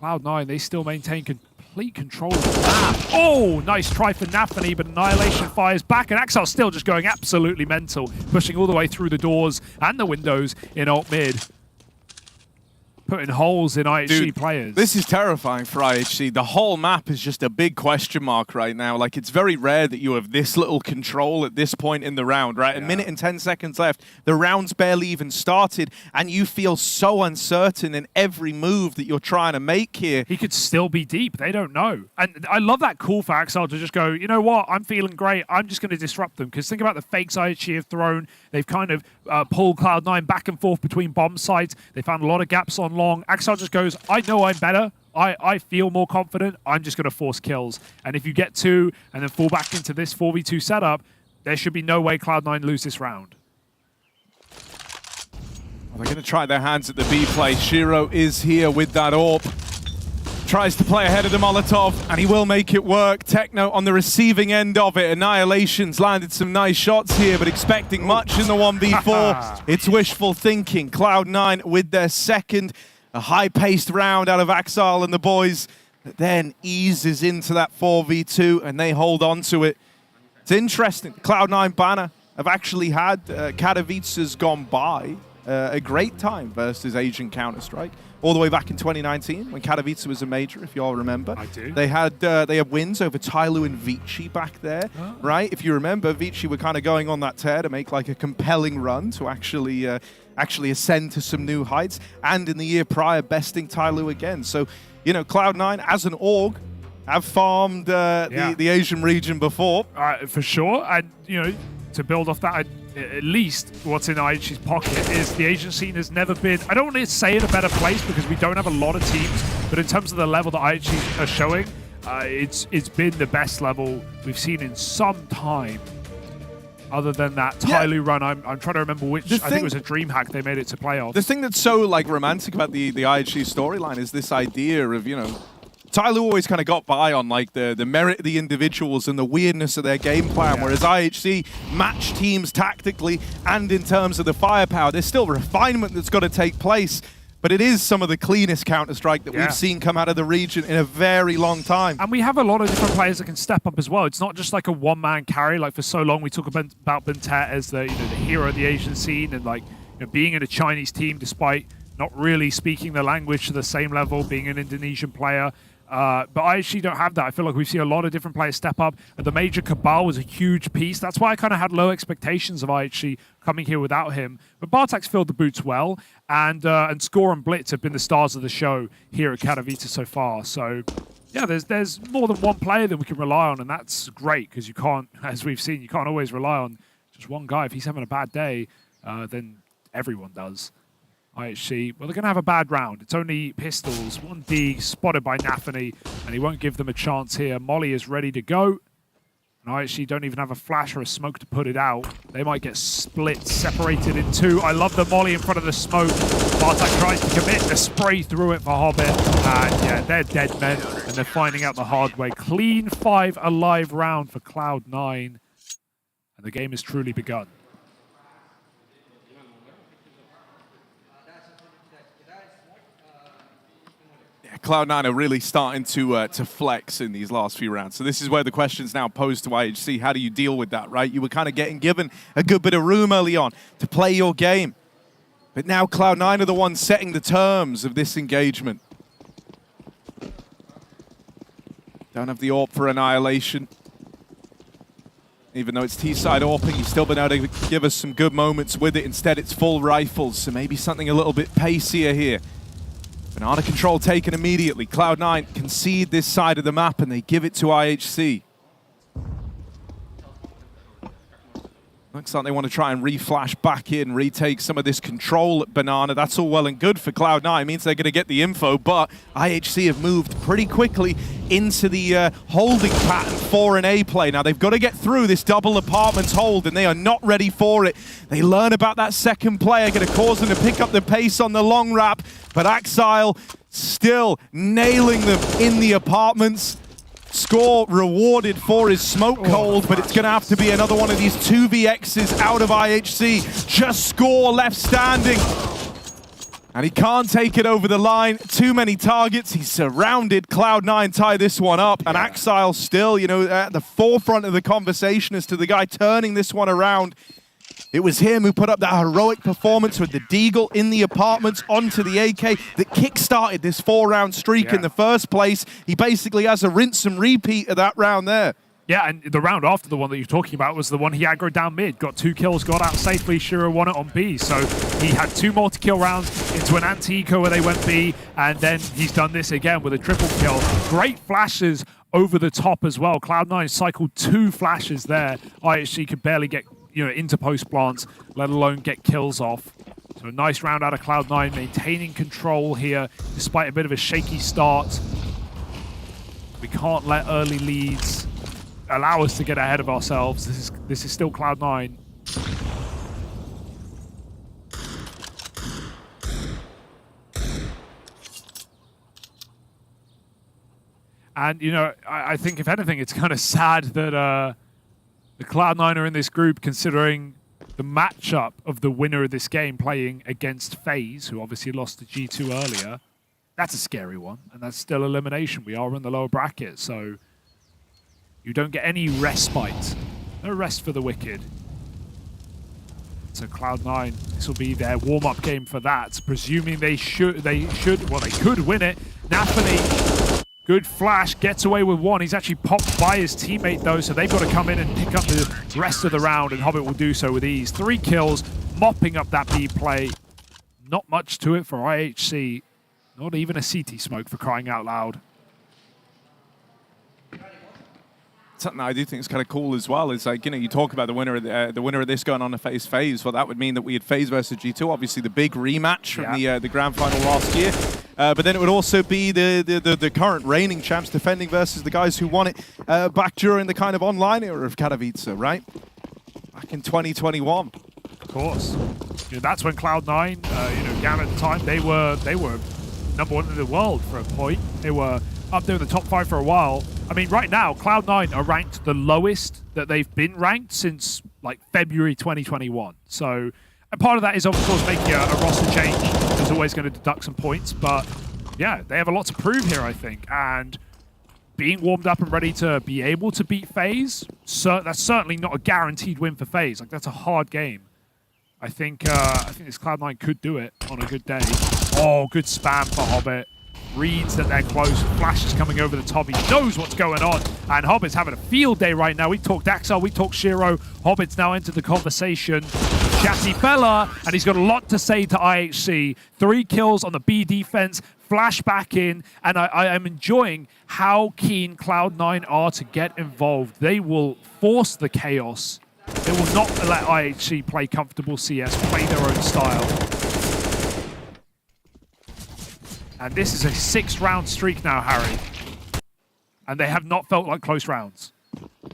S19: Cloud9, they still maintain complete control of the map. Oh, nice try for Nafany, but Annihilation fires back, and Axal still just going absolutely mental, pushing all the way through the doors and the windows in alt mid. Putting holes in IHC players.
S15: This is terrifying for IHC. The whole map is just a big question mark right now. Like, it's very rare that you have this little control at this point in the round, right? Yeah. A minute and 10 seconds left. The round's barely even started, and you feel so uncertain in every move that you're trying to make here.
S19: He could still be deep. They don't know. And I love that call for Axal to just go, you know what? I'm feeling great. I'm just going to disrupt them. Because think about the fakes IHC have thrown. They've kind of pulled Cloud9 back and forth between bomb sites. They found a lot of gaps on long. long. Axel just goes, I know I'm better. I feel more confident. I'm just going to force kills. And if you get 2 and then fall back into this 4v2 setup, there should be no way Cloud9 lose this round.
S15: Well, they're going to try their hands at the B play. Shiro is here with that AWP. Tries to play ahead of the Molotov, and he will make it work. Techno on the receiving end of it. Annihilation's landed some nice shots here, but expecting much in the 1v4. It's wishful thinking. Cloud9 with their second, a high-paced round out of Axel and the boys, that then eases into that 4v2, and they hold on to it. It's interesting. Cloud9 banner have actually had Katowice's gone by a great time versus Asian Counter-Strike. All the way back in 2019 when Katowice was a major, if you all remember.
S19: I do.
S15: They had wins over Tyloo and Vici back there, right? If you remember, Vici were kind of going on that tear to make like a compelling run to actually ascend to some new heights. And in the year prior, besting Tyloo again. So, you know, Cloud9 as an org have farmed the Asian region before.
S19: For sure. And, you know, to build off that, at least what's in IHC's pocket is the Asian scene has never been, I don't want to say in a better place because we don't have a lot of teams, but in terms of the level that IHC are showing, it's been the best level we've seen in some time. Other than that Tyloo run, I'm trying to remember which, I think it was a DreamHack they made it to playoffs.
S15: The thing that's so like romantic about the IHC storyline is this idea of, you know, Tyloo always kind of got by on like the merit of the individuals and the weirdness of their game plan, whereas IHC match teams tactically and in terms of the firepower. There's still refinement that's got to take place, but it is some of the cleanest Counter-Strike that we've seen come out of the region in a very long time.
S19: And we have a lot of different players that can step up as well. It's not just like a one-man carry. Like for so long, we talk about Bentet as the, you know, the hero of the Asian scene and like, you know, being in a Chinese team despite not really speaking the language to the same level, being an Indonesian player. But I actually don't have that. I feel like we've seen a lot of different players step up. And the major Cabal was a huge piece. That's why I kind of had low expectations of IHC coming here without him. But Bartek's filled the boots well. And Score and Blitz have been the stars of the show here at Katowice so far. So, yeah, there's more than one player that we can rely on. And that's great because you can't, as we've seen, you can't always rely on just one guy. If he's having a bad day, then everyone does. IHC, well, they're going to have a bad round. It's only pistols. 1D spotted by Nafany, and he won't give them a chance here. Molly is ready to go. And IHC don't even have a flash or a smoke to put it out. They might get split, separated in 2. I love the Molly in front of the smoke. Bartek tries to commit the spray through it for Hobbit. And yeah, they're dead men, and they're finding out the hard way. Clean 5 alive round for Cloud9. And the game has truly begun.
S15: Cloud9 are really starting to flex in these last few rounds. So this is where the question's now posed to IHC. How do you deal with that, right? You were kind of getting given a good bit of room early on to play your game. But now Cloud9 are the ones setting the terms of this engagement. Don't have the AWP for Annihilation. Even though it's T-side AWPing, you've still been able to give us some good moments with it. Instead, it's full rifles, so maybe something a little bit pacier here. Banana control taken immediately. Cloud9 concede this side of the map and they give it to IHC. Looks like they want to try and re-flash back in, retake some of this control at Banana. That's all well and good for Cloud9. It means they're going to get the info, but IHC have moved pretty quickly into the holding pattern for an A play. Now, they've got to get through this double apartments hold, and they are not ready for it. They learn about that second player, going to cause them to pick up the pace on the long wrap, but Axile still nailing them in the apartments. Score rewarded for his smoke hold, but it's going to have to be another one of these 2vx's out of IHC. Just Score left standing. And he can't take it over the line. Too many targets. He's surrounded. Cloud9 tie this one up. And Axile still, you know, at the forefront of the conversation as to the guy turning this one around. It was him who put up that heroic performance with the Deagle in the apartments onto the AK that kick-started this 4-round streak in the first place. He basically has a rinse and repeat of that round there.
S19: Yeah, and the round after the one that you're talking about was the one he aggroed down mid, got 2 kills, got out safely. Shiro won it on B, so he had 2 multi-kill rounds into an anti-eco where they went B, and then he's done this again with a triple kill. Great flashes over the top as well. Cloud9 cycled 2 flashes there. IHC could barely get, you know, into post plants, let alone get kills off. So So a nice round out of Cloud9, maintaining control here, despite a bit of a shaky start. We can't let early leads allow us to get ahead of ourselves. This is still Cloud9. And, you know, I think, if anything, it's kind of sad that the Cloud9 are in this group, considering the matchup of the winner of this game playing against FaZe, who obviously lost to G2 earlier. That's a scary one, and that's still elimination. We are in the lower bracket, so you don't get any respite. No rest for the wicked. So Cloud9, this will be their warm-up game for that, presuming they could win it. Nafany, good flash, gets away with one. He's actually popped by his teammate though, so they've got to come in and pick up the rest of the round, and Hobbit will do so with ease. 3 kills, mopping up that B play. Not much to it for IHC. Not even a CT smoke, for crying out loud.
S15: Something I do think is kind of cool as well is, like, you know, you talk about the winner of this going on to face FaZe. Well, that would mean that we had FaZe versus G2, obviously the big rematch from the grand final last year. But then it would also be the current reigning champs defending versus the guys who won it back during the kind of online era of Katowice, right? Back in 2021.
S19: Of course. You know, that's when Cloud9, you know, Gamma at the time, they were #1 in the world for a point. They were up there in the top 5 for a while. I mean, right now, Cloud9 are ranked the lowest that they've been ranked since, like, February 2021. So, and part of that is, of course, making a roster change. It's always going to deduct some points, but yeah, they have a lot to prove here, I think. And being warmed up and ready to be able to beat FaZe, that's certainly not a guaranteed win for FaZe. Like, that's a hard game. I think this Cloud9 could do it on a good day. Oh, good spam for Hobbit. Reads that they're close. Flash is coming over the top. He knows what's going on. And Hobbit's having a field day right now. We talked Axel, we talked Shiro. Hobbit's now entered the conversation. Chatty fella, and he's got a lot to say to IHC. 3 kills on the B defense. Flash back in. And I am enjoying how keen Cloud9 are to get involved. They will force the chaos. They will not let IHC play comfortable CS, play their own style. And this is a 6-round streak now, Harry. And they have not felt like close rounds.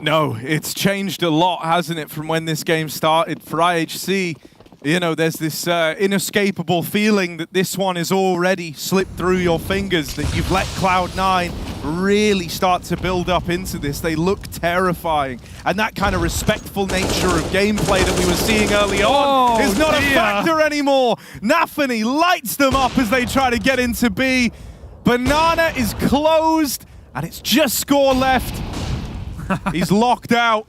S15: No, it's changed a lot, hasn't it, from when this game started. For IHC, you know, there's this inescapable feeling that this one has already slipped through your fingers, that you've let Cloud9 really start to build up into this. They look terrifying. And that kind of respectful nature of gameplay that we were seeing early on is not a factor anymore. Nafany lights them up as they try to get into B. Banana is closed, and it's just score left. He's locked out.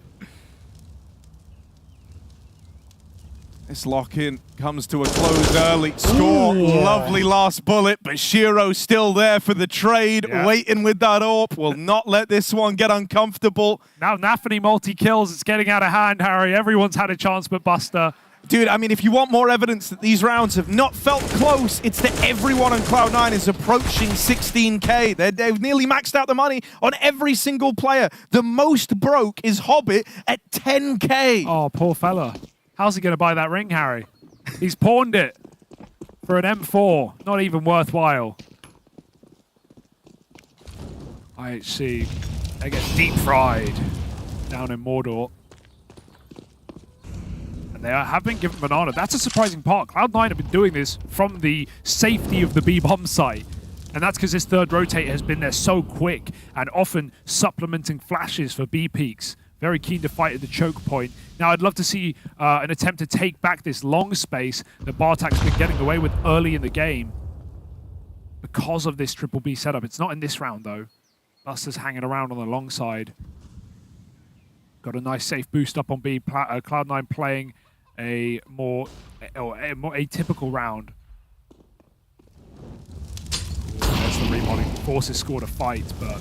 S15: This lock-in comes to a close early. Score, lovely last bullet, but Shiro still there for the trade, waiting with that AWP. Will not let this one get uncomfortable.
S19: Now Nafany multi-kills, it's getting out of hand, Harry. Everyone's had a chance but Buster.
S15: Dude, I mean, if you want more evidence that these rounds have not felt close, it's that everyone on Cloud9 is approaching 16K. They've nearly maxed out the money on every single player. The most broke is Hobbit at 10K.
S19: Oh, poor fella. How's he going to buy that ring, Harry? He's pawned it for an M4. Not even worthwhile. IHC, they get deep fried down in Mordor. And they have been given Banana. That's a surprising part. Cloud9 have been doing this from the safety of the B-bomb site. And that's because this third rotate has been there so quick and often supplementing flashes for B peaks. Very keen to fight at the choke point. Now, I'd love to see an attempt to take back this long space that Bartak's been getting away with early in the game because of this triple B setup. It's not in this round, though. Buster's hanging around on the long side. Got a nice safe boost up on B. Cloud9 playing a more atypical round. There's the remodeling. Forces scored a fight, but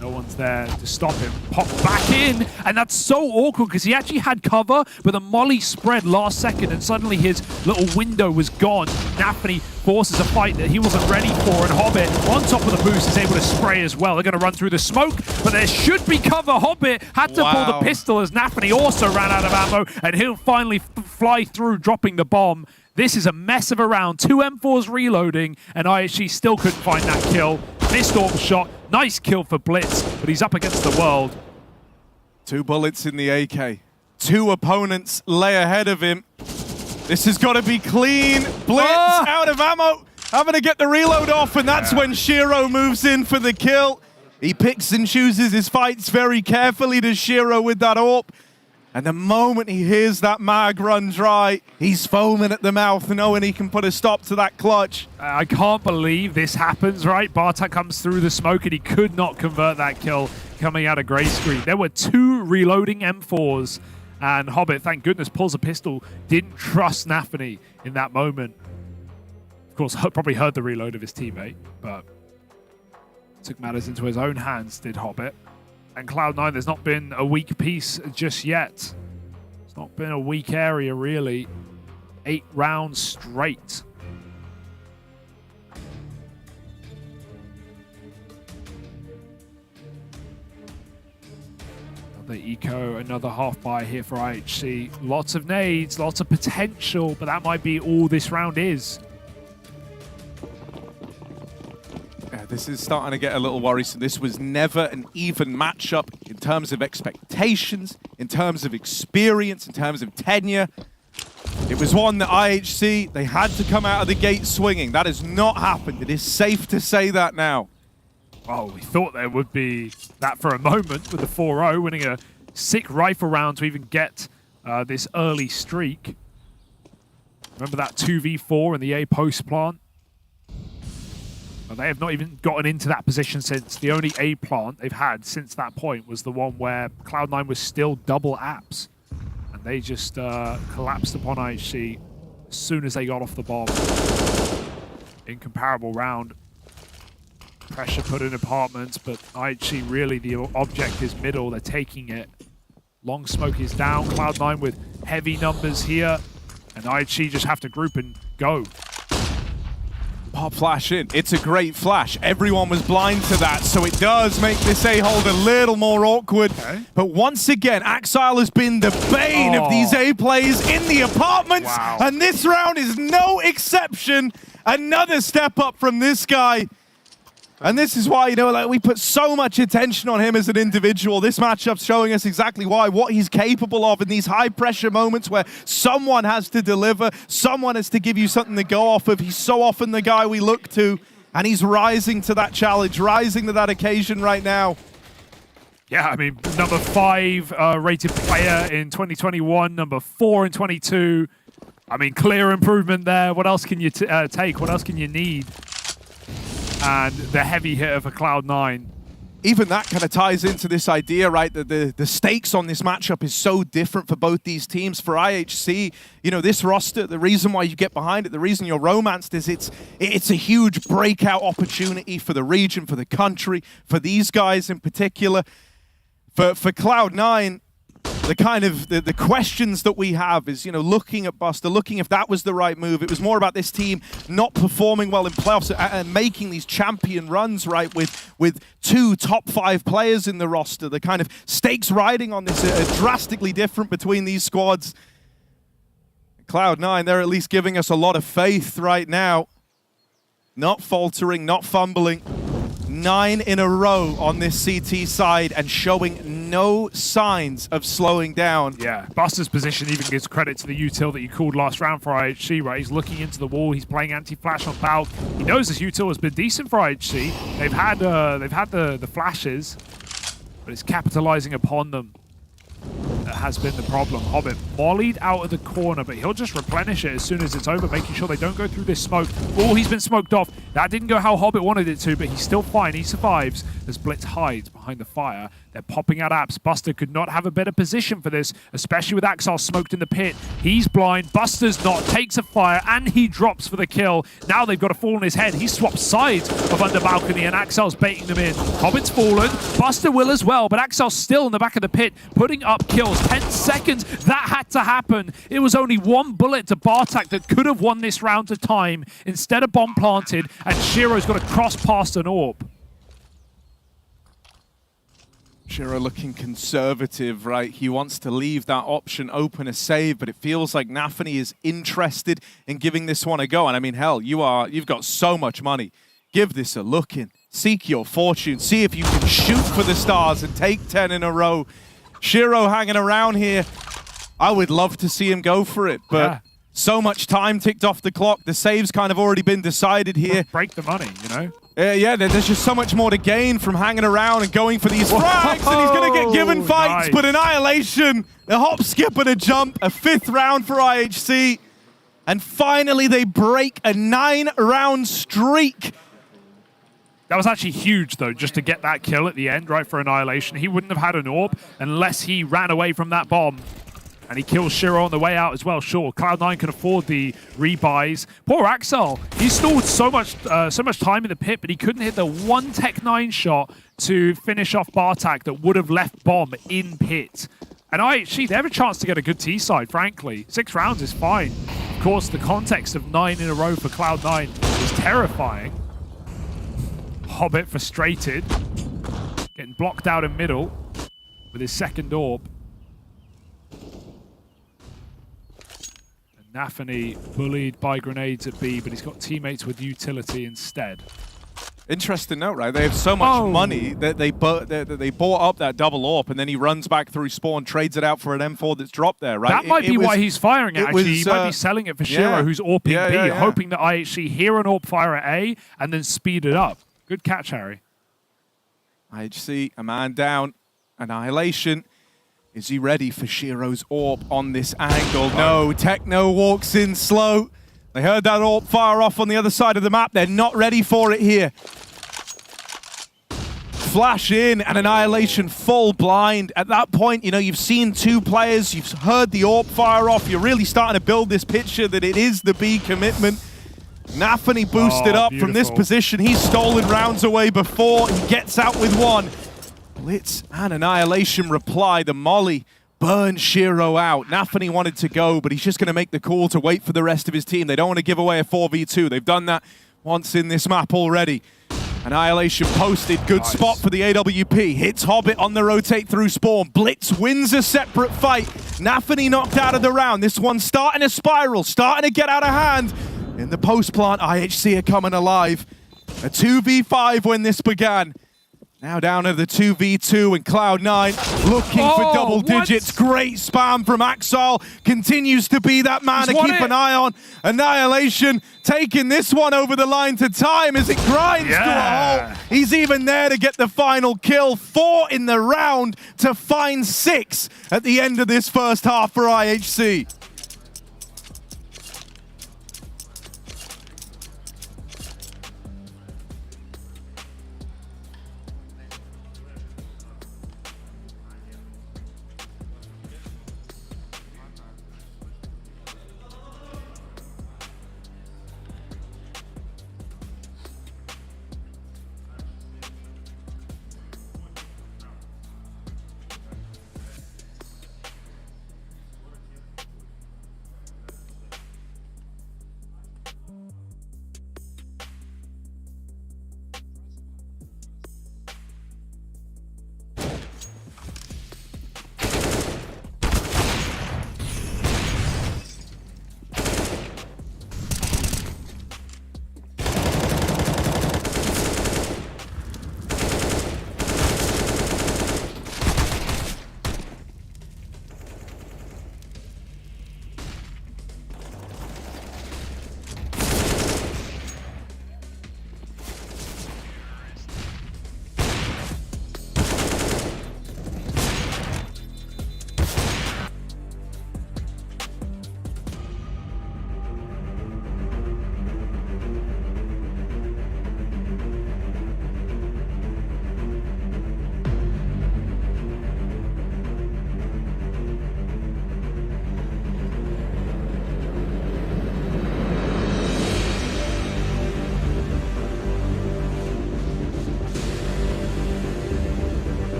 S19: no one's there to stop him. Pop back in, and that's so awkward because he actually had cover, but the molly spread last second, and suddenly his little window was gone. Nafany forces a fight that he wasn't ready for, and Hobbit, on top of the boost, is able to spray as well. They're going to run through the smoke, but there should be cover. Hobbit had to pull the pistol as Nafany also ran out of ammo, and he'll finally fly through, dropping the bomb. This is a mess of a round. 2 M4s reloading, and IHC still couldn't find that kill. Missed AWP shot. Nice kill for Blitz, but he's up against the world.
S15: 2 bullets in the AK. 2 opponents lay ahead of him. This has got to be clean. Blitz out of ammo, having to get the reload off, and that's when Shiro moves in for the kill. He picks and chooses his fights very carefully, does Shiro, with that AWP. And the moment he hears that mag run dry, he's foaming at the mouth, knowing he can put a stop to that clutch.
S19: I can't believe this happens, right? Bartek comes through the smoke, and he could not convert that kill coming out of Grey Screen. There were 2 reloading M4s, and Hobbit, thank goodness, pulls a pistol, didn't trust Nafany in that moment. Of course, probably heard the reload of his teammate, but took matters into his own hands, did Hobbit. And Cloud9, there's not been a weak piece just yet. It's not been a weak area, really. 8 rounds straight. Another eco, another half buy here for IHC. Lots of nades, lots of potential, but that might be all this round is.
S15: Yeah, this is starting to get a little worrisome. This was never an even matchup in terms of expectations, in terms of experience, in terms of tenure. It was one that IHC, they had to come out of the gate swinging. That has not happened. It is safe to say that now.
S19: Oh, we thought there would be that for a moment with the 4-0, winning a sick rifle round to even get this early streak. Remember that 2v4 in the A post plant? Well, they have not even gotten into that position since. The only A plant they've had since that point was the one where Cloud9 was still double apps. And they just collapsed upon IHC as soon as they got off the bomb. Incomparable round. Pressure put in apartments, but IHC really the object is middle. They're taking it. Long smoke is down. Cloud9 with heavy numbers here. And IHC just have to group and go.
S15: Pop flash in. It's a great flash. Everyone was blind to that, so it does make this A-hold a little more awkward. Okay. But once again, Axile has been the bane of these A plays in the apartments, and this round is no exception. Another step up from this guy. And this is why, you know, like we put so much attention on him as an individual. This matchup's showing us exactly why, what he's capable of in these high-pressure moments where someone has to deliver, someone has to give you something to go off of. He's so often the guy we look to, and he's rising to that challenge, rising to that occasion right now.
S19: Yeah, I mean, number 5 rated player in 2021, number 4 in 22. I mean, clear improvement there. What else can you take? What else can you need? And the heavy hitter for Cloud9.
S15: Even that kind of ties into this idea, right? That the stakes on this matchup is so different for both these teams. For IHC, you know, this roster, the reason why you get behind it, the reason you're romanced is it's a huge breakout opportunity for the region, for the country, for these guys in particular. For Cloud9, the kind of the questions that we have is, you know, looking at Buster, looking if that was the right move. It was more about this team not performing well in playoffs and making these champion runs, right, with 2 top 5 players in the roster. The kind of stakes riding on this are drastically different between these squads. Cloud9, they're at least giving us a lot of faith right now. Not faltering, not fumbling. 9 in a row on this CT side and showing no signs of slowing down.
S19: Yeah, Buster's position even gives credit to the util that you called last round for IHC, right? He's looking into the wall, he's playing anti-flash on Balk. He knows this util has been decent for IHC. They've had the flashes, but it's capitalizing upon them. That has been the problem. Hobbit mollied out of the corner, but he'll just replenish it as soon as it's over, making sure they don't go through this smoke. Oh, he's been smoked off. That didn't go how Hobbit wanted it to, but he's still fine. He survives as Blitz hides behind the fire. They're popping out apps. Buster could not have a better position for this, especially with Axel smoked in the pit. He's blind. Buster's not. Takes a fire, and he drops for the kill. Now they've got a fall on his head. He swaps sides of under balcony, and Axel's baiting them in. Hobbit's fallen. Buster will as well, but Axel's still in the back of the pit, putting up kills. 10 seconds. That had to happen. It was only 1 bullet to Bartak that could have won this round to time. Instead of bomb planted, and Shiro's got to cross past an AWP.
S15: Shiro looking conservative, right? He wants to leave that option open, a save, but it feels like Nafany is interested in giving this one a go. And I mean, hell, you've got so much money. Give this a look in. Seek your fortune. See if you can shoot for the stars and take 10 in a row. Shiro hanging around here. I would love to see him go for it, but so much time ticked off the clock. The save's kind of already been decided here.
S19: Break the money, you know?
S15: Yeah, there's just so much more to gain from hanging around and going for these frags, and he's going to get given fights, but Annihilation, a hop, skip, and a jump, a 5th round for IHC, and finally they break a 9-round streak.
S19: That was actually huge, though, just to get that kill at the end, right, for Annihilation. He wouldn't have had an AWP unless he ran away from that bomb. And he kills Shiro on the way out as well. Sure, Cloud9 can afford the rebuys. Poor Axel, he stalled so much time in the pit, but he couldn't hit the one Tech-9 shot to finish off Bartak that would have left bomb in pit. And IHC, they have a chance to get a good T-side, frankly. 6 rounds is fine. Of course, the context of 9 in a row for Cloud9 is terrifying. Hobbit frustrated, getting blocked out in middle with his second AWP. Nafany bullied by grenades at B, but he's got teammates with utility instead.
S15: Interesting note, right? They have so much money that they bought up that double AWP, and then he runs back through spawn, trades it out for an M4 that's dropped there, right?
S19: That might be why he's firing it, actually. He might be selling it for Shiro, who's AWPing B, hoping that IHC hear an AWP fire at A and then speed it up. Good catch, Harry.
S15: IHC, a man down. Annihilation. Is he ready for Shiro's AWP on this angle? No, Techno walks in slow. They heard that AWP fire off on the other side of the map. They're not ready for it here. Flash in and Annihilation full blind. At that point, you know, you've seen 2 players, you've heard the AWP fire off. You're really starting to build this picture that it is the B commitment. Nafany boosted up from this position. He's stolen rounds away before. He gets out with 1. Blitz and Annihilation reply. The molly burns Shiro out. Nafany wanted to go, but he's just going to make the call to wait for the rest of his team. They don't want to give away a 4v2. They've done that once in this map already. Annihilation posted. Good spot for the AWP. Hits Hobbit on the rotate through spawn. Blitz wins a separate fight. Nafany knocked out of the round. This one's starting a spiral, starting to get out of hand. In the post plant, IHC are coming alive. A 2v5 when this began. Now down to the 2v2 and Cloud9 looking for double digits. Great spam from Axel. Continues to be that man to keep an eye on. Annihilation taking this one over the line to time as it grinds to a halt. He's even there to get the final kill. 4 in the round to find 6 at the end of this first half for IHC.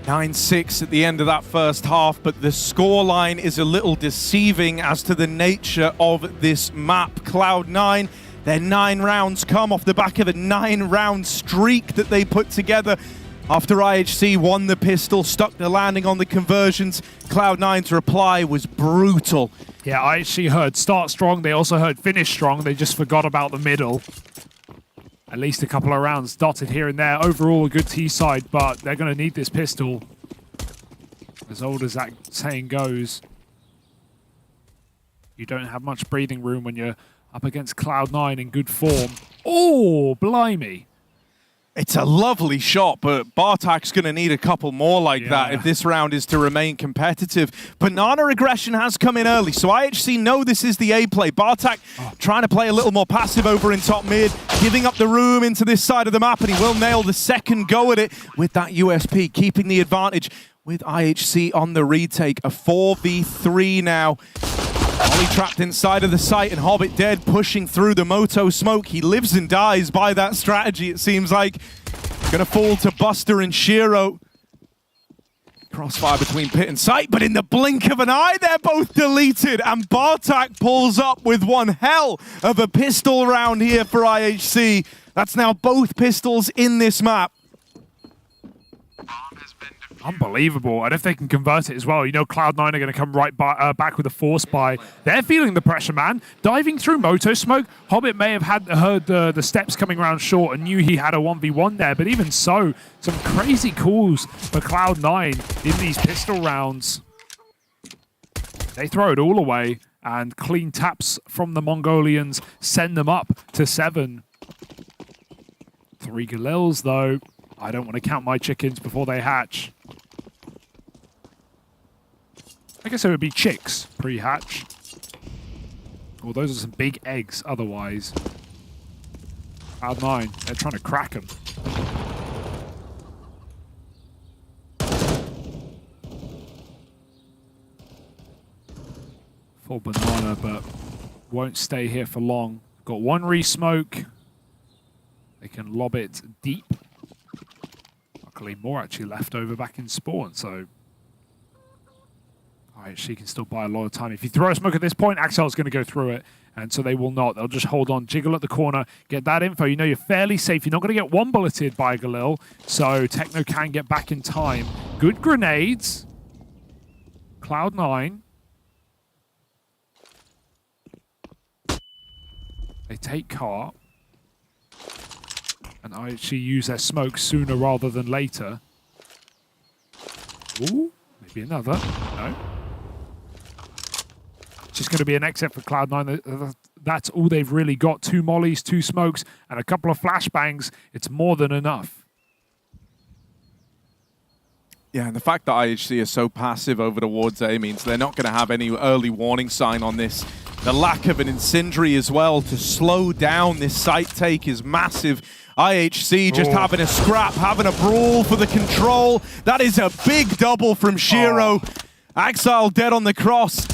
S15: 9-6 at the end of that first half, but the scoreline is a little deceiving as to the nature of this map. Cloud9, their 9 rounds come off the back of a 9-round streak that they put together after IHC won the pistol, stuck the landing on the conversions. Cloud9's reply was brutal.
S19: Yeah, IHC heard start strong. They also heard finish strong. They just forgot about the middle. At least a couple of rounds dotted here and there. Overall, a good T side, but they're going to need this pistol. As old as that saying goes, you don't have much breathing room when you're up against Cloud9 in good form. Oh, blimey.
S15: It's a lovely shot, but Bartak's going to need a couple more like that if this round is to remain competitive. Banana aggression has come in early, so IHC know this is the A play. Bartak trying to play a little more passive over in top mid, giving up the room into this side of the map, and he will nail the second go at it with that USP, keeping the advantage with IHC on the retake. A 4v3 now. Ollie trapped inside of the site and Hobbit dead, pushing through the Moto smoke. He lives and dies by that strategy, it seems like. Gonna fall to Buster and Shiro. Crossfire between pit and site, but in the blink of an eye, they're both deleted. And Bartak pulls up with one hell of a pistol round here for IHC. That's now both pistols in this map.
S19: Unbelievable. And if they can convert it as well, you know Cloud9 are going to come right back with a force buy. They're feeling the pressure, man. Diving through Moto Smoke, Hobbit may have heard the steps coming around short and knew he had a 1v1 there, but even so, some crazy calls for Cloud9 in these pistol rounds. They throw it all away, and clean taps from the Mongolians send them up to 7. 3 Galils, though. I don't want to count my chickens before they hatch. I guess it would be chicks pre-hatch. Well, those are some big eggs otherwise. Cloud9, they're trying to crack them. Full banana, but won't stay here for long. Got 1 re-smoke. They can lob it deep. Luckily, more actually left over back in spawn, so she can still buy a lot of time. If you throw a smoke at this point, Axel's going to go through it, and so they will not. They'll just hold on, jiggle at the corner, get that info. You know you're fairly safe. You're not going to get one-bulleted by Galil, so Techno can get back in time. Good grenades. Cloud9. They take car. And IHC use their smoke sooner rather than later. Ooh, maybe another. No. It's just going to be an exit for Cloud9. That's all they've really got. 2 mollies, 2 smokes, and a couple of flashbangs. It's more than enough.
S15: Yeah, and the fact that IHC is so passive over towards A means they're not going to have any early warning sign on this. The lack of an incendiary as well to slow down this site take is massive. IHC just having a scrap, having a brawl for the control. That is a big double from Shiro. Axel dead on the cross.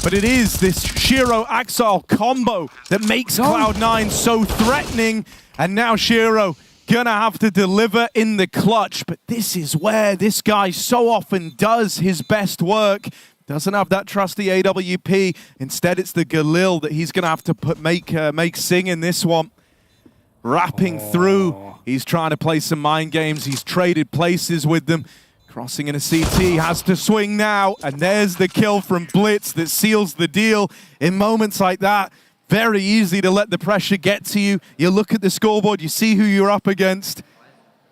S15: But it is this Shiro-Axel combo that makes Cloud9 so threatening. And now Shiro gonna have to deliver in the clutch. But this is where this guy so often does his best work. Doesn't have that trusty AWP. Instead, it's the Galil that he's gonna have to make sing in this one. Wrapping through. He's trying to play some mind games. He's traded places with them. Crossing in a CT, has to swing now. And there's the kill from Blitz that seals the deal. In moments like that, very easy to let the pressure get to you. You look at the scoreboard, you see who you're up against.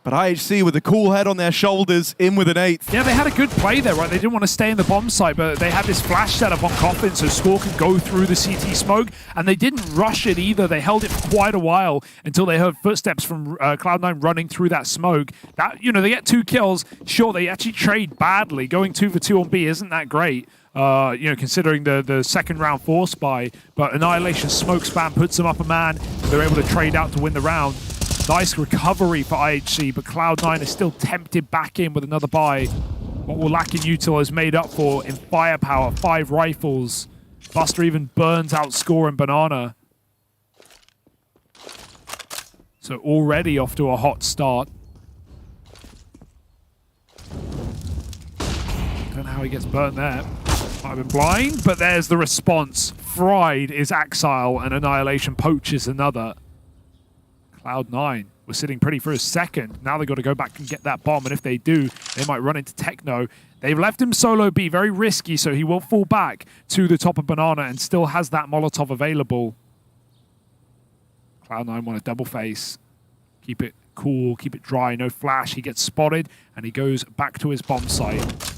S15: But IHC with a cool head on their shoulders, in with an 8th.
S19: Yeah, they had a good play there, right? They didn't want to stay in the bomb site, but they had this flash set up on Coffin so Score could go through the CT smoke, and they didn't rush it either. They held it for quite a while until they heard footsteps from Cloud9 running through that smoke. That, you know, they get 2 kills. Sure, they actually trade badly. Going 2 for 2 on B isn't that great. You know, considering the second round force buy, but Annihilation smoke spam puts them up a man. They're able to trade out to win the round. Nice recovery for IHC, but Cloud9 is still tempted back in with another buy. What will lack in util is made up for in firepower. 5 rifles. Buster even burns out Score and Banana. So already off to a hot start. don't know how he gets burnt there. Might have been blind, but there's the response. Fried is Axile, and Annihilation poaches another. Cloud9 was sitting pretty for a second. Now they've got to go back and get that bomb, and if they do, they might run into Techno. They've left him solo B, very risky, so he will fall back to the top of Banana and still has that Molotov available. Cloud9 want a double face. Keep it cool, keep it dry, no flash. He gets spotted, and he goes back to his bomb site.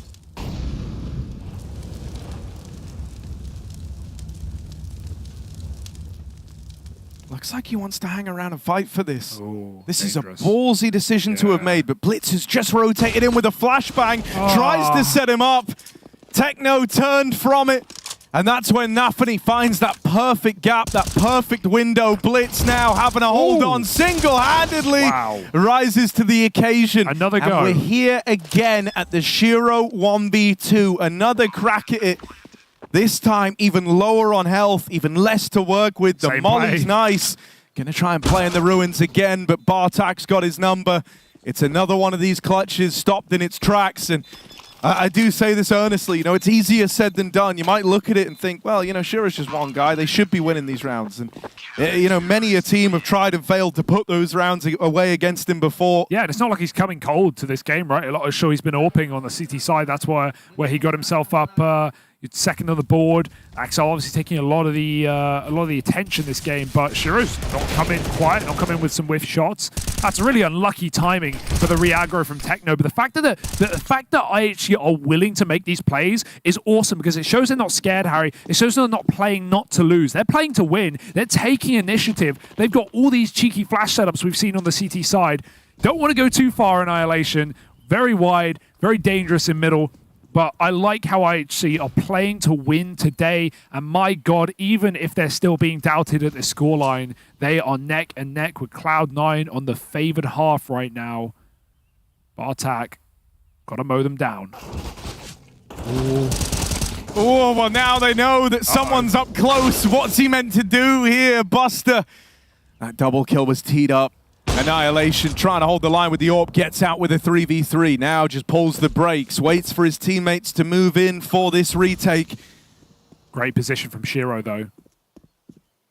S15: Looks like he wants to hang around and fight for this.
S19: Ooh,
S15: this
S19: dangerous.
S15: is a ballsy decision to have made, but Blitz has just rotated in with a flashbang, tries to set him up. Techno turned from it, and that's when Nafany finds that perfect gap, that perfect window. Blitz now having a hold on single-handedly.
S19: Wow.
S15: Rises to the occasion.
S19: Another go.
S15: And we're here again at the Shiro 1v2. Another crack at it. This time, even lower on health, even less to work with. The molly's nice. Gonna try and play in the ruins again, but Bartak's got his number. It's another one of these clutches stopped in its tracks, and I do say this earnestly, you know, it's easier said than done. You might look at it and think, well, you know, Shiro's just one guy. They should be winning these rounds. And, you know, many a team have tried and failed to put those rounds away against him before.
S19: Yeah, and it's not like he's coming cold to this game, right? A lot of sure he's been AWPing on the CT side. That's where he got himself up second on the board. Axel obviously taking a lot of the attention this game, but Shiro's not come in quiet, not come in with some whiff shots. That's really unlucky timing for the re-aggro from Techno. But the fact that IHC are willing to make these plays is awesome, because it shows they're not scared, Harry. It shows they're not playing not to lose. They're playing to win. They're taking initiative. They've got all these cheeky flash setups we've seen on the CT side. Don't want to go too far, Annihilation. Very wide, very dangerous in middle. But I like how IHC are playing to win today. And my God, even if they're still being doubted at the scoreline, they are neck and neck with Cloud9 on the favored half right now. Bartak, got to mow them down.
S15: Oh, well, now they know that someone's up close. What's he meant to do here, Buster? That double kill was teed up. Annihilation trying to hold the line with the AWP, gets out with a 3v3. Now just pulls the brakes, waits for his teammates to move in for this retake.
S19: Great position from Shiro, though.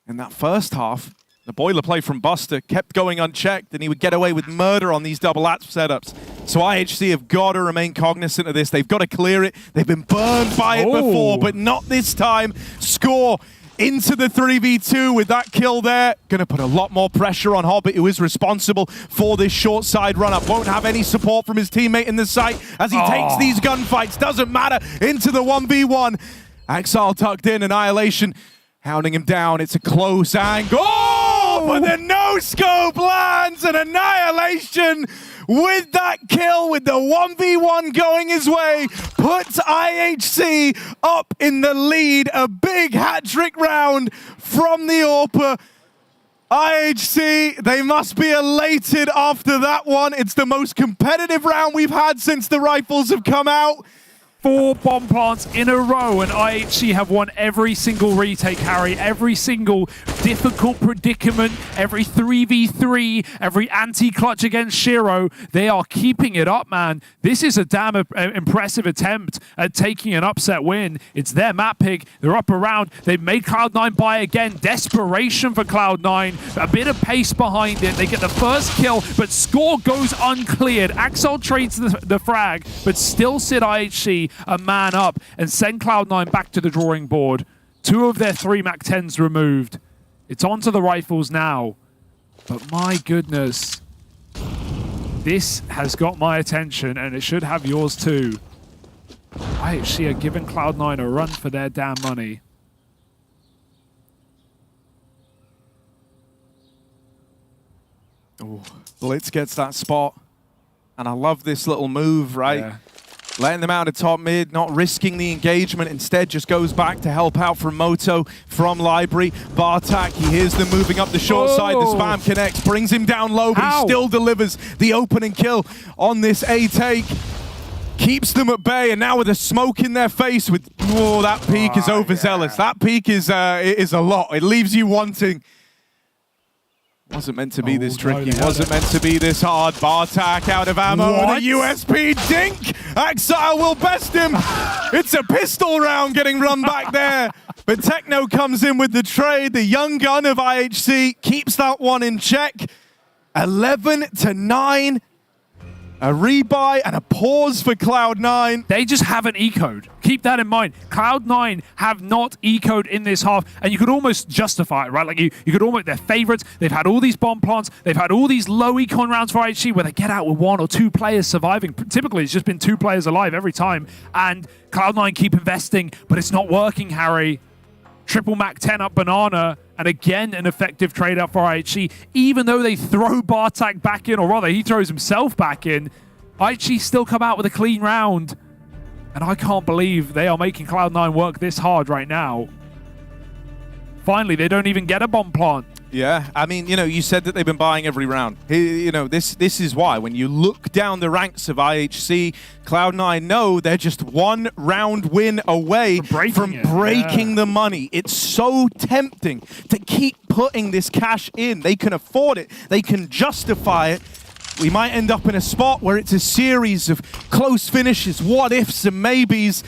S15: In that first half, the boiler play from Buster kept going unchecked, and he would get away with murder on these double ATS setups. So IHC have got to remain cognizant of this. They've got to clear it. They've been burned by it before, but not this time. Score into the 3v2 with that kill there. Going to put a lot more pressure on Hobbit, who is responsible for this short side run-up. Won't have any support from his teammate in the site as he takes these gunfights. Doesn't matter. Into the 1v1. Axile tucked in. Annihilation hounding him down. It's a close angle. Oh, but the no-scope lands, and Annihilation with that kill, with the 1v1 going his way, puts IHC up in the lead. A big hat-trick round from the AWPer. IHC, they must be elated after that one. It's the most competitive round we've had since the rifles have come out.
S19: 4 bomb plants in a row, and IHC have won every single retake, Harry. Every single difficult predicament, every 3v3, every anti-clutch against Shiro. They are keeping it up, man. This is a damn impressive attempt at taking an upset win. It's their map pick. They're up around. They've made Cloud9 buy again. Desperation for Cloud9. A bit of pace behind it. They get the first kill, but score goes uncleared. Axel trades the frag, but still sit IHC a man up and send Cloud9 back to the drawing board. 2 of their 3 MAC-10s removed. It's onto the rifles now. But my goodness, this has got my attention, and it should have yours too. IHC are giving Cloud9 a run for their damn money.
S15: Oh, Blitz gets that spot. And I love this little move, right?
S19: Yeah.
S15: Letting them out of top mid, not risking the engagement, instead just goes back to help out from Moto, from Library. Bartak, he hears them moving up the short side, the spam connects, brings him down low, but he still delivers the opening kill on this A take. Keeps them at bay, and now with a smoke in their face with, oh, that peak is overzealous. Yeah. That peak is a lot. It leaves you wanting. Wasn't meant to be this tricky. Wasn't meant to be this hard. Bartak out of ammo with a USP dink. Axile will best him. It's a pistol round getting run back there. But Techno comes in with the trade. The young gun of IHC keeps that one in check. 11-9. A rebuy and a pause for Cloud9.
S19: They just haven't ecoed. Keep that in mind. Cloud9 have not ecoed in this half, and you could almost justify it, right? Like you could almost, they're favorites. They've had all these bomb plants. They've had all these low econ rounds for IHC where they get out with 1 or 2 players surviving. Typically, it's just been 2 players alive every time, and Cloud9 keep investing, but it's not working, Harry. Triple Mac 10 up Banana, and again an effective trade up for IHC. Even though they throw Bartak back in, or rather he throws himself back in, IHC still come out with a clean round. And I can't believe they are making Cloud9 work this hard right now. Finally, they don't even get a bomb plant.
S15: Yeah, I mean, you said that they've been buying every round. This is why. When you look down the ranks of IHC, Cloud9 know they're just 1 round win away from breaking the money. It's so tempting to keep putting this cash in. They can afford it. They can justify it. We might end up in a spot where it's a series of close finishes, what ifs and maybes,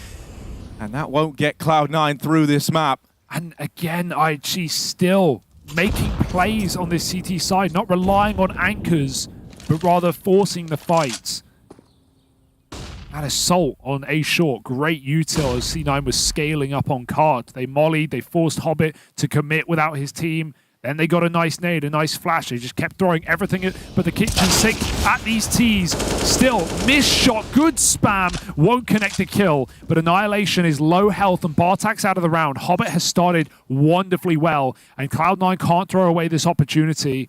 S15: and that won't get Cloud9 through this map.
S19: And again, IHC still making plays on this CT side, not relying on anchors, but rather forcing the fights. That assault on A short, great util as C9 was scaling up on cart. They mollied, they forced Hobbit to commit without his team. Then they got a nice nade, a nice flash. They just kept throwing everything but the kitchen sink at these Ts. Still, missed shot, good spam, won't connect the kill. But Annihilation is low health and Bartak's out of the round. Hobbit has started wonderfully well, and Cloud9 can't throw away this opportunity.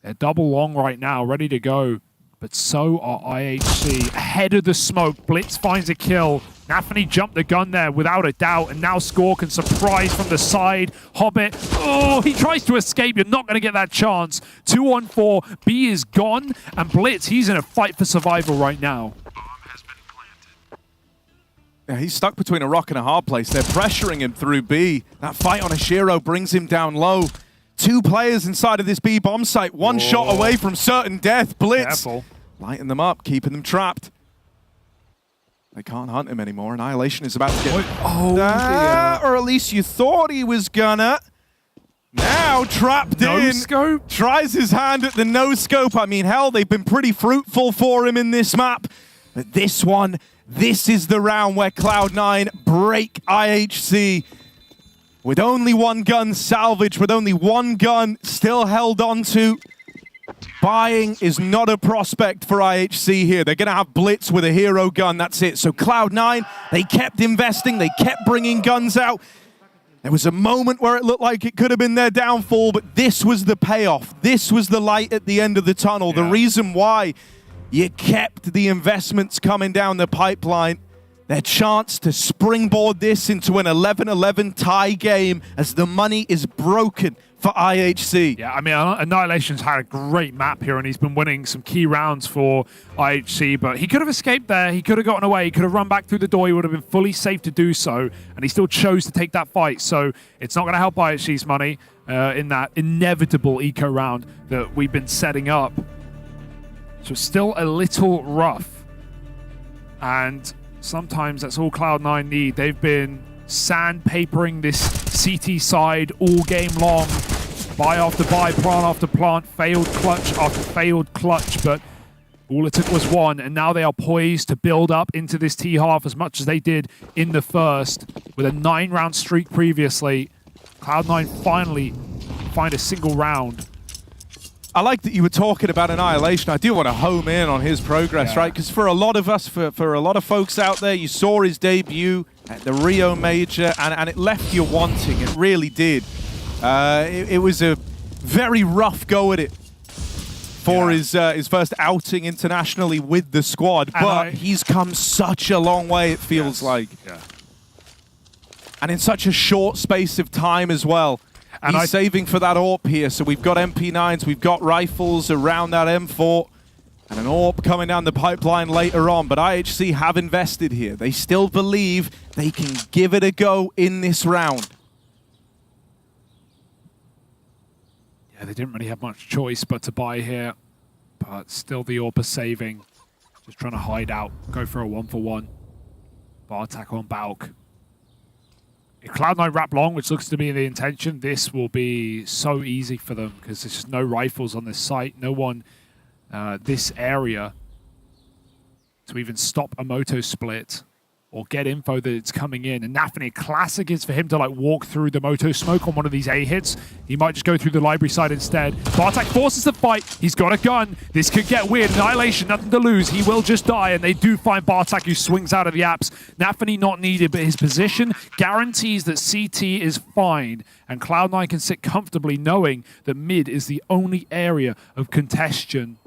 S19: They're double long right now, ready to go. But so are IHC. Ahead of the smoke, Blitz finds a kill. Nafany jumped the gun there without a doubt, and now Score can surprise from the side. Hobbit, oh, he tries to escape. You're not going to get that chance. 2 on 4, B is gone, and Blitz, he's in a fight for survival right now.
S15: Yeah, he's stuck between a rock and a hard place. They're pressuring him through B. That fight on Ashiro brings him down low. 2 players inside of this B bomb site. 1 shot away from certain death. Blitz lighting them up, keeping them trapped. They can't hunt him anymore. Annihilation is about to get... or at least you thought he was gonna. Now trapped in.
S19: No scope.
S15: Tries his hand at the no scope. I mean, hell, they've been pretty fruitful for him in this map. But this one, this is the round where Cloud9 break IHC. With only 1 gun salvaged, with only 1 gun still held on to. Buying is not a prospect for IHC here. They're going to have Blitz with a hero gun, that's it. So Cloud9, they kept investing, they kept bringing guns out. There was a moment where it looked like it could have been their downfall, but this was the payoff. This was the light at the end of the tunnel. The reason why you kept the investments coming down the pipeline. Their chance to springboard this into an 11-11 tie game as the money is broken for IHC.
S19: Yeah, I mean, Annihilation's had a great map here, and he's been winning some key rounds for IHC, but he could have escaped there. He could have gotten away. He could have run back through the door. He would have been fully safe to do so, and he still chose to take that fight. So it's not going to help IHC's money in that inevitable eco round that we've been setting up. So it's still a little rough, and sometimes that's all Cloud9 need. They've been sandpapering this CT side all game long. Buy after buy, plant after plant, failed clutch after failed clutch, but all it took was 1, and now they are poised to build up into this T half as much as they did in the first. With a 9-round streak previously, Cloud9 finally find a single round.
S15: I like that you were talking about Annihilation. I do want to home in on his progress, right? Because for a lot of us, for a lot of folks out there, you saw his debut at the Rio Major, and it left you wanting. It really did. It was a very rough go at it for his first outing internationally with the squad, but he's come such a long way, it feels like.
S19: Yeah.
S15: And in such a short space of time as well. And he's saving for that AWP here, so we've got MP9s, we've got rifles around that M4, and an AWP coming down the pipeline later on, but IHC have invested here. They still believe they can give it a go in this round.
S19: Yeah, they didn't really have much choice but to buy here, but still the AWP is saving. Just trying to hide out, go for a 1-for-1. Bartek on Balk. If Cloud9 wrap long, which looks to be the intention, this will be so easy for them because there's just no rifles on this site. No one this area to even stop a moto split or get info that it's coming in. And Nafany, classic is for him to like walk through the moto smoke on one of these A hits. He might just go through the library side instead. Bartek forces the fight. He's got a gun. This could get weird. Annihilation, nothing to lose. He will just die, and they do find Bartek, who swings out of the apps. Nafany not needed, but his position guarantees that CT is fine, and Cloud9 can sit comfortably knowing that mid is the only area of contention.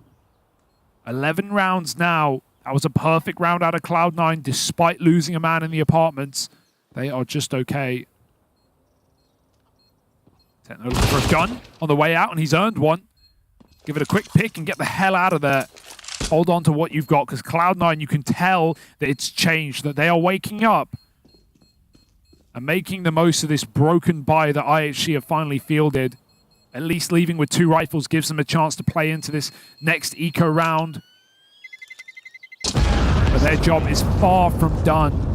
S19: 11 rounds now. That was a perfect round out of Cloud9, despite losing a man in the apartments. They are just okay. Techno looking for a gun on the way out, and he's earned one. Give it a quick pick and get the hell out of there. Hold on to what you've got, because Cloud9, you can tell that it's changed, that they are waking up and making the most of this broken buy that IHC have finally fielded. At least leaving with 2 rifles gives them a chance to play into this next eco round. But their job is far from done.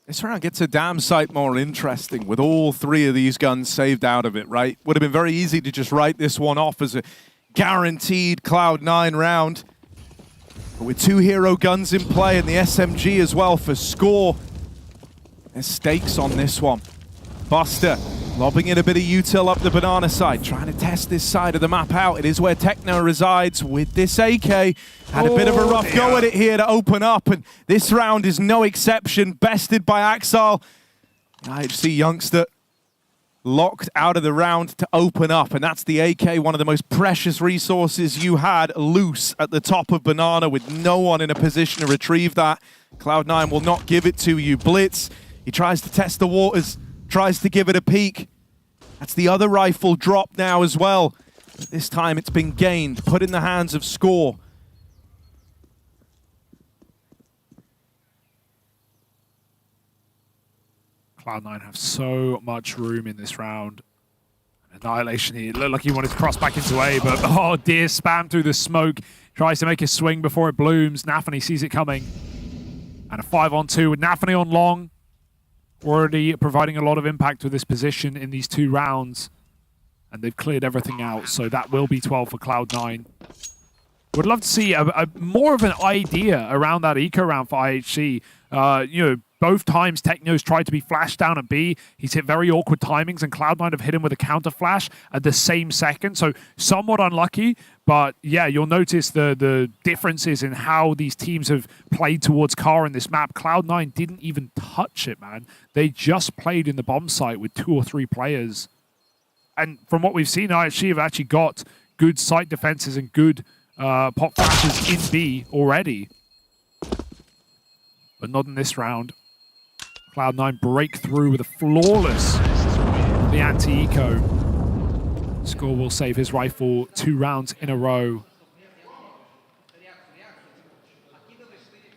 S15: This round gets a damn sight more interesting with all 3 of these guns saved out of it, right? Would have been very easy to just write this one off as a guaranteed Cloud9 round. But with 2 hero guns in play and the SMG as well for score, there's stakes on this one. Buster lobbing in a bit of util up the banana side, trying to test this side of the map out. It is where Techno resides with this AK. Had a bit of a rough go at it here to open up, and this round is no exception. Bested by Axel. The IHC youngster locked out of the round to open up, and that's the AK, one of the most precious resources you had, loose at the top of banana with no one in a position to retrieve that. Cloud9 will not give it to you. Blitz, he tries to test the waters, tries to give it a peek. That's the other rifle drop now as well. But this time it's been gained, put in the hands of Score.
S19: Cloud9 have so much room in this round. Annihilation here. It looked like he wanted to cross back into A, but oh dear, spam through the smoke. Tries to make a swing before it blooms. Nafany sees it coming. And a 5-on-2 with Nafany on long. Already providing a lot of impact with this position in these 2 rounds. And they've cleared everything out, so that will be 12 for Cloud9. Would love to see a more of an idea around that eco round for IHC. You know, both times Techno's tried to be flashed down at B. He's hit very awkward timings, and Cloud9 have hit him with a counter flash at the same second. So somewhat unlucky, but yeah, you'll notice the differences in how these teams have played towards Car in this map. Cloud9 didn't even touch it, man. They just played in the bomb site with 2 or 3 players. And from what we've seen, IHC have actually got good site defenses and good pop flashes in B already. But not in this round. Cloud9 break through with a flawless the anti-eco. Score will save his rifle 2 rounds in a row.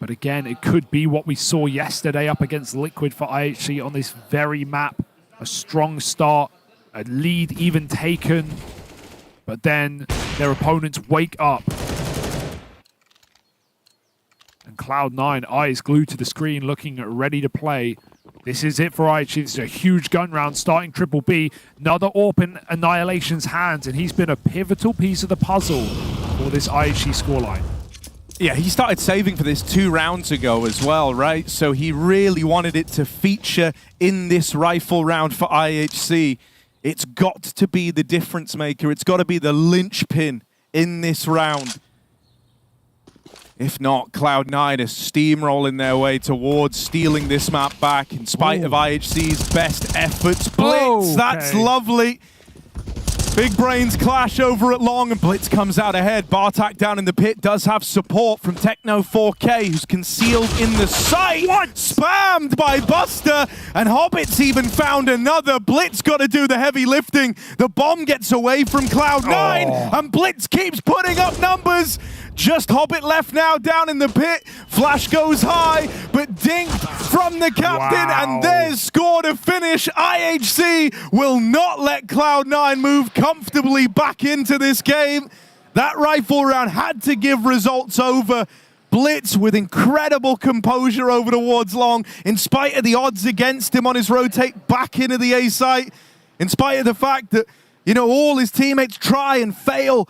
S19: But again, it could be what we saw yesterday up against Liquid for IHC on this very map. A strong start, a lead even taken, but then their opponents wake up. And Cloud9, eyes glued to the screen, looking ready to play. This is it for IHC. This is a huge gun round, starting Triple B. Another AWP in Annihilation's hands, and he's been a pivotal piece of the puzzle for this IHC scoreline.
S15: Yeah, he started saving for this 2 rounds ago as well, right? So he really wanted it to feature in this rifle round for IHC. It's got to be the difference maker. It's got to be the linchpin in this round. If not, Cloud9 is steamrolling their way towards stealing this map back in spite of IHC's best efforts. Blitz, that's lovely. Big brains clash over at long, and Blitz comes out ahead. Bartak down in the pit does have support from Techno 4K, who's concealed in the site. What? Spammed by Buster, and Hobbit's even found another. Blitz got to do the heavy lifting. The bomb gets away from Cloud9, and Blitz keeps putting up numbers. Just Hobbit left now down in the pit. Flash goes high, but dinked from the captain, and there's score to finish. IHC will not let Cloud9 move comfortably back into this game. That rifle round had to give results over. Blitz with incredible composure over towards long, in spite of the odds against him on his rotate back into the A site, in spite of the fact that, you know, all his teammates try and fail.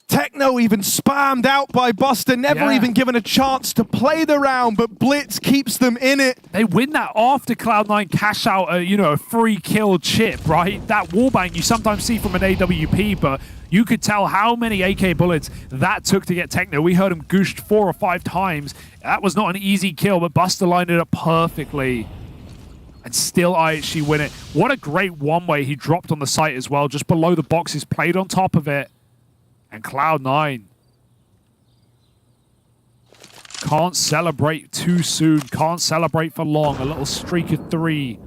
S15: Techno even spammed out by Buster, never even given a chance to play the round, but Blitz keeps them in it.
S19: They win that after Cloud9 cash out a free kill chip, right? That wallbang you sometimes see from an AWP, but you could tell how many AK bullets that took to get Techno. We heard him gooshed 4 or 5 times. That was not an easy kill, but Buster lined it up perfectly. And still IHC win it. What a great one-way he dropped on the site as well, just below the boxes, played on top of it. And Cloud9 can't celebrate too soon, can't celebrate for long. A little streak of 3.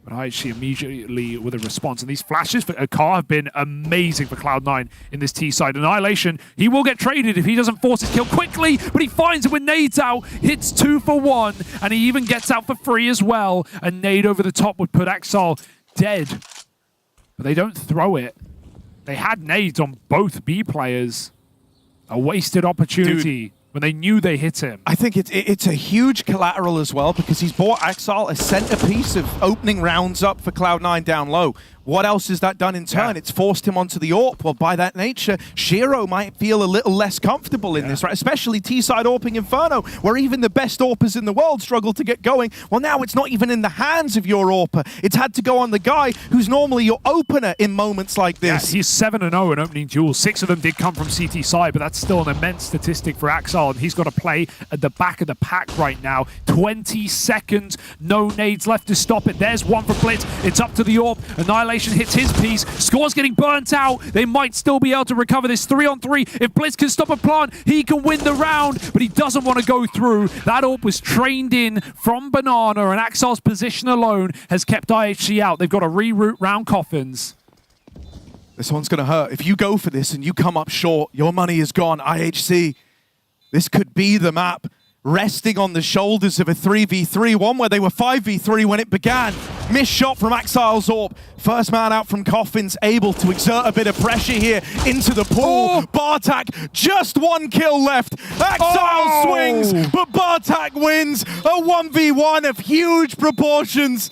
S19: But IHC immediately with a response. And these flashes for Akar have been amazing for Cloud9 in this T side. Annihilation, he will get traded if he doesn't force his kill quickly, but he finds it with nades out, hits 2 for 1, and he even gets out for free as well. A nade over the top would put Axel dead. But they don't throw it. They had nades on both B players. A wasted opportunity when they knew they hit him.
S15: I think it's a huge collateral as well, because he's bought Axel a centerpiece of opening rounds up for Cloud9 down low. What else has that done in turn? It's forced him onto the AWP. Well, by that nature, Shiro might feel a little less comfortable in this, right? Especially T-side AWPing Inferno, where even the best AWPers in the world struggle to get going. Well, now it's not even in the hands of your AWPer. It's had to go on the guy who's normally your opener in moments like this.
S19: Yeah, he's 7-0 in opening duels. 6 of them did come from CT side, but that's still an immense statistic for Axel, and he's got to play at the back of the pack right now. 20 seconds, no nades left to stop it. There's one for Blitz. It's up to the AWP. Annihilation hits his piece. Score's getting burnt out. They might still be able to recover this 3-on-3. If Blitz can stop a plant, he can win the round, but he doesn't want to go through. That AWP was trained in from Banana, and Axel's position alone has kept IHC out. They've got to reroute round coffins.
S15: This one's going to hurt. If you go for this and you come up short, your money is gone. IHC, this could be the map resting on the shoulders of a 3v3, one where they were 5v3 when it began. Missed shot from Axel's AWP. First man out from Coffins, able to exert a bit of pressure here into the pool. Bartak, just 1 kill left. Axel swings, but Bartak wins. A 1v1 of huge proportions.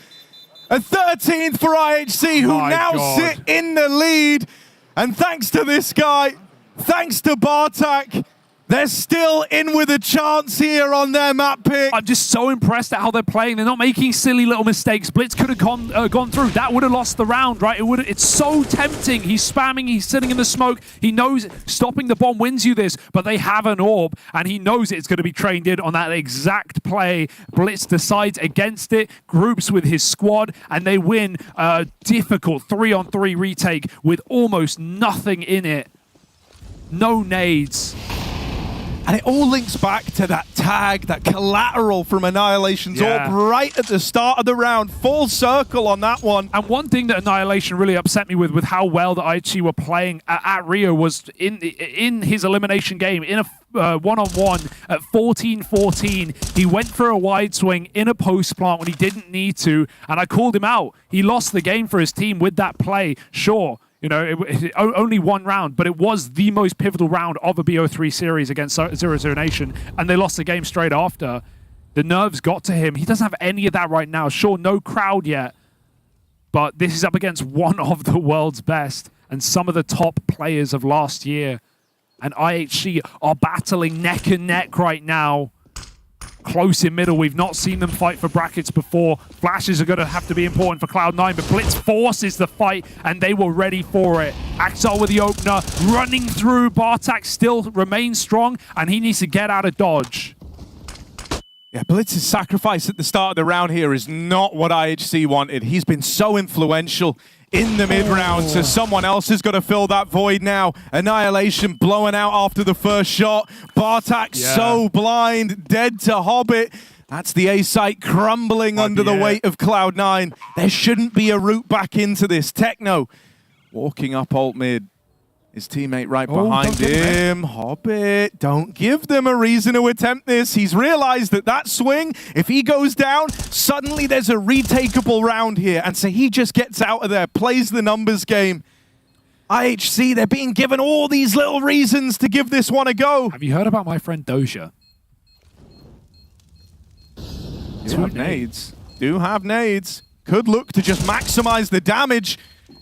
S15: A 13th for IHC, who now sit in the lead. And thanks to this guy, thanks to Bartak, they're still in with a chance here on their map pick.
S19: I'm just so impressed at how they're playing. They're not making silly little mistakes. Blitz could have gone through. That would have lost the round, right? It's so tempting. He's spamming. He's sitting in the smoke. He knows stopping the bomb wins you this, but they have an AWP, and he knows it's going to be trained in on that exact play. Blitz decides against it, groups with his squad, and they win a difficult 3-on-3 retake with almost nothing in it. No nades.
S15: And it all links back to that tag, that collateral from Annihilation's AWP right at the start of the round. Full circle on that one.
S19: And one thing that Annihilation really upset me with how well the IHC were playing at Rio was in his elimination game, in a one-on-one at 14-14. He went for a wide swing in a post plant when he didn't need to, and I called him out. He lost the game for his team with that play, sure. You know, only 1 round, but it was the most pivotal round of a BO3 series against 0-0 Nation, and they lost the game straight after. The nerves got to him. He doesn't have any of that right now. Sure, no crowd yet, but this is up against one of the world's best and some of the top players of last year. And IHC are battling neck and neck right now. Close in middle. We've not seen them fight for brackets before. Flashes are going to have to be important for Cloud9, but Blitz forces the fight, and they were ready for it. Axel with the opener, running through. Bartak still remains strong, and he needs to get out of dodge.
S15: Yeah, Blitz's sacrifice at the start of the round here is not what IHC wanted. He's been so influential in the mid-round, so someone else has got to fill that void now. Annihilation blowing out after the first shot. Bartak so blind, dead to Hobbit. That's the A site crumbling under the weight of Cloud9. There shouldn't be a route back into this. Techno walking up alt mid. His teammate right behind him. Hobbit, don't give them a reason to attempt this. He's realized that swing, if he goes down, suddenly there's a retakeable round here. And so he just gets out of there, plays the numbers game. IHC, they're being given all these little reasons to give this one a go.
S19: Have you heard about my friend Doja?
S15: Do have nades. Do have nades. Could look to just maximize the damage.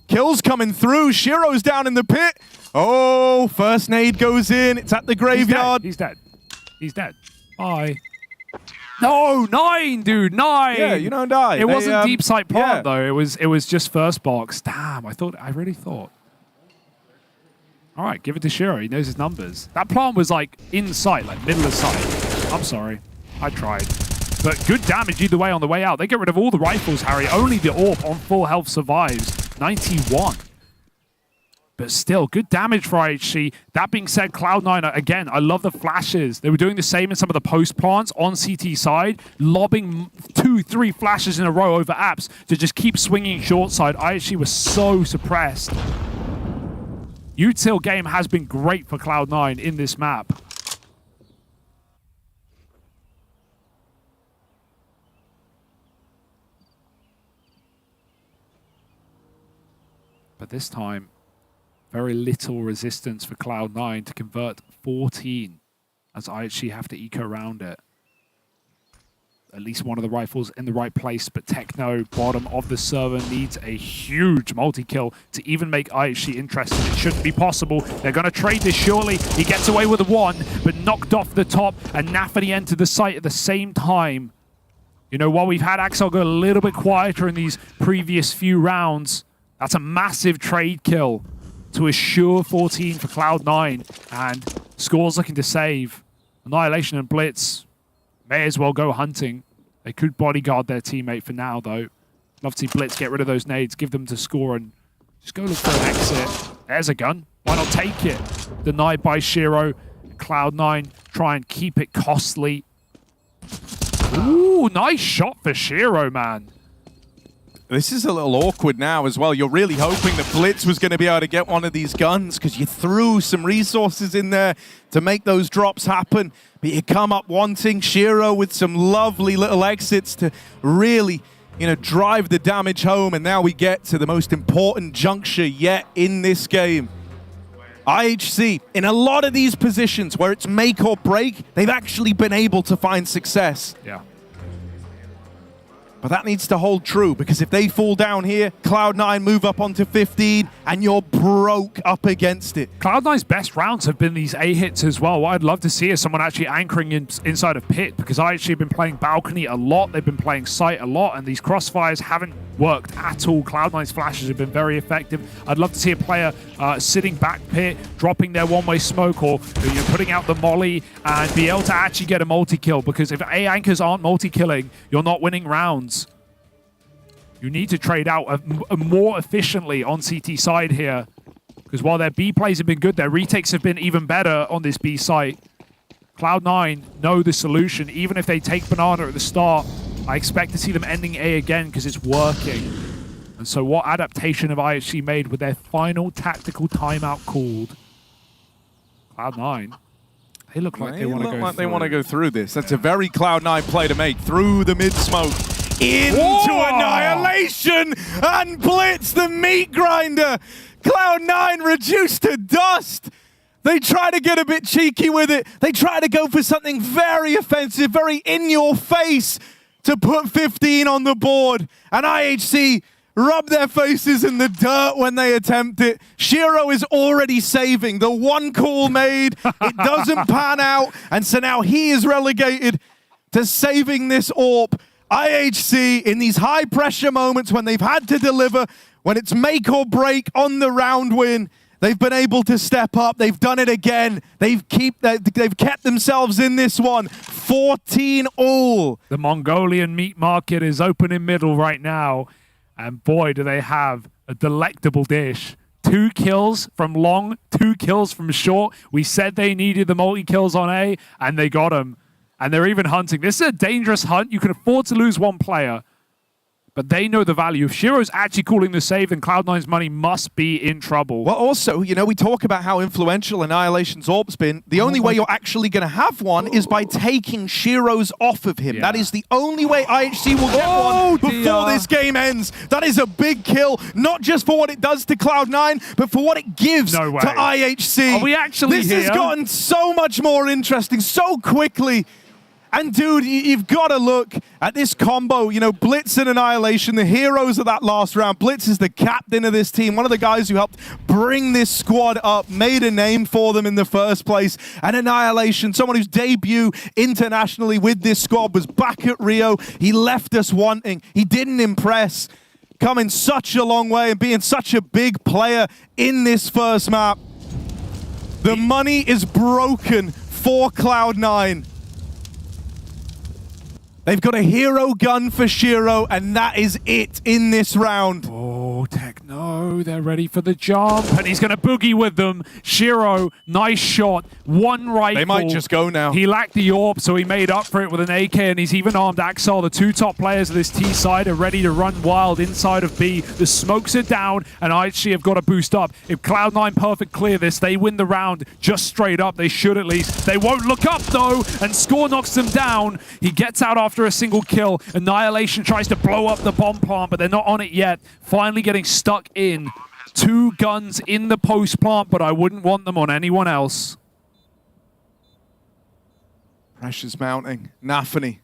S15: Kills coming through. Shiro's down in the pit. Oh, first nade goes in. It's at the graveyard.
S19: He's dead. He's dead. Bye. No, 9, dude, 9.
S15: Yeah, you don't die.
S19: It wasn't deep sight plant though. It was just first box. Damn, I really thought. All right, give it to Shiro. He knows his numbers. That plant was like in sight, like middle of sight. I'm sorry. I tried. But good damage either way on the way out. They get rid of all the rifles, Harry. Only the AWP on full health survives. 91. But still, good damage for IHC. That being said, Cloud9, again, I love the flashes. They were doing the same in some of the post plants on CT side, lobbing 2-3 flashes in a row over apps to just keep swinging short side. IHC was so suppressed. Util game has been great for Cloud9 in this map. But this time, very little resistance for Cloud9 to convert 14, as IHC have to eco around it. At least one of the rifles in the right place, but Techno, bottom of the server, needs a huge multi-kill to even make IHC interested. It shouldn't be possible. They're going to trade this surely. He gets away with a 1, but knocked off the top, and Nafany entered the site at the same time. You know, while we've had Axel go a little bit quieter in these previous few rounds, that's a massive trade kill to assure 14 for Cloud9, and Scores looking to save. Annihilation and Blitz may as well go hunting. They could bodyguard their teammate for now, though. Love to see Blitz get rid of those nades, give them to Score, and just go look for an exit. There's a gun. Why not take it? Denied by Shiro. Cloud9 try and keep it costly. Ooh, nice shot for Shiro, man.
S15: This is a little awkward now as well. You're really hoping that Blitz was going to be able to get one of these guns because you threw some resources in there to make those drops happen. But you come up wanting Shiro with some lovely little exits to really, you know, drive the damage home. And now we get to the most important juncture yet in this game. IHC, in a lot of these positions where it's make or break, they've actually been able to find success.
S19: Yeah.
S15: But that needs to hold true, because if they fall down here, Cloud9 move up onto 15, and you're broke up against it.
S19: Cloud9's best rounds have been these A hits as well. What I'd love to see is someone actually anchoring inside of pit, because I actually have been playing balcony a lot, they've been playing site a lot, and these crossfires haven't worked at all. Cloud9's flashes have been very effective. I'd love to see a player sitting back pit, dropping their one-way smoke, or you're putting out the molly and be able to actually get a multi-kill, because if A anchors aren't multi-killing, you're not winning rounds. You need to trade out more efficiently on CT side here, because while their B plays have been good, their retakes have been even better on this B site. Cloud9 know the solution. Even if they take Banana at the start, I expect to see them ending A again because it's working. And so what adaptation have IHC made with their final tactical timeout called? Cloud9. They look like they want to go through.
S15: They want to go through this. That's a very Cloud9 play to make. Through the mid-smoke. Into Annihilation and Blitz, the meat grinder. Cloud9 reduced to dust. They try to get a bit cheeky with it. They try to go for something very offensive, very in your face to put 15 on the board. And IHC rub their faces in the dirt when they attempt it. Shiro is already saving. The one call made, it doesn't pan out. And so now he is relegated to saving this AWP. IHC, in these high-pressure moments when they've had to deliver, when it's make or break on the round win, they've been able to step up. They've done it again. They've kept themselves in this one. 14-all.
S19: The Mongolian meat market is open in middle right now. And boy, do they have a delectable dish. 2 kills from long, 2 kills from short. We said they needed the multi-kills on A, and they got them. And they're even hunting. This is a dangerous hunt. You can afford to lose 1 player. But they know the value. If Shiro's actually calling the save, then Cloud9's money must be in trouble.
S15: Well, also, you know, we talk about how influential Annihilation's orb's been. The only way you're actually going to have one is by taking Shiro's off of him. Yeah. That is the only way IHC will get one before this game ends. That is a big kill, not just for what it does to Cloud9, but for what it gives to IHC.
S19: Are we actually
S15: This
S19: here?
S15: has gotten so much more interesting so quickly. And dude, you've got to look at this combo, you know, Blitz and Annihilation, the heroes of that last round. Blitz is the captain of this team, one of the guys who helped bring this squad up, made a name for them in the first place. And Annihilation, someone whose debut internationally with this squad was back at Rio. He left us wanting. He didn't impress. Coming such a long way and being such a big player in this first map. The money is broken for Cloud9. They've got a hero gun for Shiro, and that is it in this round.
S19: Oh, Techno, they're ready for the jump, and he's going to boogie with them. Shiro, nice shot, 1 rifle.
S15: They might just go now.
S19: He lacked the orb, so he made up for it with an AK, and he's even armed Axel. The 2 top players of this T side are ready to run wild inside of B. The smokes are down, and IHC have got to boost up. If Cloud9 perfect clear this, they win the round just straight up. They should at least. They won't look up, though, and Score knocks them down. He gets out after a single kill. Annihilation tries to blow up the bomb plant, but they're not on it yet. Finally getting stuck in. 2 guns in the post plant, but I wouldn't want them on anyone else.
S15: Pressure's mounting. Nafany.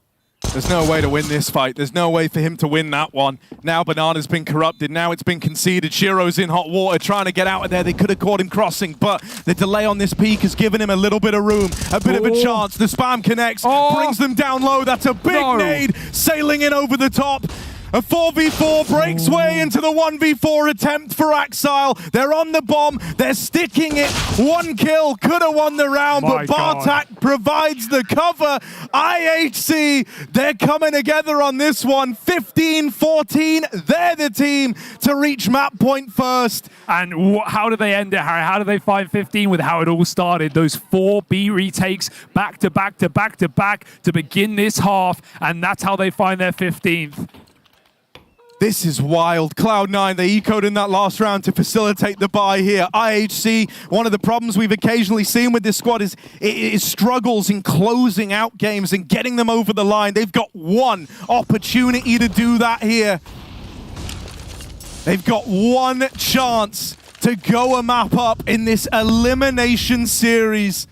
S15: There's no way to win this fight. There's no way for him to win that one. Now Banana's been corrupted. Now it's been conceded. Shiro's in hot water trying to get out of there. They could have caught him crossing, but the delay on this peak has given him a little bit of room, a bit of a chance. The spam connects, brings them down low. That's a big nade sailing in over the top. A 4v4 breaks way into the 1v4 attempt for Axile. They're on the bomb. They're sticking it. 1 kill. Could have won the round, but Bartak provides the cover. IHC, they're coming together on this one. 15-14. They're the team to reach map point first.
S19: And how do they end it, Harry? How do they find 15 with how it all started? Those 4 B retakes back to back to back to back to begin this half, and that's how they find their 15th.
S15: This is wild. Cloud9, they ecoed in that last round to facilitate the buy here. IHC, one of the problems we've occasionally seen with this squad is it struggles in closing out games and getting them over the line. They've got 1 opportunity to do that here. They've got 1 chance to go a map up in this elimination series.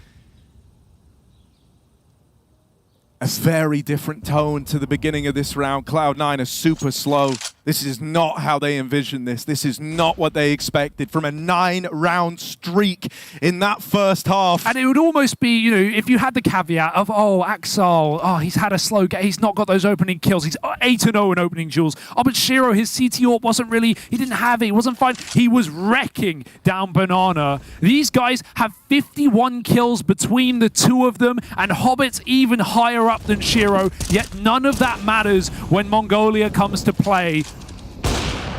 S15: A very different tone to the beginning of this round. Cloud9 are super slow. This is not how they envisioned this. This is not what they expected from a 9-round streak in that first half.
S19: And it would almost be, you know, if you had the caveat of, oh, Axel, oh, he's had a slow game. He's not got those opening kills. He's 8-0 in opening duels. Oh, but Shiro, his CT AWP wasn't really, he didn't have it. He wasn't fine. He was wrecking down Banana. These guys have 51 kills between the 2 of them, and Hobbit's even higher up than Shiro, yet none of that matters when Mongolia comes to play.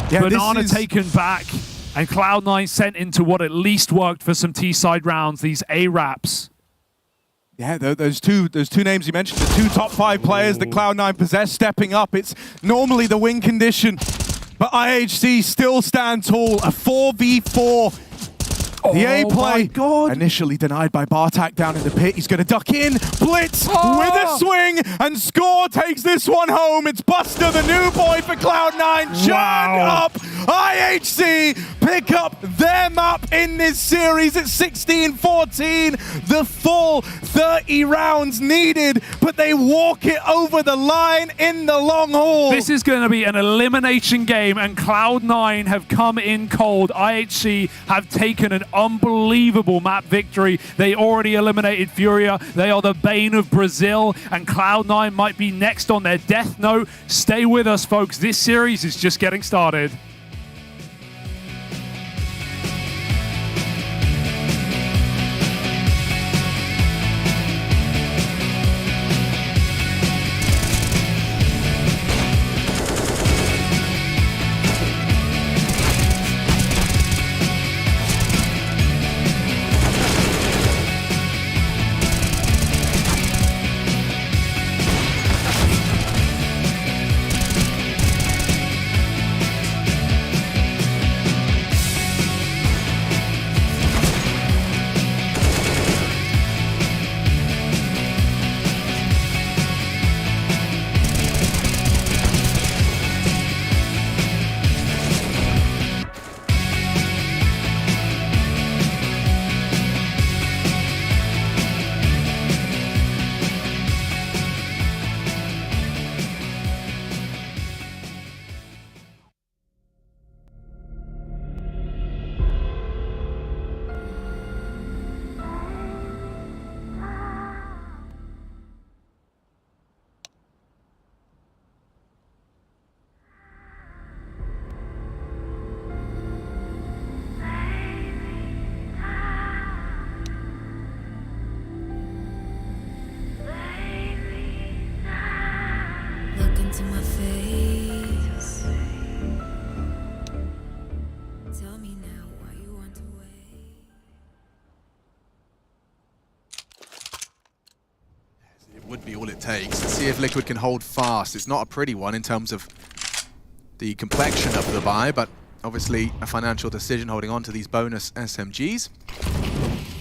S19: Yeah, Banana taken back, and Cloud9 sent into what at least worked for some T-side rounds, these A-Raps.
S15: Yeah, those two names you mentioned, the 2 top 5 players that Cloud9 possess stepping up. It's normally the win condition, but IHC still stand tall. A 4v4. The A play initially denied by Bartak down in the pit. He's going to duck in. Blitz with a swing, and Score takes this one home. It's Buster, the new boy for Cloud9. Churn up. IHC pick up their map in this series at 16-14. The full 30 rounds needed, but they walk it over the line in the long haul.
S19: This is going to be an elimination game, and Cloud9 have come in cold. IHC have taken an unbelievable map victory. They already eliminated Furia. They are the bane of Brazil, and Cloud9 might be next on their death note. Stay with us, folks. This series is just getting started.
S4: would be all it takes. Let's see if Liquid can hold fast. It's not a pretty one in terms of the complexion of the buy, but obviously a financial decision holding on to these bonus SMGs.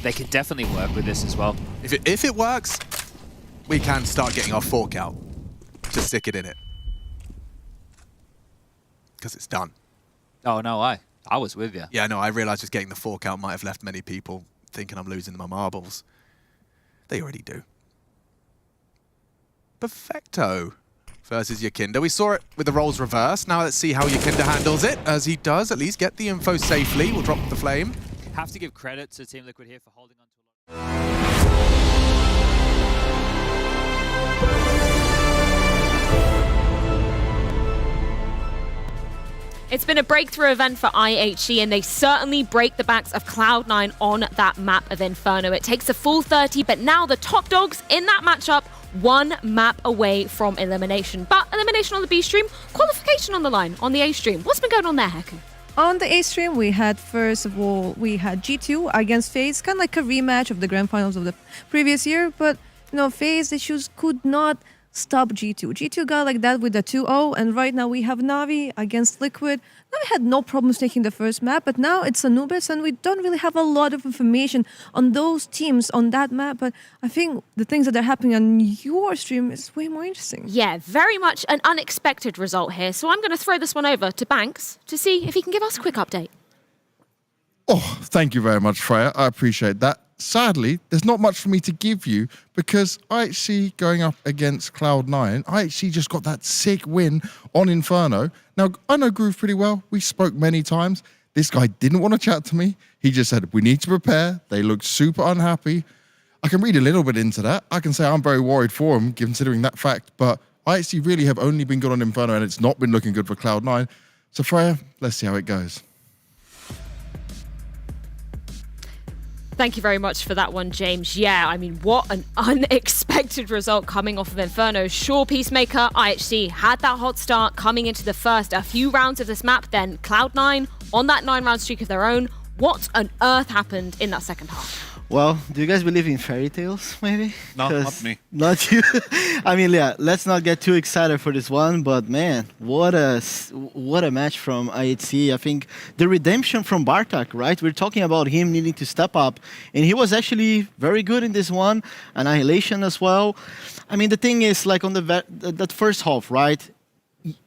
S11: They could definitely work with this as well.
S4: If it works, we can start getting our fork out to stick it in it. Because it's done.
S11: Oh, no, I was with you.
S4: Yeah, no, I realized just getting the fork out might have left many people thinking I'm losing my marbles. They already do. Perfecto versus Yakinda. We saw it with the roles reversed. Now let's see how Yakinda handles it, as he does at least get the info safely. We'll drop the flame.
S11: Have to give credit to Team Liquid here for holding on to a lot.
S1: It's been a breakthrough event for IHC, and they certainly break the backs of Cloud9 on that map of Inferno. It takes a full 30, but now the top dogs in that matchup, one map away from elimination. But elimination on the B stream, qualification on the line on the A stream. What's been going on there, Heku?
S22: On the A stream, we had, first of all, we had G2 against FaZe, kind of like a rematch of the grand finals of the previous year, but, you know, FaZe issues could not stop G2. G2 got like that with the 2-0, and right now we have Navi against Liquid. Navi had no problems taking the first map, but now it's Anubis, and we don't really have a lot of information on those teams on that map, but I think the things that are happening on your stream is way more interesting.
S1: Yeah, very much an unexpected result here, so I'm going to throw this one over to Banks to see if he can give us a quick update.
S6: Oh, thank you very much, Freya. I appreciate that. Sadly, there's not much for me to give you because IHC going up against Cloud9, IHC just got that sick win on Inferno. Now, I know Groove pretty well. We spoke many times. This guy didn't want to chat to me. He just said, we need to prepare. They looked super unhappy. I can read a little bit into that. I can say I'm very worried for him, considering that fact. But IHC really have only been good on Inferno, and it's not been looking good for Cloud9. So, Freya, let's see how it goes.
S1: Thank you very much for that one, James. Yeah, I mean, what an unexpected result coming off of Inferno. Sure, Peacemaker, IHC had that hot start coming into the first a few rounds of this map, then Cloud9 on that 9-round streak of their own. What on earth happened in that second half?
S7: Well, do you guys believe in fairy tales, maybe?
S9: No, not me.
S7: Not you? I mean, yeah, let's not get too excited for this one, but man, what a match from IHC. I think the redemption from Bartak, right? We're talking about him needing to step up, and he was actually very good in this one. Annihilation as well. I mean, the thing is, like on that first half, right?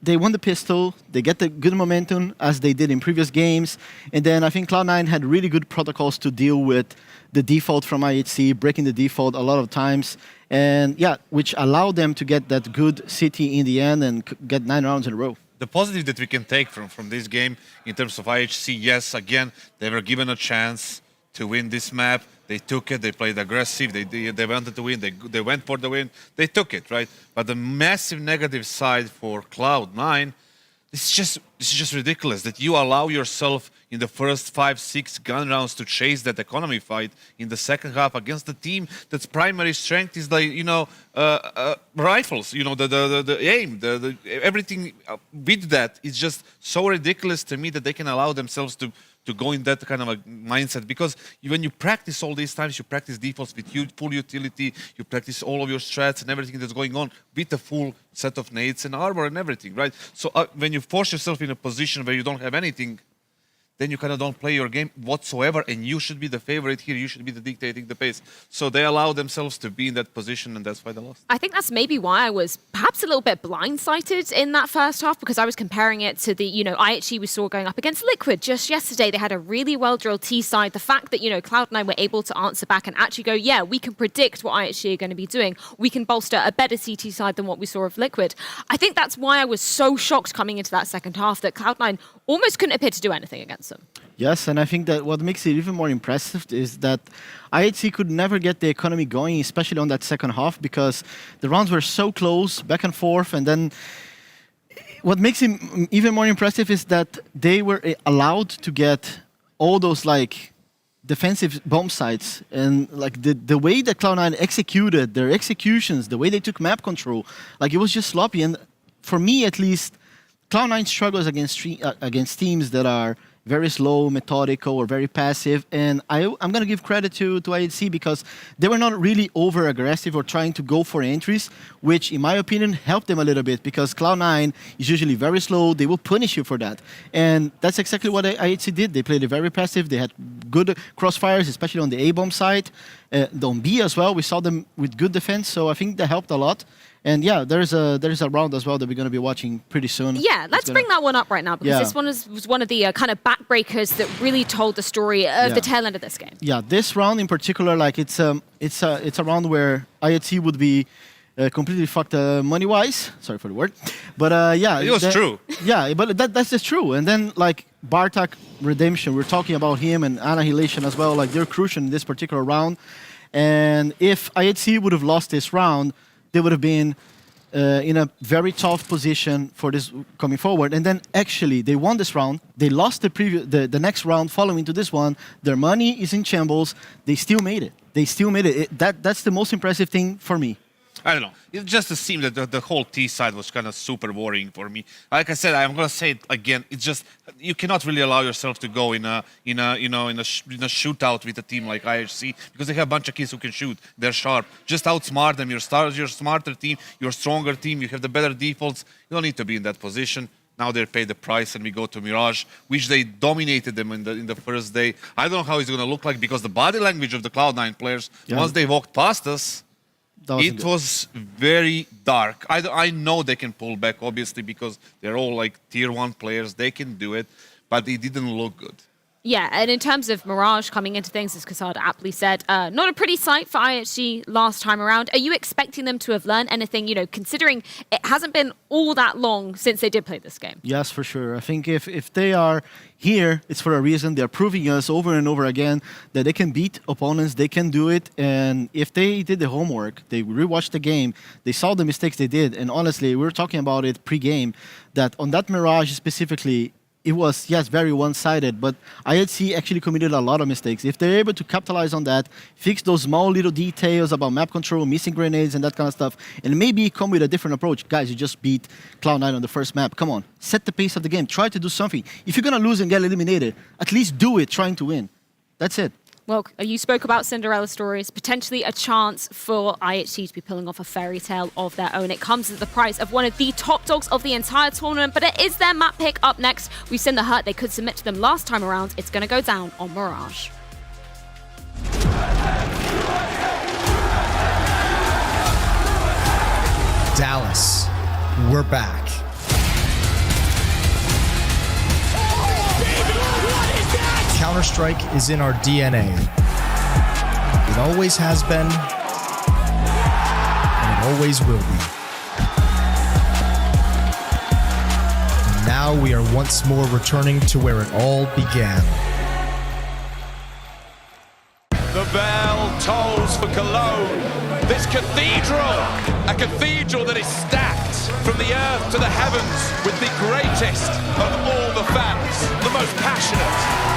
S7: They won the pistol, they get the good momentum as they did in previous games, and then I think Cloud9 had really good protocols to deal with the default from IHC, breaking the default a lot of times, and yeah, which allowed them to get that good city in the end and get 9 rounds in a row.
S13: The positive that we can take from this game in terms of IHC, yes, again, they were given a chance to win this map. They took it, they played aggressive, they wanted to win, they went for the win, they took it, right? But the massive negative side for Cloud9, it's just ridiculous that you allow yourself in the first 5-6 gun rounds to chase that economy fight in the second half against a team that's primary strength is like, you know, rifles, you know, the aim, everything with that is just so ridiculous to me that they can allow themselves to go in that kind of a mindset, because when you practice all these times, you practice defaults with full utility, you practice all of your strats and everything that's going on with a full set of nades and armor and everything, right? So when you force yourself in a position where you don't have anything, then you kind of don't play your game whatsoever, and you should be the favorite here. You should be the dictating the pace. So they allow themselves to be in that position, and that's why they lost.
S1: I think that's maybe why I was perhaps a little bit blindsided in that first half, because I was comparing it to the, you know, IHC we saw going up against Liquid just yesterday. They had a really well-drilled T side. The fact that, you know, Cloud9 were able to answer back and actually go, yeah, we can predict what IHC are going to be doing. We can bolster a better CT side than what we saw of Liquid. I think that's why I was so shocked coming into that second half that Cloud9 almost couldn't appear to do anything against them.
S7: Yes, and I think that what makes it even more impressive is that IHC could never get the economy going, especially on that second half, because the rounds were so close, back and forth, and then what makes it even more impressive is that they were allowed to get all those like defensive bomb sites, and like the way that Cloud9 executed their executions, the way they took map control, like it was just sloppy. And for me, at least, Cloud9 struggles against teams that are very slow, methodical, or very passive. And I'm going to give credit to IHC because they were not really over-aggressive or trying to go for entries, which, in my opinion, helped them a little bit because Cloud9 is usually very slow. They will punish you for that. And that's exactly what IHC did. They played it very passive. They had good crossfires, especially on the A-bomb side. On B as well, we saw them with good defense, so I think that helped a lot. And yeah, there's a round as well that we're going to be watching pretty soon.
S1: Yeah, let's bring that one up right now because this one was one of the kind of backbreakers that really told the story of the tail end of this game.
S7: Yeah, this round in particular, like it's a round where IHC would be completely fucked money-wise. Sorry for the word, but yeah,
S13: it was true.
S7: Yeah, but that's just true. And then like Bartak Redemption, we're talking about him and Annihilation as well. Like they're crucial in this particular round. And if IHC would have lost this round, they would have been in a very tough position for this coming forward. And then actually they won this round. They lost the next round following to this one. Their money is in shambles. They still made it. They still made it. That's the most impressive thing for me.
S13: I don't know. It just seemed that the whole T side was kind of super worrying for me. Like I said, I'm gonna say it again. It's just you cannot really allow yourself to go in a shootout with a team like IHC because they have a bunch of kids who can shoot. They're sharp. Just outsmart them. You're a smarter team. You're a stronger team. You have the better defaults. You don't need to be in that position. Now they're paid the price, and we go to Mirage, which they dominated them in the first day. I don't know how it's gonna look like because the body language of the Cloud9 players once they walked past us. It was very dark. I know they can pull back, obviously, because they're all like tier 1 players. They can do it, but it didn't look good.
S1: Yeah, and in terms of Mirage coming into things, as Cassard aptly said, not a pretty sight for IHG last time around. Are you expecting them to have learned anything, considering it hasn't been all that long since they did play this game?
S7: Yes, for sure. I think if they are here, it's for a reason. They're proving us over and over again that they can beat opponents, they can do it, and if they did the homework, they rewatched the game, they saw the mistakes they did, and honestly, we were talking about it pre-game, that on that Mirage specifically, it was, yes, very one-sided, but IHC actually committed a lot of mistakes. If they're able to capitalize on that, fix those small little details about map control, missing grenades, and that kind of stuff, and maybe come with a different approach. Guys, you just beat Cloud9 on the first map. Come on, set the pace of the game. Try to do something. If you're going to lose and get eliminated, at least do it trying to win. That's it.
S1: Well, you spoke about Cinderella stories, potentially a chance for IHC to be pulling off a fairy tale of their own. It comes at the price of one of the top dogs of the entire tournament, but it is their map pick up next. We've seen the hurt they could submit to them last time around. It's going to go down on Mirage.
S12: Dallas, we're back. Counter-Strike is in our DNA. It always has been, and it always will be. And now we are once more returning to where it all began.
S3: The bell tolls for Cologne. This cathedral, a cathedral that is stacked from the earth to the heavens with the greatest of all the fans, the most passionate.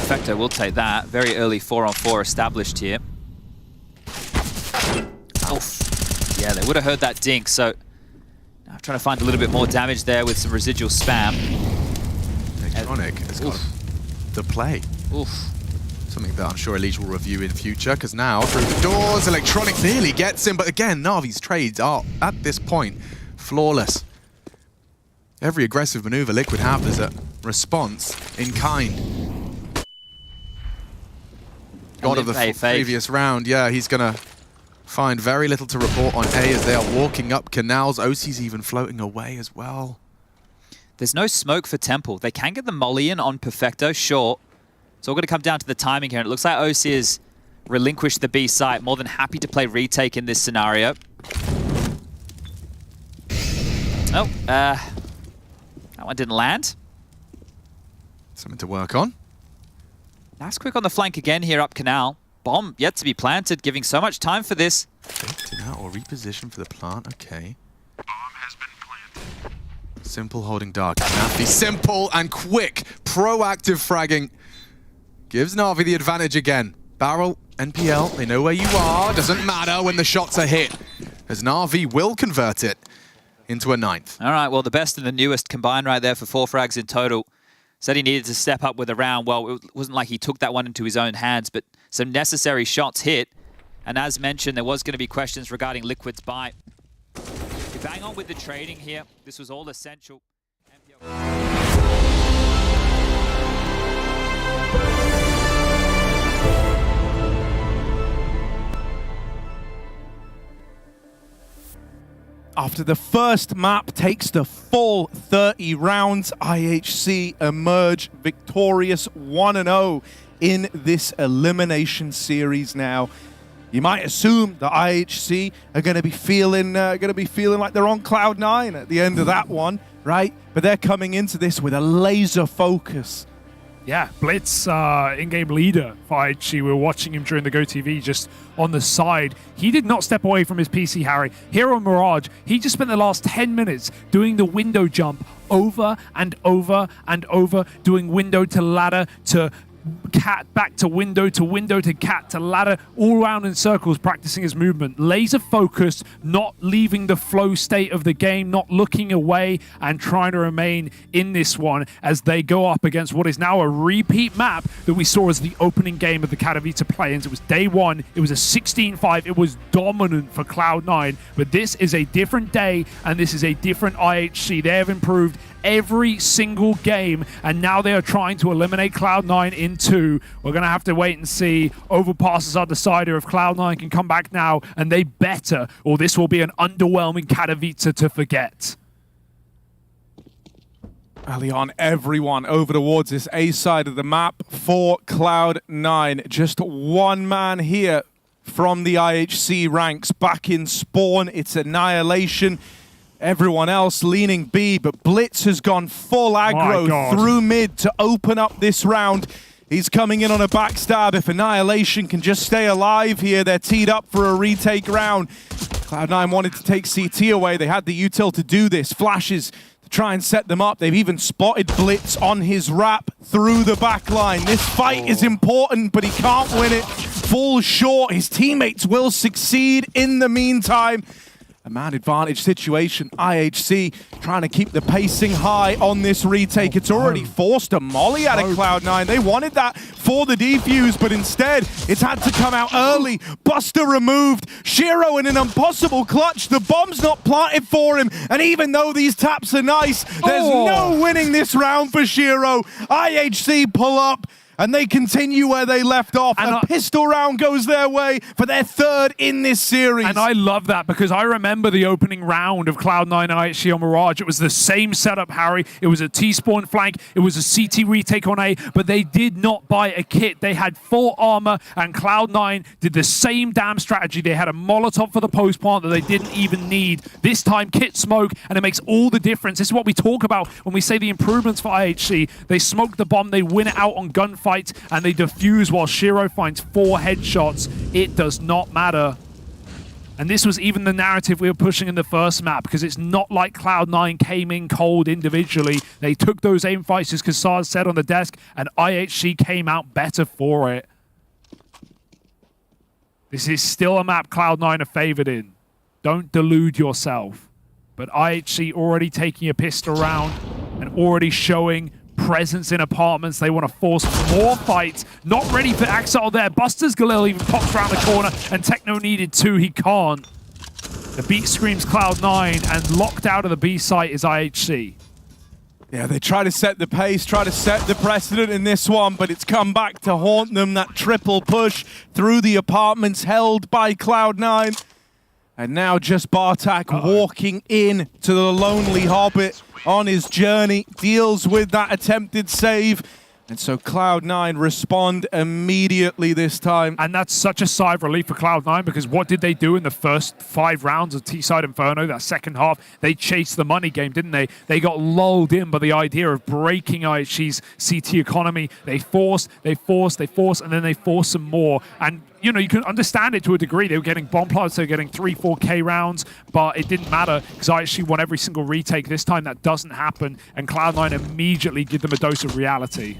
S11: Perfecto will take that. Very early 4-on-4 established here. Oof. Yeah, they would have heard that dink, so I'm trying to find a little bit more damage there with some residual spam.
S4: Electronic has got the play.
S11: Oof.
S4: Something that I'm sure Elite will review in future, because now through the doors, Electronic nearly gets him, but again, Na'Vi's trades are, at this point, flawless. Every aggressive maneuver Liquid have is a response in kind. God of the previous round, yeah, he's going to find very little to report on A as they are walking up canals. OC's even floating away as well.
S11: There's no smoke for Temple. They can get the molly in on Perfecto, sure. It's all going to come down to the timing here. And it looks like OC has relinquished the B site. More than happy to play retake in this scenario. Oh, that one didn't land.
S4: Something to work on.
S11: Nice quick on the flank again here up canal. Bomb yet to be planted, giving so much time for this.
S4: Or reposition for the plant, okay. Simple holding dark. Na'Vi simple and quick, proactive fragging. Gives Na'Vi the advantage again. Barrel, NPL, they know where you are. Doesn't matter when the shots are hit, as Na'Vi will convert it into a 9th.
S11: All right, well, the best and the newest combined right there for 4 frags in total. Said he needed to step up with a round. Well, it wasn't like he took that one into his own hands, but some necessary shots hit. And as mentioned, there was going to be questions regarding Liquid's buy. You bang on with the trading here. This was all essential.
S15: After the first map takes the full 30 rounds, IHC emerge victorious 1-0 in this elimination series now. You might assume that IHC are going to be feeling like they're on cloud 9 at the end of that one, right? But they're coming into this with a laser focus.
S19: Yeah, Blitz, in-game leader for IHC. We were watching him during the GoTV just on the side. He did not step away from his PC, Harry. Hero Mirage, he just spent the last 10 minutes doing the window jump over and over and over, doing window to ladder to cat, back to window to cat to ladder, all around in circles, practicing his movement. Laser focused, not leaving the flow state of the game, not looking away, and trying to remain in this one as they go up against what is now a repeat map that we saw as the opening game of the Katowice play-ins. It was day one, it was a 16-5, it was dominant for Cloud9, but this is a different day, and this is a different IHC. They have improved every single game, and now they are trying to eliminate Cloud9 in 2. We're going to have to wait and see. Overpasses are decider if Cloud9 can come back now, and they better, or this will be an underwhelming Katowice to forget.
S15: Early on, everyone over towards this A side of the map for Cloud9. Just one man here from the IHC ranks back in spawn. It's Annihilation. Everyone else leaning B, but Blitz has gone full aggro through mid to open up this round. He's coming in on a backstab. If Annihilation can just stay alive here, they're teed up for a retake round. Cloud9 wanted to take CT away. They had the util to do this. Flashes to try and set them up. They've even spotted Blitz on his wrap through the back line. This fight is important, but he can't win it. Falls short. His teammates will succeed in the meantime. A man advantage situation. IHC trying to keep the pacing high on this retake. It's already forced a molly out of Cloud9. They wanted that for the defuse, but instead it's had to come out early. Buster removed. Shiro in an impossible clutch. The bomb's not planted for him. And even though these taps are nice, there's no winning this round for Shiro. IHC pull up, and they continue where they left off. And a pistol round goes their way for their 3rd in this series.
S19: And I love that because I remember the opening round of Cloud9 and IHC on Mirage. It was the same setup, Harry. It was a T-spawn flank. It was a CT retake on A, but they did not buy a kit. They had full armor, and Cloud9 did the same damn strategy. They had a Molotov for the post plant that they didn't even need. This time, kit smoke, and it makes all the difference. This is what we talk about when we say the improvements for IHC. They smoke the bomb, they win it out on gunfight, and they defuse while Shiro finds 4 headshots. It does not matter. And this was even the narrative we were pushing in the first map, because it's not like Cloud9 came in cold individually. They took those aim fights, as Kassar said, on the desk, and IHC came out better for it. This is still a map Cloud9 are favored in. Don't delude yourself. But IHC already taking a pistol round and already showing presence in apartments. They want to force more fights. Not ready for Axel there. Buster's Galil even pops around the corner, and Techno needed two. He can't. The beat screams Cloud9, and locked out of the B site is IHC.
S15: Yeah, they try to set the pace, try to set the precedent in this one, but it's come back to haunt them. That triple push through the apartments held by Cloud9. And now just Bartak walking in to the Lonely Hobbit on his journey, deals with that attempted save. And so Cloud9 respond immediately this time.
S19: And that's such a sigh of relief for Cloud9, because what did they do in the first 5 rounds of T-Side Inferno, that second half? They chased the money game, didn't they? They got lulled in by the idea of breaking IHC's CT economy. They forced, and then they forced some more. And you know, you can understand it to a degree. They were getting bomb plots, they were getting 3-4K rounds, but it didn't matter because IHC won every single retake. This time that doesn't happen, and Cloud9 immediately give them a dose of reality.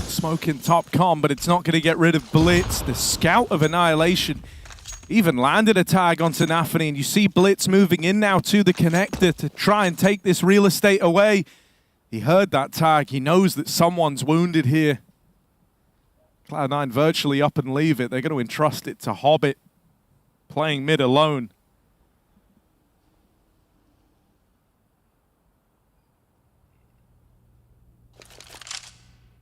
S15: Smoking top com, but it's not going to get rid of Blitz. The Scout of Annihilation even landed a tag onto Nafany, and you see Blitz moving in now to the connector to try and take this real estate away. He heard that tag. He knows that someone's wounded here. Cloud9 virtually up and leave it. They're going to entrust it to Hobbit, playing mid alone.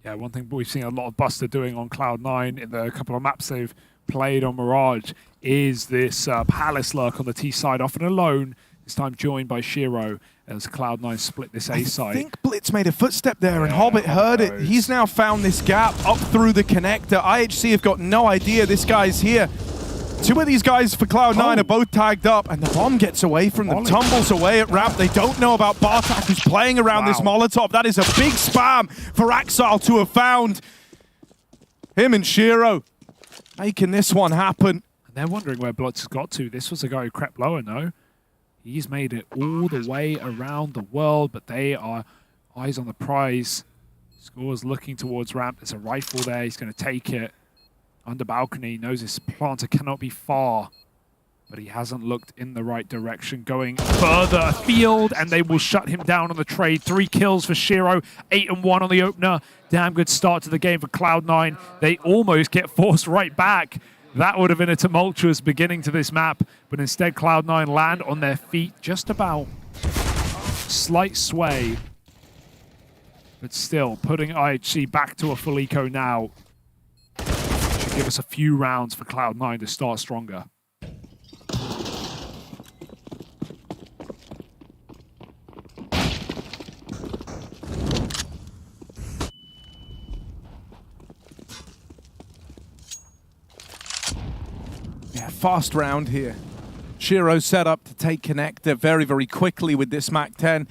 S19: Yeah, one thing we've seen a lot of Buster doing on Cloud9 in the couple of maps they've played on Mirage is this Palace lurk on the T side, often alone, this time joined by Shiro as Cloud9 split this A side.
S15: I think Blitz made a footstep there, and Hobbit heard it. He's now found this gap up through the connector. IHC have got no idea this guy's here. Two of these guys for Cloud9 are both tagged up, and the bomb gets away from them, tumbles away at ramp. They don't know about Bartak, who's playing around this Molotov. That is a big spam for Axel to have found. Him and Shiro making this one happen.
S19: And they're wondering where Blitz has got to. This was a guy who crept lower, no? He's made it all the way around the world, but they are eyes on the prize. Scores looking towards ramp. There's a rifle there. He's going to take it. Under balcony, knows his planter cannot be far, but he hasn't looked in the right direction. Going further afield, and they will shut him down on the trade. 3 kills for Shiro, 8-1 on the opener. Damn good start to the game for Cloud9. They almost get forced right back. That would have been a tumultuous beginning to this map, but instead Cloud9 land on their feet, just about. Slight sway, but still putting IHC back to a full eco now. Give us a few rounds for Cloud9 to start stronger.
S15: Yeah, fast round here. Shiro set up to take connector very, very quickly with this MAC-10.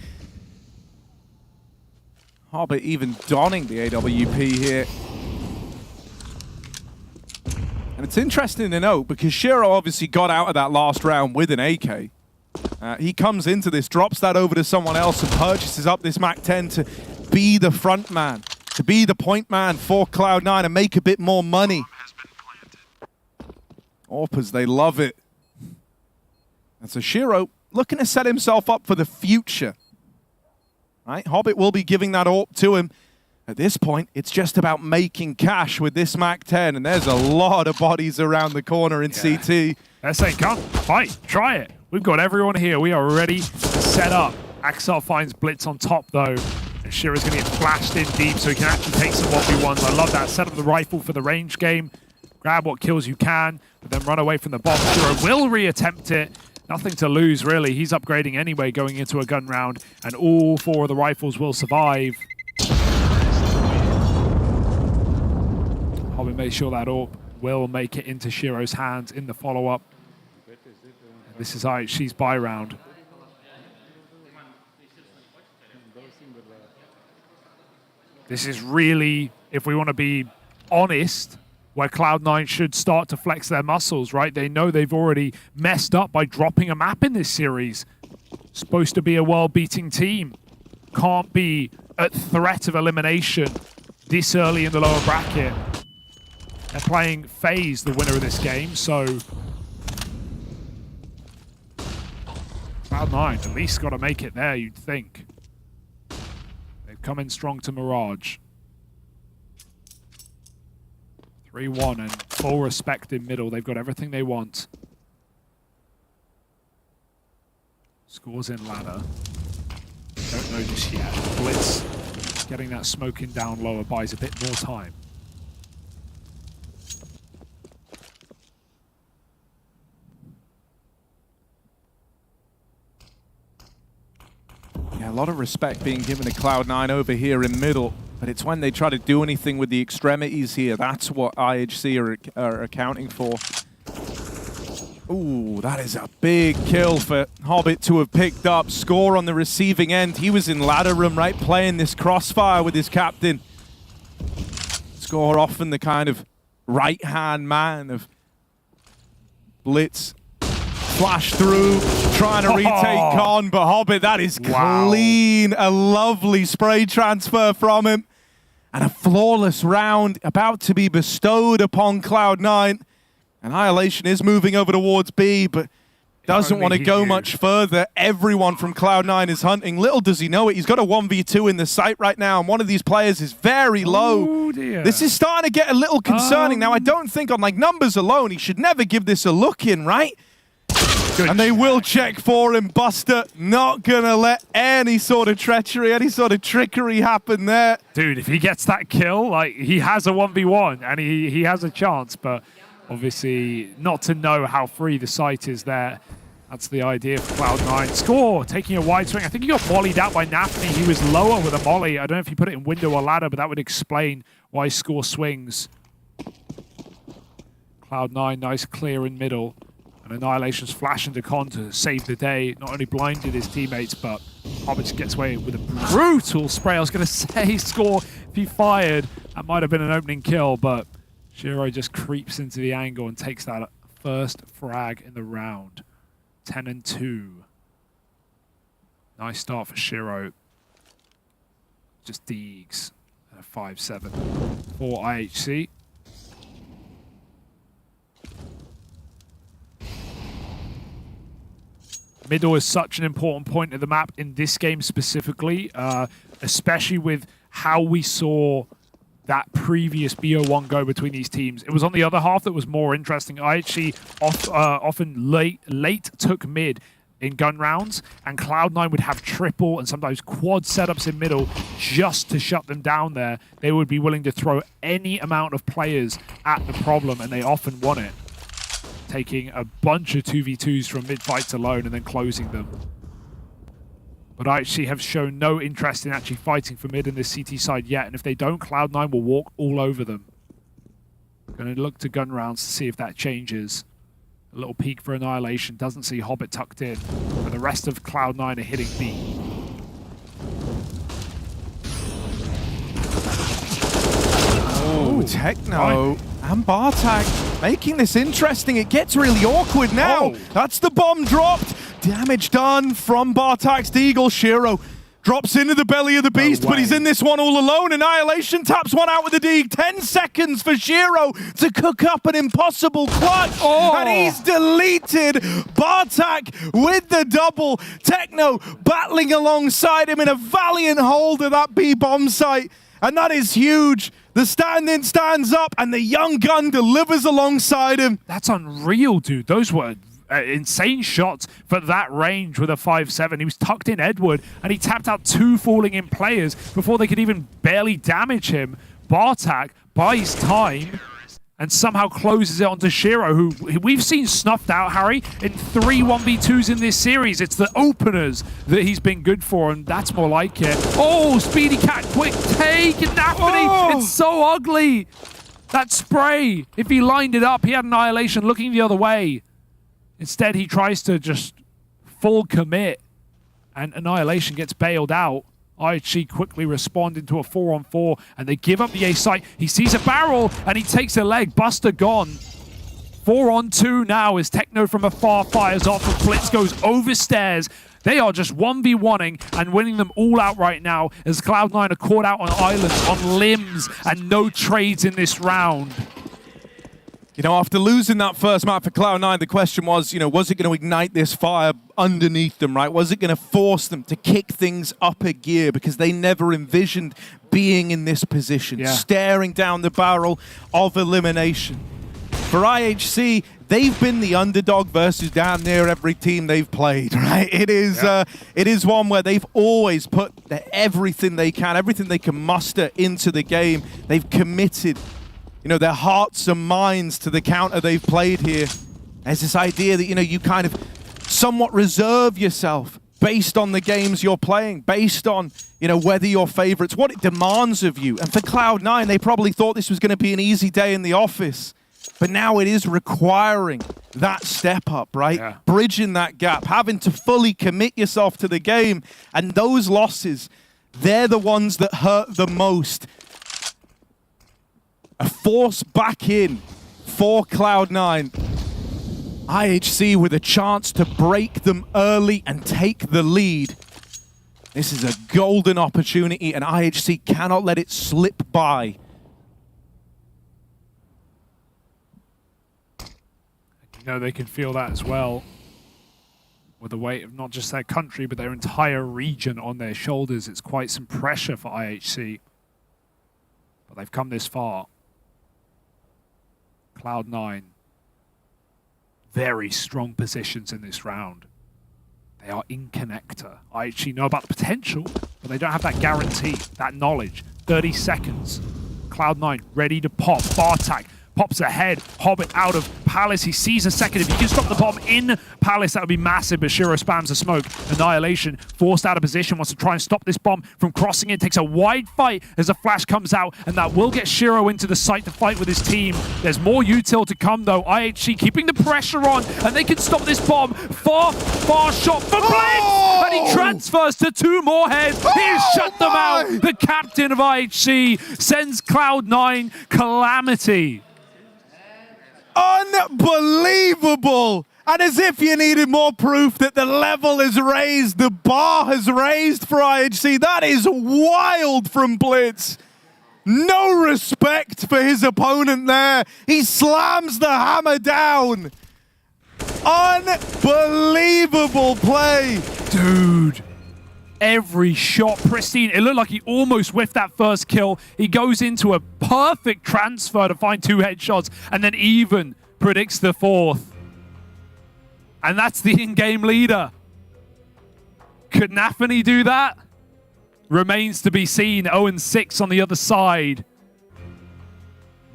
S15: Hobbit even donning the AWP here. And it's interesting to note, because Shiro obviously got out of that last round with an AK. He comes into this, drops that over to someone else, and purchases up this MAC-10 to be the front man, to be the point man for Cloud9 and make a bit more money. Orpas, they love it. And so Shiro looking to set himself up for the future. Right? Hobbit will be giving that AWP to him. At this point, it's just about making cash with this MAC-10, and there's a lot of bodies around the corner in CT.
S19: SA, come, fight, try it. We've got everyone here. We are ready to set up. Axel finds Blitz on top, though, and Shiro's going to get flashed in deep, so he can actually take some 1v1s. I love that. Set up the rifle for the range game. Grab what kills you can, but then run away from the bomb. Shiro will re-attempt it. Nothing to lose, really. He's upgrading anyway going into a gun round, and all 4 of the rifles will survive. Hobbit made sure that AWP will make it into Shiro's hands in the follow-up. This is IHC's buy round. This is really, if we want to be honest, where Cloud9 should start to flex their muscles, right? They know they've already messed up by dropping a map in this series. Supposed to be a world-beating team. Can't be at threat of elimination this early in the lower bracket. They're playing FaZe, the winner of this game, so Cloud9 at least got to make it there, you'd think. They've come in strong to Mirage. 3-1 and full respect in middle. They've got everything they want. Scores in ladder. Don't know just yet. Blitz getting that smoking down lower buys a bit more time.
S15: Yeah, a lot of respect being given to Cloud9 over here in middle, but it's when they try to do anything with the extremities here. That's what IHC are accounting for. Ooh, that is a big kill for Hobbit to have picked up. Score on the receiving end. He was in ladder room, right, playing this crossfire with his captain. Score often the kind of right-hand man of Blitz. Flash through, trying to retake Con, but Hobbit, that is clean. A lovely spray transfer from him. And a flawless round about to be bestowed upon Cloud9. Annihilation is moving over towards B, but doesn't want to go much further. Everyone from Cloud9 is hunting. Little does he know it, he's got a 1v2 in the site right now, and one of these players is very low.
S19: Oh dear.
S15: This is starting to get a little concerning. Now, I don't think on like numbers alone, he should never give this a look in, right? And they will check for him. Buster not going to let any sort of treachery, any sort of trickery happen there.
S19: Dude, if he gets that kill, like he has a 1v1 and he has a chance, but obviously not to know how free the site is there. That's the idea for Cloud9. Score, taking a wide swing. I think he got mollied out by Nafni. He was lower with a molly. I don't know if he put it in window or ladder, but that would explain why Score swings. Cloud9, nice clear in middle. And Annihilation's flash into Con to save the day. Not only blinded his teammates, but Hobbit gets away with a brutal spray. I was going to say, Score, if he fired, that might have been an opening kill, but Shiro just creeps into the angle and takes that first frag in the round. 10-2. Nice start for Shiro. Just Deegs. 5-7 for IHC. Middle is such an important point of the map in this game specifically, especially with how we saw that previous BO1 go between these teams. It was on the other half that was more interesting. IHC often late took mid in gun rounds, and Cloud9 would have triple and sometimes quad setups in middle just to shut them down there. They would be willing to throw any amount of players at the problem, and they often won it. Taking a bunch of 2v2s from mid-fights alone and then closing them. But IHC have shown no interest in actually fighting for mid in this CT side yet, and if they don't, Cloud9 will walk all over them. Going to look to gun rounds to see if that changes. A little peek for Annihilation, doesn't see Hobbit tucked in, but the rest of Cloud9 are hitting B.
S15: Oh, Techno and Bartak making this interesting. It gets really awkward now. That's the bomb dropped. Damage done from Bartak's Deagle. Shiro drops into the belly of the beast, but he's in this one all alone. Annihilation taps one out with the D. 10 seconds for Shiro to cook up an impossible clutch. And he's deleted. Bartak with the double. Techno battling alongside him in a valiant hold of that B bomb site. And that is huge. The stand-in stands up, and the young gun delivers alongside him.
S19: That's unreal, dude. Those were insane shots for that range with a 5-7. He was tucked in Edward, and he tapped out 2 falling in players before they could even barely damage him. Bartak buys time and somehow closes it onto Shiro, who we've seen snuffed out, Harry, in 3 1v2s in this series. It's the openers that he's been good for, and that's more like it. Oh, Speedy Cat, quick take, and Nafany, it's so ugly. That spray, if he lined it up, he had Annihilation looking the other way. Instead, he tries to just full commit, and Annihilation gets bailed out. IHC quickly respond into a 4-on-4, and they give up the A site. He sees a barrel, and he takes a leg. Buster gone. 4-on-2 now as Techno from afar fires off, and Blitz goes over stairs. They are just 1v1ing and winning them all out right now as Cloud9 are caught out on islands, on limbs, and no trades in this round.
S15: You know, after losing that first map for Cloud9, the question was, you know, was it going to ignite this fire underneath them, right? Was it going to force them to kick things up a gear because they never envisioned being in this position, staring down the barrel of elimination? For IHC, they've been the underdog versus damn near every team they've played, right? It is one where they've always put everything they can muster into the game. They've committed, you know, their hearts and minds to the counter they've played here. There's this idea that, you know, you kind of somewhat reserve yourself based on the games you're playing, based on, you know, whether you're favorites, what it demands of you. And for Cloud9, they probably thought this was going to be an easy day in the office. But now it is requiring that step up, right? Yeah. Bridging that gap, having to fully commit yourself to the game. And those losses, they're the ones that hurt the most. A force back in for Cloud9. IHC with a chance to break them early and take the lead. This is a golden opportunity, and IHC cannot let it slip by.
S19: You know, they can feel that as well, with the weight of not just their country, but their entire region on their shoulders. It's quite some pressure for IHC. But they've come this far. Cloud9, very strong positions in this round. They are in connector. IHC know about the potential, but they don't have that guarantee, that knowledge. 30 seconds. Cloud9 ready to pop. Bartak pops ahead. Hobbit out of Palace. He sees a second. If he can stop the bomb in Palace, that would be massive. But Shiro spams a smoke. Annihilation forced out of position. Wants to try and stop this bomb from crossing it. Takes a wide fight as a flash comes out. And that will get Shiro into the site to fight with his team. There's more util to come, though. IHC keeping the pressure on. And they can stop this bomb. Far shot for Blitz! And he transfers to two more heads. He has shut them out. The captain of IHC sends Cloud9 calamity.
S15: Unbelievable! And as if you needed more proof that the level is raised, the bar has raised for IHC. That is wild from Blitz. No respect for his opponent there. He slams the hammer down. Unbelievable play.
S19: Dude. Every shot pristine. It looked like he almost whiffed that first kill. He goes into a perfect transfer to find two headshots and then even predicts the fourth. And that's the in-game leader. Could Nafany do that? Remains to be seen. 0-6 on the other side.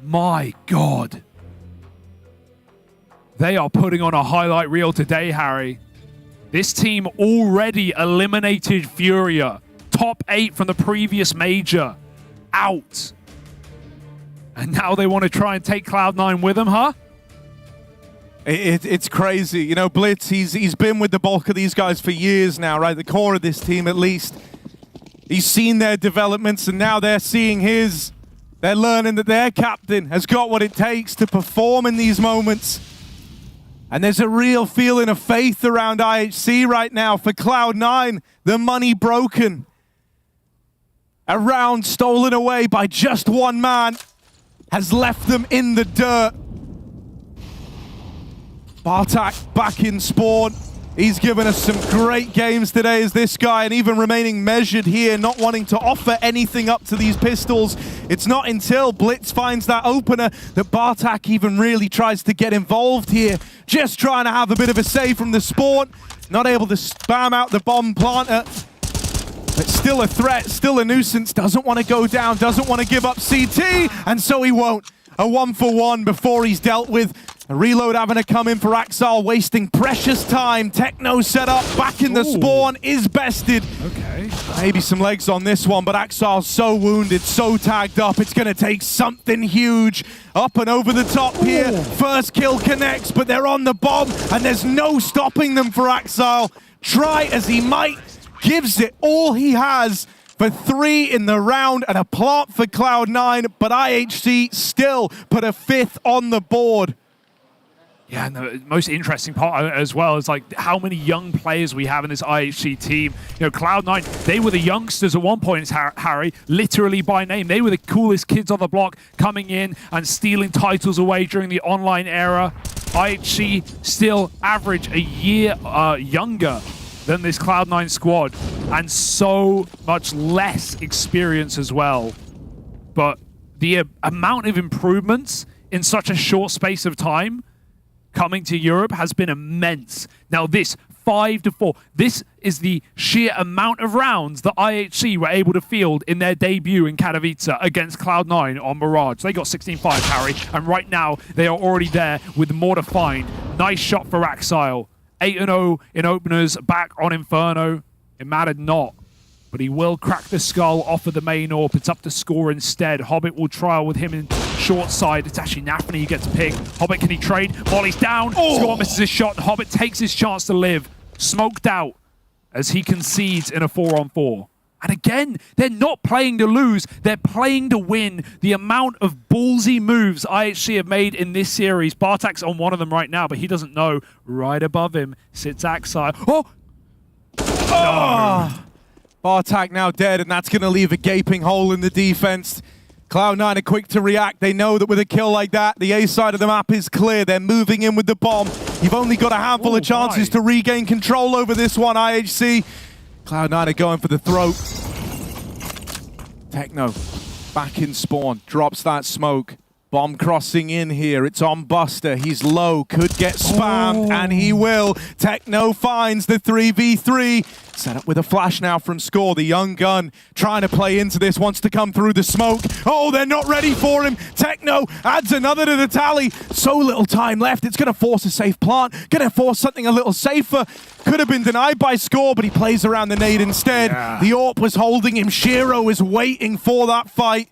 S19: My God. They are putting on a highlight reel today, Harry. This team already eliminated Furia. Top 8 from the previous major. Out. And now they want to try and take Cloud9 with them, huh?
S15: It's crazy. You know, Blitz, he's been with the bulk of these guys for years now, right? The core of this team, at least. He's seen their developments, and now they're seeing his. They're learning that their captain has got what it takes to perform in these moments. And there's a real feeling of faith around IHC right now for Cloud9. The money broken. A round stolen away by just one man has left them in the dirt. Bartak back in spawn. He's given us some great games today as this guy, and even remaining measured here, not wanting to offer anything up to these pistols. It's not until Blitz finds that opener that Bartak even really tries to get involved here. Just trying to have a bit of a save from the spawn. Not able to spam out the bomb planter. But still a threat, still a nuisance. Doesn't want to go down, doesn't want to give up CT, and so he won't. A 1-for-1 before he's dealt with. A reload having to come in for Axal, wasting precious time. Techno set up, back in the spawn, is bested.
S19: Okay.
S15: Maybe some legs on this one, but Axal's so wounded, so tagged up. It's going to take something huge. Up and over the top here. First kill connects, but they're on the bomb, and there's no stopping them for Axal. Try as he might, gives it all he has for 3 in the round and a plant for Cloud9, but IHC still put a 5th on the board.
S19: Yeah, and the most interesting part as well is like how many young players we have in this IHC team. You know, Cloud9, they were the youngsters at one point, Harry, literally by name. They were the coolest kids on the block coming in and stealing titles away during the online era. IHC still average a year younger than this Cloud9 squad and so much less experience as well. But the amount of improvements in such a short space of time coming to Europe has been immense. Now this 5-4, this is the sheer amount of rounds that IHC were able to field in their debut in Katowice against Cloud9 on Mirage. They got 16-5, Harry, and right now they are already there with more to find. Nice shot for Axile. 8-0 in openers, back on Inferno. It mattered not. But he will crack the skull off of the main AWP. It's up to score instead. Hobbit will trial with him in short side. It's actually Nafany who gets picked. Hobbit, can he trade? Molly's down. Score misses his shot. Hobbit takes his chance to live. Smoked out as he concedes in a 4-on-4. And again, they're not playing to lose. They're playing to win. The amount of ballsy moves IHC have made in this series. Bartak's on one of them right now, but he doesn't know. Right above him sits Axile. Oh!
S15: No. Bartak now dead, and that's going to leave a gaping hole in the defense. Cloud9 are quick to react. They know that with a kill like that, the A side of the map is clear. They're moving in with the bomb. You've only got a handful of chances to regain control over this one, IHC. Cloud9 are going for the throat. Techno back in spawn, drops that smoke. Bomb crossing in here. It's on Buster. He's low, could get spammed, and he will. Techno finds the 3v3. Set up with a flash now from Score. The young gun trying to play into this, wants to come through the smoke. Oh, they're not ready for him. Techno adds another to the tally. So little time left. It's going to force a safe plant. Going to force something a little safer. Could have been denied by Score, but he plays around the nade instead. Yeah. The AWP was holding him. Shiro is waiting for that fight.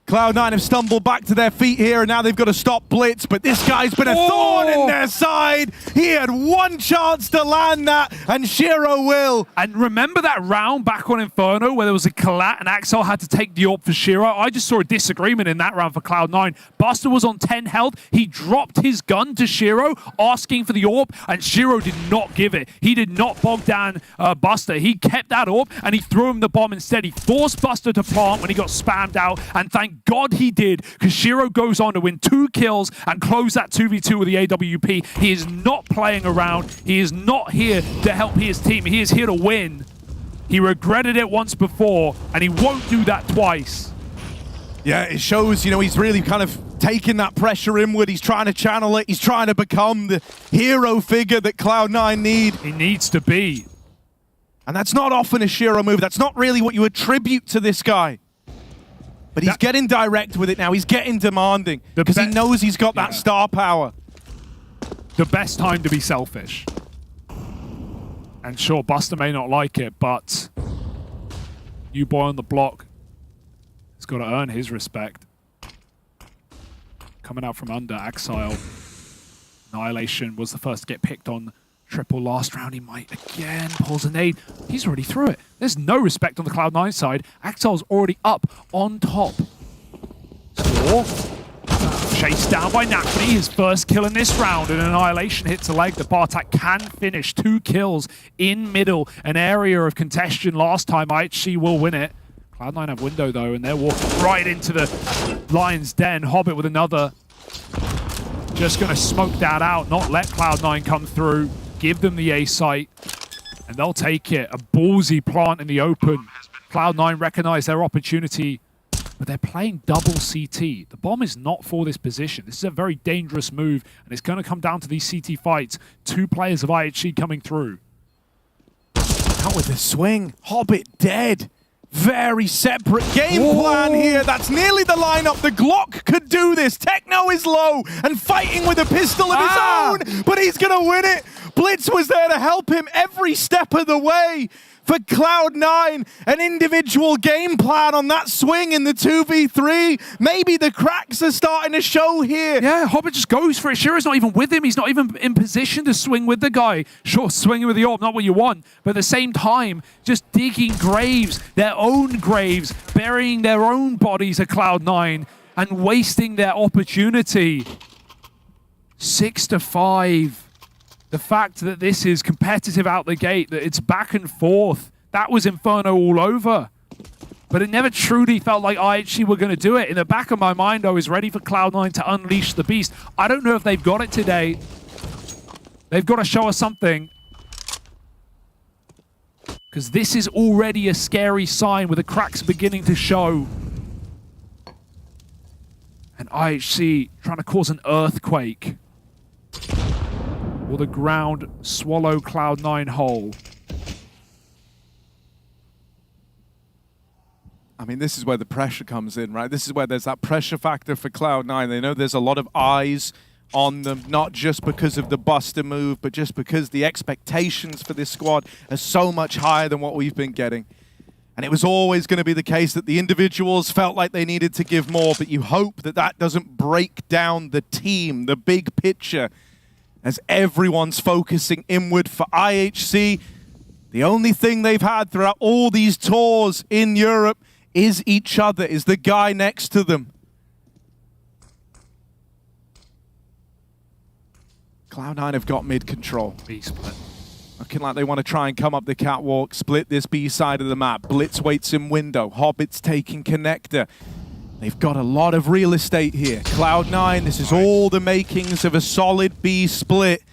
S15: Cloud9 have stumbled back to their feet here, and now they've got to stop Blitz, but this guy's been a thorn in their side. He had one chance to land that, and Shiro will.
S19: And remember that round back on Inferno where there was a collat and Axel had to take the AWP for Shiro? I just saw a disagreement in that round for Cloud9. Buster was on 10 health. He dropped his gun to Shiro, asking for the AWP, and Shiro did not give it. He did not bog down Buster. He kept that AWP, and he threw him the bomb instead. He forced Buster to plant when he got spammed out, and thank God he did, because Shiro goes on to win 2 kills and close that 2v2 with the AWP. He is not playing around. He is not here to help his team. He is here to win. He regretted it once before, and he won't do that twice.
S15: Yeah, it shows, you know, he's really kind of taking that pressure inward. He's trying to channel it. He's trying to become the hero figure that Cloud9 need.
S19: He needs to be.
S15: And that's not often a Shiro move. That's not really what you attribute to this guy. But he's getting direct with it now. He's getting demanding because he knows he's got that star power.
S19: The best time to be selfish. And sure, Buster may not like it, but you boy on the block has got to earn his respect. Coming out from under, Axile. Annihilation was the first to get picked on. Triple last round, he might again. Pulls a nade. He's already through it. There's no respect on the Cloud9 side. Axile's already up on top. Score. Chased down by Nafany. His first kill in this round. And Annihilation hits a leg. The Bartak can finish 2 kills in middle. An area of contention last time. IHC will win it. Cloud9 have window though, and they're walking right into the Lion's Den. Hobbit with another. Just going to smoke that out, not let Cloud9 come through. Give them the A site, and they'll take it. A ballsy plant in the open. Cloud9 recognize their opportunity, but they're playing double CT. The bomb is not for this position. This is a very dangerous move, and it's going to come down to these CT fights. 2 players of IHC coming through.
S15: Out with the swing. Hobbit dead. Very separate game plan here. That's nearly the lineup. The Glock could do this. Techno is low and fighting with a pistol of his own, but he's going to win it. Blitz was there to help him every step of the way. For Cloud9, an individual game plan on that swing in the 2v3. Maybe the cracks are starting to show here.
S19: Yeah, Hobbit just goes for it. Shira's not even with him. He's not even in position to swing with the guy. Sure, swinging with the orb, not what you want. But at the same time, just digging graves, their own graves, burying their own bodies at Cloud9 and wasting their opportunity. 6-5. The fact that this is competitive out the gate, that it's back and forth, that was Inferno all over. But it never truly felt like IHC were going to do it. In the back of my mind, I was ready for Cloud9 to unleash the beast. I don't know if they've got it today. They've got to show us something. Because this is already a scary sign with the cracks beginning to show. And IHC trying to cause an earthquake. Will the ground swallow Cloud9 whole?
S15: I mean, this is where the pressure comes in, right? This is where there's that pressure factor for Cloud9. They know there's a lot of eyes on them, not just because of the Buster move, but just because the expectations for this squad are so much higher than what we've been getting. And it was always going to be the case that the individuals felt like they needed to give more, but you hope that that doesn't break down the team, the big picture, as everyone's focusing inward for IHC. The only thing they've had throughout all these tours in Europe is each other, is the guy next to them. Cloud9 have got mid control.
S19: B split.
S15: Looking like they want to try and come up the catwalk, split this B side of the map. Blitz waits in window. Hobbit's taking connector. They've got a lot of real estate here. Cloud9, this is all the makings of a solid B split.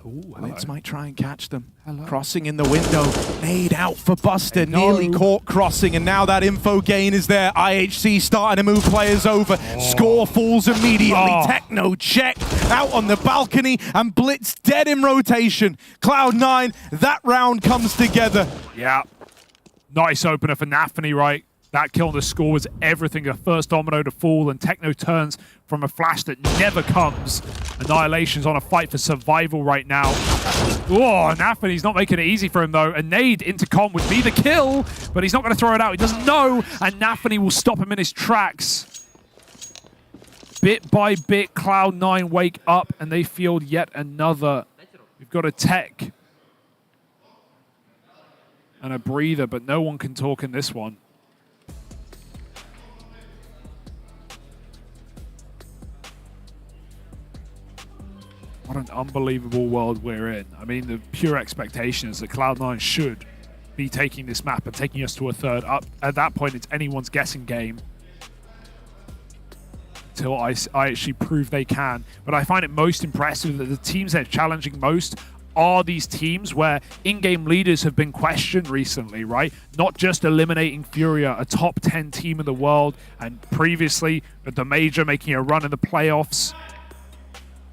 S15: Blitz might try and catch them. Crossing in the window. Nade out for Buster. Nearly caught crossing, and now that info gain is there. IHC starting to move players over. Score falls immediately. Techno check out on the balcony, and Blitz dead in rotation. Cloud9, that round comes together.
S19: Yeah. Nice opener for Nafany, right? That kill on the score was everything. The first domino to fall, and Techno turns from a flash that never comes. Annihilation's on a fight for survival right now. Oh, Nafany's not making it easy for him, though. A nade into Com would be the kill, but he's not going to throw it out. He doesn't know, and Nafany will stop him in his tracks. Bit by bit, Cloud9 wake up, and they field yet another. We've got a tech and a breather, but no one can talk in this one. What an unbelievable world we're in. I mean, the pure expectation is that Cloud9 should be taking this map and taking us to a third. Up at that point, it's anyone's guessing game until I actually prove they can. But I find it most impressive that the teams they're challenging most are these teams where in-game leaders have been questioned recently, right? Not just eliminating Furia, a top 10 team in the world, and previously the Major making a run in the playoffs.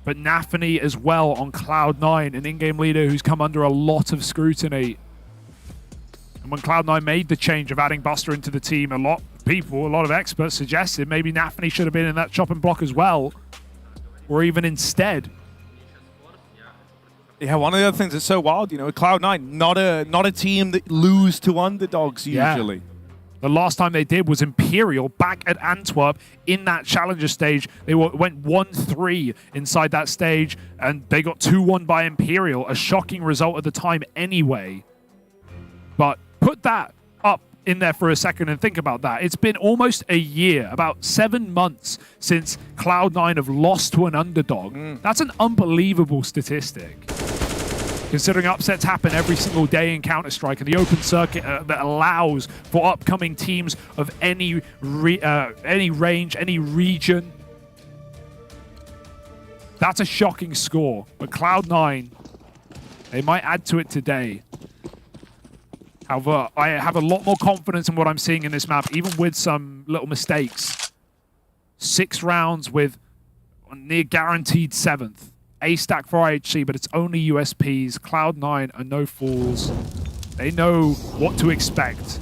S19: But Nafany as well on Cloud9, an in-game leader who's come under a lot of scrutiny. And when Cloud9 made the change of adding Buster into the team, a lot of people, a lot of experts suggested maybe Nafany should have been in that chopping block as well, or even instead.
S15: Yeah, one of the other things that's so wild, you know, Cloud9, not a team that lose to underdogs usually.
S19: Yeah. The last time they did was Imperial back at Antwerp in that Challenger stage. They went 1-3 inside that stage, and they got 2-1 by Imperial, a shocking result at the time anyway. But put that up in there for a second and think about that. It's been almost a year, about 7 months since Cloud9 have lost to an underdog. That's an unbelievable statistic, considering upsets happen every single day in Counter-Strike, and the open circuit that allows for upcoming teams of any range, any region. That's a shocking score. But Cloud9, they might add to it today. However, I have a lot more confidence in what I'm seeing in this map, even with some little mistakes. 6 rounds with a near guaranteed 7th. A stack for IHC, but it's only USPs. Cloud9 are no fools. They know what to expect.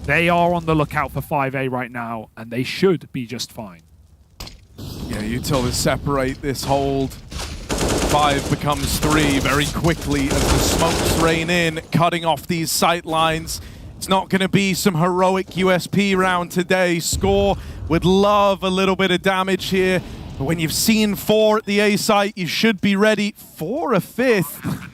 S19: They are on the lookout for 5A right now, and they should be just fine.
S15: Yeah, Util to separate this hold. 5 becomes 3 very quickly as the smokes rain in, cutting off these sight lines. It's not going to be some heroic USP round today. Score would love a little bit of damage here, but when you've seen 4 at the A site, you should be ready for a 5th.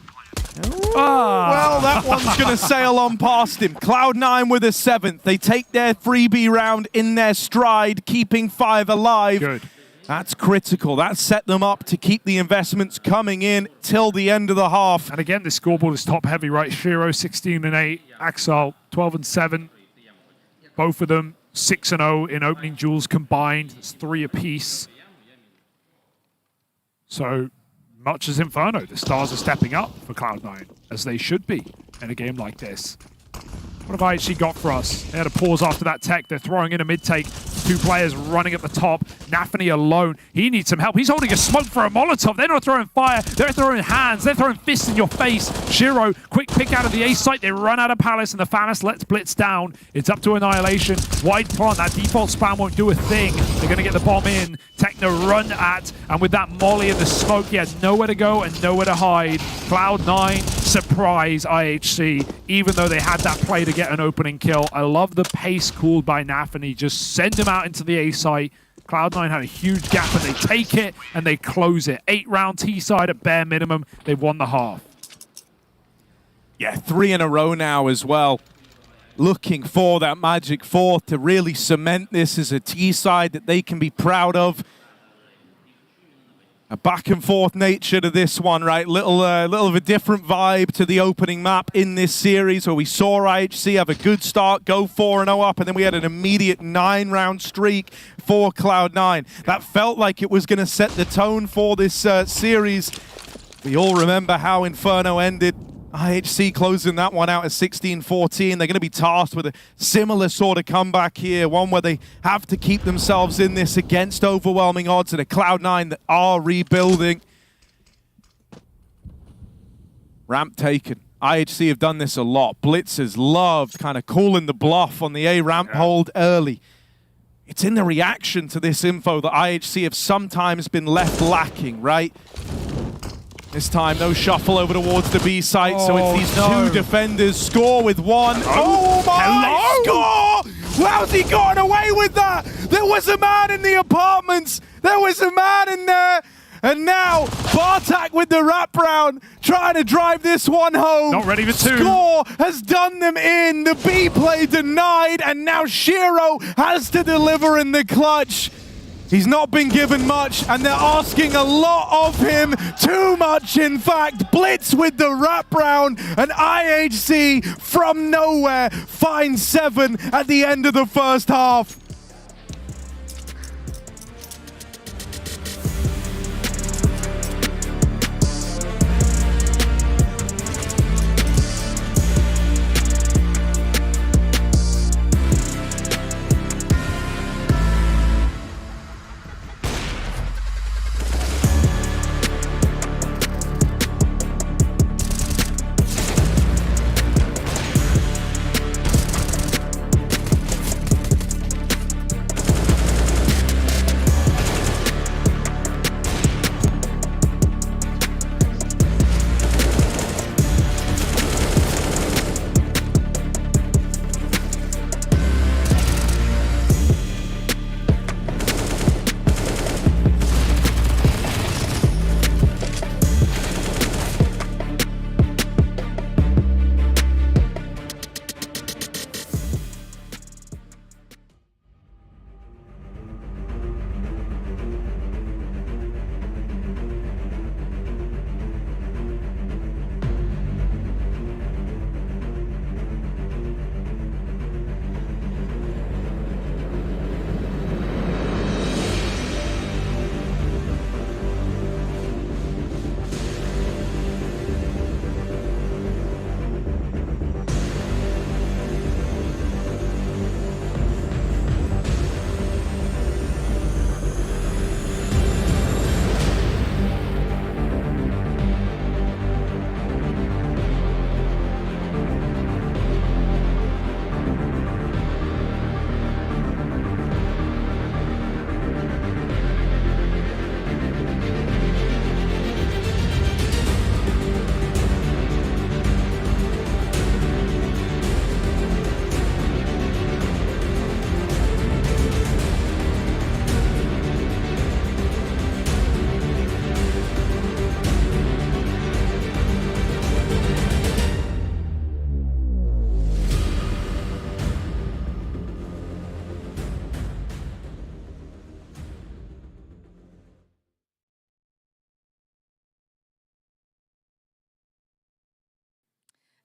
S15: Well, that one's going to sail on past him. Cloud9 with a 7th. They take their freebie round in their stride, keeping 5 alive.
S19: Good.
S15: That's critical. That set them up to keep the investments coming in till the end of the half.
S19: And again, this scoreboard is top heavy, right? Shiro 16-8, Axel 12-7. Both of them 6-0 in opening duels combined. It's 3 apiece. So much as Inferno, the stars are stepping up for Cloud9, as they should be in a game like this. What have IHC got for us? They had a pause after that tech. They're throwing in a mid-take. 2 players running at the top. Nafany alone. He needs some help. He's holding a smoke for a Molotov. They're not throwing fire. They're throwing hands. They're throwing fists in your face. Shiro, quick pick out of the A site. They run out of Palace, and the Famis lets Blitz down. It's up to Annihilation. Wide plant. That default spam won't do a thing. They're going to get the bomb in. Techno run at, and with that molly and the smoke, he had nowhere to go and nowhere to hide. Cloud9 surprise IHC, even though they had that play to get an opening kill. I love the pace called by Nafany. Just send him out into the A site. Cloud9 had a huge gap, and they take it and they close it. 8-round T side at bare minimum. They've won the half.
S15: Yeah, 3 in a row now as well. Looking for that magic 4th to really cement this as a T side that they can be proud of. A back and forth nature to this one, right? Little of a different vibe to the opening map in this series, where we saw IHC have a good start, go 4-0 up, and then we had an immediate 9-round streak for Cloud9. That felt like it was going to set the tone for this series. We all remember how Inferno ended. IHC closing that one out at 16-14. They're going to be tasked with a similar sort of comeback here, one where they have to keep themselves in this against overwhelming odds at a Cloud9 that are rebuilding. Ramp taken. IHC have done this a lot. Blitzers loved kind of calling the bluff on the A ramp hold early. It's in the reaction to this info that IHC have sometimes been left lacking, right? This time, no shuffle over towards the B site, so it's these 2 defenders. Score with 1. Oh my! Score! How's he gotten away with that? There was a man in the apartments. There was a man in there. And now, Bartak with the wraparound, trying to drive this one home.
S19: Not ready for 2.
S15: Score has done them in. The B play denied, and now Shiro has to deliver in the clutch. He's not been given much, and they're asking a lot of him. Too much, in fact. Blitz with the wraparound, and IHC from nowhere finds 7 at the end of the first half.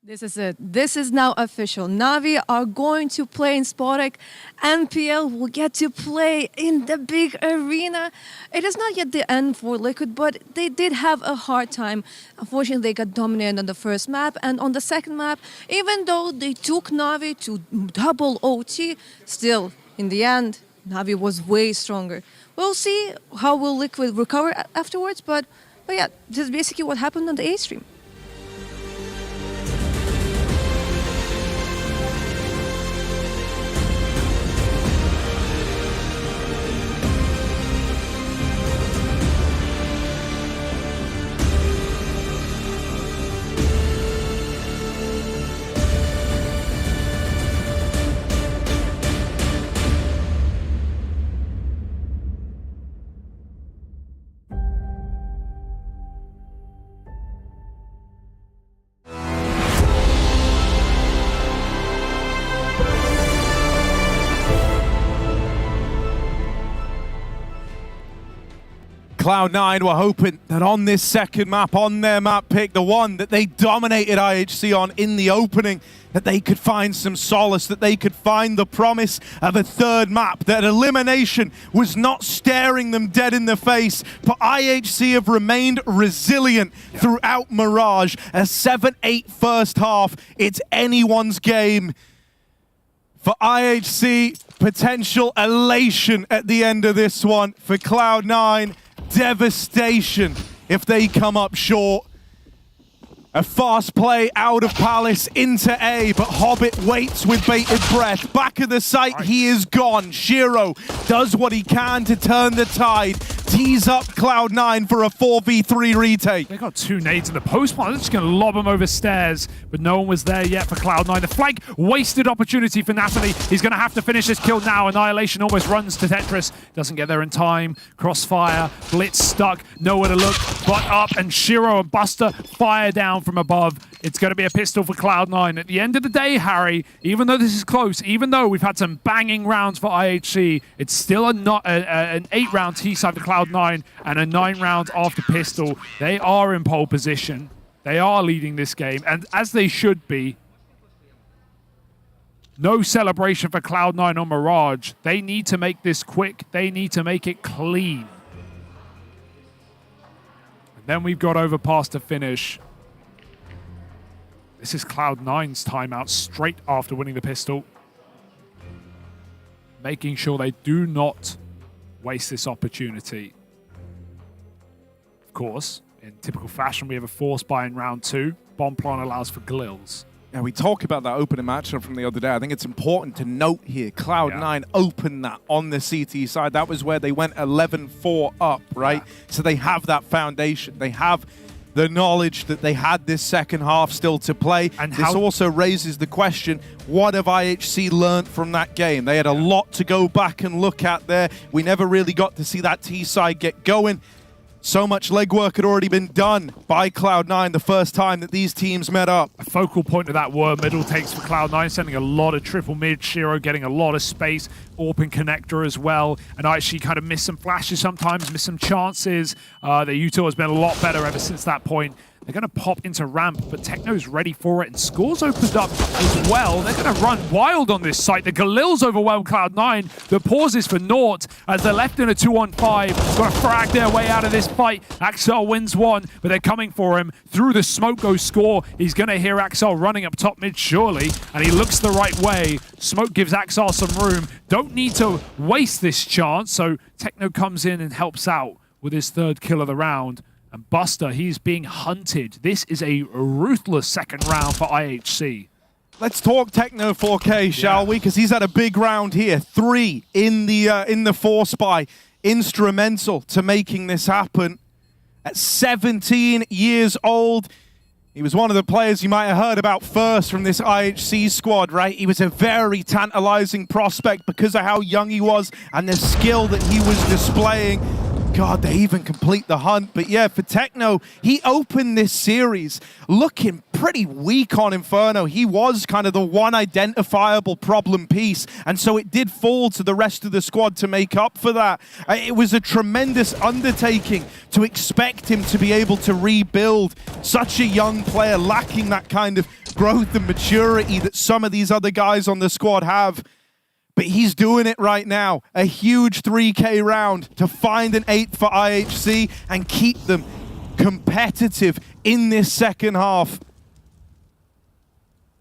S22: This is it. This is now official. Na'Vi are going to play in Spodek. NPL will get to play in the big arena. It is not yet the end for Liquid, but they did have a hard time. Unfortunately, they got dominated on the first map, and on the second map, even though they took Na'Vi to double OT, still, in the end, Na'Vi was way stronger. We'll see how will Liquid recover afterwards, but yeah, this is basically what happened on the A stream.
S15: Cloud9 were hoping that on this second map, on their map pick, the one that they dominated IHC on in the opening, that they could find some solace, that they could find the promise of a third map, that elimination was not staring them dead in the face. But IHC have remained resilient throughout Mirage. A 7-8 first half, it's anyone's game. For IHC, potential elation at the end of this one. For Cloud9, devastation if they come up short. A fast play out of Palace into A, but Hobbit waits with bated breath. Back of the site, he is gone. Shiro does what he can to turn the tide. Tees up Cloud9 for a 4v3 retake.
S19: They got two nades in the post plant. They're just going to lob them over stairs, but no one was there yet for Cloud9. The flank, wasted opportunity for Natalie. He's going to have to finish this kill now. Annihilation almost runs to Tetris. Doesn't get there in time. Crossfire, Blitz stuck, nowhere to look, but up, and Shiro and Buster fire down from above. It's going to be a pistol for Cloud9. At the end of the day, Harry, even though this is close, even though we've had some banging rounds for IHC, it's still an 8-round T-side for Cloud9 and a 9-round after pistol. They are in pole position. They are leading this game, and as they should be. No celebration for Cloud9 on Mirage. They need to make this quick. They need to make it clean. And then we've got Overpass to finish. This is Cloud9's timeout straight after winning the pistol. Making sure they do not waste this opportunity. Of course, in typical fashion, we have a force buy in round 2. Bomb plant allows for Glills.
S15: Yeah, we talk about that opening matchup from the other day. I think it's important to note here, Cloud9 opened that on the CT side. That was where they went 11-4 up, right? Yeah. So they have that foundation. They have the knowledge that they had this second half still to play. And this also raises the question, what have IHC learned from that game? They had a lot to go back and look at there. We never really got to see that T-side get going. So much legwork had already been done by Cloud9 the first time that these teams met up.
S19: A focal point of that were middle takes for Cloud9, sending a lot of triple mid. Shiro getting a lot of space. Open connector as well. And actually kind of missed some flashes sometimes, missed some chances. The util has been a lot better ever since that point. They're going to pop into ramp, but Techno's ready for it, and Scores opened up as well. They're going to run wild on this site. The Galil's overwhelmed Cloud9. The pauses for naught as they're left in a 2-on-5. Got to frag their way out of this fight. Axel wins one, but they're coming for him. Through the smoke goes Score. He's going to hear Axel running up top mid, surely, and he looks the right way. Smoke gives Axel some room. Don't need to waste this chance, so Techno comes in and helps out with his third kill of the round. And Buster, he's being hunted. This is a ruthless second round for IHC.
S15: Let's talk Techno 4K, shall we? Because he's had a big round here. 3 in the force buy. Instrumental to making this happen. At 17 years old, he was one of the players you might have heard about first from this IHC squad, right? He was a very tantalizing prospect because of how young he was and the skill that he was displaying. God, they even complete the hunt. But yeah, for Techno, he opened this series looking pretty weak on Inferno. He was kind of the one identifiable problem piece, and so it did fall to the rest of the squad to make up for that. It was a tremendous undertaking to expect him to be able to rebuild such a young player, lacking that kind of growth and maturity that some of these other guys on the squad have. But he's doing it right now. A huge 3K round to find an 8 for IHC and keep them competitive in this second half.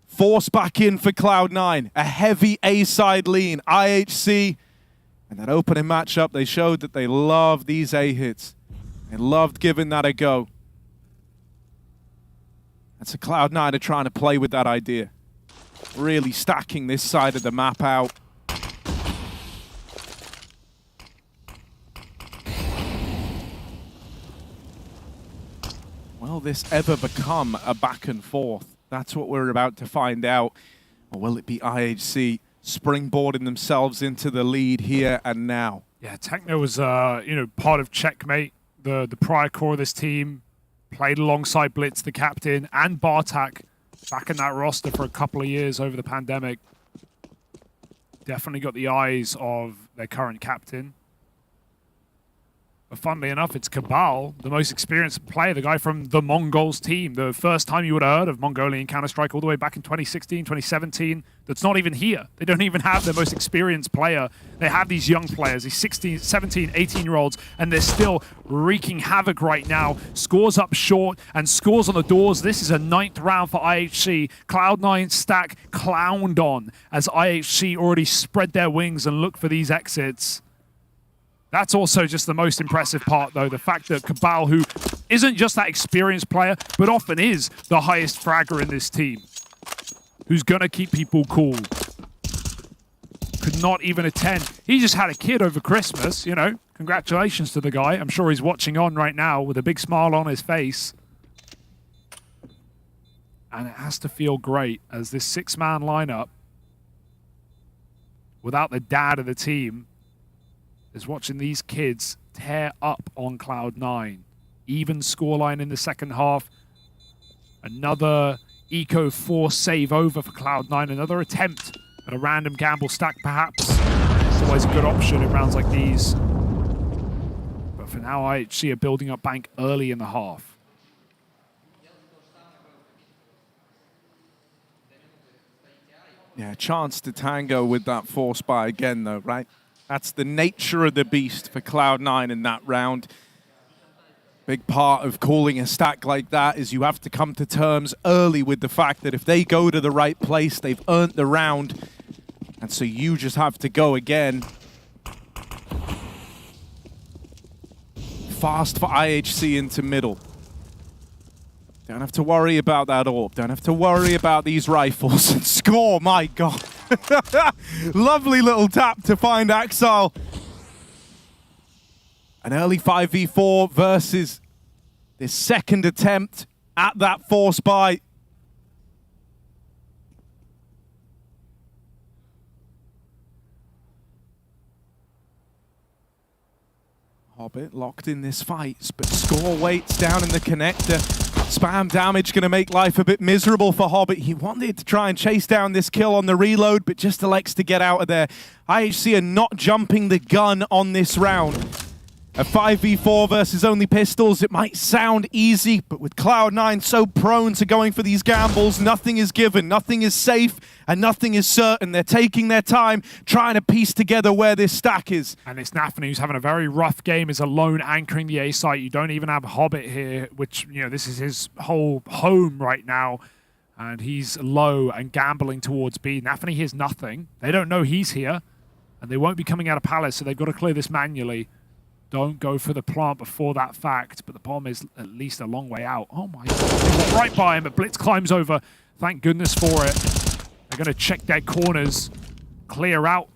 S15: Force back in for Cloud9. A heavy A-side lean. IHC, and that opening matchup, they showed that they love these A hits. They loved giving that a go. And so Cloud9 are trying to play with that idea. Really stacking this side of the map out. Will this ever become a back and forth? That's what we're about to find out. Or will it be IHC springboarding themselves into the lead here and now?
S19: Yeah, Techno was part of Checkmate, the prior core of this team. Played alongside Blitz, the captain, and Bartak back in that roster for a couple of years over the pandemic. Definitely got the eyes of their current captain. But funnily enough, it's Cabal, the most experienced player, the guy from the Mongols team. The first time you would have heard of Mongolian Counter-Strike all the way back in 2016, 2017, that's not even here. They don't even have their most experienced player. They have these young players, these 16, 17, 18-year-olds, and they're still wreaking havoc right now. Scores up short and scores on the doors. This is a 9th round for IHC. Cloud9 stack clowned on as IHC already spread their wings and look for these exits. That's also just the most impressive part, though. The fact that Cabal, who isn't just that experienced player, but often is the highest fragger in this team, who's going to keep people cool, could not even attend. He just had a kid over Christmas, you know. Congratulations to the guy. I'm sure he's watching on right now with a big smile on his face. And it has to feel great as this 6-man lineup, without the dad of the team, is watching these kids tear up on Cloud9. Even scoreline in the second half. Another Eco Force save over for Cloud9. Another attempt at a random gamble stack, perhaps. It's always a good option in rounds like these. But for now, IHC are building up bank early in the half.
S15: Yeah, chance to tango with that Force buy again, though, right? That's the nature of the beast for Cloud9 in that round. Big part of calling a stack like that is you have to come to terms early with the fact that if they go to the right place, they've earned the round. And so you just have to go again. Fast for IHC into middle. Don't have to worry about that orb. Don't have to worry about these rifles. And score, my God. Lovely little tap to find Axile. An early 5v4 versus this second attempt at that Force buy. Hobbit locked in this fight, but score waits down in the connector. Spam damage going to make life a bit miserable for Hobbit. He wanted to try and chase down this kill on the reload, but just elects to get out of there. IHC are not jumping the gun on this round. A 5v4 versus only pistols, it might sound easy, but with Cloud9 so prone to going for these gambles, nothing is given, nothing is safe, and nothing is certain. They're taking their time, trying to piece together where this stack is.
S19: And it's Nafany, who's having a very rough game, is alone anchoring the A site. You don't even have Hobbit here, which, you know, this is his whole home right now. And he's low and gambling towards B. Nafany hears nothing. They don't know he's here, and they won't be coming out of Palace, so they've got to clear this manually. Don't go for the plant before that fact, but the bomb is at least a long way out. Oh my God, right by him, but Blitz climbs over. Thank goodness for it. They're going to check their corners, clear out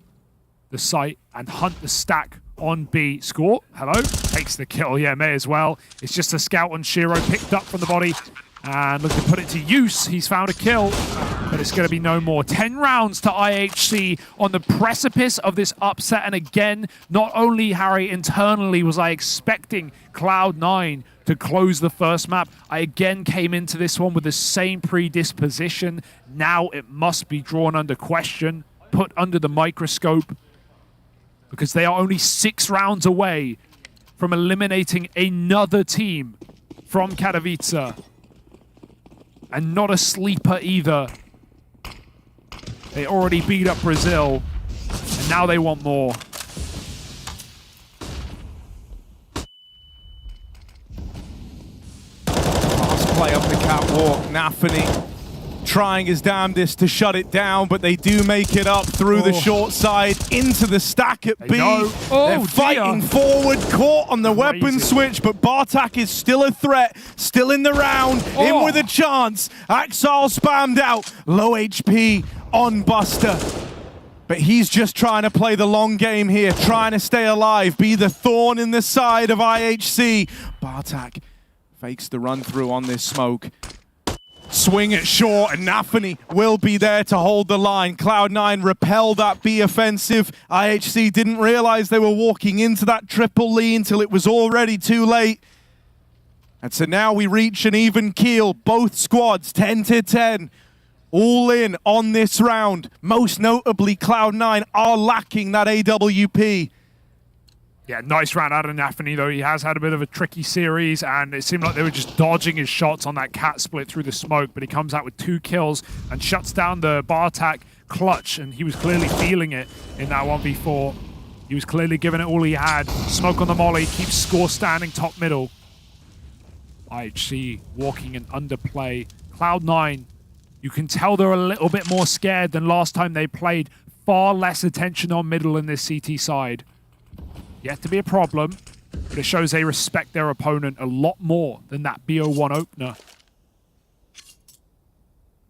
S19: the site, and hunt the stack on B. Score, hello, takes the kill, yeah, may as well. It's just a scout on Shiro, picked up from the body, And looking to put it to use. He's found a kill, but it's going to be no more. 10 rounds to IHC on the precipice of this upset. And again, not only, Harry, internally was I expecting Cloud9 to close the first map, I again came into this one with the same predisposition. Now it must be drawn under question, put under the microscope, because they are only 6 rounds away from eliminating another team from Katowice. And not a sleeper either. They already beat up Brazil, and now they want more.
S15: Last play up the catwalk, Nafany trying his damnedest to shut it down, but they do make it up through the short side into the stack at B. They're fighting forward, caught on the weapon switch, but Bartak is still a threat, still in the round, in with a chance. Axal spammed out, low HP on Buster. But he's just trying to play the long game here, trying to stay alive, be the thorn in the side of IHC. Bartak fakes the run through on this smoke. Swing it short, and Nafany will be there to hold the line. Cloud9 repel that B offensive. IHC didn't realize they were walking into that triple lead until it was already too late. And so now we reach an even keel. Both squads 10-10. All in on this round. Most notably, Cloud9 are lacking that AWP.
S19: Yeah, nice round out of Nafany, though. He has had a bit of a tricky series, and it seemed like they were just dodging his shots on that cat split through the smoke, but he comes out with 2 kills and shuts down the Bartak clutch, and he was clearly feeling it in that 1v4. He was clearly giving it all he had. Smoke on the molly, keeps score standing top middle. IHC walking an underplay. Cloud9, you can tell they're a little bit more scared than last time they played. Far less attention on middle in this CT side. Yet to be a problem, but it shows they respect their opponent a lot more than that BO1 opener.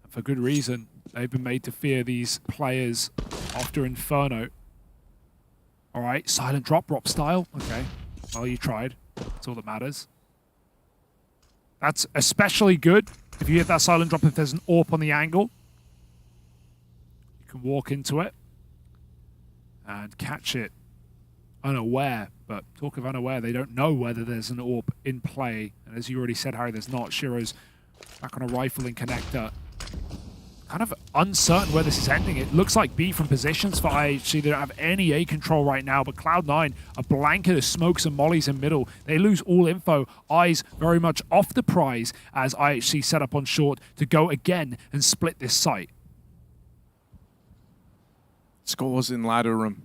S19: And for good reason. They've been made to fear these players after Inferno. All right, silent drop style. Okay, well, you tried. That's all that matters. That's especially good if you hit that silent drop if there's an AWP on the angle. You can walk into it and catch it unaware, but talk of unaware, they don't know whether there's an AWP in play. And as you already said, Harry, there's not. Shiro's back on a rifling connector. Kind of uncertain where this is ending. It looks like B from positions for IHC. They don't have any A control right now, but Cloud9, a blanket of smokes and mollies in middle. They lose all info. Eyes very much off the prize as IHC set up on short to go again and split this site.
S15: Scores in ladder room.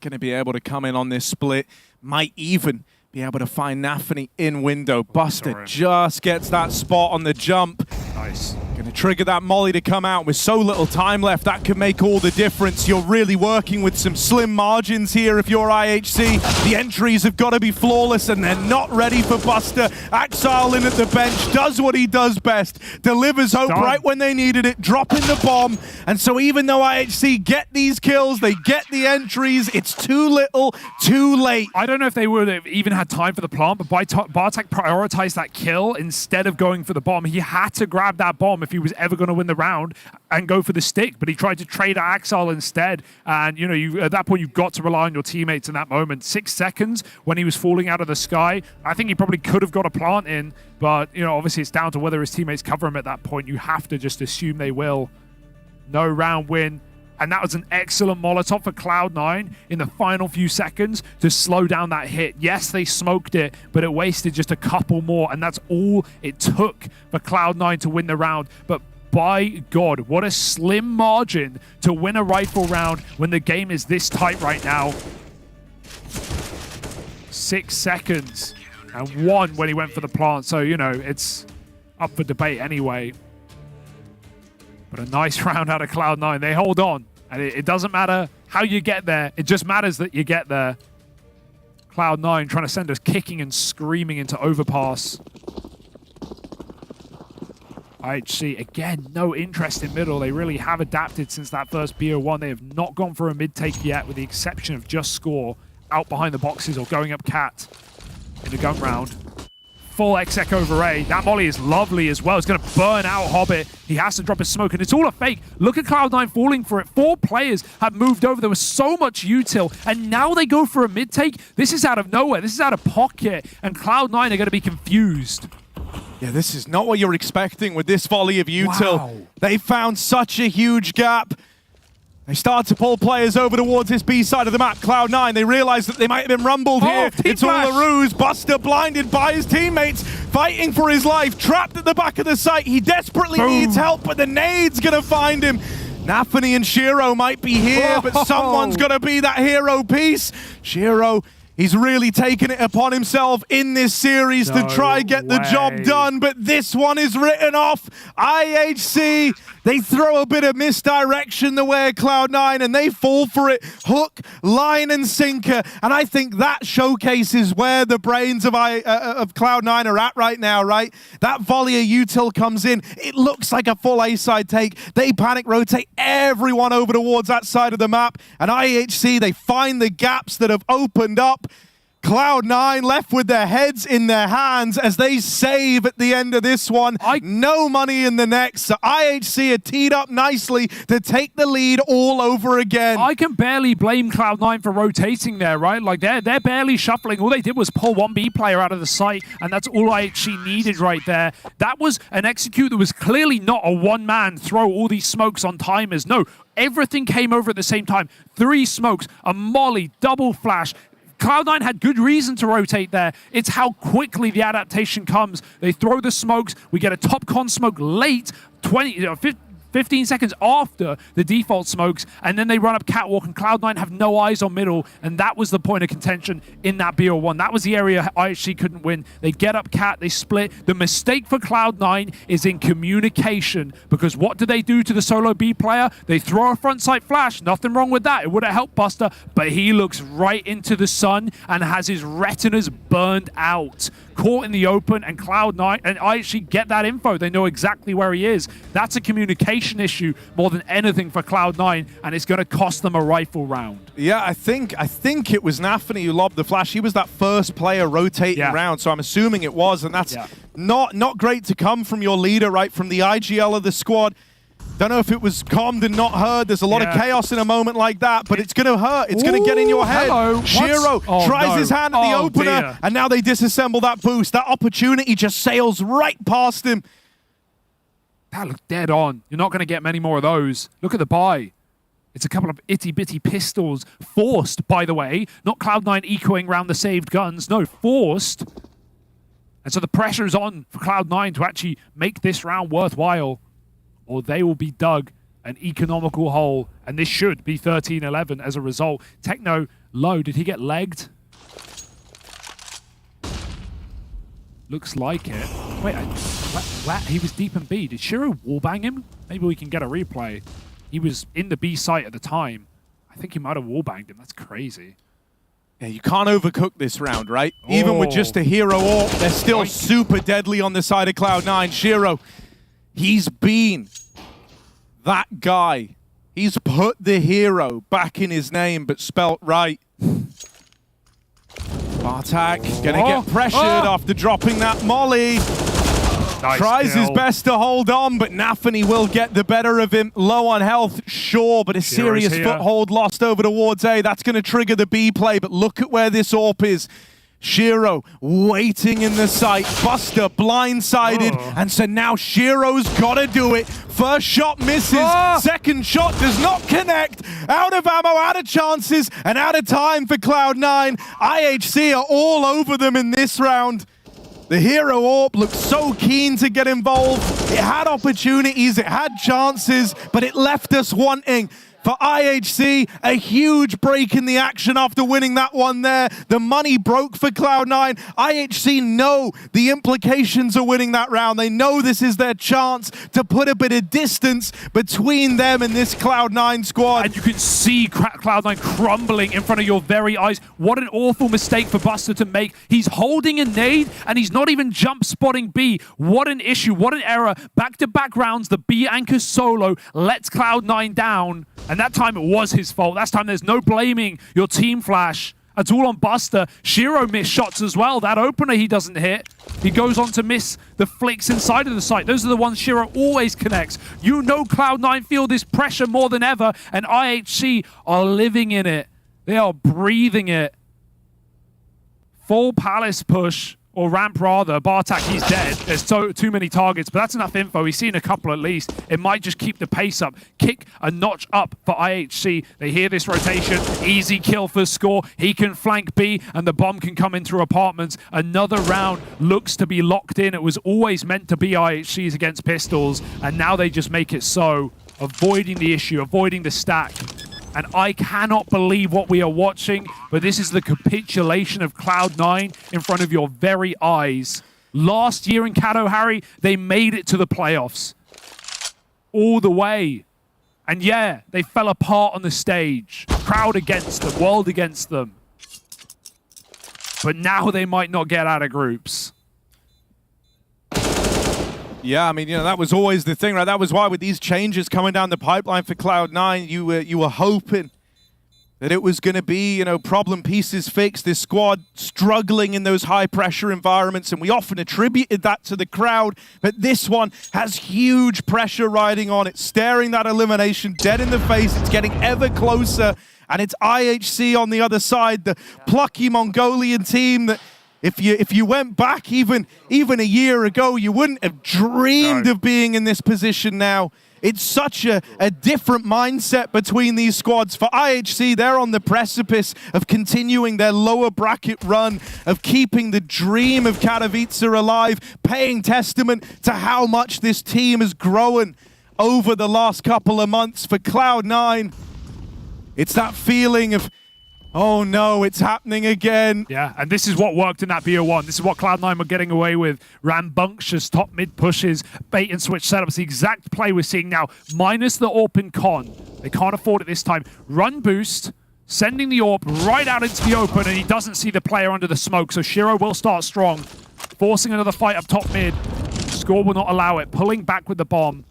S15: Going to be able to come in on this split. Might even be able to find Nafany in window. Buster just gets that spot on the jump.
S19: Nice.
S15: Going to trigger that molly to come out with so little time left. That could make all the difference. You're really working with some slim margins here if you're IHC. The entries have got to be flawless, and they're not ready for Buster. Axile in at the bench, does what he does best. Delivers hope right when they needed it, dropping the bomb. And so even though IHC get these kills, they get the entries, it's too little, too late.
S19: I don't know if they would have even had time for the plant, but Bartak prioritized that kill instead of going for the bomb. He had to grab that bomb if he was ever going to win the round and go for the stick, but he tried to trade Axel instead. And you know, at that point, you've got to rely on your teammates in that moment. 6 seconds when he was falling out of the sky. I think he probably could have got a plant in, but you know, obviously it's down to whether his teammates cover him at that point. You have to just assume they will. No round win. And that was an excellent Molotov for Cloud9 in the final few seconds to slow down that hit. Yes, they smoked it, but it wasted just a couple more, and that's all it took for Cloud9 to win the round. But by God, what a slim margin to win a rifle round when the game is this tight right now. 6 seconds, and 1 when he went for the plant. So, you know, it's up for debate anyway. But a nice round out of Cloud9. They hold on. And it doesn't matter how you get there. It just matters that you get there. Cloud9 trying to send us kicking and screaming into overpass. IHC, again, no interest in middle. They really have adapted since that first BO1. They have not gone for a mid-take yet, with the exception of just score out behind the boxes or going up cat in the gun round. full exec over A. That molly is lovely as well. It's going to burn out Hobbit. He has to drop his smoke, and it's all a fake. Look at Cloud9 falling for it. 4 players have moved over. There was so much util, and now they go for a mid take. This is out of nowhere. This is out of pocket, and Cloud9 are going to be confused.
S15: Yeah, this is not what you're expecting with this volley of util.
S19: Wow.
S15: They found such a huge gap. They start to pull players over towards this B side of the map. Cloud9, they realize that they might have been rumbled here. It's all a ruse. Buster blinded by his teammates, fighting for his life, trapped at the back of the site. He desperately needs help, but the nade's gonna find him. Nafany and Shiro might be here, but someone's gonna be that hero piece. Shiro, he's really taken it upon himself in this series to try get the job done, but this one is written off. IHC, they throw a bit of misdirection the way of Cloud9, and they fall for it. Hook, line, and sinker. And I think that showcases where the brains of Cloud9 are at right now, right? That volley of util comes in. It looks like a full A-side take. They panic rotate everyone over towards that side of the map. And IHC, they find the gaps that have opened up. Cloud9 left with their heads in their hands as they save at the end of this one. No money in the next. So IHC are teed up nicely to take the lead all over again.
S19: I can barely blame Cloud9 for rotating there, right? Like they're barely shuffling. All they did was pull one B player out of the site, and that's all IHC needed right there. That was an execute that was clearly not a one-man throw all these smokes on timers. No, everything came over at the same time. 3 smokes, a molly, double flash. Cloud9 had good reason to rotate there. It's how quickly the adaptation comes. They throw the smokes. We get a top con smoke late, 15 seconds after the default smokes, and then they run up catwalk, and Cloud9 have no eyes on middle, and that was the point of contention in that BO1. That was the area IHC couldn't win. They get up cat, they split. The mistake for Cloud9 is in communication, because what do they do to the solo B player? They throw a front sight flash. Nothing wrong with that. It would have helped Buster, but he looks right into the sun and has his retinas burned out. Caught in the open, and Cloud9 and IHC get that info. They know exactly where he is. That's a communication issue more than anything for Cloud9, and it's going to cost them a rifle round.
S15: Yeah, I think it was Nafany who lobbed the flash. He was that first player rotating around, so I'm assuming it was, and that's not great to come from your leader, right, from the IGL of the squad. Don't know if it was calmed and not heard. There's a lot of chaos in a moment like that, but it's going to hurt. It's going to get in your head. Shiro tries his hand at the opener, and now they disassemble that boost. That opportunity just sails right past him.
S19: That looked dead on. You're not going to get many more of those. Look at the buy. It's a couple of itty-bitty pistols. Forced, by the way. Not Cloud9 ecoing around the saved guns. No, forced. And so the pressure's on for Cloud9 to actually make this round worthwhile, or they will be dug an economical hole, and this should be 13-11 as a result. Techno low. Did he get legged? Looks like it. Wait, he was deep in B. Did Shiro wallbang him? Maybe we can get a replay. He was in the B site at the time. I think he might have wallbanged him. That's crazy.
S15: Yeah, you can't overcook this round, right? Even with just a hero AWP, they're still super deadly on the side of Cloud9. Shiro, he's been that guy. He's put the hero back in his name, but spelt right. Bartak gonna get pressured after dropping that molly.
S19: Nice
S15: Tries
S19: kill.
S15: his best to hold on, but Nafany will get the better of him. Low on health, sure, but a serious foothold lost over towards A. That's going to trigger the B play, but look at where this AWP is. Shiro waiting in the sight. Buster blindsided, and so now Shiro's got to do it. First shot misses, second shot does not connect. Out of ammo, out of chances, and out of time for Cloud9. IHC are all over them in this round. The hero AWP looked so keen to get involved. It had opportunities, it had chances, but it left us wanting. For IHC, a huge break in the action after winning that one there. The money broke for Cloud9. IHC know the implications of winning that round. They know this is their chance to put a bit of distance between them and this Cloud9 squad.
S19: And you can see Cloud9 crumbling in front of your very eyes. What an awful mistake for Buster to make. He's holding a nade, and he's not even jump spotting B. What an issue, what an error. Back-to-back rounds, the B anchor solo lets Cloud9 down. And that time it was his fault. That time there's no blaming your team flash. It's all on Buster. Shiro missed shots as well. That opener he doesn't hit. He goes on to miss the flicks inside of the site. Those are the ones Shiro always connects. You know Cloud9 feel this pressure more than ever, and IHC are living in it. They are breathing it. Full Palace push, or ramp rather. Bartak, he's dead. There's too many targets, but that's enough info. He's seen a couple at least. It might just keep the pace up. Kick a notch up for IHC. They hear this rotation. Easy kill for Score. He can flank B, and the bomb can come in through apartments. Another round looks to be locked in. It was always meant to be IHC's against Pistols, and now they just make it so. Avoiding the issue, avoiding the stack. And I cannot believe what we are watching, but this is the capitulation of Cloud9 in front of your very eyes. Last year in Kato, Harry, they made it to the playoffs. All the way. And yeah, they fell apart on the stage. Crowd against them, world against them. But now they might not get out of groups.
S15: Yeah, I mean, that was always the thing, right? That was why with these changes coming down the pipeline for Cloud9, you were hoping that it was going to be, problem pieces fixed, this squad struggling in those high-pressure environments, and we often attributed that to the crowd, but this one has huge pressure riding on it, staring that elimination dead in the face. It's getting ever closer, and it's IHC on the other side, the plucky Mongolian team that If you went back even a year ago, you wouldn't have dreamed of being in this position now. It's such a different mindset between these squads. For IHC, they're on the precipice of continuing their lower bracket run, of keeping the dream of Katowice alive, paying testament to how much this team has grown over the last couple of months. For Cloud9, it's that feeling of, oh no, it's happening again.
S19: Yeah, and this is what worked in that BO1. This is what Cloud9 were getting away with. Rambunctious top mid pushes, bait and switch setups. The exact play we're seeing now, minus the AWP in con. They can't afford it this time. Run boost, sending the AWP right out into the open, and he doesn't see the player under the smoke, so Shiro will start strong. Forcing another fight up top mid. Score will not allow it, pulling back with the bomb.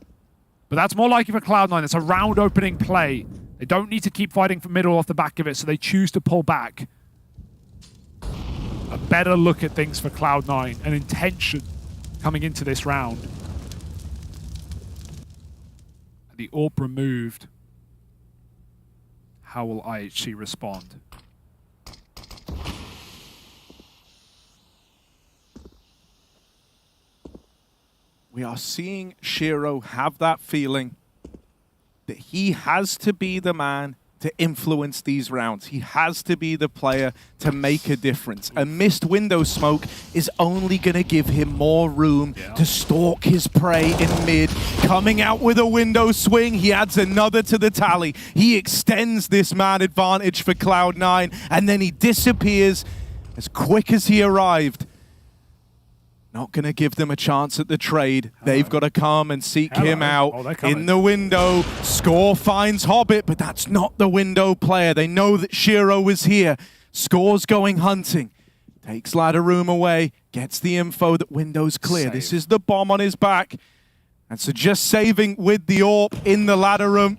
S19: But that's more likely for Cloud9. It's a round opening play. They don't need to keep fighting for middle off the back of it, so they choose to pull back. A better look at things for Cloud9, an intention coming into this round. The AWP removed. How will IHC respond?
S15: We are seeing Shiro have that feeling that he has to be the man to influence these rounds. He has to be the player to make a difference. A missed window smoke is only going to give him more room to stalk his prey in mid. Coming out with a window swing, he adds another to the tally. He extends this man advantage for Cloud9, and then he disappears as quick as he arrived. Not going to give them a chance at the trade. They've got to come and seek him out in the window. Score finds Hobbit, but that's not the window player. They know that Shiro is here. Score's going hunting. Takes ladder room away. Gets the info that window's clear. This is the bomb on his back. And so just saving with the AWP in the ladder room.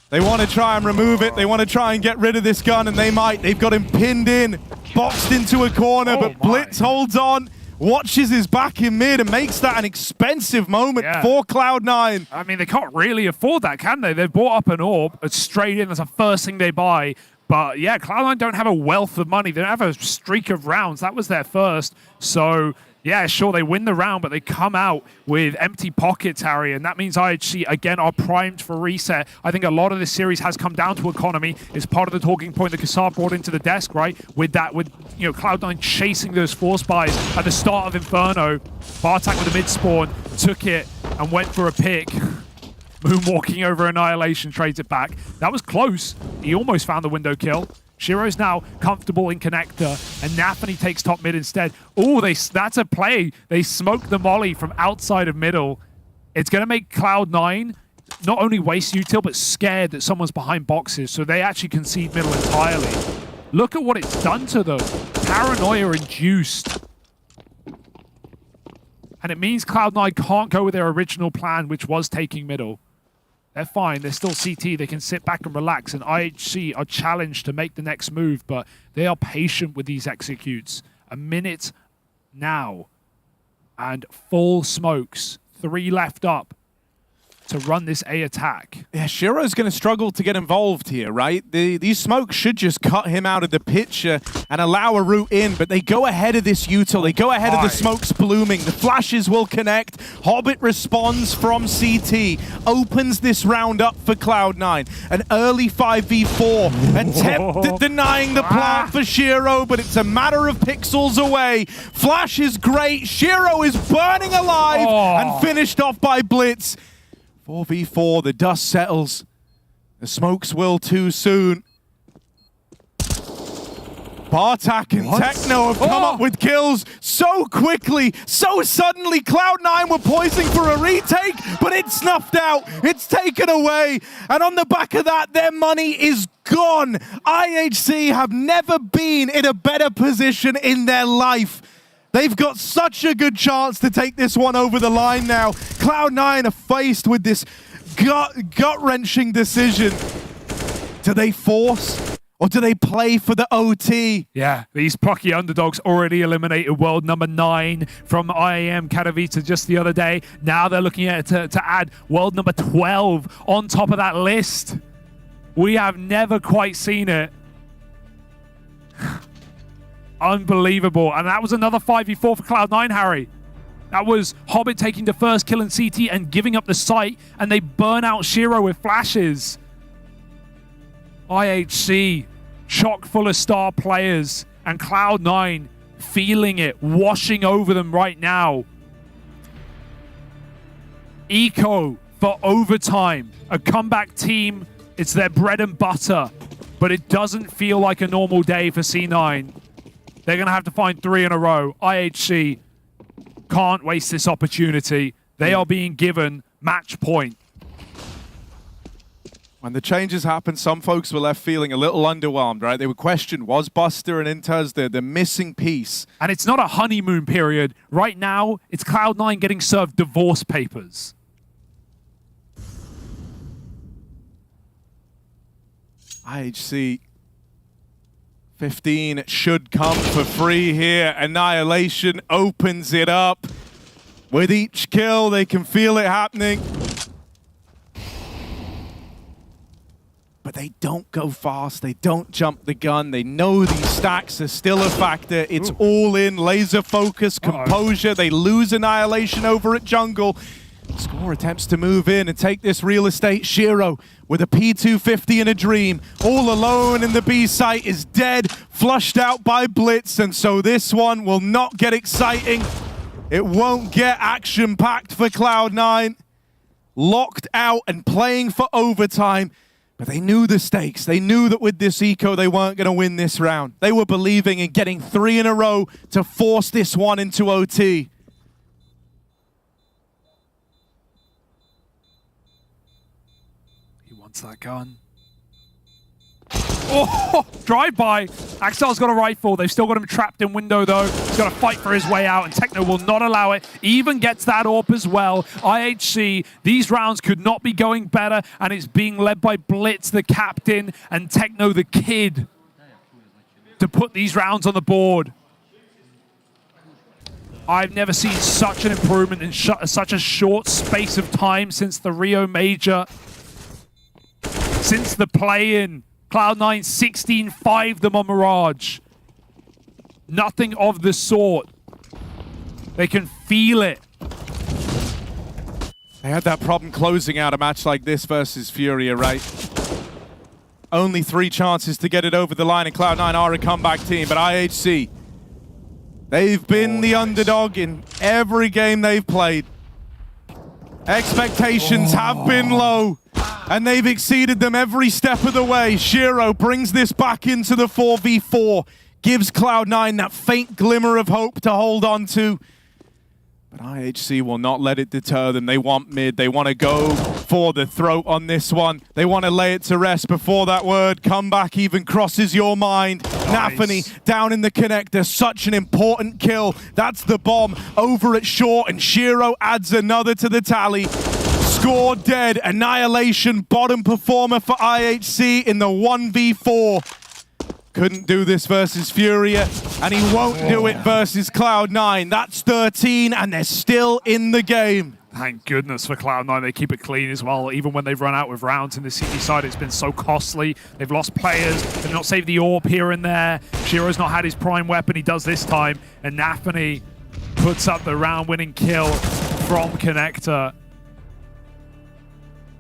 S15: They want to try and remove it. They want to try and get rid of this gun, and they might. They've got him pinned in, boxed into a corner, but Blitz holds on. Watches his back in mid and makes that an expensive moment for Cloud9.
S19: I mean, they can't really afford that, can they? They've bought up an AWP. It's straight in. That's the first thing they buy. But yeah, Cloud9 don't have a wealth of money. They don't have a streak of rounds. That was their first. So yeah, sure, they win the round, but they come out with empty pockets, Harry, and that means IHC, again, are primed for reset. I think a lot of this series has come down to economy. It's part of the talking point that Kassar brought into the desk, right? With Cloud9 chasing those force buys at the start of Inferno. Bartak with a mid-spawn, took it and went for a pick. Moonwalking over Annihilation, trades it back. That was close. He almost found the window kill. Shiro's now comfortable in connector, and Nafany takes top mid instead. Oh, that's a play. They smoke the molly from outside of middle. It's going to make Cloud9 not only waste util, but scared that someone's behind boxes, so they actually concede middle entirely. Look at what it's done to them. Paranoia induced. And it means Cloud9 can't go with their original plan, which was taking middle. They're fine. They're still CT. They can sit back and relax. And IHC are challenged to make the next move, but they are patient with these executes. A minute now. And full smokes. 3 left up to run this A attack.
S15: Yeah, Shiro's going to struggle to get involved here, right? These smokes should just cut him out of the picture and allow a route in, but they go ahead of this util. They go ahead of the smokes blooming. The flashes will connect. Hobbit responds from CT, opens this round up for Cloud9. An early 5v4, attempted denying the plant for Shiro, but it's a matter of pixels away. Flash is great. Shiro is burning alive and finished off by Blitz. 4v4, the dust settles. The smokes will too soon. Bartak and Techno have come up with kills so quickly, so suddenly. Cloud9 were poising for a retake, but it's snuffed out. It's taken away. And on the back of that, their money is gone. IHC have never been in a better position in their life. They've got such a good chance to take this one over the line now. Cloud9 are faced with this gut-wrenching decision. Do they force or do they play for the OT?
S19: Yeah, these plucky underdogs already eliminated world number 9 from IEM Katowice just the other day. Now they're looking at to add world number 12 on top of that list. We have never quite seen it. Unbelievable. And that was another 5v4 for Cloud9, Harry. That was Hobbit taking the first kill in CT and giving up the site, and they burn out Shiro with flashes. IHC, chock full of star players, and Cloud9 feeling it, washing over them right now. Eco for overtime. A comeback team. It's their bread and butter, but it doesn't feel like a normal day for C9. They're going to have to find 3 in a row. IHC can't waste this opportunity. They are being given match point.
S15: When the changes happened, some folks were left feeling a little underwhelmed, right? They would question, was Buster and Inters the missing piece?
S19: And it's not a honeymoon period. Right now, it's Cloud9 getting served divorce papers.
S15: IHC 15 should come for free here. Annihilation opens it up. With each kill, they can feel it happening. But they don't go fast. They don't jump the gun. They know these stacks are still a factor. It's all in. Laser focus, composure. They lose Annihilation over at jungle. Score attempts to move in and take this real estate. Shiro with a P250 and a dream. All alone in the B site is dead, flushed out by Blitz. And so this one will not get exciting. It won't get action-packed for Cloud9. Locked out and playing for overtime. But they knew the stakes. They knew that with this eco, they weren't going to win this round. They were believing in getting 3 in a row to force this one into OT.
S19: That gun. Oh, drive-by. Axel's got a rifle. They've still got him trapped in window, though. He's got to fight for his way out, and Techno will not allow it. Even gets that AWP as well. IHC, these rounds could not be going better, and it's being led by Blitz, the captain, and Techno, the kid, to put these rounds on the board. I've never seen such an improvement in such a short space of time since the Rio Major. Since the play-in, Cloud9 16-5 them on Mirage. Nothing of the sort. They can feel it.
S15: They had that problem closing out a match like this versus Furia, right? Only 3 chances to get it over the line, and Cloud9 are a comeback team, but IHC, they've been the underdog in every game they've played. Expectations have been low, and they've exceeded them every step of the way. Shiro brings this back into the 4v4, gives Cloud9 that faint glimmer of hope to hold on to. But IHC will not let it deter them. They want mid. They want to go for the throat on this one. They want to lay it to rest before that word comeback even crosses your mind. Nice. Nafany down in the connector. Such an important kill. That's the bomb over at short, and Shiro adds another to the tally. Score dead. Annihilation, bottom performer for IHC in the 1v4. Couldn't do this versus Furia, and he won't do it versus Cloud9. That's 13, and they're still in the game.
S19: Thank goodness for Cloud9. They keep it clean as well. Even when they've run out with rounds in the CT side, it's been so costly. They've lost players. They've not saved the orb here and there. Shiro's not had his prime weapon. He does this time. And Nafany puts up the round-winning kill from Connector.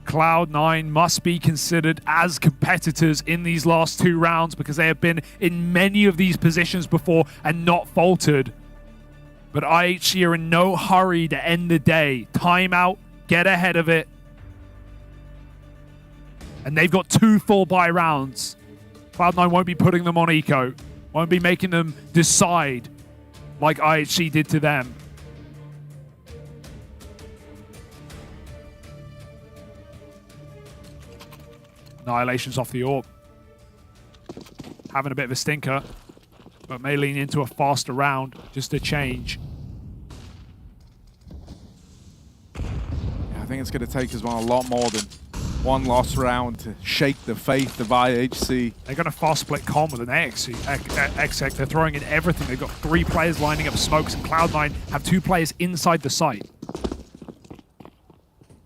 S19: Cloud9 must be considered as competitors in these last 2 rounds because they have been in many of these positions before and not faltered. But IHC are in no hurry to end the day. Timeout, get ahead of it. And they've got 2 full buy rounds. Cloud9 won't be putting them on eco. Won't be making them decide like IHC did to them. Annihilation's off the orb. Having a bit of a stinker, but may lean into a faster round just to change.
S15: Yeah, I think it's going to take as well a lot more than 1 lost round to shake the faith of IHC.
S19: They're going to fast split Con with an Exec. They're throwing in everything. They've got 3 players lining up smokes, and Cloud9 have 2 players inside the site.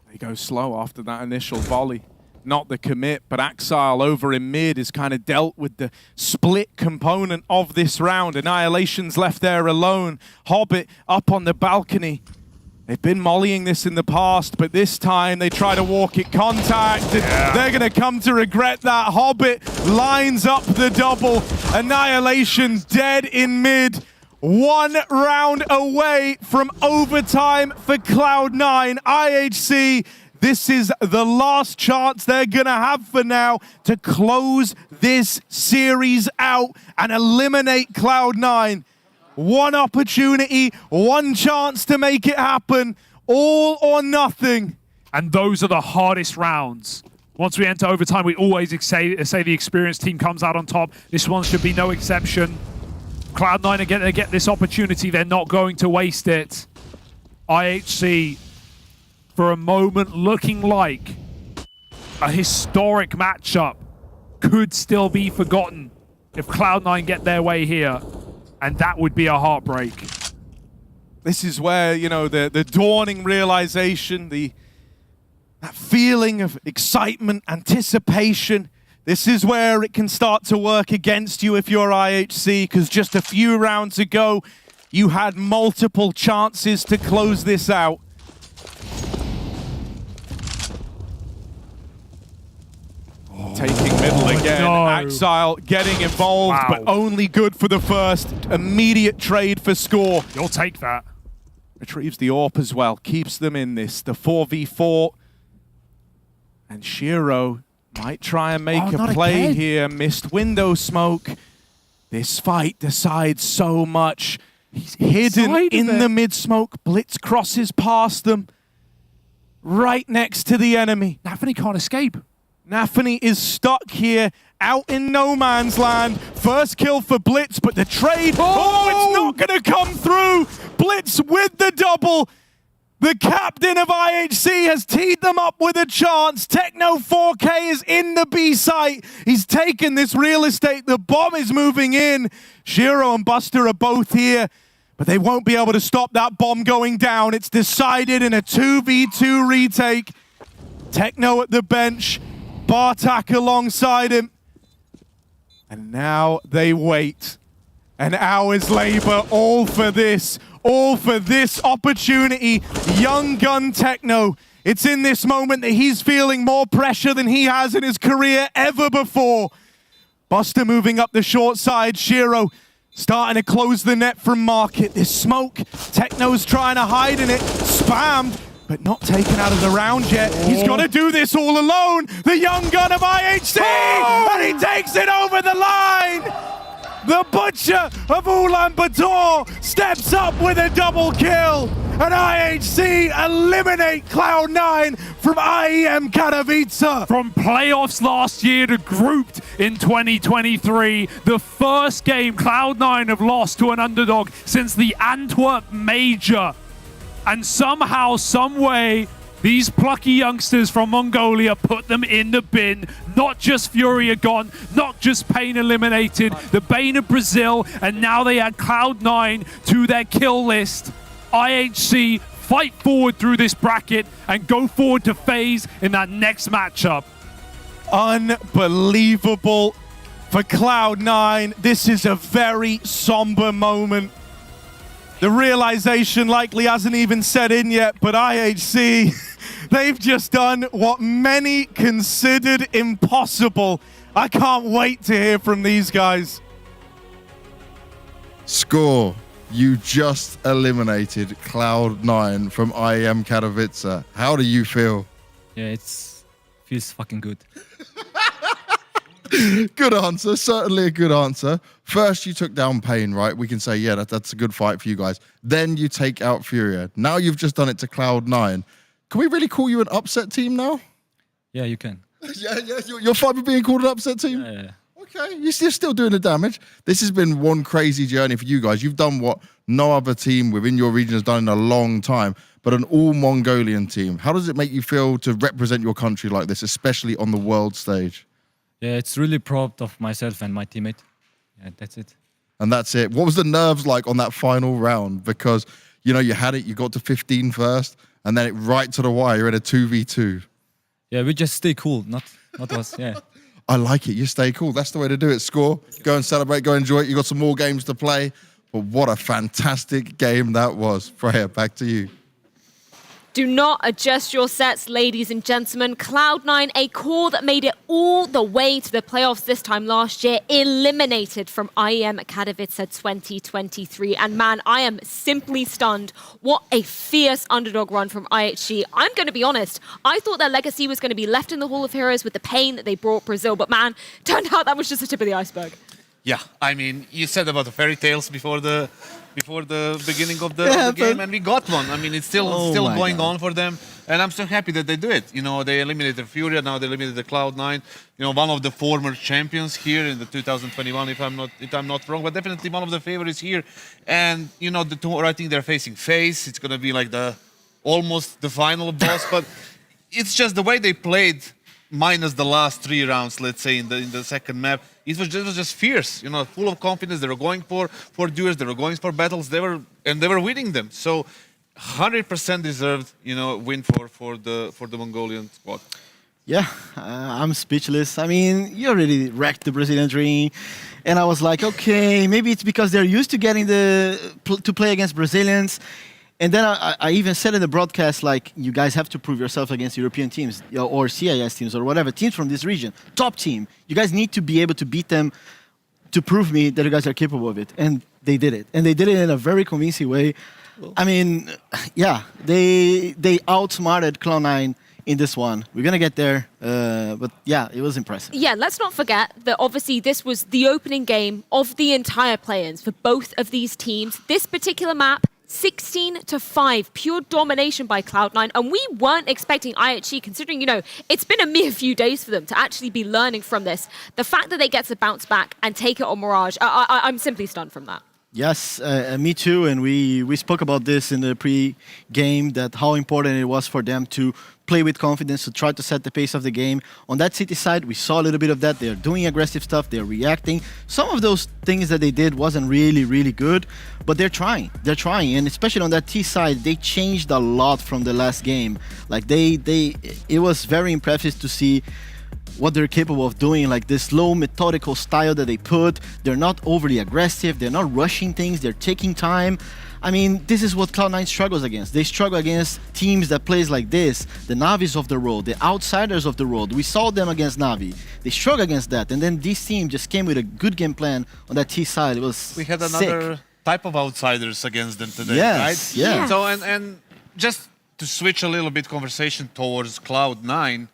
S15: They go slow after that initial volley. Not the commit, but Axile over in mid is kind of dealt with the split component of this round. Annihilation's left there alone. Hobbit up on the balcony. They've been mollying this in the past, but this time they try to walk it contact. And they're going to come to regret that. Hobbit lines up the double. Annihilation dead in mid. 1 round away from overtime for Cloud9. IHC, this is the last chance they're going to have for now to close this series out and eliminate Cloud9. 1 opportunity, 1 chance to make it happen, all or nothing.
S19: And those are the hardest rounds. Once we enter overtime, we always say the experienced team comes out on top. This one should be no exception. Cloud9 are going to get this opportunity. They're not going to waste it. IHC, for a moment, looking like a historic matchup, could still be forgotten if Cloud9 get their way here. And that would be a heartbreak.
S15: This is where, you know, the dawning realization, that feeling of excitement, anticipation, this is where it can start to work against you if you're IHC, because just a few rounds ago, you had multiple chances to close this out. Taking middle again.
S19: No.
S15: Axile getting involved, but only good for the first. Immediate trade for score.
S19: You'll take that.
S15: Retrieves the AWP as well. Keeps them in this. The 4v4. And Shiro might try and make a play here. Missed window smoke. This fight decides so much. He's hidden in the mid smoke. Blitz crosses past them. Right next to the enemy.
S19: Nafany can't escape.
S15: Nafany is stuck here, out in no man's land. First kill for Blitz, but the trade, it's not going to come through. Blitz with the double. The captain of IHC has teed them up with a chance. Techno 4K is in the B site. He's taken this real estate. The bomb is moving in. Shiro and Buster are both here, but they won't be able to stop that bomb going down. It's decided in a 2v2 retake. Techno at the bench. Bartak alongside him. And now they wait. An hour's labor, all for this opportunity. Young gun Techno. It's in this moment that he's feeling more pressure than he has in his career ever before. Buster moving up the short side. Shiro starting to close the net from Market. This smoke, Techno's trying to hide in it. Spammed, but not taken out of the round yet. He's got to do this all alone. The young gun of IHC, and he takes it over the line. The Butcher of Ulaanbaatar steps up with a double kill, and IHC eliminate Cloud9 from IEM Katowice.
S19: From playoffs last year to grouped in 2023, the first game Cloud9 have lost to an underdog since the Antwerp Major. And somehow, some way, These plucky youngsters from Mongolia put them in the bin. Not just Furia gone, not just Pain eliminated, the Bane of Brazil, and now they add Cloud9 to their kill list. IHC fight forward through this bracket and go forward to FaZe in that next matchup.
S15: Unbelievable for Cloud9. This is a very somber moment. The realization likely hasn't even set in yet, but IHC, they've just done what many considered impossible. I can't wait to hear from these guys.
S6: Score. You just eliminated Cloud9 from IEM Katowice. How do you feel?
S16: Yeah, feels fucking good.
S6: Good answer, certainly a good answer. First, you took down Pain, right? We can say, yeah, that's a good fight for you guys. Then you take out Furia. Now you've just done it to Cloud9. Can we really call you an upset team now?
S16: Yeah, you can.
S6: Yeah, you're fine with being called an upset team?
S16: Yeah.
S6: Okay, you're still doing the damage. This has been one crazy journey for you guys. You've done what no other team within your region has done in a long time, but an all-Mongolian team. How does it make you feel to represent your country like this, especially on the world stage?
S16: Yeah, it's really proud of myself and my teammate. Yeah, that's it.
S6: And that's it. What was the nerves like on that final round? Because, you know, you had it, you got to 15 first, and then it right to the wire, you're in a 2v2.
S16: Yeah, we just stay cool, not us, yeah.
S6: I like it. You stay cool. That's the way to do it. Score, go and celebrate, go enjoy it. You got some more games to play. But what a fantastic game that was. Freya, back to you.
S1: Do not adjust your sets, ladies and gentlemen. Cloud9, a core that made it all the way to the playoffs this time last year, eliminated from IEM Katowice 2023. And man, I am simply stunned. What a fierce underdog run from IHC. I'm going to be honest, I thought their legacy was going to be left in the Hall of Heroes with the pain that they brought Brazil. But man, turned out that was just the tip of the iceberg.
S13: Yeah, I mean, you said about the fairy tales before the beginning of the game, and we got one. I mean, it's still going on for them, and I'm so happy that they do it. You know, they eliminated Furia, now they eliminated the Cloud9. You know, one of the former champions here in the 2021, if I'm not wrong, but definitely one of the favorites here. And you know, I think they're facing FaZe. It's gonna be like almost the final boss, but it's just the way they played. Minus the last 3 rounds, let's say, in the second map, it was just fierce. You know, full of confidence. They were going for duels. They were going for battles. They were winning them. So, 100% deserved. You know, win for the Mongolian squad.
S7: Yeah, I'm speechless. I mean, you already wrecked the Brazilian dream, and I was like, okay, maybe it's because they're used to getting to play against Brazilians. And then I even said in the broadcast, like, you guys have to prove yourself against European teams or CIS teams or whatever, teams from this region, top team. You guys need to be able to beat them to prove me that you guys are capable of it. And they did it. And they did it in a very convincing way. I mean, yeah, they outsmarted Cloud9 in this one. We're going to get there. But yeah, it was impressive.
S1: Yeah, let's not forget that obviously this was the opening game of the entire play-ins for both of these teams. This particular map, 16-5, pure domination by Cloud9, and we weren't expecting IHC, considering, you know, it's been a mere few days for them to actually be learning from this. The fact that they get to bounce back and take it on Mirage, I'm simply stunned from that.
S7: Yes, me too, and we spoke about this in the pre-game, that how important it was for them to play with confidence, to try to set the pace of the game. On that City side, we saw a little bit of that. They're doing aggressive stuff, they're reacting. Some of those things that they did wasn't really good, but they're trying, and especially on that T side, they changed a lot from the last game. Like it was very impressive to see what they're capable of doing, like this slow, methodical style that they put. They're not overly aggressive, they're not rushing things, they're taking time. I mean, this is what Cloud9 struggles against. They struggle against teams that plays like this, the Navis of the world, the outsiders of the world. We saw them against Navi. They struggle against that, and then this team just came with a good game plan on that T side. It was
S13: We had another type of outsiders against them today, right?
S7: Yeah.
S13: So, and just to switch a little bit conversation towards Cloud9,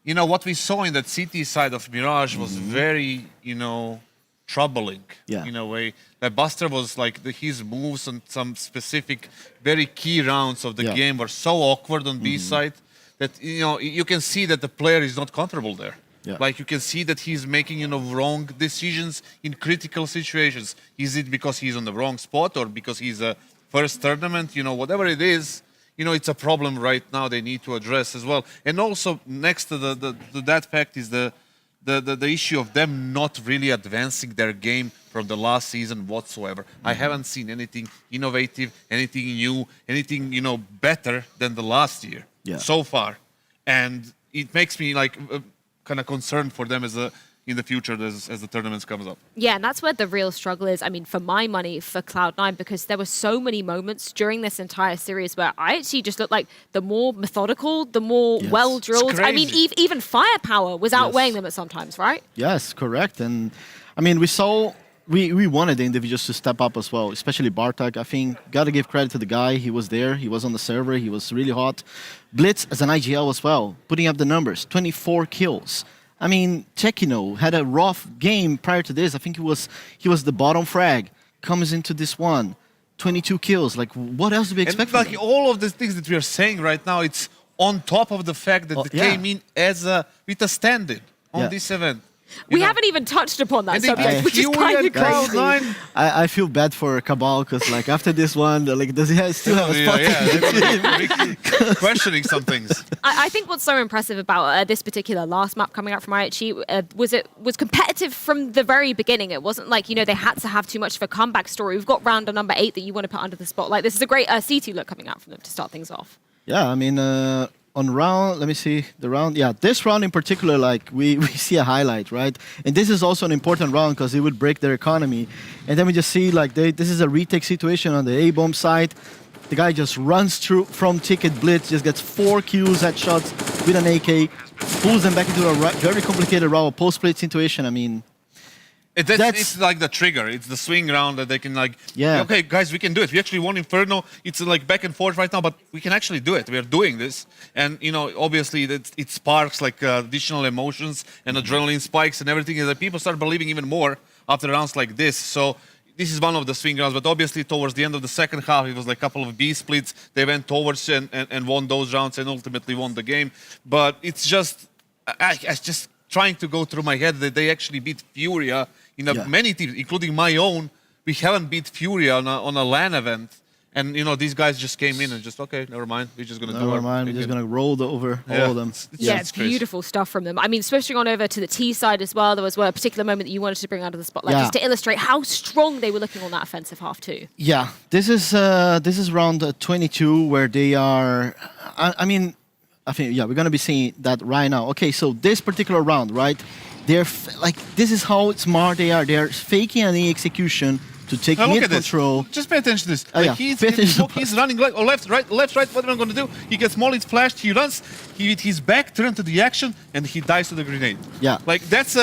S13: you know, what we saw in that CT side of Mirage was very, you know, troubling in a way. That Buster was like, his moves on some specific, very key rounds of the game were so awkward on B side that, you know, you can see that the player is not comfortable there. Like, you can see that he's making, you know, wrong decisions in critical situations. Is it because he's on the wrong spot or because he's a first tournament? You know, whatever it is, it's a problem right now they need to address as well. And also next to that fact is the issue of them not really advancing their game from the last season whatsoever. I haven't seen anything innovative, anything new, anything better than the last year so far, and it makes me like kind of concerned for them in the future as the tournaments comes up.
S1: Yeah, and that's where the real struggle is. I mean, for my money, for Cloud9, because there were so many moments during this entire series where I actually just looked like the more methodical, the more well-drilled. I mean, even firepower was outweighing them at sometimes, right?
S7: Yes, correct. And I mean, we wanted the individuals to step up as well, especially Bartek. I think got to give credit to the guy. He was there. He was on the server. He was really hot. Blitz as an IGL as well, putting up the numbers, 24 kills. I mean, Tekino had a rough game prior to this. I think he was the bottom frag. Comes into this one, 22 kills. Like, what else do we expect from him?
S13: Like all of the things that we are saying right now, it's on top of the fact that they came in with a stand-in on this event.
S1: We haven't even touched upon that subject, which is kind of crazy.
S7: I feel bad for Cabal because, like, after this one, like, does he still have a spot?
S13: Questioning some things.
S1: I think what's so impressive about this particular last map coming out from IHC was competitive from the very beginning. It wasn't like, they had to have too much of a comeback story. We've got round number 8 that you want to put under the spotlight. This is a great CT look coming out from them to start things off.
S7: Yeah, I mean, on round, let me see the round. Yeah, this round in particular, like we see a highlight, right? And this is also an important round because it would break their economy. And then we just see like this is a retake situation on the A-bomb side. The guy just runs through from Ticket Blitz, just gets 4 kills, headshots with an AK, pulls them back into a very complicated round, post-plate situation. I mean,
S13: it's like the trigger. It's the swing round that they can okay, guys, we can do it. We actually won Inferno. It's like back and forth right now, but we can actually do it. We are doing this. And, obviously it sparks like additional emotions and adrenaline spikes and everything. And people start believing even more after rounds like this. So this is one of the swing rounds, but obviously towards the end of the second half, it was like a couple of B splits. They went towards and won those rounds and ultimately won the game. But it's just, I just trying to go through my head that they actually beat Furia many teams, including my own. We haven't beat Furia on a LAN event. And, these guys just came in and just, okay, never mind. We're just going to do it.
S7: Never mind. We're just going to roll over all of them.
S1: It's beautiful stuff from them. I mean, switching on over to the T side as well, there was a particular moment that you wanted to bring under the spotlight just to illustrate how strong they were looking on that offensive half too.
S7: Yeah, this is round 22 where they are, I think, we're going to be seeing that right now. Okay, so this particular round, right? They're this is how smart they are. They're faking an execution to take mid control.
S13: Just pay attention to this. He's running left, right. What am I going to do? He gets mollied, flashed. He runs. He with his back turned to the action, and he dies to the grenade.
S7: Yeah,
S13: like that's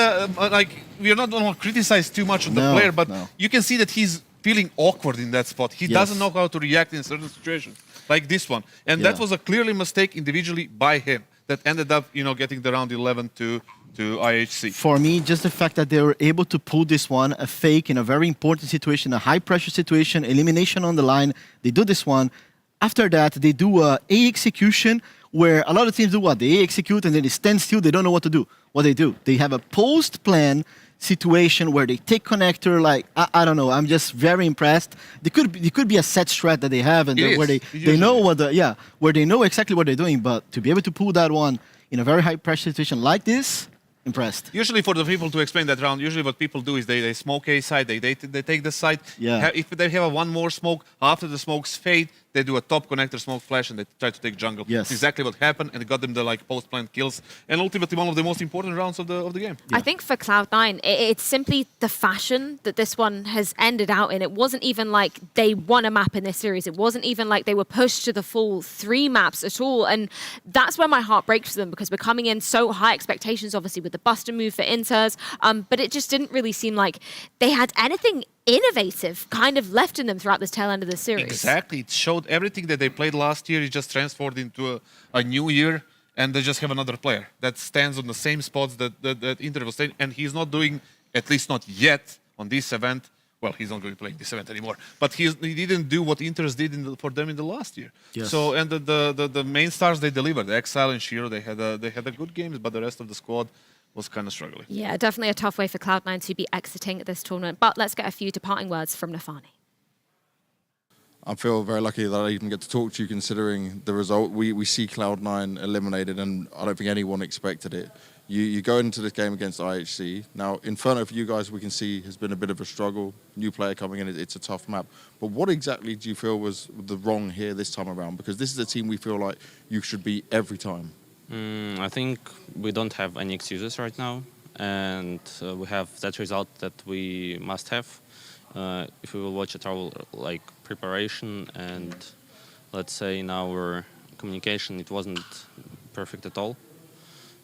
S13: we are not going to criticize too much on the player, but you can see that he's feeling awkward in that spot. He doesn't know how to react in certain situations, like this one, and that was a clearly mistake individually by him that ended up, getting the round 11 to IHC.
S7: For me, just the fact that they were able to pull this one, a fake in a very important situation, a high-pressure situation, elimination on the line. They do this one. After that, they do a execution where a lot of teams do what? They execute and then they stand still. They don't know what to do. What they do? They have a post-plan situation where they take connector. Like I don't know. I'm just very impressed. It could be a set strat that they have and where they know where they know exactly what they're doing. But to be able to pull that one in a very high-pressure situation like this. Impressed.
S13: Usually for the people to explain that round, usually what people do is they smoke A side, they take the side.
S7: Yeah.
S13: If they have one more smoke, after the smokes fade, they do a top connector smoke flash and they try to take jungle.
S7: Yes.
S13: That's exactly what happened, and it got them the post-plant kills, and ultimately one of the most important rounds of the game.
S1: I think for Cloud9, it's simply the fashion that this one has ended out in. It wasn't even like they won a map in this series. It wasn't even like they were pushed to the full 3 maps at all, and that's where my heart breaks for them because we're coming in so high expectations, obviously with the Buster move for Inters, but it just didn't really seem like they had anything innovative kind of left in them throughout this tail end of the series.
S13: Exactly. It showed everything that they played last year. It just transformed into a new year, and they just have another player that stands on the same spots that Inter was staying, and he's not doing, at least not yet, on this event. Well, he's not going to play this event anymore, but he didn't do what Inters did for them in the last year.
S7: Yes.
S13: So, and the main stars they delivered, Exile and Shiro, they had a good games, but the rest of the squad was kind of struggling.
S1: Yeah, definitely a tough way for Cloud9 to be exiting this tournament. But let's get a few departing words from Nafani.
S6: I feel very lucky that I even get to talk to you considering the result. We see Cloud9 eliminated and I don't think anyone expected it. You go into this game against IHC. Now, Inferno for you guys we can see has been a bit of a struggle. New player coming in, it's a tough map. But what exactly do you feel was the wrong here this time around? Because this is a team we feel like you should beat every time.
S17: I think we don't have any excuses right now. And we have that result that we must have. If we will watch at our preparation and let's say in our communication, it wasn't perfect at all.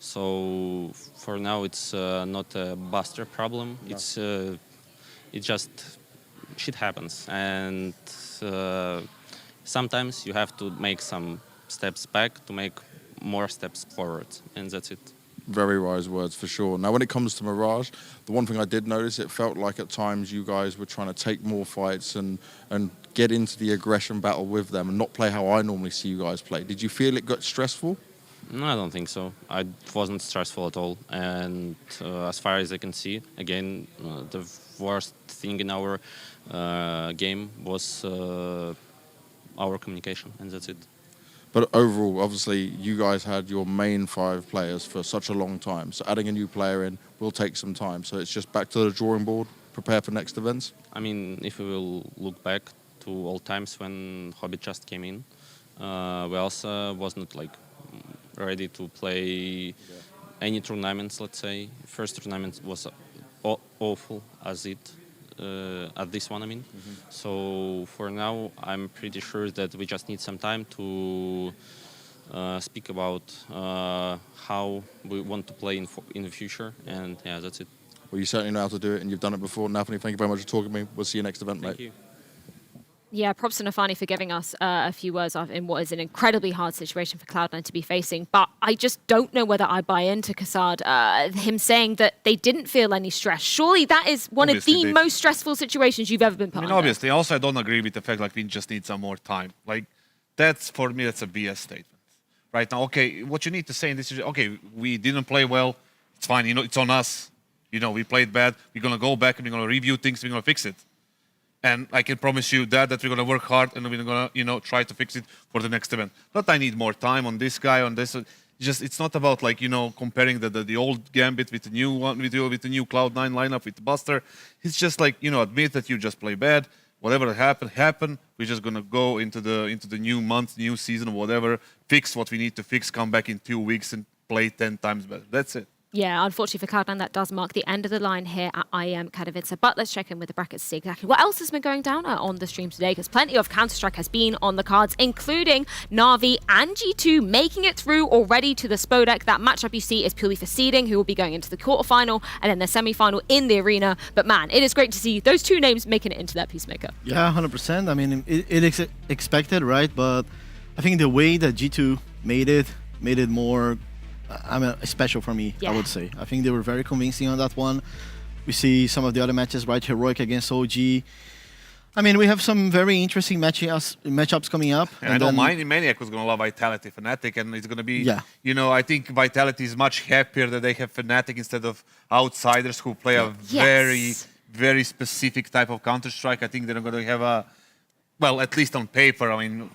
S17: So for now, it's not a Buster problem. No. It just shit happens, and sometimes you have to make some steps back to make more steps forward, and that's it.
S6: Very wise words for sure. Now, when it comes to Mirage, the one thing I did notice, it felt like at times you guys were trying to take more fights and get into the aggression battle with them and not play how I normally see you guys play. Did you feel it got stressful?
S17: No, I don't think so. It wasn't stressful at all. And as far as I can see, again, the worst thing in our game was our communication, and that's it.
S6: But overall, obviously, you guys had your main 5 players for such a long time. So adding a new player in will take some time. So it's just back to the drawing board, prepare for next events?
S17: I mean, if we will look back to old times when Hobbit just came in, we also wasn't ready to play any tournaments, let's say. First tournament was awful as it. At this one, I mean. So for now, I'm pretty sure that we just need some time to speak about how we want to play in the future, and yeah, that's it.
S6: Well, you certainly know how to do it, and you've done it before. Nafani, thank you very much for talking to me. We'll see you next event, mate.
S17: Thank you.
S1: Yeah, props to Nafani for giving us a few words in what is an incredibly hard situation for Cloud9 to be facing. But I just don't know whether I buy into Kassad, him saying that they didn't feel any stress. Surely that is one of the most stressful situations you've ever been put under.
S13: Obviously. Also, I don't agree with the fact we just need some more time. That's, for me, that's a BS statement. Right now, okay, what you need to say in this is, okay, we didn't play well. It's fine. It's on us. We played bad. We're going to go back and we're going to review things. We're going to fix it. And I can promise you that we're going to work hard and we're going to, try to fix it for the next event. Not I need more time on this guy, on this. It's not about comparing the old Gambit with the new one, with the new Cloud9 lineup with Buster. It's just admit that you just play bad. Whatever happened. We're just going to go into the new month, new season, whatever. Fix what we need to fix. Come back in 2 weeks and play 10 times better. That's it.
S1: Yeah, unfortunately for Cloud9, that does mark the end of the line here at IEM Katowice. But let's check in with the brackets to see exactly what else has been going down on the stream today, because plenty of Counter-Strike has been on the cards, including Na'Vi and G2 making it through already to the Spodek. That matchup you see is purely for seeding, who will be going into the quarterfinal and then the semi-final in the arena. But man, it is great to see those two names making it into that Peacemaker.
S7: Yeah, 100%. I mean, it is expected, right? But I think the way that G2 made it more special for me, I would say. I think they were very convincing on that one. We see some of the other matches, right? Heroic against OG. I mean, we have some very interesting matchups coming up.
S13: And I don't mind Maniac was going to love Vitality, Fnatic, and it's going to be, I think Vitality is much happier that they have Fnatic instead of outsiders who play a very, very specific type of Counter-Strike. I think they're going to have at least on paper, I mean,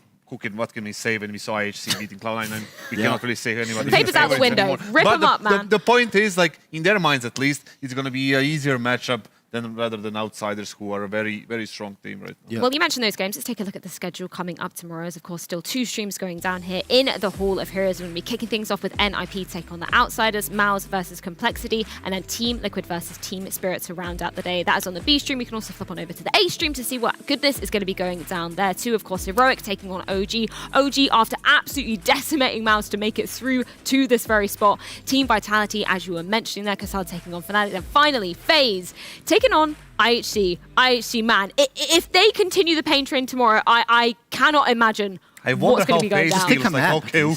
S13: what can we say when we saw IHC beating Cloud9? And we cannot really say anybody.
S1: Paper's out the window. Rip them up, man.
S13: The point is, in their minds at least, it's going to be an easier matchup rather than outsiders who are a very, very strong team right now.
S1: Yeah. Well, you mentioned those games. Let's take a look at the schedule coming up tomorrow. There's, of course, still 2 streams going down here in the Hall of Heroes. We're going to be kicking things off with NIP take on the Outsiders, Mouse versus Complexity, and then Team Liquid versus Team Spirit to round out the day. That is on the B stream. We can also flip on over to the A stream to see what goodness is going to be going down there too. Of course, Heroic taking on OG. OG, after absolutely decimating Mouse to make it through to this very spot. Team Vitality, as you were mentioning there, Kassad taking on Fnatic. And finally, FaZe taking on IHC. IHC, man, if they continue the pain train tomorrow, I cannot imagine what's going to be going down.
S13: Okay,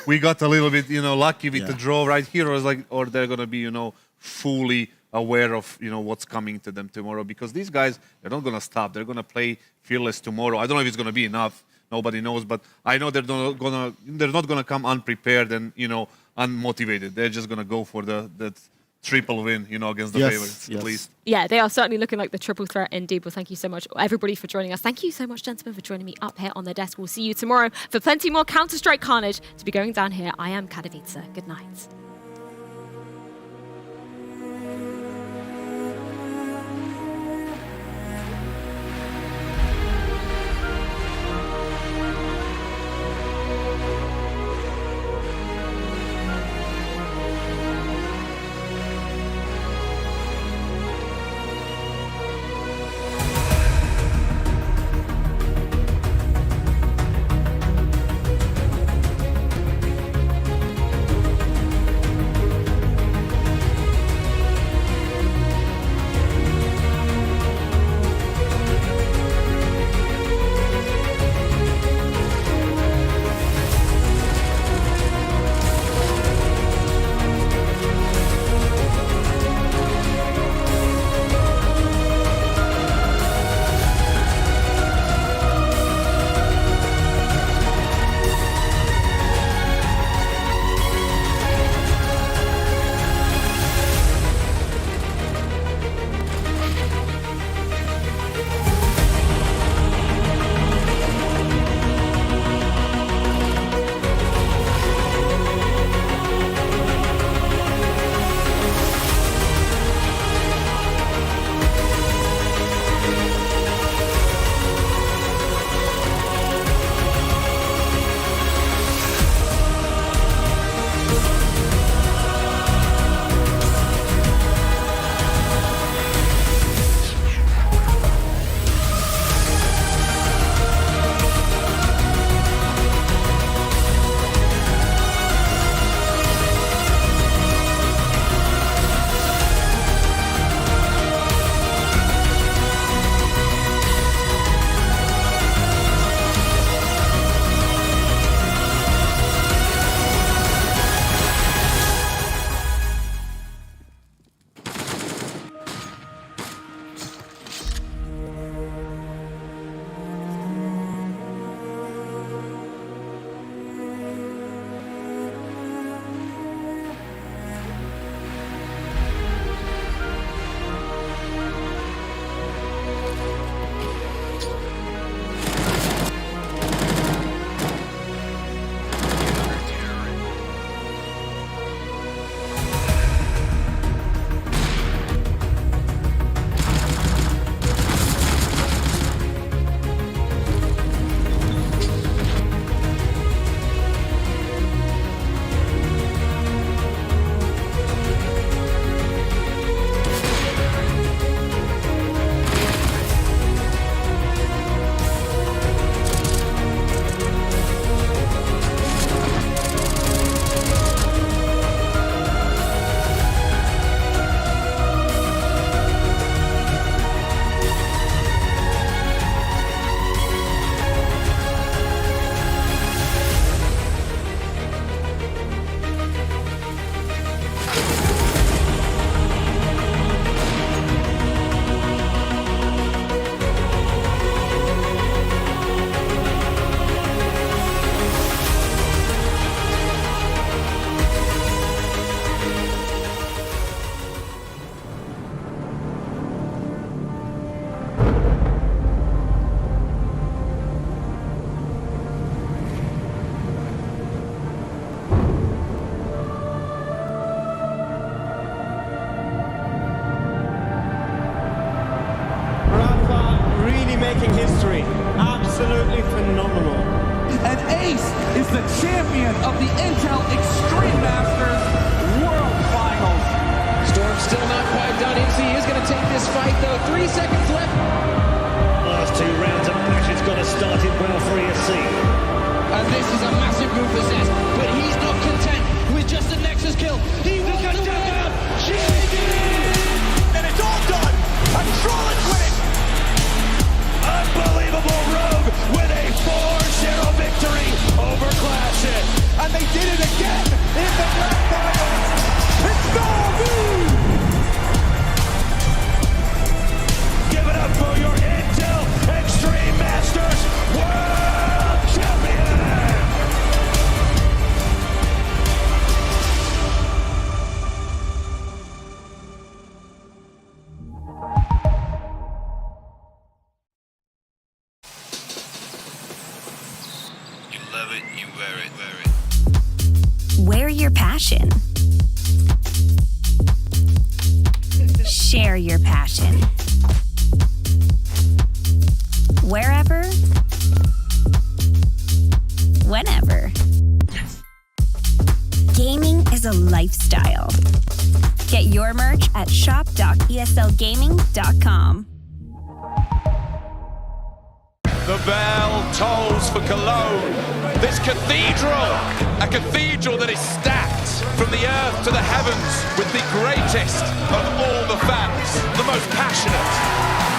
S13: we got a little bit, lucky with the draw right here, or they're going to be, fully aware of, what's coming to them tomorrow, because these guys, they're not going to stop. They're going to play fearless tomorrow. I don't know if it's going to be enough. Nobody knows, but I know they're not going to come unprepared and, unmotivated. They're just going to go for triple win, you know, against the favorites at least.
S1: Yeah, they are certainly looking like the triple threat indeed. Well, thank you so much, everybody, for joining us. Thank you so much, gentlemen, for joining me up here on the desk. We'll see you tomorrow for plenty more Counter-Strike carnage to be going down here. I am Katowice. Good night.
S5: making history. Absolutely phenomenal.
S18: And Ace is the champion of the Intel Extreme Masters World Finals.
S23: Storm's still not quite done. IHC is going to take this fight, though. 3 seconds left.
S5: Last 2 rounds of matches got us started well for IHC.
S23: And this is a massive move for Zest, but he's not content with just a Nexus kill. He wants to win.
S5: And it's all done. A Trollocs win it. Unbelievable Rogue with a 4-0 victory over Classic. And they did it again in the grand finals. It's Gold! Give it up for your Intel Extreme Masters World Champion!
S2: love it, you wear it, wear it.
S10: Wear your passion. Share your passion. Wherever, whenever. Gaming is a lifestyle. Get your merch at shop.eslgaming.com.
S3: The bell tolls for Cologne. This cathedral, a cathedral that is stacked from the earth to the heavens with the greatest of all the fans, the most passionate,